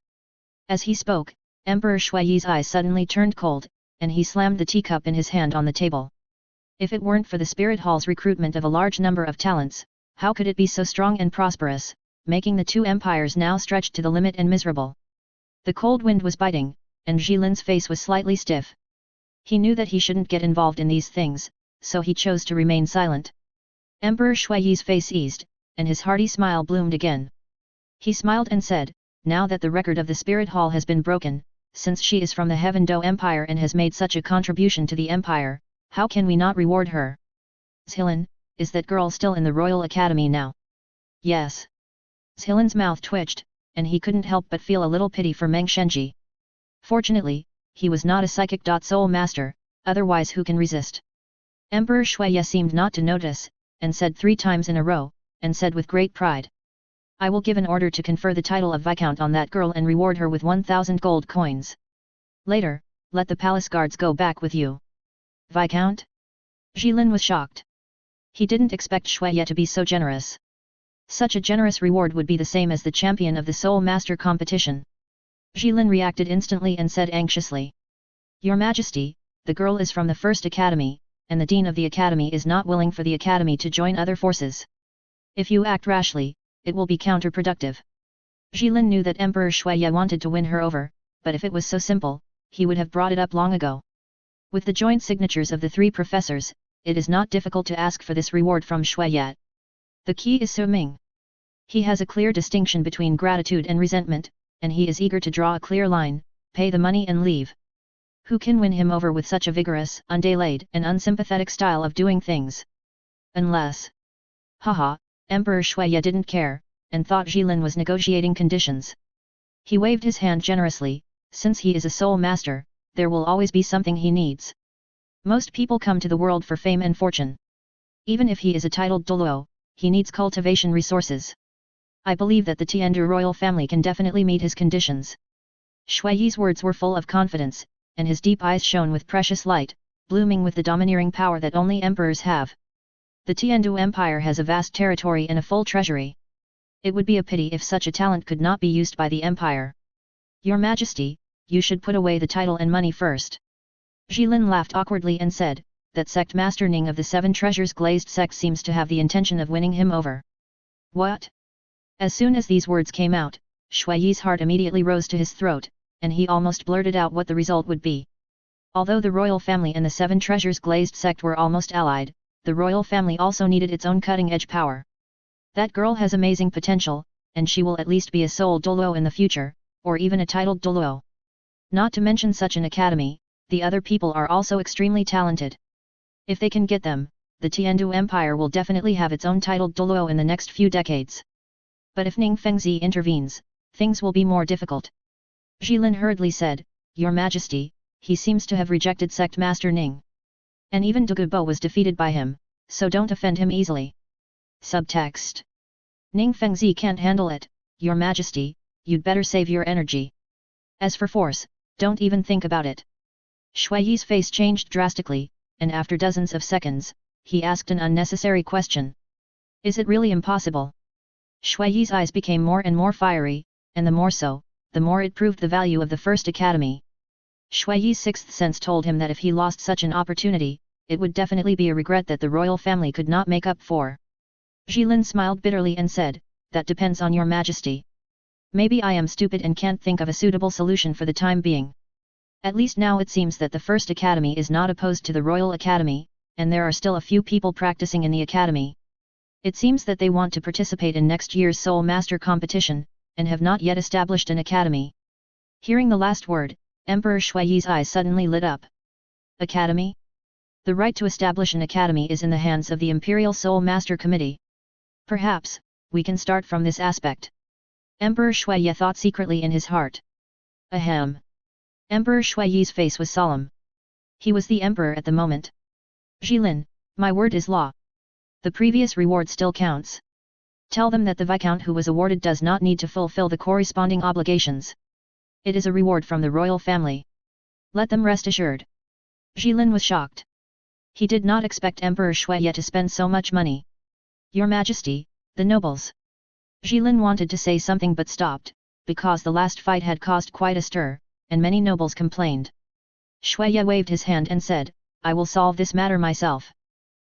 As he spoke, Emperor Shuiye's eyes suddenly turned cold, and he slammed the teacup in his hand on the table. If it weren't for the Spirit Hall's recruitment of a large number of talents, how could it be so strong and prosperous, making the 2 empires now stretched to the limit and miserable? The cold wind was biting, and Jilin's face was slightly stiff. He knew that he shouldn't get involved in these things, so he chose to remain silent. Emperor Shuiye's face eased, and his hearty smile bloomed again. He smiled and said, now that the record of the Spirit Hall has been broken, since she is from the Heaven Do Empire and has made such a contribution to the empire, how can we not reward her? Jilin, is that girl still in the Royal Academy now? Yes. Jilin's mouth twitched, and he couldn't help but feel a little pity for Meng Shenji. Fortunately, he was not a psychic soul master, otherwise who can resist? Emperor Shuiye seemed not to notice, and said 3 times in a row, and said with great pride. I will give an order to confer the title of Viscount on that girl and reward her with 1,000 gold coins. Later, let the palace guards go back with you. Viscount? Jilin was shocked. He didn't expect Shuai to be so generous. Such a generous reward would be the same as the champion of the Soul Master competition. Jilin reacted instantly and said anxiously. Your Majesty, the girl is from the First Academy, and the Dean of the Academy is not willing for the Academy to join other forces. If you act rashly, it will be counterproductive. Jilin knew that Emperor Shuai wanted to win her over, but if it was so simple, he would have brought it up long ago. With the joint signatures of the 3 professors, it is not difficult to ask for this reward from Shuai. The key is Su Ming. He has a clear distinction between gratitude and resentment, and he is eager to draw a clear line, pay the money and leave. Who can win him over with such a vigorous, undelayed, and unsympathetic style of doing things? Unless... Haha, Emperor Shuai didn't care, and thought Jilin was negotiating conditions. He waved his hand generously. Since he is a soul master, there will always be something he needs. Most people come to the world for fame and fortune. Even if he is a titled Douluo, he needs cultivation resources. I believe that the Tiandu royal family can definitely meet his conditions. Shuai's words were full of confidence, and his deep eyes shone with precious light, blooming with the domineering power that only emperors have. The Tiandu Empire has a vast territory and a full treasury. It would be a pity if such a talent could not be used by the empire. Your Majesty, you should put away the title and money first. Jilin laughed awkwardly and said, that sect Master Ning of the 7 Treasures Glazed sect seems to have the intention of winning him over. What? As soon as these words came out, Shuai's heart immediately rose to his throat, and he almost blurted out what the result would be. Although the royal family and the 7 Treasures Glazed sect were almost allied, the royal family also needed its own cutting-edge power. That girl has amazing potential, and she will at least be a soul Douluo in the future, or even a titled Douluo. Not to mention such an academy, the other people are also extremely talented. If they can get them, the Tiandu Empire will definitely have its own titled Douluo in the next few decades. But if Ning Fengzi intervenes, things will be more difficult. Jilin hurriedly said, Your Majesty, he seems to have rejected sect Master Ning. And even Douluo was defeated by him, so don't offend him easily. Subtext. Ning Fengzi can't handle it, Your Majesty, you'd better save your energy. As for force, don't even think about it. Shuai's face changed drastically, and after dozens of seconds, he asked an unnecessary question. Is it really impossible? Shuai's eyes became more and more fiery, and the more so, the more it proved the value of the First Academy. Shuai's sixth sense told him that if he lost such an opportunity, it would definitely be a regret that the royal family could not make up for. Jilin smiled bitterly and said, That depends on Your Majesty. Maybe I am stupid and can't think of a suitable solution for the time being. At least now it seems that the First Academy is not opposed to the Royal Academy, and there are still a few people practicing in the Academy. It seems that they want to participate in next year's Soul Master competition, and have not yet established an academy. Hearing the last word, Emperor Shuai's eyes suddenly lit up. Academy? The right to establish an academy is in the hands of the Imperial Soul Master Committee. Perhaps, we can start from this aspect. Emperor Shuai thought secretly in his heart. Ahem. Emperor Shuai's face was solemn. He was the emperor at the moment. Jilin, my word is law. The previous reward still counts. Tell them that the Viscount who was awarded does not need to fulfill the corresponding obligations. It is a reward from the royal family. Let them rest assured. Jilin was shocked. He did not expect Emperor Shuai to spend so much money. Your Majesty, the nobles. Jilin wanted to say something but stopped, because the last fight had caused quite a stir, and many nobles complained. Shuai waved his hand and said, I will solve this matter myself.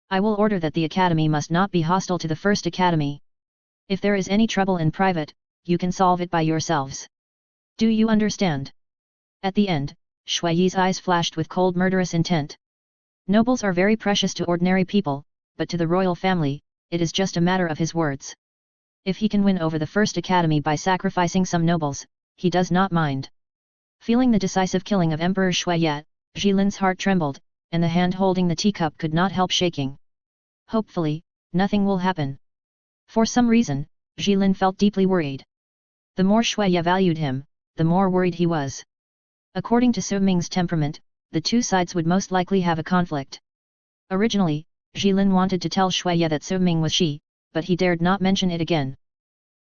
I will order that the academy must not be hostile to the First Academy. If there is any trouble in private, you can solve it by yourselves. Do you understand? At the end, Shuai's eyes flashed with cold murderous intent. Nobles are very precious to ordinary people, but to the royal family, it is just a matter of his words. If he can win over the First Academy by sacrificing some nobles, he does not mind. Feeling the decisive killing of Emperor Shuai, Jilin's heart trembled, and the hand holding the teacup could not help shaking. Hopefully, nothing will happen. For some reason, Jilin felt deeply worried. The more Shuai valued him, the more worried he was. According to Su Ming's temperament, the two sides would most likely have a conflict. Originally, Jilin wanted to tell Shuai that Su Ming was she, but he dared not mention it again.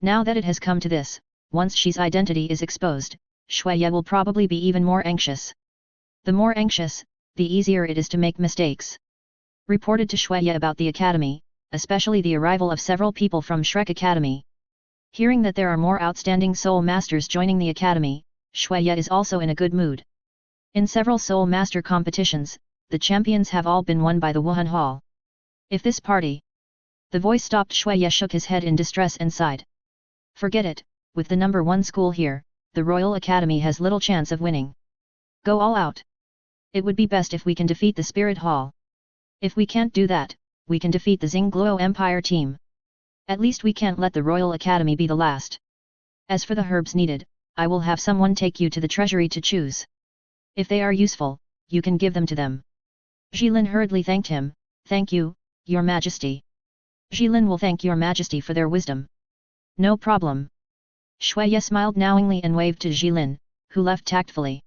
Now that it has come to this, once she's identity is exposed, Shuai will probably be even more anxious. The more anxious, the easier it is to make mistakes. reported to Shueya about the academy, especially the arrival of several people from Shrek Academy. Hearing that there are more outstanding soul masters joining the academy, Shueya is also in a good mood. In several soul master competitions, the champions have all been won by the Wuhan Hall. If this party... The voice stopped. Shueya shook his head in distress and sighed. Forget it, with the number 1 school here, the Royal Academy has little chance of winning. Go all out. It would be best if we can defeat the Spirit Hall. If we can't do that, we can defeat the Douluo Empire team. At least we can't let the Royal Academy be the last. As for the herbs needed, I will have someone take you to the treasury to choose. If they are useful, you can give them to them. Jilin hurriedly thanked him. Thank you, Your Majesty. Jilin will thank Your Majesty for their wisdom. No problem. Shueya smiled knowingly and waved to Jilin, who left tactfully.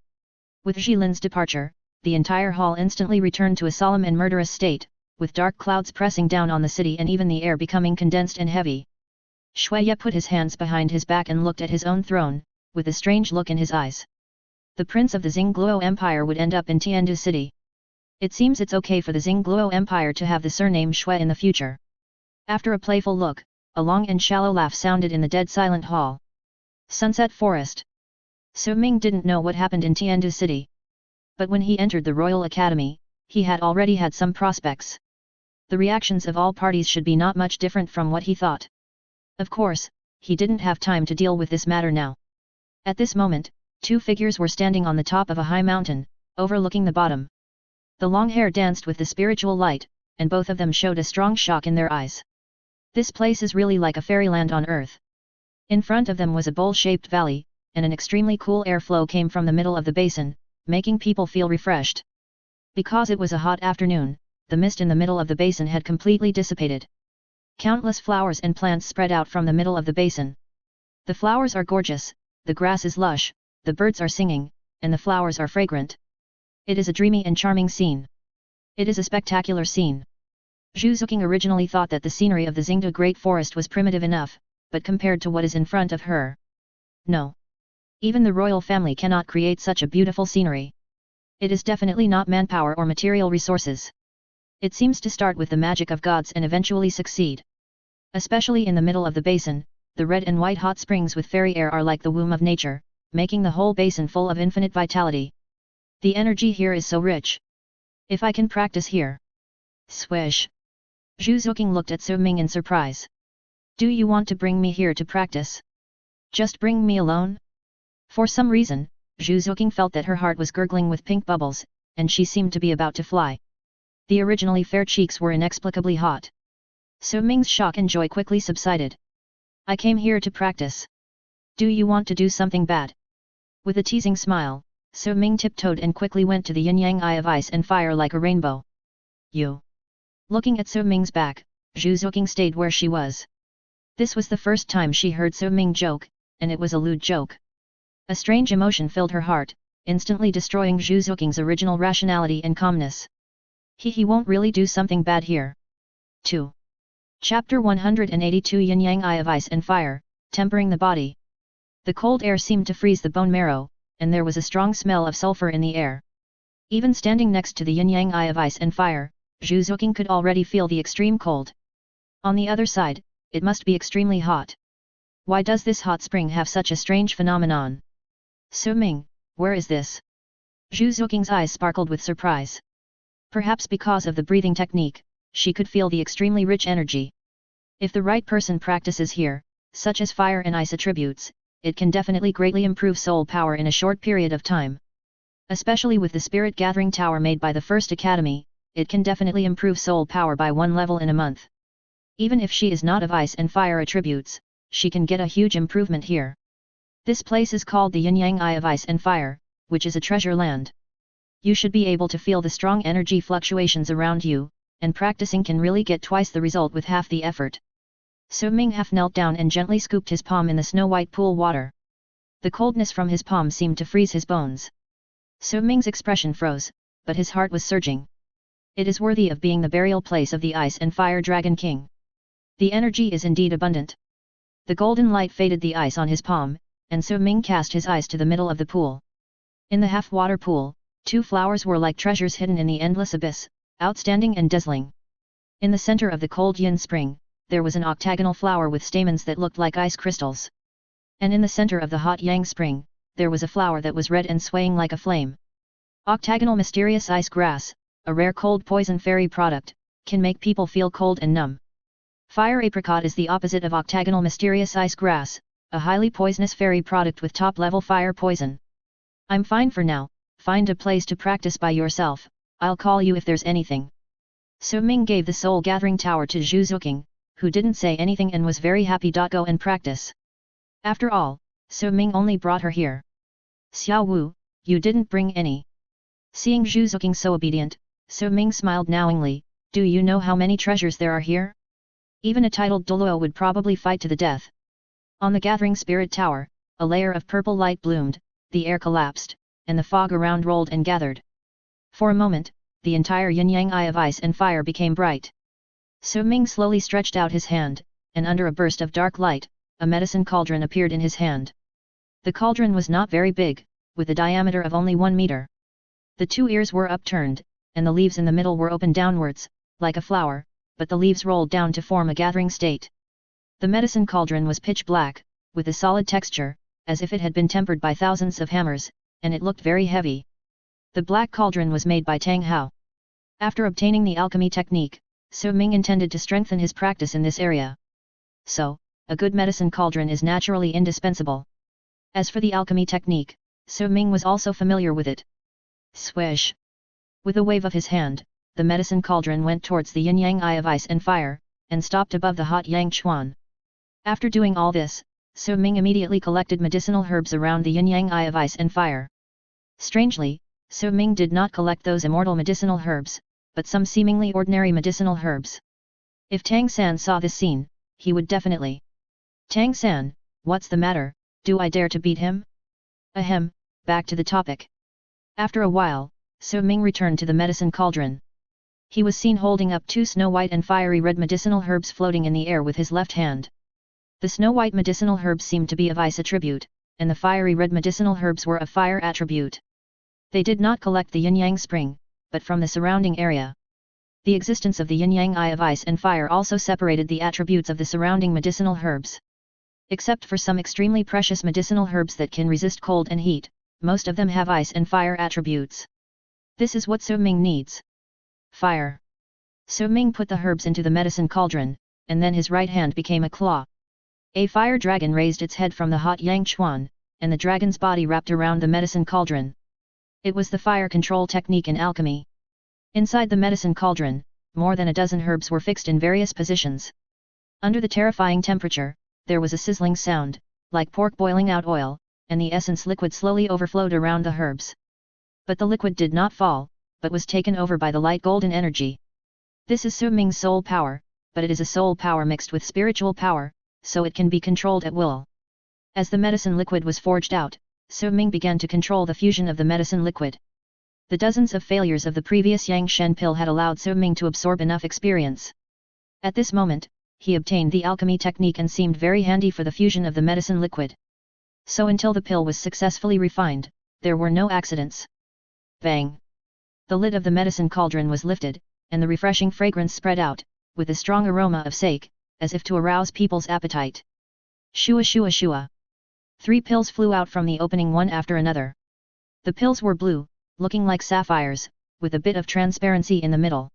With Jilin's departure, the entire hall instantly returned to a solemn and murderous state, with dark clouds pressing down on the city and even the air becoming condensed and heavy. Shueya put his hands behind his back and looked at his own throne, with a strange look in his eyes. The prince of the Douluo Empire would end up in Tiandu City. It seems it's okay for the Douluo Empire to have the surname Shui in the future. After a playful look, a long and shallow laugh sounded in the dead silent hall. Sunset Forest. Su Ming didn't know what happened in Tiandu City. But when he entered the Royal Academy, he had already had some prospects. The reactions of all parties should be not much different from what he thought. Of course, he didn't have time to deal with this matter now. At this moment, 2 figures were standing on the top of a high mountain, overlooking the bottom. The long hair danced with the spiritual light, and both of them showed a strong shock in their eyes. This place is really like a fairyland on earth. In front of them was a bowl-shaped valley, and an extremely cool airflow came from the middle of the basin, making people feel refreshed. Because it was a hot afternoon, the mist in the middle of the basin had completely dissipated. Countless flowers and plants spread out from the middle of the basin. The flowers are gorgeous, the grass is lush, the birds are singing, and the flowers are fragrant. It is a dreamy and charming scene. It is a spectacular scene. Zhu Zuqing originally thought that the scenery of the Xingdu Great Forest was primitive enough, but compared to what is in front of her. No. Even the royal family cannot create such a beautiful scenery. It is definitely not manpower or material resources. It seems to start with the magic of gods and eventually succeed. Especially in the middle of the basin, the red and white hot springs with fairy air are like the womb of nature, making the whole basin full of infinite vitality. The energy here is so rich. If I can practice here. Swish. Zhu Zuqing looked at Su Ming in surprise. Do you want to bring me here to practice? Just bring me alone? For some reason, Zhu Zuqing felt that her heart was gurgling with pink bubbles, and she seemed to be about to fly. The originally fair cheeks were inexplicably hot. Su Ming's shock and joy quickly subsided. I came here to practice. Do you want to do something bad? With a teasing smile, Su Ming tiptoed and quickly went to the yin-yang eye of ice and fire like a rainbow. You. Looking at Su Ming's back, Zhu Zuqing stayed where she was. This was the first time she heard Su Ming joke, and it was a lewd joke. A strange emotion filled her heart, instantly destroying Zhu Zuqing's original rationality and calmness. He won't really do something bad here. 2. Chapter 182 Yin-Yang Eye of Ice and Fire, Tempering the Body. The cold air seemed to freeze the bone marrow, and there was a strong smell of sulfur in the air. Even standing next to the Yin-Yang Eye of Ice and Fire, Zhu Zuqing could already feel the extreme cold. On the other side, it must be extremely hot. Why does this hot spring have such a strange phenomenon? Su Ming, where is this? Zhu Zuqing's eyes sparkled with surprise. Perhaps because of the breathing technique, she could feel the extremely rich energy. If the right person practices here, such as fire and ice attributes, it can definitely greatly improve soul power in a short period of time. Especially with the spirit gathering tower made by the First Academy, it can definitely improve soul power by 1 level in a month. Even if she is not of ice and fire attributes, she can get a huge improvement here. This place is called the Yin-Yang Eye of Ice and Fire, which is a treasure land. You should be able to feel the strong energy fluctuations around you, and practicing can really get twice the result with half the effort. Su Ming half knelt down and gently scooped his palm in the snow-white pool water. The coldness from his palm seemed to freeze his bones. Su Ming's expression froze, but his heart was surging. It is worthy of being the burial place of the Ice and Fire Dragon King. The energy is indeed abundant. The golden light faded the ice on his palm, and Su Ming cast his eyes to the middle of the pool. In the half-water pool, 2 flowers were like treasures hidden in the endless abyss, outstanding and dazzling. In the center of the cold yin spring, there was an octagonal flower with stamens that looked like ice crystals. And in the center of the hot yang spring, there was a flower that was red and swaying like a flame. Octagonal mysterious ice grass, a rare cold poison fairy product, can make people feel cold and numb. Fire apricot is the opposite of octagonal mysterious ice grass, a highly poisonous fairy product with top-level fire poison. I'm fine for now, find a place to practice by yourself, I'll call you if there's anything. So Ming gave the soul gathering tower to Zhu Zuqing, who didn't say anything and was very happy. Go and practice. After all, So Ming only brought her here. Xiao Wu, you didn't bring any. Seeing Zhu Zuqing so obedient, So Ming smiled knowingly, do you know how many treasures there are here? Even a titled Douluo would probably fight to the death. On the gathering spirit tower, a layer of purple light bloomed, the air collapsed, and the fog around rolled and gathered. For a moment, the entire yin-yang eye of ice and fire became bright. So Ming slowly stretched out his hand, and under a burst of dark light, a medicine cauldron appeared in his hand. The cauldron was not very big, with a diameter of only 1 meter. The 2 ears were upturned, and the leaves in the middle were open downwards, like a flower, but the leaves rolled down to form a gathering state. The medicine cauldron was pitch black, with a solid texture, as if it had been tempered by thousands of hammers, and it looked very heavy. The black cauldron was made by Tang Hao. After obtaining the alchemy technique, So Ming intended to strengthen his practice in this area. So, a good medicine cauldron is naturally indispensable. As for the alchemy technique, So Ming was also familiar with it. Swish! With a wave of his hand, the medicine cauldron went towards the yin-yang eye of ice and fire, and stopped above the hot yang chuan. After doing all this, So Ming immediately collected medicinal herbs around the yin-yang eye of ice and fire. Strangely, So Ming did not collect those immortal medicinal herbs, but some seemingly ordinary medicinal herbs. If Tang San saw this scene, he would definitely. Tang San, what's the matter, do I dare to beat him? Ahem, back to the topic. After a while, So Ming returned to the medicine cauldron. He was seen holding up 2 snow-white and fiery red medicinal herbs floating in the air with his left hand. The snow-white medicinal herbs seemed to be of ice attribute, and the fiery red medicinal herbs were of fire attribute. They did not collect the yin-yang spring, but from the surrounding area. The existence of the yin-yang eye of ice and fire also separated the attributes of the surrounding medicinal herbs. Except for some extremely precious medicinal herbs that can resist cold and heat, most of them have ice and fire attributes. This is what So Ming needs. Fire. So Ming put the herbs into the medicine cauldron, and then his right hand became a claw. A fire dragon raised its head from the hot yang chuan, and the dragon's body wrapped around the medicine cauldron. It was the fire control technique in alchemy. Inside the medicine cauldron, more than a dozen herbs were fixed in various positions. Under the terrifying temperature, there was a sizzling sound, like pork boiling out oil, and the essence liquid slowly overflowed around the herbs. But the liquid did not fall, but was taken over by the light golden energy. This is So Ming's soul power, but it is a soul power mixed with spiritual power, so it can be controlled at will. As the medicine liquid was forged out, So Ming began to control the fusion of the medicine liquid. The dozens of failures of the previous Yang Shen pill had allowed So Ming to absorb enough experience. At this moment, he obtained the alchemy technique and seemed very handy for the fusion of the medicine liquid. So until the pill was successfully refined, there were no accidents. Bang! The lid of the medicine cauldron was lifted, and the refreshing fragrance spread out, with a strong aroma of sake, as if to arouse people's appetite. Shua shua shua! 3 pills flew out from the opening one after another. The pills were blue, looking like sapphires, with a bit of transparency in the middle.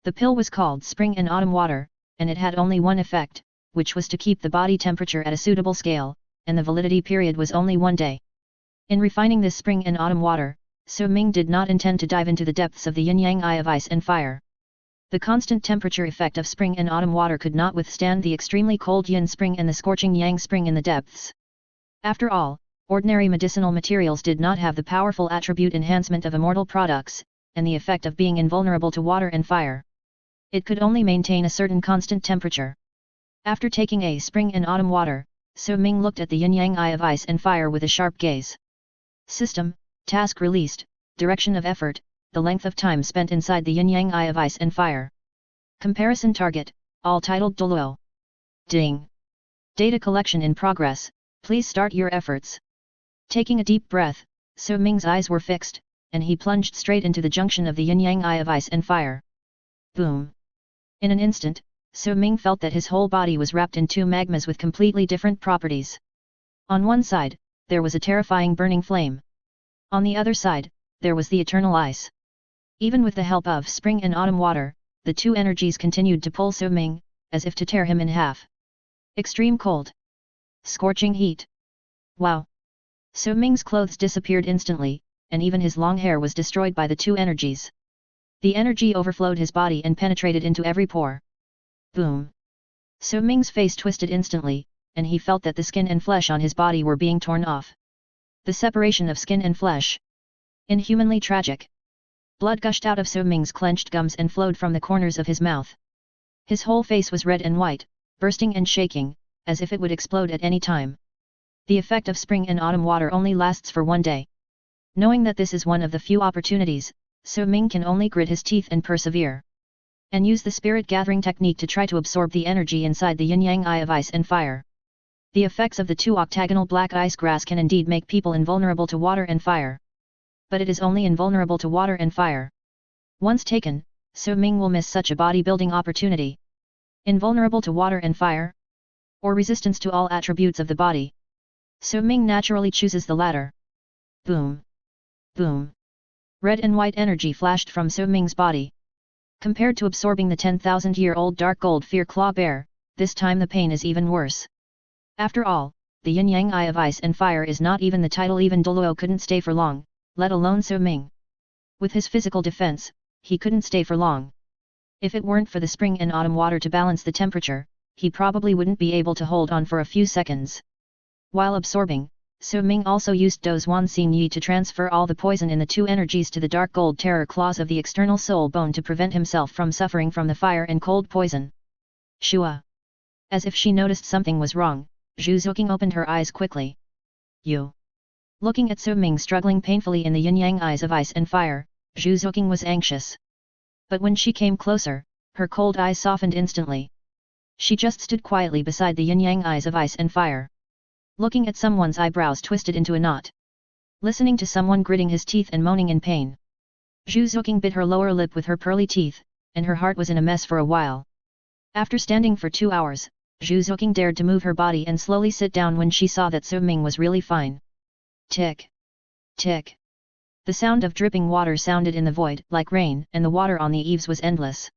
The pill was called Spring and Autumn Water, and it had only one effect, which was to keep the body temperature at a suitable scale, and the validity period was only 1 day. In refining this Spring and Autumn Water, So Ming did not intend to dive into the depths of the yin-yang eye of ice and fire. The constant temperature effect of Spring and Autumn Water could not withstand the extremely cold yin spring and the scorching yang spring in the depths. After all, ordinary medicinal materials did not have the powerful attribute enhancement of immortal products, and the effect of being invulnerable to water and fire. It could only maintain a certain constant temperature. After taking a Spring and Autumn Water, So Ming looked at the yin-yang eye of ice and fire with a sharp gaze. System, task released, direction of effort, the length of time spent inside the yin-yang eye of ice and fire. Comparison target, all titled Douluo. Ding! Data collection in progress, please start your efforts. Taking a deep breath, So Ming's eyes were fixed, and he plunged straight into the junction of the yin-yang eye of ice and fire. Boom. In an instant, So Ming felt that his whole body was wrapped in two magmas with completely different properties. On one side, there was a terrifying burning flame. On the other side, there was the eternal ice. Even with the help of spring and autumn water, the two energies continued to pull So Ming, as if to tear him in half. Extreme cold. Scorching heat. Wow! So Ming's clothes disappeared instantly, and even his long hair was destroyed by the two energies. The energy overflowed his body and penetrated into every pore. Boom! So Ming's face twisted instantly, and he felt that the skin and flesh on his body were being torn off. The separation of skin and flesh. Inhumanly tragic. Blood gushed out of So Ming's clenched gums and flowed from the corners of his mouth. His whole face was red and white, bursting and shaking, as if it would explode at any time. The effect of spring and autumn water only lasts for one day. Knowing that this is one of the few opportunities, So Ming can only grit his teeth and persevere. And use the spirit gathering technique to try to absorb the energy inside the yin-yang eye of ice and fire. The effects of the two octagonal black ice grass can indeed make people invulnerable to water and fire. But it is only invulnerable to water and fire. Once taken, So Ming will miss such a bodybuilding opportunity. Invulnerable to water and fire? Or resistance to all attributes of the body? So Ming naturally chooses the latter. Boom! Boom! Red and white energy flashed from So Ming's body. Compared to absorbing the 10,000-year-old dark gold fear claw bear, this time the pain is even worse. After all, the yin-yang eye of ice and fire is not even the title. Even Douluo couldn't stay for long, let alone So Ming. With his physical defense, he couldn't stay for long. If it weren't for the spring and autumn water to balance the temperature, he probably wouldn't be able to hold on for a few seconds. While absorbing, So Ming also used Dozhuan Xin Yi to transfer all the poison in the two energies to the dark gold terror claws of the external soul bone to prevent himself from suffering from the fire and cold poison. Shua! As if she noticed something was wrong, Zhu Zuqing opened her eyes quickly. You! Looking at So Ming struggling painfully in the yin-yang eyes of ice and fire, Zhu Zuqing was anxious. But when she came closer, her cold eyes softened instantly. She just stood quietly beside the yin-yang eyes of ice and fire. Looking at someone's eyebrows twisted into a knot. Listening to someone gritting his teeth and moaning in pain. Zhu Zuqing bit her lower lip with her pearly teeth, and her heart was in a mess for a while. After standing for 2 hours, Zhu Zuqing dared to move her body and slowly sit down when she saw that So Ming was really fine. Tick! Tick! The sound of dripping water sounded in the void like rain, and the water on the eaves was endless.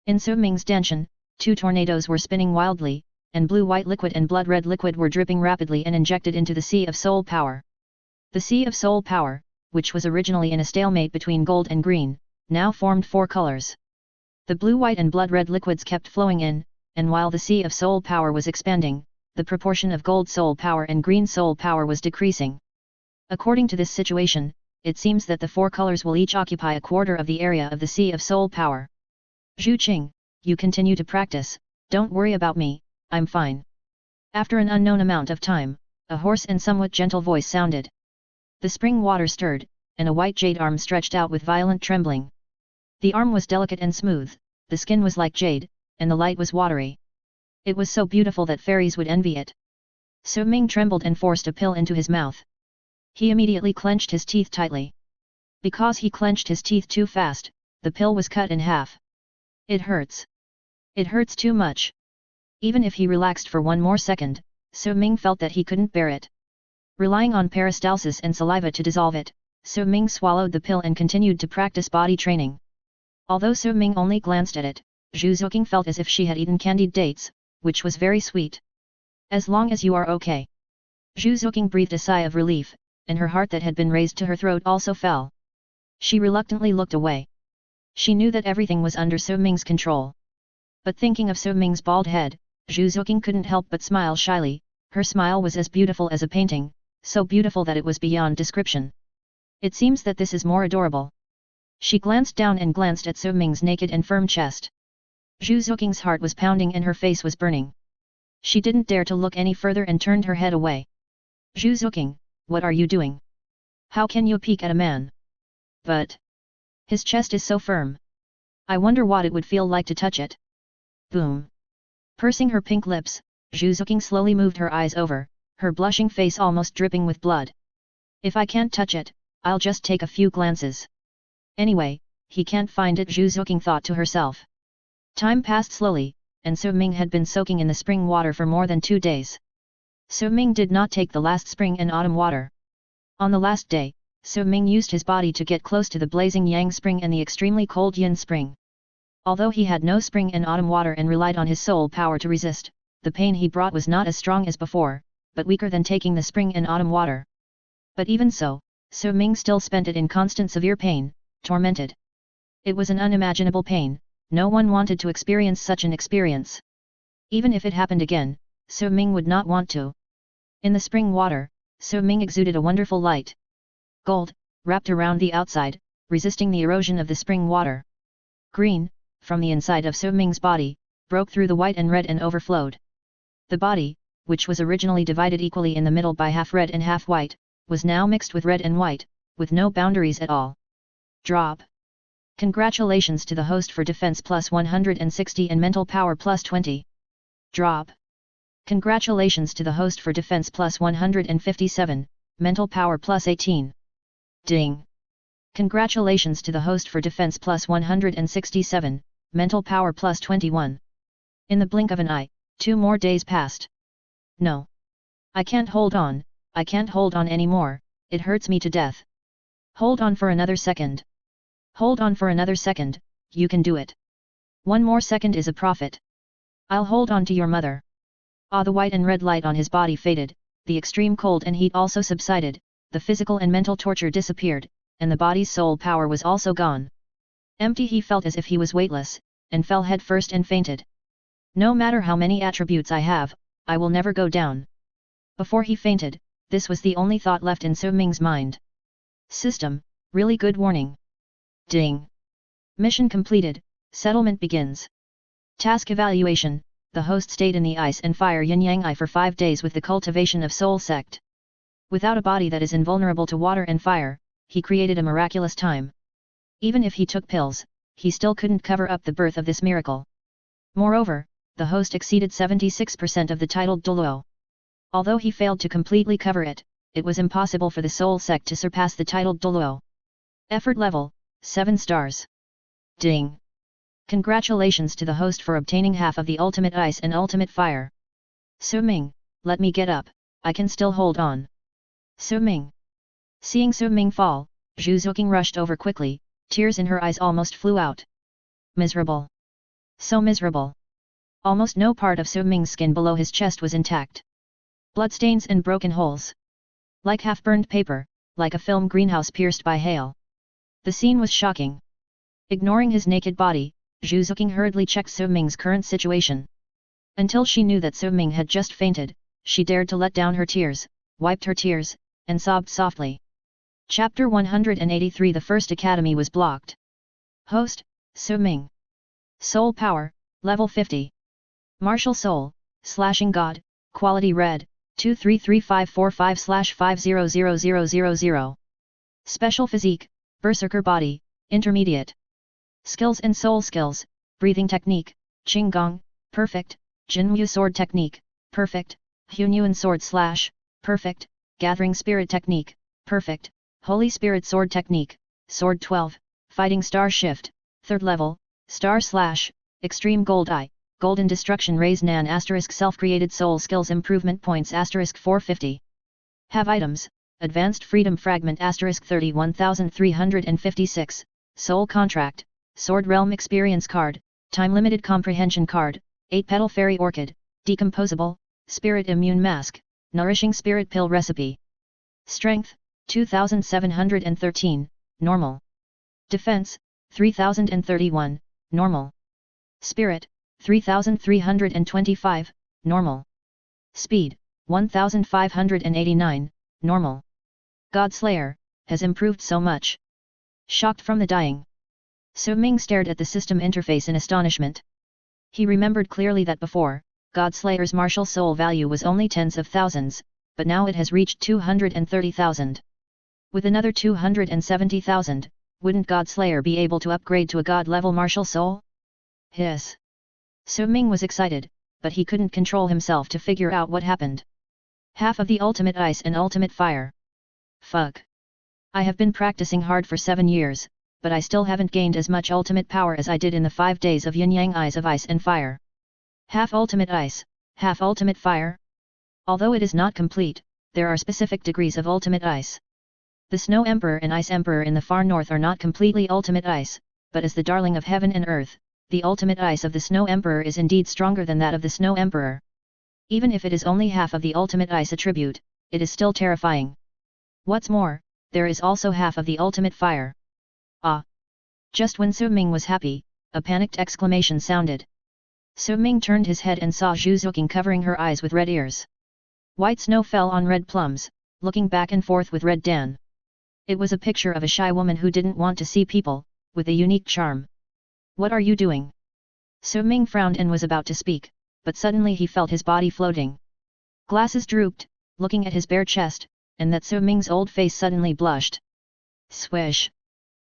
In So Ming's danshan, 2 tornadoes were spinning wildly, and blue-white liquid and blood-red liquid were dripping rapidly and injected into the Sea of Soul Power. The Sea of Soul Power, which was originally in a stalemate between gold and green, now formed 4 colors. The blue-white and blood-red liquids kept flowing in, and while the Sea of Soul Power was expanding, the proportion of gold soul power and green soul power was decreasing. According to this situation, it seems that the 4 colors will each occupy a quarter of the area of the Sea of Soul Power. Zhu Qing, you continue to practice, don't worry about me, I'm fine. After an unknown amount of time, a hoarse and somewhat gentle voice sounded. The spring water stirred, and a white jade arm stretched out with violent trembling. The arm was delicate and smooth, the skin was like jade, and the light was watery. It was so beautiful that fairies would envy it. So Ming trembled and forced a pill into his mouth. He immediately clenched his teeth tightly. Because he clenched his teeth too fast, the pill was cut in half. It hurts. It hurts too much. Even if he relaxed for 1 more second, So Ming felt that he couldn't bear it. Relying on peristalsis and saliva to dissolve it, So Ming swallowed the pill and continued to practice body training. Although So Ming only glanced at it, Zhu Zuqing felt as if she had eaten candied dates, which was very sweet. As long as you are okay. Zhu Zuqing breathed a sigh of relief, and her heart that had been raised to her throat also fell. She reluctantly looked away. She knew that everything was under So Ming's control. But thinking of So Ming's bald head, Zhu Zuqing couldn't help but smile shyly. Her smile was as beautiful as a painting, so beautiful that it was beyond description. It seems that this is more adorable. She glanced down and glanced at So Ming's naked and firm chest. Zhu Zuqing's heart was pounding and her face was burning. She didn't dare to look any further and turned her head away. Zhu Zuqing, what are you doing? How can you peek at a man? But his chest is so firm. I wonder what it would feel like to touch it. Boom. Pursing her pink lips, Zhu Zuqing slowly moved her eyes over, her blushing face almost dripping with blood. If I can't touch it, I'll just take a few glances. Anyway, he can't find it, Zhu Zuqing thought to herself. Time passed slowly, and Su Ming had been soaking in the spring water for more than 2 days. Su Ming did not take the last spring and autumn water. On the last day, Su Ming used his body to get close to the blazing Yang spring and the extremely cold Yin spring. Although he had no spring and autumn water and relied on his soul power to resist, the pain he brought was not as strong as before, but weaker than taking the spring and autumn water. But even so, Su Ming still spent it in constant severe pain, tormented. It was an unimaginable pain, no one wanted to experience such an experience. Even if it happened again, Su Ming would not want to. In the spring water, Su Ming exuded a wonderful light. Gold, wrapped around the outside, resisting the erosion of the spring water. Green, from the inside of Su Ming's body, broke through the white and red and overflowed. The body, which was originally divided equally in the middle by half red and half white, was now mixed with red and white, with no boundaries at all. Drop. Congratulations to the host for defense plus 160 and mental power plus 20. Drop. Congratulations to the host for defense plus 157, mental power plus 18. Ding. Congratulations to the host for defense plus 167, mental power plus 21. In the blink of an eye, 2 more days passed. No. I can't hold on anymore, it hurts me to death. Hold on for another second. Hold on for another second, you can do it. 1 more second is a profit. I'll hold on to your mother. The white and red light on his body faded, the extreme cold and heat also subsided, the physical and mental torture disappeared, and the body's soul power was also gone. Empty, he felt as if he was weightless, and fell head first and fainted. No matter how many attributes I have, I will never go down. Before he fainted, this was the only thought left in Su Ming's mind. System, really good warning. Ding. Mission completed, settlement begins. Task evaluation, the host stayed in the ice and fire yin-yang eye for 5 days with the cultivation of soul sect. Without a body that is invulnerable to water and fire, he created a miraculous time. Even if he took pills, he still couldn't cover up the birth of this miracle. Moreover, the host exceeded 76% of the titled Douluo. Although he failed to completely cover it, it was impossible for the soul sect to surpass the titled Douluo. Effort level, 7 stars. Ding. Congratulations to the host for obtaining half of the ultimate ice and ultimate fire. Su Ming, let me get up, I can still hold on. Su Ming. Seeing Su Ming fall, Zhu Zuqing rushed over quickly, tears in her eyes almost flew out. Miserable. So miserable. Almost no part of Su Ming's skin below his chest was intact. Bloodstains and broken holes. Like half-burned paper, like a film greenhouse pierced by hail. The scene was shocking. Ignoring his naked body, Zhu Zuqing hurriedly checked Su Ming's current situation. Until she knew that Su Ming had just fainted, she dared to let down her tears, wiped her tears, and sobbed softly. Chapter 183. The First Academy was blocked. Host, Su Ming. Soul Power, Level 50. Martial Soul, Slashing God, Quality Red, 233545/500000. Special Physique, Berserker Body, Intermediate. Skills and Soul Skills, Breathing Technique, Qinggong, Perfect, Jinwu Sword Technique, Perfect, Hunyuan Sword Slash, Perfect, Gathering Spirit Technique, Perfect, Holy Spirit Sword Technique, Sword 12, Fighting Star Shift, 3rd Level, Star Slash, Extreme Gold Eye, Golden Destruction Raise Nan * Self-Created Soul Skills Improvement Points * 450. Have Items, Advanced Freedom Fragment * 31356, Soul Contract, Sword Realm Experience Card, Time Limited Comprehension Card, 8-Petal Fairy Orchid, Decomposable, Spirit Immune Mask, Nourishing Spirit Pill Recipe. Strength, 2713, Normal. Defense, 3031, Normal. Spirit, 3325, Normal. Speed, 1589, Normal. Godslayer, has improved so much. Shocked from the dying. Su Ming stared at the system interface in astonishment. He remembered clearly that before, Godslayer's martial soul value was only tens of thousands, but now it has reached 230,000. With another 270,000, wouldn't Godslayer be able to upgrade to a god-level martial soul? Hiss. Su Ming was excited, but he couldn't control himself to figure out what happened. Half of the ultimate ice and ultimate fire. Fuck. I have been practicing hard for 7 years, but I still haven't gained as much ultimate power as I did in the 5 days of yin-yang eyes of ice and fire. Half ultimate ice, half ultimate fire? Although it is not complete, there are specific degrees of ultimate ice. The Snow Emperor and Ice Emperor in the far north are not completely ultimate ice, but as the darling of heaven and earth, the ultimate ice of the Snow Emperor is indeed stronger than that of the Snow Emperor. Even if it is only half of the ultimate ice attribute, it is still terrifying. What's more, there is also half of the ultimate fire. Ah! Just when Su Ming was happy, a panicked exclamation sounded. Su Ming turned his head and saw Zhu Zuqing covering her eyes with red ears. White snow fell on red plums, looking back and forth with red Dan. It was a picture of a shy woman who didn't want to see people, with a unique charm. What are you doing? Su Ming frowned and was about to speak, but suddenly he felt his body floating. Glasses drooped, looking at his bare chest, and that Su Ming's old face suddenly blushed. Swish!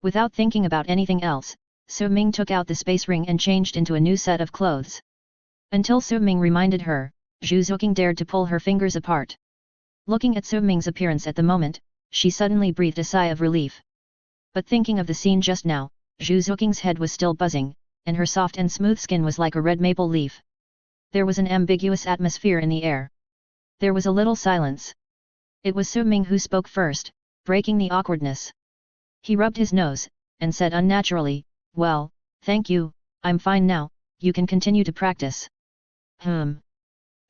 Without thinking about anything else, Su Ming took out the space ring and changed into a new set of clothes. Until Su Ming reminded her, Zhu Zuqing dared to pull her fingers apart. Looking at Su Ming's appearance at the moment, she suddenly breathed a sigh of relief. But thinking of the scene just now, Zhu Zuqing's head was still buzzing, and her soft and smooth skin was like a red maple leaf. There was an ambiguous atmosphere in the air. There was a little silence. It was Su Ming who spoke first, breaking the awkwardness. He rubbed his nose, and said unnaturally, "Well, thank you, I'm fine now, you can continue to practice." Zhu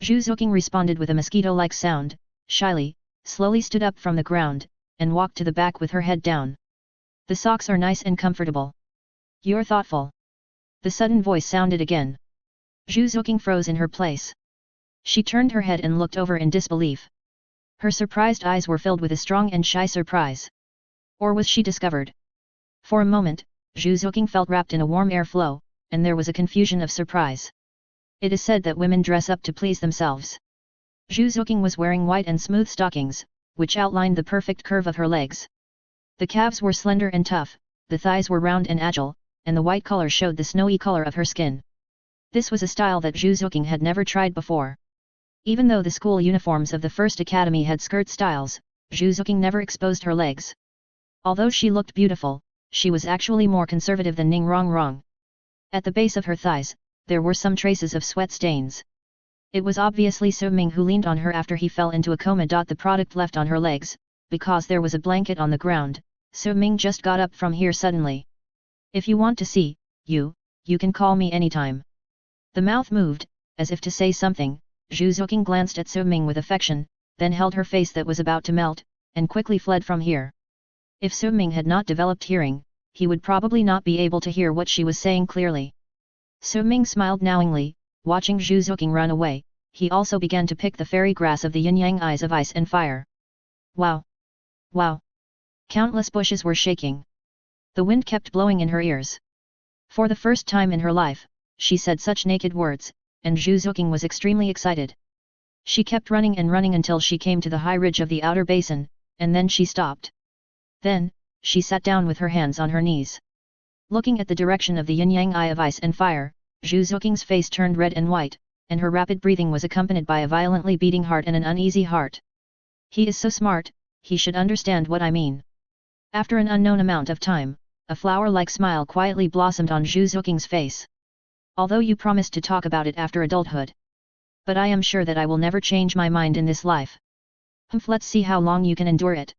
Zuqing responded with a mosquito-like sound, shyly, slowly stood up from the ground, and walked to the back with her head down. "The socks are nice and comfortable. You're thoughtful." The sudden voice sounded again. Zhu Zuqing froze in her place. She turned her head and looked over in disbelief. Her surprised eyes were filled with a strong and shy surprise. Or was she discovered? For a moment, Zhu Zuqing felt wrapped in a warm airflow, and there was a confusion of surprise. It is said that women dress up to please themselves. Zhu Zuqing was wearing white and smooth stockings, which outlined the perfect curve of her legs. The calves were slender and tough, the thighs were round and agile, and the white color showed the snowy color of her skin. This was a style that Zhu Zuqing had never tried before. Even though the school uniforms of the First Academy had skirt styles, Zhu Zuqing never exposed her legs. Although she looked beautiful, she was actually more conservative than Ning Rongrong. At the base of her thighs, there were some traces of sweat stains. It was obviously Su Ming who leaned on her after he fell into a coma. The product left on her legs, because there was a blanket on the ground. Su Ming just got up from here suddenly. "If you want to see, you can call me anytime." The mouth moved, as if to say something. Zhu Zuqing glanced at Su Ming with affection, then held her face that was about to melt, and quickly fled from here. If Su Ming had not developed hearing, he would probably not be able to hear what she was saying clearly. Su Ming smiled knowingly, watching Zhu Zuqing run away. He also began to pick the fairy grass of the yin-yang eyes of ice and fire. Wow! Wow! Countless bushes were shaking. The wind kept blowing in her ears. For the first time in her life, she said such naked words, and Zhu Zuqing was extremely excited. She kept running and running until she came to the high ridge of the outer basin, and then she stopped. Then, she sat down with her hands on her knees. Looking at the direction of the yin-yang eye of ice and fire, Zhu Zuqing's face turned red and white, and her rapid breathing was accompanied by a violently beating heart and an uneasy heart. "He is so smart, he should understand what I mean." After an unknown amount of time, a flower-like smile quietly blossomed on Zhu Zuqing's face. "Although you promised to talk about it after adulthood. But I am sure that I will never change my mind in this life. Let's see how long you can endure it."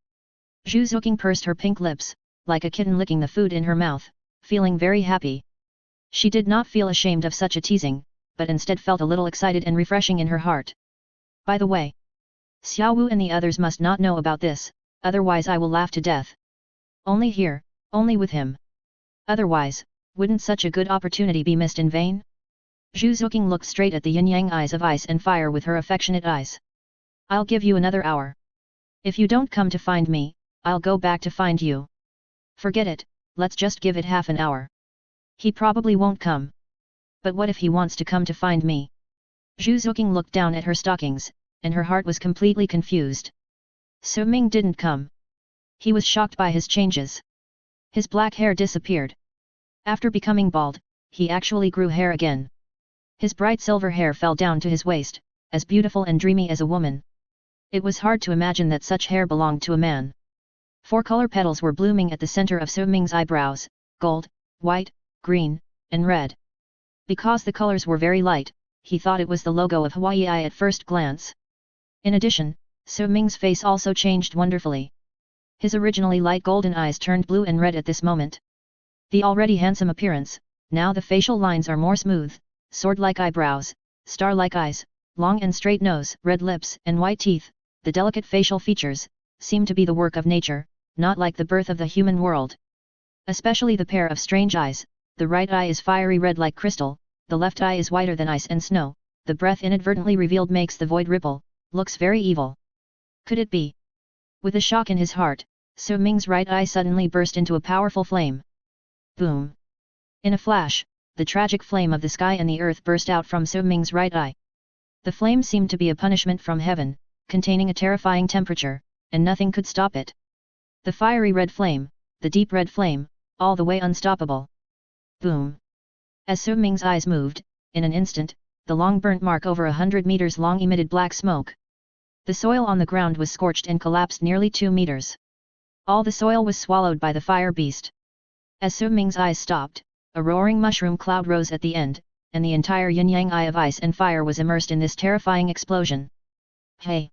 Zhu Zuqing pursed her pink lips, like a kitten licking the food in her mouth, feeling very happy. She did not feel ashamed of such a teasing, but instead felt a little excited and refreshing in her heart. "By the way, Xiao Wu and the others must not know about this, otherwise I will laugh to death. Only here, only with him. Otherwise, wouldn't such a good opportunity be missed in vain?" Zhu Zuqing looked straight at the yin-yang eyes of ice and fire with her affectionate eyes. "I'll give you another hour. If you don't come to find me, I'll go back to find you." "Forget it, let's just give it half an hour. He probably won't come. But what if he wants to come to find me?" Zhu Zuqing looked down at her stockings, and her heart was completely confused. Su Ming didn't come. He was shocked by his changes. His black hair disappeared. After becoming bald, he actually grew hair again. His bright silver hair fell down to his waist, as beautiful and dreamy as a woman. It was hard to imagine that such hair belonged to a man. 4 color petals were blooming at the center of Su Ming's eyebrows, gold, white, green, and red. Because the colors were very light, he thought it was the logo of Hawaii at first glance. In addition, Su Ming's face also changed wonderfully. His originally light golden eyes turned blue and red at this moment. The already handsome appearance, now the facial lines are more smooth, sword-like eyebrows, star-like eyes, long and straight nose, red lips, and white teeth. The delicate facial features seem to be the work of nature, not like the birth of the human world. Especially the pair of strange eyes. The right eye is fiery red like crystal, the left eye is whiter than ice and snow. The breath inadvertently revealed makes the void ripple, looks very evil. Could it be? With a shock in his heart, Su Ming's right eye suddenly burst into a powerful flame. Boom! In a flash, the tragic flame of the sky and the earth burst out from Su Ming's right eye. The flame seemed to be a punishment from heaven, containing a terrifying temperature, and nothing could stop it. The fiery red flame, the deep red flame, all the way unstoppable. Boom! As Su Ming's eyes moved, in an instant, the long burnt mark over 100 meters long emitted black smoke. The soil on the ground was scorched and collapsed nearly 2 meters. All the soil was swallowed by the fire beast. As Su Ming's eyes stopped, a roaring mushroom cloud rose at the end, and the entire yin-yang eye of ice and fire was immersed in this terrifying explosion. Hey!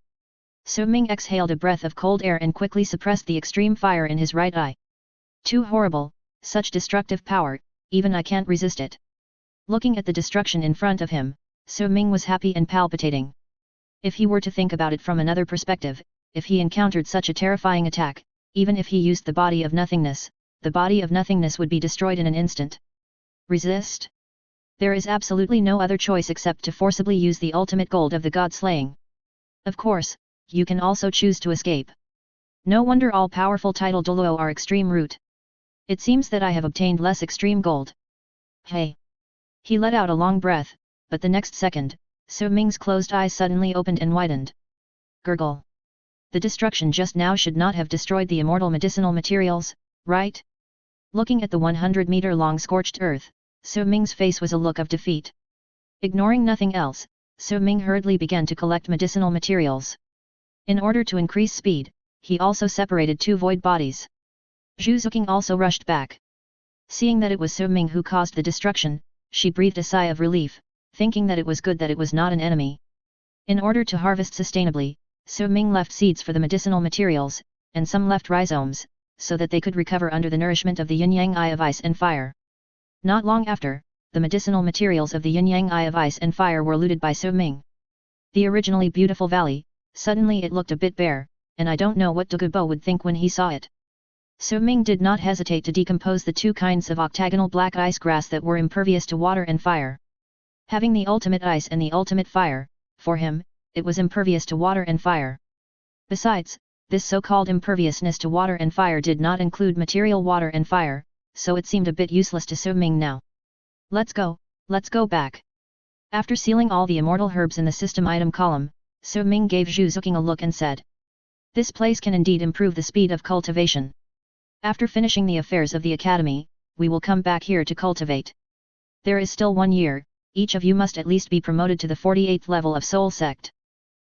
Su Ming exhaled a breath of cold air and quickly suppressed the extreme fire in his right eye. Too horrible, such destructive power, even I can't resist it. Looking at the destruction in front of him, Su Ming was happy and palpitating. If he were to think about it from another perspective, if he encountered such a terrifying attack, even if he used the body of nothingness, the body of nothingness would be destroyed in an instant. Resist? There is absolutely no other choice except to forcibly use the ultimate gold of the god slaying. Of course, you can also choose to escape. No wonder all-powerful title Douluo are extreme root. It seems that I have obtained less extreme gold. Hey! He let out a long breath, but the next second, Su Ming's closed eyes suddenly opened and widened. Gurgle! The destruction just now should not have destroyed the immortal medicinal materials, right? Looking at the 100-meter-long scorched earth, Su Ming's face was a look of defeat. Ignoring nothing else, Su Ming hurriedly began to collect medicinal materials. In order to increase speed, he also separated 2 void bodies. Zhu Zuqing also rushed back. Seeing that it was Su Ming who caused the destruction, she breathed a sigh of relief, thinking that it was good that it was not an enemy. In order to harvest sustainably, Su Ming left seeds for the medicinal materials, and some left rhizomes, so that they could recover under the nourishment of the yin-yang eye of ice and fire. Not long after, the medicinal materials of the yin-yang eye of ice and fire were looted by Su Ming. The originally beautiful valley, suddenly it looked a bit bare, and I don't know what Douluo would think when he saw it. Su Ming did not hesitate to decompose the 2 kinds of octagonal black ice grass that were impervious to water and fire. Having the ultimate ice and the ultimate fire, for him, it was impervious to water and fire. Besides, this so-called imperviousness to water and fire did not include material water and fire, so it seemed a bit useless to Su Ming now. Let's go back. After sealing all the immortal herbs in the system item column, Su Ming gave Zhu Zuqing a look and said, "This place can indeed improve the speed of cultivation. After finishing the affairs of the academy, we will come back here to cultivate. There is still 1 year, each of you must at least be promoted to the 48th level of Soul Sect.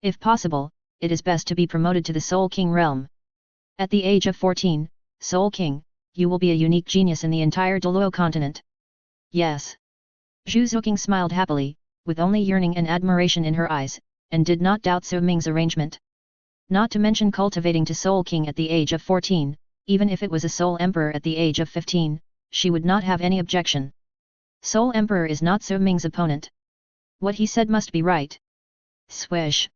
If possible, it is best to be promoted to the Soul King realm. At the age of 14, Soul King, you will be a unique genius in the entire Douluo continent." Yes. Zhu Zuqing smiled happily, with only yearning and admiration in her eyes, and did not doubt Su Ming's arrangement. Not to mention cultivating to Soul King at the age of 14, even if it was a Soul Emperor at the age of 15, she would not have any objection. Soul Emperor is not Su Ming's opponent. What he said must be right. Swish!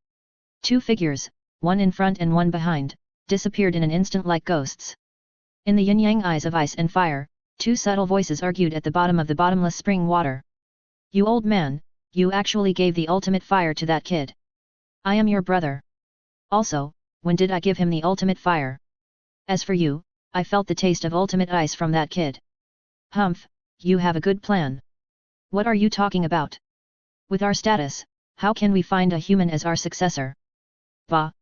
2 figures, one in front and one behind, disappeared in an instant like ghosts. In the yin-yang eyes of ice and fire, 2 subtle voices argued at the bottom of the bottomless spring water. "You old man, you actually gave the ultimate fire to that kid. I am your brother. Also, when did I give him the ultimate fire? As for you, I felt the taste of ultimate ice from that kid. Humph, you have a good plan. What are you talking about? With our status, how can we find a human as our successor? Bah!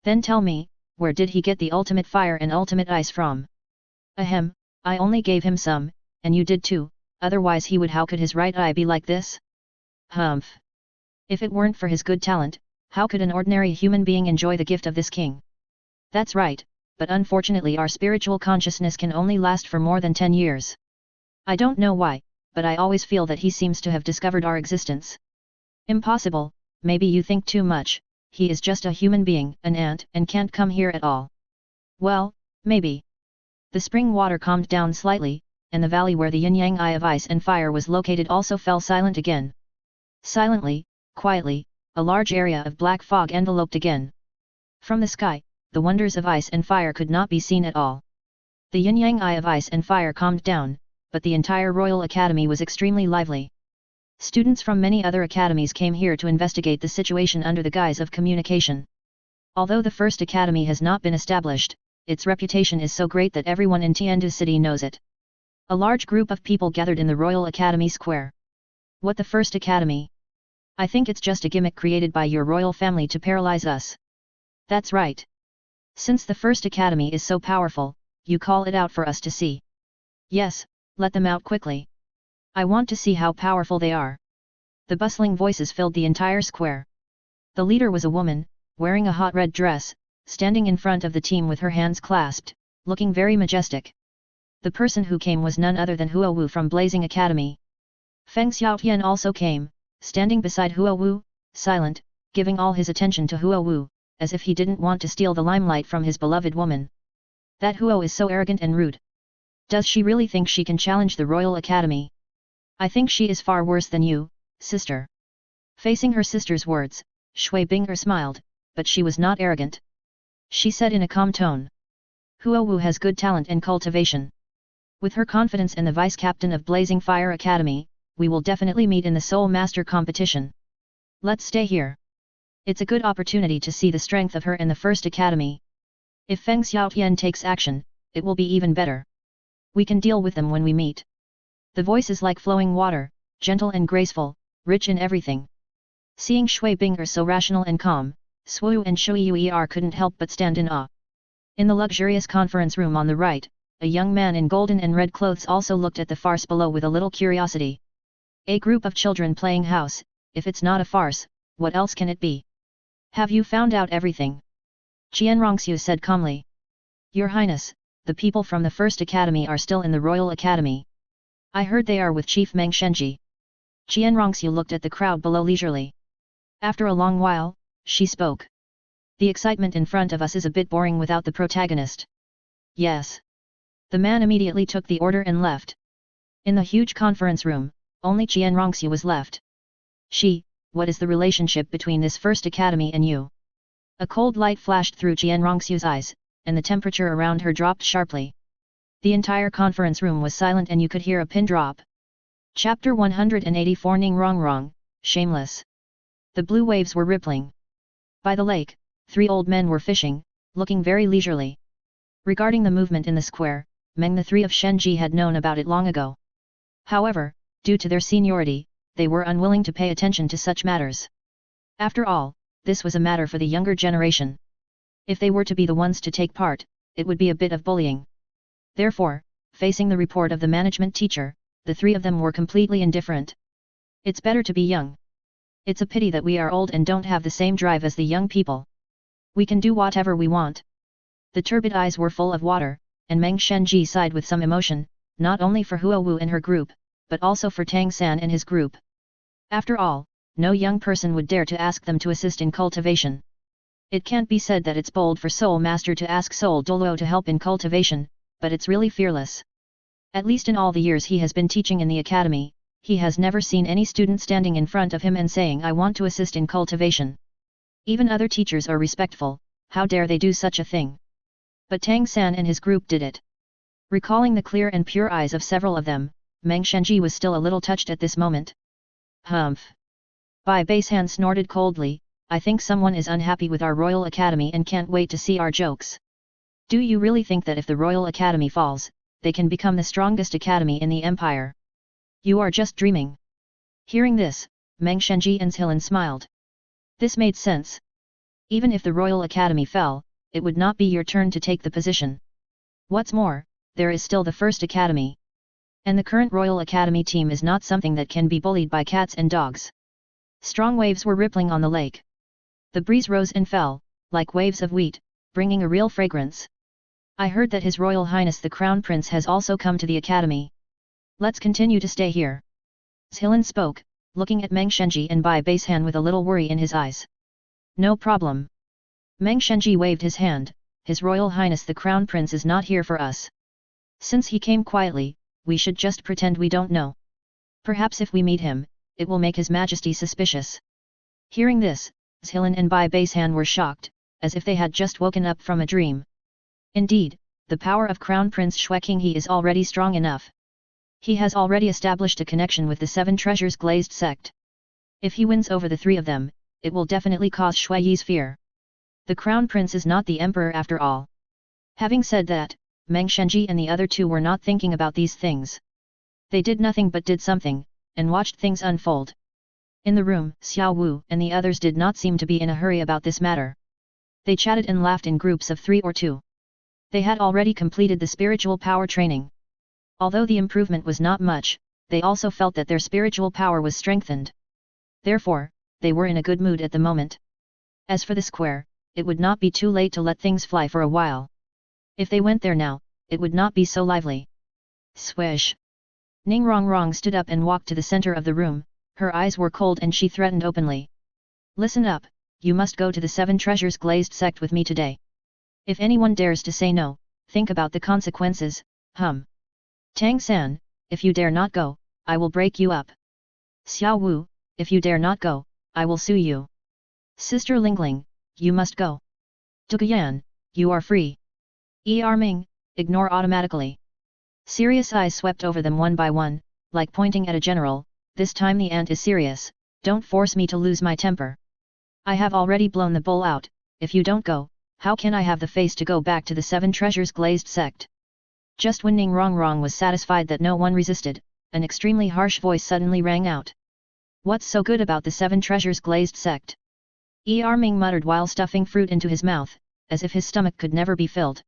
Then tell me, where did he get the ultimate fire and ultimate ice from? Ahem, I only gave him some, and you did too, otherwise he would. How could his right eye be like this? Humph! If it weren't for his good talent, how could an ordinary human being enjoy the gift of this king? That's right, but unfortunately our spiritual consciousness can only last for more than 10 years. I don't know why, but I always feel that he seems to have discovered our existence. Impossible, maybe you think too much, he is just a human being, an ant, and can't come here at all. Well, maybe. The spring water calmed down slightly, and the valley where the yin-yang eye of ice and fire was located also fell silent again. Silently, quietly, a large area of black fog enveloped again. From the sky, the wonders of ice and fire could not be seen at all. The yin-yang eye of ice and fire calmed down, but the entire Royal Academy was extremely lively. Students from many other academies came here to investigate the situation under the guise of communication. Although the first academy has not been established, its reputation is so great that everyone in Tiandu City knows it. A large group of people gathered in the Royal Academy Square. What, the first academy? I think it's just a gimmick created by your royal family to paralyze us. That's right. Since the first academy is so powerful, you call it out for us to see. Yes, let them out quickly. I want to see how powerful they are. The bustling voices filled the entire square. The leader was a woman, wearing a hot red dress, standing in front of the team with her hands clasped, looking very majestic. The person who came was none other than Huo Wu from Blazing Academy. Feng Xiaotian also came, standing beside Huo Wu, silent, giving all his attention to Huo Wu, as if he didn't want to steal the limelight from his beloved woman. That Huo is so arrogant and rude. Does she really think she can challenge the Royal Academy? I think she is far worse than you, sister. Facing her sister's words, Shui Bing'er smiled, but she was not arrogant. She said in a calm tone. Huo Wu has good talent and cultivation. With her confidence and the vice-captain of Blazing Fire Academy, we will definitely meet in the Soul Master competition. Let's stay here. It's a good opportunity to see the strength of her in the first academy. If Feng Xiaotian takes action, it will be even better. We can deal with them when we meet. The voice is like flowing water, gentle and graceful, rich in everything. Seeing Shui Bing'er so rational and calm, Swu and Shui Yuer couldn't help but stand in awe. In the luxurious conference room on the right, a young man in golden and red clothes also looked at the farce below with a little curiosity. A group of children playing house, if it's not a farce, what else can it be? Have you found out everything? Qianrongxiu said calmly. Your Highness, the people from the First Academy are still in the Royal Academy. I heard they are with Chief Meng Shenji. Qianrongxiu looked at the crowd below leisurely. After a long while, she spoke. The excitement in front of us is a bit boring without the protagonist. Yes. The man immediately took the order and left. In the huge conference room, only Qianrongxiu was left. What is the relationship between this First Academy and you? A cold light flashed through Qianrongxiu's eyes, and the temperature around her dropped sharply. The entire conference room was silent and you could hear a pin drop. Chapter 184 Ning Rongrong, Shameless. The blue waves were rippling. By the lake, 3 old men were fishing, looking very leisurely. Regarding the movement in the square, Meng the 3 of Shenji had known about it long ago. However, due to their seniority, they were unwilling to pay attention to such matters. After all, this was a matter for the younger generation. If they were to be the ones to take part, it would be a bit of bullying. Therefore, facing the report of the management teacher, the 3 of them were completely indifferent. It's better to be young. It's a pity that we are old and don't have the same drive as the young people. We can do whatever we want. The turbid eyes were full of water, and Meng Shenji sighed with some emotion, not only for Huo Wu and her group, but also for Tang San and his group. After all, no young person would dare to ask them to assist in cultivation. It can't be said that it's bold for Soul Master to ask Soul Douluo to help in cultivation, but it's really fearless. At least in all the years he has been teaching in the academy, he has never seen any student standing in front of him and saying I want to assist in cultivation. Even other teachers are respectful, how dare they do such a thing? But Tang San and his group did it. Recalling the clear and pure eyes of several of them, Meng Shenji was still a little touched at this moment. Humph. Bai Basehan snorted coldly, I think someone is unhappy with our Royal Academy and can't wait to see our jokes. Do you really think that if the Royal Academy falls, they can become the strongest academy in the empire? You are just dreaming. Hearing this, Meng Shenji and Zhilan smiled. This made sense. Even if the Royal Academy fell, it would not be your turn to take the position. What's more, there is still the First Academy. And the current Royal Academy team is not something that can be bullied by cats and dogs. Strong waves were rippling on the lake. The breeze rose and fell, like waves of wheat, bringing a real fragrance. I heard that His Royal Highness the Crown Prince has also come to the academy. Let's continue to stay here. Zhilan spoke, looking at Meng Shenji and Bai Basehan with a little worry in his eyes. No problem. Meng Shenji waved his hand. His Royal Highness the Crown Prince is not here for us. Since he came quietly, we should just pretend we don't know. Perhaps if we meet him, it will make His Majesty suspicious. Hearing this, Zhilan and Bai Basehan were shocked, as if they had just woken up from a dream. Indeed, the power of Crown Prince Shueqinghe is already strong enough. He has already established a connection with the Seven Treasures Glazed sect. If he wins over the three of them, it will definitely cause Shuiyi's fear. The Crown Prince is not the Emperor after all. Having said that, Meng Shenji and the other two were not thinking about these things. They did nothing but did something, and watched things unfold. In the room, Xiao Wu and the others did not seem to be in a hurry about this matter. They chatted and laughed in groups of 3 or 2. They had already completed the spiritual power training. Although the improvement was not much, they also felt that their spiritual power was strengthened. Therefore, they were in a good mood at the moment. As for the square, it would not be too late to let things fly for a while. If they went there now, it would not be so lively. Swish! Ning Rongrong stood up and walked to the center of the room. Her eyes were cold and she threatened openly. Listen up, you must go to the Seven Treasures Glazed sect with me today. If anyone dares to say no, think about the consequences, Tang San, if you dare not go, I will break you up. Xiao Wu, if you dare not go, I will sue you. Sister Lingling, you must go. Duguyan, you are free. Ming, ignore automatically. Serious eyes swept over them one by one, like pointing at a general. This time the ant is serious, don't force me to lose my temper. I have already blown the bull out. If you don't go, how can I have the face to go back to the Seven Treasures Glazed sect? Just when Ning Rongrong was satisfied that no one resisted, an extremely harsh voice suddenly rang out. What's so good about the Seven Treasures Glazed sect? Ming muttered while stuffing fruit into his mouth, as if his stomach could never be filled.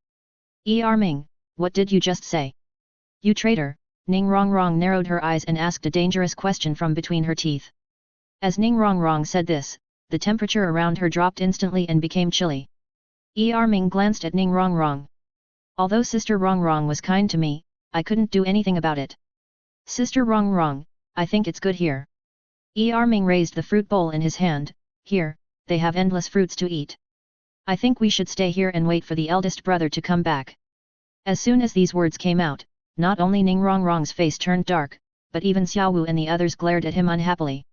Ming, what did you just say? You traitor! Ning Rongrong narrowed her eyes and asked a dangerous question from between her teeth. As Ning Rongrong said this, the temperature around her dropped instantly and became chilly. Ming glanced at Ning Rongrong. Although Sister Rongrong was kind to me, I couldn't do anything about it. Sister Rongrong, I think it's good here. Ming raised the fruit bowl in his hand. Here, they have endless fruits to eat. I think we should stay here and wait for the eldest brother to come back. As soon as these words came out, not only Ning Rongrong's face turned dark, but even Xiao Wu and the others glared at him unhappily.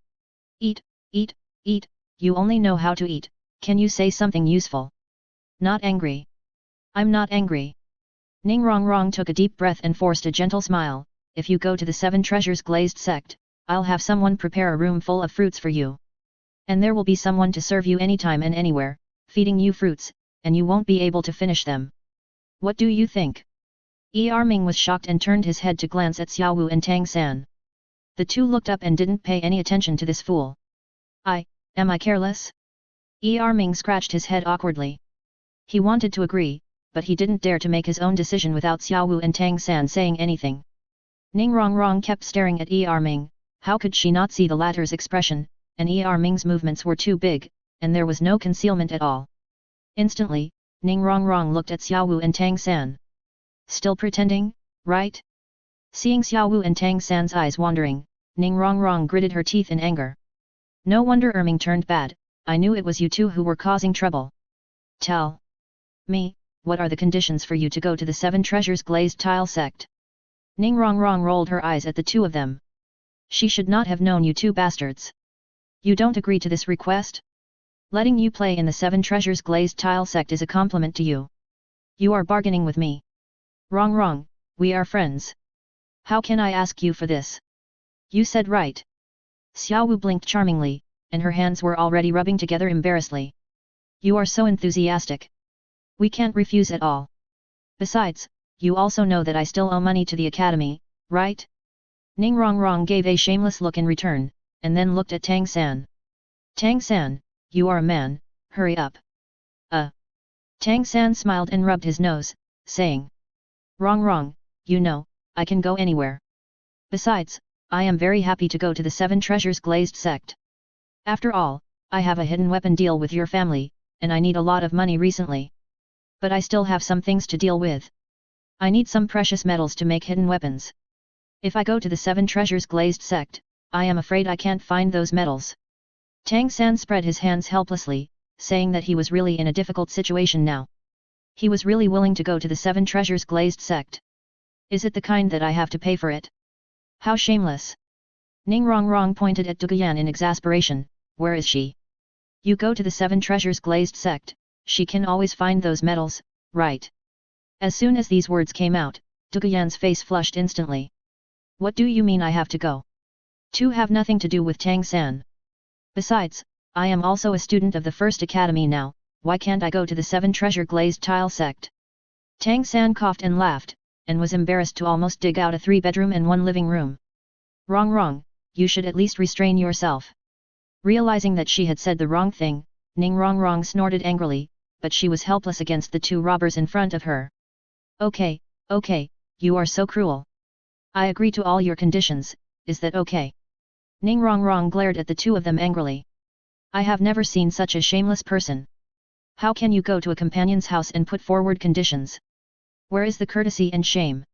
Eat, eat, eat, you only know how to eat, can you say something useful? Not angry. I'm not angry. Ning Rongrong took a deep breath and forced a gentle smile. If you go to the Seven Treasures Glazed sect, I'll have someone prepare a room full of fruits for you. And there will be someone to serve you anytime and anywhere, feeding you fruits, and you won't be able to finish them. What do you think? Ming was shocked and turned his head to glance at Xiao Wu and Tang San. The two looked up and didn't pay any attention to this fool. Am I careless? Ming scratched his head awkwardly. He wanted to agree, but he didn't dare to make his own decision without Xiao Wu and Tang San saying anything. Ning Rongrong kept staring at Ming. How could she not see the latter's expression, and Ming's movements were too big, and there was no concealment at all. Instantly, Ning Rongrong looked at Xiao Wu and Tang San. Still pretending, right? Seeing Xiao Wu and Tang San's eyes wandering, Ning Rongrong gritted her teeth in anger. No wonder Ming turned bad, I knew it was you two who were causing trouble. Tell me, what are the conditions for you to go to the Seven Treasures Glazed Tile sect? Ning Rongrong rolled her eyes at the two of them. She should not have known you two bastards. You don't agree to this request? Letting you play in the Seven Treasures Glazed Tile sect is a compliment to you. You are bargaining with me. Wrong, we are friends. How can I ask you for this? You said right. Xiao Wu blinked charmingly, and her hands were already rubbing together embarrassedly. You are so enthusiastic. We can't refuse at all. Besides, you also know that I still owe money to the academy, right? Ning Rongrong gave a shameless look in return, and then looked at Tang San. Tang San, you are a man, hurry up. Tang San smiled and rubbed his nose, saying. Wrong, you know, I can go anywhere. Besides, I am very happy to go to the Seven Treasures Glazed sect. After all, I have a hidden weapon deal with your family, and I need a lot of money recently. But I still have some things to deal with. I need some precious metals to make hidden weapons. If I go to the 7 treasures glazed sect, I am afraid I can't find those metals. Tang San spread his hands helplessly, saying that he was really in a difficult situation now. He was really willing to go to the 7 treasures glazed sect. Is it the kind that I have to pay for it? How shameless! Ning Rongrong pointed at Duguyan in exasperation. Where is she? You go to the 7 treasures glazed sect, she can always find those metals, right? As soon as these words came out, Duguyan's face flushed instantly. What do you mean I have to go? To have nothing to do with Tang San. Besides, I am also a student of the first academy now, why can't I go to the 7 treasure glazed tile sect? Tang San coughed and laughed, and was embarrassed to almost dig out a 3-bedroom and 1 living room. Wrong, you should at least restrain yourself. Realizing that she had said the wrong thing, Ning Rongrong snorted angrily, but she was helpless against the 2 robbers in front of her. Okay, you are so cruel. I agree to all your conditions, is that okay? Ning Rongrong glared at the 2 of them angrily. I have never seen such a shameless person. How can you go to a companion's house and put forward conditions? Where is the courtesy and shame?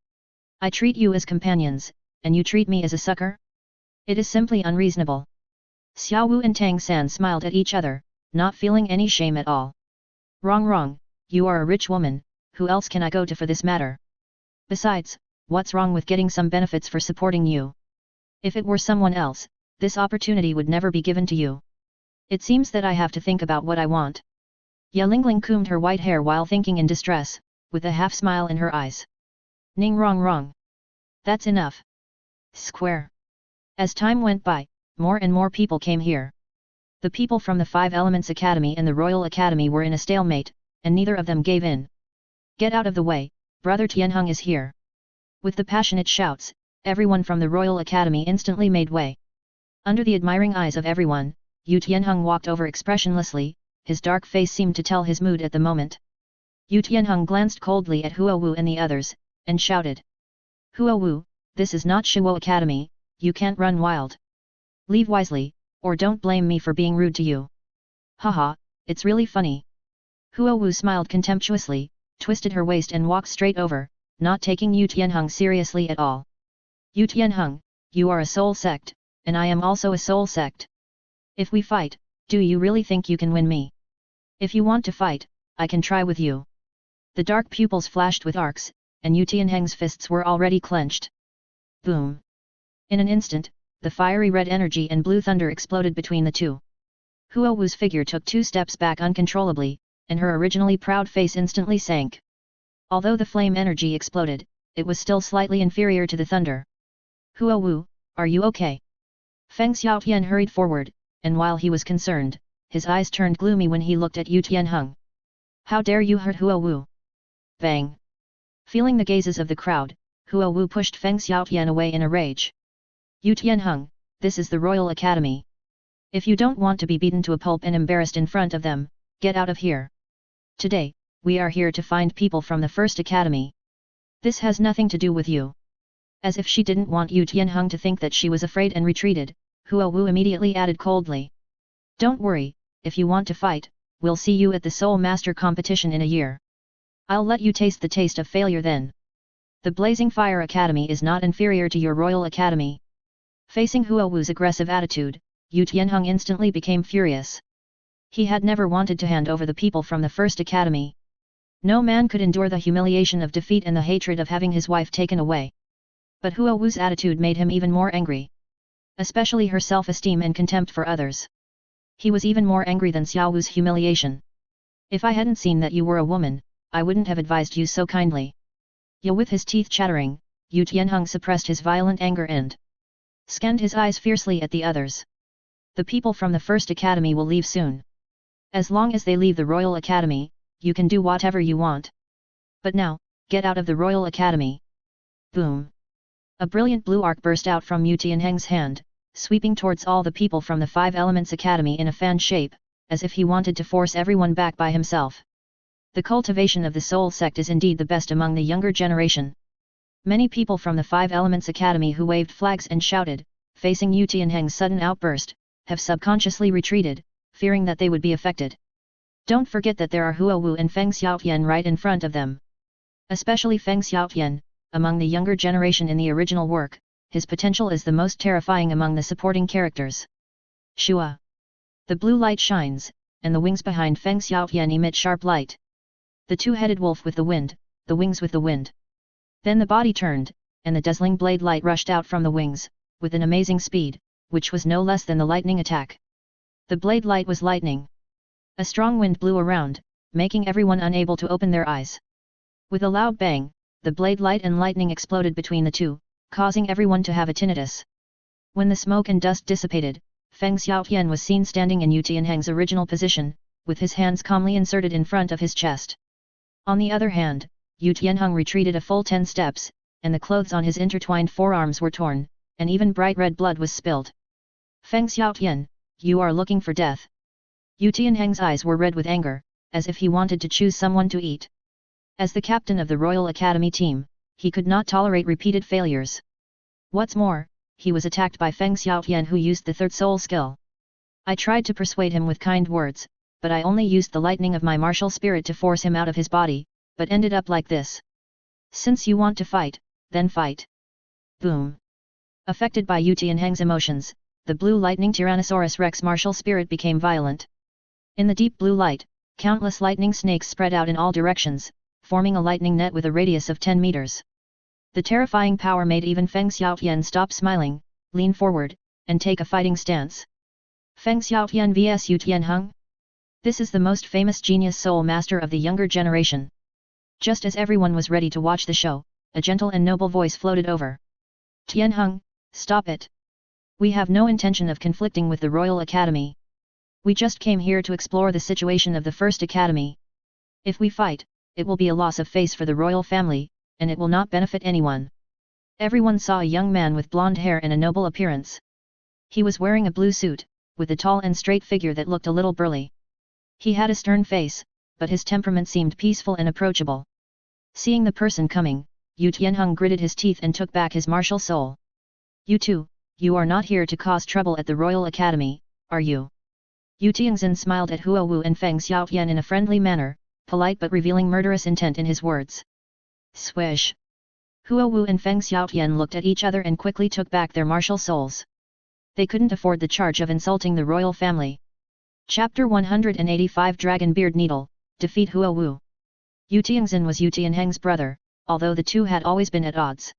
I treat you as companions, and you treat me as a sucker? It is simply unreasonable. Xiao Wu and Tang San smiled at each other, not feeling any shame at all. Wrong, you are a rich woman, who else can I go to for this matter? Besides, what's wrong with getting some benefits for supporting you? If it were someone else, this opportunity would never be given to you. It seems that I have to think about what I want. Ya Lingling combed her white hair while thinking in distress, with a half-smile in her eyes. Ning Rongrong. That's enough. Square. As time went by, more and more people came here. The people from the 5 Elements Academy and the Royal Academy were in a stalemate, and neither of them gave in. Get out of the way, Brother Tianheng is here. With the passionate shouts, everyone from the Royal Academy instantly made way. Under the admiring eyes of everyone, Yu Tianheng walked over expressionlessly, his dark face seemed to tell his mood at the moment. Yu Tianheng glanced coldly at Huo Wu and the others, and shouted. Huo Wu, this is not Shuo Academy, you can't run wild. Leave wisely, or don't blame me for being rude to you. Haha, it's really funny. Huo Wu smiled contemptuously, twisted her waist and walked straight over, not taking Yu Tianheng seriously at all. Yu Tianheng, you are a soul sect, and I am also a soul sect. If we fight, do you really think you can win me? If you want to fight, I can try with you. The dark pupils flashed with arcs, and Yu Tianheng's fists were already clenched. Boom! In an instant, the fiery red energy and blue thunder exploded between the 2. Huo Wu's figure took 2 steps back uncontrollably, and her originally proud face instantly sank. Although the flame energy exploded, it was still slightly inferior to the thunder. Huo Wu, are you okay? Feng Xiaotian hurried forward, and while he was concerned, his eyes turned gloomy when he looked at Yu Tianheng. How dare you hurt Huo Wu? Bang! Feeling the gazes of the crowd, Huo Wu pushed Feng Xiaotian away in a rage. Yu Tianheng, this is the Royal Academy. If you don't want to be beaten to a pulp and embarrassed in front of them, get out of here. Today, we are here to find people from the First Academy. This has nothing to do with you. As if she didn't want Yu Tianheng to think that she was afraid and retreated, Huo Wu immediately added coldly. Don't worry, if you want to fight, we'll see you at the Soul Master competition in a year. I'll let you taste the taste of failure then. The Blazing Fire Academy is not inferior to your Royal Academy. Facing Huo Wu's aggressive attitude, Yu Tianheng instantly became furious. He had never wanted to hand over the people from the First Academy. No man could endure the humiliation of defeat and the hatred of having his wife taken away. But Huo Wu's attitude made him even more angry. Especially her self-esteem and contempt for others. He was even more angry than Xiao Wu's humiliation. If I hadn't seen that you were a woman, I wouldn't have advised you so kindly. Yet with his teeth chattering, Yu Tianheng suppressed his violent anger and scanned his eyes fiercely at the others. The people from the First Academy will leave soon. As long as they leave the Royal Academy, you can do whatever you want. But now, get out of the Royal Academy. Boom! A brilliant blue arc burst out from Yu Tianheng's hand, sweeping towards all the people from the 5 Elements Academy in a fan shape, as if he wanted to force everyone back by himself. The cultivation of the Soul Sect is indeed the best among the younger generation. Many people from the 5 Elements Academy who waved flags and shouted, facing Yu Tianheng's sudden outburst, have subconsciously retreated, fearing that they would be affected. Don't forget that there are Huowu and Feng Xiaotian right in front of them. Especially Feng Xiaotian, among the younger generation in the original work, his potential is the most terrifying among the supporting characters. Shua. The blue light shines, and the wings behind Feng Xiaotian emit sharp light. The two-headed wolf with the wings with the wind. Then the body turned, and the dazzling blade light rushed out from the wings, with an amazing speed, which was no less than the lightning attack. The blade light was lightning. A strong wind blew around, making everyone unable to open their eyes. With a loud bang, the blade light and lightning exploded between the two, causing everyone to have a tinnitus. When the smoke and dust dissipated, Feng Xiaotian was seen standing in Yu Tianheng's original position, with his hands calmly inserted in front of his chest. On the other hand, Yu Tianheng retreated a full 10 steps, and the clothes on his intertwined forearms were torn, and even bright red blood was spilled. Feng Xiaotian, you are looking for death. Yu Tianheng's eyes were red with anger, as if he wanted to choose someone to eat. As the captain of the Royal Academy team, he could not tolerate repeated failures. What's more, he was attacked by Feng Xiaotian, who used the third soul skill. I tried to persuade him with kind words, but I only used the lightning of my martial spirit to force him out of his body, but ended up like this. Since you want to fight, then fight. Boom. Affected by Yu Tianheng's emotions, the blue lightning Tyrannosaurus Rex martial spirit became violent. In the deep blue light, countless lightning snakes spread out in all directions, forming a lightning net with a radius of 10 meters. The terrifying power made even Feng Xiaotian stop smiling, lean forward, and take a fighting stance. Feng Xiaotian vs Yu Tianheng? This is the most famous genius soul master of the younger generation. Just as everyone was ready to watch the show, a gentle and noble voice floated over. Tianheng, stop it. We have no intention of conflicting with the Royal Academy. We just came here to explore the situation of the First Academy. If we fight, it will be a loss of face for the royal family, and it will not benefit anyone. Everyone saw a young man with blonde hair and a noble appearance. He was wearing a blue suit, with a tall and straight figure that looked a little burly. He had a stern face, but his temperament seemed peaceful and approachable. Seeing the person coming, Yu Tianheng gritted his teeth and took back his martial soul. You two, you are not here to cause trouble at the Royal Academy, are you? Yu Tianxin smiled at Huowu and Feng Xiaotian in a friendly manner, polite but revealing murderous intent in his words. Swish! Huowu and Feng Xiaotian looked at each other and quickly took back their martial souls. They couldn't afford the charge of insulting the royal family. Chapter 185 Dragon Beard Needle, Defeat Huowu. Yu Tianxin was Yu Tianheng's brother, although the two had always been at odds.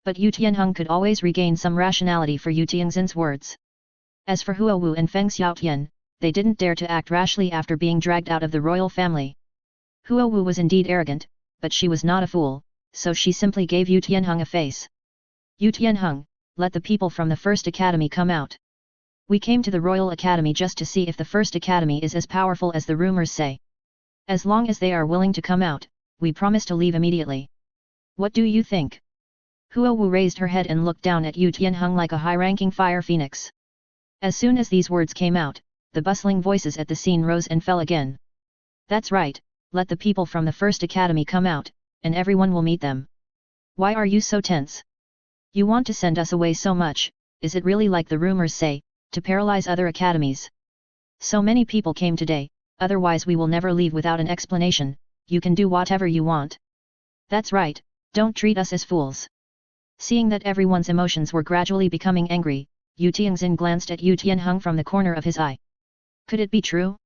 But Yu Tianheng could always regain some rationality for Yu Tianxin's words. As for Huowu and Feng Xiaotian, they didn't dare to act rashly after being dragged out of the royal family. Huowu was indeed arrogant, but she was not a fool, so she simply gave Yu Tianheng a face. Yu Tianheng, let the people from the First Academy come out. We came to the Royal Academy just to see if the First Academy is as powerful as the rumors say. As long as they are willing to come out, we promise to leave immediately. What do you think? Huowu raised her head and looked down at Yu Tianheng like a high-ranking fire phoenix. As soon as these words came out, the bustling voices at the scene rose and fell again. That's right, let the people from the First Academy come out, and everyone will meet them. Why are you so tense? You want to send us away so much, is it really like the rumors say, to paralyze other academies? So many people came today, otherwise we will never leave without an explanation, you can do whatever you want. That's right, don't treat us as fools. Seeing that everyone's emotions were gradually becoming angry, Yu Tianxin glanced at Yu Tianheng from the corner of his eye. Could it be true?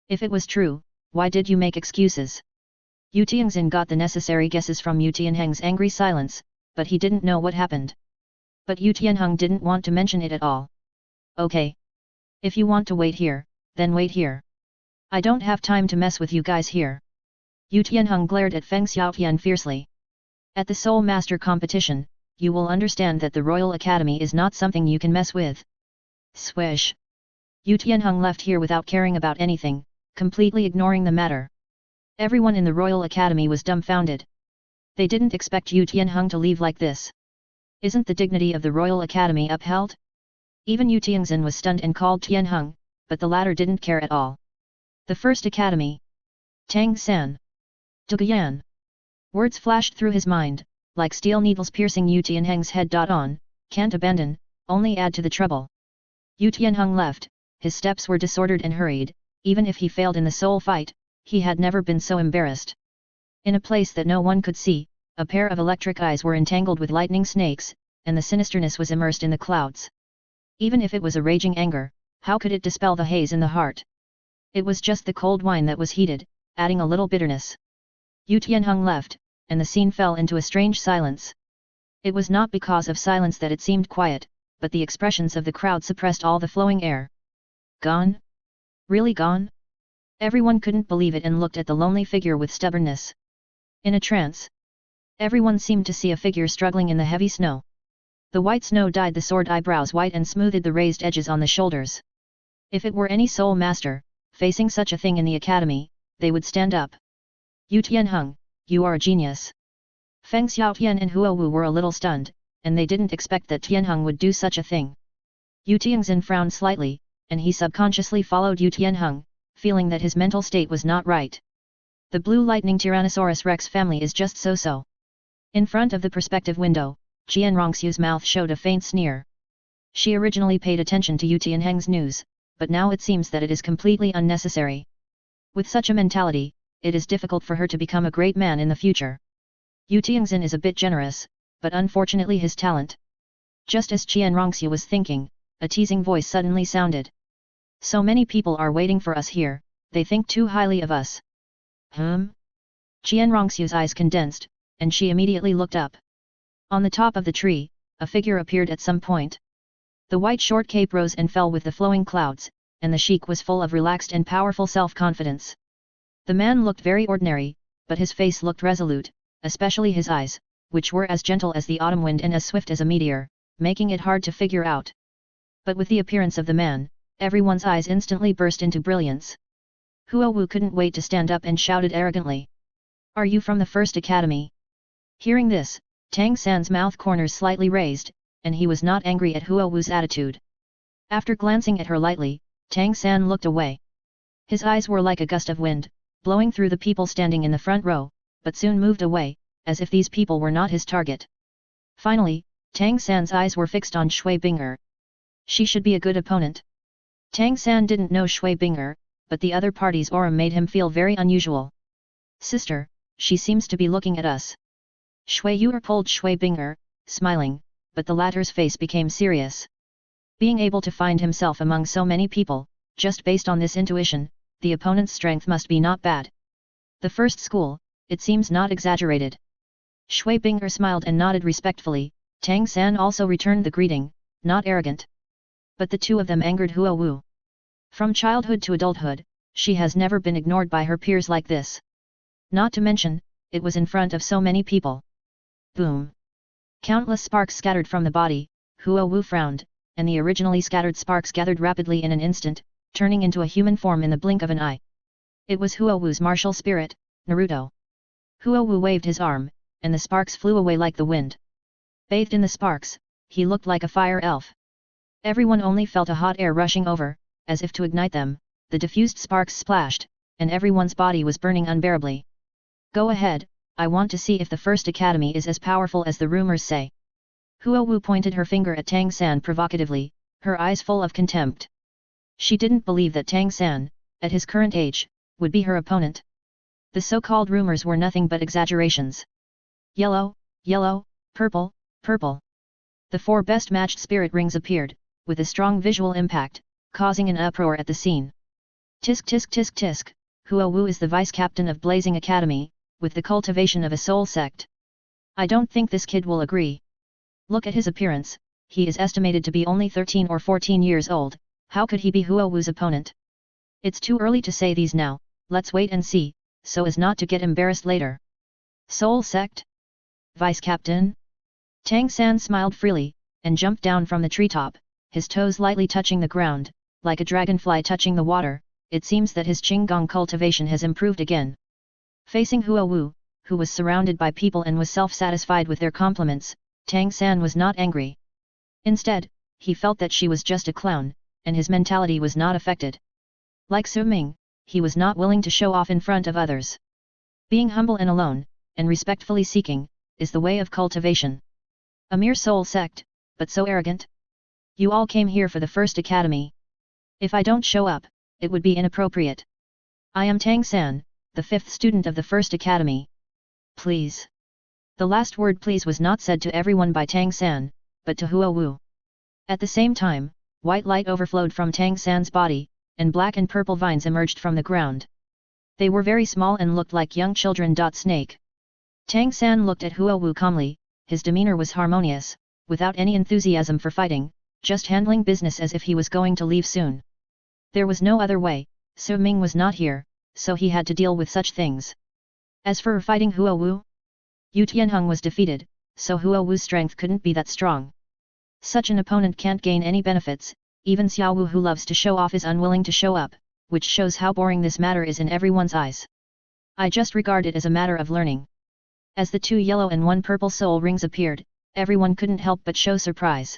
If it was true, why did you make excuses? Yu Tianxin got the necessary guesses from Yu Tianheng's angry silence, but he didn't know what happened. But Yu Tianheng didn't want to mention it at all. Okay. If you want to wait here, then wait here. I don't have time to mess with you guys here. Yu Tianheng glared at Feng Xiaotian fiercely. At the Soul Master competition, you will understand that the Royal Academy is not something you can mess with. Swish! Yu Tianheng left here without caring about anything, completely ignoring the matter. Everyone in the Royal Academy was dumbfounded. They didn't expect Yu Tianheng to leave like this. Isn't the dignity of the Royal Academy upheld? Even Yu Tianxin was stunned and called Tianheng, but the latter didn't care at all. The First Academy. Tang San. Duguyan. Words flashed through his mind, like steel needles piercing Yu Tianheng's head. On, can't abandon, only add to the trouble. Yu Tianheng left, his steps were disordered and hurried, Even if he failed in the soul fight, he had never been so embarrassed. In a place that no one could see, a pair of electric eyes were entangled with lightning snakes, and the sinisterness was immersed in the clouds. Even if it was a raging anger, how could it dispel the haze in the heart? It was just the cold wine that was heated, adding a little bitterness. Yu Tianheng left, and the scene fell into a strange silence. It was not because of silence that it seemed quiet, but the expressions of the crowd suppressed all the flowing air. Gone? Really gone? Everyone couldn't believe it and looked at the lonely figure with stubbornness. In a trance. Everyone seemed to see a figure struggling in the heavy snow. The white snow dyed the sword eyebrows white and smoothed the raised edges on the shoulders. If it were any soul master, facing such a thing in the academy, they would stand up. Yu Tianheng, you are a genius. Feng Xiaotian and Huo Wu were a little stunned, and they didn't expect that Tianheng would do such a thing. Yu Tianxin frowned slightly, and he subconsciously followed Yu Tianheng, feeling that his mental state was not right. The blue lightning Tyrannosaurus Rex family is just so-so. In front of the perspective window, Qian Rongxiu's mouth showed a faint sneer. She originally paid attention to Yu Tianheng's news, but now it seems that it is completely unnecessary. With such a mentality, it is difficult for her to become a great man in the future. Yu Tianxin is a bit generous, but unfortunately his talent. Just as Qian Rongxiu was thinking, a teasing voice suddenly sounded. So many people are waiting for us here, they think too highly of us. Qian Rongxiu's eyes condensed, and she immediately looked up. On the top of the tree, a figure appeared at some point. The white short cape rose and fell with the flowing clouds, and the sheik was full of relaxed and powerful self-confidence. The man looked very ordinary, but his face looked resolute, especially his eyes, which were as gentle as the autumn wind and as swift as a meteor, making it hard to figure out. But with the appearance of the man, everyone's eyes instantly burst into brilliance. Huo Wu couldn't wait to stand up and shouted arrogantly. Are you from the First Academy? Hearing this, Tang San's mouth corners slightly raised, and he was not angry at Huo Wu's attitude. After glancing at her lightly, Tang San looked away. His eyes were like a gust of wind, blowing through the people standing in the front row, but soon moved away, as if these people were not his target. Finally, Tang San's eyes were fixed on Shui Bing'er. She should be a good opponent. Tang San didn't know Shui Bing'er, but the other party's aura made him feel very unusual. Sister, she seems to be looking at us. Shui Yu'er pulled Shui Bing'er, smiling, but the latter's face became serious. Being able to find himself among so many people, just based on this intuition, the opponent's strength must be not bad. The first school, it seems not exaggerated. Shui Bing'er smiled and nodded respectfully. Tang San also returned the greeting, not arrogant. But the two of them angered Huo Wu. From childhood to adulthood, she has never been ignored by her peers like this. Not to mention, it was in front of so many people. Boom! Countless sparks scattered from the body. Huo Wu frowned, and the originally scattered sparks gathered rapidly in an instant, turning into a human form in the blink of an eye. It was Huo Wu's martial spirit, Naruto. Huo Wu waved his arm, and the sparks flew away like the wind. Bathed in the sparks, he looked like a fire elf. Everyone only felt a hot air rushing over, as if to ignite them. The diffused sparks splashed, and everyone's body was burning unbearably. Go ahead, I want to see if the First Academy is as powerful as the rumors say. Huo Wu pointed her finger at Tang San provocatively, her eyes full of contempt. She didn't believe that Tang San, at his current age, would be her opponent. The so-called rumors were nothing but exaggerations. Yellow, yellow, purple, purple. The four best matched spirit rings appeared, with a strong visual impact, causing an uproar at the scene. Tisk tisk tisk tisk, Huo Wu is the vice-captain of Blazing Academy, with the cultivation of a soul sect. I don't think this kid will agree. Look at his appearance, he is estimated to be only 13 or 14 years old, how could he be Huo Wu's opponent? It's too early to say these now, let's wait and see, so as not to get embarrassed later. Soul sect? Vice-captain? Tang San smiled freely, and jumped down from the treetop, his toes lightly touching the ground, like a dragonfly touching the water. It seems that his Qinggong cultivation has improved again. Facing Huo Wu, who was surrounded by people and was self-satisfied with their compliments, Tang San was not angry. Instead, he felt that she was just a clown, and his mentality was not affected. Like Su Ming, he was not willing to show off in front of others. Being humble and alone, and respectfully seeking, is the way of cultivation. A mere soul sect, but so arrogant? You all came here for the First Academy. If I don't show up, it would be inappropriate. I am Tang San, the 5th student of the First Academy. Please. The last word please was not said to everyone by Tang San, but to Huo Wu. At the same time, white light overflowed from Tang San's body, and black and purple vines emerged from the ground. They were very small and looked like young children. Snake. Tang San looked at Huo Wu calmly, his demeanor was harmonious, without any enthusiasm for fighting, just handling business as if he was going to leave soon. There was no other way, Su Ming was not here, so he had to deal with such things. As for fighting Huo Wu, Yu Tianheng was defeated, so Huo Wu's strength couldn't be that strong. Such an opponent can't gain any benefits, even Xiao Wu who loves to show off is unwilling to show up, which shows how boring this matter is in everyone's eyes. I just regard it as a matter of learning. As the 2 yellow and 1 purple soul rings appeared, everyone couldn't help but show surprise.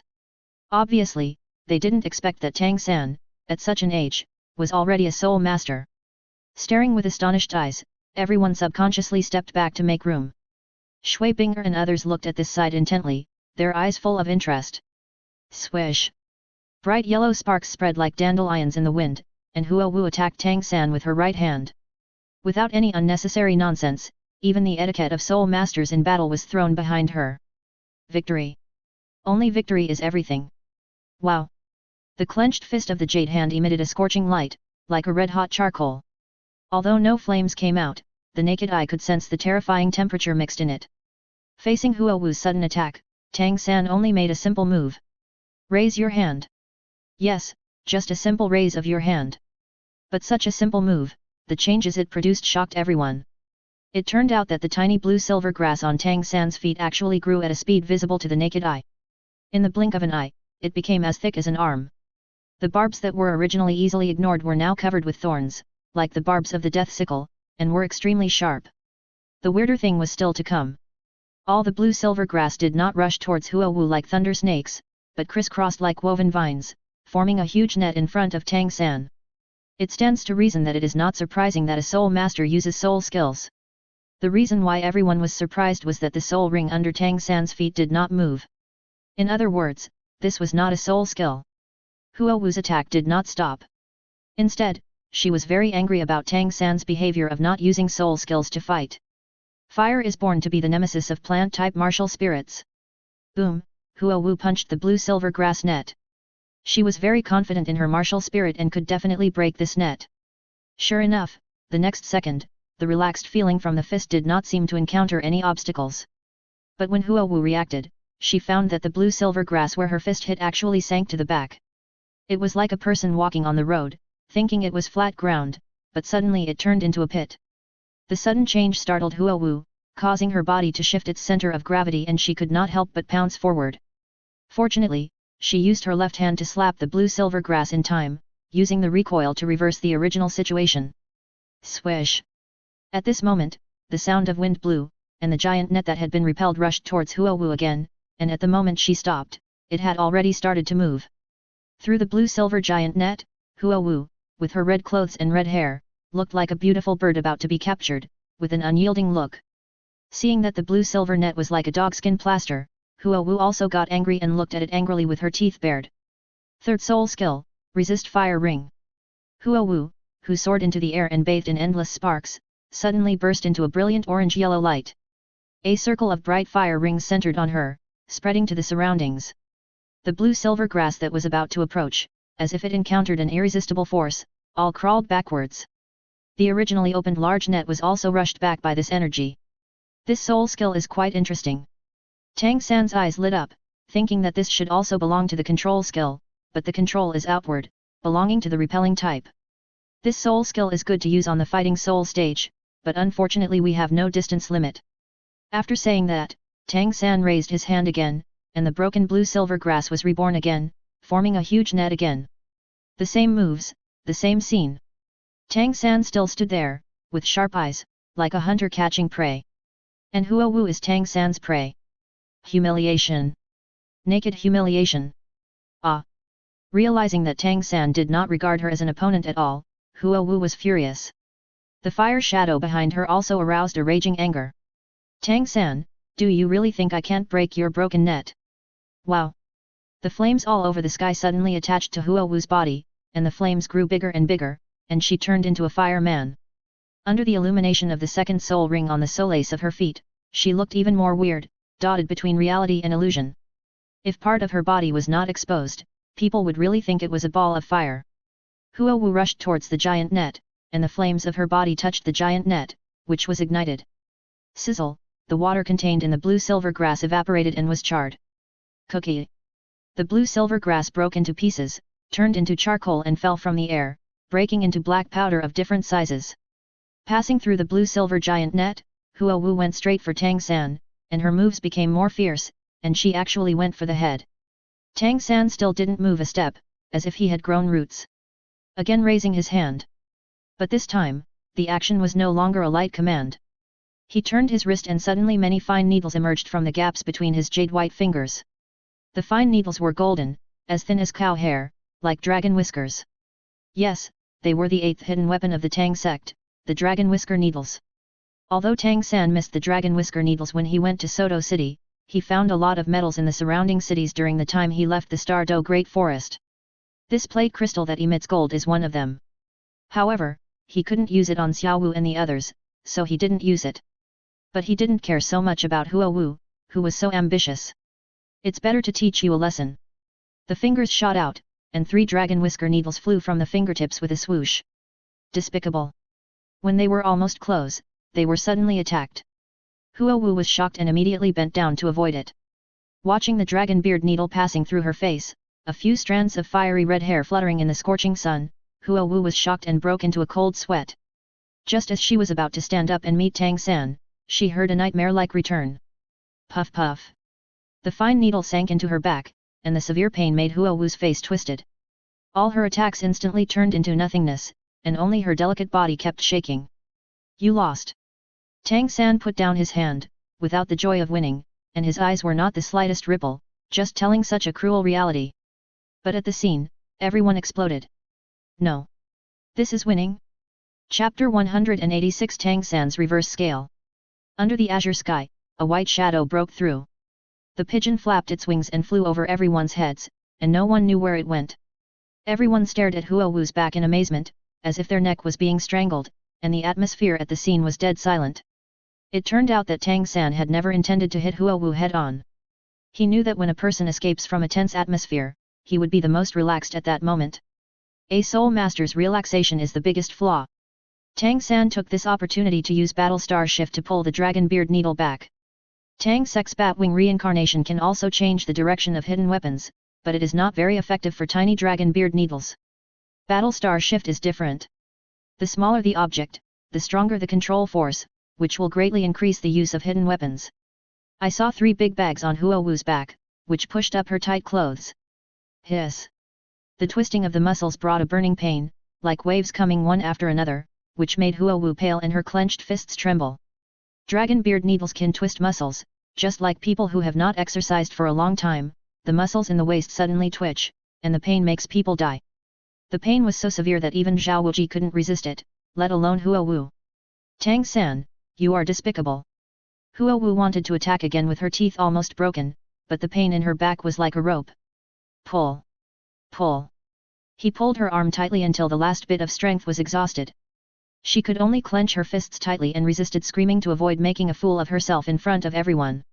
Obviously, they didn't expect that Tang San, at such an age, was already a soul master. Staring with astonished eyes, everyone subconsciously stepped back to make room. Shui Binger and others looked at this sight intently, their eyes full of interest. Swish! Bright yellow sparks spread like dandelions in the wind, and Huo Wu attacked Tang San with her right hand. Without any unnecessary nonsense, even the etiquette of soul masters in battle was thrown behind her. Victory! Only victory is everything. Wow! The clenched fist of the jade hand emitted a scorching light, like a red-hot charcoal. Although no flames came out, the naked eye could sense the terrifying temperature mixed in it. Facing Huo Wu's sudden attack, Tang San only made a simple move. Raise your hand. Yes, just a simple raise of your hand. But such a simple move, the changes it produced shocked everyone. It turned out that the tiny blue-silver grass on Tang San's feet actually grew at a speed visible to the naked eye. In the blink of an eye, it became as thick as an arm. The barbs that were originally easily ignored were now covered with thorns, like the barbs of the death sickle, and were extremely sharp. The weirder thing was still to come. All the blue-silver grass did not rush towards Huo Wu like thunder snakes, but crisscrossed like woven vines, forming a huge net in front of Tang San. It stands to reason that it is not surprising that a soul master uses soul skills. The reason why everyone was surprised was that the soul ring under Tang San's feet did not move. In other words, this was not a soul skill. Huo Wu's attack did not stop. Instead, she was very angry about Tang San's behavior of not using soul skills to fight. Fire is born to be the nemesis of plant-type martial spirits. Boom! Huo Wu punched the blue-silver grass net. She was very confident in her martial spirit and could definitely break this net. Sure enough, the next second, the relaxed feeling from the fist did not seem to encounter any obstacles. But when Huo Wu reacted, she found that the blue-silver grass where her fist hit actually sank to the back. It was like a person walking on the road, thinking it was flat ground, but suddenly it turned into a pit. The sudden change startled Huo Wu, causing her body to shift its center of gravity and she could not help but pounce forward. Fortunately, she used her left hand to slap the blue-silver grass in time, using the recoil to reverse the original situation. Swish! At this moment, the sound of wind blew, and the giant net that had been repelled rushed towards Huo Wu again, and at the moment she stopped, it had already started to move. Through the blue-silver giant net, Huo Wu, with her red clothes and red hair, looked like a beautiful bird about to be captured, with an unyielding look. Seeing that the blue-silver net was like a dogskin plaster, Huo Wu also got angry and looked at it angrily with her teeth bared. Third soul skill, resist fire ring. Huo Wu, who soared into the air and bathed in endless sparks, suddenly burst into a brilliant orange-yellow light. A circle of bright fire rings centered on her, spreading to the surroundings. The blue-silver grass that was about to approach, as if it encountered an irresistible force, all crawled backwards. The originally opened large net was also rushed back by this energy. This soul skill is quite interesting. Tang San's eyes lit up, thinking that this should also belong to the control skill, but the control is outward, belonging to the repelling type. This soul skill is good to use on the fighting soul stage, but unfortunately we have no distance limit. After saying that, Tang San raised his hand again, and the broken blue-silver grass was reborn again, forming a huge net again. The same moves, the same scene. Tang San still stood there, with sharp eyes, like a hunter catching prey. And Huo Wu is Tang San's prey. Humiliation. Naked humiliation. Ah! Realizing that Tang San did not regard her as an opponent at all, Huo Wu was furious. The fire shadow behind her also aroused a raging anger. Tang San, do you really think I can't break your broken net? Wow! The flames all over the sky suddenly attached to Huo Wu's body, and the flames grew bigger and bigger, and she turned into a fireman. Under the illumination of the second soul ring on the solace of her feet, she looked even more weird, dotted between reality and illusion. If part of her body was not exposed, people would really think it was a ball of fire. Huo Wu rushed towards the giant net, and the flames of her body touched the giant net, which was ignited. Sizzle, the water contained in the blue-silver grass evaporated and was charred. Cookie. The blue-silver grass broke into pieces, turned into charcoal and fell from the air, breaking into black powder of different sizes. Passing through the blue-silver giant net, Huo Wu went straight for Tang San, and her moves became more fierce, and she actually went for the head. Tang San still didn't move a step, as if he had grown roots. Again raising his hand. But this time, the action was no longer a light command. He turned his wrist and suddenly many fine needles emerged from the gaps between his jade-white fingers. The fine needles were golden, as thin as cow hair, like dragon whiskers. Yes, they were the 8th hidden weapon of the Tang sect, the dragon whisker needles. Although Tang San missed the dragon whisker needles when he went to Soto City, he found a lot of metals in the surrounding cities during the time he left the Star Do Great Forest. This plate crystal that emits gold is one of them. However, he couldn't use it on Xiao Wu and the others, so he didn't use it. But he didn't care so much about Huo Wu, who was so ambitious. It's better to teach you a lesson. The fingers shot out, and 3 dragon whisker needles flew from the fingertips with a swoosh. Despicable. When they were almost close, they were suddenly attacked. Huo Wu was shocked and immediately bent down to avoid it. Watching the dragon beard needle passing through her face, a few strands of fiery red hair fluttering in the scorching sun, Huo Wu was shocked and broke into a cold sweat. Just as she was about to stand up and meet Tang San, she heard a nightmare-like return. Puff puff. The fine needle sank into her back, and the severe pain made Huo Wu's face twisted. All her attacks instantly turned into nothingness, and only her delicate body kept shaking. You lost. Tang San put down his hand, without the joy of winning, and his eyes were not the slightest ripple, just telling such a cruel reality. But at the scene, everyone exploded. No. This is winning? Chapter 186 Tang San's Reverse Scale. Under the azure sky, a white shadow broke through. The pigeon flapped its wings and flew over everyone's heads, and no one knew where it went. Everyone stared at Huo Wu's back in amazement, as if their neck was being strangled, and the atmosphere at the scene was dead silent. It turned out that Tang San had never intended to hit Huo Wu head-on. He knew that when a person escapes from a tense atmosphere, he would be the most relaxed at that moment. A soul master's relaxation is the biggest flaw. Tang San took this opportunity to use Battlestar Shift to pull the dragon beard needle back. Tang Sek's Batwing reincarnation can also change the direction of hidden weapons, but it is not very effective for tiny dragon beard needles. Battlestar Shift is different. The smaller the object, the stronger the control force, which will greatly increase the use of hidden weapons. I saw 3 big bags on Huo Wu's back, which pushed up her tight clothes. Hiss. The twisting of the muscles brought a burning pain, like waves coming one after another, which made Huo Wu pale and her clenched fists tremble. Dragon beard needles can twist muscles, just like people who have not exercised for a long time, the muscles in the waist suddenly twitch, and the pain makes people die. The pain was so severe that even Zhao Wuji couldn't resist it, let alone Huo Wu. Tang San, you are despicable. Huo Wu wanted to attack again with her teeth almost broken, but the pain in her back was like a rope. Pull. Pull. He pulled her arm tightly until the last bit of strength was exhausted. She could only clench her fists tightly and resisted screaming to avoid making a fool of herself in front of everyone.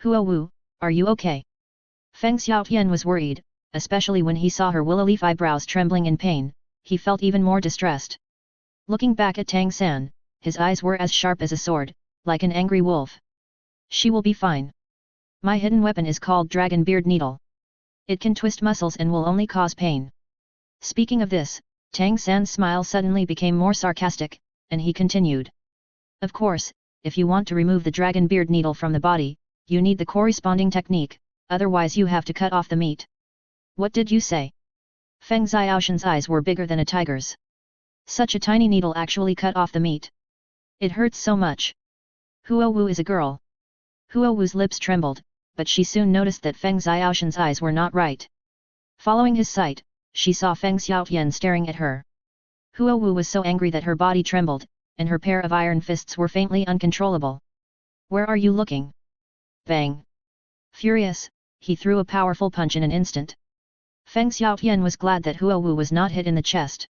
Huo Wu, are you okay? Feng Xiaotian was worried, especially when he saw her willow leaf eyebrows trembling in pain. He felt even more distressed. Looking back at Tang San, his eyes were as sharp as a sword, like an angry wolf. She will be fine. My hidden weapon is called Dragon Beard Needle. It can twist muscles and will only cause pain. Speaking of this, Tang San's smile suddenly became more sarcastic, and he continued. Of course, if you want to remove the dragon beard needle from the body, you need the corresponding technique, otherwise you have to cut off the meat. What did you say? Feng Xiaoshan's eyes were bigger than a tiger's. Such a tiny needle actually cut off the meat. It hurts so much. Huo Wu is a girl. Huo Wu's lips trembled, but she soon noticed that Feng Xiaoshan's eyes were not right. Following his sight, she saw Feng Xiaotian staring at her. Huo Wu was so angry that her body trembled, and her pair of iron fists were faintly uncontrollable. Where are you looking? Bang! Furious, he threw a powerful punch in an instant. Feng Xiaotian was glad that Huo Wu was not hit in the chest.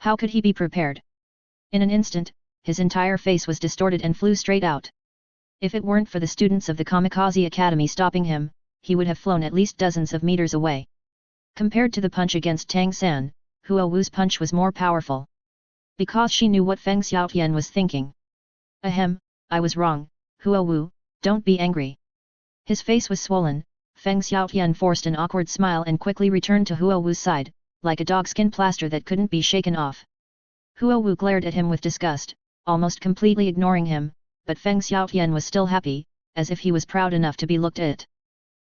How could he be prepared? In an instant, his entire face was distorted and flew straight out. If it weren't for the students of the Kamikaze Academy stopping him, he would have flown at least dozens of meters away. Compared to the punch against Tang San, Huo Wu's punch was more powerful. Because she knew what Feng Xiaotian was thinking. Ahem, I was wrong, Huo Wu, don't be angry. His face was swollen. Feng Xiaotian forced an awkward smile and quickly returned to Huo Wu's side, like a dogskin plaster that couldn't be shaken off. Huo Wu glared at him with disgust, almost completely ignoring him, but Feng Xiaotian was still happy, as if he was proud enough to be looked at.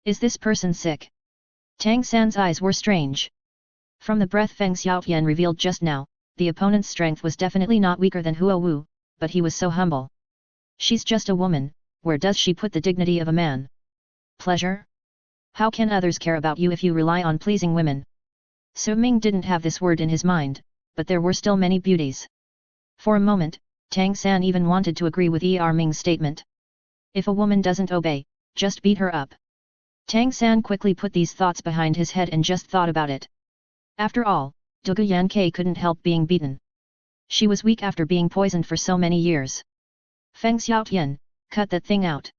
Is this person sick? Tang San's eyes were strange. From the breath Feng Xiaotian revealed just now, the opponent's strength was definitely not weaker than Huo Wu, but he was so humble. She's just a woman, where does she put the dignity of a man? Pleasure? How can others care about you if you rely on pleasing women? Su Ming didn't have this word in his mind, but there were still many beauties. For a moment, Tang San even wanted to agree with Ming's statement. If a woman doesn't obey, just beat her up. Tang San quickly put these thoughts behind his head and just thought about it. After all, Douluo Yankai couldn't help being beaten. She was weak after being poisoned for so many years. Feng Xiaotian, cut that thing out.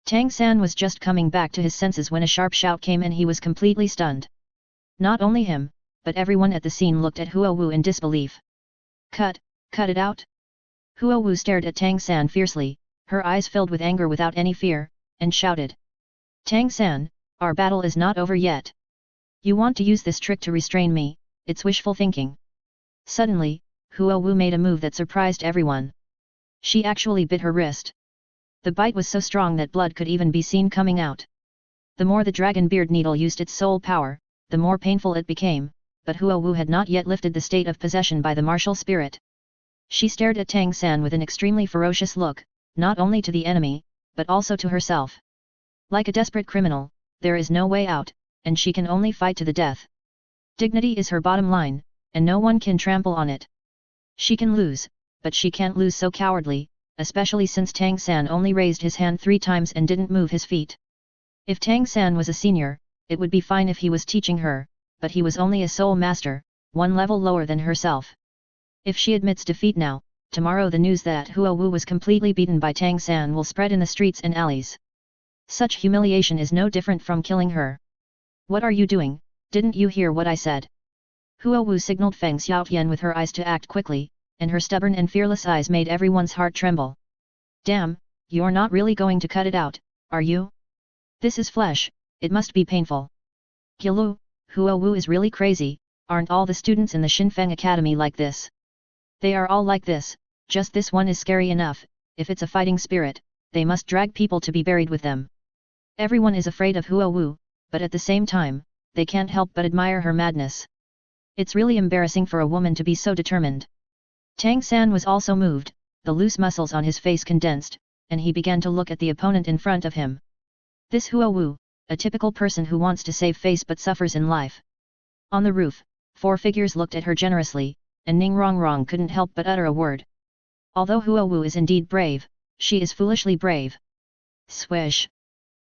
Tang San was just coming back to his senses when a sharp shout came and he was completely stunned. Not only him, but everyone at the scene looked at Huo Wu in disbelief. Cut it out? Huo Wu stared at Tang San fiercely, her eyes filled with anger without any fear, and shouted. Tang San, our battle is not over yet. You want to use this trick to restrain me, it's wishful thinking. Suddenly, Huo Wu made a move that surprised everyone. She actually bit her wrist. The bite was so strong that blood could even be seen coming out. The more the dragon beard needle used its soul power, the more painful it became, but Huo Wu had not yet lifted the state of possession by the martial spirit. She stared at Tang San with an extremely ferocious look, not only to the enemy, but also to herself. Like a desperate criminal, there is no way out, and she can only fight to the death. Dignity is her bottom line, and no one can trample on it. She can lose, but she can't lose so cowardly, especially since Tang San only raised his hand 3 times and didn't move his feet. If Tang San was a senior, it would be fine if he was teaching her, but he was only a soul master, 1 level lower than herself. If she admits defeat now, tomorrow the news that Huo Wu was completely beaten by Tang San will spread in the streets and alleys. Such humiliation is no different from killing her. What are you doing? Didn't you hear what I said? Huo Wu signaled Feng Xiaotian with her eyes to act quickly, and her stubborn and fearless eyes made everyone's heart tremble. Damn, you're not really going to cut it out, are you? This is flesh, it must be painful. Gilu, Huo Wu is really crazy, aren't all the students in the Xinfeng Academy like this? They are all like this, just this one is scary enough, if it's a fighting spirit, they must drag people to be buried with them. Everyone is afraid of Huo Wu, but at the same time, they can't help but admire her madness. It's really embarrassing for a woman to be so determined. Tang San was also moved, the loose muscles on his face condensed, and he began to look at the opponent in front of him. This Huo Wu, a typical person who wants to save face but suffers in life. On the roof, 4 figures looked at her generously, and Ning Rongrong couldn't help but utter a word. Although Huo Wu is indeed brave, she is foolishly brave. Swish!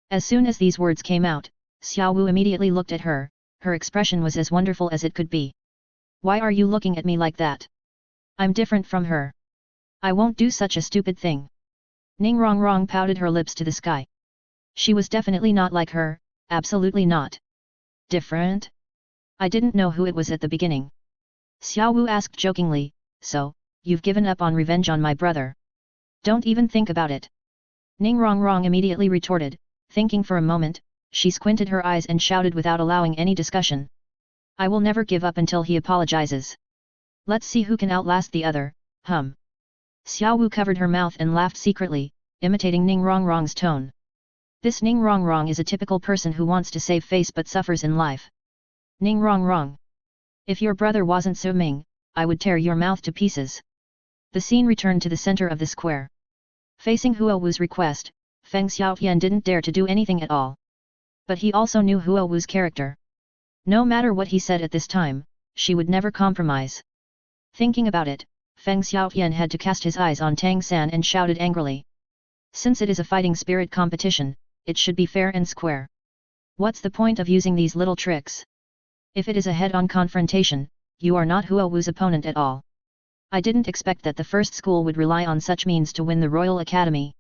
As soon as these words came out, Xiao Wu immediately looked at her, her expression was as wonderful as it could be. Why are you looking at me like that? I'm different from her. I won't do such a stupid thing. Ning Rongrong pouted her lips to the sky. She was definitely not like her, absolutely not. Different? I didn't know who it was at the beginning. Xiao Wu asked jokingly, so, you've given up on revenge on my brother? Don't even think about it. Ning Rongrong immediately retorted, thinking for a moment, she squinted her eyes and shouted without allowing any discussion. I will never give up until he apologizes. Let's see who can outlast the other, hum. Xiao Wu covered her mouth and laughed secretly, imitating Ning Rongrong's tone. This Ning Rongrong is a typical person who wants to save face but suffers in life. Ning Rongrong. If your brother wasn't Su Ming, I would tear your mouth to pieces. The scene returned to the center of the square. Facing Huo Wu's request, Feng Xiaotian didn't dare to do anything at all. But he also knew Huo Wu's character. No matter what he said at this time, she would never compromise. Thinking about it, Feng Xiaotian had to cast his eyes on Tang San and shouted angrily. Since it is a fighting spirit competition, it should be fair and square. What's the point of using these little tricks? If it is a head-on confrontation, you are not Huo Wu's opponent at all. I didn't expect that the first school would rely on such means to win the Royal Academy.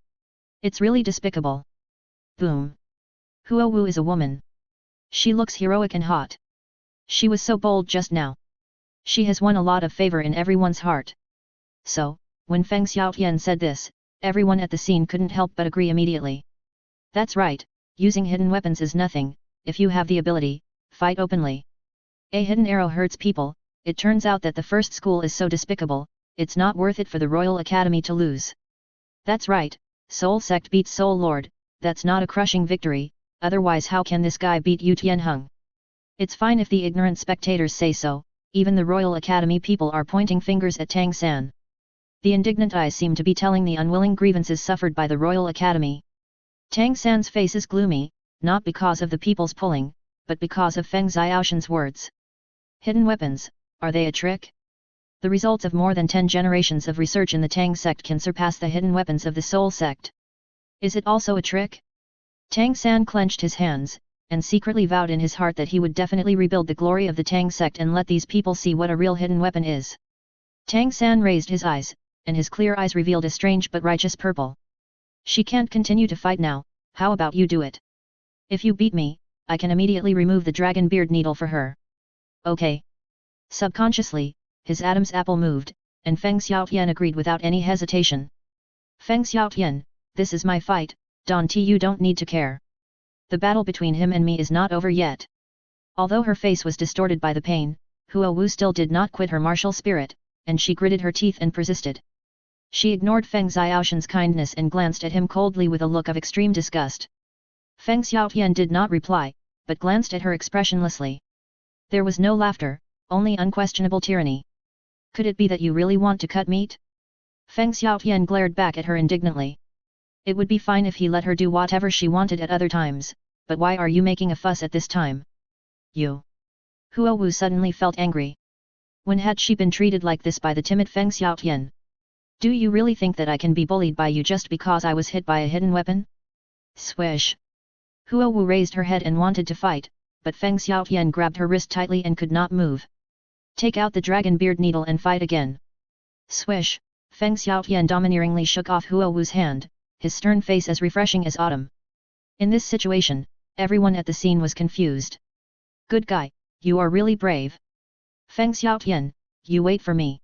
It's really despicable. Boom. Huo Wu is a woman. She looks heroic and hot. She was so bold just now. She has won a lot of favor in everyone's heart. So, when Feng Xiaotian said this, everyone at the scene couldn't help but agree immediately. That's right, using hidden weapons is nothing, if you have the ability, fight openly. A hidden arrow hurts people. It turns out that the first school is so despicable, it's not worth it for the Royal Academy to lose. That's right, Soul Sect beats Soul Lord, that's not a crushing victory, otherwise how can this guy beat Yu Tianheng? It's fine if the ignorant spectators say so, even the Royal Academy people are pointing fingers at Tang San. The indignant eyes seem to be telling the unwilling grievances suffered by the Royal Academy. Tang San's face is gloomy, not because of the people's pulling, but because of Feng Xiaoshan's words. Hidden weapons, are they a trick? The results of more than 10 generations of research in the Tang sect can surpass the hidden weapons of the Soul sect. Is it also a trick? Tang San clenched his hands, and secretly vowed in his heart that he would definitely rebuild the glory of the Tang sect and let these people see what a real hidden weapon is. Tang San raised his eyes, and his clear eyes revealed a strange but righteous purple. She can't continue to fight now, how about you do it? If you beat me, I can immediately remove the dragon beard needle for her. Okay. Subconsciously, his Adam's apple moved, and Feng Xiaotian agreed without any hesitation. Feng Xiaotian, this is my fight, Don T, you don't need to care. The battle between him and me is not over yet. Although her face was distorted by the pain, Huo Wu still did not quit her martial spirit, and she gritted her teeth and persisted. She ignored Feng Xiaoshan's kindness and glanced at him coldly with a look of extreme disgust. Feng Xiaotian did not reply, but glanced at her expressionlessly. There was no laughter, only unquestionable tyranny. Could it be that you really want to cut meat? Feng Xiaotian glared back at her indignantly. It would be fine if he let her do whatever she wanted at other times, but why are you making a fuss at this time? You. Huo Wu suddenly felt angry. When had she been treated like this by the timid Feng Xiaotian? Do you really think that I can be bullied by you just because I was hit by a hidden weapon? Swish. Huo Wu raised her head and wanted to fight, but Feng Xiaotian grabbed her wrist tightly and could not move. Take out the dragon beard needle and fight again. Swish, Feng Xiaotian domineeringly shook off Huo Wu's hand, his stern face as refreshing as autumn. In this situation, everyone at the scene was confused. Good guy, you are really brave. Feng Xiaotian, you wait for me.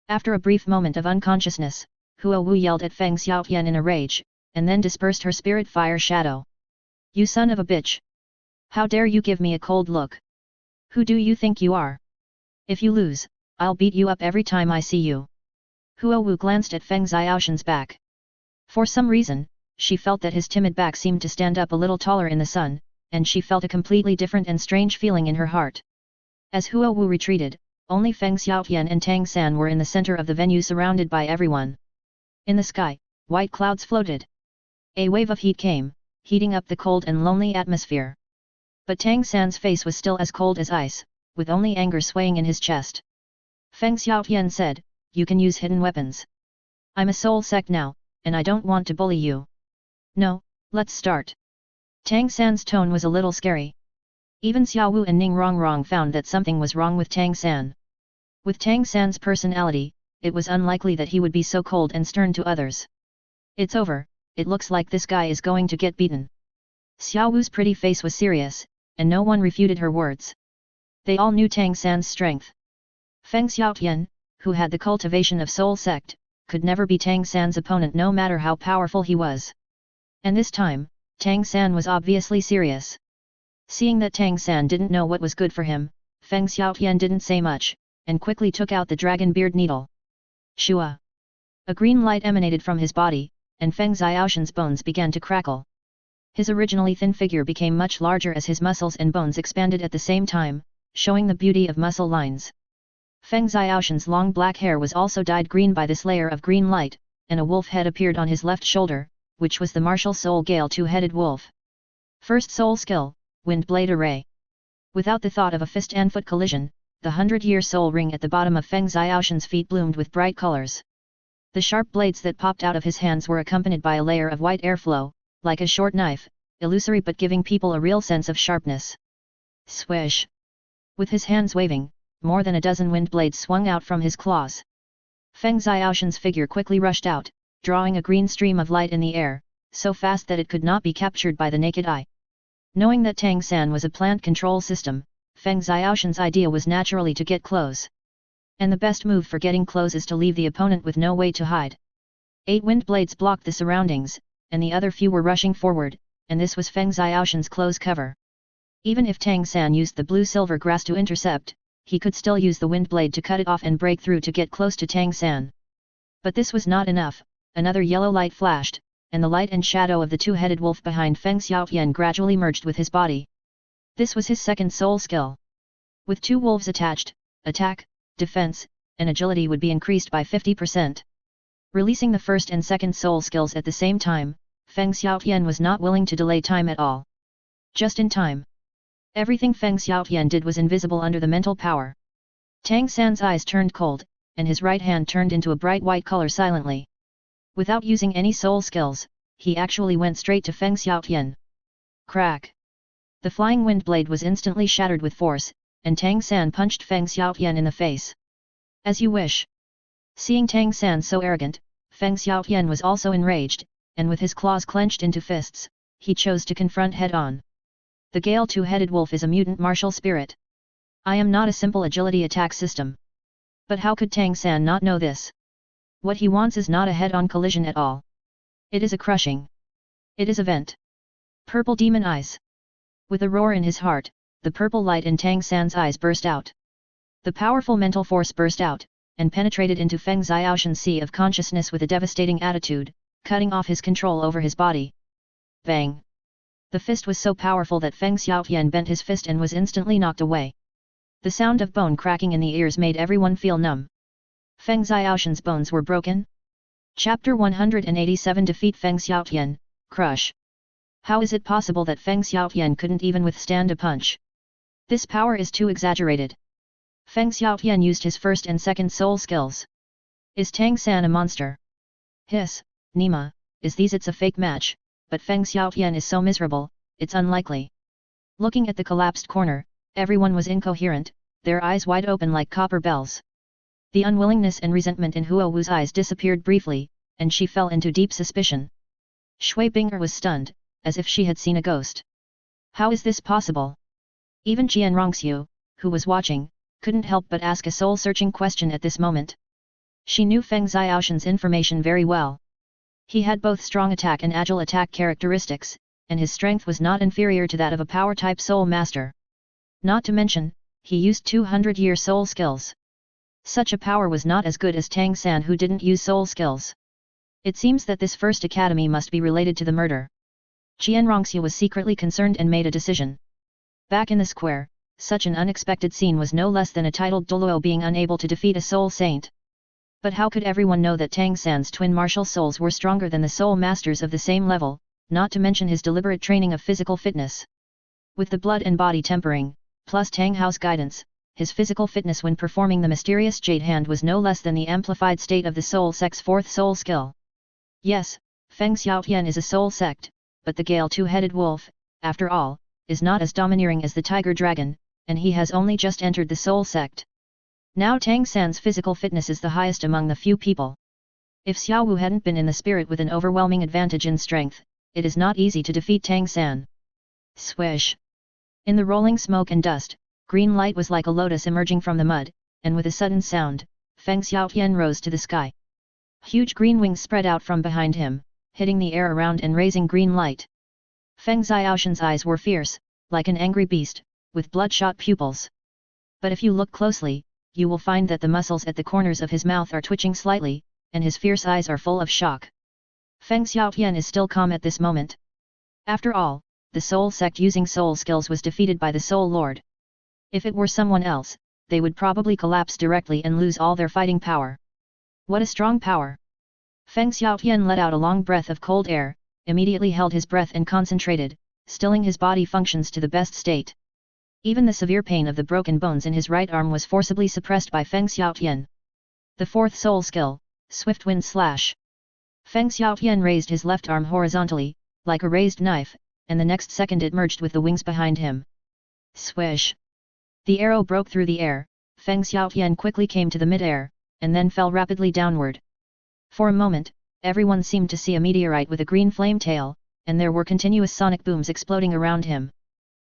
After a brief moment of unconsciousness, Huo Wu yelled at Feng Xiaotian in a rage, and then dispersed her spirit fire shadow. You son of a bitch! How dare you give me a cold look? Who do you think you are? If you lose, I'll beat you up every time I see you. Huo Wu glanced at Feng Xiaoshan's back. For some reason, she felt that his timid back seemed to stand up a little taller in the sun, and she felt a completely different and strange feeling in her heart. As Huo Wu retreated, only Feng Xiaotian and Tang San were in the center of the venue surrounded by everyone. In the sky, white clouds floated. A wave of heat came, heating up the cold and lonely atmosphere. But Tang San's face was still as cold as ice, with only anger swaying in his chest. Feng Xiaotian said, you can use hidden weapons. I'm a soul sect now, and I don't want to bully you. No, let's start. Tang San's tone was a little scary. Even Xiao Wu and Ning Rongrong found that something was wrong with Tang San. With Tang San's personality, it was unlikely that he would be so cold and stern to others. It's over, it looks like this guy is going to get beaten. Xiao Wu's pretty face was serious, and no one refuted her words. They all knew Tang San's strength. Feng Xiaotian, who had the cultivation of Soul Sect, could never be Tang San's opponent no matter how powerful he was. And this time, Tang San was obviously serious. Seeing that Tang San didn't know what was good for him, Feng Xiaotian didn't say much, and quickly took out the dragon beard needle. Shua! A green light emanated from his body, and Feng Xiaoshan's bones began to crackle. His originally thin figure became much larger as his muscles and bones expanded at the same time, showing the beauty of muscle lines. Feng Xiaoshan's long black hair was also dyed green by this layer of green light, and a wolf head appeared on his left shoulder, which was the martial soul Gale two-headed wolf. First soul skill, Wind Blade Array. Without the thought of a fist and foot collision, the 100-year soul ring at the bottom of Feng Xiaoshan's feet bloomed with bright colors. The sharp blades that popped out of his hands were accompanied by a layer of white airflow, like a short knife, illusory but giving people a real sense of sharpness. Swish! With his hands waving, more than a dozen wind blades swung out from his claws. Feng Xiaoshan's figure quickly rushed out, drawing a green stream of light in the air, so fast that it could not be captured by the naked eye. Knowing that Tang San was a plant control system, Feng Xiaoshan's idea was naturally to get close. And the best move for getting close is to leave the opponent with no way to hide. 8 wind blades blocked the surroundings, and the other few were rushing forward, and this was Feng Xiaoshan's close cover. Even if Tang San used the blue-silver grass to intercept, he could still use the wind blade to cut it off and break through to get close to Tang San. But this was not enough. Another yellow light flashed, and the light and shadow of the two-headed wolf behind Feng Xiaotian gradually merged with his body. This was his second soul skill. With 2 wolves attached, attack, defense, and agility would be increased by 50%. Releasing the first and second soul skills at the same time, Feng Xiaotian was not willing to delay time at all. Just in time. Everything Feng Xiaotian did was invisible under the mental power. Tang San's eyes turned cold, and his right hand turned into a bright white color silently. Without using any soul skills, he actually went straight to Feng Xiaotian. Crack! The flying wind blade was instantly shattered with force, and Tang San punched Feng Xiaotian in the face. As you wish. Seeing Tang San so arrogant, Feng Xiaotian was also enraged, and with his claws clenched into fists, he chose to confront head-on. The Gale two-headed wolf is a mutant martial spirit. I am not a simple agility attack system. But how could Tang San not know this? What he wants is not a head-on collision at all. It is a crushing. It is a vent. Purple demon eyes. With a roar in his heart, the purple light in Tang San's eyes burst out. The powerful mental force burst out, and penetrated into Feng Xiaoshan's sea of consciousness with a devastating attitude, cutting off his control over his body. Bang! The fist was so powerful that Feng Xiaotian bent his fist and was instantly knocked away. The sound of bone cracking in the ears made everyone feel numb. Feng Xiaoshan's bones were broken? Chapter 187 Defeat Feng Xiaotian, Crush. How is it possible that Feng Xiaotian couldn't even withstand a punch? This power is too exaggerated. Feng Xiaotian used his first and second soul skills. Is Tang San a monster? Hiss, Nima, is it's a fake match, but Feng Xiaotian is so miserable, it's unlikely. Looking at the collapsed corner, everyone was incoherent, their eyes wide open like copper bells. The unwillingness and resentment in Huo Wu's eyes disappeared briefly, and she fell into deep suspicion. Shui Binger was stunned, as if she had seen a ghost. How is this possible? Even Jian Rongxiu, who was watching, couldn't help but ask a soul-searching question at this moment. She knew Feng Xiaoshan's information very well. He had both strong attack and agile attack characteristics, and his strength was not inferior to that of a power-type soul master. Not to mention, he used 200-year soul skills. Such a power was not as good as Tang San, who didn't use soul skills. It seems that this first academy must be related to the murder. Jian Rongxiu was secretly concerned and made a decision. Back in the square, such an unexpected scene was no less than a titled Douluo being unable to defeat a soul saint. But how could everyone know that Tang San's twin martial souls were stronger than the soul masters of the same level, not to mention his deliberate training of physical fitness? With the blood and body tempering, plus Tang Hao's guidance, his physical fitness when performing the mysterious Jade Hand was no less than the amplified state of the Soul Sect's fourth soul skill. Yes, Feng Xiaotian is a soul sect, but the Gale two-headed wolf, after all, is not as domineering as the Tiger Dragon, and he has only just entered the soul sect. Now Tang San's physical fitness is the highest among the few people. If Xiao Wu hadn't been in the spirit with an overwhelming advantage in strength, it is not easy to defeat Tang San. Swish! In the rolling smoke and dust, green light was like a lotus emerging from the mud, and with a sudden sound, Feng Xiaotian rose to the sky. Huge green wings spread out from behind him, hitting the air around and raising green light. Feng Xiaoshan's eyes were fierce, like an angry beast, with bloodshot pupils. But if you look closely, you will find that the muscles at the corners of his mouth are twitching slightly, and his fierce eyes are full of shock. Feng Xiaotian is still calm at this moment. After all, the Soul Sect using soul skills was defeated by the Soul Lord. If it were someone else, they would probably collapse directly and lose all their fighting power. What a strong power! Feng Xiaotian let out a long breath of cold air, immediately held his breath and concentrated, stilling his body functions to the best state. Even the severe pain of the broken bones in his right arm was forcibly suppressed by Feng Xiaotian. The fourth soul skill, Swift Wind Slash. Feng Xiaotian raised his left arm horizontally, like a raised knife, and the next second it merged with the wings behind him. Swish! The arrow broke through the air, Feng Xiaotian quickly came to the mid-air, and then fell rapidly downward. For a moment, everyone seemed to see a meteorite with a green flame tail, and there were continuous sonic booms exploding around him.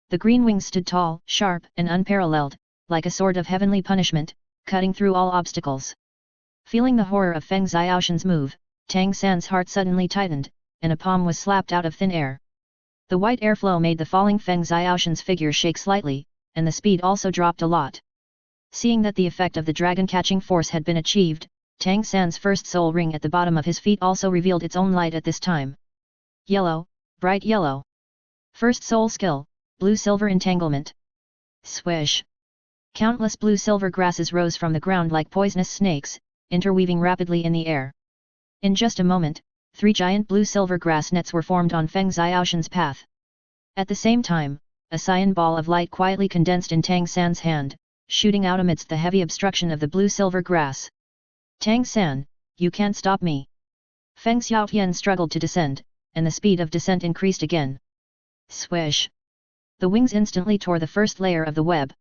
The green wings stood tall, sharp, and unparalleled, like a sword of heavenly punishment, cutting through all obstacles. Feeling the horror of Feng Xiaoshan's move, Tang San's heart suddenly tightened, and a palm was slapped out of thin air. The white airflow made the falling Feng Xiaoshan's figure shake slightly, and the speed also dropped a lot. Seeing that the effect of the dragon-catching force had been achieved, Tang San's first soul ring at the bottom of his feet also revealed its own light at this time. Yellow, bright yellow. First soul skill, blue-silver entanglement. Swish! Countless blue-silver grasses rose from the ground like poisonous snakes, interweaving rapidly in the air. In just a moment, 3 giant blue-silver grass nets were formed on Feng Xiaoshan's path. At the same time, a cyan ball of light quietly condensed in Tang San's hand, shooting out amidst the heavy obstruction of the blue-silver grass. Tang San, you can't stop me. Feng Xiaotian struggled to descend, and the speed of descent increased again. Swish! The wings instantly tore the first layer of the web.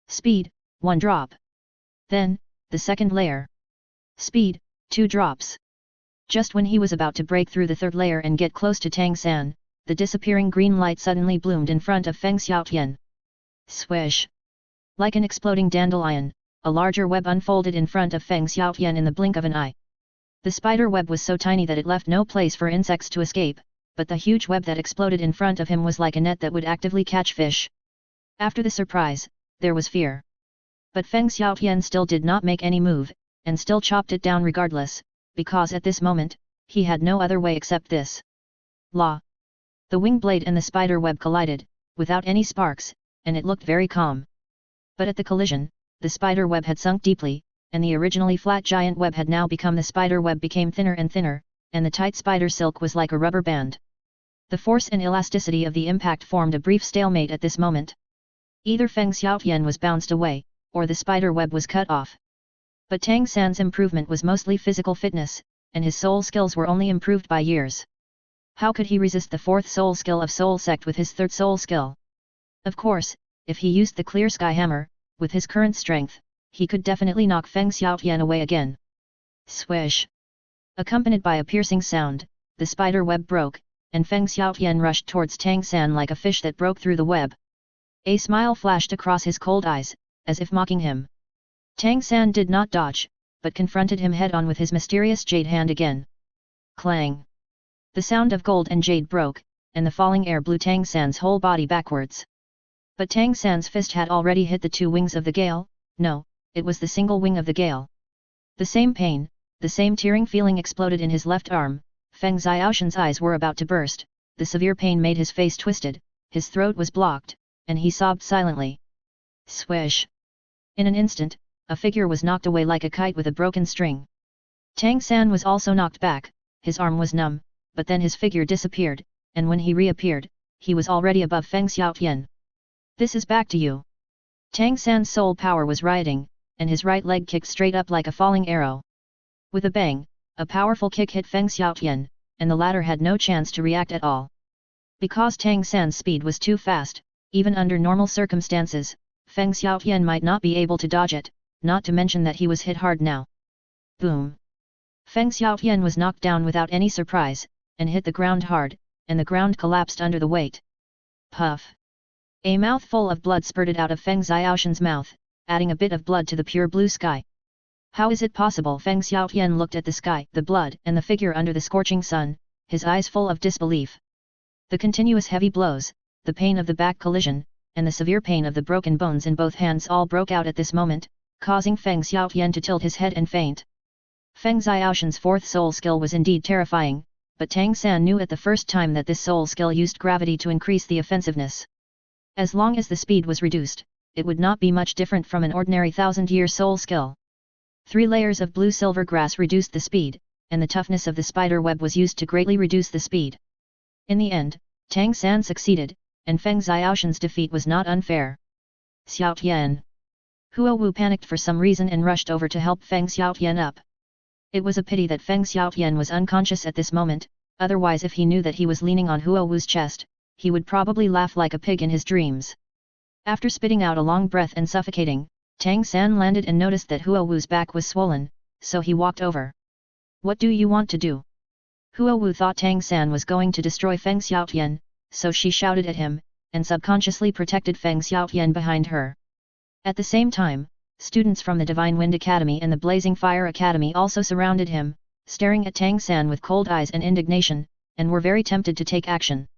Speed, 1 drop. Then, the second layer. Speed, 2 drops. Just when he was about to break through the third layer and get close to Tang San, the disappearing green light suddenly bloomed in front of Feng Xiaotian. Swish! Like an exploding dandelion, a larger web unfolded in front of Feng Xiaotian in the blink of an eye. The spider web was so tiny that it left no place for insects to escape, but the huge web that exploded in front of him was like a net that would actively catch fish. After the surprise, there was fear. But Feng Xiaotian still did not make any move, and still chopped it down regardless, because at this moment, he had no other way except this. La! The wing blade and the spider web collided, without any sparks, and it looked very calm. But at the collision, the spider web had sunk deeply, and the originally flat giant web had now become the spider web became thinner and thinner, and the tight spider silk was like a rubber band. The force and elasticity of the impact formed a brief stalemate at this moment. Either Feng Xiaotian was bounced away, or the spider web was cut off. But Tang San's improvement was mostly physical fitness, and his soul skills were only improved by years. How could he resist the 4th soul skill of Soul Sect with his 3rd soul skill? Of course, if he used the Clear Sky Hammer, with his current strength, he could definitely knock Feng Xiaotian away again. Swish! Accompanied by a piercing sound, the spider web broke, and Feng Xiaotian rushed towards Tang San like a fish that broke through the web. A smile flashed across his cold eyes, as if mocking him. Tang San did not dodge, but confronted him head-on with his mysterious jade hand again. Clang! The sound of gold and jade broke, and the falling air blew Tang San's whole body backwards. But Tang San's fist had already hit the 2 wings of the gale. No, it was the single wing of the gale. The same pain, the same tearing feeling exploded in his left arm. Feng Xiaoshan's eyes were about to burst, the severe pain made his face twisted, his throat was blocked, and he sobbed silently. Swish! In an instant, a figure was knocked away like a kite with a broken string. Tang San was also knocked back, his arm was numb, but then his figure disappeared, and when he reappeared, he was already above Feng Xiaotian. This is back to you. Tang San's soul power was rioting, and his right leg kicked straight up like a falling arrow. With a bang, a powerful kick hit Feng Xiaotian, and the latter had no chance to react at all. Because Tang San's speed was too fast, even under normal circumstances, Feng Xiaotian might not be able to dodge it, not to mention that he was hit hard now. Boom! Feng Xiaotian was knocked down without any surprise, and hit the ground hard, and the ground collapsed under the weight. Puff! A mouthful of blood spurted out of Feng Xiaoshan's mouth, adding a bit of blood to the pure blue sky. How is it possible? Feng Xiaotian looked at the sky, the blood and the figure under the scorching sun, his eyes full of disbelief. The continuous heavy blows, the pain of the back collision, and the severe pain of the broken bones in both hands all broke out at this moment, causing Feng Xiaotian to tilt his head and faint. Feng Xiaoshan's 4th soul skill was indeed terrifying, but Tang San knew at the first time that this soul skill used gravity to increase the offensiveness. As long as the speed was reduced, it would not be much different from an ordinary 1000-year soul skill. 3 layers of blue-silver grass reduced the speed, and the toughness of the spider web was used to greatly reduce the speed. In the end, Tang San succeeded, and Feng Xiaoshan's defeat was not unfair. Xiaotian! Huo Wu panicked for some reason and rushed over to help Feng Xiaotian up. It was a pity that Feng Xiaotian was unconscious at this moment, otherwise if he knew that he was leaning on Huo Wu's chest, he would probably laugh like a pig in his dreams. After spitting out a long breath and suffocating, Tang San landed and noticed that Huo Wu's back was swollen, so he walked over. What do you want to do? Huo Wu thought Tang San was going to destroy Feng Xiaotian, so she shouted at him, and subconsciously protected Feng Xiaotian behind her. At the same time, students from the Divine Wind Academy and the Blazing Fire Academy also surrounded him, staring at Tang San with cold eyes and indignation, and were very tempted to take action.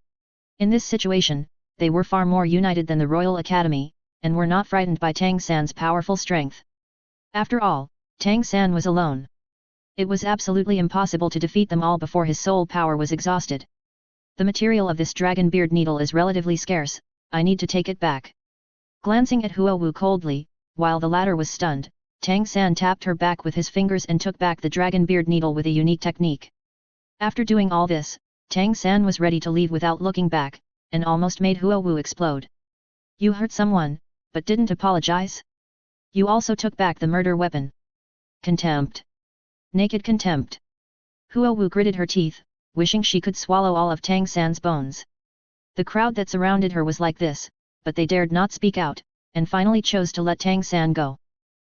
In this situation, they were far more united than the Royal Academy, and were not frightened by Tang San's powerful strength. After all, Tang San was alone. It was absolutely impossible to defeat them all before his soul power was exhausted. The material of this dragon beard needle is relatively scarce, I need to take it back. Glancing at Huo Wu coldly, while the latter was stunned, Tang San tapped her back with his fingers and took back the dragon beard needle with a unique technique. After doing all this, Tang San was ready to leave without looking back, and almost made Huo Wu explode. You hurt someone, but didn't apologize? You also took back the murder weapon. Contempt. Naked contempt. Huo Wu gritted her teeth, wishing she could swallow all of Tang San's bones. The crowd that surrounded her was like this, but they dared not speak out, and finally chose to let Tang San go.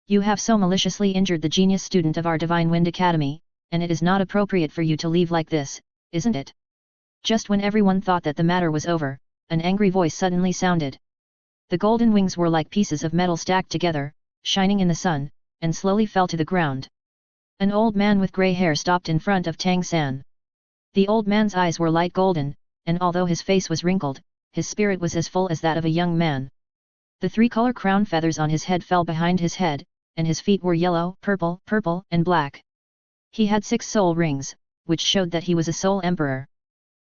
You have so maliciously injured the genius student of our Divine Wind Academy, and it is not appropriate for you to leave like this, isn't it? Just when everyone thought that the matter was over, an angry voice suddenly sounded. The golden wings were like pieces of metal stacked together, shining in the sun, and slowly fell to the ground. An old man with grey hair stopped in front of Tang San. The old man's eyes were light golden, and although his face was wrinkled, his spirit was as full as that of a young man. The three-color crown feathers on his head fell behind his head, and his feet were yellow, purple, and black. He had 6 soul rings, which showed that he was a soul emperor.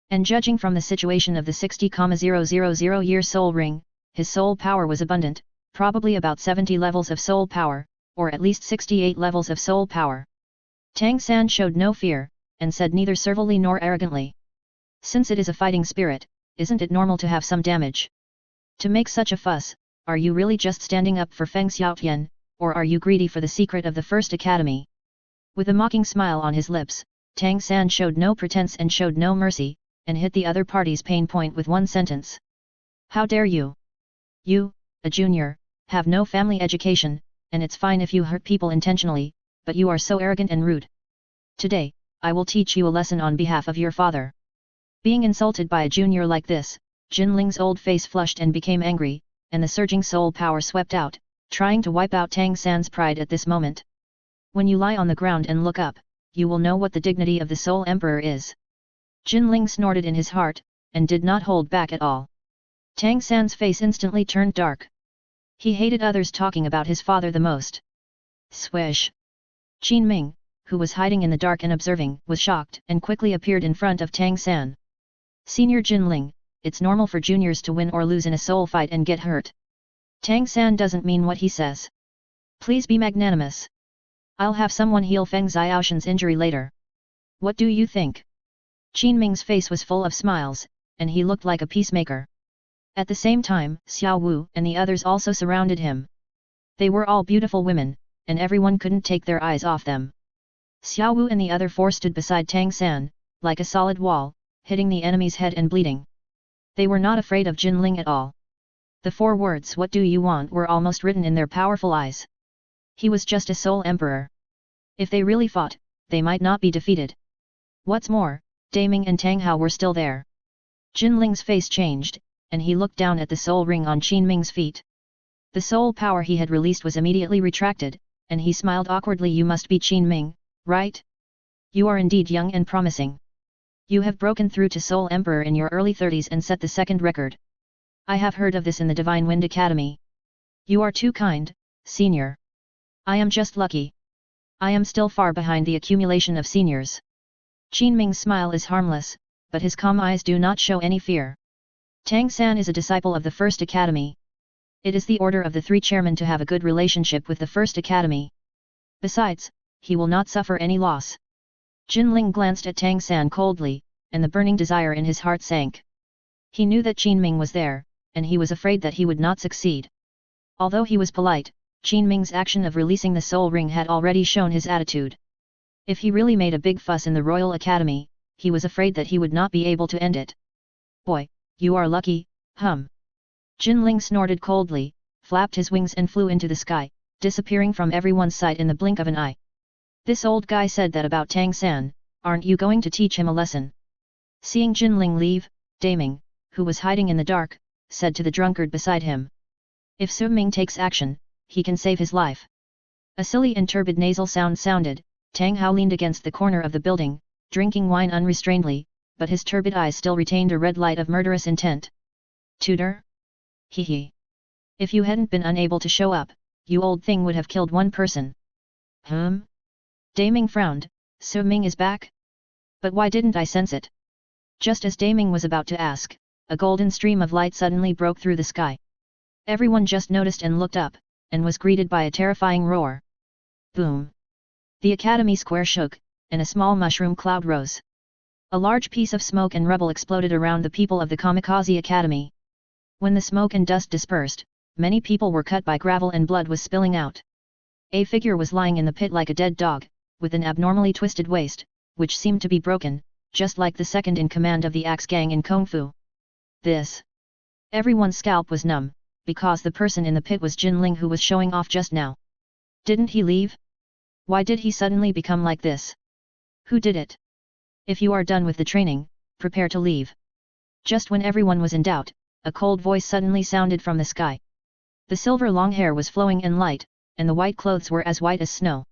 And judging from the situation of the 60,000-year soul ring, his soul power was abundant, probably about 70 levels of soul power, or at least 68 levels of soul power. Tang San showed no fear, and said neither servilely nor arrogantly. Since it is a fighting spirit, isn't it normal to have some damage? To make such a fuss, are you really just standing up for Feng Xiaotian, or are you greedy for the secret of the First Academy? With a mocking smile on his lips, Tang San showed no pretense and showed no mercy, and hit the other party's pain point with one sentence. How dare you? You, a junior, have no family education, and it's fine if you hurt people intentionally, but you are so arrogant and rude. Today, I will teach you a lesson on behalf of your father. Being insulted by a junior like this, Jin Ling's old face flushed and became angry, and the surging soul power swept out, trying to wipe out Tang San's pride at this moment. When you lie on the ground and look up, you will know what the dignity of the Soul Emperor is. Jin Ling snorted in his heart, and did not hold back at all. Tang San's face instantly turned dark. He hated others talking about his father the most. Swish! Qin Ming, who was hiding in the dark and observing, was shocked and quickly appeared in front of Tang San. Senior Jin Ling, it's normal for juniors to win or lose in a soul fight and get hurt. Tang San doesn't mean what he says. Please be magnanimous. I'll have someone heal Feng Xiaoshan's injury later. What do you think? Qin Ming's face was full of smiles, and he looked like a peacemaker. At the same time, Xiao Wu and the others also surrounded him. They were all beautiful women, and everyone couldn't take their eyes off them. Xiao Wu and the other 4 stood beside Tang San, like a solid wall, hitting the enemy's head and bleeding. They were not afraid of Jin Ling at all. The 4 words "What do you want?" were almost written in their powerful eyes. He was just a soul emperor. If they really fought, they might not be defeated. What's more, Daming and Tang Hao were still there. Jin Ling's face changed, and he looked down at the soul ring on Qin Ming's feet. The soul power he had released was immediately retracted, and he smiled awkwardly. You must be Qin Ming, right? You are indeed young and promising. You have broken through to Soul Emperor in your early 30s and set the second record. I have heard of this in the Divine Wind Academy. You are too kind, senior. I am just lucky. I am still far behind the accumulation of seniors. Qin Ming's smile is harmless, but his calm eyes do not show any fear. Tang San is a disciple of the First Academy. It is the order of the 3 chairmen to have a good relationship with the First Academy. Besides, he will not suffer any loss. Jin Ling glanced at Tang San coldly, and the burning desire in his heart sank. He knew that Qin Ming was there, and he was afraid that he would not succeed. Although he was polite, Qin Ming's action of releasing the soul ring had already shown his attitude. If he really made a big fuss in the Royal Academy, he was afraid that he would not be able to end it. Boy, you are lucky, hum. Jin Ling snorted coldly, flapped his wings and flew into the sky, disappearing from everyone's sight in the blink of an eye. This old guy said that about Tang San, aren't you going to teach him a lesson? Seeing Jinling leave, Daming, who was hiding in the dark, said to the drunkard beside him. If Su Ming takes action, he can save his life. A silly and turbid nasal sound sounded. Tang Hao leaned against the corner of the building, drinking wine unrestrainedly, but his turbid eyes still retained a red light of murderous intent. Tutor? Hee hee. If you hadn't been unable to show up, you old thing would have killed one person. Daming frowned. Su Ming is back? But why didn't I sense it? Just as Daming was about to ask, a golden stream of light suddenly broke through the sky. Everyone just noticed and looked up, and was greeted by a terrifying roar. Boom! The academy square shook, and a small mushroom cloud rose. A large piece of smoke and rubble exploded around the people of the Kamikaze Academy. When the smoke and dust dispersed, many people were cut by gravel and blood was spilling out. A figure was lying in the pit like a dead dog, with an abnormally twisted waist, which seemed to be broken, just like the second in command of the Axe Gang in Kung Fu. This. Everyone's scalp was numb, because the person in the pit was Jinling who was showing off just now. Didn't he leave? Why did he suddenly become like this? Who did it? If you are done with the training, prepare to leave. Just when everyone was in doubt, a cold voice suddenly sounded from the sky. The silver long hair was flowing and light, and the white clothes were as white as snow.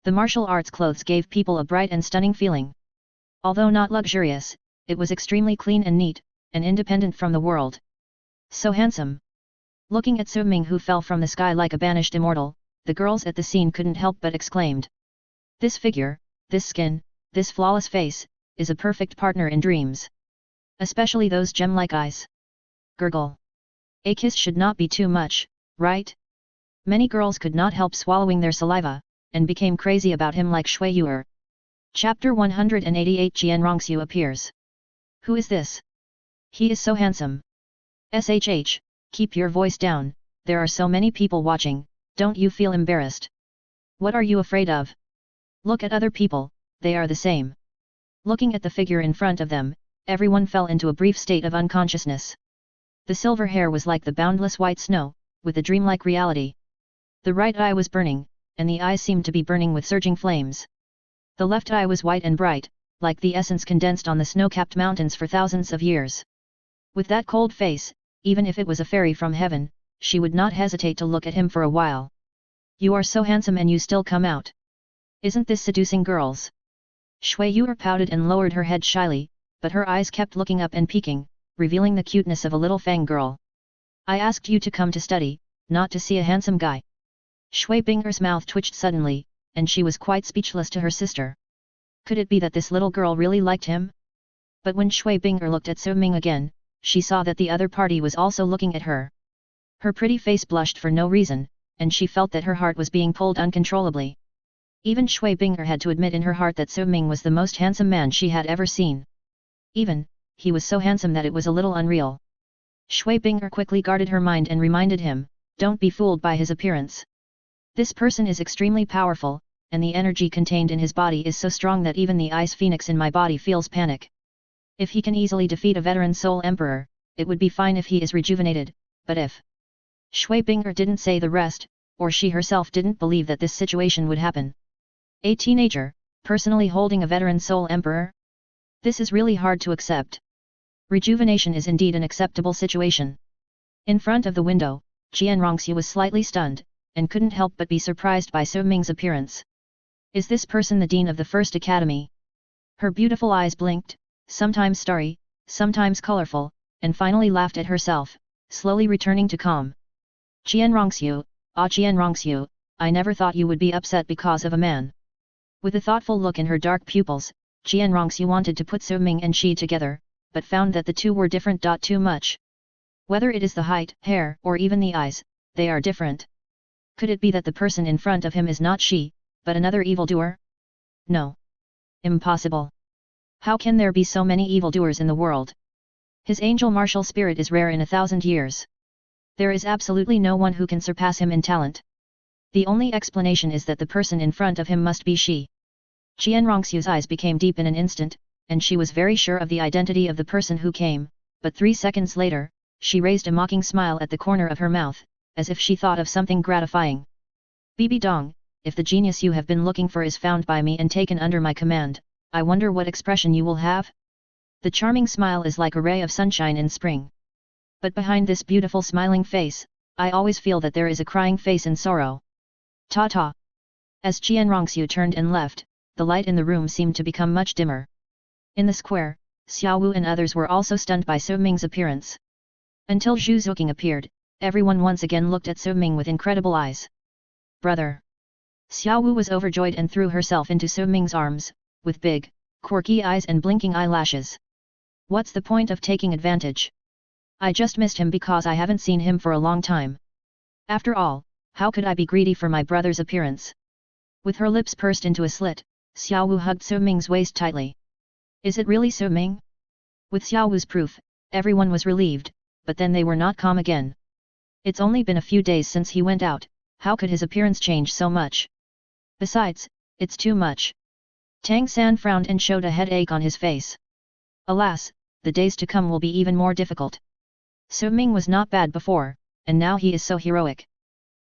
The martial arts clothes gave people a bright and stunning feeling. Although not luxurious, it was extremely clean and neat, and independent from the world. So handsome. Looking at Su Ming who fell from the sky like a banished immortal, the girls at the scene couldn't help but exclaimed. This figure, this skin, this flawless face, is a perfect partner in dreams. Especially those gem-like eyes. Gurgle. A kiss should not be too much, right? Many girls could not help swallowing their saliva, and became crazy about him like Shui Yuer. Chapter 188 Jian Rongxiu appears. Who is this? He is so handsome. SHH, keep your voice down, there are so many people watching, don't you feel embarrassed? What are you afraid of? Look at other people, they are the same. Looking at the figure in front of them, everyone fell into a brief state of unconsciousness. The silver hair was like the boundless white snow, with a dreamlike reality. The right eye was burning, and the eyes seemed to be burning with surging flames. The left eye was white and bright, like the essence condensed on the snow-capped mountains for thousands of years. With that cold face, even if it was a fairy from heaven, she would not hesitate to look at him for a while. You are so handsome and you still come out. Isn't this seducing, girls? Shui Yuer pouted and lowered her head shyly, but her eyes kept looking up and peeking, revealing the cuteness of a little fang girl. I asked you to come to study, not to see a handsome guy. Shui Binger's mouth twitched suddenly, and she was quite speechless to her sister. Could it be that this little girl really liked him? But when Shui Binger looked at Su Ming again, she saw that the other party was also looking at her. Her pretty face blushed for no reason, and she felt that her heart was being pulled uncontrollably. Even Shui Binger had to admit in her heart that Su Ming was the most handsome man she had ever seen. Even, he was so handsome that it was a little unreal. Shui Binger quickly guarded her mind and reminded him, don't be fooled by his appearance. This person is extremely powerful, and the energy contained in his body is so strong that even the ice phoenix in my body feels panic. If he can easily defeat a veteran soul emperor, it would be fine if he is rejuvenated, but if... Shui Binger didn't say the rest, or she herself didn't believe that this situation would happen. A teenager, personally holding a veteran soul emperor? This is really hard to accept. Rejuvenation is indeed an acceptable situation. In front of the window, Jian Rongxiu was slightly stunned, and couldn't help but be surprised by Su Ming's appearance. Is this person the dean of the first academy? Her beautiful eyes blinked, sometimes starry, sometimes colorful, and finally laughed at herself, slowly returning to calm. Jian Rongxiu, Jian Rongxiu, I never thought you would be upset because of a man. With a thoughtful look in her dark pupils, Jian Rongxiu wanted to put Su Ming and she together, but found that the two were different. Too much. Whether it is the height, hair, or even the eyes, they are different. Could it be that the person in front of him is not she, but another evildoer? No. Impossible. How can there be so many evildoers in the world? His angel martial spirit is rare in 1,000 years. There is absolutely no one who can surpass him in talent. The only explanation is that the person in front of him must be she. Jian Rongxiu's eyes became deep in an instant, and she was very sure of the identity of the person who came, but 3 seconds later, she raised a mocking smile at the corner of her mouth, as if she thought of something gratifying. Bibi Dong, if the genius you have been looking for is found by me and taken under my command, I wonder what expression you will have? The charming smile is like a ray of sunshine in spring. But behind this beautiful smiling face, I always feel that there is a crying face in sorrow. Ta-ta. As Qian Rongxiu turned and left, the light in the room seemed to become much dimmer. In the square, Xiao Wu and others were also stunned by Su Ming's appearance. Until Zhu Zuqing appeared, everyone once again looked at Su Ming with incredible eyes. Brother! Xiao Wu was overjoyed and threw herself into Su Ming's arms, with big, quirky eyes and blinking eyelashes. What's the point of taking advantage? I just missed him because I haven't seen him for a long time. After all, how could I be greedy for my brother's appearance? With her lips pursed into a slit, Xiao Wu hugged Su Ming's waist tightly. Is it really Su Ming? With Xiao Wu's proof, everyone was relieved, but then they were not calm again. It's only been a few days since he went out, how could his appearance change so much? Besides, it's too much. Tang San frowned and showed a headache on his face. Alas, the days to come will be even more difficult. Su Ming was not bad before, and now he is so heroic.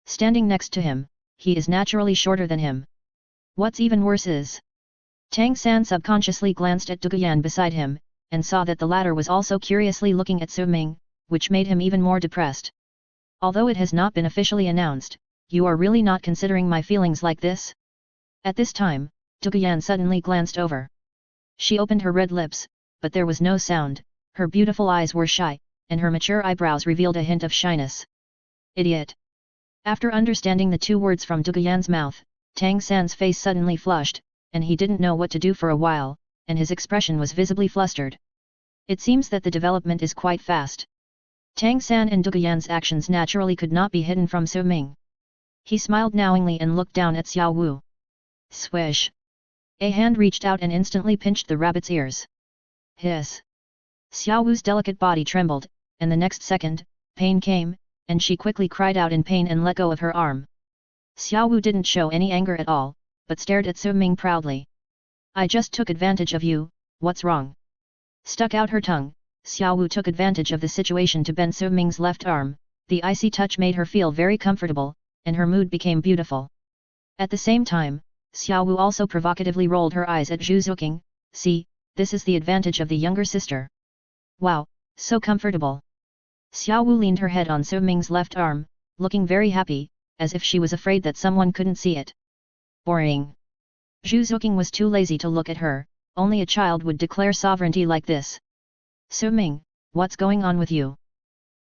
Standing next to him, he is naturally shorter than him. What's even worse is... Tang San subconsciously glanced at Duguyan beside him, and saw that the latter was also curiously looking at Su Ming, which made him even more depressed. Although it has not been officially announced, you are really not considering my feelings like this? At this time, Duguyan suddenly glanced over. She opened her red lips, but there was no sound, her beautiful eyes were shy, and her mature eyebrows revealed a hint of shyness. Idiot! After understanding the two words from Duguyan's mouth, Tang San's face suddenly flushed, and he didn't know what to do for a while, and his expression was visibly flustered. It seems that the development is quite fast. Tang San and Duguyan's actions naturally could not be hidden from Su Ming. He smiled knowingly and looked down at Xiao Wu. Swish! A hand reached out and instantly pinched the rabbit's ears. Hiss! Xiao Wu's delicate body trembled, and the next second, pain came, and she quickly cried out in pain and let go of her arm. Xiao Wu didn't show any anger at all, but stared at Su Ming proudly. I just took advantage of you, what's wrong? Stuck out her tongue, Xiao Wu took advantage of the situation to bend Su Ming's left arm, the icy touch made her feel very comfortable, and her mood became beautiful. At the same time, Xiao Wu also provocatively rolled her eyes at Zhu Zuqing. See, this is the advantage of the younger sister. Wow, so comfortable. Xiao Wu leaned her head on Su Ming's left arm, looking very happy, as if she was afraid that someone couldn't see it. Boring. Zhu Zuqing was too lazy to look at her, only a child would declare sovereignty like this. Su Ming, what's going on with you?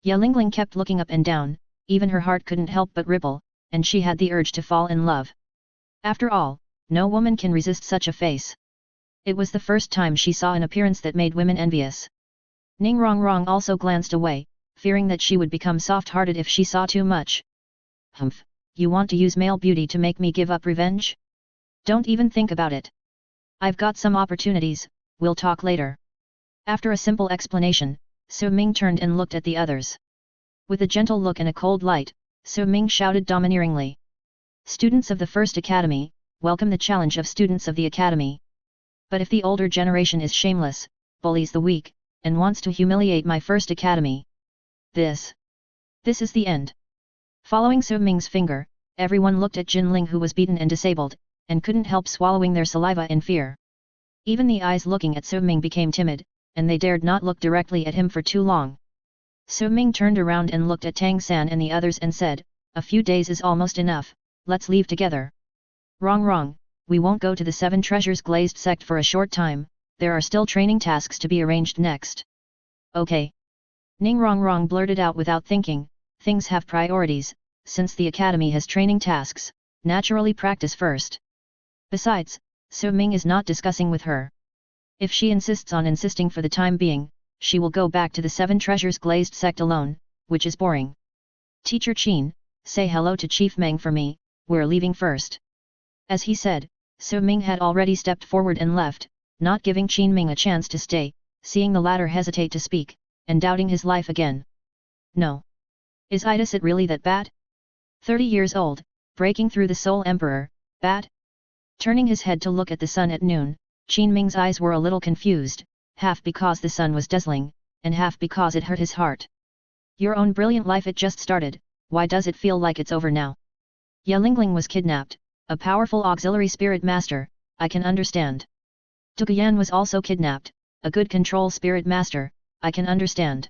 Ya Lingling kept looking up and down, even her heart couldn't help but ripple, and she had the urge to fall in love. After all, no woman can resist such a face. It was the first time she saw an appearance that made women envious. Ning Rongrong also glanced away, fearing that she would become soft-hearted if she saw too much. Humph, you want to use male beauty to make me give up revenge? Don't even think about it. I've got some opportunities, we'll talk later. After a simple explanation, Su Ming turned and looked at the others. With a gentle look and a cold light, Su Ming shouted domineeringly. Students of the First Academy, welcome the challenge of students of the Academy. But if the older generation is shameless, bullies the weak, and wants to humiliate my First Academy. This is the end. Following Su Ming's finger, everyone looked at Jin Ling who was beaten and disabled, and couldn't help swallowing their saliva in fear. Even the eyes looking at Su Ming became timid, and they dared not look directly at him for too long. Su Ming turned around and looked at Tang San and the others and said, a few days is almost enough, let's leave together. Wrong, we won't go to the Seven Treasures Glazed Sect for a short time, there are still training tasks to be arranged next. Okay. Ning Rongrong blurted out without thinking, things have priorities, since the academy has training tasks, naturally practice first. Besides, Su Ming is not discussing with her. If she insists on insisting for the time being, she will go back to the Seven Treasures Glazed Sect alone, which is boring. Teacher Qin, say hello to Chief Meng for me, we're leaving first. As he said, Su Ming had already stepped forward and left, not giving Qin Ming a chance to stay, seeing the latter hesitate to speak, and doubting his life again. No. Is it really that bad? 30 years old, breaking through the Soul Emperor, bad? Turning his head to look at the sun at noon, Qin Ming's eyes were a little confused, half because the sun was dazzling, and half because it hurt his heart. Your own brilliant life, it just started, why does it feel like it's over now? Ya Lingling was kidnapped, a powerful auxiliary spirit master, I can understand. Duguyan was also kidnapped, a good control spirit master, I can understand.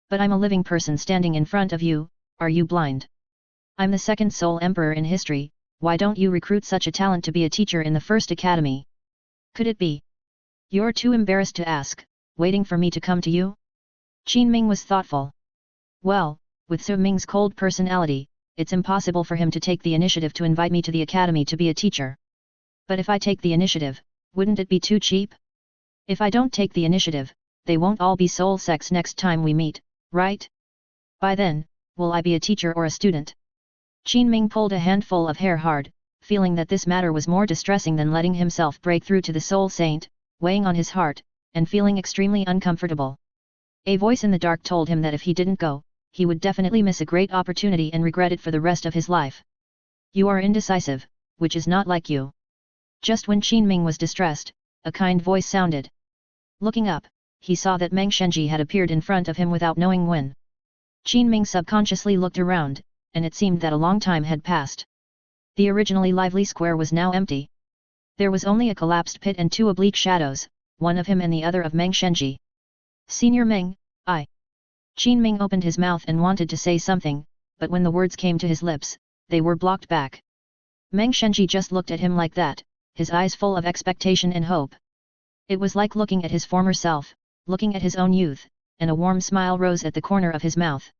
But I'm a living person standing in front of you, are you blind? I'm the second Soul Emperor in history, why don't you recruit such a talent to be a teacher in the first academy? Could it be? You're too embarrassed to ask, waiting for me to come to you? Qin Ming was thoughtful. Well, with Su Ming's cold personality, it's impossible for him to take the initiative to invite me to the academy to be a teacher. But if I take the initiative, wouldn't it be too cheap? If I don't take the initiative, they won't all be soul sects next time we meet, right? By then, will I be a teacher or a student? Qin Ming pulled a handful of hair hard, feeling that this matter was more distressing than letting himself break through to the soul saint, weighing on his heart, and feeling extremely uncomfortable. A voice in the dark told him that if he didn't go, he would definitely miss a great opportunity and regret it for the rest of his life. You are indecisive, which is not like you. Just when Qin Ming was distressed, a kind voice sounded. Looking up, he saw that Meng Shenji had appeared in front of him without knowing when. Qin Ming subconsciously looked around, and it seemed that a long time had passed. The originally lively square was now empty. There was only a collapsed pit and two oblique shadows, one of him and the other of Meng Shenji. Senior Meng, I. Qin Ming opened his mouth and wanted to say something, but when the words came to his lips, they were blocked back. Meng Shenji just looked at him like that, his eyes full of expectation and hope. It was like looking at his former self, looking at his own youth, and a warm smile rose at the corner of his mouth.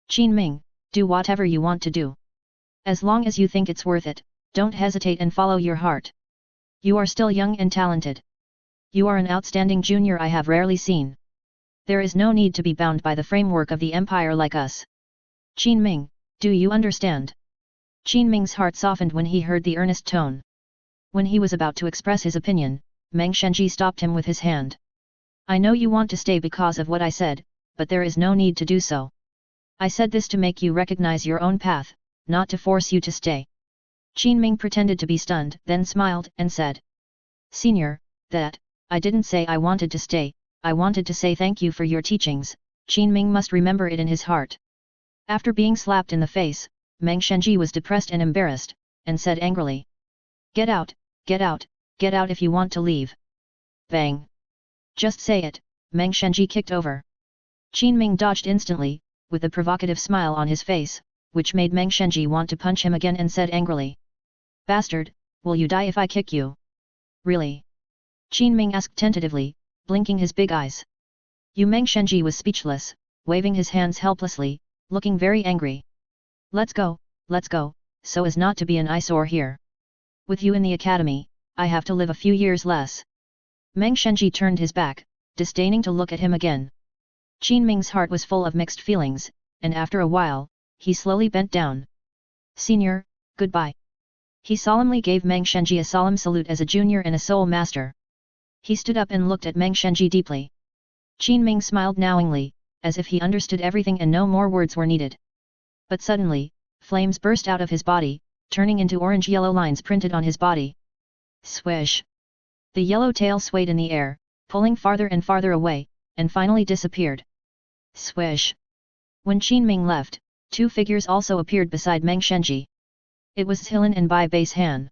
Qin Ming, do whatever you want to do. As long as you think it's worth it, don't hesitate and follow your heart. You are still young and talented. You are an outstanding junior I have rarely seen. There is no need to be bound by the framework of the empire like us. Qin Ming, do you understand? Qin Ming's heart softened when he heard the earnest tone. When he was about to express his opinion, Meng Shenji stopped him with his hand. I know you want to stay because of what I said, but there is no need to do so. I said this to make you recognize your own path, not to force you to stay. Qin Ming pretended to be stunned, then smiled and said. Senior, I didn't say I wanted to stay, I wanted to say thank you for your teachings. Qin Ming must remember it in his heart. After being slapped in the face, Meng Shenji was depressed and embarrassed, and said angrily. Get out, get out, get out if you want to leave. Bang. Just say it, Meng Shenji kicked over. Qin Ming dodged instantly, with a provocative smile on his face, which made Meng Shenji want to punch him again and said angrily. Bastard, will you die if I kick you? Really? Qin Ming asked tentatively, blinking his big eyes. Meng Shenji was speechless, waving his hands helplessly, looking very angry. Let's go, so as not to be an eyesore here. With you in the academy, I have to live a few years less. Meng Shenji turned his back, disdaining to look at him again. Qin Ming's heart was full of mixed feelings, and after a while, he slowly bent down. Senior, goodbye. He solemnly gave Meng Shenji a solemn salute as a junior and a soul master. He stood up and looked at Meng Shenji deeply. Qin Ming smiled knowingly, as if he understood everything and no more words were needed. But suddenly, flames burst out of his body, turning into orange-yellow lines printed on his body. Swish! The yellow tail swayed in the air, pulling farther and farther away, and finally disappeared. Swish! When Qin Ming left, two figures also appeared beside Meng Shenji. It was Zhilin and Bai Base Han.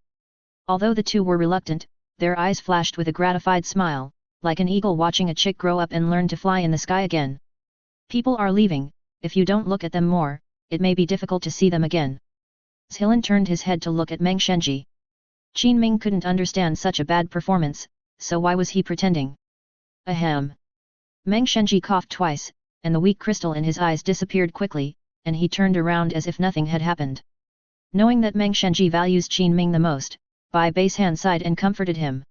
Although the two were reluctant, their eyes flashed with a gratified smile, like an eagle watching a chick grow up and learn to fly in the sky again. People are leaving, if you don't look at them more, it may be difficult to see them again. Zhilin turned his head to look at Meng Shenji. Qin Ming couldn't understand such a bad performance, so why was he pretending? Ahem. Meng Shenji coughed twice, and the weak crystal in his eyes disappeared quickly, and he turned around as if nothing had happened. Knowing that Meng Shenji values Qin Ming the most, Bai Base Han sighed and comforted him.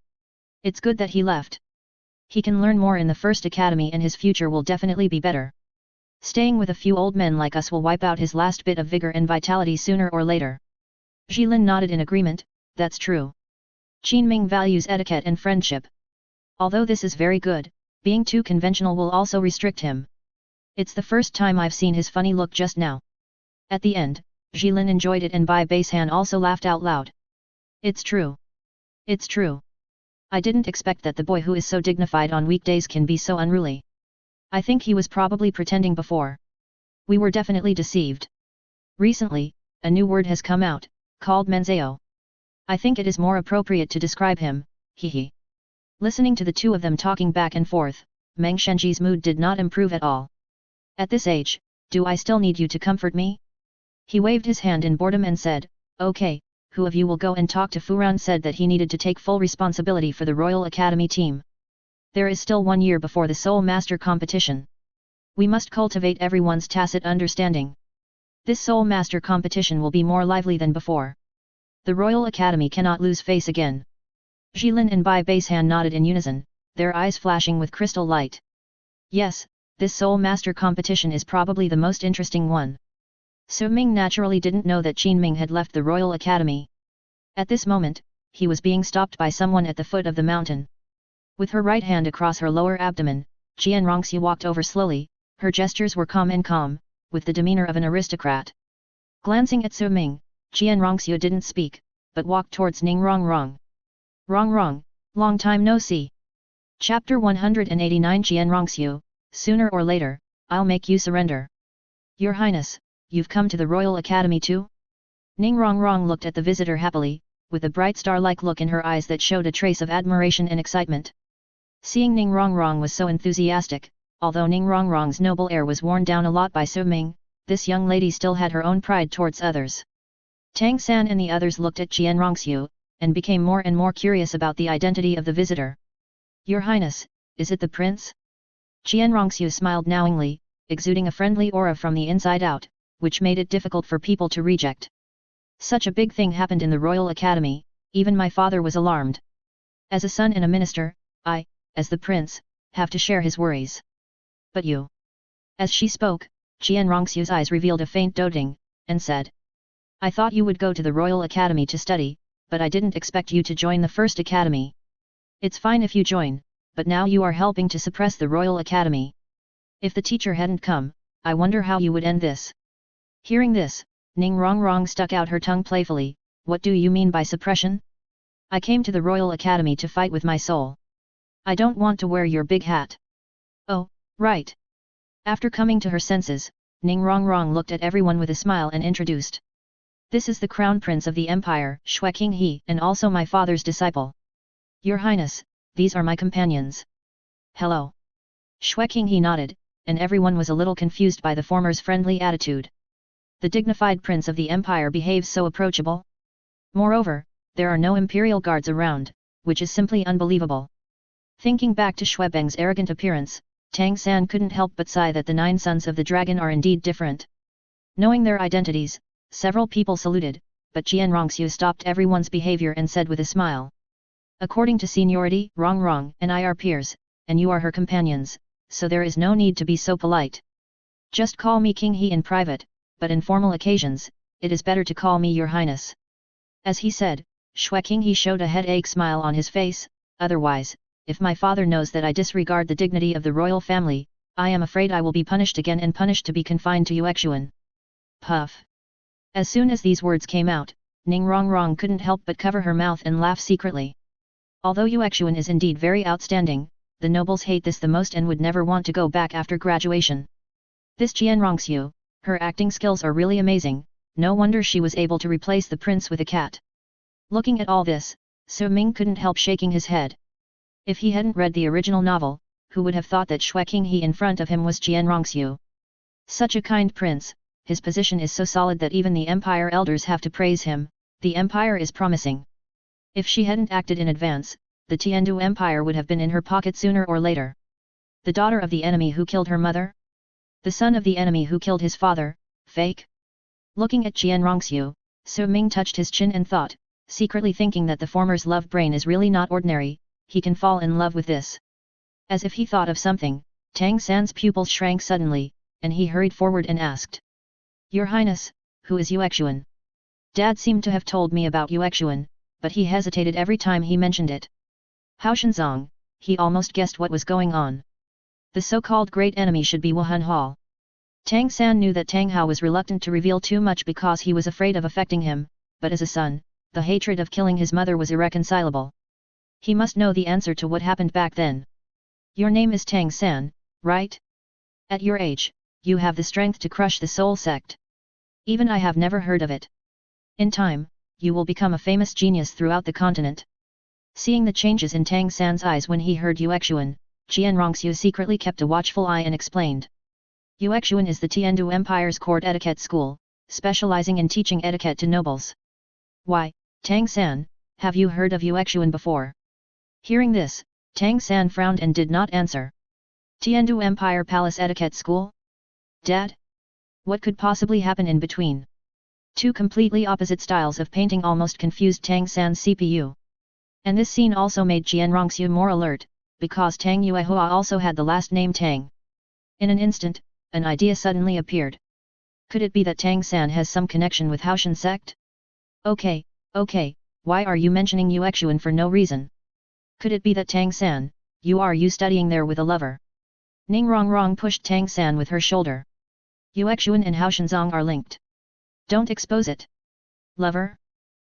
It's good that he left. He can learn more in the first academy and his future will definitely be better. Staying with a few old men like us will wipe out his last bit of vigor and vitality sooner or later. Zhilin nodded in agreement, that's true. Qin Ming values etiquette and friendship. Although this is very good, being too conventional will also restrict him. It's the first time I've seen his funny look just now. At the end, Zhilin enjoyed it and Bai Base Han also laughed out loud. It's true. It's true. I didn't expect that the boy who is so dignified on weekdays can be so unruly. I think he was probably pretending before. We were definitely deceived. Recently, a new word has come out, called Menzao. I think it is more appropriate to describe him, hehe. Listening to the two of them talking back and forth, Meng Shenji's mood did not improve at all. At this age, do I still need you to comfort me? He waved his hand in boredom and said, okay, who of you will go and talk to Furan? Said that he needed to take full responsibility for the Royal Academy team. There is still 1 year before the Soul Master competition. We must cultivate everyone's tacit understanding. This Soul Master competition will be more lively than before. The Royal Academy cannot lose face again. Jilin and Bai Basehan nodded in unison, their eyes flashing with crystal light. Yes, this Soul Master competition is probably the most interesting one. Su Ming naturally didn't know that Qin Ming had left the Royal Academy. At this moment, he was being stopped by someone at the foot of the mountain. With her right hand across her lower abdomen, Jian Rongxu walked over slowly, her gestures were calm, with the demeanor of an aristocrat. Glancing at Su Ming, Jian Rongxu didn't speak, but walked towards Ning Rongrong. Rongrong, long time no see. Chapter 189. Jian Rongxu, sooner or later, I'll make you surrender. Your Highness, you've come to the Royal Academy too? Ning Rongrong looked at the visitor happily, with a bright star-like look in her eyes that showed a trace of admiration and excitement. Seeing Ning Rongrong was so enthusiastic, although Ning Rongrong's noble air was worn down a lot by Su Ming, this young lady still had her own pride towards others. Tang San and the others looked at Jian Rongxu, and became more and more curious about the identity of the visitor. Your Highness, is it the prince? Jian Rongxu smiled knowingly, exuding a friendly aura from the inside out, which made it difficult for people to reject. Such a big thing happened in the Royal Academy, even my father was alarmed. As a son and a minister, I, as the prince, have to share his worries. But you. As she spoke, Jian Rongxu's eyes revealed a faint doting, and said. I thought you would go to the Royal Academy to study, but I didn't expect you to join the First Academy. It's fine if you join, but now you are helping to suppress the Royal Academy. If the teacher hadn't come, I wonder how you would end this. Hearing this, Ning Rongrong stuck out her tongue playfully, what do you mean by suppression? I came to the Royal Academy to fight with my soul. I don't want to wear your big hat. Oh, right. After coming to her senses, Ning Rongrong looked at everyone with a smile and introduced. This is the Crown Prince of the Empire, Xue Qinghe, and also my father's disciple. Your Highness, these are my companions. Hello. Xue Qinghe nodded, and everyone was a little confused by the former's friendly attitude. The dignified prince of the empire behaves so approachable. Moreover, there are no imperial guards around, which is simply unbelievable. Thinking back to Xue Beng's arrogant appearance, Tang San couldn't help but sigh that the 9 sons of the dragon are indeed different. Knowing their identities, several people saluted, but Jian Rongxu stopped everyone's behavior and said with a smile. According to seniority, Rongrong and I are peers, and you are her companions, so there is no need to be so polite. Just call me Qinghe in private, but in formal occasions, it is better to call me Your Highness. As he said, Xue Qinghe showed a headache smile on his face, otherwise, if my father knows that I disregard the dignity of the royal family, I am afraid I will be punished again and punished to be confined to Yuexuan. Puff. As soon as these words came out, Ning Rongrong couldn't help but cover her mouth and laugh secretly. Although Yuexuan is indeed very outstanding, the nobles hate this the most and would never want to go back after graduation. This Jian Rongxu, her acting skills are really amazing, no wonder she was able to replace the prince with a cat. Looking at all this, Su Ming couldn't help shaking his head. If he hadn't read the original novel, who would have thought that Xue Qinghe in front of him was Jian Rongxu? Such a kind prince, his position is so solid that even the empire elders have to praise him, the empire is promising. If she hadn't acted in advance, the Tiandu Empire would have been in her pocket sooner or later. The daughter of the enemy who killed her mother? The son of the enemy who killed his father, fake? Looking at Jian Rongxu, Su Ming touched his chin and thought, secretly thinking that the former's love brain is really not ordinary, he can fall in love with this. As if he thought of something, Tang San's pupils shrank suddenly, and he hurried forward and asked. Your Highness, who is Yuexuan? Dad seemed to have told me about Yuexuan, but he hesitated every time he mentioned it. Hao Shenzong, he almost guessed what was going on. The so-called great enemy should be Wuhan Hall. Tang San knew that Tang Hao was reluctant to reveal too much because he was afraid of affecting him, but as a son, the hatred of killing his mother was irreconcilable. He must know the answer to what happened back then. Your name is Tang San, right? At your age, you have the strength to crush the soul sect. Even I have never heard of it. In time, you will become a famous genius throughout the continent. Seeing the changes in Tang San's eyes when he heard Yuexuan, Jian Rongxiu secretly kept a watchful eye and explained. Yuexuan is the Tiandu Empire's court etiquette school, specializing in teaching etiquette to nobles. Why, Tang San, have you heard of Yuexuan before? Hearing this, Tang San frowned and did not answer. Tiandu Empire Palace Etiquette School? Dad? What could possibly happen in between? Two completely opposite styles of painting almost confused Tang San's CPU. And this scene also made Jian Rongxiu more alert, because Tang Yuehua also had the last name Tang. In an instant, an idea suddenly appeared. Could it be that Tang San has some connection with Haoshan sect? Okay, why are you mentioning Yuexuan for no reason? Could it be that Tang San, you studying there with a lover? Ning Rongrong pushed Tang San with her shoulder. Yuexuan and Haoshanzong are linked. Don't expose it. Lover?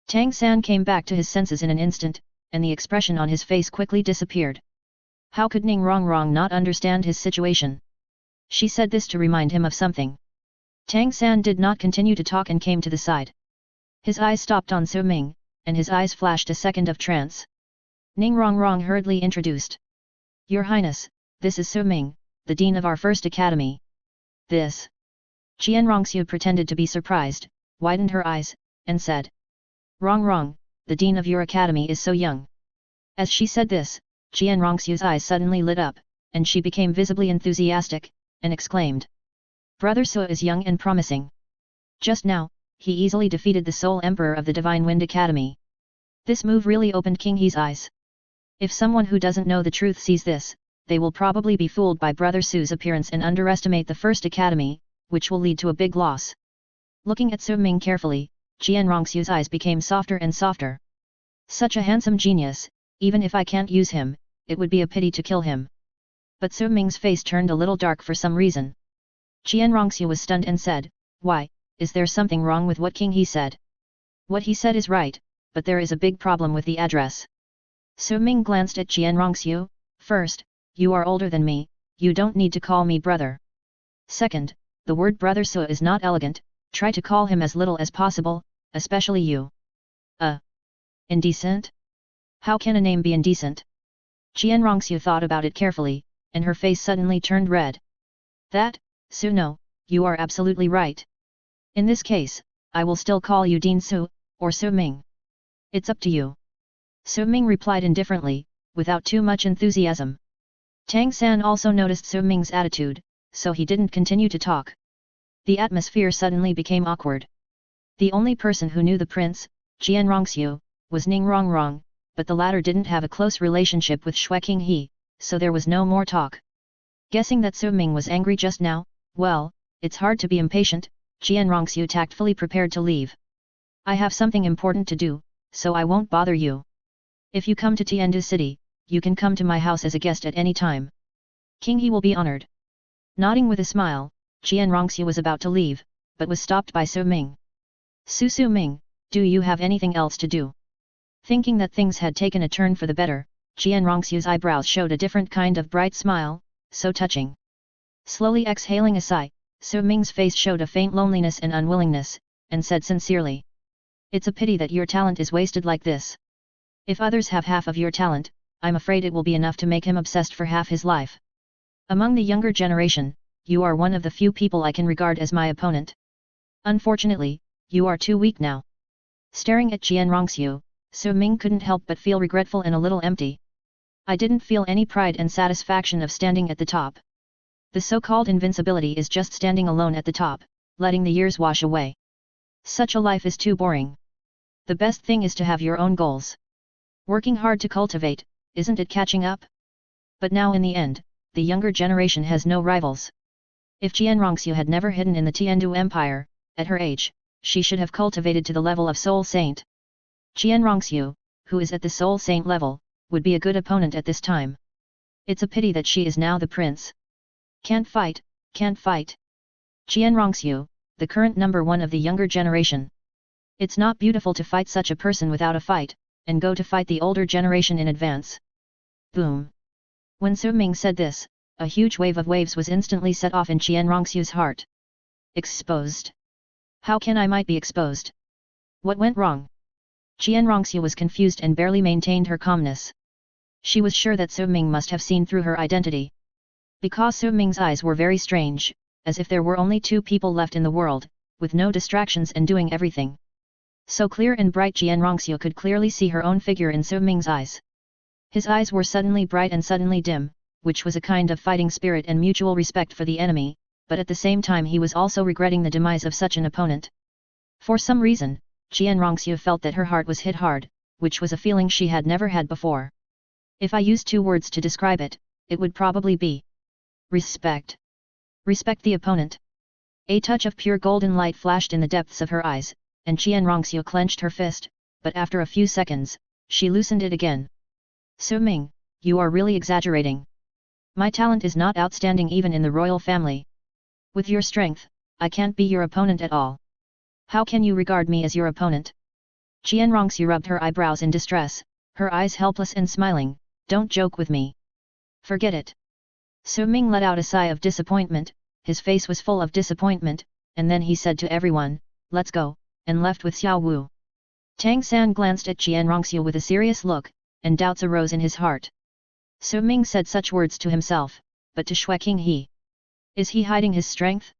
Tang San came back to his senses in an instant, and the expression on his face quickly disappeared. How could Ning Rongrong not understand his situation? She said this to remind him of something. Tang San did not continue to talk and came to the side. His eyes stopped on Su Ming, and his eyes flashed a second of trance. Ning Rongrong hurriedly introduced. Your Highness, this is Su Ming, the Dean of our first academy. This. Jian Rongxiu pretended to be surprised, widened her eyes, and said. Wrong, the Dean of your academy is so young. As she said this, Jian Rongxiu's eyes suddenly lit up, and she became visibly enthusiastic, and exclaimed. Brother Su is young and promising. Just now, he easily defeated the sole emperor of the Divine Wind Academy. This move really opened King He's eyes. If someone who doesn't know the truth sees this, they will probably be fooled by Brother Su's appearance and underestimate the first academy, which will lead to a big loss. Looking at Su Ming carefully, Jian Rongxiu's eyes became softer and softer. Such a handsome genius, even if I can't use him, it would be a pity to kill him. But Su Ming's face turned a little dark for some reason. Jian Rongxiu was stunned and said, Why, is there something wrong with what King He said? What he said is right, but there is a big problem with the address. Su Ming glanced at Jian Rongxiu. First, you are older than me, you don't need to call me brother. Second, the word brother Su is not elegant, try to call him as little as possible, especially you. Indecent? How can a name be indecent? Jian Rongxiu thought about it carefully, and her face suddenly turned red. That, Su no, you are absolutely right. In this case, I will still call you Dean Su, or Su Ming. It's up to you. Su Ming replied indifferently, without too much enthusiasm. Tang San also noticed Su Ming's attitude, so he didn't continue to talk. The atmosphere suddenly became awkward. The only person who knew the prince, Jian Rongxiu, was Ning Rongrong, but the latter didn't have a close relationship with Shui King He, so there was no more talk. Guessing that Su Ming was angry just now, well, it's hard to be impatient, Jian Rongxiu tactfully prepared to leave. I have something important to do, so I won't bother you. If you come to Tiandu City, you can come to my house as a guest at any time. King He will be honored. Nodding with a smile, Jian Rongxiu was about to leave, but was stopped by Su Ming. Su Ming, do you have anything else to do? Thinking that things had taken a turn for the better, Jian Rongxiu's eyebrows showed a different kind of bright smile, so touching. Slowly exhaling a sigh, Su Ming's face showed a faint loneliness and unwillingness, and said sincerely. It's a pity that your talent is wasted like this. If others have half of your talent, I'm afraid it will be enough to make him obsessed for half his life. Among the younger generation, you are one of the few people I can regard as my opponent. Unfortunately, you are too weak now. Staring at Jian Rongxiu, Su Ming couldn't help but feel regretful and a little empty. I didn't feel any pride and satisfaction of standing at the top. The so-called invincibility is just standing alone at the top, letting the years wash away. Such a life is too boring. The best thing is to have your own goals. Working hard to cultivate, isn't it catching up? But now in the end, the younger generation has no rivals. If Jian Rongxiu had never hidden in the Tiandu Empire, at her age, she should have cultivated to the level of Soul Saint. Jian Rongxiu, who is at the Soul Saint level, would be a good opponent at this time. It's a pity that she is now the prince. Can't fight. Jian Rongxiu, the current number one of the younger generation. It's not beautiful to fight such a person without a fight, and go to fight the older generation in advance. Boom. When Su Ming said this, a huge wave of waves was instantly set off in Jian Rongxiu's heart. Exposed. How can I might be exposed? What went wrong? Qian Rongxue was confused and barely maintained her calmness. She was sure that Su Ming must have seen through her identity. Because Su Ming's eyes were very strange, as if there were only two people left in the world, with no distractions and doing everything. So clear and bright Qian Rongxue could clearly see her own figure in Su Ming's eyes. His eyes were suddenly bright and suddenly dim, which was a kind of fighting spirit and mutual respect for the enemy, but at the same time he was also regretting the demise of such an opponent. For some reason, Qian Rongxue felt that her heart was hit hard, which was a feeling she had never had before. If I used two words to describe it, it would probably be respect. Respect the opponent. A touch of pure golden light flashed in the depths of her eyes, and Qian Rongxue clenched her fist, but after a few seconds, she loosened it again. Su Ming, you are really exaggerating. My talent is not outstanding even in the royal family. With your strength, I can't be your opponent at all. How can you regard me as your opponent? Qian Rongxue rubbed her eyebrows in distress, her eyes helpless and smiling. Don't joke with me. Forget it. Su Ming let out a sigh of disappointment, his face was full of disappointment, and then he said to everyone, let's go, and left with Xiao Wu. Tang San glanced at Qian Rongxue with a serious look, and doubts arose in his heart. Su Ming said such words to himself, but to Xue Qinghe. Is he hiding his strength?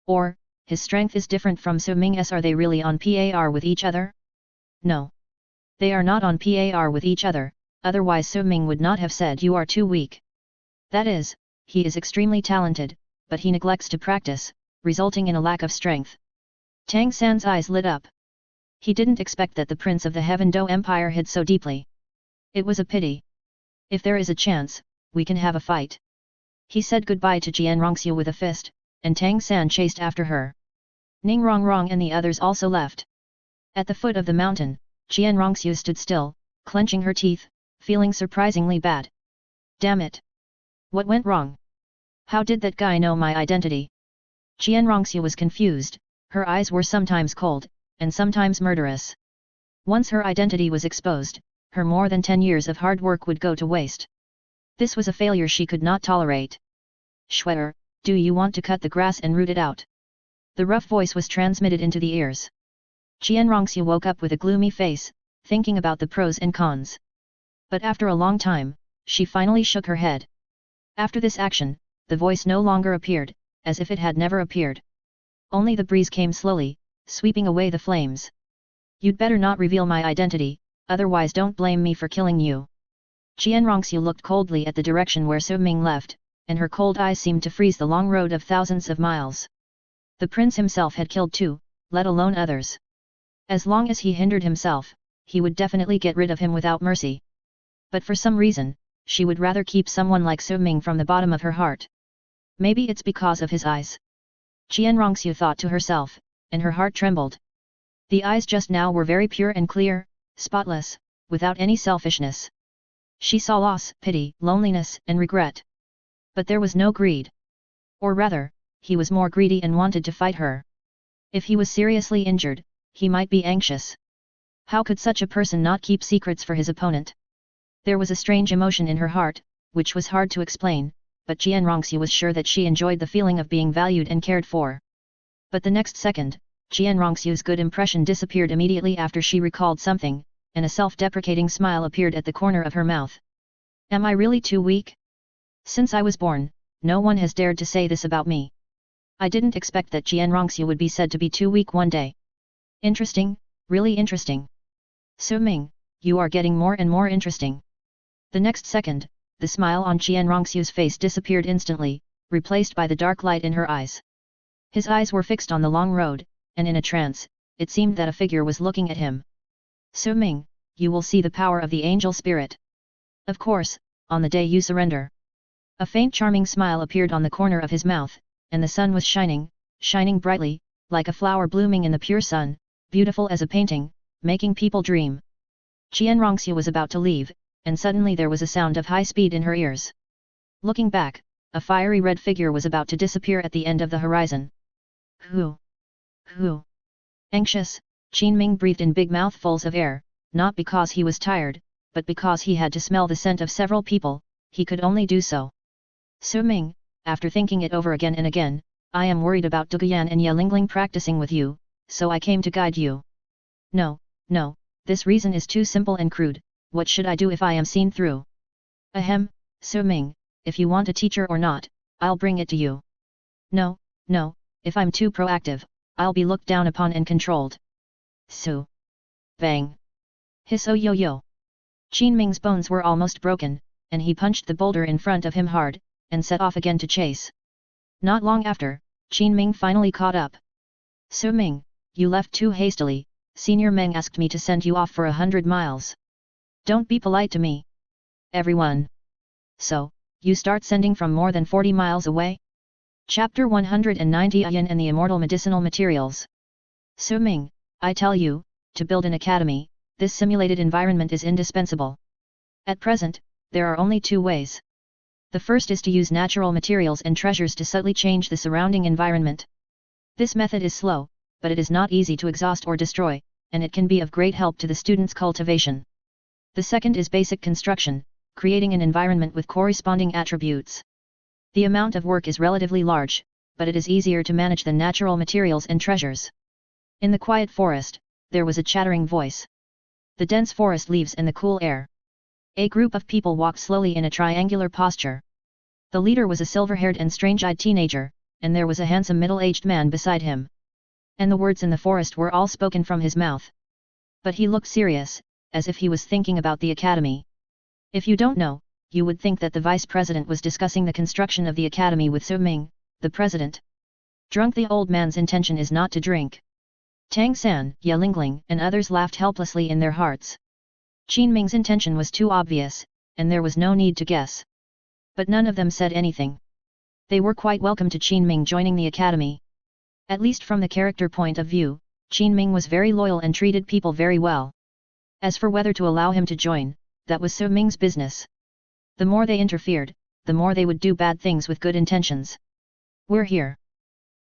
Or, his strength is different from Su Ming's? Are they really on par with each other? No. They are not on par with each other, otherwise Su Ming would not have said you are too weak. That is, he is extremely talented, but he neglects to practice, resulting in a lack of strength. Tang San's eyes lit up. He didn't expect that the Prince of the Heaven Dou Empire hid so deeply. It was a pity. If there is a chance, we can have a fight. He said goodbye to Qian Rongxue with a fist, and Tang San chased after her. Ning Rongrong and the others also left. At the foot of the mountain, Qian Rongxue stood still, clenching her teeth, feeling surprisingly bad. Damn it! What went wrong? How did that guy know my identity? Qian Rongxue was confused, her eyes were sometimes cold, and sometimes murderous. Once her identity was exposed, her more than 10 years of hard work would go to waste. This was a failure she could not tolerate. Schwerer, do you want to cut the grass and root it out? The rough voice was transmitted into the ears. Qian Rongxue woke up with a gloomy face, thinking about the pros and cons. But after a long time, she finally shook her head. After this action, the voice no longer appeared, as if it had never appeared. Only the breeze came slowly, sweeping away the flames. You'd better not reveal my identity, otherwise don't blame me for killing you. Qian Rongxue looked coldly at the direction where Su Ming left, and her cold eyes seemed to freeze the long road of thousands of miles. The prince himself had killed two, let alone others. As long as he hindered himself, he would definitely get rid of him without mercy. But for some reason, she would rather keep someone like Su Ming from the bottom of her heart. Maybe it's because of his eyes. Qian Rongxue thought to herself, and her heart trembled. The eyes just now were very pure and clear, spotless, without any selfishness. She saw loss, pity, loneliness, and regret. But there was no greed. Or rather, he was more greedy and wanted to fight her. If he was seriously injured, he might be anxious. How could such a person not keep secrets for his opponent? There was a strange emotion in her heart, which was hard to explain, but Qian Rongxue was sure that she enjoyed the feeling of being valued and cared for. But the next second, Qian Rongxue's good impression disappeared immediately after she recalled something, and a self-deprecating smile appeared at the corner of her mouth. Am I really too weak? Since I was born, no one has dared to say this about me. I didn't expect that Qian Rongxue would be said to be too weak one day. Interesting, really interesting. Su Ming, you are getting more and more interesting. The next second, the smile on Qian Rongxue's face disappeared instantly, replaced by the dark light in her eyes. His eyes were fixed on the long road, and in a trance, it seemed that a figure was looking at him. Su Ming, you will see the power of the angel spirit. Of course, on the day you surrender. A faint charming smile appeared on the corner of his mouth, and the sun was shining, shining brightly, like a flower blooming in the pure sun, beautiful as a painting, making people dream. Qian Rongxue was about to leave, and suddenly there was a sound of high speed in her ears. Looking back, a fiery red figure was about to disappear at the end of the horizon. Who? Who? Anxious, Qin Ming breathed in big mouthfuls of air, not because he was tired, but because he had to smell the scent of several people, he could only do so. Su Ming, after thinking it over again and again, I am worried about Duguyan and Ye Lingling practicing with you, so I came to guide you. No, this reason is too simple and crude. What should I do if I am seen through? Ahem, Su Ming, if you want a teacher or not, I'll bring it to you. No, no, if I'm too proactive, I'll be looked down upon and controlled. Su. Bang. Hiss oh yo yo. Qin Ming's bones were almost broken, and he punched the boulder in front of him hard, and set off again to chase. Not long after, Qin Ming finally caught up. Su Ming, you left too hastily, Senior Meng asked me to send you off for 100 miles. Don't be polite to me. Everyone. So, you start sending from more than 40 miles away? Chapter 190 Yin and the Immortal Medicinal Materials. Su Ming, I tell you, to build an academy, this simulated environment is indispensable. At present, there are only two ways. The first is to use natural materials and treasures to subtly change the surrounding environment. This method is slow, but it is not easy to exhaust or destroy, and it can be of great help to the student's cultivation. The second is basic construction, creating an environment with corresponding attributes. The amount of work is relatively large, but it is easier to manage than natural materials and treasures. In the quiet forest, there was a chattering voice. The dense forest leaves and the cool air. A group of people walked slowly in a triangular posture. The leader was a silver-haired and strange-eyed teenager, and there was a handsome middle-aged man beside him. And the words in the forest were all spoken from his mouth. But he looked serious, as if he was thinking about the academy. If you don't know, you would think that the vice president was discussing the construction of the academy with Su Ming, the president. Drunk, the old man's intention is not to drink. Tang San, Ye Lingling and others laughed helplessly in their hearts. Qin Ming's intention was too obvious, and there was no need to guess. But none of them said anything. They were quite welcome to Qin Ming joining the academy. At least from the character point of view, Qin Ming was very loyal and treated people very well. As for whether to allow him to join, that was Su Ming's business. The more they interfered, the more they would do bad things with good intentions. We're here.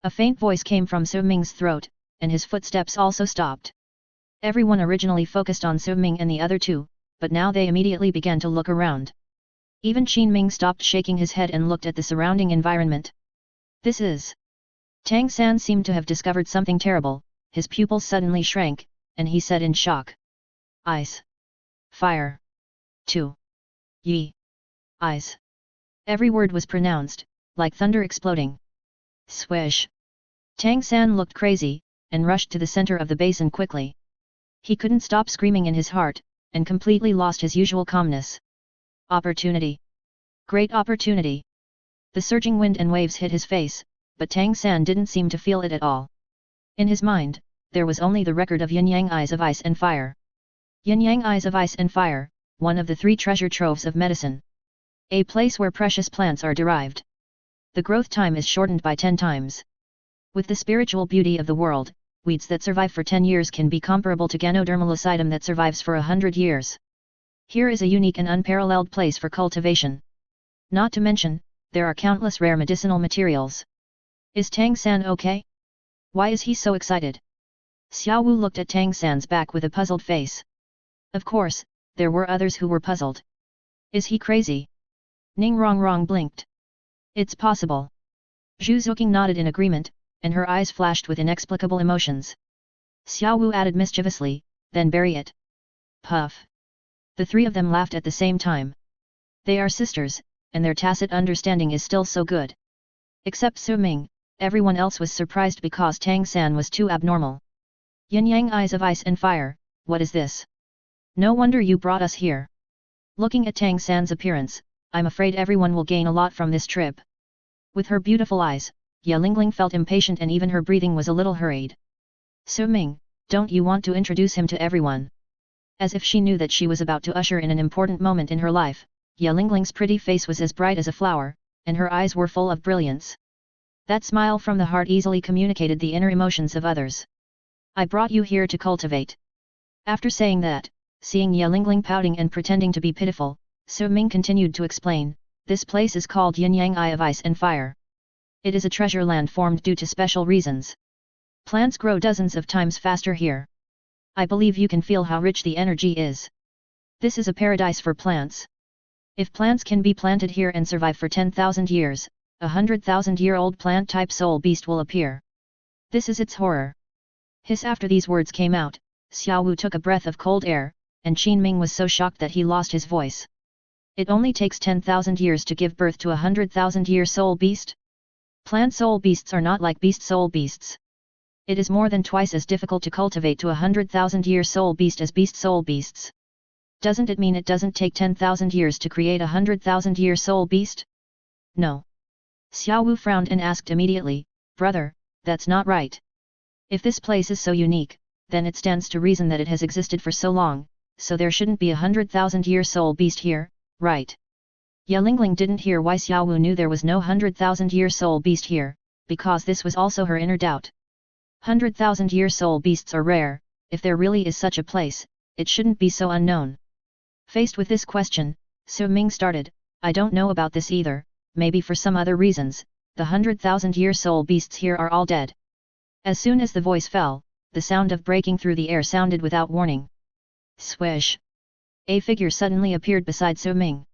A faint voice came from Su Ming's throat, and his footsteps also stopped. Everyone originally focused on Su Ming and the other two, but now they immediately began to look around. Even Qin Ming stopped shaking his head and looked at the surrounding environment. This is... Tang San seemed to have discovered something terrible, his pupils suddenly shrank, and he said in shock. Ice. Fire. 2. Yi. Eyes. Every word was pronounced, like thunder exploding. Swish. Tang San looked crazy, and rushed to the center of the basin quickly. He couldn't stop screaming in his heart, and completely lost his usual calmness. Opportunity. Great opportunity. The surging wind and waves hit his face, but Tang San didn't seem to feel it at all. In his mind, there was only the record of Yin-Yang Eyes of Ice and Fire. Yin-Yang Eyes of Ice and Fire, one of the 3 treasure troves of medicine. A place where precious plants are derived. The growth time is shortened by 10 times. With the spiritual beauty of the world, weeds that survive for 10 years can be comparable to Ganodermalocidum that survives for 100 years. Here is a unique and unparalleled place for cultivation. Not to mention, there are countless rare medicinal materials. Is Tang San okay? Why is he so excited? Xiao Wu looked at Tang San's back with a puzzled face. Of course, there were others who were puzzled. Is he crazy? Ning Rongrong blinked. It's possible. Zhu Zuqing nodded in agreement, and her eyes flashed with inexplicable emotions. Xiao Wu added mischievously, then bury it. Puff. The 3 of them laughed at the same time. They are sisters, and their tacit understanding is still so good. Except Su Ming, everyone else was surprised because Tang San was too abnormal. Yin-Yang Eyes of Ice and Fire, what is this? No wonder you brought us here. Looking at Tang San's appearance, I'm afraid everyone will gain a lot from this trip. With her beautiful eyes, Ye Lingling felt impatient and even her breathing was a little hurried. Su Ming, don't you want to introduce him to everyone? As if she knew that she was about to usher in an important moment in her life, Ye Lingling's pretty face was as bright as a flower, and her eyes were full of brilliance. That smile from the heart easily communicated the inner emotions of others. I brought you here to cultivate. After saying that, seeing Ye Lingling pouting and pretending to be pitiful, Su Ming continued to explain, this place is called Yin-Yang Eye of Ice and Fire. It is a treasure land formed due to special reasons. Plants grow dozens of times faster here. I believe you can feel how rich the energy is. This is a paradise for plants. If plants can be planted here and survive for 10,000 years, a 100,000-year-old plant-type soul beast will appear. This is its horror. Hiss. After these words came out, Xiao Wu took a breath of cold air, and Qin Ming was so shocked that he lost his voice. It only takes 10,000 years to give birth to a 100,000-year soul beast? Plant soul beasts are not like beast soul beasts. It is more than twice as difficult to cultivate to a 100,000-year soul beast as beast soul beasts. Doesn't it mean it doesn't take 10,000 years to create a 100,000-year soul beast? No. Xiao Wu frowned and asked immediately, brother, that's not right. If this place is so unique, then it stands to reason that it has existed for so long, so there shouldn't be a 100,000-year soul beast here, right? Ye Lingling didn't hear why Xiao Wu knew there was no 100,000-year soul beast here, because this was also her inner doubt. 100,000-year soul beasts are rare, if there really is such a place, it shouldn't be so unknown. Faced with this question, Su Ming started, I don't know about this either, maybe for some other reasons, the 100,000-year soul beasts here are all dead. As soon as the voice fell, the sound of breaking through the air sounded without warning. Swish! A figure suddenly appeared beside Su Ming.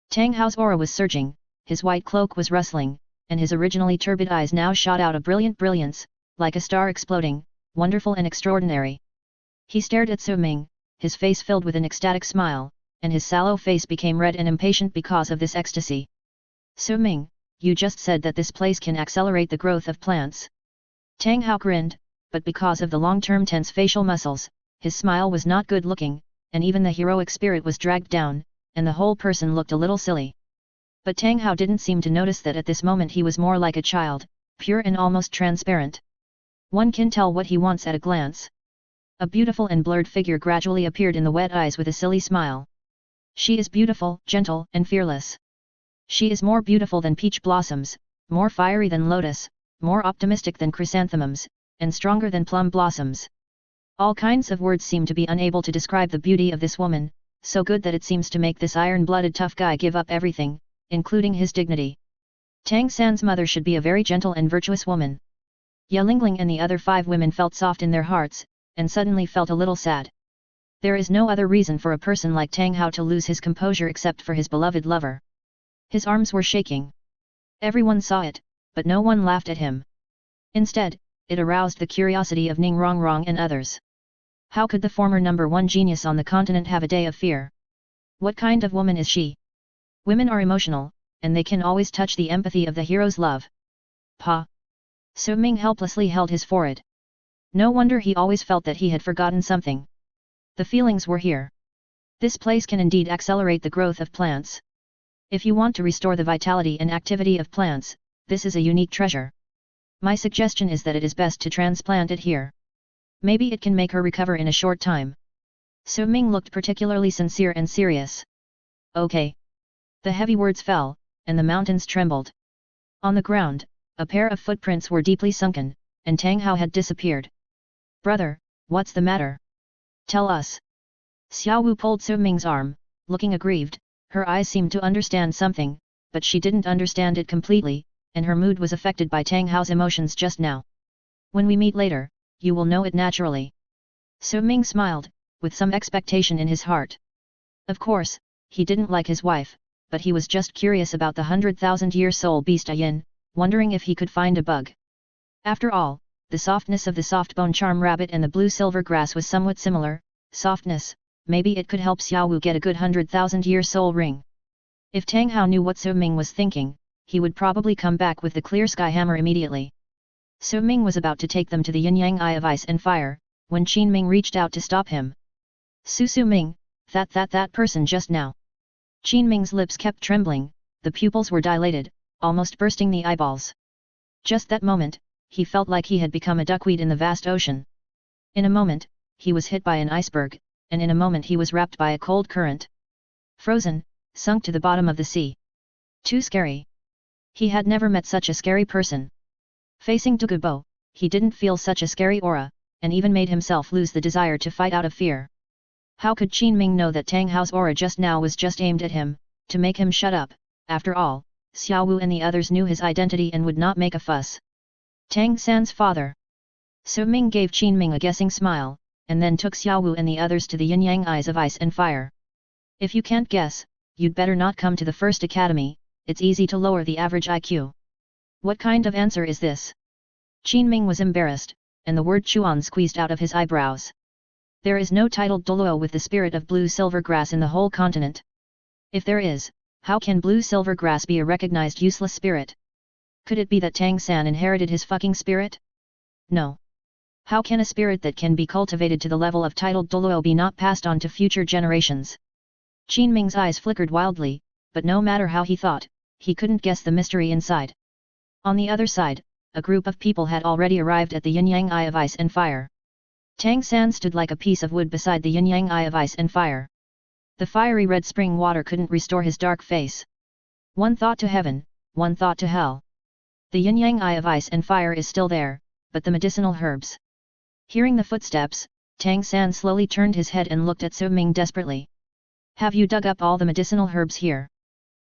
Tang Hao's aura was surging, his white cloak was rustling, and his originally turbid eyes now shot out a brilliant brilliance, like a star exploding, wonderful and extraordinary. He stared at Su Ming, his face filled with an ecstatic smile, and his sallow face became red and impatient because of this ecstasy. Su Ming, you just said that this place can accelerate the growth of plants. Tang Hao grinned, but because of the long-term tense facial muscles, his smile was not good-looking, and even the heroic spirit was dragged down, and the whole person looked a little silly. But Tang Hao didn't seem to notice that at this moment he was more like a child, pure and almost transparent. One can tell what he wants at a glance. A beautiful and blurred figure gradually appeared in the wet eyes with a silly smile. She is beautiful, gentle, and fearless. She is more beautiful than peach blossoms, more fiery than lotus, more optimistic than chrysanthemums, and stronger than plum blossoms. All kinds of words seem to be unable to describe the beauty of this woman, so good that it seems to make this iron-blooded tough guy give up everything, including his dignity. Tang San's mother should be a very gentle and virtuous woman. Ye Lingling and the other 5 women felt soft in their hearts, and suddenly felt a little sad. There is no other reason for a person like Tang Hao to lose his composure except for his beloved lover. His arms were shaking. Everyone saw it, but no one laughed at him. Instead, it aroused the curiosity of Ning Rongrong and others. How could the former #1 genius on the continent have a day of fear? What kind of woman is she? Women are emotional, and they can always touch the empathy of the hero's love. Pa! Su Ming helplessly held his forehead. No wonder he always felt that he had forgotten something. The feelings were here. This place can indeed accelerate the growth of plants. If you want to restore the vitality and activity of plants, this is a unique treasure. My suggestion is that it is best to transplant it here. Maybe it can make her recover in a short time. Su Ming looked particularly sincere and serious. Okay. The heavy words fell, and the mountains trembled. On the ground, a pair of footprints were deeply sunken, and Tang Hao had disappeared. Brother, what's the matter? Tell us. Xiao Wu pulled Su Ming's arm, looking aggrieved. Her eyes seemed to understand something, but she didn't understand it completely, and her mood was affected by Tang Hao's emotions just now. When we meet later, you will know it naturally. Su Ming smiled, with some expectation in his heart. Of course, he didn't like his wife, but he was just curious about the 100,000-year soul beast Ayin, wondering if he could find a bug. After all, the softness of the soft bone charm rabbit and the blue silver grass was somewhat similar. Softness, maybe it could help Xiao Wu get a good 100,000-year soul ring. If Tang Hao knew what Su Ming was thinking, he would probably come back with the clear sky hammer immediately. Su Ming was about to take them to the yin-yang eye of ice and fire, when Qin Ming reached out to stop him. Su Ming, that person just now. Qin Ming's lips kept trembling, the pupils were dilated, almost bursting the eyeballs. Just that moment, he felt like he had become a duckweed in the vast ocean. In a moment, he was hit by an iceberg, and in a moment he was wrapped by a cold current. Frozen, sunk to the bottom of the sea. Too scary. He had never met such a scary person. Facing Douluo, he didn't feel such a scary aura, and even made himself lose the desire to fight out of fear. How could Qin Ming know that Tang Hao's aura just now was just aimed at him, to make him shut up? After all, Xiao Wu and the others knew his identity and would not make a fuss. Tang San's father. Su Ming gave Qin Ming a guessing smile, and then took Xiao Wu and the others to the yin-yang eyes of ice and fire. If you can't guess, you'd better not come to the first academy, it's easy to lower the average IQ. What kind of answer is this? Qin Ming was embarrassed, and the word Chuan squeezed out of his eyebrows. There is no titled Douluo with the spirit of blue-silver grass in the whole continent. If there is, how can blue-silver grass be a recognized useless spirit? Could it be that Tang San inherited his fucking spirit? No. How can a spirit that can be cultivated to the level of titled Douluo be not passed on to future generations? Qin Ming's eyes flickered wildly, but no matter how he thought, he couldn't guess the mystery inside. On the other side, a group of people had already arrived at the yin-yang eye of ice and fire. Tang San stood like a piece of wood beside the yin-yang eye of ice and fire. The fiery red spring water couldn't restore his dark face. One thought to heaven, one thought to hell. The yin-yang eye of ice and fire is still there, but the medicinal herbs. Hearing the footsteps, Tang San slowly turned his head and looked at Su Ming desperately. Have you dug up all the medicinal herbs here?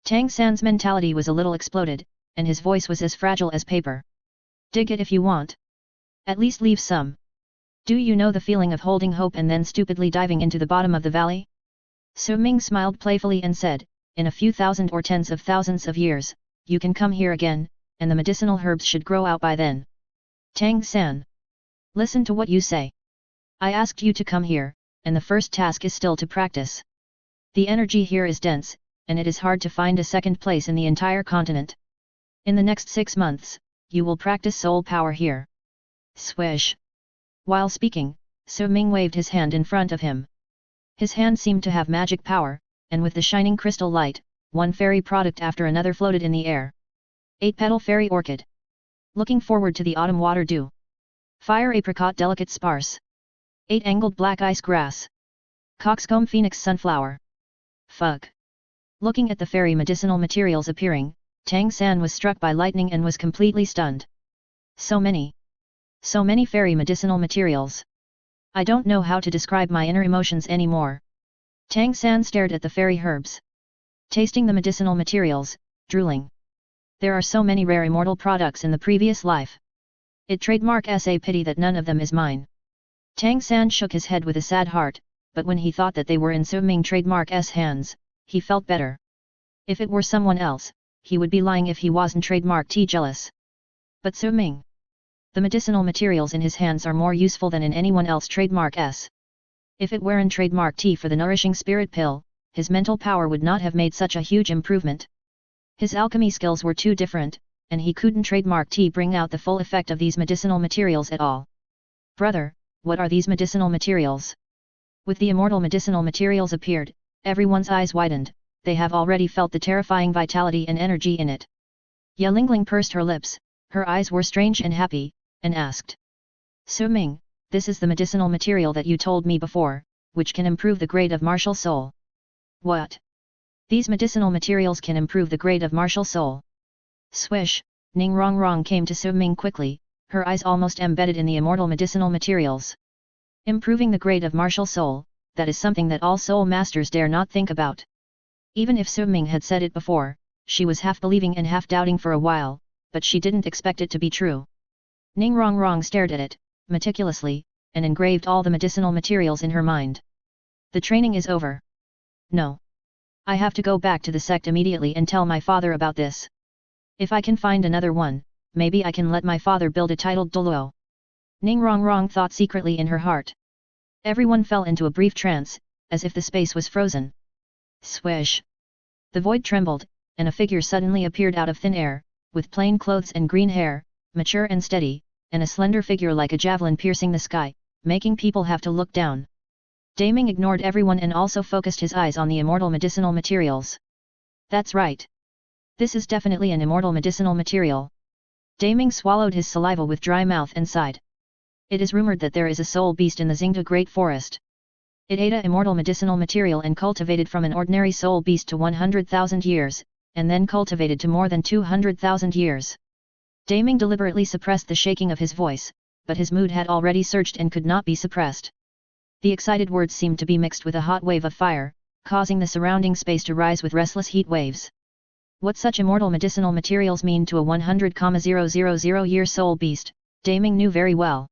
Tang San's mentality was a little exploded, and his voice was as fragile as paper. Dig it if you want. At least leave some. Do you know the feeling of holding hope and then stupidly diving into the bottom of the valley? Su Ming smiled playfully and said, in a few thousand or tens of thousands of years, you can come here again, and the medicinal herbs should grow out by then. Tang San. Listen to what you say. I asked you to come here, and the first task is still to practice. The energy here is dense, and it is hard to find a second place in the entire continent. In the next 6 months, you will practice soul power here. Swish. While speaking, Su Ming waved his hand in front of him. His hand seemed to have magic power, and with the shining crystal light, one fairy product after another floated in the air. 8-petal fairy orchid. Looking forward to the autumn water dew. Fire apricot delicate sparse. 8-angled black ice grass. Coxcomb phoenix sunflower. Fuck. Looking at the fairy medicinal materials appearing, Tang San was struck by lightning and was completely stunned. So many fairy medicinal materials. I don't know how to describe my inner emotions anymore. Tang San stared at the fairy herbs. Tasting the medicinal materials, drooling. There are so many rare immortal products in the previous life. It trademarks a pity that none of them is mine. Tang San shook his head with a sad heart, but when he thought that they were in Su Ming trademark's hands, he felt better. If it were someone else, he would be lying if he wasn't trademark jealous. But Su Ming. The medicinal materials in his hands are more useful than in anyone else trademark's. If it weren't trademark T for the nourishing spirit pill, his mental power would not have made such a huge improvement. His alchemy skills were too different, and he couldn't trademark T bring out the full effect of these medicinal materials at all. Brother, what are these medicinal materials? With the immortal medicinal materials appeared, everyone's eyes widened, they have already felt the terrifying vitality and energy in it. Ye Lingling pursed her lips, her eyes were strange and happy, and asked. Su Ming, this is the medicinal material that you told me before, which can improve the grade of martial soul. What? These medicinal materials can improve the grade of martial soul. Swish, Ning Rong Rong came to Su Ming quickly, her eyes almost embedded in the immortal medicinal materials. Improving the grade of martial soul, that is something that all soul masters dare not think about. Even if Su Ming had said it before, she was half believing and half doubting for a while, but she didn't expect it to be true. Ning Rong Rong stared at it, meticulously, and engraved all the medicinal materials in her mind. The training is over. No. I have to go back to the sect immediately and tell my father about this. If I can find another one, maybe I can let my father build a titled Douluo. Ning Rong Rong thought secretly in her heart. Everyone fell into a brief trance, as if the space was frozen. Swish. The void trembled, and a figure suddenly appeared out of thin air, with plain clothes and green hair, mature and steady, and a slender figure like a javelin piercing the sky, making people have to look down. Daming ignored everyone and also focused his eyes on the immortal medicinal materials. That's right. This is definitely an immortal medicinal material. Daming swallowed his saliva with dry mouth and sighed. It is rumored that there is a soul beast in the Xingda Great Forest. It ate a immortal medicinal material and cultivated from an ordinary soul beast to 100,000 years, and then cultivated to more than 200,000 years. Daming deliberately suppressed the shaking of his voice, but his mood had already surged and could not be suppressed. The excited words seemed to be mixed with a hot wave of fire, causing the surrounding space to rise with restless heat waves. What such immortal medicinal materials mean to a 100,000-year soul beast, Daming knew very well.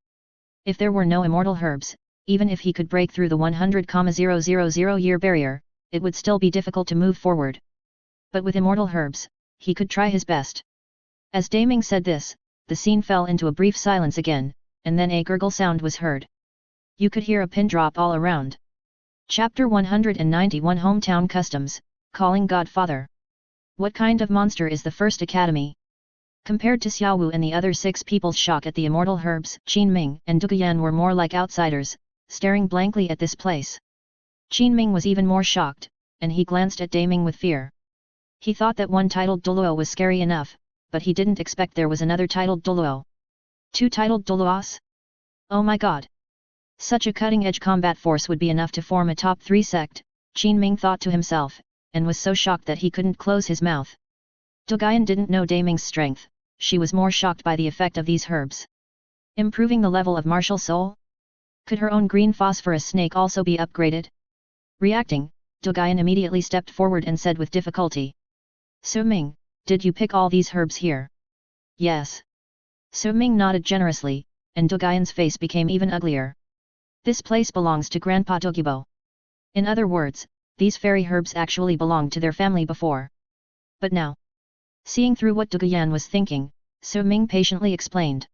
If there were no immortal herbs, even if he could break through the 100,000-year barrier, it would still be difficult to move forward. But with immortal herbs, he could try his best. As Daming said this, the scene fell into a brief silence again, and then a gurgle sound was heard. You could hear a pin drop all around. Chapter 191 Hometown Customs, Calling Godfather. What kind of monster is the First Academy? Compared to Xiaowu and the other 6 people's shock at the immortal herbs, Qin Ming and Duguyan were more like outsiders, staring blankly at this place. Qin Ming was even more shocked, and he glanced at Daming with fear. He thought that one titled Douluo was scary enough, but he didn't expect there was another titled Douluo. 2 titled Douluos? Oh my god! Such a cutting-edge combat force would be enough to form a top 3 sect, Qin Ming thought to himself, and was so shocked that he couldn't close his mouth. Duguyan didn't know Daming's strength, she was more shocked by the effect of these herbs. Improving the level of martial soul? Could her own green phosphorus snake also be upgraded? Reacting, Duguyan immediately stepped forward and said with difficulty. Su Ming, did you pick all these herbs here? Yes. Su Ming nodded generously, and Duguyan's face became even uglier. This place belongs to Grandpa Douluo. In other words, these fairy herbs actually belonged to their family before. But now, seeing through what Duguyan was thinking, Su Ming patiently explained.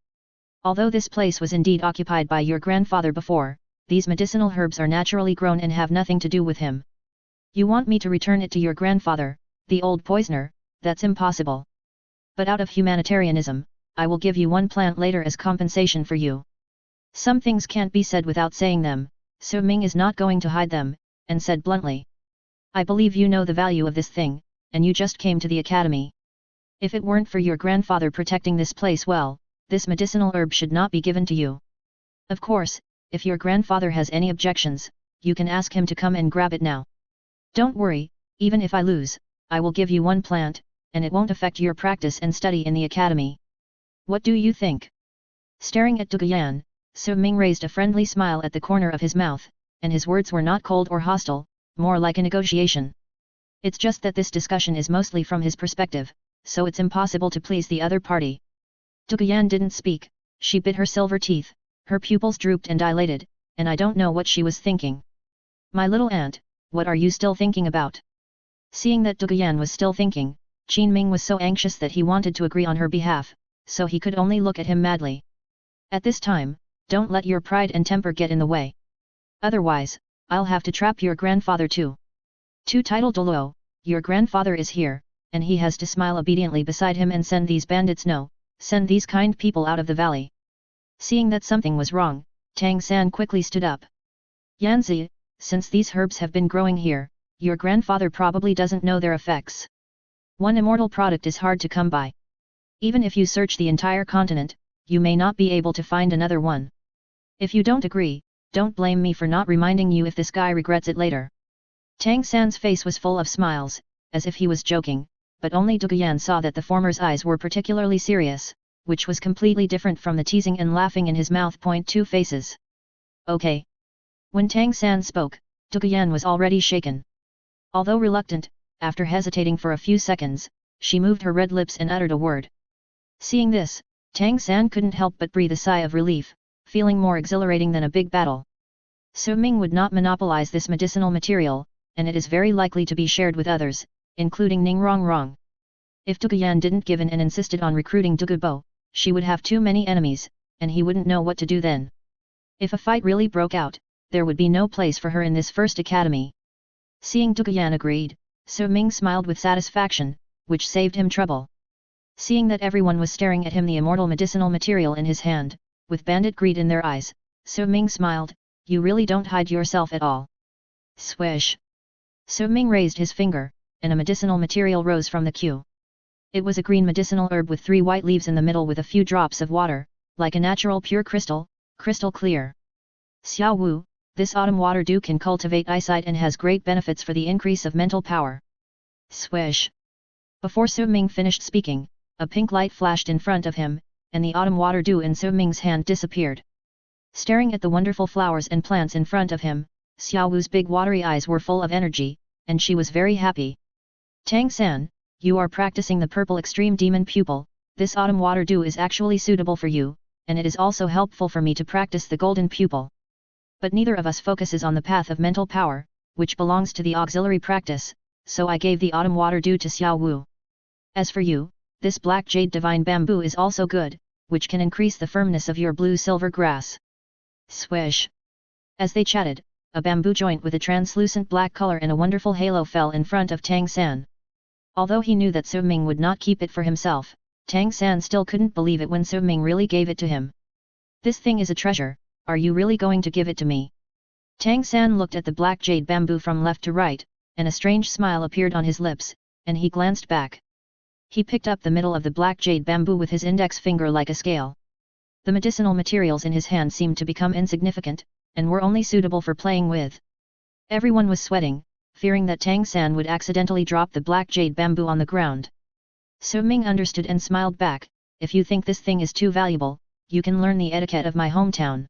Although this place was indeed occupied by your grandfather before, these medicinal herbs are naturally grown and have nothing to do with him. You want me to return it to your grandfather, the old poisoner? That's impossible. But out of humanitarianism, I will give you one plant later as compensation for you. Some things can't be said without saying them, Su Ming is not going to hide them, and said bluntly. I believe you know the value of this thing, and you just came to the academy. If it weren't for your grandfather protecting this place well, this medicinal herb should not be given to you. Of course, if your grandfather has any objections, you can ask him to come and grab it now. Don't worry, even if I lose, I will give you one plant, and it won't affect your practice and study in the academy. What do you think? Staring at Duguyan, Su Ming raised a friendly smile at the corner of his mouth, and his words were not cold or hostile, more like a negotiation. It's just that this discussion is mostly from his perspective, so it's impossible to please the other party. Duguyan didn't speak, she bit her silver teeth, her pupils drooped and dilated, and I don't know what she was thinking. My little aunt, what are you still thinking about? Seeing that Duguyan was still thinking, Qin Ming was so anxious that he wanted to agree on her behalf, so he could only look at him madly. At this time, don't let your pride and temper get in the way. Otherwise, I'll have to trap your grandfather too. 2 titled Douluo, your grandfather is here, and he has to smile obediently beside him and send these bandits send these kind people out of the valley. Seeing that something was wrong, Tang San quickly stood up. Yanzi, since these herbs have been growing here, your grandfather probably doesn't know their effects. One immortal product is hard to come by. Even if you search the entire continent, you may not be able to find another one. If you don't agree, don't blame me for not reminding you if this guy regrets it later. Tang San's face was full of smiles, as if he was joking, but only Duguyan saw that the former's eyes were particularly serious, which was completely different from the teasing and laughing in his mouth. 2 faces. Okay. When Tang San spoke, Duguyan was already shaken. Although reluctant, after hesitating for a few seconds, she moved her red lips and uttered a word. Seeing this, Tang San couldn't help but breathe a sigh of relief, feeling more exhilarating than a big battle. Su Ming would not monopolize this medicinal material, and it is very likely to be shared with others, including Ning Rongrong. If Duguyan didn't give in and insisted on recruiting Dugubo, she would have too many enemies, and he wouldn't know what to do then. If a fight really broke out, there would be no place for her in this first academy. Seeing Duguyan agreed, Su Ming smiled with satisfaction, which saved him trouble. Seeing that everyone was staring at him, the immortal medicinal material in his hand, with bandit greed in their eyes, Su Ming smiled, you really don't hide yourself at all. Swish! Su Ming raised his finger, and a medicinal material rose from the queue. It was a green medicinal herb with 3 white leaves in the middle with a few drops of water, like a natural pure crystal, crystal clear. Xiao Wu, this autumn water dew can cultivate eyesight and has great benefits for the increase of mental power. Swish! Before Su Ming finished speaking, a pink light flashed in front of him, and the autumn water dew in Su Ming's hand disappeared. Staring at the wonderful flowers and plants in front of him, Xiao Wu's big watery eyes were full of energy, and she was very happy. Tang San, you are practicing the purple extreme demon pupil, this autumn water dew is actually suitable for you, and it is also helpful for me to practice the golden pupil. But neither of us focuses on the path of mental power, which belongs to the auxiliary practice, so I gave the autumn water dew to Xiao Wu. As for you, this black jade divine bamboo is also good, which can increase the firmness of your blue silver grass. Swish! As they chatted, a bamboo joint with a translucent black color and a wonderful halo fell in front of Tang San. Although he knew that Su Ming would not keep it for himself, Tang San still couldn't believe it when Su Ming really gave it to him. This thing is a treasure, are you really going to give it to me? Tang San looked at the black jade bamboo from left to right, and a strange smile appeared on his lips, and he glanced back. He picked up the middle of the black jade bamboo with his index finger like a scale. The medicinal materials in his hand seemed to become insignificant, and were only suitable for playing with. Everyone was sweating, fearing that Tang San would accidentally drop the black jade bamboo on the ground. Su Ming understood and smiled back, if you think this thing is too valuable, you can learn the etiquette of my hometown.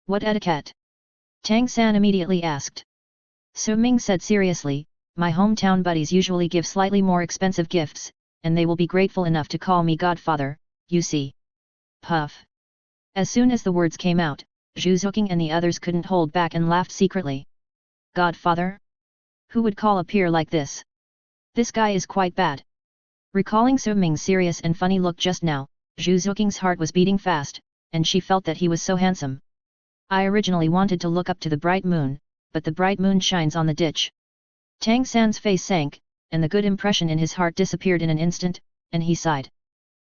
What etiquette? Tang San immediately asked. Su Ming said seriously, my hometown buddies usually give slightly more expensive gifts, and they will be grateful enough to call me godfather, you see. Puff. As soon as the words came out, Zhu Zuqing and the others couldn't hold back and laughed secretly. Godfather? Who would call a peer like this? This guy is quite bad. Recalling Su Ming's serious and funny look just now, Zhu Zuqing's heart was beating fast, and she felt that he was so handsome. I originally wanted to look up to the bright moon, but the bright moon shines on the ditch. Tang San's face sank, and the good impression in his heart disappeared in an instant, and he sighed.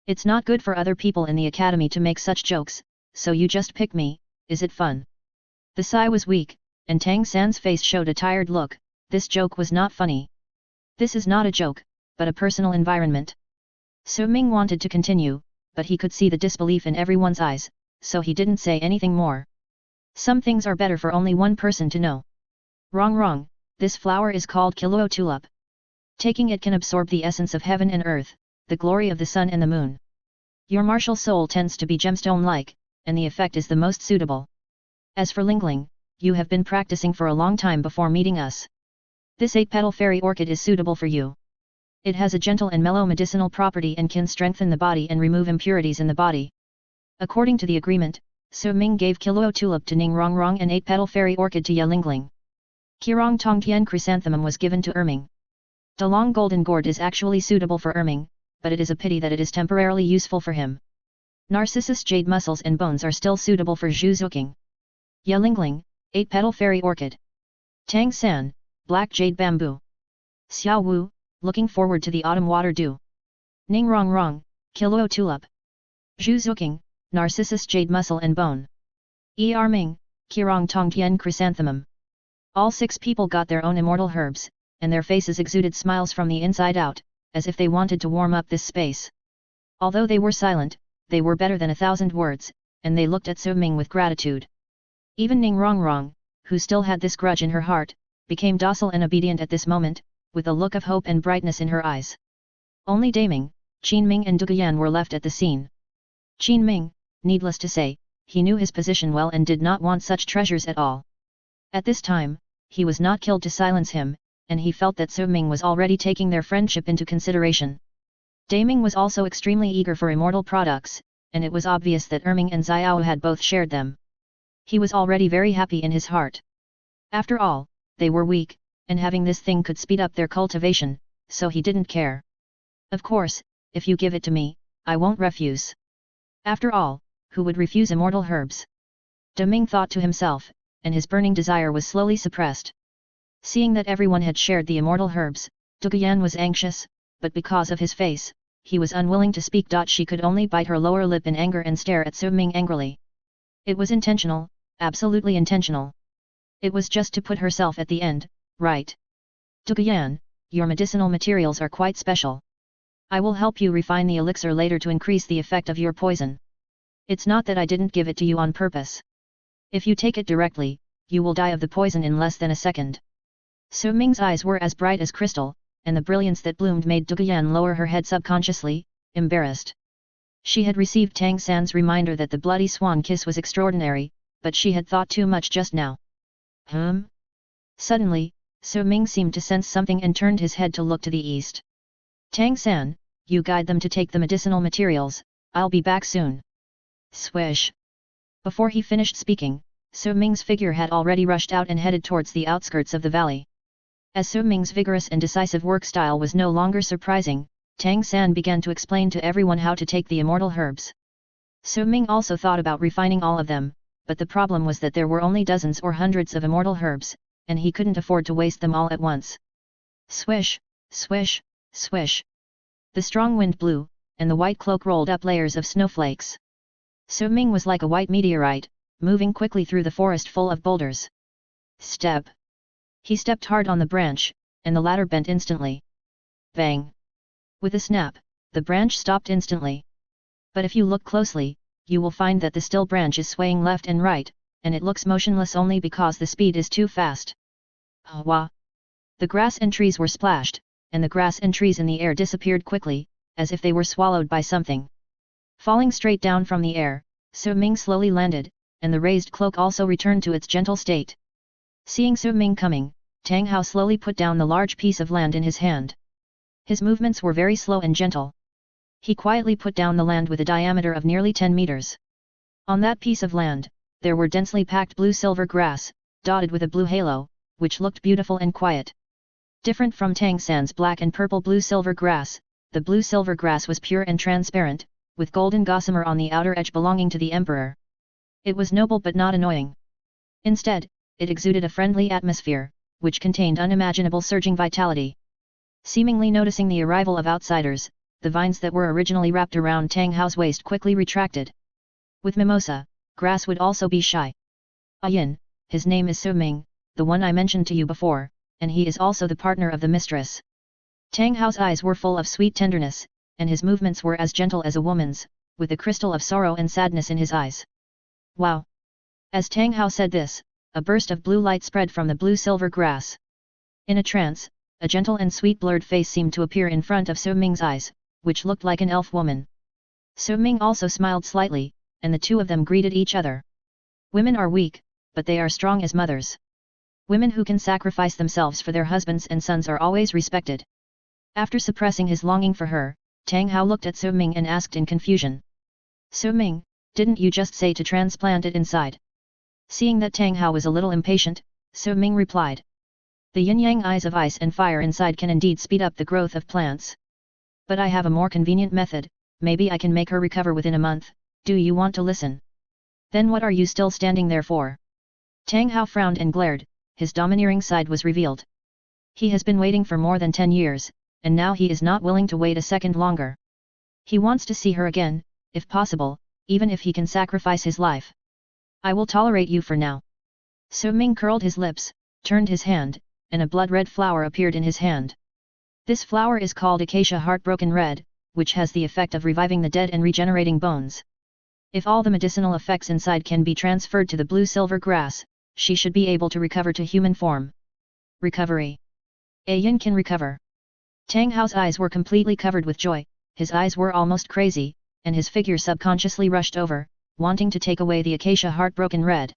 It's not good for other people in the academy to make such jokes, so you just pick me, is it fun? The sigh was weak, and Tang San's face showed a tired look, this joke was not funny. This is not a joke, but a personal environment. Su Ming wanted to continue, but he could see the disbelief in everyone's eyes, so he didn't say anything more. Some things are better for only one person to know. Wrong, this flower is called Douluo tulip. Taking it can absorb the essence of heaven and earth, the glory of the sun and the moon. Your martial soul tends to be gemstone-like, and the effect is the most suitable. As for Lingling, you have been practicing for a long time before meeting us. This 8-petal fairy orchid is suitable for you. It has a gentle and mellow medicinal property and can strengthen the body and remove impurities in the body. According to the agreement, Su Ming gave Douluo tulip to Ning Rongrong and 8-petal fairy orchid to Lingling. Qirong Tongtian chrysanthemum was given to Erming. Dalong golden gourd is actually suitable for Erming, but it is a pity that it is temporarily useful for him. Narcissus jade muscles and bones are still suitable for Zhu Zuqing. Lingling, 8-petal fairy orchid. Tang San, black jade bamboo. Xiao Wu, looking forward to the autumn water dew. Ning Rongrong, Douluo tulip. Zhu Zuqing, narcissus jade muscle and bone. Ming, Qirong Tongtian chrysanthemum. All 6 people got their own immortal herbs, and their faces exuded smiles from the inside out, as if they wanted to warm up this space. Although they were silent, they were better than 1,000 words, and they looked at Su Ming with gratitude. Even Ning Rongrong, who still had this grudge in her heart, became docile and obedient at this moment, with a look of hope and brightness in her eyes. Only Daming, Qin Ming and Duguyan were left at the scene. Qin Ming, needless to say, he knew his position well and did not want such treasures at all. At this time, he was not killed to silence him, and he felt that Su Ming was already taking their friendship into consideration. Daming was also extremely eager for immortal products, and it was obvious that Erming and Xiao had both shared them. He was already very happy in his heart. After all, they were weak, and having this thing could speed up their cultivation, so he didn't care. Of course, if you give it to me, I won't refuse. After all, who would refuse immortal herbs? Daming thought to himself, and his burning desire was slowly suppressed. Seeing that everyone had shared the immortal herbs, Duguyan was anxious, but because of his face, he was unwilling to speak. She could only bite her lower lip in anger and stare at Su Ming angrily. It was intentional, absolutely intentional. It was just to put herself at the end, right? Duguyan, your medicinal materials are quite special. I will help you refine the elixir later to increase the effect of your poison. It's not that I didn't give it to you on purpose. If you take it directly, you will die of the poison in less than a second. Su Ming's eyes were as bright as crystal, and the brilliance that bloomed made Duguyan lower her head subconsciously, embarrassed. She had received Tang San's reminder that the bloody swan kiss was extraordinary, but she had thought too much just now. Suddenly, Su Ming seemed to sense something and turned his head to look to the east. Tang San, you guide them to take the medicinal materials, I'll be back soon. Swish. Before he finished speaking, Su Ming's figure had already rushed out and headed towards the outskirts of the valley. As Su Ming's vigorous and decisive work style was no longer surprising, Tang San began to explain to everyone how to take the immortal herbs. Su Ming also thought about refining all of them, but the problem was that there were only dozens or hundreds of immortal herbs, and he couldn't afford to waste them all at once. Swish, swish, swish. The strong wind blew, and the white cloak rolled up layers of snowflakes. Su Ming was like a white meteorite, moving quickly through the forest full of boulders. Step. He stepped hard on the branch, and the ladder bent instantly. Bang. With a snap, the branch stopped instantly. But if you look closely, you will find that the still branch is swaying left and right, and it looks motionless only because the speed is too fast. Wah! The grass and trees were splashed, and the grass and trees in the air disappeared quickly, as if they were swallowed by something. Falling straight down from the air, Su Ming slowly landed, and the raised cloak also returned to its gentle state. Seeing Su Ming coming, Tang Hao slowly put down the large piece of land in his hand. His movements were very slow and gentle. He quietly put down the land with a diameter of nearly 10 meters. On that piece of land, there were densely packed blue-silver grass, dotted with a blue halo, which looked beautiful and quiet. Different from Tang San's black and purple blue-silver grass, the blue-silver grass was pure and transparent, with golden gossamer on the outer edge belonging to the emperor. It was noble but not annoying. Instead, it exuded a friendly atmosphere, which contained unimaginable surging vitality. Seemingly noticing the arrival of outsiders, the vines that were originally wrapped around Tang Hao's waist quickly retracted. With mimosa, grass would also be shy. Yin, his name is Su Ming, the one I mentioned to you before, and he is also the partner of the mistress. Tang Hao's eyes were full of sweet tenderness, and his movements were as gentle as a woman's, with the crystal of sorrow and sadness in his eyes. Wow! As Tang Hao said this, a burst of blue light spread from the blue-silver grass. In a trance, a gentle and sweet blurred face seemed to appear in front of Su Ming's eyes, which looked like an elf woman. Su Ming also smiled slightly, and the two of them greeted each other. Women are weak, but they are strong as mothers. Women who can sacrifice themselves for their husbands and sons are always respected. After suppressing his longing for her, Tang Hao looked at Su Ming and asked in confusion. Su Ming, didn't you just say to transplant it inside? Seeing that Tang Hao was a little impatient, Su Ming replied. The yin-yang eyes of ice and fire inside can indeed speed up the growth of plants. But I have a more convenient method, maybe I can make her recover within a month, do you want to listen? Then what are you still standing there for? Tang Hao frowned and glared, his domineering side was revealed. He has been waiting for more than 10 years, and now he is not willing to wait a second longer. He wants to see her again, if possible, even if he can sacrifice his life. I will tolerate you for now. Su Ming curled his lips, turned his hand, and a blood-red flower appeared in his hand. This flower is called Acacia Heartbroken Red, which has the effect of reviving the dead and regenerating bones. If all the medicinal effects inside can be transferred to the blue-silver grass, she should be able to recover to human form. Recovery. Yin can recover. Tang Hao's eyes were completely covered with joy, his eyes were almost crazy, and his figure subconsciously rushed over, wanting to take away the Acacia Heartbroken Red.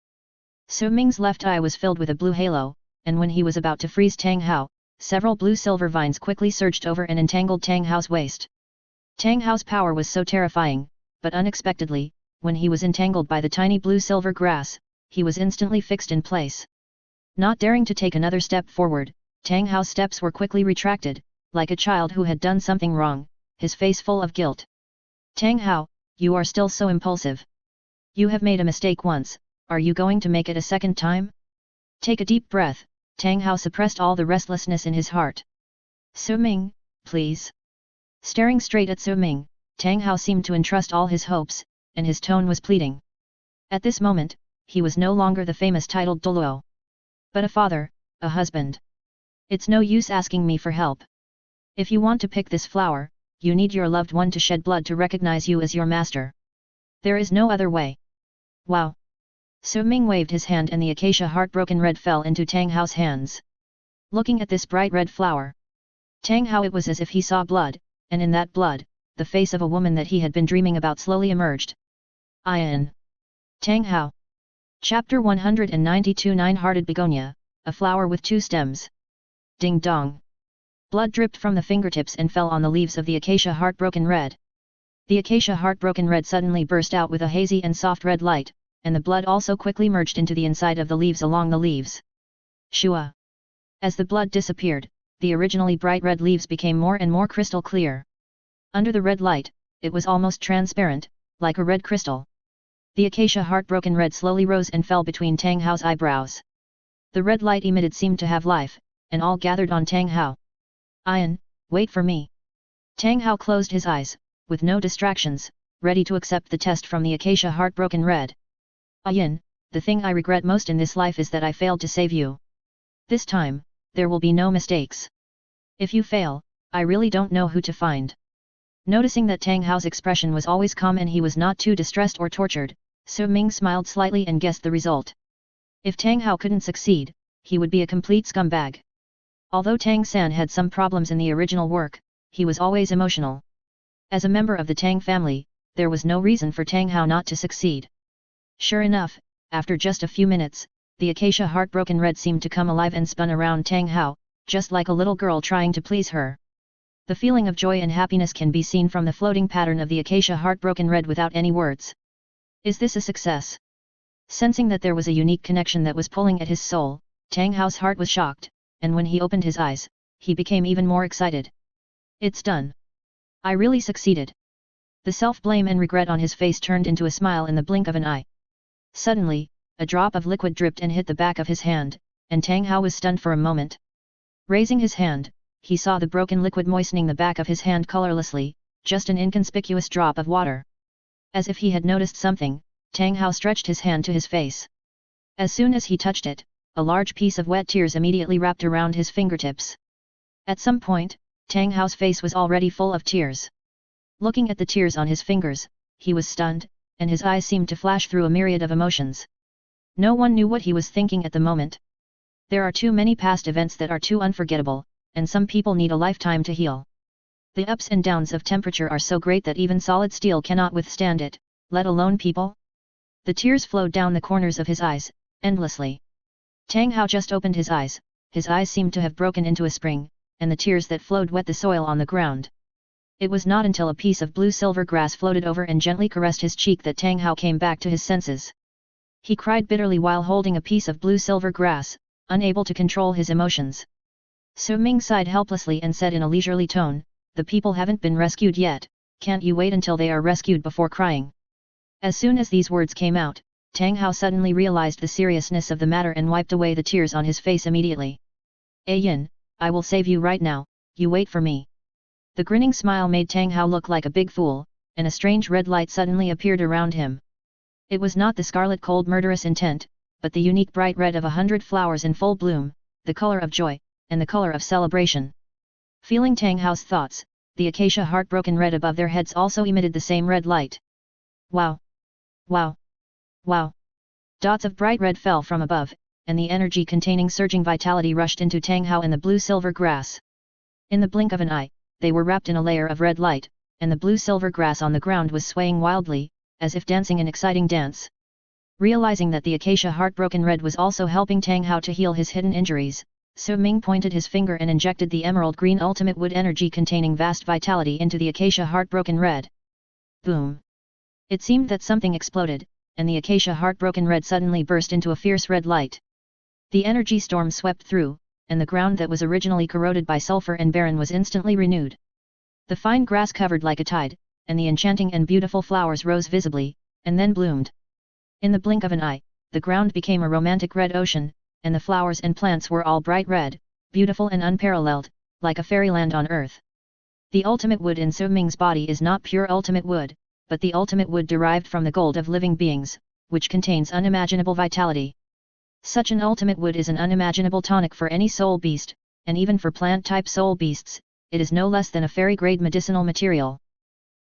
Su Ming's left eye was filled with a blue halo, and when he was about to freeze Tang Hao, several blue-silver vines quickly surged over and entangled Tang Hao's waist. Tang Hao's power was so terrifying, but unexpectedly, when he was entangled by the tiny blue-silver grass, he was instantly fixed in place. Not daring to take another step forward, Tang Hao's steps were quickly retracted, like a child who had done something wrong, his face full of guilt. Tang Hao, you are still so impulsive. You have made a mistake once, are you going to make it a second time? Take a deep breath. Tang Hao suppressed all the restlessness in his heart. Su Ming, please. Staring straight at Su Ming, Tang Hao seemed to entrust all his hopes, and his tone was pleading. At this moment, he was no longer the famous titled Douluo, but a father, a husband. It's no use asking me for help. If you want to pick this flower, you need your loved one to shed blood to recognize you as your master. There is no other way. Wow! Su Ming waved his hand and the Acacia Heartbroken Red fell into Tang Hao's hands. Looking at this bright red flower, Tang Hao, it was as if he saw blood, and in that blood, the face of a woman that he had been dreaming about slowly emerged. Ian. Tang Hao. Chapter 192 Nine-Hearted Begonia, a flower with two stems. Ding dong. Blood dripped from the fingertips and fell on the leaves of the Acacia Heartbroken Red. The Acacia Heartbroken Red suddenly burst out with a hazy and soft red light, and the blood also quickly merged into the inside of the leaves along the leaves. Shua! As the blood disappeared, the originally bright red leaves became more and more crystal clear. Under the red light, it was almost transparent, like a red crystal. The acacia heartbroken red slowly rose and fell between Tang Hao's eyebrows. The red light emitted seemed to have life, and all gathered on Tang Hao. "Ian, wait for me." Tang Hao closed his eyes, with no distractions, ready to accept the test from the acacia heartbroken red. "Ian, the thing I regret most in this life is that I failed to save you. This time, there will be no mistakes. If you fail, I really don't know who to find." Noticing that Tang Hao's expression was always calm and he was not too distressed or tortured, Su Ming smiled slightly and guessed the result. If Tang Hao couldn't succeed, he would be a complete scumbag. Although Tang San had some problems in the original work, he was always emotional. As a member of the Tang family, there was no reason for Tang Hao not to succeed. Sure enough, after just a few minutes, the acacia heartbroken red seemed to come alive and spun around Tang Hao, just like a little girl trying to please her. The feeling of joy and happiness can be seen from the floating pattern of the acacia heartbroken red without any words. Is this a success? Sensing that there was a unique connection that was pulling at his soul, Tang Hao's heart was shocked, and when he opened his eyes, he became even more excited. It's done. I really succeeded. The self-blame and regret on his face turned into a smile in the blink of an eye. Suddenly, a drop of liquid dripped and hit the back of his hand, and Tang Hao was stunned for a moment. Raising his hand, he saw the broken liquid moistening the back of his hand colorlessly, just an inconspicuous drop of water. As if he had noticed something, Tang Hao stretched his hand to his face. As soon as he touched it, a large piece of wet tears immediately wrapped around his fingertips. At some point, Tang Hao's face was already full of tears. Looking at the tears on his fingers, he was stunned, and his eyes seemed to flash through a myriad of emotions. No one knew what he was thinking at the moment. There are too many past events that are too unforgettable, and some people need a lifetime to heal. The ups and downs of temperature are so great that even solid steel cannot withstand it, let alone people. The tears flowed down the corners of his eyes, endlessly. Tang Hao just opened his eyes seemed to have broken into a spring, and the tears that flowed wet the soil on the ground. It was not until a piece of blue-silver grass floated over and gently caressed his cheek that Tang Hao came back to his senses. He cried bitterly while holding a piece of blue-silver grass, unable to control his emotions. Su Ming sighed helplessly and said in a leisurely tone, "The people haven't been rescued yet, can't you wait until they are rescued before crying?" As soon as these words came out, Tang Hao suddenly realized the seriousness of the matter and wiped away the tears on his face immediately. "Yin, I will save you right now, you wait for me." The grinning smile made Tang Hao look like a big fool, and a strange red light suddenly appeared around him. It was not the scarlet cold murderous intent, but the unique bright red of 100 flowers in full bloom, the color of joy, and the color of celebration. Feeling Tang Hao's thoughts, the acacia heartbroken red above their heads also emitted the same red light. Wow! Wow! Wow! Dots of bright red fell from above, and the energy containing surging vitality rushed into Tang Hao and the blue-silver grass. In the blink of an eye, they were wrapped in a layer of red light, and the blue-silver grass on the ground was swaying wildly, as if dancing an exciting dance. Realizing that the acacia heartbroken red was also helping Tang Hao to heal his hidden injuries, Su Ming pointed his finger and injected the emerald green ultimate wood energy containing vast vitality into the acacia heartbroken red. Boom! It seemed that something exploded, and the acacia heartbroken red suddenly burst into a fierce red light. The energy storm swept through, and the ground that was originally corroded by sulfur and barren was instantly renewed. The fine grass covered like a tide, and the enchanting and beautiful flowers rose visibly, and then bloomed. In the blink of an eye, the ground became a romantic red ocean, and the flowers and plants were all bright red, beautiful and unparalleled, like a fairyland on earth. The ultimate wood in Su Ming's body is not pure ultimate wood, but the ultimate wood derived from the gold of living beings, which contains unimaginable vitality. Such an ultimate wood is an unimaginable tonic for any soul beast, and even for plant-type soul beasts, it is no less than a fairy-grade medicinal material.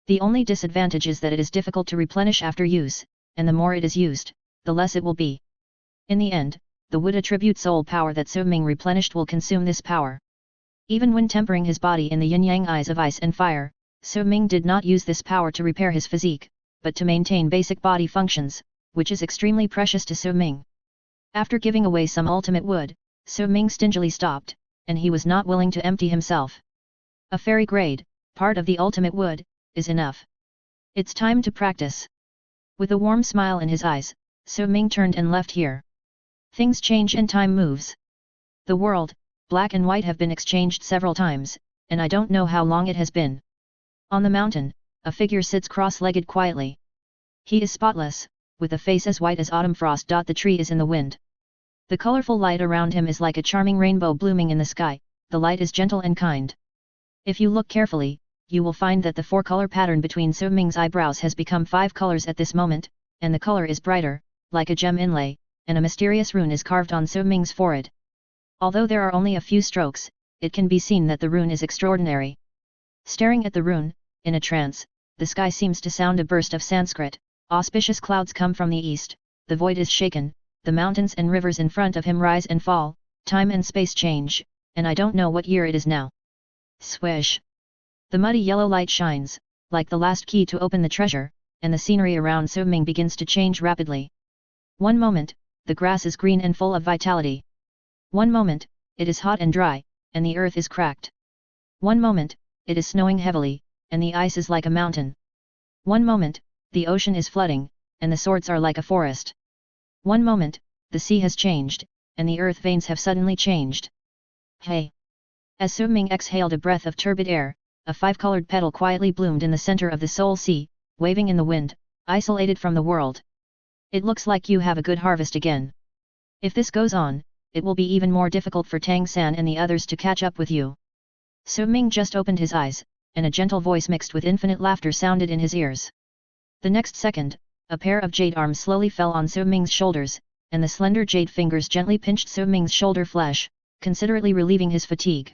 The only disadvantage is that it is difficult to replenish after use, and the more it is used, the less it will be. In the end, the wood attribute soul power that Su Ming replenished will consume this power. Even when tempering his body in the yin-yang eyes of ice and fire, Su Ming did not use this power to repair his physique, but to maintain basic body functions, which is extremely precious to Su Ming. After giving away some ultimate wood, Su Ming stingily stopped, and he was not willing to empty himself. A fairy grade, part of the ultimate wood, is enough. It's time to practice. With a warm smile in his eyes, Su Ming turned and left here. Things change and time moves. The world, black and white have been exchanged several times, and I don't know how long it has been. On the mountain, a figure sits cross-legged quietly. He is spotless, with a face as white as autumn frost. The tree is in the wind. The colorful light around him is like a charming rainbow blooming in the sky. The light is gentle and kind. If you look carefully, you will find that the 4-color pattern between Su Ming's eyebrows has become 5 colors at this moment, and the color is brighter, like a gem inlay, and a mysterious rune is carved on Su Ming's forehead. Although there are only a few strokes, it can be seen that the rune is extraordinary. Staring at the rune, in a trance, the sky seems to sound a burst of Sanskrit. Auspicious clouds come from the east, the void is shaken, the mountains and rivers in front of him rise and fall, time and space change, and I don't know what year it is now. Swish! The muddy yellow light shines, like the last key to open the treasure, and the scenery around Su Ming begins to change rapidly. One moment, the grass is green and full of vitality. One moment, it is hot and dry, and the earth is cracked. One moment, it is snowing heavily, and the ice is like a mountain. One moment, the ocean is flooding, and the swords are like a forest. One moment, the sea has changed, and the earth veins have suddenly changed. Hey! As Su Ming exhaled a breath of turbid air, a 5-colored petal quietly bloomed in the center of the Soul Sea, waving in the wind, isolated from the world. It looks like you have a good harvest again. If this goes on, it will be even more difficult for Tang San and the others to catch up with you. Su Ming just opened his eyes, and a gentle voice mixed with infinite laughter sounded in his ears. The next second, a pair of jade arms slowly fell on Su Ming's shoulders, and the slender jade fingers gently pinched Su Ming's shoulder flesh, considerately relieving his fatigue.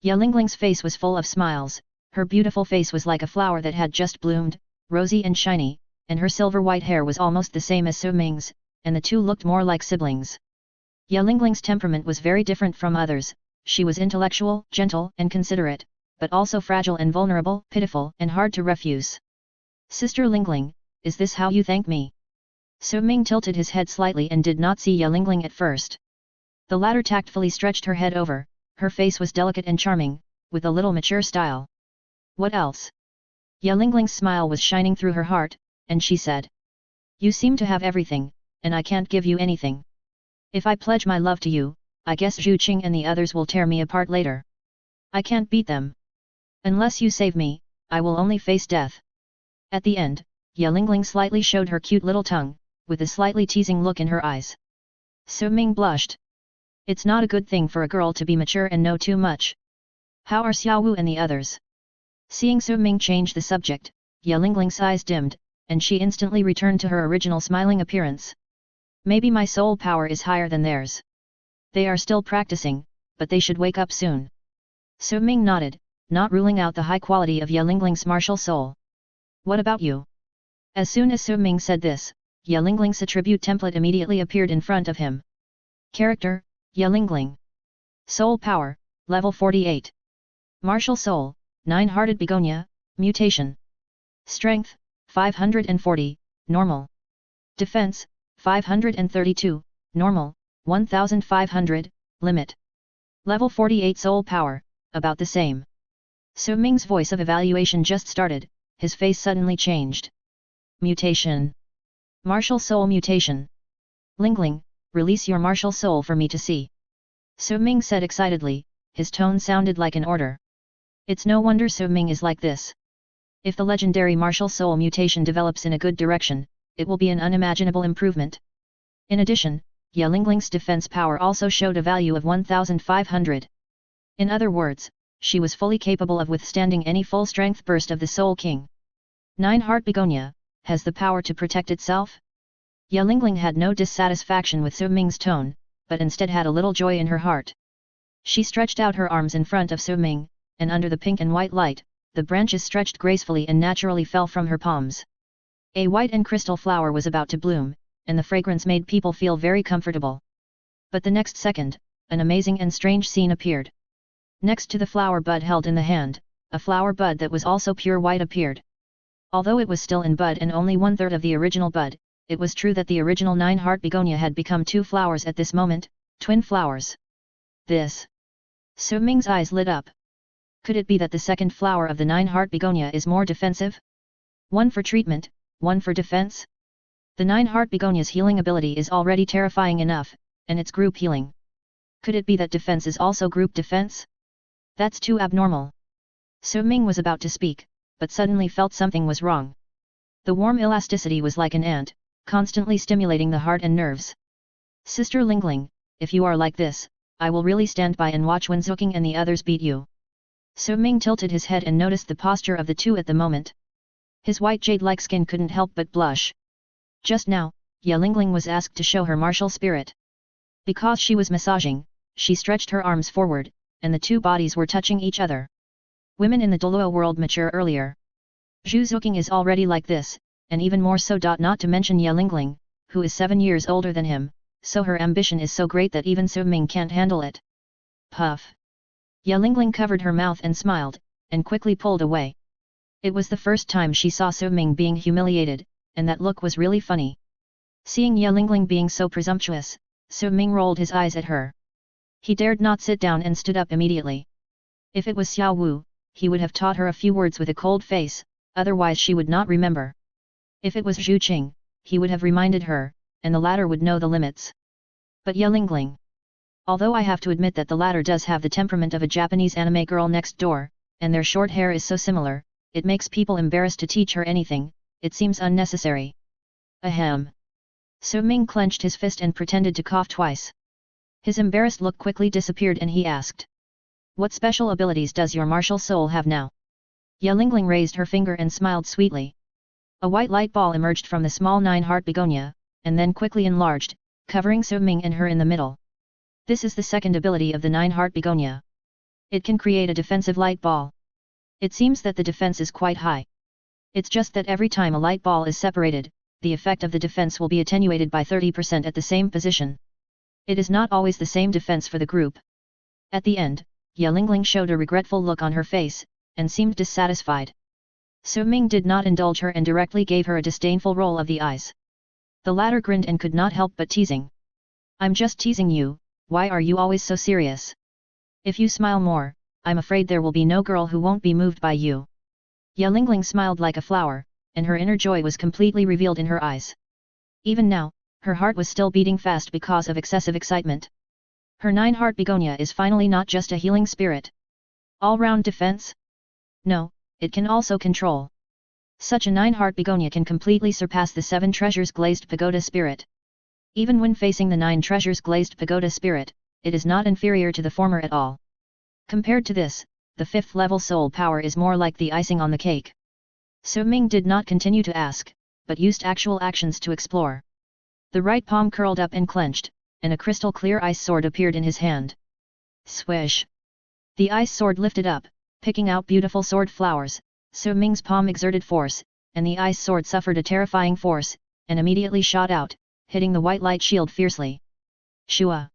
Yalingling's face was full of smiles. Her beautiful face was like a flower that had just bloomed, rosy and shiny, and her silver white hair was almost the same as Su Ming's, and the two looked more like siblings. Yalingling's temperament was very different from others. She was intellectual, gentle and considerate, but also fragile and vulnerable, pitiful and hard to refuse. Sister Lingling, is this how you thank me? Su Ming tilted his head slightly and did not see Yalingling at first. The latter tactfully stretched her head over. Her face was delicate and charming, with a little mature style. What else? Yalingling's smile was shining through her heart, and she said. You seem to have everything, and I can't give you anything. If I pledge my love to you, I guess Zhu Qing and the others will tear me apart later. I can't beat them. Unless you save me, I will only face death. At the end, Yalingling slightly showed her cute little tongue, with a slightly teasing look in her eyes. Su Ming blushed. It's not a good thing for a girl to be mature and know too much. How are Xiaowu and the others? Seeing Su Ming change the subject, Yalingling's eyes dimmed, and she instantly returned to her original smiling appearance. Maybe my soul power is higher than theirs. They are still practicing, but they should wake up soon. Su Ming nodded, not ruling out the high quality of Yalingling's martial soul. What about you? As soon as Su Ming said this, Yalingling's attribute template immediately appeared in front of him. Character, Yalingling. Soul power, level 48. Martial soul, 9-hearted begonia, mutation. Strength, 540, normal. Defense, 532, normal, 1500, limit. Level 48 soul power, about the same. Su Ming's voice of evaluation just started, his face suddenly changed. Mutation. Martial soul mutation. Lingling, release your martial soul for me to see. Su Ming said excitedly, his tone sounded like an order. It's no wonder Su Ming is like this. If the legendary martial soul mutation develops in a good direction, it will be an unimaginable improvement. In addition, Yalingling's defense power also showed a value of 1500. In other words, she was fully capable of withstanding any full-strength burst of the Soul King. 9-heart begonia, has the power to protect itself? Yalingling had no dissatisfaction with Su Ming's tone, but instead had a little joy in her heart. She stretched out her arms in front of Su Ming, and under the pink and white light, the branches stretched gracefully and naturally fell from her palms. A white and crystal flower was about to bloom, and the fragrance made people feel very comfortable. But the next second, an amazing and strange scene appeared. Next to the flower bud held in the hand, a flower bud that was also pure white appeared. Although it was still in bud and only 1/3 of the original bud, it was true that the original 9-heart begonia had become 2 flowers at this moment, twin flowers. This. Su Ming's eyes lit up. Could it be that the second flower of the 9-heart begonia is more defensive? One for treatment, one for defense? The 9-heart begonia's healing ability is already terrifying enough, and it's group healing. Could it be that defense is also group defense? That's too abnormal. Su Ming was about to speak, but suddenly felt something was wrong. The warm elasticity was like an ant, constantly stimulating the heart and nerves. Sister Lingling, if you are like this, I will really stand by and watch when Zuking and the others beat you. So Ming tilted his head and noticed the posture of the two at the moment. His white jade-like skin couldn't help but blush. Just now, Ye Lingling was asked to show her martial spirit. Because she was massaging, she stretched her arms forward, and the two bodies were touching each other. Women in the Douluo world mature earlier. Zhu Zuking is already like this, and even more so. Not to mention Ye Lingling, who is 7 years older than him, so her ambition is so great that even Su Ming can't handle it. Puff. Ye Lingling covered her mouth and smiled, and quickly pulled away. It was the first time she saw Su Ming being humiliated, and that look was really funny. Seeing Ye Lingling being so presumptuous, Su Ming rolled his eyes at her. He dared not sit down and stood up immediately. If it was Xiao Wu, he would have taught her a few words with a cold face, otherwise she would not remember. If it was Zhu Qing, he would have reminded her, and the latter would know the limits. But Ye Lingling. Although I have to admit that the latter does have the temperament of a Japanese anime girl next door, and their short hair is so similar, it makes people embarrassed to teach her anything, it seems unnecessary. Ahem. Su Ming clenched his fist and pretended to cough twice. His embarrassed look quickly disappeared and he asked. What special abilities does your martial soul have now? Ye Lingling raised her finger and smiled sweetly. A white light ball emerged from the small 9-heart begonia, and then quickly enlarged, covering Su Ming and her in the middle. This is the second ability of the 9-heart begonia. It can create a defensive light ball. It seems that the defense is quite high. It's just that every time a light ball is separated, the effect of the defense will be attenuated by 30% at the same position. It is not always the same defense for the group. At the end, Ye Lingling showed a regretful look on her face, and seemed dissatisfied. Su Ming did not indulge her and directly gave her a disdainful roll of the eyes. The latter grinned and could not help but teasing. I'm just teasing you, why are you always so serious? If you smile more, I'm afraid there will be no girl who won't be moved by you. Ye Lingling smiled like a flower, and her inner joy was completely revealed in her eyes. Even now, her heart was still beating fast because of excessive excitement. Her 9-heart begonia is finally not just a healing spirit. All-round defense? No, it can also control. Such a 9-heart begonia can completely surpass the 7 treasures glazed pagoda spirit. Even when facing the 9 treasures glazed pagoda spirit, it is not inferior to the former at all. Compared to this, the 5th level soul power is more like the icing on the cake. Su Ming did not continue to ask, but used actual actions to explore. The right palm curled up and clenched, and a crystal clear ice sword appeared in his hand. Swish! The ice sword lifted up, picking out beautiful sword flowers. Su Ming's palm exerted force, and the ice sword suffered a terrifying force, and immediately shot out, hitting the white light shield fiercely. Shua!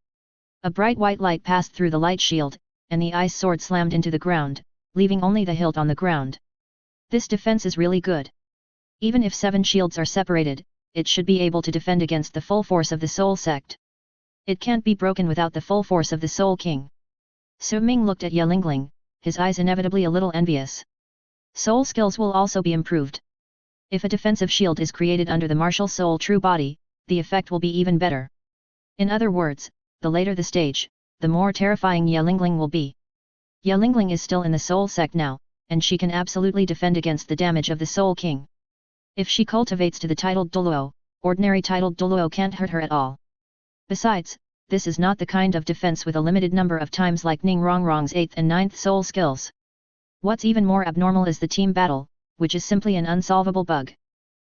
A bright white light passed through the light shield, and the ice sword slammed into the ground, leaving only the hilt on the ground. This defense is really good. Even if 7 shields are separated, it should be able to defend against the full force of the Soul Sect. It can't be broken without the full force of the Soul King. Su Ming looked at Ye Lingling, his eyes inevitably a little envious. Soul skills will also be improved. If a defensive shield is created under the martial soul true body, the effect will be even better. In other words, the later the stage, the more terrifying Ye Lingling will be. Ye Lingling is still in the Soul Sect now, and she can absolutely defend against the damage of the Soul King. If she cultivates to the titled Douluo, ordinary titled Douluo can't hurt her at all. Besides, this is not the kind of defense with a limited number of times like Ning Rongrong's 8th and 9th soul skills. What's even more abnormal is the team battle, which is simply an unsolvable bug.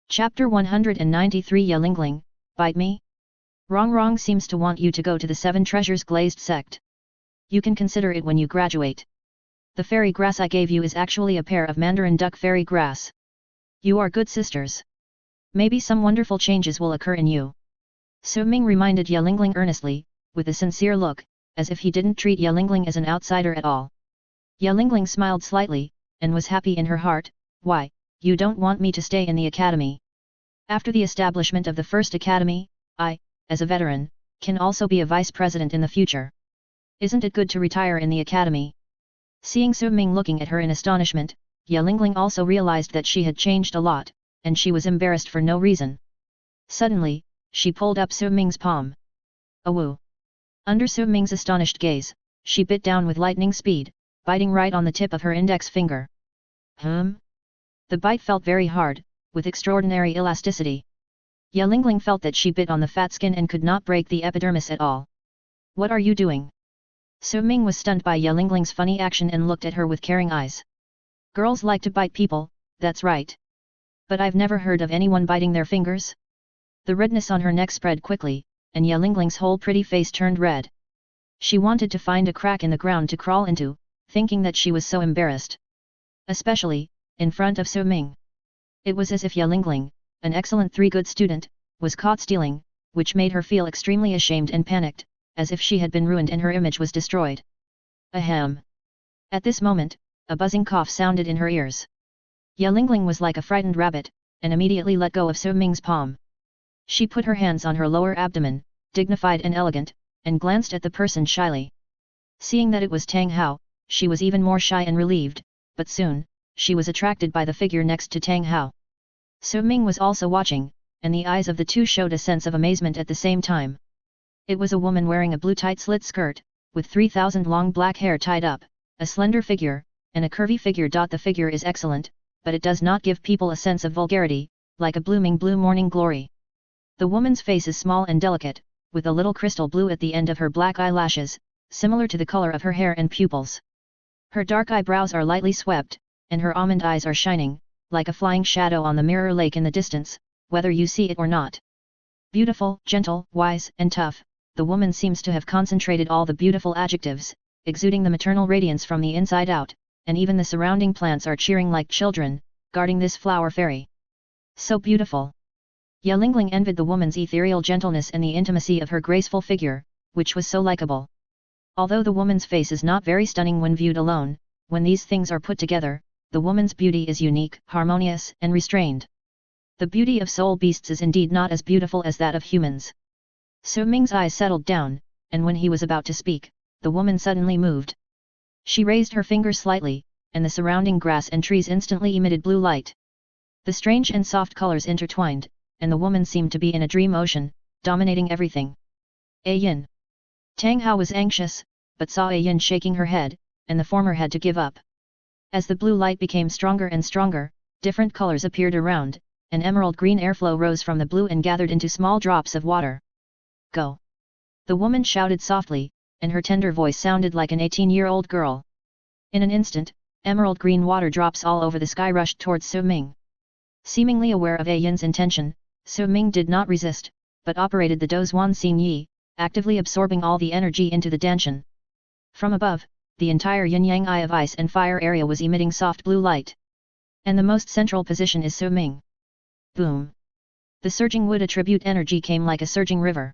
Chapter 193 Ye Lingling, bite me? Rongrong seems to want you to go to the 7 treasures glazed sect. You can consider it when you graduate. The fairy grass I gave you is actually a pair of mandarin duck fairy grass. You are good sisters. Maybe some wonderful changes will occur in you. Su Ming reminded Ye Lingling earnestly, with a sincere look, as if he didn't treat Ye Lingling as an outsider at all. Ye Lingling smiled slightly, and was happy in her heart. Why, you don't want me to stay in the academy? After the establishment of the first academy, I, as a veteran, can also be a vice president in the future. Isn't it good to retire in the academy? Seeing Su Ming looking at her in astonishment, Ye Lingling also realized that she had changed a lot, and she was embarrassed for no reason. Suddenly, she pulled up Su Ming's palm. Awoo! Under Su Ming's astonished gaze, she bit down with lightning speed, biting right on the tip of her index finger. The bite felt very hard, with extraordinary elasticity. Ye Lingling felt that she bit on the fat skin and could not break the epidermis at all. What are you doing? Su Ming was stunned by Ye Lingling's funny action and looked at her with caring eyes. Girls like to bite people, that's right. But I've never heard of anyone biting their fingers. The redness on her neck spread quickly, and Ye Lingling's whole pretty face turned red. She wanted to find a crack in the ground to crawl into, thinking that she was so embarrassed. Especially, in front of Su Ming. It was as if Ye Lingling, an excellent 3-good student, was caught stealing, which made her feel extremely ashamed and panicked, as if she had been ruined and her image was destroyed. Ahem. At this moment, a buzzing cough sounded in her ears. Ye Lingling was like a frightened rabbit, and immediately let go of Su Ming's palm. She put her hands on her lower abdomen, dignified and elegant, and glanced at the person shyly. Seeing that it was Tang Hao, she was even more shy and relieved, but soon, she was attracted by the figure next to Tang Hao. Su Ming was also watching, and the eyes of the two showed a sense of amazement at the same time. It was a woman wearing a blue tight slit skirt, with 3,000 long black hair tied up, a slender figure, and a curvy figure. The figure is excellent, but it does not give people a sense of vulgarity, like a blooming blue morning glory. The woman's face is small and delicate, with a little crystal blue at the end of her black eyelashes, similar to the color of her hair and pupils. Her dark eyebrows are lightly swept, and her almond eyes are shining, like a flying shadow on the mirror lake in the distance, whether you see it or not. Beautiful, gentle, wise, and tough, the woman seems to have concentrated all the beautiful adjectives, exuding the maternal radiance from the inside out, and even the surrounding plants are cheering like children, guarding this flower fairy. So beautiful. Ye Lingling envied the woman's ethereal gentleness and the intimacy of her graceful figure, which was so likable. Although the woman's face is not very stunning when viewed alone, when these things are put together, the woman's beauty is unique, harmonious, and restrained. The beauty of soul beasts is indeed not as beautiful as that of humans. Su Ming's eyes settled down, and when he was about to speak, the woman suddenly moved. She raised her finger slightly, and the surrounding grass and trees instantly emitted blue light. The strange and soft colors intertwined, and the woman seemed to be in a dream ocean, dominating everything. Yin. Tang Hao was anxious, but saw Yin shaking her head, and the former had to give up. As the blue light became stronger and stronger, different colors appeared around, and emerald green airflow rose from the blue and gathered into small drops of water. Go! The woman shouted softly, and her tender voice sounded like an 18-year-old girl. In an instant, emerald green water drops all over the sky rushed towards Su Ming. Seemingly aware of Yin's intention, Su Ming did not resist, but operated the Dozhuan Xin Yi, actively absorbing all the energy into the danshan. From above, the entire yin-yang eye of ice and fire area was emitting soft blue light. And the most central position is Su Ming. Boom! The surging wood attribute energy came like a surging river.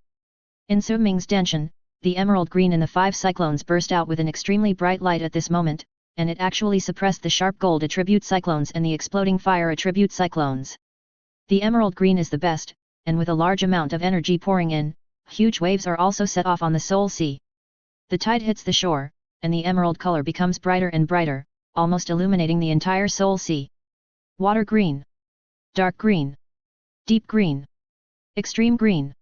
In Su Ming's danshan, the emerald green in the 5 cyclones burst out with an extremely bright light at this moment, and it actually suppressed the sharp gold attribute cyclones and the exploding fire attribute cyclones. The emerald green is the best, and with a large amount of energy pouring in, huge waves are also set off on the Soul Sea. The tide hits the shore, and the emerald color becomes brighter and brighter, almost illuminating the entire Soul Sea. Water green. Dark green. Deep green. Extreme green.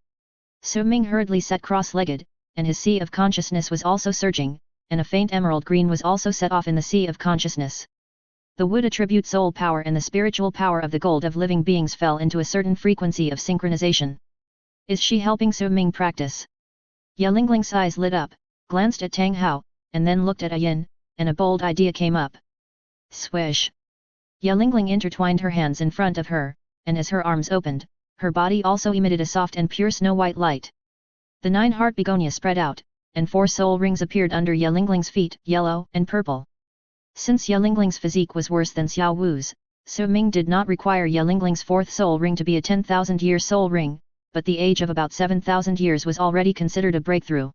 Su Ming hurriedly sat cross-legged, and his sea of consciousness was also surging, and a faint emerald green was also set off in the sea of consciousness. The wood attribute soul power and the spiritual power of the gold of living beings fell into a certain frequency of synchronization. Is she helping Su Ming practice? Ye Lingling's eyes lit up, glanced at Tang Hao, and then looked at Yin, and a bold idea came up. Swish! Ye Lingling intertwined her hands in front of her, and as her arms opened, her body also emitted a soft and pure snow-white light. The 9-heart begonia spread out, and 4 soul rings appeared under Ye Lingling's feet, yellow and purple. Since Ye Lingling's physique was worse than Xiao Wu's, Su Ming did not require Ye Lingling's 4th soul ring to be a 10,000-year soul ring, but the age of about 7,000 years was already considered a breakthrough.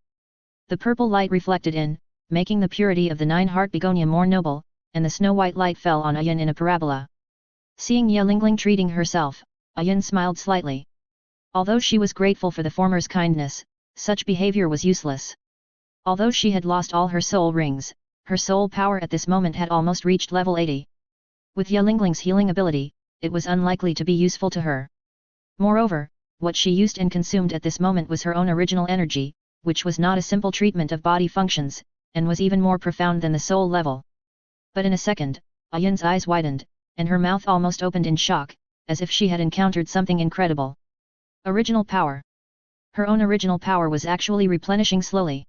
The purple light reflected in, making the purity of the 9-heart begonia more noble, and the snow-white light fell on Yin in a parabola. Seeing Ye Lingling treating herself, Yin smiled slightly. Although she was grateful for the former's kindness, such behavior was useless. Although she had lost all her soul rings, her soul power at this moment had almost reached level 80. With Ye Lingling's healing ability, it was unlikely to be useful to her. Moreover, what she used and consumed at this moment was her own original energy, which was not a simple treatment of body functions, and was even more profound than the soul level. But in a second, Yin's eyes widened, and her mouth almost opened in shock, as if she had encountered something incredible. Original power. Her own original power was actually replenishing slowly.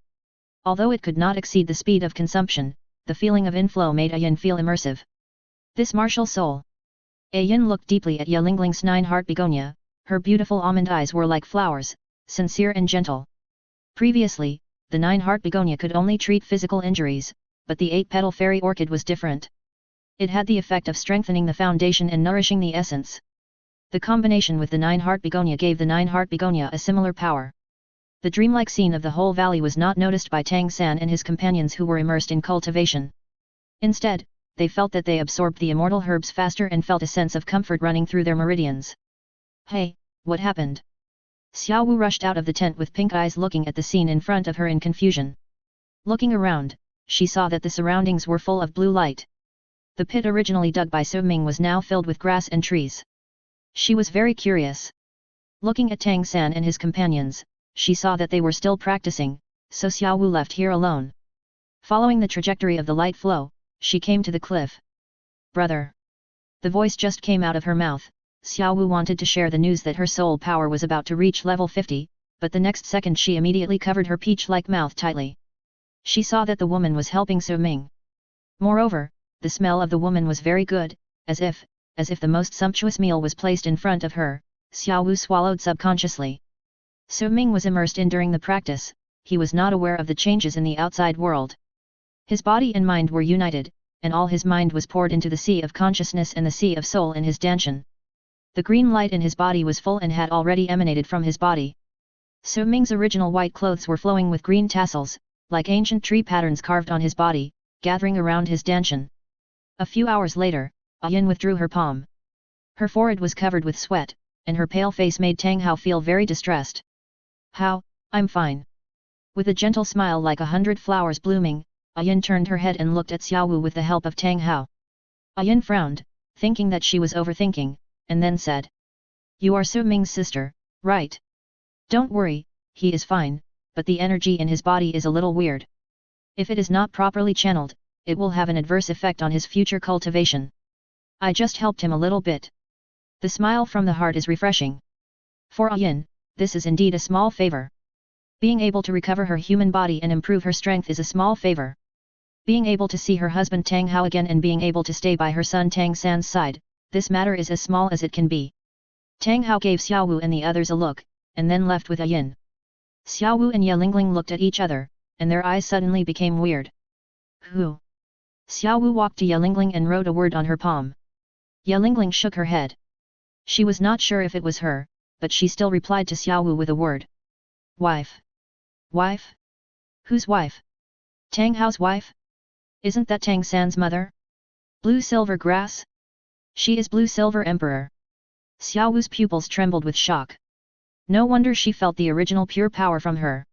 Although it could not exceed the speed of consumption, the feeling of inflow made Ayin feel immersive. This martial soul. Ayin looked deeply at Yelingling's 9-heart begonia, her beautiful almond eyes were like flowers, sincere and gentle. Previously, the 9-heart begonia could only treat physical injuries, but the 8-petal fairy orchid was different. It had the effect of strengthening the foundation and nourishing the essence. The combination with the 9-heart begonia gave the 9-heart begonia a similar power. The dreamlike scene of the whole valley was not noticed by Tang San and his companions who were immersed in cultivation. Instead, they felt that they absorbed the immortal herbs faster and felt a sense of comfort running through their meridians. Hey, what happened? Xiao Wu rushed out of the tent with pink eyes looking at the scene in front of her in confusion. Looking around, she saw that the surroundings were full of blue light. The pit originally dug by Su Ming was now filled with grass and trees. She was very curious. Looking at Tang San and his companions, she saw that they were still practicing, so Xiao Wu left here alone. Following the trajectory of the light flow, she came to the cliff. Brother! The voice just came out of her mouth. Xiao Wu wanted to share the news that her soul power was about to reach level 50, but the next second she immediately covered her peach-like mouth tightly. She saw that the woman was helping Su Ming. Moreover, the smell of the woman was very good, as if the most sumptuous meal was placed in front of her. Xiao Wu swallowed subconsciously. Su Ming was immersed in during the practice, he was not aware of the changes in the outside world. His body and mind were united, and all his mind was poured into the sea of consciousness and the sea of soul in his danshan. The green light in his body was full and had already emanated from his body. Su Ming's original white clothes were flowing with green tassels, like ancient tree patterns carved on his body, gathering around his danshan. A few hours later, Ayin withdrew her palm. Her forehead was covered with sweat, and her pale face made Tang Hao feel very distressed. How, I'm fine. With a gentle smile like 100 flowers blooming, Ayin turned her head and looked at Xiao Wu with the help of Tang Hao. Ayin frowned, thinking that she was overthinking, and then said. You are Su Ming's sister, right? Don't worry, he is fine, but the energy in his body is a little weird. If it is not properly channeled, it will have an adverse effect on his future cultivation. I just helped him a little bit. The smile from the heart is refreshing. For Ayin, this is indeed a small favor. Being able to recover her human body and improve her strength is a small favor. Being able to see her husband Tang Hao again and being able to stay by her son Tang San's side, this matter is as small as it can be. Tang Hao gave Xiao Wu and the others a look, and then left with Ayin. Xiao Wu and Yelingling looked at each other, and their eyes suddenly became weird. Who? Xiao Wu walked to Yelingling and wrote a word on her palm. Yelingling shook her head. She was not sure if it was her, but she still replied to Xiao Wu with a word. Wife. Wife? Whose wife? Tang Hao's wife? Isn't that Tang San's mother? Blue silver grass? She is Blue Silver Emperor. Xiao Wu's pupils trembled with shock. No wonder she felt the original pure power from her.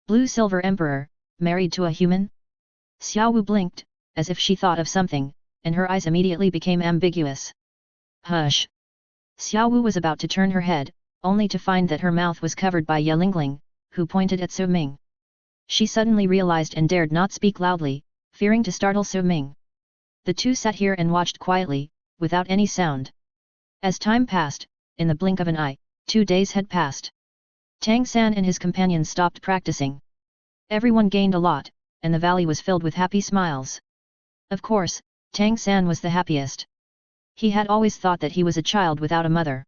Blue Silver Emperor, married to a human? Xiao Wu blinked, as if she thought of something, and her eyes immediately became ambiguous. Hush! Xiao Wu was about to turn her head, only to find that her mouth was covered by Yelingling, who pointed at Su Ming. She suddenly realized and dared not speak loudly, fearing to startle Su Ming. The two sat here and watched quietly, without any sound. As time passed, in the blink of an eye, 2 days had passed. Tang San and his companions stopped practicing. Everyone gained a lot, and the valley was filled with happy smiles. Of course, Tang San was the happiest. He had always thought that he was a child without a mother.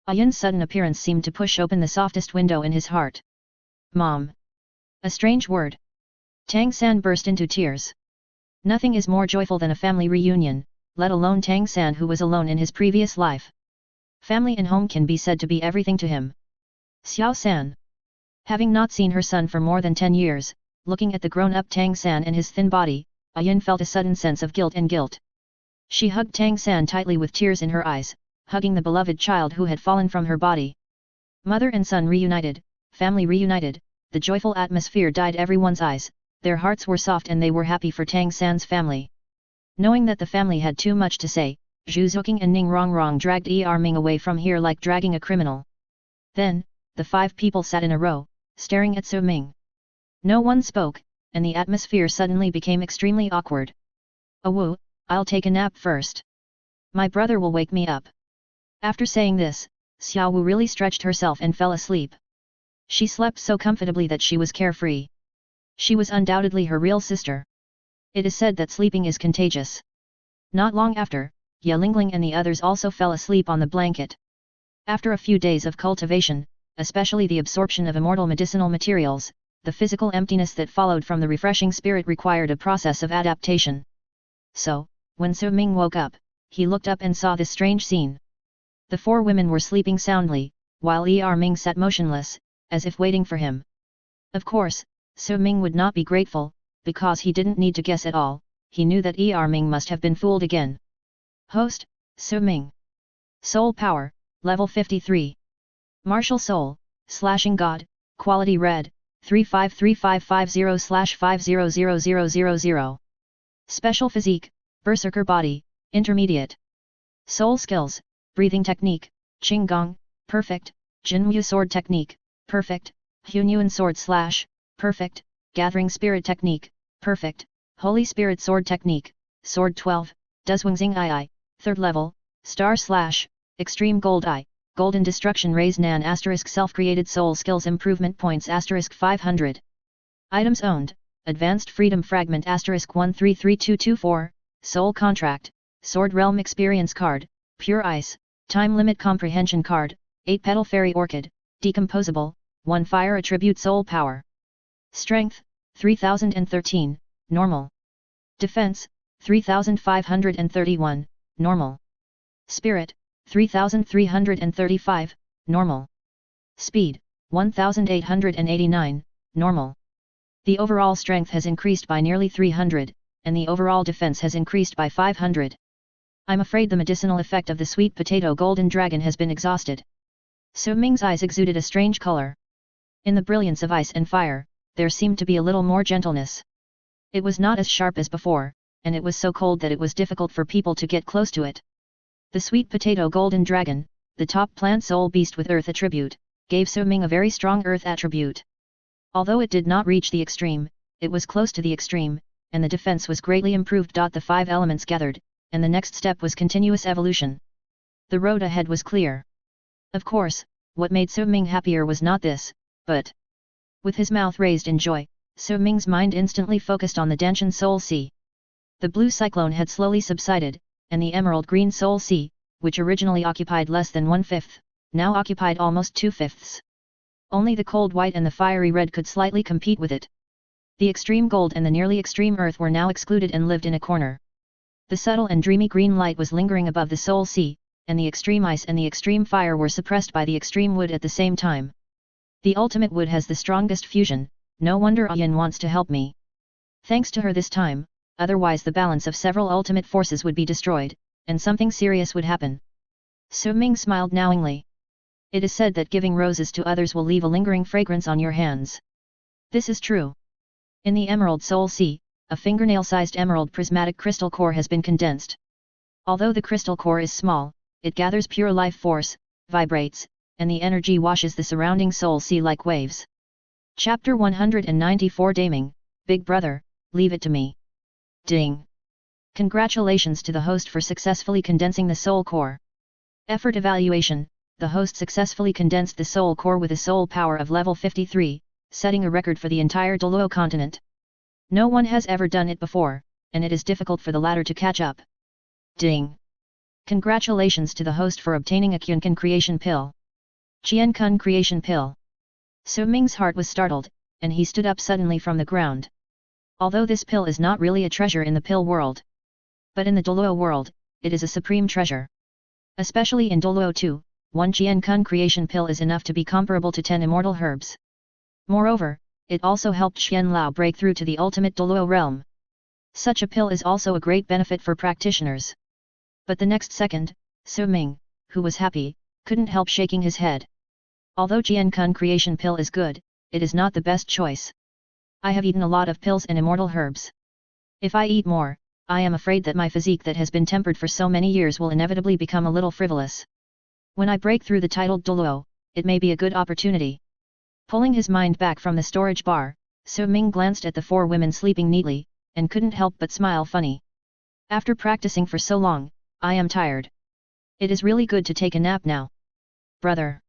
Ayin's sudden appearance seemed to push open the softest window in his heart. Mom. A strange word. Tang San burst into tears. Nothing is more joyful than a family reunion, let alone Tang San who was alone in his previous life. Family and home can be said to be everything to him. Xiao San. Having not seen her son for more than 10 years, looking at the grown-up Tang San and his thin body, Ayin felt a sudden sense of guilt. She hugged Tang San tightly with tears in her eyes, hugging the beloved child who had fallen from her body. Mother and son reunited, family reunited, the joyful atmosphere dyed everyone's eyes, their hearts were soft and they were happy for Tang San's family. Knowing that the family had too much to say, Zhu Zuqing and Ning Rongrong dragged Ming away from here like dragging a criminal. Then, the 5 people sat in a row, staring at Su Ming. No one spoke, and the atmosphere suddenly became extremely awkward. Awu, I'll take a nap first. My brother will wake me up. After saying this, Xiao Wu really stretched herself and fell asleep. She slept so comfortably that she was carefree. She was undoubtedly her real sister. It is said that sleeping is contagious. Not long after, Ye Lingling and the others also fell asleep on the blanket. After a few days of cultivation, especially the absorption of immortal medicinal materials, the physical emptiness that followed from the refreshing spirit required a process of adaptation. So, when Su Ming woke up, he looked up and saw this strange scene. The four women were sleeping soundly, while Ming sat motionless, as if waiting for him. Of course, Su Ming would not be grateful, because he didn't need to guess at all, he knew that Ming must have been fooled again. Host, Su Ming. Soul Power, Level 53. Martial Soul, Slashing God, Quality Red, 353550/500000. Special Physique, Berserker Body, Intermediate. Soul Skills, Breathing Technique, Qinggong, Perfect, Jinmu Sword Technique, Perfect, Hunyuan Sword Slash, Perfect, Gathering Spirit Technique, Perfect, Holy Spirit Sword Technique, Sword 12, Duzwangxing II, 3rd Level, Star Slash, Extreme Gold Eye, Golden Destruction Raise Nan * Self-Created Soul Skills Improvement Points * 500. Items Owned, Advanced Freedom Fragment * 133224, Soul Contract, Sword Realm Experience Card, Pure Ice, Time Limit Comprehension Card, 8 Petal Fairy Orchid, Decomposable, 1 Fire Attribute Soul Power. Strength, 3013, Normal. Defense, 3531, Normal. Spirit, 3335, Normal. Speed, 1889, Normal. The overall strength has increased by nearly 300, and the overall defense has increased by 500. I'm afraid the medicinal effect of the sweet potato golden dragon has been exhausted. Su Ming's eyes exuded a strange color. In the brilliance of ice and fire, there seemed to be a little more gentleness. It was not as sharp as before, and it was so cold that it was difficult for people to get close to it. The sweet potato golden dragon, the top plant soul beast with earth attribute, gave Su Ming a very strong earth attribute. Although it did not reach the extreme, it was close to the extreme, and the defense was greatly improved. The 5 elements gathered, and the next step was continuous evolution. The road ahead was clear. Of course, what made Su Ming happier was not this, but... With his mouth raised in joy, Su Ming's mind instantly focused on the Danshan Soul Sea. The blue cyclone had slowly subsided, and the emerald green Soul Sea, which originally occupied less than 1/5, now occupied almost 2/5. Only the cold white and the fiery red could slightly compete with it. The extreme gold and the nearly extreme earth were now excluded and lived in a corner. The subtle and dreamy green light was lingering above the Soul Sea, and the extreme ice and the extreme fire were suppressed by the extreme wood at the same time. The ultimate wood has the strongest fusion, no wonder Ayan wants to help me. Thanks to her this time, otherwise the balance of several ultimate forces would be destroyed, and something serious would happen. Su Ming smiled knowingly. It is said that giving roses to others will leave a lingering fragrance on your hands. This is true. In the Emerald Soul Sea, a fingernail-sized emerald prismatic crystal core has been condensed. Although the crystal core is small, it gathers pure life force, vibrates, and the energy washes the surrounding Soul Sea like waves. Chapter 194 Daming, Big Brother, leave it to me. Ding! Congratulations to the host for successfully condensing the soul core. Effort evaluation. The host successfully condensed the soul core with a soul power of level 53, setting a record for the entire Douluo continent. No one has ever done it before, and it is difficult for the latter to catch up. Ding! Congratulations to the host for obtaining a Qiankun creation pill. Qiankun creation pill. Su Ming's heart was startled, and he stood up suddenly from the ground. Although this pill is not really a treasure in the pill world, but in the Douluo world, it is a supreme treasure. Especially in Douluo 2, 1 Qiankun creation pill is enough to be comparable to 10 immortal herbs. Moreover, it also helped Xian Lao break through to the ultimate Douluo realm. Such a pill is also a great benefit for practitioners. But the next second, Su Ming, who was happy, couldn't help shaking his head. Although Qiankun creation pill is good, it is not the best choice. I have eaten a lot of pills and immortal herbs. If I eat more, I am afraid that my physique that has been tempered for so many years will inevitably become a little frivolous. When I break through the titled Douluo, it may be a good opportunity. Pulling his mind back from the storage bar, Su Ming glanced at the 4 women sleeping neatly, and couldn't help but smile funny. After practicing for so long, I am tired. It is really good to take a nap now. Brother.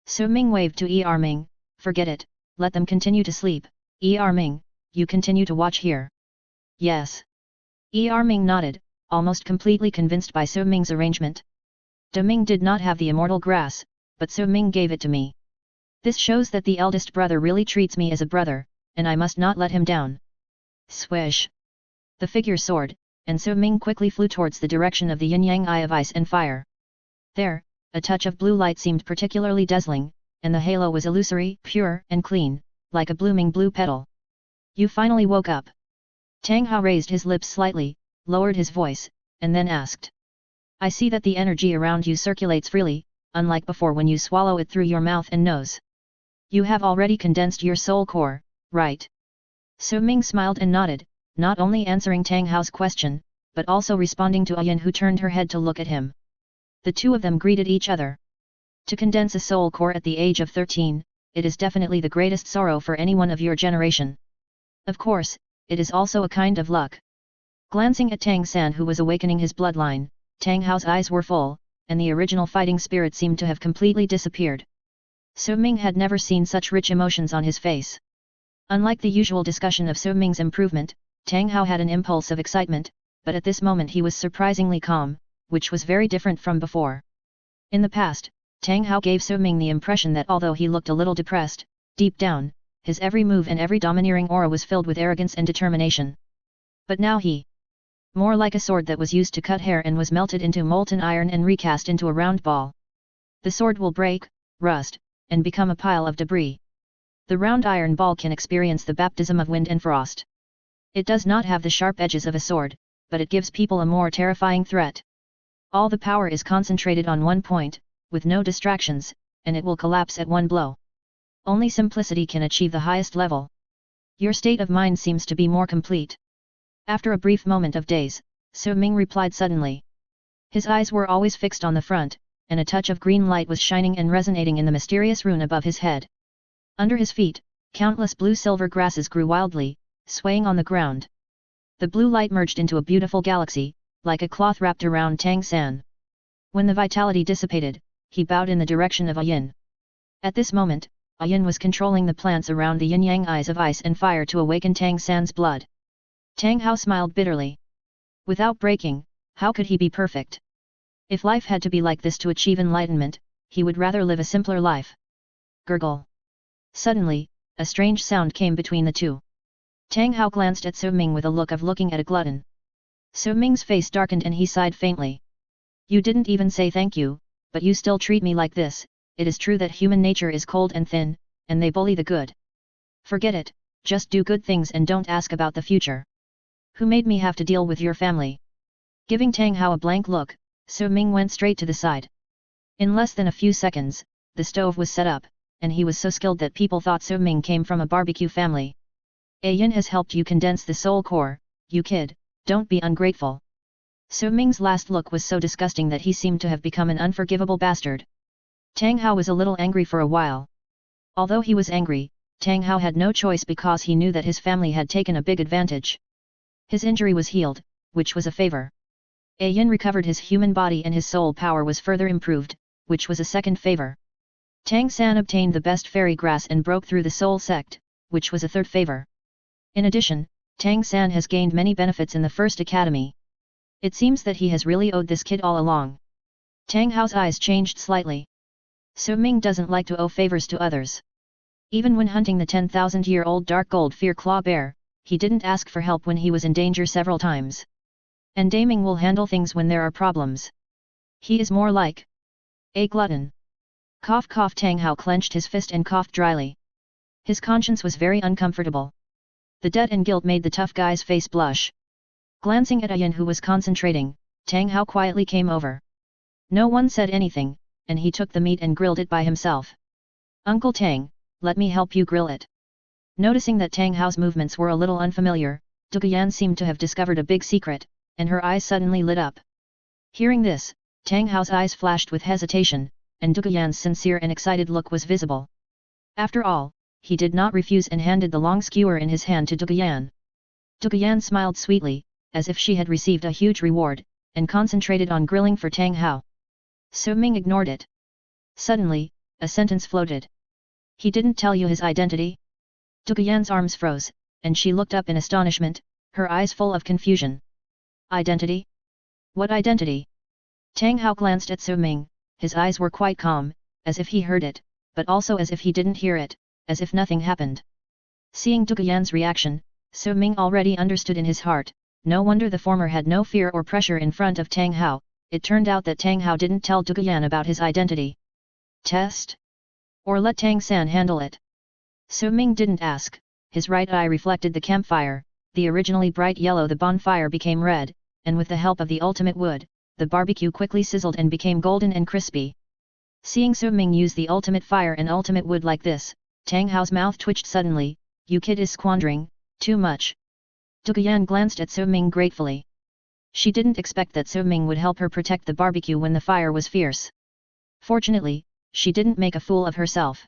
Su Ming waved to Er Ming, forget it, let them continue to sleep. Er Ming, you continue to watch here. Yes. Er Ming nodded, almost completely convinced by Su Ming's arrangement. De Ming did not have the immortal grass, but Su Ming gave it to me. This shows that the eldest brother really treats me as a brother, and I must not let him down. Swish! The figure soared, and Su Ming quickly flew towards the direction of the yin-yang eye of ice and fire. There, a touch of blue light seemed particularly dazzling, and the halo was illusory, pure and clean, like a blooming blue petal. You finally woke up. Tang Hao raised his lips slightly, lowered his voice, and then asked. I see that the energy around you circulates freely, unlike before when you swallow it through your mouth and nose. You have already condensed your soul core, right? Su Ming smiled and nodded, not only answering Tang Hao's question, but also responding to Ayan, who turned her head to look at him. The two of them greeted each other. To condense a soul core at the age of 13, it is definitely the greatest sorrow for anyone of your generation. Of course, it is also a kind of luck. Glancing at Tang San, who was awakening his bloodline, Tang Hao's eyes were full, and the original fighting spirit seemed to have completely disappeared. Su Ming had never seen such rich emotions on his face. Unlike the usual discussion of Su Ming's improvement, Tang Hao had an impulse of excitement, but at this moment he was surprisingly calm, which was very different from before. In the past, Tang Hao gave Su Ming the impression that although he looked a little depressed, deep down, his every move and every domineering aura was filled with arrogance and determination. But now he, more like a sword that was used to cut hair and was melted into molten iron and recast into a round ball. The sword will break, rust, and become a pile of debris. The round iron ball can experience the baptism of wind and frost. It does not have the sharp edges of a sword, but it gives people a more terrifying threat. All the power is concentrated on one point, with no distractions, and it will collapse at one blow. Only simplicity can achieve the highest level. Your state of mind seems to be more complete. After a brief moment of daze, Su Ming replied suddenly. His eyes were always fixed on the front, and a touch of green light was shining and resonating in the mysterious rune above his head. Under his feet, countless blue-silver grasses grew wildly, swaying on the ground. The blue light merged into a beautiful galaxy, like a cloth wrapped around Tang San. When the vitality dissipated, he bowed in the direction of Ayin. At this moment, Ayin was controlling the plants around the yin-yang eyes of ice and fire to awaken Tang San's blood. Tang Hao smiled bitterly. Without breaking, how could he be perfect? If life had to be like this to achieve enlightenment, he would rather live a simpler life. Gurgle. Suddenly, a strange sound came between the two. Tang Hao glanced at Su Ming with a look of looking at a glutton. Su Ming's face darkened and he sighed faintly. You didn't even say thank you, but you still treat me like this. It is true that human nature is cold and thin, and they bully the good. Forget it, just do good things and don't ask about the future. Who made me have to deal with your family? Giving Tang Hao a blank look, Su Ming went straight to the side. In less than a few seconds, the stove was set up, and he was so skilled that people thought Su Ming came from a barbecue family. Ayin has helped you condense the soul core, you kid, don't be ungrateful. Su Ming's last look was so disgusting that he seemed to have become an unforgivable bastard. Tang Hao was a little angry for a while. Although he was angry, Tang Hao had no choice because he knew that his family had taken a big advantage. His injury was healed, which was a favor. Ayin recovered his human body and his soul power was further improved, which was a second favor. Tang San obtained the best fairy grass and broke through the soul sect, which was a third favor. In addition, Tang San has gained many benefits in the first academy. It seems that he has really owed this kid all along. Tang Hao's eyes changed slightly. Su Ming doesn't like to owe favors to others. Even when hunting the 10,000-year-old dark gold fear claw bear, he didn't ask for help when he was in danger several times. And Daming will handle things when there are problems. He is more like a glutton. Cough cough. Tang Hao clenched his fist and coughed dryly. His conscience was very uncomfortable. The debt and guilt made the tough guy's face blush. Glancing at Ayin, who was concentrating, Tang Hao quietly came over. No one said anything, and he took the meat and grilled it by himself. Uncle Tang, let me help you grill it. Noticing that Tang Hao's movements were a little unfamiliar, Douluo seemed to have discovered a big secret, and her eyes suddenly lit up. Hearing this, Tang Hao's eyes flashed with hesitation, and Douluo's sincere and excited look was visible. After all, he did not refuse and handed the long skewer in his hand to Douluo. Douluo smiled sweetly, as if she had received a huge reward, and concentrated on grilling for Tang Hao. Su Ming ignored it. Suddenly, a sentence floated. He didn't tell you his identity? Duguyan's arms froze, and she looked up in astonishment, her eyes full of confusion. Identity? What identity? Tang Hao glanced at Su Ming, his eyes were quite calm, as if he heard it, but also as if he didn't hear it, as if nothing happened. Seeing Duguyan's reaction, Su Ming already understood in his heart, no wonder the former had no fear or pressure in front of Tang Hao. It turned out that Tang Hao didn't tell Duguyan about his identity. Test? Or let Tang San handle it? Su Ming didn't ask, his right eye reflected the campfire, the originally bright yellow the bonfire became red, and with the help of the ultimate wood, the barbecue quickly sizzled and became golden and crispy. Seeing Su Ming use the ultimate fire and ultimate wood like this, Tang Hao's mouth twitched suddenly. You kid is squandering, too much. Duguyan glanced at Su Ming gratefully. She didn't expect that Su Ming would help her protect the barbecue when the fire was fierce. Fortunately, she didn't make a fool of herself.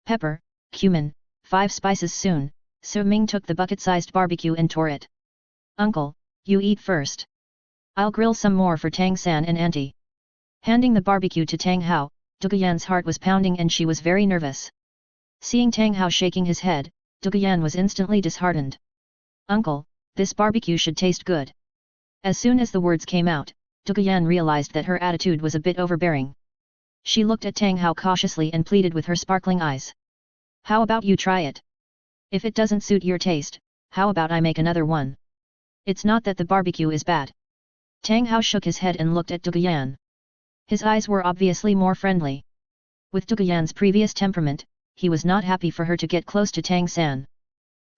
Pepper, cumin, 5 spices soon, Su Ming took the bucket-sized barbecue and tore it. Uncle, you eat first. I'll grill some more for Tang San and Auntie. Handing the barbecue to Tang Hao, Duguyan's heart was pounding and she was very nervous. Seeing Tang Hao shaking his head, Duguyan was instantly disheartened. Uncle, this barbecue should taste good. As soon as the words came out, Duguyan realized that her attitude was a bit overbearing. She looked at Tang Hao cautiously and pleaded with her sparkling eyes. How about you try it? If it doesn't suit your taste, how about I make another one? It's not that the barbecue is bad. Tang Hao shook his head and looked at Duguyan. His eyes were obviously more friendly. With Duguyan's previous temperament, he was not happy for her to get close to Tang San.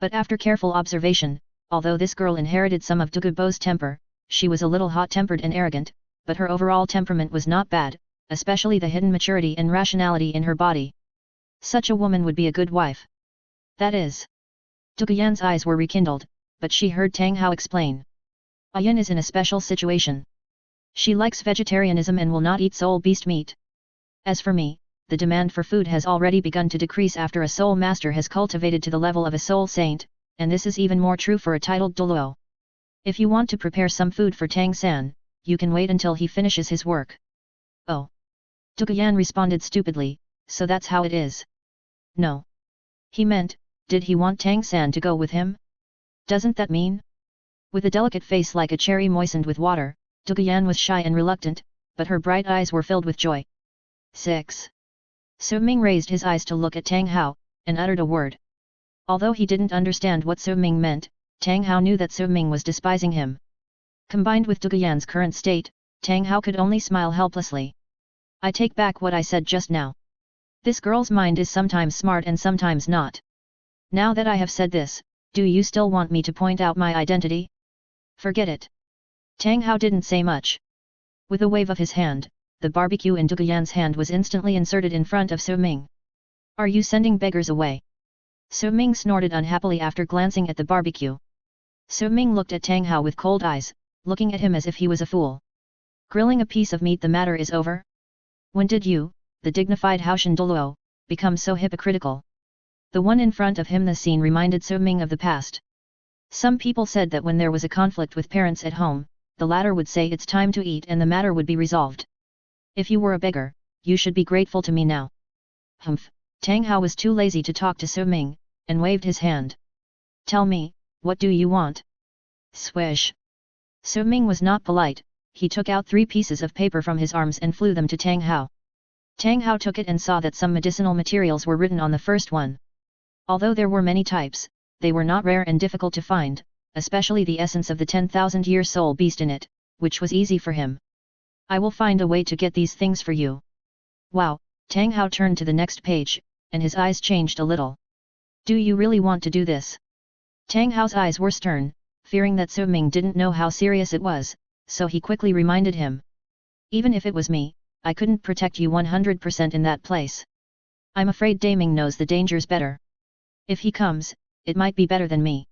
But after careful observation, although this girl inherited some of Dugubo's temper, she was a little hot-tempered and arrogant, but her overall temperament was not bad, especially the hidden maturity and rationality in her body. Such a woman would be a good wife. That is. Duguyan's eyes were rekindled, but she heard Tang Hao explain. Ayan is in a special situation. She likes vegetarianism and will not eat soul beast meat. As for me, the demand for food has already begun to decrease after a soul master has cultivated to the level of a soul saint, and this is even more true for a titled Douluo. If you want to prepare some food for Tang San, you can wait until he finishes his work. Oh. Duguyan responded stupidly, so that's how it is. No. He meant, did he want Tang San to go with him? Doesn't that mean? With a delicate face like a cherry moistened with water, Duguyan was shy and reluctant, but her bright eyes were filled with joy. 6. Su Ming raised his eyes to look at Tang Hao, and uttered a word. Although he didn't understand what Su Ming meant, Tang Hao knew that Su Ming was despising him. Combined with Duguyan's current state, Tang Hao could only smile helplessly. I take back what I said just now. This girl's mind is sometimes smart and sometimes not. Now that I have said this, do you still want me to point out my identity? Forget it. Tang Hao didn't say much. With a wave of his hand, the barbecue in Duguyan's hand was instantly inserted in front of Su Ming. Are you sending beggars away? Su Ming snorted unhappily after glancing at the barbecue. Su Ming looked at Tang Hao with cold eyes, looking at him as if he was a fool. Grilling a piece of meat, the matter is over? When did you, the dignified Haoshan Douluo, become so hypocritical? The one in front of him, the scene reminded Su Ming of the past. Some people said that when there was a conflict with parents at home, the latter would say it's time to eat and the matter would be resolved. If you were a beggar, you should be grateful to me now. Humph, Tang Hao was too lazy to talk to Su Ming, and waved his hand. Tell me, what do you want? Swish. Su Ming was not polite, he took out 3 pieces of paper from his arms and flew them to Tang Hao. Tang Hao took it and saw that some medicinal materials were written on the first one. Although there were many types, they were not rare and difficult to find, especially the essence of the 10,000-year soul beast in it, which was easy for him. I will find a way to get these things for you. Wow, Tang Hao turned to the next page, and his eyes changed a little. Do you really want to do this? Tang Hao's eyes were stern, fearing that Su Ming didn't know how serious it was, so he quickly reminded him. Even if it was me, I couldn't protect you 100% in that place. I'm afraid Daming knows the dangers better. If he comes, it might be better than me.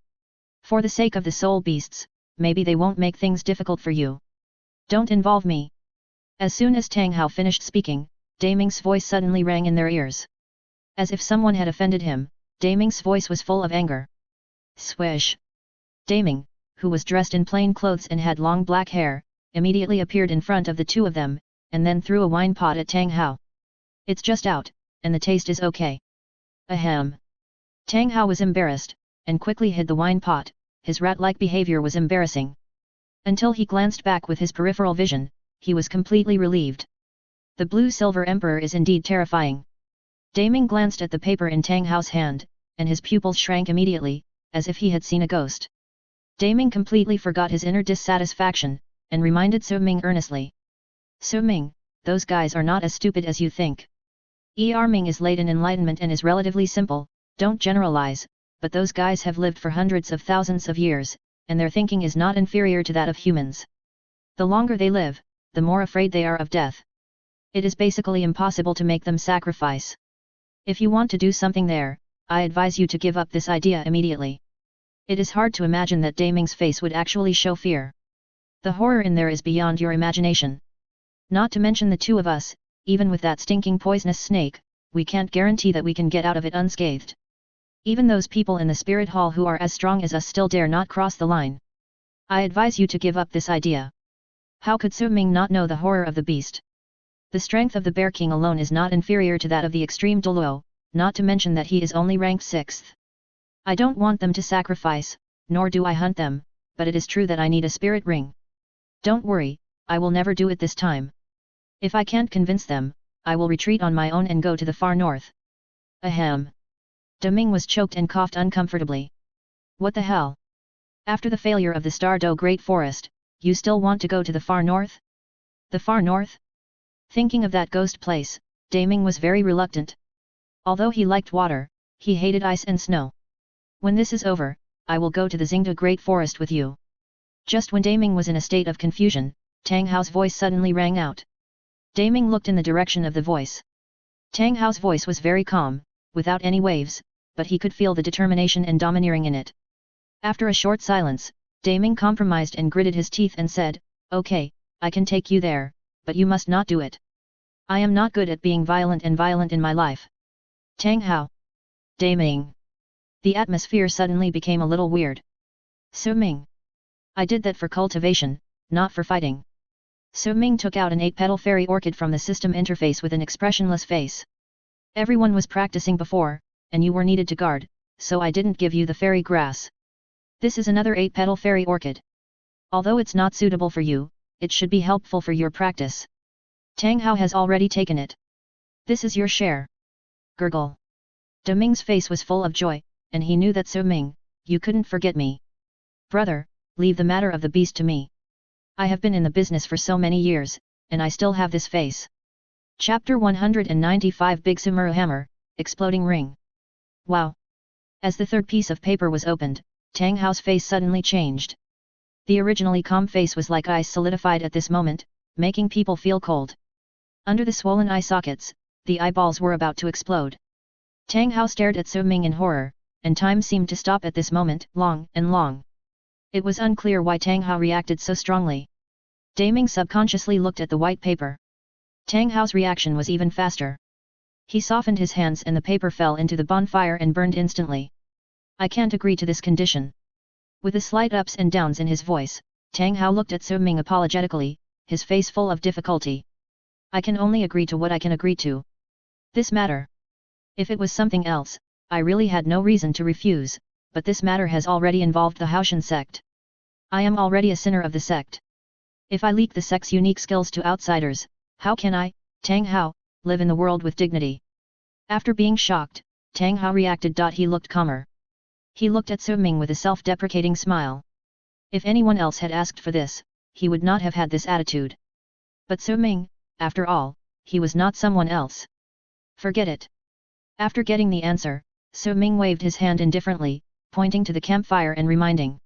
For the sake of the soul beasts, maybe they won't make things difficult for you. Don't involve me. As soon as Tang Hao finished speaking, Daming's voice suddenly rang in their ears. As if someone had offended him, Daming's voice was full of anger. Swish. Daming, who was dressed in plain clothes and had long black hair, immediately appeared in front of the two of them, and then threw a wine pot at Tang Hao. It's just out, and the taste is okay. Ahem. Tang Hao was embarrassed, and quickly hid the wine pot. His rat-like behavior was embarrassing. Until he glanced back with his peripheral vision, he was completely relieved. The blue-silver emperor is indeed terrifying. Daming glanced at the paper in Tang Hao's hand, and his pupils shrank immediately, as if he had seen a ghost. Daming completely forgot his inner dissatisfaction, and reminded Su Ming earnestly. Su Ming, those guys are not as stupid as you think. Ming is late in enlightenment and is relatively simple, don't generalize, but those guys have lived for hundreds of thousands of years, and their thinking is not inferior to that of humans. The longer they live, the more afraid they are of death. It is basically impossible to make them sacrifice. If you want to do something there, I advise you to give up this idea immediately. It is hard to imagine that Daming's face would actually show fear. The horror in there is beyond your imagination. Not to mention the two of us, even with that stinking poisonous snake, we can't guarantee that we can get out of it unscathed. Even those people in the spirit hall who are as strong as us still dare not cross the line. I advise you to give up this idea. How could Su Ming not know the horror of the beast? The strength of the Bear King alone is not inferior to that of the extreme Douluo, not to mention that he is only ranked 6th. I don't want them to sacrifice, nor do I hunt them, but it is true that I need a spirit ring. Don't worry, I will never do it this time. If I can't convince them, I will retreat on my own and go to the far north. Ahem. Deming was choked and coughed uncomfortably. What the hell? After the failure of the Stardo Great Forest, you still want to go to the far north? The far north? Thinking of that ghost place, Daming was very reluctant. Although he liked water, he hated ice and snow. When this is over, I will go to the Xingda Great Forest with you. Just when Daming was in a state of confusion, Tang Hao's voice suddenly rang out. Daming looked in the direction of the voice. Tang Hao's voice was very calm, without any waves, but he could feel the determination and domineering in it. After a short silence, Daming compromised and gritted his teeth and said, "Okay, I can take you there, but you must not do it. I am not good at being violent in my life." Tang Hao. Daming. The atmosphere suddenly became a little weird. Su Ming. I did that for cultivation, not for fighting. Su Ming took out an 8-petal fairy orchid from the system interface with an expressionless face. Everyone was practicing before, and you were needed to guard, so I didn't give you the fairy grass. This is another 8-petal fairy orchid. Although it's not suitable for you, it should be helpful for your practice. Tang Hao has already taken it. This is your share. Gurgle. Deming's face was full of joy, and he knew that Su Ming, you couldn't forget me. Brother, leave the matter of the beast to me. I have been in the business for so many years, and I still have this face. Chapter 195 Big Sumuru Hammer, Exploding Ring. Wow! As the third piece of paper was opened, Tang Hao's face suddenly changed. The originally calm face was like ice solidified at this moment, making people feel cold. Under the swollen eye sockets, the eyeballs were about to explode. Tang Hao stared at Su Ming in horror, and time seemed to stop at this moment, long and long. It was unclear why Tang Hao reacted so strongly. Daming subconsciously looked at the white paper. Tang Hao's reaction was even faster. He softened his hands and the paper fell into the bonfire and burned instantly. I can't agree to this condition. With a slight ups and downs in his voice, Tang Hao looked at Su Ming apologetically, his face full of difficulty. I can only agree to what I can agree to. This matter. If it was something else, I really had no reason to refuse, but this matter has already involved the Haoshan sect. I am already a sinner of the sect. If I leak the sect's unique skills to outsiders, how can I, Tang Hao, live in the world with dignity? After being shocked, Tang Hao reacted. He looked calmer. He looked at Su Ming with a self-deprecating smile. If anyone else had asked for this, he would not have had this attitude. But Su Ming, after all, he was not someone else. Forget it. After getting the answer, Su Ming waved his hand indifferently, pointing to the campfire and reminding.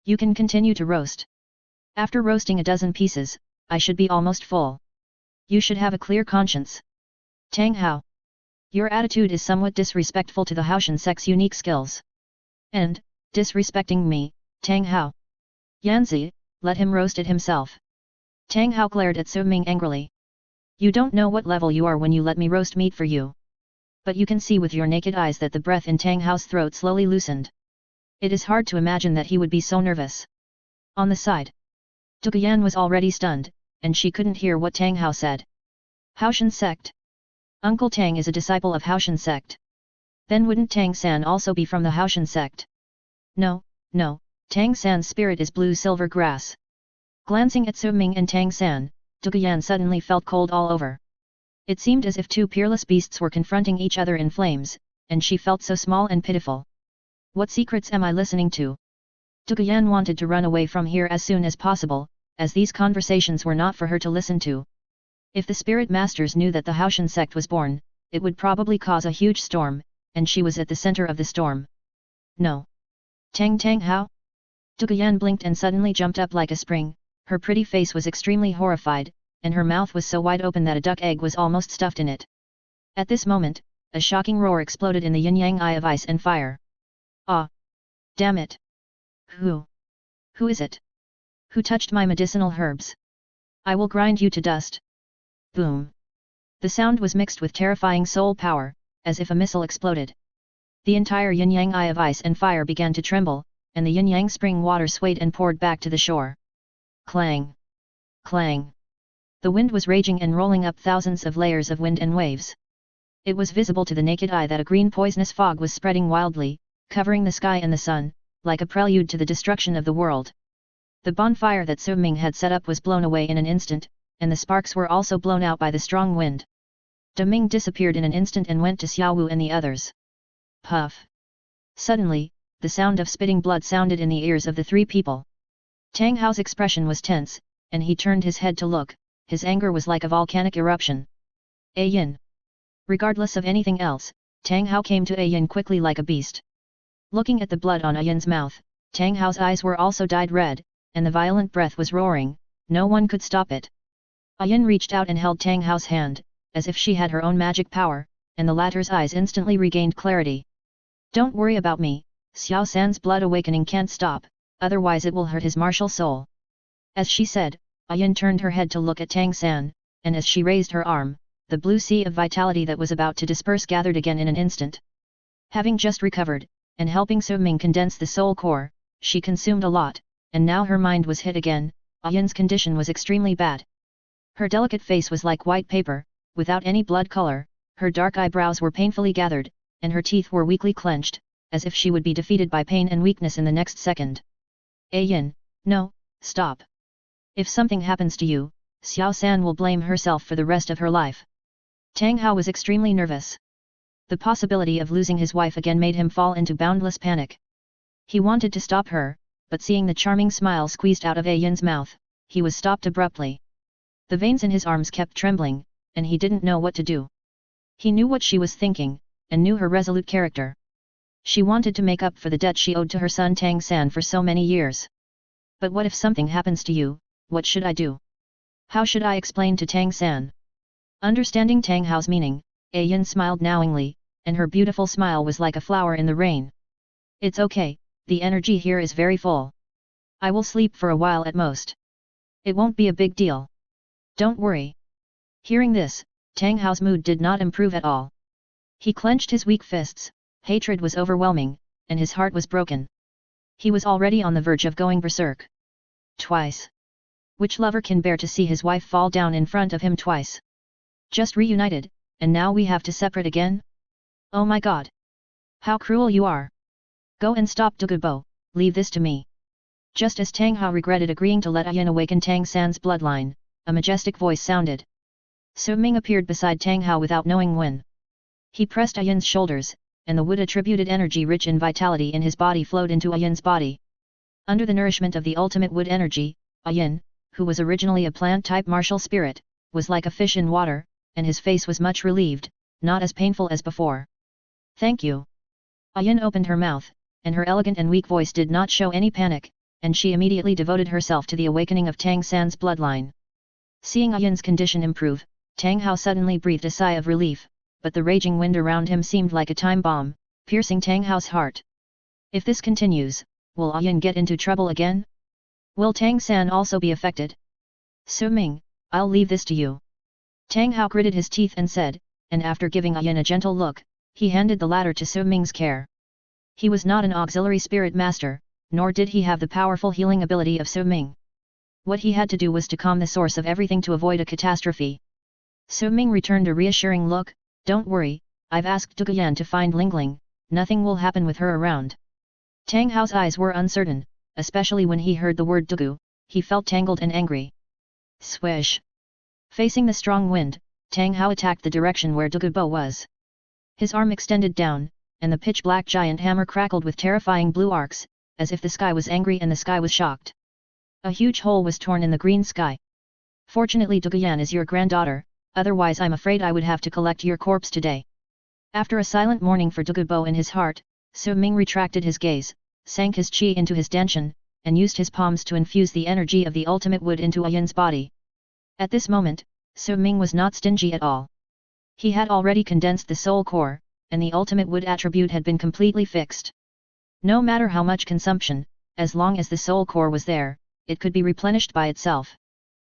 You can continue to roast. After roasting a dozen pieces, I should be almost full. You should have a clear conscience. Tang Hao. Your attitude is somewhat disrespectful to the Haoshan sect's unique skills. And, disrespecting me, Tang Hao. Yanzi, let him roast it himself. Tang Hao glared at Su Ming angrily. You don't know what level you are when you let me roast meat for you. But you can see with your naked eyes that the breath in Tang Hao's throat slowly loosened. It is hard to imagine that he would be so nervous. On the side, Duguyan was already stunned, and she couldn't hear what Tang Hao said. Haoshan sect. Uncle Tang is a disciple of Haoshan sect. Then wouldn't Tang San also be from the Haoshan sect? No, no, Tang San's spirit is blue-silver grass. Glancing at Su Ming and Tang San, Duguyan suddenly felt cold all over. It seemed as if two peerless beasts were confronting each other in flames, and she felt so small and pitiful. What secrets am I listening to? Duguyan wanted to run away from here as soon as possible, as these conversations were not for her to listen to. If the spirit masters knew that the Haoshan sect was born, it would probably cause a huge storm, and she was at the center of the storm. No. Tang Hao? Duguyan blinked and suddenly jumped up like a spring. Her pretty face was extremely horrified, and her mouth was so wide open that a duck egg was almost stuffed in it. At this moment, a shocking roar exploded in the yin-yang eye of ice and fire. Ah! Damn it! Who? Who is it? Who touched my medicinal herbs? I will grind you to dust. Boom! The sound was mixed with terrifying soul power, as if a missile exploded. The entire yin-yang eye of ice and fire began to tremble, and the yin-yang spring water swayed and poured back to the shore. Clang! Clang! The wind was raging and rolling up thousands of layers of wind and waves. It was visible to the naked eye that a green poisonous fog was spreading wildly, covering the sky and the sun, like a prelude to the destruction of the world. The bonfire that Su Ming had set up was blown away in an instant, and the sparks were also blown out by the strong wind. De Ming disappeared in an instant and went to Xiao Wu and the others. Puff! Suddenly, the sound of spitting blood sounded in the ears of the three people. Tang Hao's expression was tense, and he turned his head to look. His anger was like a volcanic eruption. A Yin. Regardless of anything else, Tang Hao came to A Yin quickly like a beast. Looking at the blood on A Yin's mouth, Tang Hao's eyes were also dyed red, and the violent breath was roaring. No one could stop it. A Yin reached out and held Tang Hao's hand, as if she had her own magic power, and the latter's eyes instantly regained clarity. Don't worry about me, Xiao San's blood awakening can't stop, otherwise it will hurt his martial soul. As she said, A Yin turned her head to look at Tang San, and as she raised her arm, the blue sea of vitality that was about to disperse gathered again in an instant. Having just recovered, and helping Su Ming condense the soul core, she consumed a lot, and now her mind was hit again. A Yin's condition was extremely bad. Her delicate face was like white paper, without any blood color, her dark eyebrows were painfully gathered, and her teeth were weakly clenched, as if she would be defeated by pain and weakness in the next second. A Yin, no, stop. If something happens to you, Xiao San will blame herself for the rest of her life. Tang Hao was extremely nervous. The possibility of losing his wife again made him fall into boundless panic. He wanted to stop her, but seeing the charming smile squeezed out of A Yin's mouth, he was stopped abruptly. The veins in his arms kept trembling, and he didn't know what to do. He knew what she was thinking, and knew her resolute character. She wanted to make up for the debt she owed to her son Tang San for so many years. But what if something happens to you, what should I do? How should I explain to Tang San? Understanding Tang Hao's meaning, A Yin smiled knowingly, and her beautiful smile was like a flower in the rain. It's okay, the energy here is very full. I will sleep for a while at most. It won't be a big deal. Don't worry. Hearing this, Tang Hao's mood did not improve at all. He clenched his weak fists, hatred was overwhelming, and his heart was broken. He was already on the verge of going berserk. Twice. Which lover can bear to see his wife fall down in front of him twice? Just reunited, and now we have to separate again? Oh my god! How cruel you are! Go and stop Douluo, leave this to me. Just as Tang Hao regretted agreeing to let A Yin awaken Tang San's bloodline, a majestic voice sounded. Su Ming appeared beside Tang Hao without knowing when. He pressed A Yin's shoulders, and the wood-attributed energy rich in vitality in his body flowed into A Yin's body. Under the nourishment of the ultimate wood energy, A Yin, who was originally a plant-type martial spirit, was like a fish in water, and his face was much relieved, not as painful as before. Thank you. A Yin opened her mouth, and her elegant and weak voice did not show any panic, and she immediately devoted herself to the awakening of Tang San's bloodline. Seeing A Yin's condition improve, Tang Hao suddenly breathed a sigh of relief, but the raging wind around him seemed like a time bomb, piercing Tang Hao's heart. If this continues, will A Yin get into trouble again? Will Tang San also be affected? Su Ming, I'll leave this to you. Tang Hao gritted his teeth and said, and after giving A Yin a gentle look, he handed the latter to Su Ming's care. He was not an auxiliary spirit master, nor did he have the powerful healing ability of Su Ming. What he had to do was to calm the source of everything to avoid a catastrophe. Su Ming returned a reassuring look, Don't worry, I've asked Douluo to find Lingling, nothing will happen with her around. Tang Hao's eyes were uncertain, especially when he heard the word Douluo, he felt tangled and angry. Swish! Facing the strong wind, Tang Hao attacked the direction where Douluo was. His arm extended down, and the pitch-black giant hammer crackled with terrifying blue arcs, as if the sky was angry and the sky was shocked. A huge hole was torn in the green sky. Fortunately Douluo is your granddaughter, otherwise I'm afraid I would have to collect your corpse today. After a silent mourning for Douluo in his heart, Su Ming retracted his gaze, sank his qi into his dantian, and used his palms to infuse the energy of the ultimate wood into Yin's body. At this moment, Su Ming was not stingy at all. He had already condensed the soul core, and the ultimate wood attribute had been completely fixed. No matter how much consumption, as long as the soul core was there, it could be replenished by itself.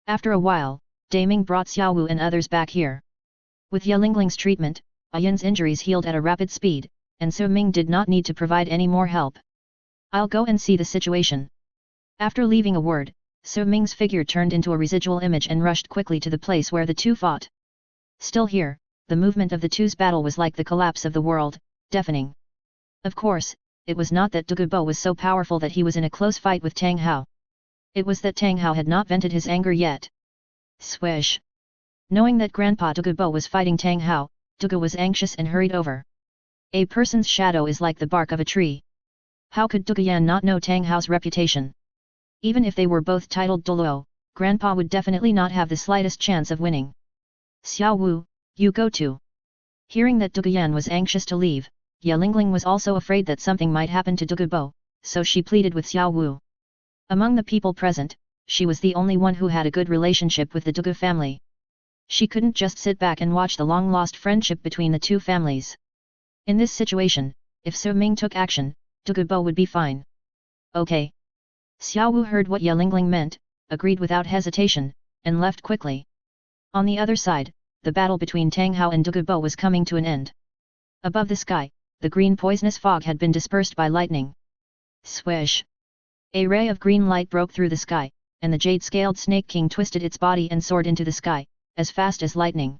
After a while, Daming brought Xiaowu and others back here. With Lingling's treatment, Yin's injuries healed at a rapid speed, and Su Ming did not need to provide any more help. I'll go and see the situation. After leaving a word, Su Ming's figure turned into a residual image and rushed quickly to the place where the two fought. Still here, the movement of the two's battle was like the collapse of the world, deafening. Of course, it was not that Douluo was so powerful that he was in a close fight with Tang Hao. It was that Tang Hao had not vented his anger yet. Swish! Knowing that Grandpa Douluo was fighting Tang Hao, Douluo was anxious and hurried over. A person's shadow is like the bark of a tree. How could Douluo not know Tang Hao's reputation? Even if they were both titled Douluo, Grandpa would definitely not have the slightest chance of winning. Xiaowu, you go too. Hearing that Douluo was anxious to leave, Lingling was also afraid that something might happen to Douluo, so she pleaded with Xiaowu. Among the people present, she was the only one who had a good relationship with the Douluo family. She couldn't just sit back and watch the long-lost friendship between the two families. In this situation, if Su Ming took action, Douluo would be fine. Okay. Xiaowu heard what Lingling meant, agreed without hesitation, and left quickly. On the other side, the battle between Tang Hao and Douluo was coming to an end. Above the sky, the green poisonous fog had been dispersed by lightning. Swish! A ray of green light broke through the sky, and the jade-scaled Snake King twisted its body and soared into the sky, as fast as lightning.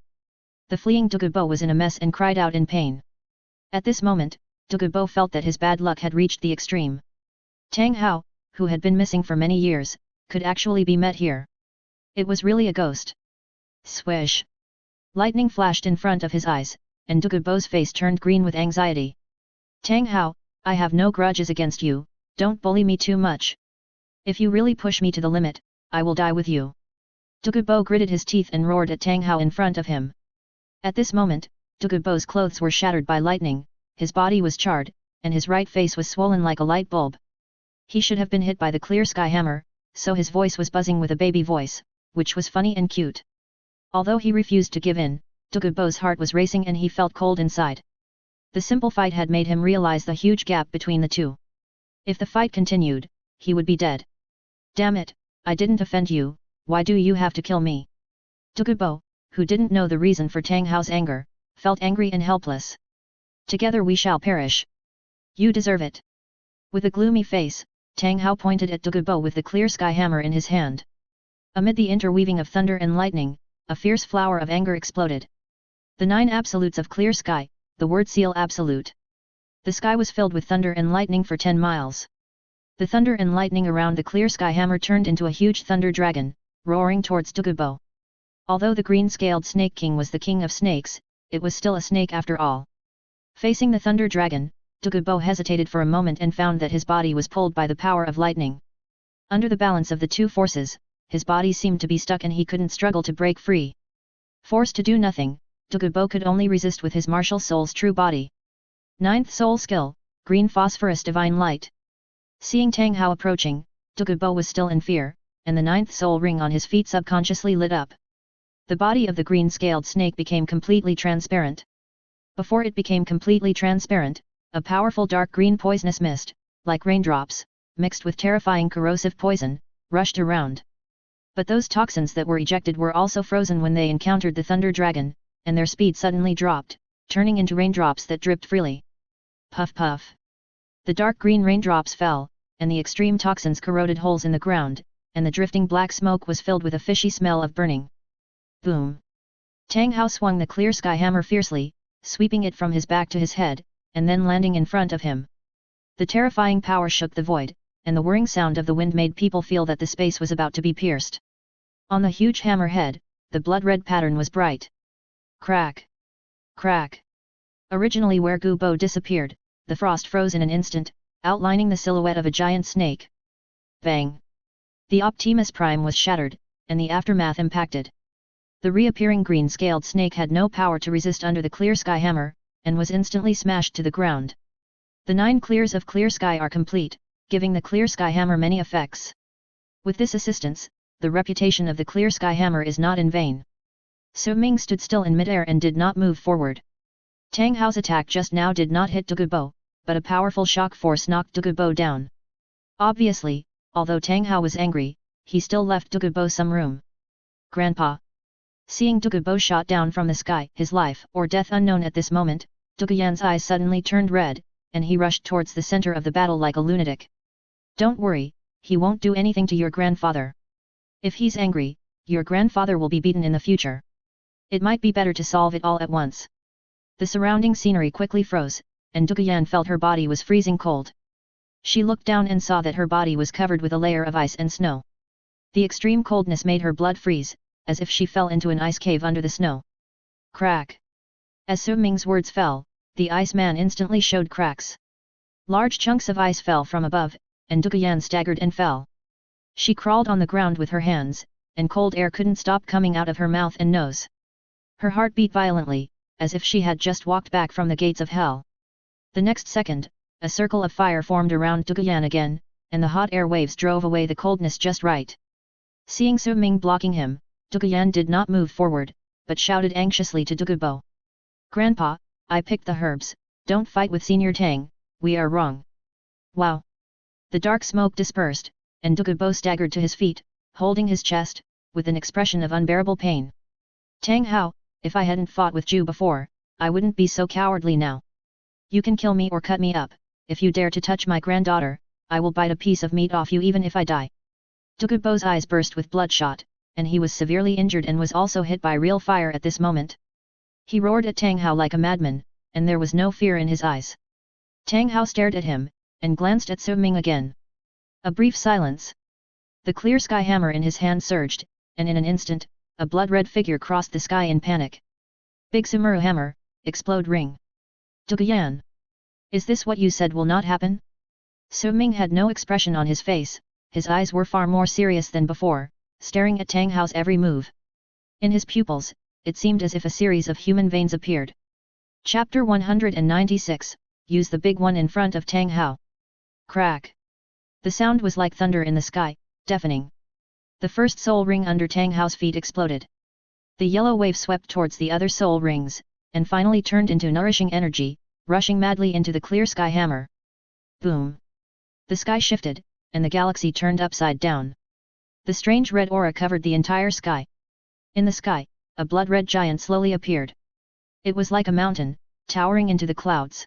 The fleeing Douluo was in a mess and cried out in pain. At this moment, Douluo felt that his bad luck had reached the extreme. Tang Hao, who had been missing for many years, could actually be met here. It was really a ghost. Swish! Lightning flashed in front of his eyes, and Douluo's face turned green with anxiety. Tang Hao, I have no grudges against you, don't bully me too much. If you really push me to the limit, I will die with you. Douluo gritted his teeth and roared at Tang Hao in front of him. At this moment, Douluo's clothes were shattered by lightning, his body was charred, and his right face was swollen like a light bulb. He should have been hit by the clear sky hammer, so his voice was buzzing with a baby voice, which was funny and cute. Although he refused to give in, Douluo's heart was racing and he felt cold inside. The simple fight had made him realize the huge gap between the two. If the fight continued, he would be dead. Damn it, I didn't offend you, why do you have to kill me? Douluo, who didn't know the reason for Tang Hao's anger, felt angry and helpless. Together we shall perish. You deserve it. With a gloomy face, Tang Hao pointed at Douluo with the clear sky hammer in his hand. Amid the interweaving of thunder and lightning, a fierce flower of anger exploded. The 9 absolutes of clear sky, the word seal absolute. The sky was filled with thunder and lightning for 10 miles. The thunder and lightning around the clear sky hammer turned into a huge thunder dragon, roaring towards Douluo. Although the green-scaled Snake King was the king of snakes, it was still a snake after all. Facing the thunder dragon, Douluo hesitated for a moment and found that his body was pulled by the power of lightning. Under the balance of the two forces, his body seemed to be stuck and he couldn't struggle to break free. Forced to do nothing, Douluo could only resist with his martial soul's true body. 9th soul skill, green phosphorus divine light. Seeing Tang Hao approaching, Douluo was still in fear, and the 9th soul ring on his feet subconsciously lit up. The body of the green-scaled snake became completely transparent. Before it became completely transparent, a powerful dark green poisonous mist, like raindrops, mixed with terrifying corrosive poison, rushed around. But those toxins that were ejected were also frozen when they encountered the thunder dragon, and their speed suddenly dropped, turning into raindrops that dripped freely. Puff puff. The dark green raindrops fell, and the extreme toxins corroded holes in the ground, and the drifting black smoke was filled with a fishy smell of burning. Boom. Tang Hao swung the clear sky hammer fiercely, sweeping it from his back to his head, and then landing in front of him. The terrifying power shook the void, and the whirring sound of the wind made people feel that the space was about to be pierced. On the huge hammer head, the blood-red pattern was bright. Crack! Crack! Originally where Gu Bo disappeared, the frost froze in an instant, outlining the silhouette of a giant snake. Bang! The Optimus Prime was shattered, and the aftermath impacted. The reappearing green-scaled snake had no power to resist under the clear sky hammer, and was instantly smashed to the ground. The 9 clears of clear sky are complete, giving the clear sky hammer many effects. With this assistance, the reputation of the clear sky hammer is not in vain. Su Ming stood still in midair and did not move forward. Tang Hao's attack just now did not hit Douluo Bo, but a powerful shock force knocked Douluo Bo down. Obviously, although Tang Hao was angry, he still left Douluo Bo some room. Grandpa! Seeing Douluo Bo shot down from the sky, his life or death unknown at this moment, Douluo's eyes suddenly turned red, and he rushed towards the center of the battle like a lunatic. Don't worry, he won't do anything to your grandfather. If he's angry, your grandfather will be beaten in the future. It might be better to solve it all at once. The surrounding scenery quickly froze, and Douluo felt her body was freezing cold. She looked down and saw that her body was covered with a layer of ice and snow. The extreme coldness made her blood freeze, as if she fell into an ice cave under the snow. Crack! As Su Ming's words fell, the Iceman instantly showed cracks. Large chunks of ice fell from above, and Douluo staggered and fell. She crawled on the ground with her hands, and cold air couldn't stop coming out of her mouth and nose. Her heart beat violently, as if she had just walked back from the gates of hell. The next second, a circle of fire formed around Douluo again, and the hot air waves drove away the coldness just right. Seeing Su Ming blocking him, Douluo did not move forward, but shouted anxiously to Douluo Bo. Grandpa, I picked the herbs, don't fight with Senior Tang, we are wrong. Wow! The dark smoke dispersed, and Douluo Bo staggered to his feet, holding his chest, with an expression of unbearable pain. Tang Hao, if I hadn't fought with you before, I wouldn't be so cowardly now. You can kill me or cut me up, if you dare to touch my granddaughter, I will bite a piece of meat off you even if I die. Douluo Bo's eyes burst with bloodshot, and he was severely injured and was also hit by real fire at this moment. He roared at Tang Hao like a madman, and there was no fear in his eyes. Tang Hao stared at him, and glanced at Su Ming again. A brief silence. The clear sky hammer in his hand surged, and in an instant, a blood-red figure crossed the sky in panic. Big Sumeru hammer, explode ring. Douluo! Is this what you said will not happen? Su Ming had no expression on his face, his eyes were far more serious than before, staring at Tang Hao's every move. In his pupils, it seemed as if a series of human veins appeared. Chapter 196, Use the big one in front of Tang Hao. Crack! The sound was like thunder in the sky, deafening. The first soul ring under Tang Hao's feet exploded. The yellow wave swept towards the other soul rings, and finally turned into nourishing energy, rushing madly into the clear sky hammer. Boom! The sky shifted, and the galaxy turned upside down. The strange red aura covered the entire sky. In the sky, a blood-red giant slowly appeared. It was like a mountain, towering into the clouds.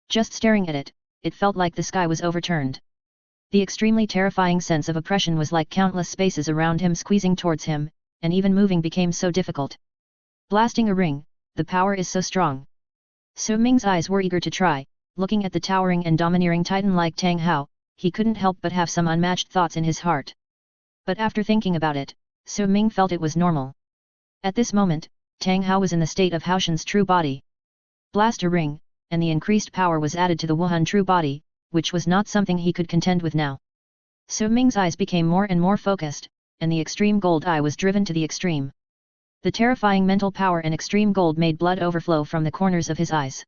Just staring at it, it felt like the sky was overturned. The extremely terrifying sense of oppression was like countless spaces around him squeezing towards him, and even moving became so difficult. Blasting a ring, the power is so strong. Su Ming's eyes were eager to try, looking at the towering and domineering titan like Tang Hao, he couldn't help but have some unmatched thoughts in his heart. But after thinking about it, Su Ming felt it was normal. At this moment, Tang Hao was in the state of Haoshan's true body. Blast a ring, and the increased power was added to the Wuhan true body, which was not something he could contend with now. Su Ming's eyes became more and more focused, and the extreme gold eye was driven to the extreme. The terrifying mental power and extreme gold made blood overflow from the corners of his eyes.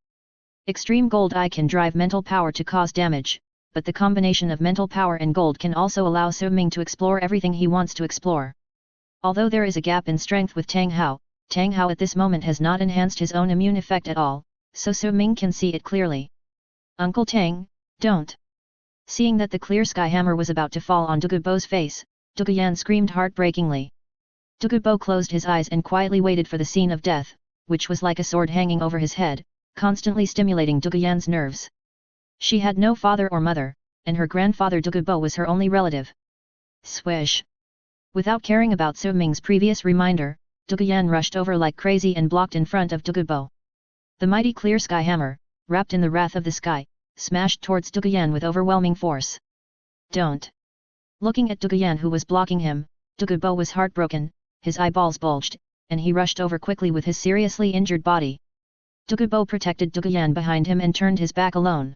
Extreme gold eye can drive mental power to cause damage, but the combination of mental power and gold can also allow Su Ming to explore everything he wants to explore. Although there is a gap in strength with Tang Hao at this moment has not enhanced his own immune effect at all, so Su Ming can see it clearly. Uncle Tang, don't! Seeing that the clear sky hammer was about to fall on Douluo Bo's face, Douluo screamed heartbreakingly. Douluo Bo closed his eyes and quietly waited for the scene of death, which was like a sword hanging over his head, constantly stimulating Douluo's nerves. She had no father or mother, and her grandfather Douluo Bo was her only relative. Swish! Without caring about Su Ming's previous reminder, Duguyan rushed over like crazy and blocked in front of Douluo. The mighty clear sky hammer, wrapped in the wrath of the sky, smashed towards Duguyan with overwhelming force. Don't! Looking at Duguyan who was blocking him, Douluo was heartbroken, his eyeballs bulged, and he rushed over quickly with his seriously injured body. Douluo protected Duguyan behind him and turned his back alone.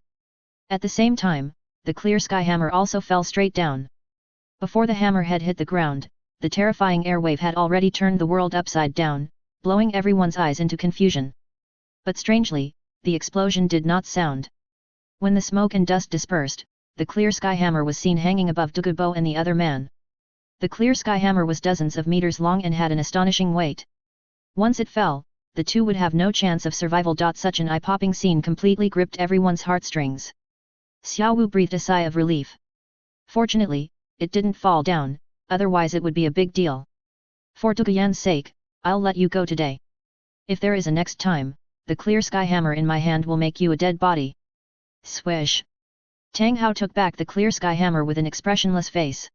At the same time, the clear sky hammer also fell straight down. Before the hammer had hit the ground, the terrifying airwave had already turned the world upside down, blowing everyone's eyes into confusion. But strangely, the explosion did not sound. When the smoke and dust dispersed, the clear sky hammer was seen hanging above Douluo and the other man. The clear sky hammer was dozens of meters long and had an astonishing weight. Once it fell, the two would have no chance of survival. Such an eye-popping scene completely gripped everyone's heartstrings. Xiaowu breathed a sigh of relief. Fortunately, it didn't fall down, otherwise it would be a big deal. For Duguyan's sake, I'll let you go today. If there is a next time, the clear sky hammer in my hand will make you a dead body. Swish! Tang Hao took back the clear sky hammer with an expressionless face.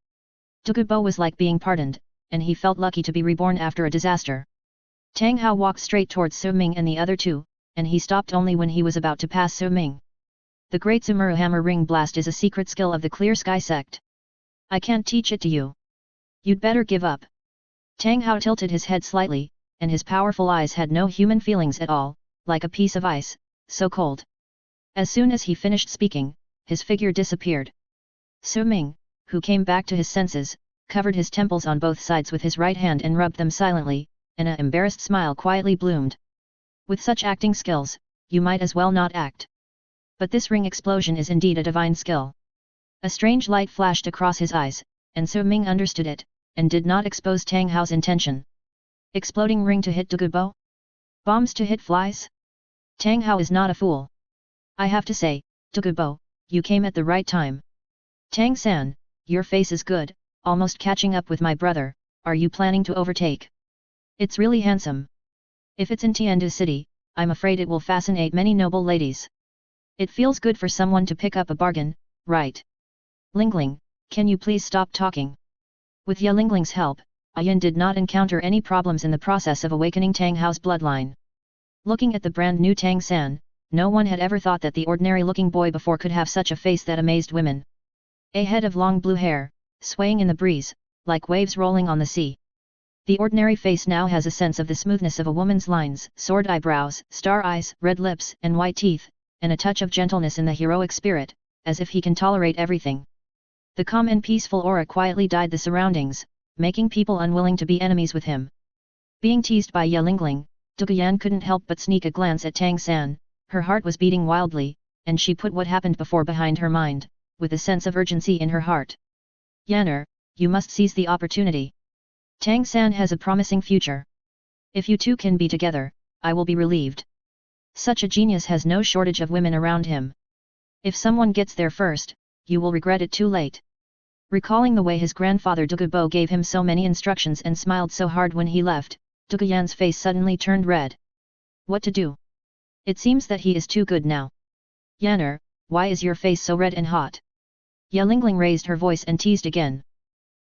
Douluo was like being pardoned, and he felt lucky to be reborn after a disaster. Tang Hao walked straight towards Su Ming and the other two, and he stopped only when he was about to pass Su Ming. The Great Sumuru Hammer Ring Blast is a secret skill of the Clear Sky sect. I can't teach it to you. You'd better give up. Tang Hao tilted his head slightly, and his powerful eyes had no human feelings at all, like a piece of ice, so cold. As soon as he finished speaking, his figure disappeared. Su Ming, who came back to his senses, covered his temples on both sides with his right hand and rubbed them silently, and an embarrassed smile quietly bloomed. With such acting skills, you might as well not act. But this ring explosion is indeed a divine skill. A strange light flashed across his eyes, and Su Ming understood it, and did not expose Tang Hao's intention. Exploding ring to hit Douluo? Bombs to hit flies? Tang Hao is not a fool. I have to say, Douluo, you came at the right time. Tang-san, your face is good, almost catching up with my brother. Are you planning to overtake? It's really handsome. If it's in Tiandu City, I'm afraid it will fascinate many noble ladies. It feels good for someone to pick up a bargain, right? Lingling, can you please stop talking? With Ye Lingling's help, Ayan did not encounter any problems in the process of awakening Tang Hao's bloodline. Looking at the brand new Tang San, no one had ever thought that the ordinary-looking boy before could have such a face that amazed women. A head of long blue hair, swaying in the breeze, like waves rolling on the sea. The ordinary face now has a sense of the smoothness of a woman's lines, sword eyebrows, star eyes, red lips, and white teeth, and a touch of gentleness in the heroic spirit, as if he can tolerate everything. The calm and peaceful aura quietly dyed the surroundings, making people unwilling to be enemies with him. Being teased by Ye Lingling, Duguyan couldn't help but sneak a glance at Tang San. Her heart was beating wildly, and she put what happened before behind her mind, with a sense of urgency in her heart. Yanner, you must seize the opportunity. Tang San has a promising future. If you two can be together, I will be relieved. Such a genius has no shortage of women around him. If someone gets there first, you will regret it too late. Recalling the way his grandfather Douluo gave him so many instructions and smiled so hard when he left, Duguyan's face suddenly turned red. What to do? It seems that he is too good now. Yanner, why is your face so red and hot? Ye Lingling raised her voice and teased again.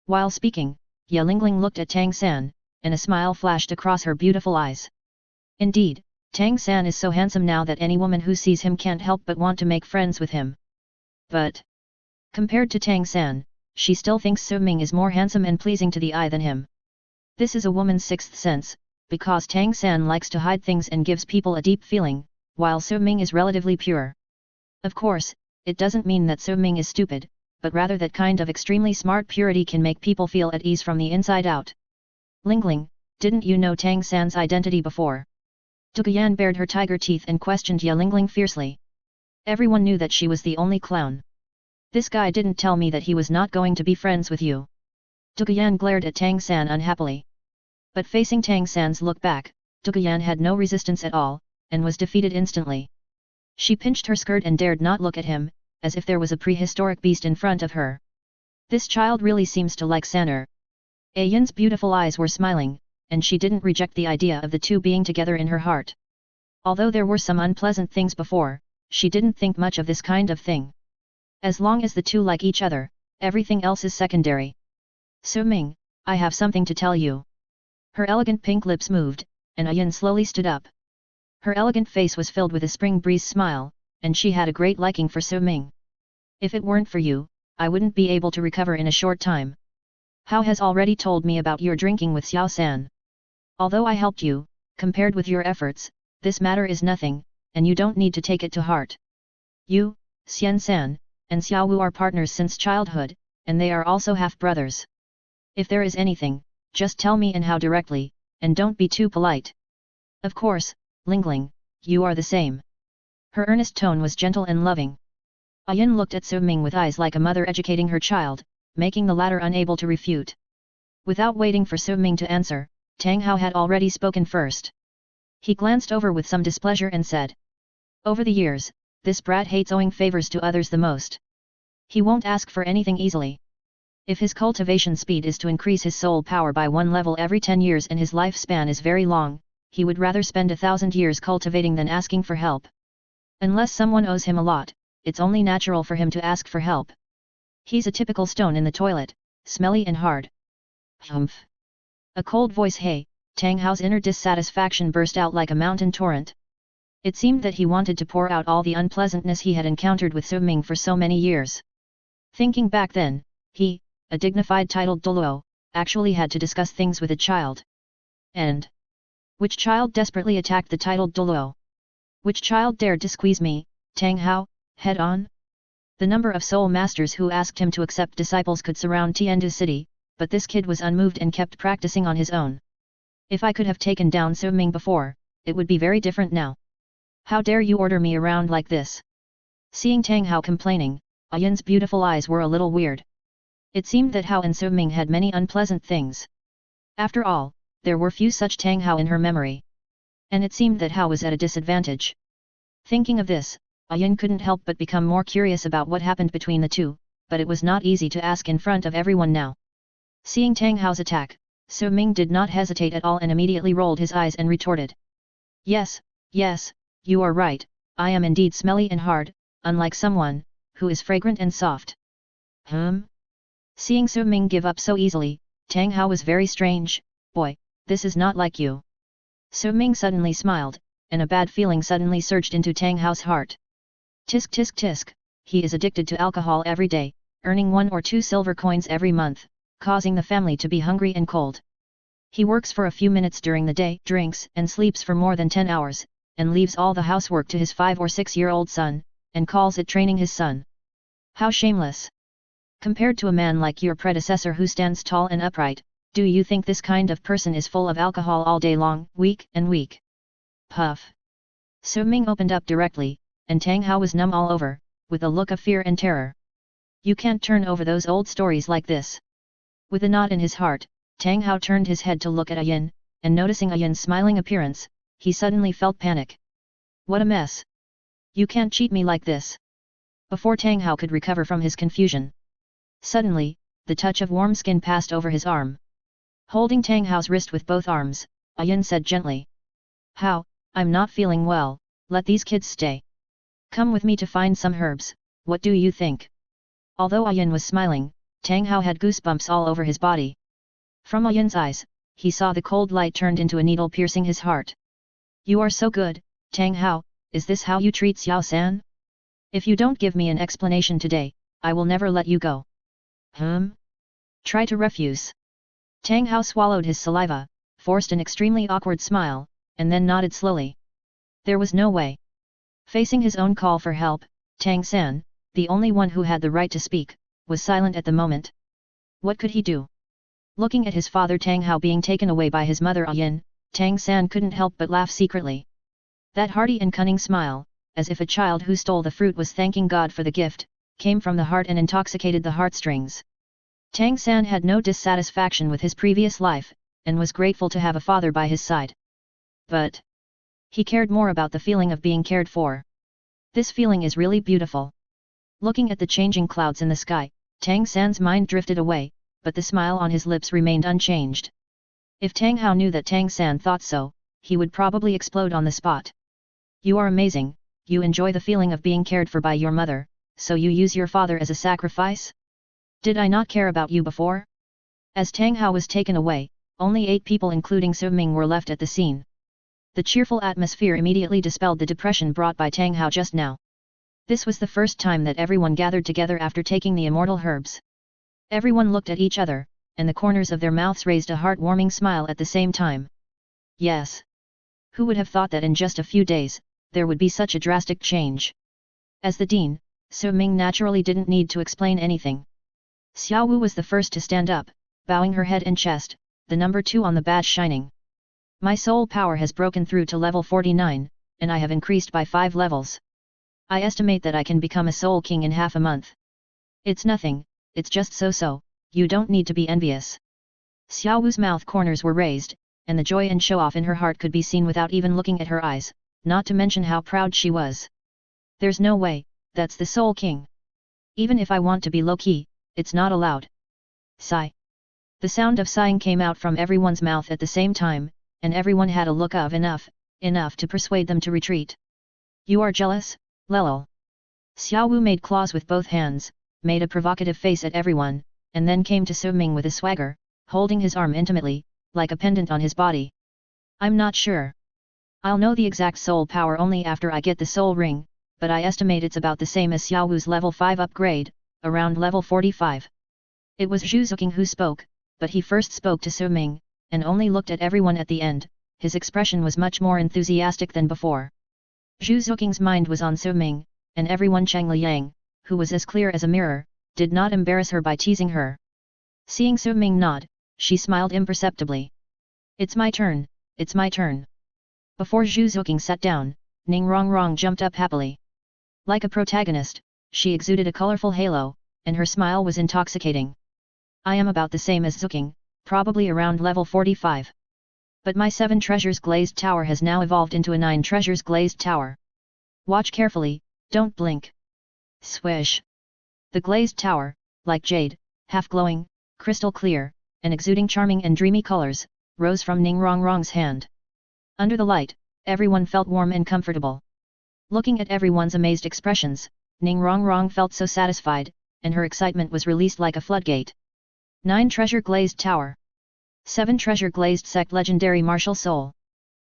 While speaking, Ye Lingling looked at Tang San, and a smile flashed across her beautiful eyes. Indeed, Tang San is so handsome now that any woman who sees him can't help but want to make friends with him. But, compared to Tang San, she still thinks Su Ming is more handsome and pleasing to the eye than him. This is a woman's sixth sense, because Tang San likes to hide things and gives people a deep feeling, while Su Ming is relatively pure. Of course, it doesn't mean that Su Ming is stupid, but rather that kind of extremely smart purity can make people feel at ease from the inside out. Lingling, didn't you know Tang San's identity before? Duguyan bared her tiger teeth and questioned Ye Lingling fiercely. Everyone knew that she was the only clown. This guy didn't tell me that he was not going to be friends with you. Duguyan glared at Tang San unhappily. But facing Tang San's look back, Duguyan had no resistance at all, and was defeated instantly. She pinched her skirt and dared not look at him, as if there was a prehistoric beast in front of her. This child really seems to like Sanner. Ayan's beautiful eyes were smiling, and she didn't reject the idea of the two being together in her heart. Although there were some unpleasant things before, she didn't think much of this kind of thing. As long as the two like each other, everything else is secondary. Su Ming, I have something to tell you. Her elegant pink lips moved, and Ayin slowly stood up. Her elegant face was filled with a spring breeze smile, and she had a great liking for Su Ming. If it weren't for you, I wouldn't be able to recover in a short time. Hao has already told me about your drinking with Xiao San. Although I helped you, compared with your efforts, this matter is nothing, and you don't need to take it to heart. You, Xian San, and Xiao Wu are partners since childhood, and they are also half-brothers. If there is anything, just tell me and Hao directly, and don't be too polite. Of course, Lingling, you are the same. Her earnest tone was gentle and loving. Ayin looked at Su Ming with eyes like a mother educating her child, making the latter unable to refute. Without waiting for Su Ming to answer, Tang Hao had already spoken first. He glanced over with some displeasure and said, "Over the years, this brat hates owing favors to others the most. He won't ask for anything easily. If his cultivation speed is to increase his soul power by 1 level every 10 years and his lifespan is very long, he would rather spend 1,000 years cultivating than asking for help. Unless someone owes him a lot, it's only natural for him to ask for help. He's a typical stone in the toilet, smelly and hard." Humph. A cold voice. Hey, Tang Hao's inner dissatisfaction burst out like a mountain torrent. It seemed that he wanted to pour out all the unpleasantness he had encountered with Su Ming for so many years. Thinking back then, he, a dignified titled Douluo, actually had to discuss things with a child. And which child desperately attacked the titled Douluo? Which child dared to squeeze me, Tang Hao, head on? The number of soul masters who asked him to accept disciples could surround Tiandu city, but this kid was unmoved and kept practicing on his own. If I could have taken down Su Ming before, it would be very different now. How dare you order me around like this? Seeing Tang Hao complaining, Ayin's beautiful eyes were a little weird. It seemed that Hao and Su Ming had many unpleasant things. After all, there were few such Tang Hao in her memory. And it seemed that Hao was at a disadvantage. Thinking of this, Ayin couldn't help but become more curious about what happened between the two, but it was not easy to ask in front of everyone now. Seeing Tang Hao's attack, Su Ming did not hesitate at all and immediately rolled his eyes and retorted. Yes, you are right, I am indeed smelly and hard, unlike someone, who is fragrant and soft. Seeing Su Ming give up so easily, Tang Hao was very strange. Boy, this is not like you. Su Ming suddenly smiled, and a bad feeling suddenly surged into Tang Hao's heart. Tisk tisk tisk, he is addicted to alcohol every day, earning 1 or 2 silver coins every month, causing the family to be hungry and cold. He works for a few minutes during the day, drinks and sleeps for more than 10 hours, and leaves all the housework to his 5 or 6-year-old son, and calls it training his son. How shameless! Compared to a man like your predecessor who stands tall and upright, do you think this kind of person is full of alcohol all day long, weak and weak? Puff. Su Ming opened up directly, and Tang Hao was numb all over, with a look of fear and terror. You can't turn over those old stories like this. With a knot in his heart, Tang Hao turned his head to look at Ayin, and noticing Ayin's smiling appearance, he suddenly felt panic. What a mess! You can't cheat me like this! Before Tang Hao could recover from his confusion. Suddenly, the touch of warm skin passed over his arm. Holding Tang Hao's wrist with both arms, Ayin said gently. Hao, I'm not feeling well, let these kids stay. Come with me to find some herbs, what do you think? Although Ayin was smiling, Tang Hao had goosebumps all over his body. From Ayin's eyes, he saw the cold light turned into a needle piercing his heart. You are so good, Tang Hao, is this how you treat Xiao San? If you don't give me an explanation today, I will never let you go. Try to refuse. Tang Hao swallowed his saliva, forced an extremely awkward smile, and then nodded slowly. There was no way. Facing his own call for help, Tang San, the only one who had the right to speak, was silent at the moment. What could he do? Looking at his father Tang Hao being taken away by his mother Ayin, Tang San couldn't help but laugh secretly. That hearty and cunning smile, as if a child who stole the fruit was thanking God for the gift, came from the heart and intoxicated the heartstrings. Tang San had no dissatisfaction with his previous life, and was grateful to have a father by his side. But he cared more about the feeling of being cared for. This feeling is really beautiful. Looking at the changing clouds in the sky, Tang San's mind drifted away, but the smile on his lips remained unchanged. If Tang Hao knew that Tang San thought so, he would probably explode on the spot. You are amazing, you enjoy the feeling of being cared for by your mother, so you use your father as a sacrifice? Did I not care about you before? As Tang Hao was taken away, Only 8 people including Su Ming were left at the scene. The cheerful atmosphere immediately dispelled the depression brought by Tang Hao just now. This was the first time that everyone gathered together after taking the immortal herbs. Everyone looked at each other, and the corners of their mouths raised a heartwarming smile at the same time. Yes. Who would have thought that in just a few days, there would be such a drastic change? As the dean, Su Ming naturally didn't need to explain anything. Xiao Wu was the first to stand up, bowing her head and chest, the number 2 on the badge shining. My soul power has broken through to level 49, and I have increased by 5 levels. I estimate that I can become a soul king in half a month. It's nothing, it's just so, you don't need to be envious. Xiao Wu's mouth corners were raised, and the joy and show-off in her heart could be seen without even looking at her eyes, not to mention how proud she was. There's no way, that's the soul king. Even if I want to be low-key, it's not allowed. Sigh. The sound of sighing came out from everyone's mouth at the same time, and everyone had a look of enough to persuade them to retreat. You are jealous, Lelol. Xiao Wu made claws with both hands, made a provocative face at everyone, and then came to Su Ming with a swagger, holding his arm intimately, like a pendant on his body. I'm not sure. I'll know the exact soul power only after I get the soul ring, but I estimate it's about the same as Xiao Wu's level 5 upgrade, around level 45. It was Zhu Zuqing who spoke, but he first spoke to Su Ming, and only looked at everyone at the end. His expression was much more enthusiastic than before. Zhu Zuqing's mind was on Su Ming, and everyone Chang Liang, who was as clear as a mirror, did not embarrass her by teasing her. Seeing Su Ming nod, she smiled imperceptibly. It's my turn, it's my turn. Before Zhu Zuqing sat down, Ning Rongrong jumped up happily. Like a protagonist, she exuded a colorful halo, and her smile was intoxicating. I am about the same as Zuqing, probably around level 45. But my 7 treasures glazed tower has now evolved into a 9 treasures glazed tower. Watch carefully, don't blink. Swish. The glazed tower, like jade, half glowing, crystal clear, and exuding charming and dreamy colors, rose from Ning Rongrong's hand. Under the light, everyone felt warm and comfortable. Looking at everyone's amazed expressions, Ning Rongrong felt so satisfied, and her excitement was released like a floodgate. 9 treasure glazed tower. 7 treasure glazed sect legendary martial soul.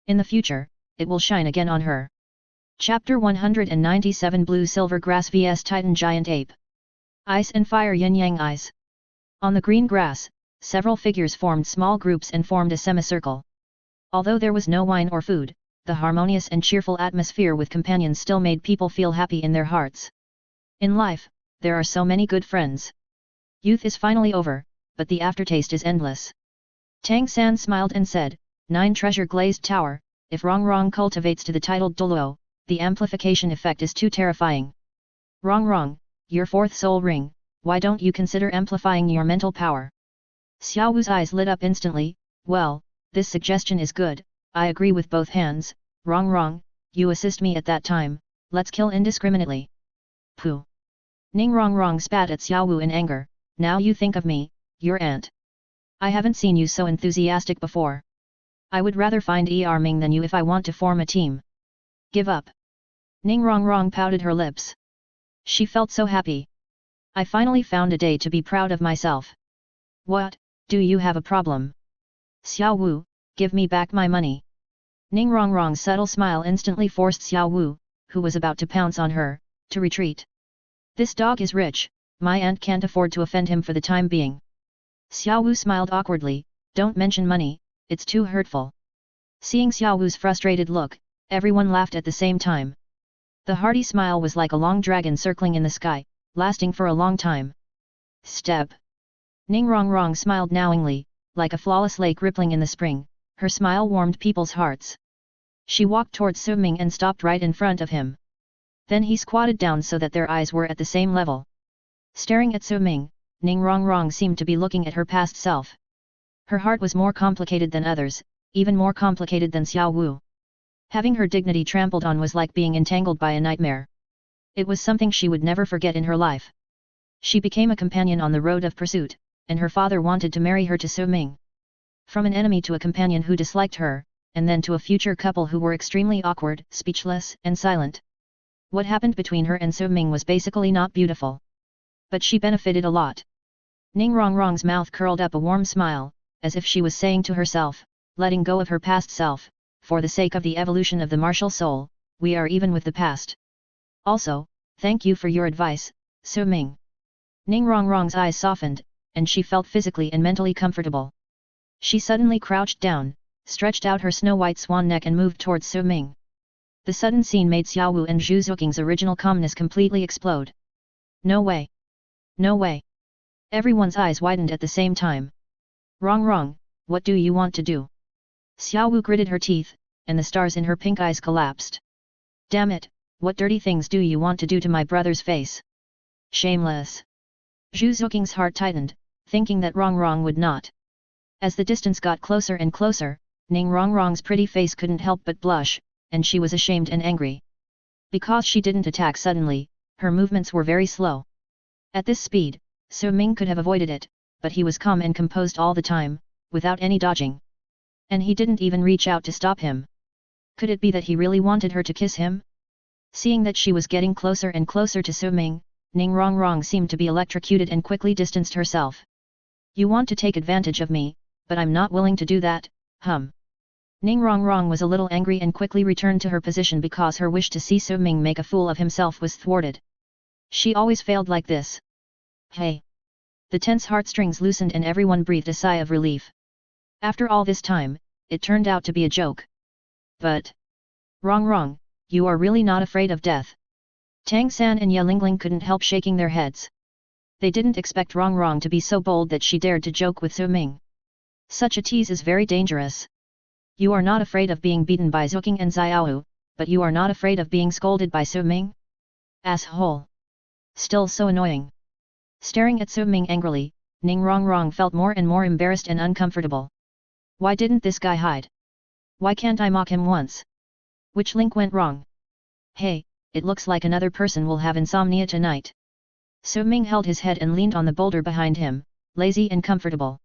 In the future, it will shine again on her. Chapter 197 Blue Silver Grass vs Titan Giant Ape. Ice and Fire Yin Yang Eyes. On the green grass, several figures formed small groups and formed a semicircle. Although there was no wine or food, the harmonious and cheerful atmosphere with companions still made people feel happy in their hearts. In life, there are so many good friends. Youth is finally over, but the aftertaste is endless. Tang San smiled and said, 9 treasure glazed tower, if Rongrong cultivates to the titled Douluo, the amplification effect is too terrifying. Rongrong, your 4th soul ring, why don't you consider amplifying your mental power? Xiao Wu's eyes lit up instantly. Well, this suggestion is good, I agree with both hands. Rongrong, you assist me at that time, let's kill indiscriminately. Pooh. Ning Rongrong spat at Xiao Wu in anger, now you think of me, your aunt. I haven't seen you so enthusiastic before. I would rather find Ming than you if I want to form a team. Give up. Ning Rongrong pouted her lips. She felt so happy. I finally found a day to be proud of myself. What, do you have a problem? Xiao Wu, give me back my money. Ning Rongrong's subtle smile instantly forced Xiao Wu, who was about to pounce on her, to retreat. This dog is rich, my aunt can't afford to offend him for the time being. Xiao Wu smiled awkwardly, don't mention money, it's too hurtful. Seeing Xiao Wu's frustrated look, everyone laughed at the same time. The hearty smile was like a long dragon circling in the sky, lasting for a long time. Step. Ning Rongrong smiled knowingly, like a flawless lake rippling in the spring, her smile warmed people's hearts. She walked towards Su Ming and stopped right in front of him. Then he squatted down so that their eyes were at the same level. Staring at Su Ming, Ning Rongrong seemed to be looking at her past self. Her heart was more complicated than others, even more complicated than Xiao Wu. Having her dignity trampled on was like being entangled by a nightmare. It was something she would never forget in her life. She became a companion on the road of pursuit, and her father wanted to marry her to Su Ming. From an enemy to a companion who disliked her, and then to a future couple who were extremely awkward, speechless, and silent. What happened between her and Su Ming was basically not beautiful. But she benefited a lot. Ning Rongrong's mouth curled up a warm smile, as if she was saying to herself, letting go of her past self, for the sake of the evolution of the martial soul, we are even with the past. Also, thank you for your advice, Su Ming. Ning Rongrong's eyes softened, and she felt physically and mentally comfortable. She suddenly crouched down, stretched out her snow-white swan neck and moved towards Su Ming. The sudden scene made Xiaowu and Zhu Zuking's original calmness completely explode. No way! No way! Everyone's eyes widened at the same time. Rong, what do you want to do? Xiaowu gritted her teeth, and the stars in her pink eyes collapsed. Damn it, what dirty things do you want to do to my brother's face? Shameless! Zhu Zuking's heart tightened, thinking that Rong would not. As the distance got closer and closer, Ning Rongrong's pretty face couldn't help but blush, and she was ashamed and angry. Because she didn't attack suddenly, her movements were very slow. At this speed, Su Ming could have avoided it, but he was calm and composed all the time, without any dodging. And he didn't even reach out to stop him. Could it be that he really wanted her to kiss him? Seeing that she was getting closer and closer to Su Ming, Ning Rongrong seemed to be electrocuted and quickly distanced herself. You want to take advantage of me, but I'm not willing to do that, Ning Rongrong was a little angry and quickly returned to her position because her wish to see Su Ming make a fool of himself was thwarted. She always failed like this. Hey! The tense heartstrings loosened and everyone breathed a sigh of relief. After all this time, it turned out to be a joke. But... Rong, you are really not afraid of death? Tang San and Ye Lingling couldn't help shaking their heads. They didn't expect Rong to be so bold that she dared to joke with Su Ming. Such a tease is very dangerous. You are not afraid of being beaten by Zuking and Xiaowu, but you are not afraid of being scolded by Su Ming? Asshole! Still so annoying. Staring at Su Ming angrily, Ning Rongrong felt more and more embarrassed and uncomfortable. Why didn't this guy hide? Why can't I mock him once? Which link went wrong? Hey, it looks like another person will have insomnia tonight. Su Ming held his head and leaned on the boulder behind him, lazy and comfortable.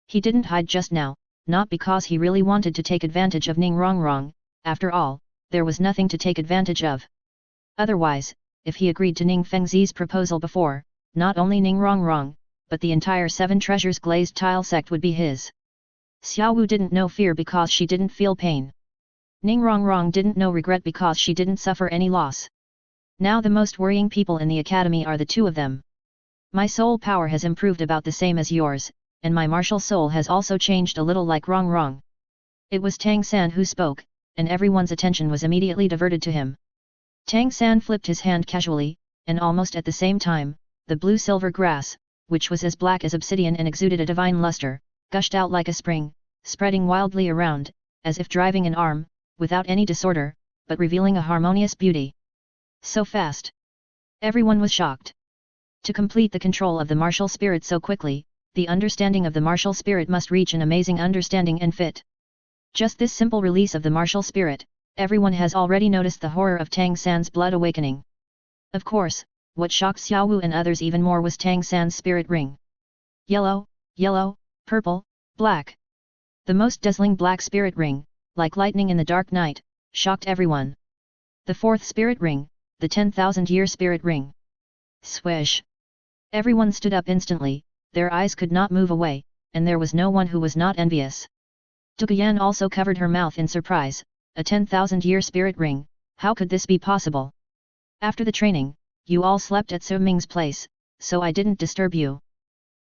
He didn't hide just now, not because he really wanted to take advantage of Ning Rongrong, after all, there was nothing to take advantage of. Otherwise, if he agreed to Ning Fengzi's proposal before, not only Ning Rongrong, but the entire Seven Treasures glazed tile sect would be his. Xiaowu didn't know fear because she didn't feel pain. Ning Rongrong didn't know regret because she didn't suffer any loss. Now the most worrying people in the academy are the two of them. My soul power has improved about the same as yours, and my martial soul has also changed a little like Rong. It was Tang San who spoke, and everyone's attention was immediately diverted to him. Tang San flipped his hand casually, and almost at the same time, the blue-silver grass, which was as black as obsidian and exuded a divine luster, gushed out like a spring, spreading wildly around, as if driving an arm, without any disorder, but revealing a harmonious beauty. So fast! Everyone was shocked. To complete the control of the martial spirit so quickly, the understanding of the martial spirit must reach an amazing understanding and fit. Just this simple release of the martial spirit, everyone has already noticed the horror of Tang San's blood awakening. Of course, what shocked Xiaowu and others even more was Tang San's spirit ring. Yellow, purple, black. The most dazzling black spirit ring, like lightning in the dark night, shocked everyone. The fourth spirit ring, the 10,000-year spirit ring. Swish! Everyone stood up instantly, their eyes could not move away, and there was no one who was not envious. Duguyan also covered her mouth in surprise. A 10,000-year spirit ring, how could this be possible? After the training, you all slept at Su Ming's place, so I didn't disturb you.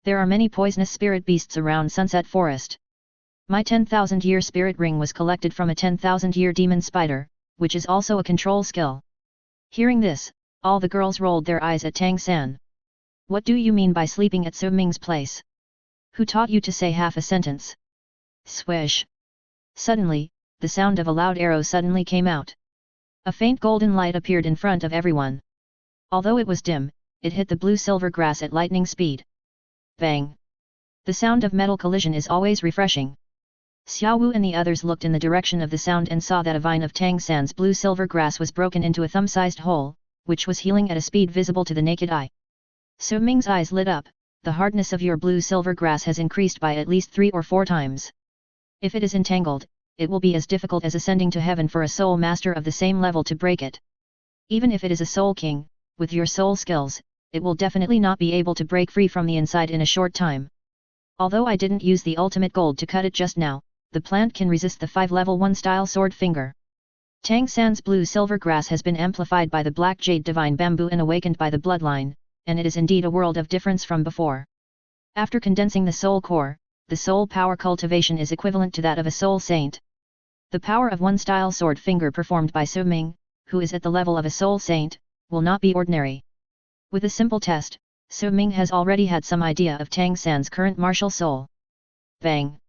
There are many poisonous spirit beasts around Sunset Forest. My 10,000-year spirit ring was collected from a 10,000-year demon spider, which is also a control skill. Hearing this, all the girls rolled their eyes at Tang San. What do you mean by sleeping at Su Ming's place? Who taught you to say half a sentence? Swish! Suddenly, the sound of a loud arrow suddenly came out. A faint golden light appeared in front of everyone. Although it was dim, it hit the blue-silver grass at lightning speed. Bang! The sound of metal collision is always refreshing. Xiaowu and the others looked in the direction of the sound and saw that a vine of Tang San's blue-silver grass was broken into a thumb-sized hole, which was healing at a speed visible to the naked eye. Su Ming's eyes lit up. The hardness of your blue-silver grass has increased by at least 3 or 4 times. If it is entangled, it will be as difficult as ascending to heaven for a soul master of the same level to break it. Even if it is a soul king, with your soul skills, it will definitely not be able to break free from the inside in a short time. Although I didn't use the ultimate gold to cut it just now, the plant can resist the 5 level 1 style sword finger. Tang San's blue-silver grass has been amplified by the black jade divine bamboo and awakened by the bloodline, and it is indeed a world of difference from before. After condensing the soul core, the soul power cultivation is equivalent to that of a soul saint. The power of 1 style sword finger performed by Su Ming, who is at the level of a soul saint, will not be ordinary. With a simple test, Su Ming has already had some idea of Tang San's current martial soul. Bang!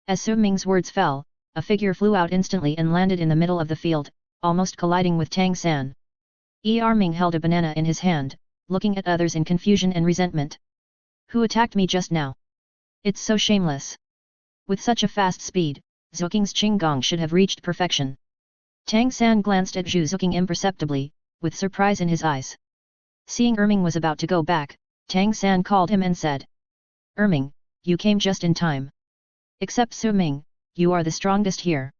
As Su Ming's words fell, a figure flew out instantly and landed in the middle of the field, almost colliding with Tang San. Ming held a banana in his hand, looking at others in confusion and resentment. Who attacked me just now? It's so shameless. With such a fast speed, Zhuking's Qinggong should have reached perfection. Tang San glanced at Zhu Zuking imperceptibly, with surprise in his eyes. Seeing Ming was about to go back, Tang San called him and said, Ming, you came just in time. Except Su Ming, you are the strongest here.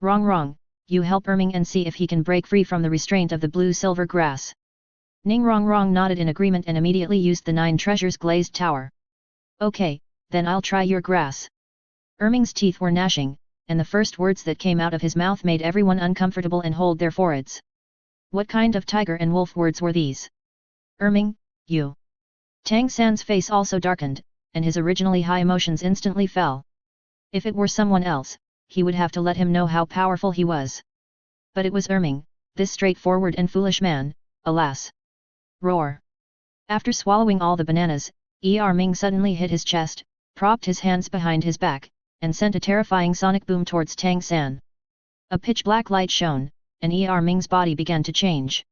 Wrong, you help Ming and see if he can break free from the restraint of the blue-silver grass. Ning Rong nodded in agreement and immediately used the 9 treasures glazed tower. Okay, then I'll try your grass. Ming's teeth were gnashing, and the first words that came out of his mouth made everyone uncomfortable and hold their foreheads. What kind of tiger and wolf words were these? Ming, you. Tang San's face also darkened, and his originally high emotions instantly fell. If it were someone else, he would have to let him know how powerful he was. But it was Ming, this straightforward and foolish man, alas. Roar! After swallowing all the bananas, Ming suddenly hit his chest, propped his hands behind his back, and sent a terrifying sonic boom towards Tang San. A pitch-black light shone, and Ming's body began to change.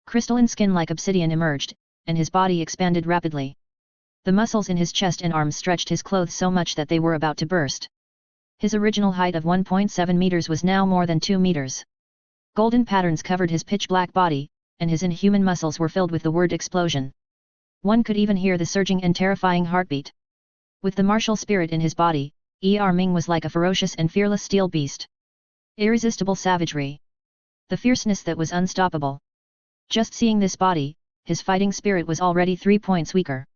Crystalline skin like obsidian emerged, and his body expanded rapidly. The muscles in his chest and arms stretched his clothes so much that they were about to burst. His original height of 1.7 meters was now more than 2 meters. Golden patterns covered his pitch-black body, and his inhuman muscles were filled with the word explosion. One could even hear the surging and terrifying heartbeat. With the martial spirit in his body, Ming was like a ferocious and fearless steel beast. Irresistible savagery. The fierceness that was unstoppable. Just seeing this body, his fighting spirit was already 3 points weaker.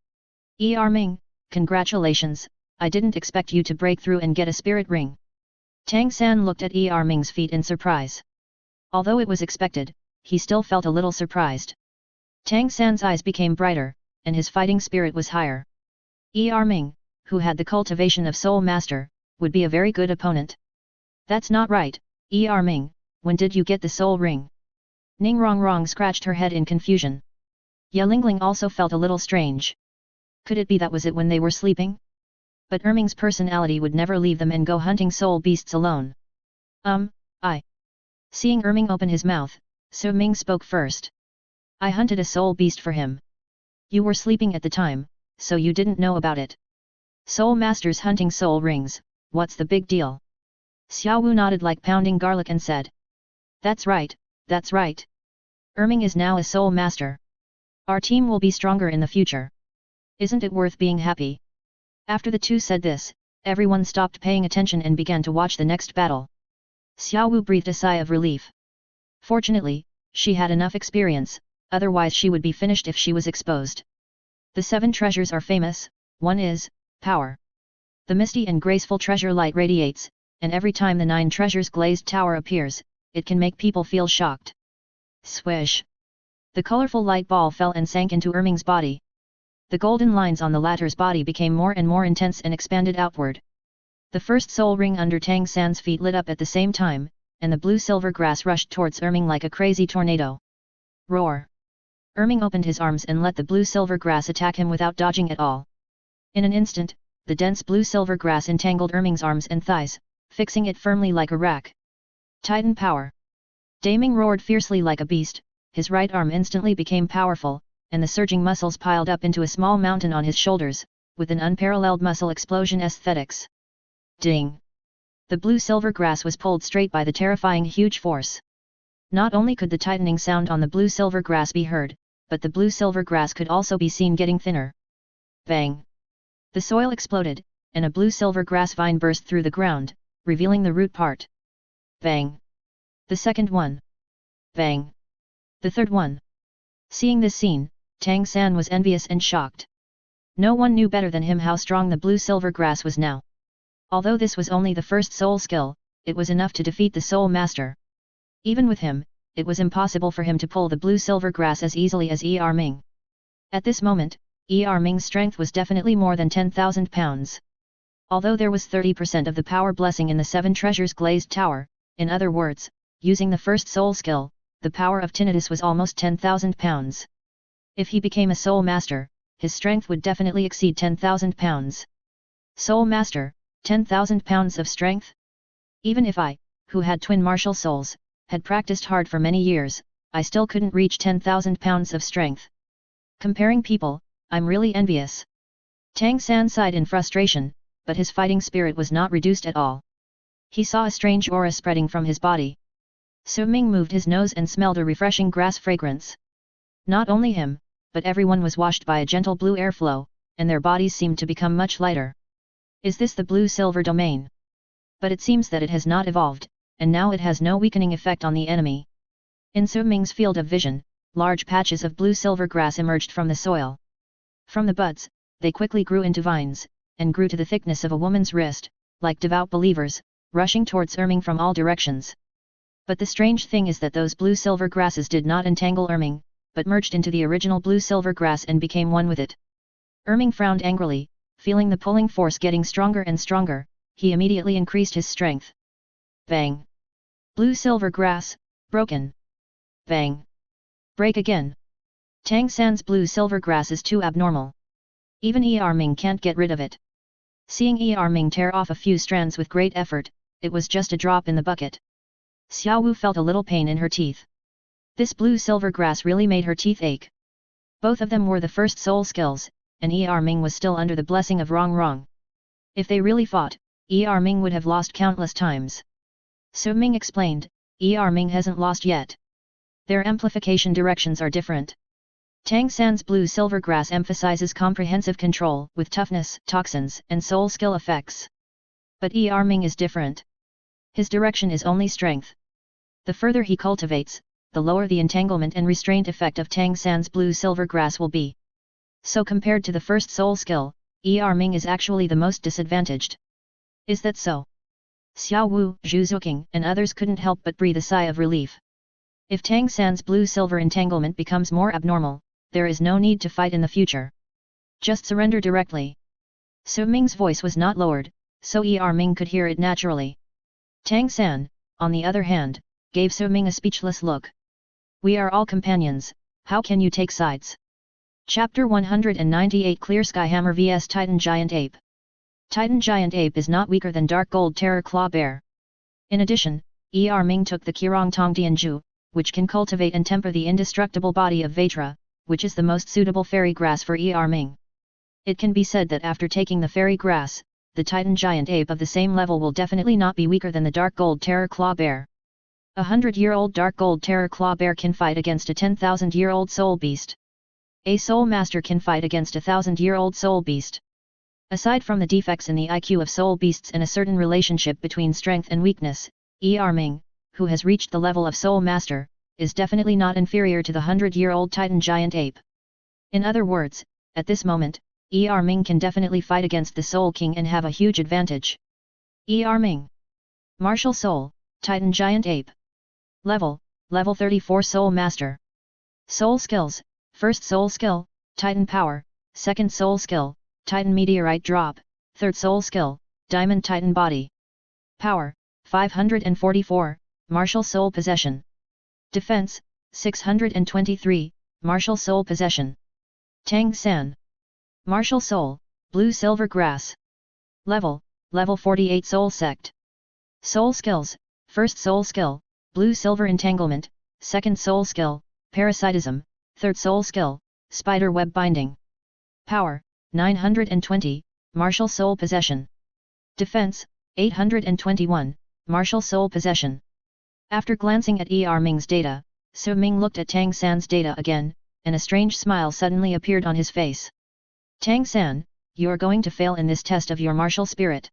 Ming, congratulations, I didn't expect you to break through and get a spirit ring. Tang San looked at Ming's feet in surprise. Although it was expected, he still felt a little surprised. Tang San's eyes became brighter, and his fighting spirit was higher. Ming, who had the cultivation of Soul Master, would be a very good opponent. That's not right, Ming, when did you get the soul ring? Ning Rong scratched her head in confusion. Ya Lingling also felt a little strange. Could it be that was it when they were sleeping? But Ming's personality would never leave them and go hunting soul beasts alone. Seeing Ming open his mouth, Su Ming spoke first. I hunted a soul beast for him. You were sleeping at the time, so you didn't know about it. Soul Masters hunting soul rings, what's the big deal? Xiao Wu nodded like pounding garlic and said. That's right. Ming is now a Soul Master. Our team will be stronger in the future. Isn't it worth being happy? After the two said this, everyone stopped paying attention and began to watch the next battle. Xiao Wu breathed a sigh of relief. Fortunately, she had enough experience, otherwise she would be finished if she was exposed. The 7 treasures are famous. One is power. The misty and graceful treasure light radiates, and every time the 9 treasures glazed tower appears, it can make people feel shocked. Swish! The colorful light ball fell and sank into Ming's body. The golden lines on the latter's body became more and more intense and expanded outward. The first soul ring under Tang San's feet lit up at the same time, and the blue-silver grass rushed towards Ming like a crazy tornado. Roar! Ming opened his arms and let the blue-silver grass attack him without dodging at all. In an instant, the dense blue-silver grass entangled Ming's arms and thighs, fixing it firmly like a rack. Titan power! Ming roared fiercely like a beast, his right arm instantly became powerful, and the surging muscles piled up into a small mountain on his shoulders, with an unparalleled muscle explosion aesthetics. Ding! The blue-silver grass was pulled straight by the terrifying huge force. Not only could the tightening sound on the blue-silver grass be heard, but the blue-silver grass could also be seen getting thinner. Bang! The soil exploded, and a blue-silver grass vine burst through the ground, revealing the root part. Bang! The second one. Bang! The third one. Seeing this scene, Tang San was envious and shocked. No one knew better than him how strong the blue-silver grass was now. Although this was only the first soul skill, it was enough to defeat the soul master. Even with him, it was impossible for him to pull the blue-silver grass as easily as Er Ming. At this moment, Er Ming's strength was definitely more than 10,000 pounds. Although there was 30% of the power blessing in the 7 treasures glazed tower, in other words, using the first soul skill, the power of tinnitus was almost 10,000 pounds. If he became a soul master, his strength would definitely exceed 10,000 pounds. Soul master, 10,000 pounds of strength? Even if I, who had twin martial souls, had practiced hard for many years, I still couldn't reach 10,000 pounds of strength. Comparing people, I'm really envious. Tang San sighed in frustration, but his fighting spirit was not reduced at all. He saw a strange aura spreading from his body. Su Ming moved his nose and smelled a refreshing grass fragrance. Not only him, but everyone was washed by a gentle blue airflow, and their bodies seemed to become much lighter. Is this the blue-silver domain? But it seems that it has not evolved, and now it has no weakening effect on the enemy. In Su Ming's field of vision, large patches of blue-silver grass emerged from the soil. From the buds, they quickly grew into vines, and grew to the thickness of a woman's wrist, like devout believers, rushing towards Erming from all directions. But the strange thing is that those blue-silver grasses did not entangle Erming, but merged into the original blue-silver grass and became one with it. Erming frowned angrily, feeling the pulling force getting stronger and stronger, he immediately increased his strength. Bang! Blue-silver grass, broken. Bang! Break again. Tang San's blue-silver grass is too abnormal. Even Er Ming can't get rid of it. Seeing Er Ming tear off a few strands with great effort, it was just a drop in the bucket. Xiao Wu felt a little pain in her teeth. This blue-silver grass really made her teeth ache. Both of them were the first soul skills, and Er Ming was still under the blessing of Rong Rong. If they really fought, Er Ming would have lost countless times. Su Ming explained, Er Ming hasn't lost yet. Their amplification directions are different. Tang San's blue-silver grass emphasizes comprehensive control with toughness, toxins, and soul skill effects. But Er Ming is different. His direction is only strength. The further he cultivates, the lower the entanglement and restraint effect of Tang San's blue-silver grass will be. So compared to the first soul skill, Er Ming is actually the most disadvantaged. Is that so? Xiao Wu, Zhu Zuqing, and others couldn't help but breathe a sigh of relief. If Tang San's blue-silver entanglement becomes more abnormal, there is no need to fight in the future. Just surrender directly. Su Ming's voice was not lowered, so Er Ming could hear it naturally. Tang San, on the other hand, gave Su Ming a speechless look. We are all companions, how can you take sides? Chapter 198 Clear Sky Hammer vs Titan Giant Ape. Titan Giant Ape is not weaker than Dark Gold Terror Claw Bear. In addition, Er Ming took the Qirong Tong Dianju, which can cultivate and temper the indestructible body of Vatra, which is the most suitable fairy grass for Er Ming. It can be said that after taking the fairy grass, the Titan Giant Ape of the same level will definitely not be weaker than the Dark Gold Terror Claw Bear. 100-year-old Dark Gold Terror Claw Bear can fight against a 10,000-year-old Soul Beast. A Soul Master can fight against a 1,000-year-old Soul Beast. Aside from the defects in the IQ of Soul Beasts and a certain relationship between strength and weakness, Er Ming, who has reached the level of Soul Master, is definitely not inferior to the 100-year-old Titan Giant Ape. In other words, at this moment, Er Ming can definitely fight against the Soul King and have a huge advantage. Er Ming. Martial Soul, Titan Giant Ape. Level 34 Soul Master. Soul Skills, First Soul Skill, Titan Power, Second Soul Skill, Titan Meteorite Drop, Third Soul Skill, Diamond Titan Body. Power, 544, Martial Soul Possession. Defense, 623, Martial Soul Possession. Tang San. Martial Soul, Blue Silver Grass. Level 48 Soul Sect. Soul Skills, First Soul Skill, Blue Silver Entanglement, Second Soul Skill, Parasitism, Third Soul Skill, Spider Web Binding. Power, 920, Martial Soul Possession. Defense, 821, Martial Soul Possession. After glancing at Er Ming's data, Su Ming looked at Tang San's data again, and a strange smile suddenly appeared on his face. Tang San, you are going to fail in this test of your martial spirit.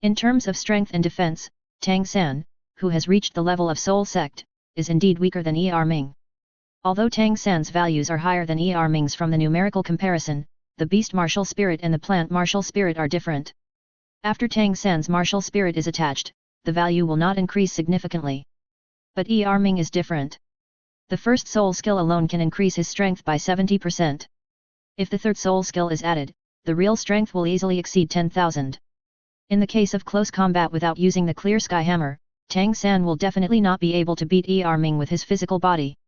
In terms of strength and defense, Tang San, who has reached the level of Soul Sect, is indeed weaker than Er Ming. Although Tang San's values are higher than Er Ming's from the numerical comparison, the beast martial spirit and the plant martial spirit are different. After Tang San's martial spirit is attached, the value will not increase significantly. But Ming is different. The first soul skill alone can increase his strength by 70%. If the third soul skill is added, the real strength will easily exceed 10,000. In the case of close combat without using the clear sky hammer, Tang San will definitely not be able to beat Ming with his physical body.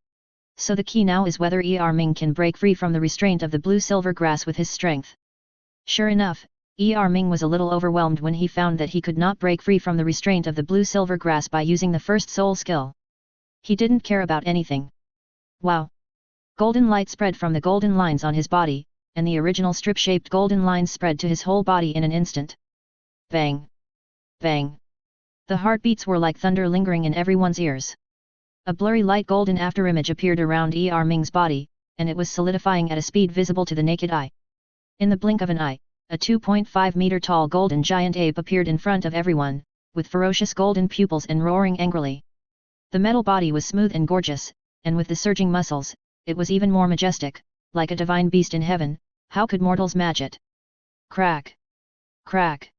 So the key now is whether Ming can break free from the restraint of the blue-silver grass with his strength. Sure enough, Ming was a little overwhelmed when he found that he could not break free from the restraint of the blue-silver grass by using the first soul skill. He didn't care about anything. Wow! Golden light spread from the golden lines on his body, and the original strip-shaped golden lines spread to his whole body in an instant. Bang! Bang! The heartbeats were like thunder lingering in everyone's ears. A blurry light golden afterimage appeared around Ming's body, and it was solidifying at a speed visible to the naked eye. In the blink of an eye, a 2.5-meter tall golden giant ape appeared in front of everyone, with ferocious golden pupils and roaring angrily. The metal body was smooth and gorgeous, and with the surging muscles, it was even more majestic, like a divine beast in heaven. How could mortals match it? Crack! Crack!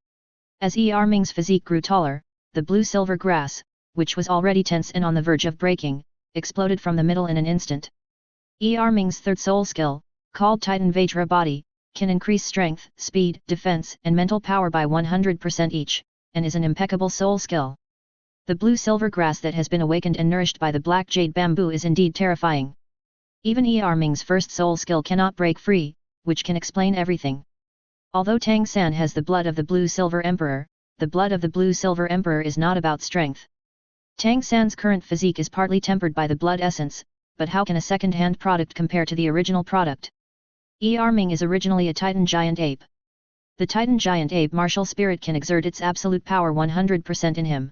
As Ming's physique grew taller, the blue-silver grass, which was already tense and on the verge of breaking, exploded from the middle in an instant. Ming's third soul skill, called Titan Vajra Body, can increase strength, speed, defense, and mental power by 100% each, and is an impeccable soul skill. The blue-silver grass that has been awakened and nourished by the black jade bamboo is indeed terrifying. Even Ming's first soul skill cannot break free, which can explain everything. Although Tang San has the blood of the blue-silver emperor, the blood of the blue-silver emperor is not about strength. Tang San's current physique is partly tempered by the blood essence, but how can a second-hand product compare to the original product? Ming is originally a Titan giant ape. The Titan giant ape martial spirit can exert its absolute power 100% in him.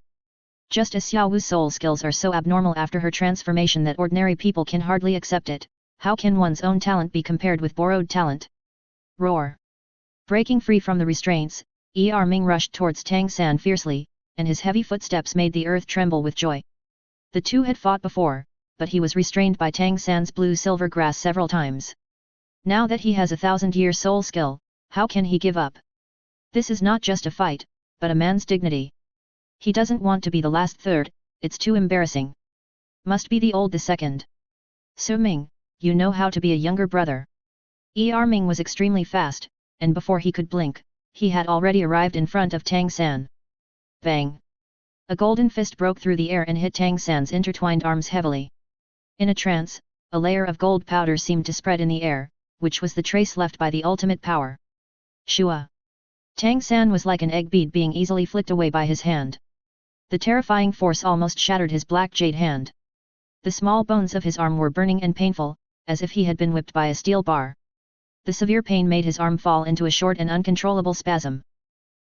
Just as Xiao Wu's soul skills are so abnormal after her transformation that ordinary people can hardly accept it, how can one's own talent be compared with borrowed talent? Roar! Breaking free from the restraints, Ming rushed towards Tang San fiercely, and his heavy footsteps made the earth tremble with joy. The two had fought before, but he was restrained by Tang San's blue-silver grass several times. Now that he has a 1000-year soul skill, how can he give up? This is not just a fight, but a man's dignity. He doesn't want to be the last third, it's too embarrassing. Must be the old the second. Su Ming, you know how to be a younger brother. Ming was extremely fast, and before he could blink, he had already arrived in front of Tang San. Bang! A golden fist broke through the air and hit Tang San's intertwined arms heavily. In a trance, a layer of gold powder seemed to spread in the air, which was the trace left by the ultimate power. Shua! Tang San was like an egg bead being easily flicked away by his hand. The terrifying force almost shattered his black jade hand. The small bones of his arm were burning and painful, as if he had been whipped by a steel bar. The severe pain made his arm fall into a short and uncontrollable spasm.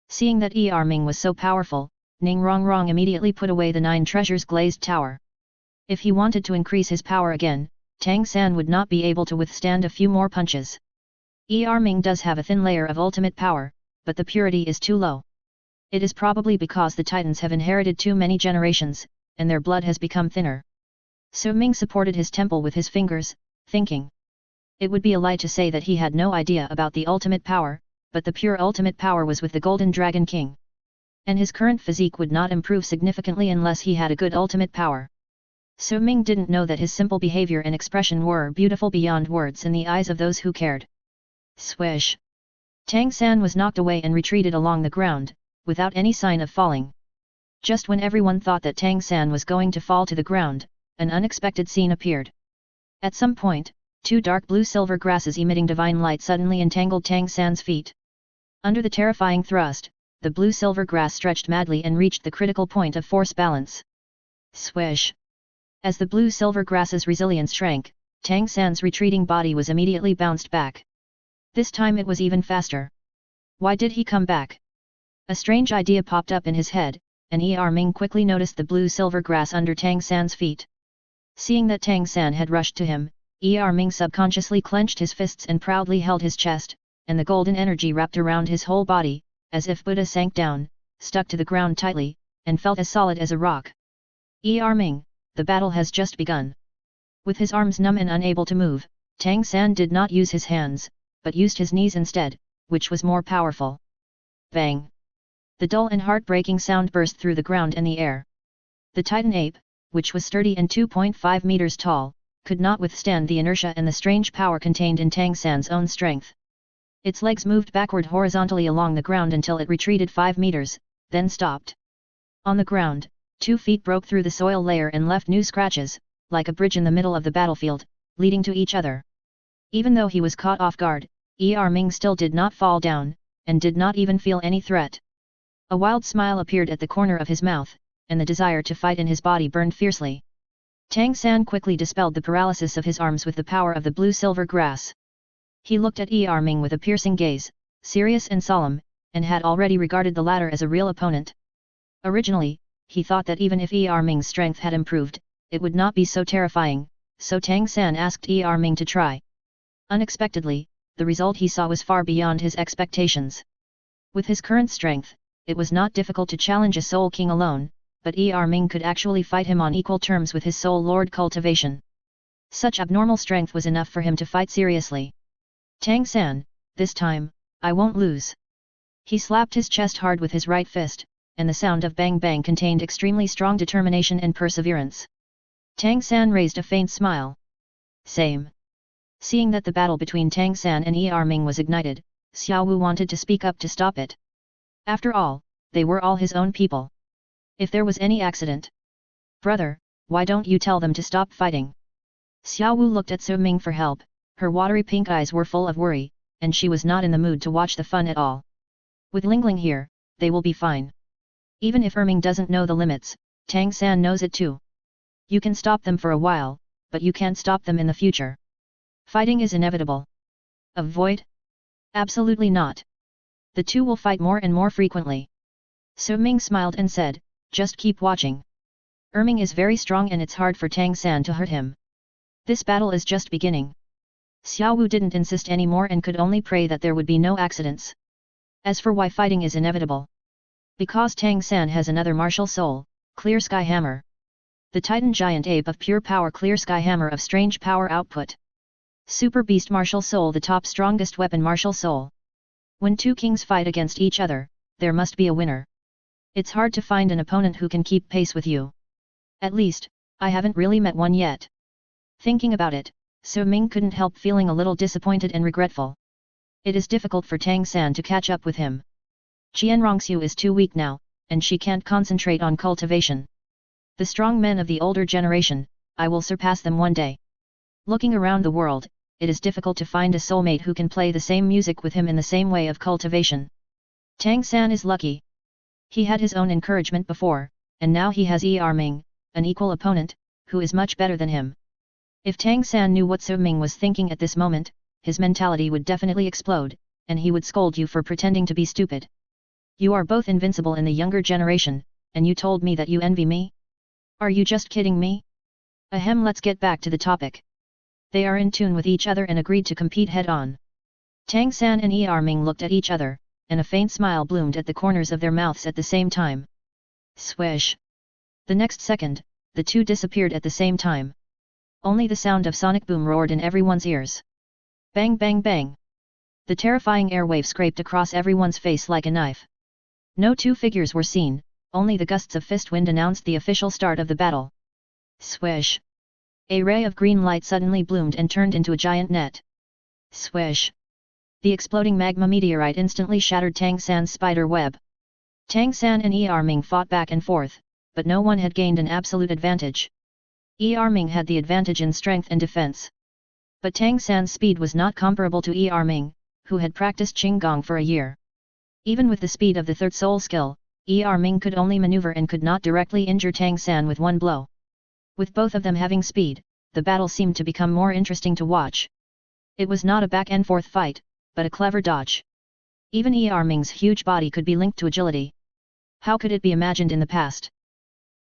Seeing that Ming was so powerful, Ning Rongrong immediately put away the 9 treasures glazed tower. If he wanted to increase his power again, Tang San would not be able to withstand a few more punches. Ming does have a thin layer of ultimate power, but the purity is too low. It is probably because the Titans have inherited too many generations, and their blood has become thinner. Su Ming supported his temple with his fingers, thinking. It would be a lie to say that he had no idea about the ultimate power, but the pure ultimate power was with the Golden Dragon King. And his current physique would not improve significantly unless he had a good ultimate power. Su Ming didn't know that his simple behavior and expression were beautiful beyond words in the eyes of those who cared. Swish! Tang San was knocked away and retreated along the ground, without any sign of falling. Just when everyone thought that Tang San was going to fall to the ground, an unexpected scene appeared. At some point, 2 dark blue-silver grasses emitting divine light suddenly entangled Tang San's feet. Under the terrifying thrust, the blue-silver grass stretched madly and reached the critical point of force balance. Swish! As the blue-silver grass's resilience shrank, Tang San's retreating body was immediately bounced back. This time it was even faster. Why did he come back? A strange idea popped up in his head, and Ming quickly noticed the blue-silver grass under Tang San's feet. Seeing that Tang San had rushed to him, Ming subconsciously clenched his fists and proudly held his chest, and the golden energy wrapped around his whole body, as if Buddha sank down, stuck to the ground tightly, and felt as solid as a rock. Ming, the battle has just begun. With his arms numb and unable to move, Tang San did not use his hands, but used his knees instead, which was more powerful. Bang! The dull and heartbreaking sound burst through the ground and the air. The Titan ape, which was sturdy and 2.5 meters tall, could not withstand the inertia and the strange power contained in Tang San's own strength. Its legs moved backward horizontally along the ground until it retreated 5 meters, then stopped. On the ground, 2 feet broke through the soil layer and left new scratches, like a bridge in the middle of the battlefield, leading to each other. Even though he was caught off guard, Ming still did not fall down, and did not even feel any threat. A wild smile appeared at the corner of his mouth, and the desire to fight in his body burned fiercely. Tang San quickly dispelled the paralysis of his arms with the power of the blue-silver grass. He looked at Ming with a piercing gaze, serious and solemn, and had already regarded the latter as a real opponent. Originally, he thought that even if Ming's strength had improved, it would not be so terrifying, so Tang San asked Ming to try. Unexpectedly, the result he saw was far beyond his expectations. With his current strength, it was not difficult to challenge a Soul King alone, but Ming could actually fight him on equal terms with his Soul Lord cultivation. Such abnormal strength was enough for him to fight seriously. Tang San, this time, I won't lose. He slapped his chest hard with his right fist, and the sound of bang bang contained extremely strong determination and perseverance. Tang San raised a faint smile. Same. Seeing that the battle between Tang San and Ming was ignited, Xiao Wu wanted to speak up to stop it. After all, they were all his own people. If there was any accident. Brother, why don't you tell them to stop fighting? Xiao Wu looked at Su Ming for help, her watery pink eyes were full of worry, and she was not in the mood to watch the fun at all. With Lingling here, they will be fine. Even if Ming doesn't know the limits, Tang San knows it too. You can stop them for a while, but you can't stop them in the future. Fighting is inevitable. Avoid? Absolutely not. The two will fight more and more frequently. Su Ming smiled and said, just keep watching. Ming is very strong and it's hard for Tang San to hurt him. This battle is just beginning. Xiao Wu didn't insist anymore and could only pray that there would be no accidents. As for why fighting is inevitable. Because Tang San has another martial soul, Clear Sky Hammer. The Titan Giant Ape of pure power Clear Sky Hammer of strange power output. Super Beast Martial Soul, the top strongest weapon martial soul. When two kings fight against each other, there must be a winner. It's hard to find an opponent who can keep pace with you. At least, I haven't really met one yet. Thinking about it, Su Ming couldn't help feeling a little disappointed and regretful. It is difficult for Tang San to catch up with him. Qianrongxiu is too weak now, and she can't concentrate on cultivation. The strong men of the older generation, I will surpass them one day. Looking around the world, it is difficult to find a soulmate who can play the same music with him in the same way of cultivation. Tang San is lucky. He had his own encouragement before, and now he has Ming, an equal opponent, who is much better than him. If Tang San knew what Su Ming was thinking at this moment, his mentality would definitely explode, and he would scold you for pretending to be stupid. You are both invincible in the younger generation, and you told me that you envy me? Are you just kidding me? Ahem, let's get back to the topic. They are in tune with each other and agreed to compete head-on. Tang San and Ming looked at each other, and a faint smile bloomed at the corners of their mouths at the same time. Swish! The next second, the two disappeared at the same time. Only the sound of sonic boom roared in everyone's ears. Bang bang bang! The terrifying airwave scraped across everyone's face like a knife. No two figures were seen, only the gusts of fist wind announced the official start of the battle. Swish! A ray of green light suddenly bloomed and turned into a giant net. Swish! The exploding magma meteorite instantly shattered Tang San's spider web. Tang San and Ming fought back and forth, but no one had gained an absolute advantage. Ming had the advantage in strength and defense. But Tang San's speed was not comparable to Ming, who had practiced Qinggong for a year. Even with the speed of the third soul skill, Ming could only maneuver and could not directly injure Tang San with one blow. With both of them having speed, the battle seemed to become more interesting to watch. It was not a back-and-forth fight, but a clever dodge. Even Ming's huge body could be linked to agility. How could it be imagined in the past?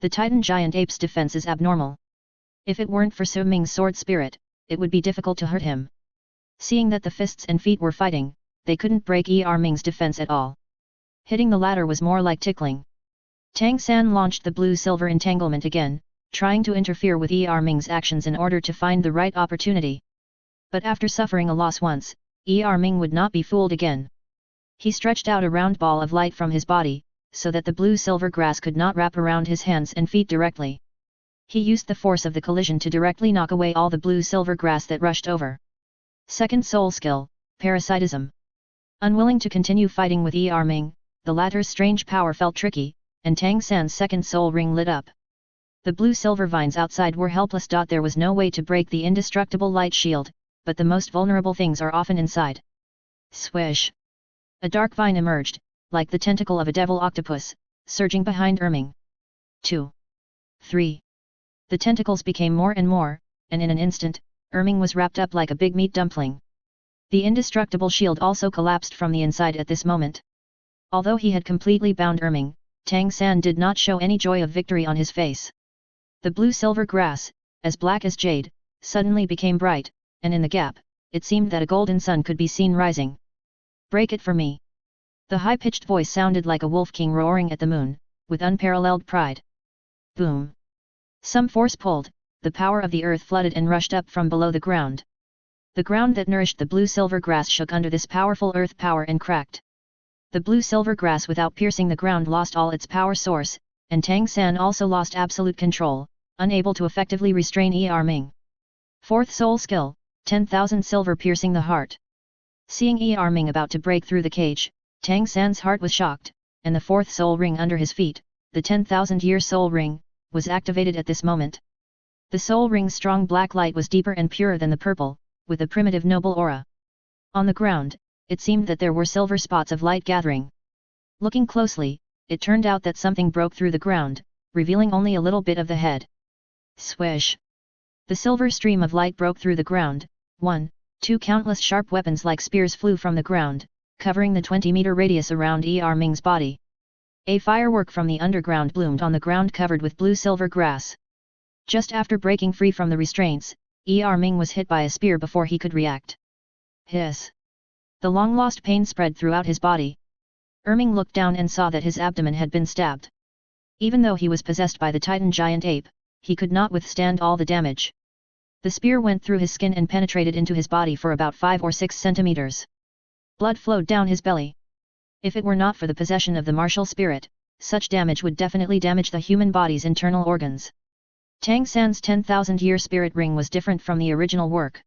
The Titan Giant Ape's defense is abnormal. If it weren't for Su Ming's sword spirit, it would be difficult to hurt him. Seeing that the fists and feet were fighting, they couldn't break Ming's defense at all. Hitting the latter was more like tickling. Tang San launched the blue-silver entanglement again, trying to interfere with Ming's actions in order to find the right opportunity. But after suffering a loss once, Ming would not be fooled again. He stretched out a round ball of light from his body, so that the blue-silver grass could not wrap around his hands and feet directly. He used the force of the collision to directly knock away all the blue-silver grass that rushed over. Second soul skill, Parasitism. Unwilling to continue fighting with Ming, the latter's strange power felt tricky, and Tang San's second soul ring lit up. The blue-silver vines outside were helpless. There was no way to break the indestructible light shield, but the most vulnerable things are often inside. Swish! A dark vine emerged, like the tentacle of a devil octopus, surging behind Ming. 2. 3. The tentacles became more and more, and in an instant, Ming was wrapped up like a big meat dumpling. The indestructible shield also collapsed from the inside at this moment. Although he had completely bound Ming, Tang San did not show any joy of victory on his face. The blue-silver grass, as black as jade, suddenly became bright, and in the gap, it seemed that a golden sun could be seen rising. Break it for me. The high-pitched voice sounded like a wolf king roaring at the moon, with unparalleled pride. Boom! Some force pulled, the power of the earth flooded and rushed up from below the ground. The ground that nourished the blue-silver grass shook under this powerful earth power and cracked. The blue-silver grass without piercing the ground lost all its power source, and Tang San also lost absolute control, unable to effectively restrain Ming. Fourth soul skill, 10,000 silver piercing the heart. Seeing Ming about to break through the cage, Tang San's heart was shocked, and the fourth soul ring under his feet, the 10,000-year soul ring, was activated at this moment. The soul ring's strong black light was deeper and purer than the purple, with a primitive noble aura. On the ground, it seemed that there were silver spots of light gathering. Looking closely, it turned out that something broke through the ground, revealing only a little bit of the head. Swish! The silver stream of light broke through the ground. 1, 2 countless sharp weapons like spears flew from the ground, covering the 20-meter radius around Ming's body. A firework from the underground bloomed on the ground covered with blue-silver grass. Just after breaking free from the restraints, Ming was hit by a spear before he could react. Hiss! The long-lost pain spread throughout his body. Ming looked down and saw that his abdomen had been stabbed. Even though he was possessed by the Titan giant ape, he could not withstand all the damage. The spear went through his skin and penetrated into his body for about 5 or 6 centimeters. Blood flowed down his belly. If it were not for the possession of the martial spirit, such damage would definitely damage the human body's internal organs. Tang San's 10,000-year spirit ring was different from the original work.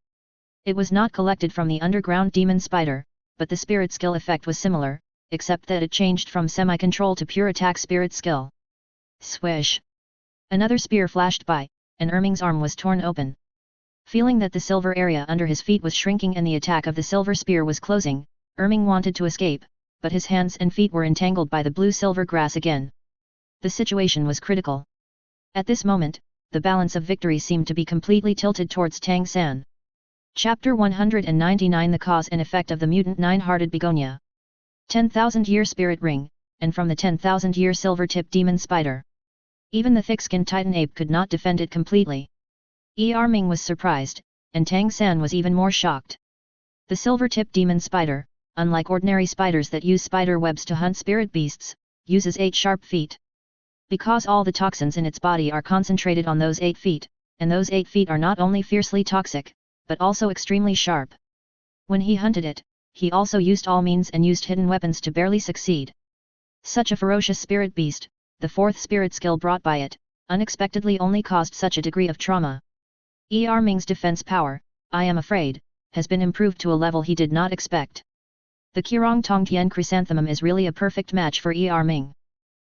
It was not collected from the underground demon spider, but the spirit skill effect was similar, except that it changed from semi-control to pure attack spirit skill. Swish! Another spear flashed by, and Ming's arm was torn open. Feeling that the silver area under his feet was shrinking and the attack of the silver spear was closing, Ming wanted to escape, but his hands and feet were entangled by the blue-silver grass again. The situation was critical. At this moment, the balance of victory seemed to be completely tilted towards Tang San. Chapter 199 The Cause and Effect of the Mutant Nine-Hearted Begonia. 10,000-year Spirit Ring, and from the 10,000-year Silver-Tip Demon Spider. Even the thick-skinned Titan Ape could not defend it completely. Ming was surprised, and Tang San was even more shocked. The Silver-Tip Demon Spider, unlike ordinary spiders that use spider webs to hunt spirit beasts, uses 8 sharp feet. Because all the toxins in its body are concentrated on those 8 feet, and those 8 feet are not only fiercely toxic, but also extremely sharp. When he hunted it, he also used all means and used hidden weapons to barely succeed. Such a ferocious spirit beast, the 4th spirit skill brought by it, unexpectedly only caused such a degree of trauma. Ming's defense power, I am afraid, has been improved to a level he did not expect. The Qirong Tongtian Chrysanthemum is really a perfect match for Ming.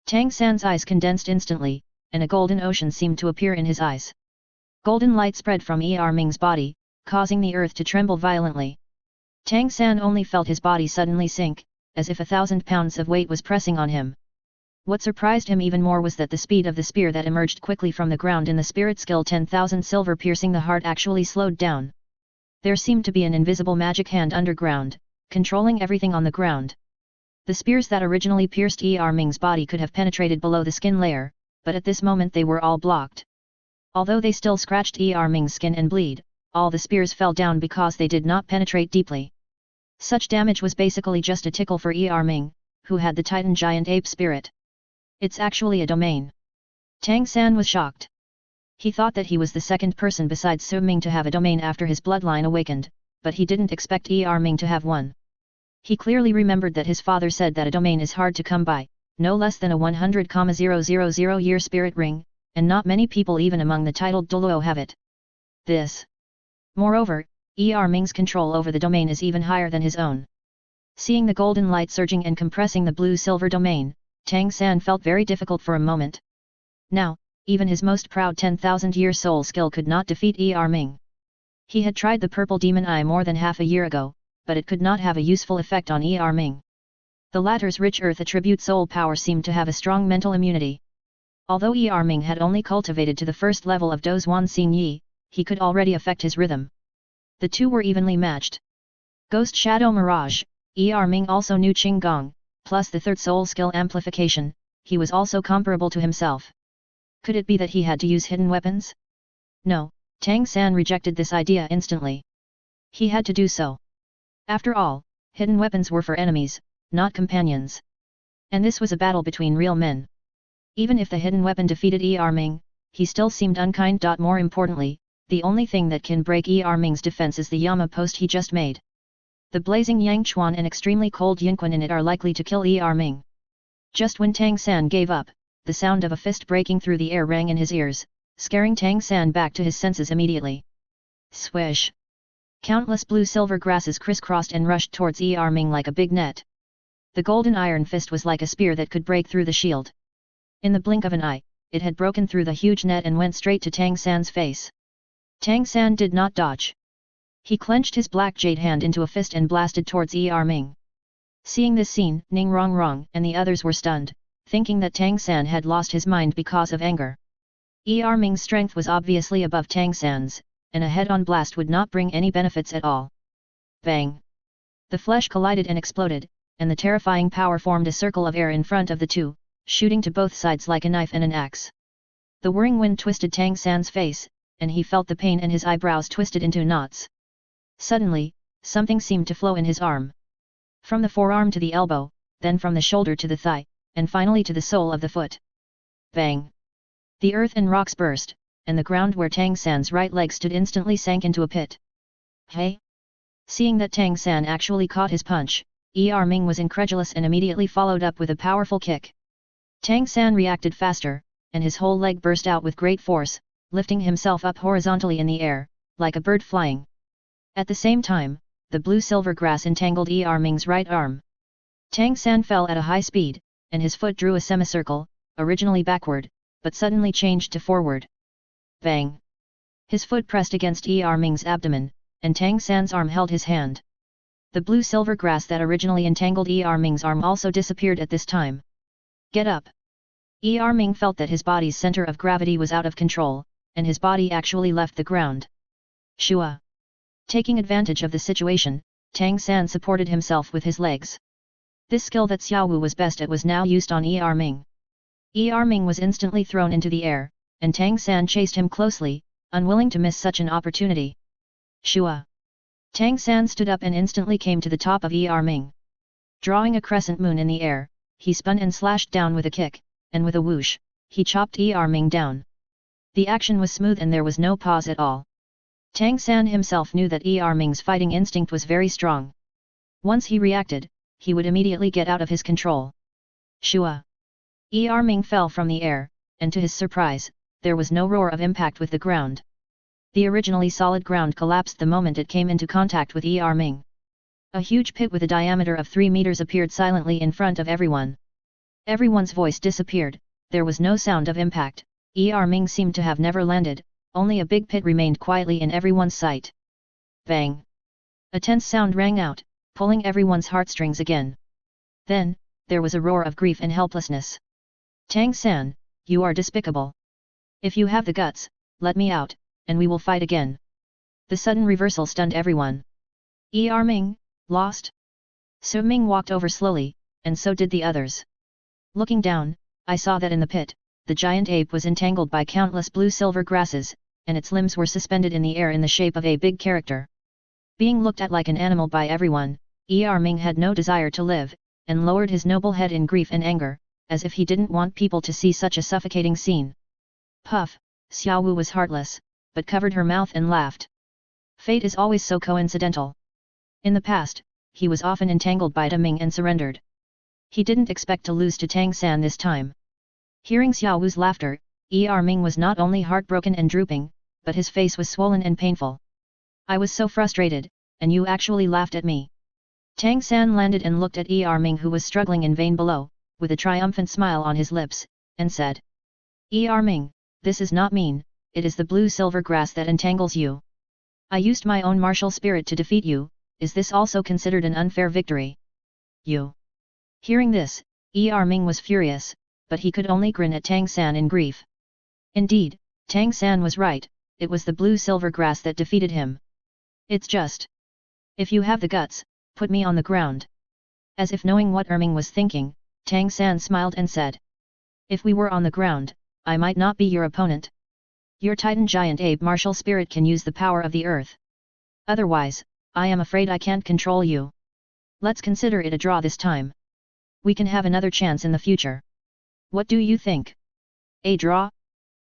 Tang San's eyes condensed instantly, and a golden ocean seemed to appear in his eyes. Golden light spread from Ming's body, causing the earth to tremble violently. Tang San only felt his body suddenly sink, as if 1,000 pounds of weight was pressing on him. What surprised him even more was that the speed of the spear that emerged quickly from the ground in the spirit skill 10,000 silver piercing the heart actually slowed down. There seemed to be an invisible magic hand underground, controlling everything on the ground. The spears that originally pierced Ming's body could have penetrated below the skin layer, but at this moment they were all blocked. Although they still scratched Ming's skin and bleed, all the spears fell down because they did not penetrate deeply. Such damage was basically just a tickle for Ming, who had the Titan giant ape spirit. It's actually a domain. Tang San was shocked. He thought that he was the second person besides Su Ming to have a domain after his bloodline awakened, but he didn't expect Ming to have one. He clearly remembered that his father said that a domain is hard to come by, no less than a 100,000 year spirit ring, and not many people even among the titled Douluo have it. Moreover, Ming's control over the domain is even higher than his own. Seeing the golden light surging and compressing the blue-silver domain, Tang San felt very difficult for a moment. Now, even his most proud 10,000-year soul skill could not defeat Ming. He had tried the purple demon eye more than half a year ago, but it could not have a useful effect on Ming. The latter's rich earth attribute soul power seemed to have a strong mental immunity. Although Ming had only cultivated to the first level of Dozhuan Xing Yi, he could already affect his rhythm. The two were evenly matched. Ghost Shadow Mirage, Ming also knew Qing Gong, plus the third soul skill amplification, he was also comparable to himself. Could it be that he had to use hidden weapons? No, Tang San rejected this idea instantly. He had to do so. After all, hidden weapons were for enemies, not companions. And this was a battle between real men. Even if the hidden weapon defeated Ming, he still seemed unkind. More importantly, the only thing that can break Ming's defense is the Yama post he just made. The blazing Yangchuan and extremely cold Yinquan in it are likely to kill Ming. Just when Tang San gave up, the sound of a fist breaking through the air rang in his ears, scaring Tang San back to his senses immediately. Swish! Countless blue-silver grasses crisscrossed and rushed towards Ming like a big net. The golden iron fist was like a spear that could break through the shield. In the blink of an eye, it had broken through the huge net and went straight to Tang San's face. Tang San did not dodge. He clenched his black jade hand into a fist and blasted towards Ming. Seeing this scene, Ning Rongrong and the others were stunned, thinking that Tang San had lost his mind because of anger. Ming's strength was obviously above Tang San's, and a head-on blast would not bring any benefits at all. Bang! The flesh collided and exploded, and the terrifying power formed a circle of air in front of the two, shooting to both sides like a knife and an axe. The whirring wind twisted Tang San's face, and he felt the pain and his eyebrows twisted into knots. Suddenly, something seemed to flow in his arm. From the forearm to the elbow, then from the shoulder to the thigh, and finally to the sole of the foot. Bang! The earth and rocks burst, and the ground where Tang San's right leg stood instantly sank into a pit. Hey! Seeing that Tang San actually caught his punch, Ming was incredulous and immediately followed up with a powerful kick. Tang San reacted faster, and his whole leg burst out with great force, lifting himself up horizontally in the air, like a bird flying. At the same time, the blue-silver grass entangled Ming's right arm. Tang San fell at a high speed, and his foot drew a semicircle, originally backward, but suddenly changed to forward. Bang! His foot pressed against Ming's abdomen, and Tang San's arm held his hand. The blue-silver grass that originally entangled Ming's arm also disappeared at this time. Get up! Ming felt that his body's center of gravity was out of control, and his body actually left the ground. Shua! Taking advantage of the situation, Tang San supported himself with his legs. This skill that Xiaowu was best at was now used on Ming. Ming was instantly thrown into the air, and Tang San chased him closely, unwilling to miss such an opportunity. Shua! Tang San stood up and instantly came to the top of Ming. Drawing a crescent moon in the air, he spun and slashed down with a kick, and with a whoosh, he chopped Ming down. The action was smooth and there was no pause at all. Tang San himself knew that Ming's fighting instinct was very strong. Once he reacted, he would immediately get out of his control. Shua! Ming fell from the air, and to his surprise, there was no roar of impact with the ground. The originally solid ground collapsed the moment it came into contact with Ming. A huge pit with a diameter of 3 meters appeared silently in front of everyone. Everyone's voice disappeared, there was no sound of impact, Ming seemed to have never landed, only a big pit remained quietly in everyone's sight. Bang! A tense sound rang out, pulling everyone's heartstrings again. Then, there was a roar of grief and helplessness. Tang San, you are despicable. If you have the guts, let me out, and we will fight again. The sudden reversal stunned everyone. Ming, lost? Su Ming walked over slowly, and so did the others. Looking down, I saw that in the pit, the giant ape was entangled by countless blue-silver grasses, and its limbs were suspended in the air in the shape of a big character. Being looked at like an animal by everyone, Ming had no desire to live, and lowered his noble head in grief and anger, as if he didn't want people to see such a suffocating scene. Puff, Xiaowu was heartless, but covered her mouth and laughed. Fate is always so coincidental. In the past, he was often entangled by Da Ming and surrendered. He didn't expect to lose to Tang San this time. Hearing Xiao Wu's laughter, Ming was not only heartbroken and drooping, but his face was swollen and painful. I was so frustrated, and you actually laughed at me. Tang San landed and looked at Ming, who was struggling in vain below, with a triumphant smile on his lips, and said, Ming, this is not mean, it is the blue-silver grass that entangles you. I used my own martial spirit to defeat you, is this also considered an unfair victory? You. Hearing this, Ming was furious, but he could only grin at Tang San in grief. Indeed, Tang San was right, it was the blue-silver grass that defeated him. It's just. If you have the guts, put me on the ground. As if knowing what Ming was thinking, Tang San smiled and said. If we were on the ground, I might not be your opponent. Your Titan Giant Abe martial spirit can use the power of the earth. Otherwise, I am afraid I can't control you. Let's consider it a draw this time. We can have another chance in the future. What do you think? A draw?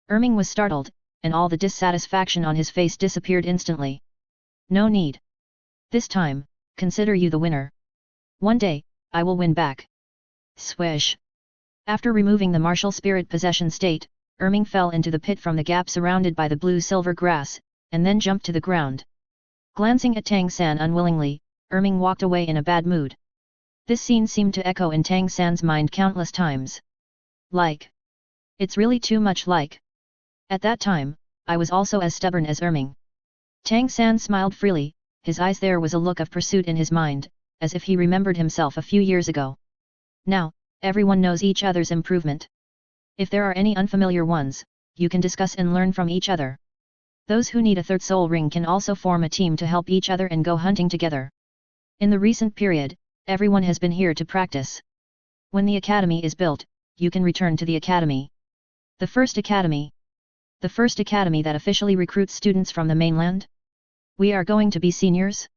Ming was startled, and all the dissatisfaction on his face disappeared instantly. No need. This time, consider you the winner. One day, I will win back. Swish. After removing the martial spirit possession state, Ming fell into the pit from the gap surrounded by the blue-silver grass, and then jumped to the ground. Glancing at Tang San unwillingly, Ming walked away in a bad mood. This scene seemed to echo in Tang San's mind countless times. Like. It's really too much like. At that time, I was also as stubborn as Ming. Tang San smiled freely, his eyes there was a look of pursuit in his mind, as if he remembered himself a few years ago. Now, everyone knows each other's improvement. If there are any unfamiliar ones, you can discuss and learn from each other. Those who need a third soul ring can also form a team to help each other and go hunting together. In the recent period, everyone has been here to practice. When the academy is built, you can return to the academy. The first academy. The first academy that officially recruits students from the mainland? We are going to be seniors?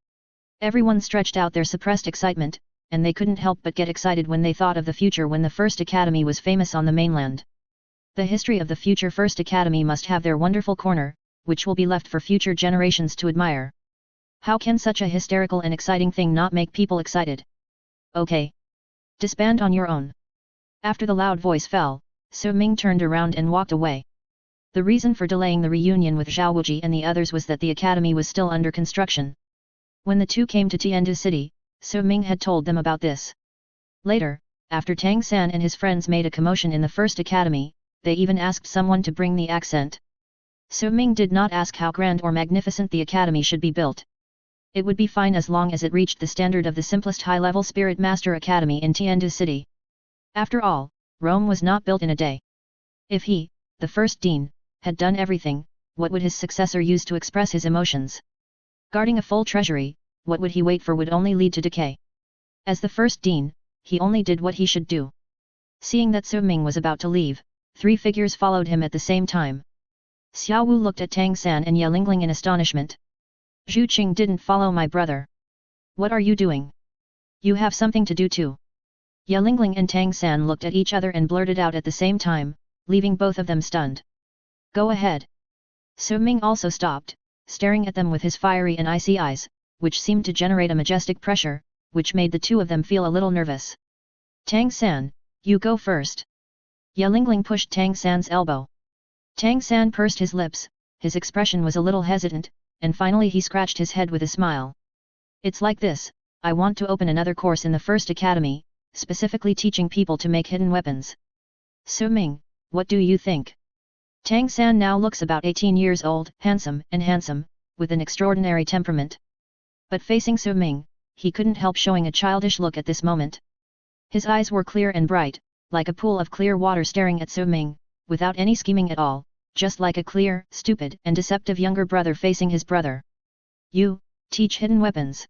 Everyone stretched out their suppressed excitement, and they couldn't help but get excited when they thought of the future when the first academy was famous on the mainland. The history of the future first academy must have their wonderful corner, which will be left for future generations to admire. How can such a hysterical and exciting thing not make people excited? Okay. Disband on your own. After the loud voice fell, Su Ming turned around and walked away. The reason for delaying the reunion with Zhao Wuji and the others was that the academy was still under construction. When the two came to Tiandu City, Su Ming had told them about this. Later, after Tang San and his friends made a commotion in the first academy, they even asked someone to bring the accent. Su Ming did not ask how grand or magnificent the academy should be built. It would be fine as long as it reached the standard of the simplest high-level Spirit Master Academy in Tiandu City. After all, Rome was not built in a day. If he, the first dean, had done everything, what would his successor use to express his emotions? Guarding a full treasury, what would he wait for would only lead to decay. As the first dean, he only did what he should do. Seeing that Su Ming was about to leave, three figures followed him at the same time. Xiao Wu looked at Tang San and Ye Lingling in astonishment. Zhu Qing didn't follow my brother. What are you doing? You have something to do too. Ye Lingling and Tang San looked at each other and blurted out at the same time, leaving both of them stunned. Go ahead. Su Ming also stopped, staring at them with his fiery and icy eyes, which seemed to generate a majestic pressure, which made the two of them feel a little nervous. Tang San, you go first. Ye Lingling pushed Tang San's elbow. Tang San pursed his lips, his expression was a little hesitant, and finally he scratched his head with a smile. It's like this, I want to open another course in the first academy, specifically teaching people to make hidden weapons. Su Ming, what do you think? Tang San now looks about 18 years old, handsome, with an extraordinary temperament. But facing Su Ming, he couldn't help showing a childish look at this moment. His eyes were clear and bright, like a pool of clear water staring at Su Ming, without any scheming at all, just like a clear, stupid, and deceptive younger brother facing his brother. You, teach hidden weapons.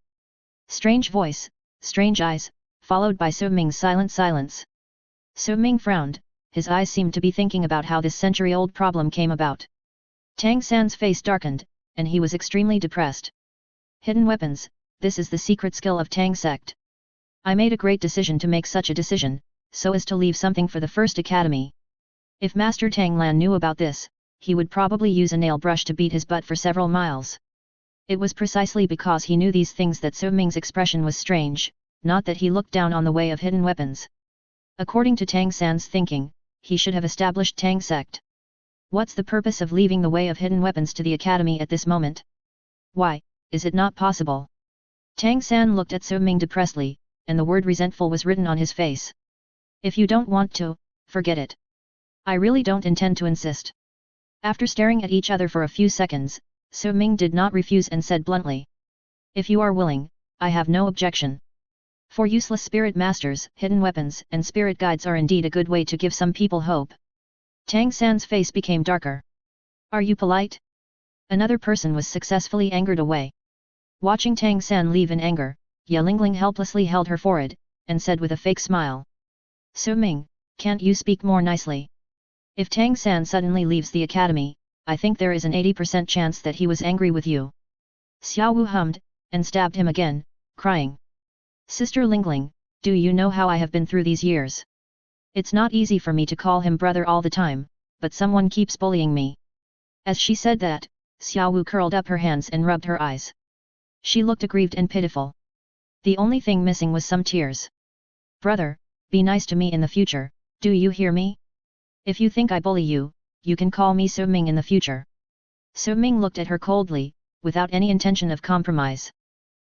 Strange voice, strange eyes, followed by Su Ming's silent silence. Su Ming frowned, his eyes seemed to be thinking about how this century-old problem came about. Tang San's face darkened, and he was extremely depressed. Hidden weapons, this is the secret skill of Tang sect. I made a great decision to make such a decision, so as to leave something for the first academy. If Master Tang Lan knew about this, he would probably use a nail brush to beat his butt for several miles. It was precisely because he knew these things that So Ming's expression was strange, not that he looked down on the way of hidden weapons. According to Tang San's thinking, he should have established Tang sect. What's the purpose of leaving the way of hidden weapons to the academy at this moment? Why, is it not possible? Tang San looked at So Ming depressedly, and the word resentful was written on his face. If you don't want to, forget it. I really don't intend to insist. After staring at each other for a few seconds, So Ming did not refuse and said bluntly. If you are willing, I have no objection. For useless spirit masters, hidden weapons and spirit guides are indeed a good way to give some people hope. Tang San's face became darker. Are you polite? Another person was successfully angered away. Watching Tang San leave in anger, Ye Lingling helplessly held her forehead, and said with a fake smile. So Ming, can't you speak more nicely? If Tang San suddenly leaves the academy, I think there is an 80% chance that he was angry with you. Xiao Wu hummed, and stabbed him again, crying. Sister Lingling, do you know how I have been through these years? It's not easy for me to call him brother all the time, but someone keeps bullying me. As she said that, Xiao Wu curled up her hands and rubbed her eyes. She looked aggrieved and pitiful. The only thing missing was some tears. Brother, be nice to me in the future, do you hear me? If you think I bully you, you can call me So Ming in the future. So Ming looked at her coldly, without any intention of compromise.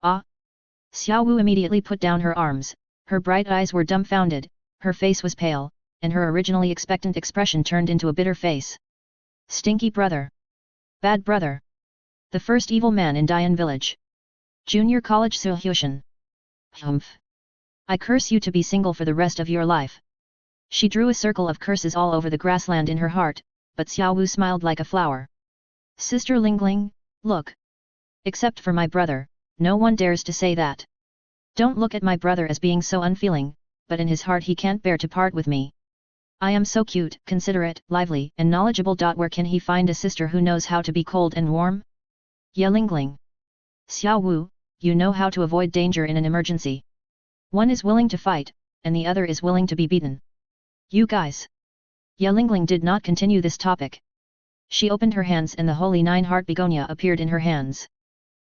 Ah! Xiao Wu immediately put down her arms, her bright eyes were dumbfounded, her face was pale, and her originally expectant expression turned into a bitter face. Stinky brother! Bad brother! The first evil man in Dian village. Junior College Suhyushan. Humph! I curse you to be single for the rest of your life. She drew a circle of curses all over the grassland in her heart, but Xiao Wu smiled like a flower. Sister Lingling, look! Except for my brother, no one dares to say that. Don't look at my brother as being so unfeeling, but in his heart he can't bear to part with me. I am so cute, considerate, lively, and knowledgeable. Where can he find a sister who knows how to be cold and warm? Ye Lingling. Xiao Wu, you know how to avoid danger in an emergency. One is willing to fight, and the other is willing to be beaten. You guys. Ye Lingling did not continue this topic. She opened her hands and the holy 9-heart begonia appeared in her hands.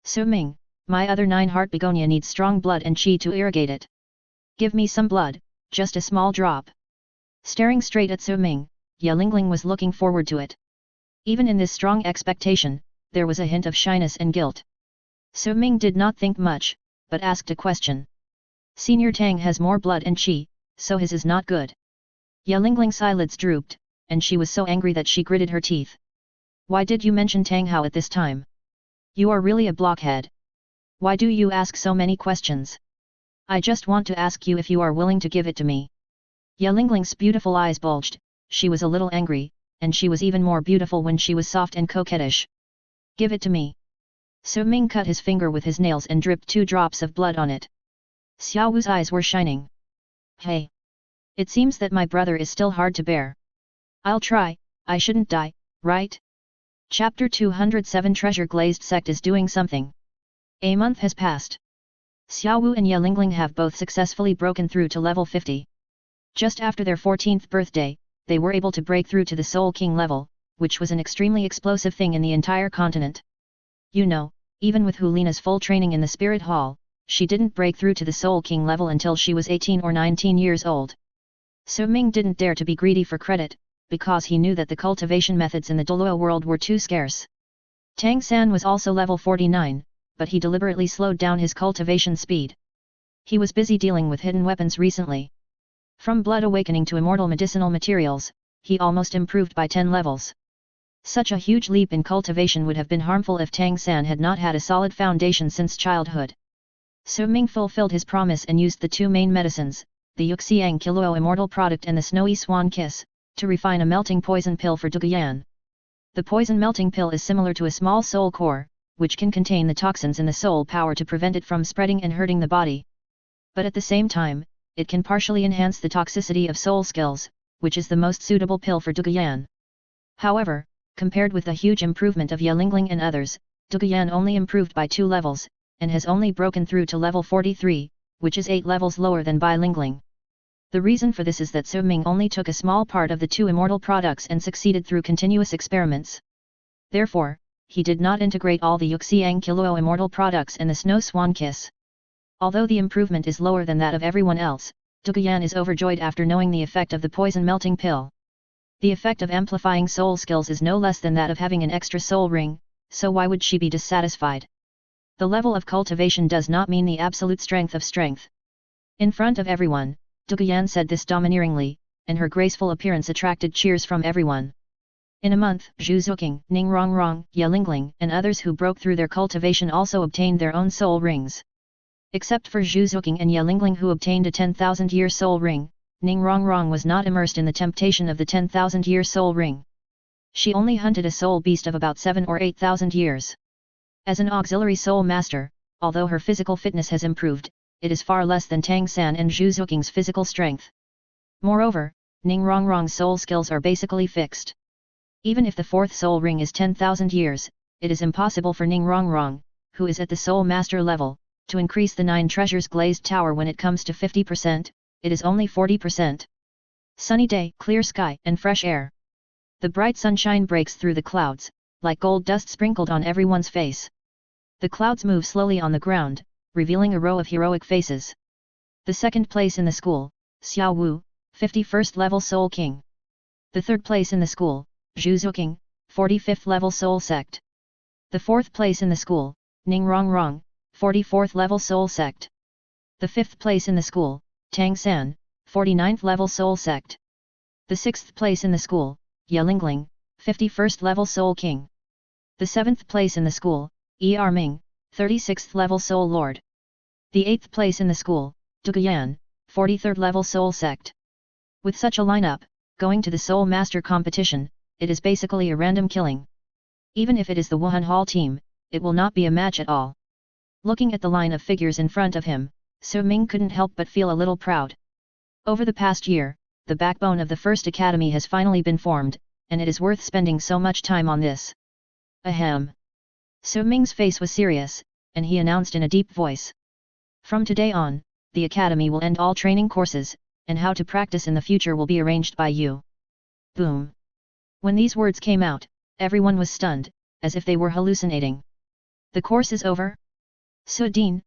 So Ming, my other 9-heart begonia needs strong blood and qi to irrigate it. Give me some blood, just a small drop. Staring straight at So Ming, Ye Lingling was looking forward to it. Even in this strong expectation, there was a hint of shyness and guilt. So Ming did not think much, but asked a question. Senior Tang has more blood and qi, so his is not good. Ye Lingling's eyelids drooped, and she was so angry that she gritted her teeth. Why did you mention Tang Hao at this time? You are really a blockhead. Why do you ask so many questions? I just want to ask you if you are willing to give it to me. Ye Lingling's beautiful eyes bulged, she was a little angry, and she was even more beautiful when she was soft and coquettish. Give it to me. So Ming cut his finger with his nails and dripped 2 drops of blood on it. Xiao Wu's eyes were shining. Hey! It seems that my brother is still hard to bear. I'll try, I shouldn't die, right? Chapter 207 Treasure Glazed Sect is doing something. A month has passed. Xiao Wu and Ye Lingling have both successfully broken through to level 50. Just after their 14th birthday, they were able to break through to the Soul King level, which was an extremely explosive thing in the entire continent. You know, even with Hulina's full training in the Spirit Hall, she didn't break through to the Soul King level until she was 18 or 19 years old. So Ming didn't dare to be greedy for credit, because he knew that the cultivation methods in the Douluo world were too scarce. Tang San was also level 49, but he deliberately slowed down his cultivation speed. He was busy dealing with hidden weapons recently. From blood awakening to immortal medicinal materials, he almost improved by 10 levels. Such a huge leap in cultivation would have been harmful if Tang San had not had a solid foundation since childhood. So Ming fulfilled his promise and used the 2 main medicines, the Yuxiang Kiluo Immortal Product and the Snowy Swan Kiss, to refine a melting poison pill for Duguyan. The poison melting pill is similar to a small soul core, which can contain the toxins in the soul power to prevent it from spreading and hurting the body. But at the same time, it can partially enhance the toxicity of soul skills, which is the most suitable pill for Duguyan. However, compared with the huge improvement of Ye Lingling and others, Duguyan only improved by 2 levels, and has only broken through to level 43, which is 8 levels lower than Bai Lingling. The reason for this is that So Ming only took a small part of the 2 immortal products and succeeded through continuous experiments. Therefore, he did not integrate all the Yuxiang Kiluo immortal products and the Snow Swan Kiss. Although the improvement is lower than that of everyone else, Douluo is overjoyed after knowing the effect of the poison melting pill. The effect of amplifying soul skills is no less than that of having an extra soul ring, so why would she be dissatisfied? The level of cultivation does not mean the absolute strength of strength. In front of everyone, Douluo said this domineeringly, and her graceful appearance attracted cheers from everyone. In a month, Zhu Zuqing, Ning Rongrong, Ye Lingling, and others who broke through their cultivation also obtained their own soul rings. Except for Zhu Zuqing and Ye Lingling who obtained a 10,000-year soul ring, Ning Rongrong was not immersed in the temptation of the 10,000-year soul ring. She only hunted a soul beast of about 7 or 8,000 years. As an auxiliary soul master, although her physical fitness has improved, it is far less than Tang San and Zhu Zuqing's physical strength. Moreover, Ning Rongrong's soul skills are basically fixed. Even if the fourth soul ring is 10,000 years, it is impossible for Ning Rongrong, who is at the soul master level, to increase the 9 treasures glazed tower when it comes to 50%, it is only 40%. Sunny day, clear sky, and fresh air. The bright sunshine breaks through the clouds, like gold dust sprinkled on everyone's face. The clouds move slowly on the ground, revealing a row of heroic faces. The second place in the school, Xiao Wu, 51st level Soul King. The third place in the school, Zhu Zuqing, 45th level Soul Sect. The fourth place in the school, Ning Rongrong, 44th level Soul Sect. The fifth place in the school, Tang San, 49th level Soul Sect. The sixth place in the school, Ye Lingling, 51st level Soul King. The seventh place in the school, Ming, 36th level Soul Lord. The 8th place in the school, Douluo, 43rd level Soul Sect. With such a lineup, going to the Soul Master competition, it is basically a random killing. Even if it is the Wuhan Hall team, it will not be a match at all. Looking at the line of figures in front of him, Su Ming couldn't help but feel a little proud. Over the past year, the backbone of the First Academy has finally been formed, and it is worth spending so much time on this. Ahem. Su Ming's face was serious, and he announced in a deep voice. From today on, the Academy will end all training courses, and how to practice in the future will be arranged by you. Boom. When these words came out, everyone was stunned, as if they were hallucinating. The course is over? So Dean,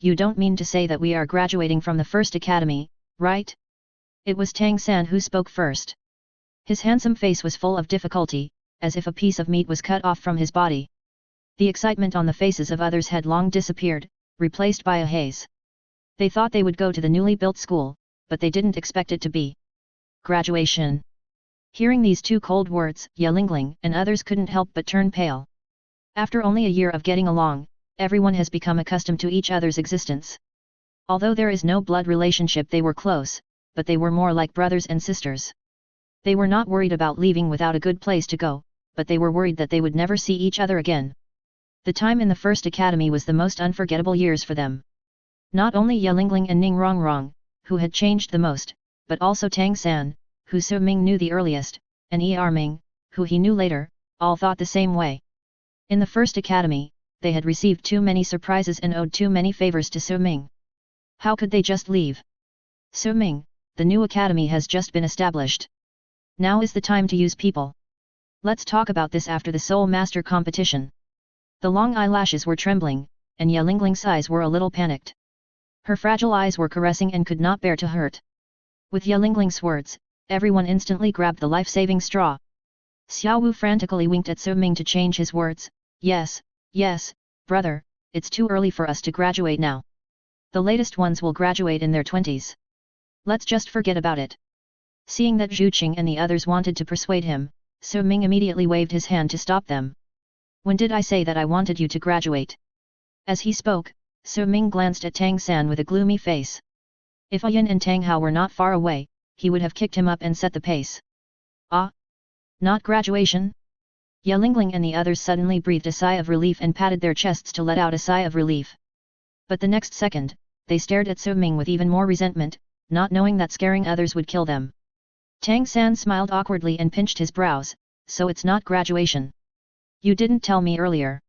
you don't mean to say that we are graduating from the First Academy, right? It was Tang San who spoke first. His handsome face was full of difficulty, as if a piece of meat was cut off from his body. The excitement on the faces of others had long disappeared, replaced by a haze. They thought they would go to the newly built school, but they didn't expect it to be graduation. Hearing these two cold words, Ye Lingling and others couldn't help but turn pale. After only a year of getting along, everyone has become accustomed to each other's existence. Although there is no blood relationship, they were close, but they were more like brothers and sisters. They were not worried about leaving without a good place to go, but they were worried that they would never see each other again. The time in the First Academy was the most unforgettable years for them. Not only Ye Lingling and Ning Rongrong, who had changed the most, but also Tang San, who Su Ming knew the earliest, and Ming, who he knew later, all thought the same way. In the First Academy, they had received too many surprises and owed too many favors to Su Ming. How could they just leave? Su Ming, the new academy has just been established. Now is the time to use people. Let's talk about this after the Soul Master competition. The long eyelashes were trembling, and Ye Lingling's eyes were a little panicked. Her fragile eyes were caressing and could not bear to hurt. With Ye Lingling's words, everyone instantly grabbed the life-saving straw. Xiao Wu frantically winked at Su Ming to change his words. Yes, brother, it's too early for us to graduate now. The latest ones will graduate in their 20s. Let's just forget about it. Seeing that Zhu Qing and the others wanted to persuade him, Su Ming immediately waved his hand to stop them. When did I say that I wanted you to graduate? As he spoke, Su Ming glanced at Tang San with a gloomy face. If Yin and Tang Hao were not far away, he would have kicked him up and set the pace. Ah! Not graduation? Ye Lingling and the others suddenly breathed a sigh of relief and patted their chests to let out a sigh of relief. But the next second, they stared at Su Ming with even more resentment, not knowing that scaring others would kill them. Tang San smiled awkwardly and pinched his brows, so it's not graduation. You didn't tell me earlier.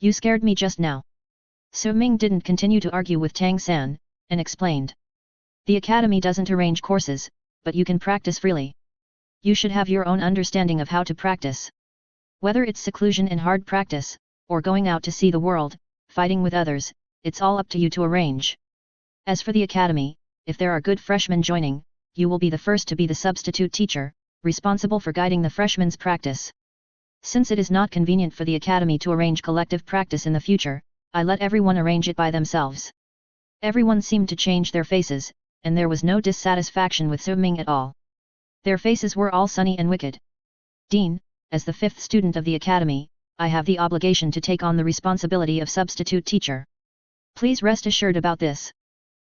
You scared me just now. Su Ming didn't continue to argue with Tang San, and explained. The academy doesn't arrange courses, but you can practice freely. You should have your own understanding of how to practice. Whether it's seclusion and hard practice, or going out to see the world, fighting with others, it's all up to you to arrange. As for the academy, if there are good freshmen joining, you will be the first to be the substitute teacher, responsible for guiding the freshmen's practice. Since it is not convenient for the academy to arrange collective practice in the future, I let everyone arrange it by themselves. Everyone seemed to change their faces, and there was no dissatisfaction with Su-Ming at all. Their faces were all sunny and wicked. Dean, as the 5th student of the academy, I have the obligation to take on the responsibility of substitute teacher. Please rest assured about this.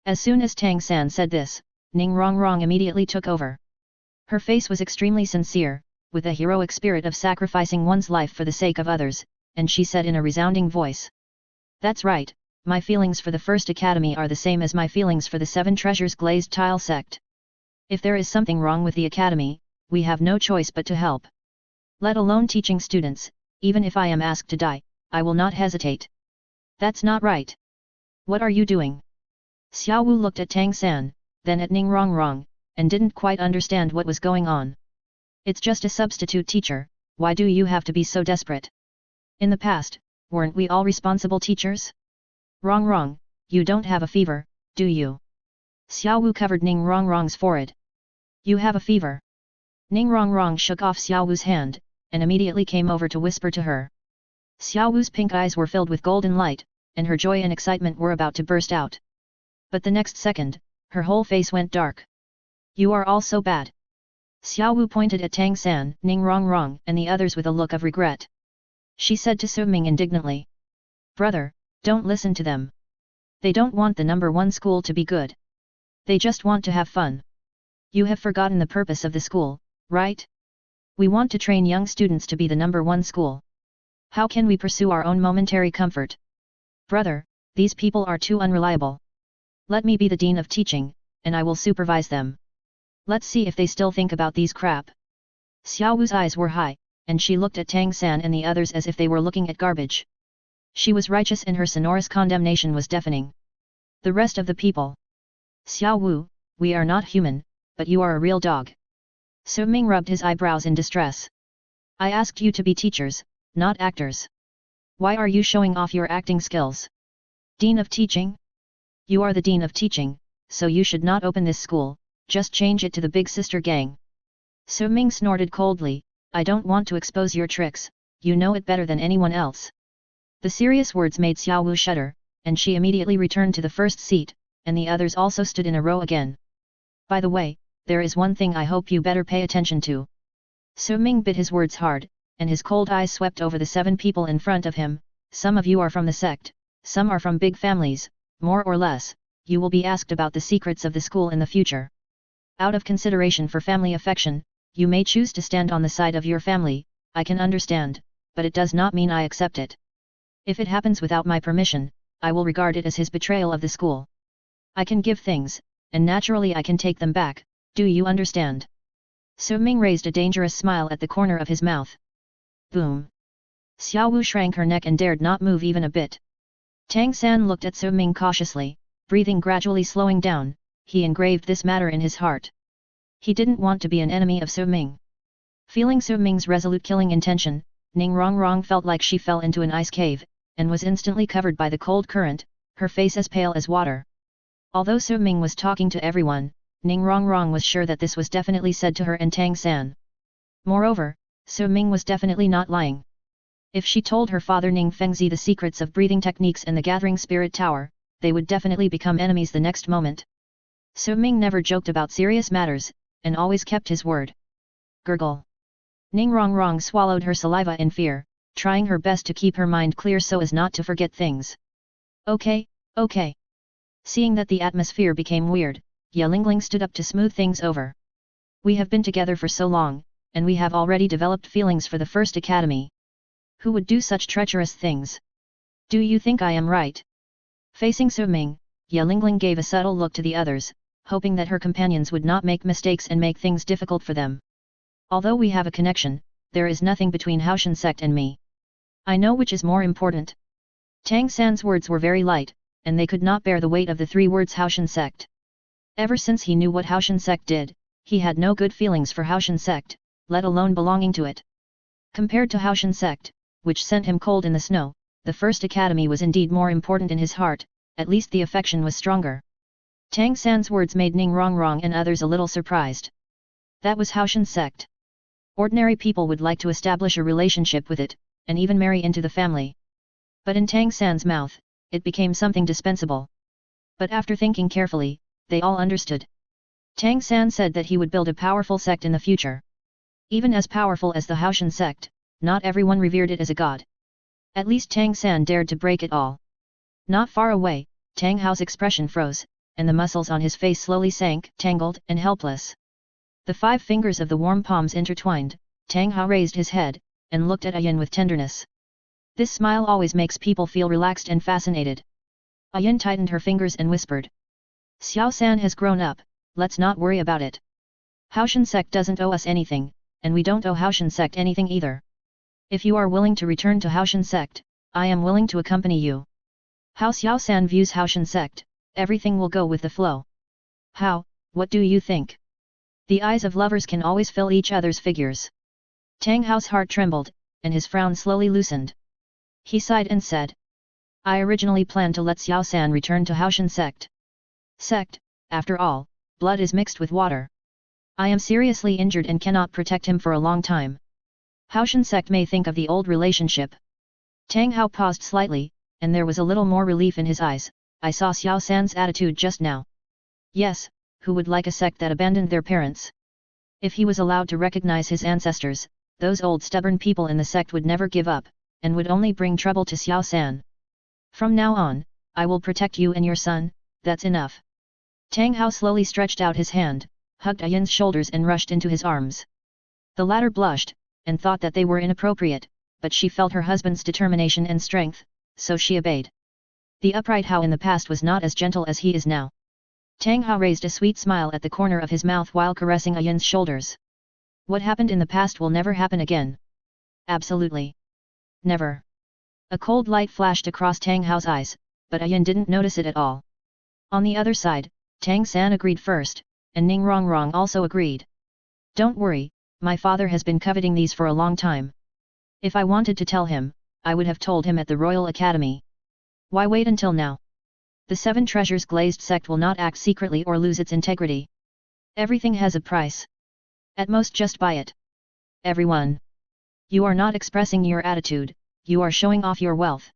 As soon as Tang San said this, Ning Rongrong immediately took over. Her face was extremely sincere, with a heroic spirit of sacrificing one's life for the sake of others, and she said in a resounding voice. That's right, my feelings for the First Academy are the same as my feelings for the 7 Treasures Glazed Tile sect. If there is something wrong with the academy, we have no choice but to help. Let alone teaching students, even if I am asked to die, I will not hesitate. That's not right. What are you doing? Xiao Wu looked at Tang San, then at Ning Rongrong, and didn't quite understand what was going on. It's just a substitute teacher, why do you have to be so desperate? In the past, weren't we all responsible teachers? Rongrong, you don't have a fever, do you? Xiao Wu covered Ning Rongrong's forehead. You have a fever. Ning Rongrong shook off Xiao Wu's hand, and immediately came over to whisper to her. Xiao Wu's pink eyes were filled with golden light, and her joy and excitement were about to burst out. But the next second, her whole face went dark. You are all so bad. Xiao Wu pointed at Tang San, Ning Rongrong, and the others with a look of regret. She said to Su-Ming indignantly. Brother, don't listen to them. They don't want the number 1 school to be good. They just want to have fun. You have forgotten the purpose of the school, right? We want to train young students to be the number 1 school. How can we pursue our own momentary comfort? Brother, these people are too unreliable. Let me be the dean of teaching, and I will supervise them. Let's see if they still think about these crap. Xiao Wu's eyes were high, and she looked at Tang San and the others as if they were looking at garbage. She was righteous and her sonorous condemnation was deafening. The rest of the people. Xiao Wu, we are not human, but you are a real dog. Su-Ming rubbed his eyebrows in distress. I asked you to be teachers, not actors. Why are you showing off your acting skills? Dean of teaching? You are the dean of teaching, so you should not open this school, just change it to the big sister gang. Su-Ming snorted coldly, I don't want to expose your tricks, you know it better than anyone else. The serious words made Xiao Wu shudder, and she immediately returned to the first seat, and the others also stood in a row again. By the way, there is one thing I hope you better pay attention to. Su-Ming bit his words hard, and his cold eyes swept over the 7 people in front of him. Some of you are from the sect, some are from big families, more or less, you will be asked about the secrets of the school in the future. Out of consideration for family affection, you may choose to stand on the side of your family, I can understand, but it does not mean I accept it. If it happens without my permission, I will regard it as his betrayal of the school. I can give things, and naturally I can take them back, do you understand? Su-Ming raised a dangerous smile at the corner of his mouth. Boom. Xiao Wu shrank her neck and dared not move even a bit. Tang San looked at Su-Ming cautiously, breathing gradually slowing down, he engraved this matter in his heart. He didn't want to be an enemy of Su-Ming. Feeling Su-Ming's resolute killing intention, Ning Rongrong felt like she fell into an ice cave, and was instantly covered by the cold current, her face as pale as water. Although Su-Ming was talking to everyone, Ning Rongrong was sure that this was definitely said to her and Tang San. Moreover, Su-Ming was definitely not lying. If she told her father Ning Fengzi the secrets of breathing techniques and the Gathering Spirit Tower, they would definitely become enemies the next moment. Su-Ming never joked about serious matters, and always kept his word. Gurgle. Ning Rongrong swallowed her saliva in fear, trying her best to keep her mind clear so as not to forget things. Okay, okay. Seeing that the atmosphere became weird, Ye Lingling stood up to smooth things over. We have been together for so long, and we have already developed feelings for the First Academy. Who would do such treacherous things? Do you think I am right? Facing Su-Ming, Ye Lingling gave a subtle look to the others, hoping that her companions would not make mistakes and make things difficult for them. Although we have a connection, there is nothing between Haoshan sect and me. I know which is more important. Tang San's words were very light, and they could not bear the weight of the 3 words Haoshan sect. Ever since he knew what Haoshan sect did, he had no good feelings for Haoshan sect, let alone belonging to it. Compared to Haoshan sect, which sent him cold in the snow, the first academy was indeed more important in his heart, at least the affection was stronger. Tang San's words made Ning Rongrong and others a little surprised. That was Haoshan sect. Ordinary people would like to establish a relationship with it, and even marry into the family. But in Tang San's mouth, it became something dispensable. But after thinking carefully, they all understood. Tang San said that he would build a powerful sect in the future. Even as powerful as the Haoshan sect, not everyone revered it as a god. At least Tang San dared to break it all. Not far away, Tang Hao's expression froze, and the muscles on his face slowly sank, tangled and helpless. The 5 fingers of the warm palms intertwined, Tang Hao raised his head, and looked at Ayin with tenderness. This smile always makes people feel relaxed and fascinated. Ayin tightened her fingers and whispered. Xiao San has grown up, let's not worry about it. Haoshan sect doesn't owe us anything, and we don't owe Haoshan sect anything either. If you are willing to return to Haoshan sect, I am willing to accompany you. How Xiao San views Haoshan sect, everything will go with the flow. How, what do you think? The eyes of lovers can always fill each other's figures. Tang Hao's heart trembled, and his frown slowly loosened. He sighed and said. I originally planned to let Xiao San return to Haoshan sect. After all, blood is mixed with water. I am seriously injured and cannot protect him for a long time. Haoshan sect may think of the old relationship. Tang Hao paused slightly, and there was a little more relief in his eyes. I saw Xiao San's attitude just now. Yes, who would like a sect that abandoned their parents? If he was allowed to recognize his ancestors, those old stubborn people in the sect would never give up, and would only bring trouble to Xiao San. From now on, I will protect you and your son, that's enough. Tang Hao slowly stretched out his hand, hugged Ayin's shoulders and rushed into his arms. The latter blushed, and thought that they were inappropriate, but she felt her husband's determination and strength, so she obeyed. The upright Hao in the past was not as gentle as he is now. Tang Hao raised a sweet smile at the corner of his mouth while caressing Ayin's shoulders. What happened in the past will never happen again. Absolutely. Never. A cold light flashed across Tang Hao's eyes, but Ayin didn't notice it at all. On the other side, Tang San agreed first, and Ning Rongrong also agreed. Don't worry, my father has been coveting these for a long time. If I wanted to tell him, I would have told him at the Royal Academy. Why wait until now? The 7 Treasures glazed sect will not act secretly or lose its integrity. Everything has a price. At most just buy it. Everyone. You are not expressing your attitude, you are showing off your wealth.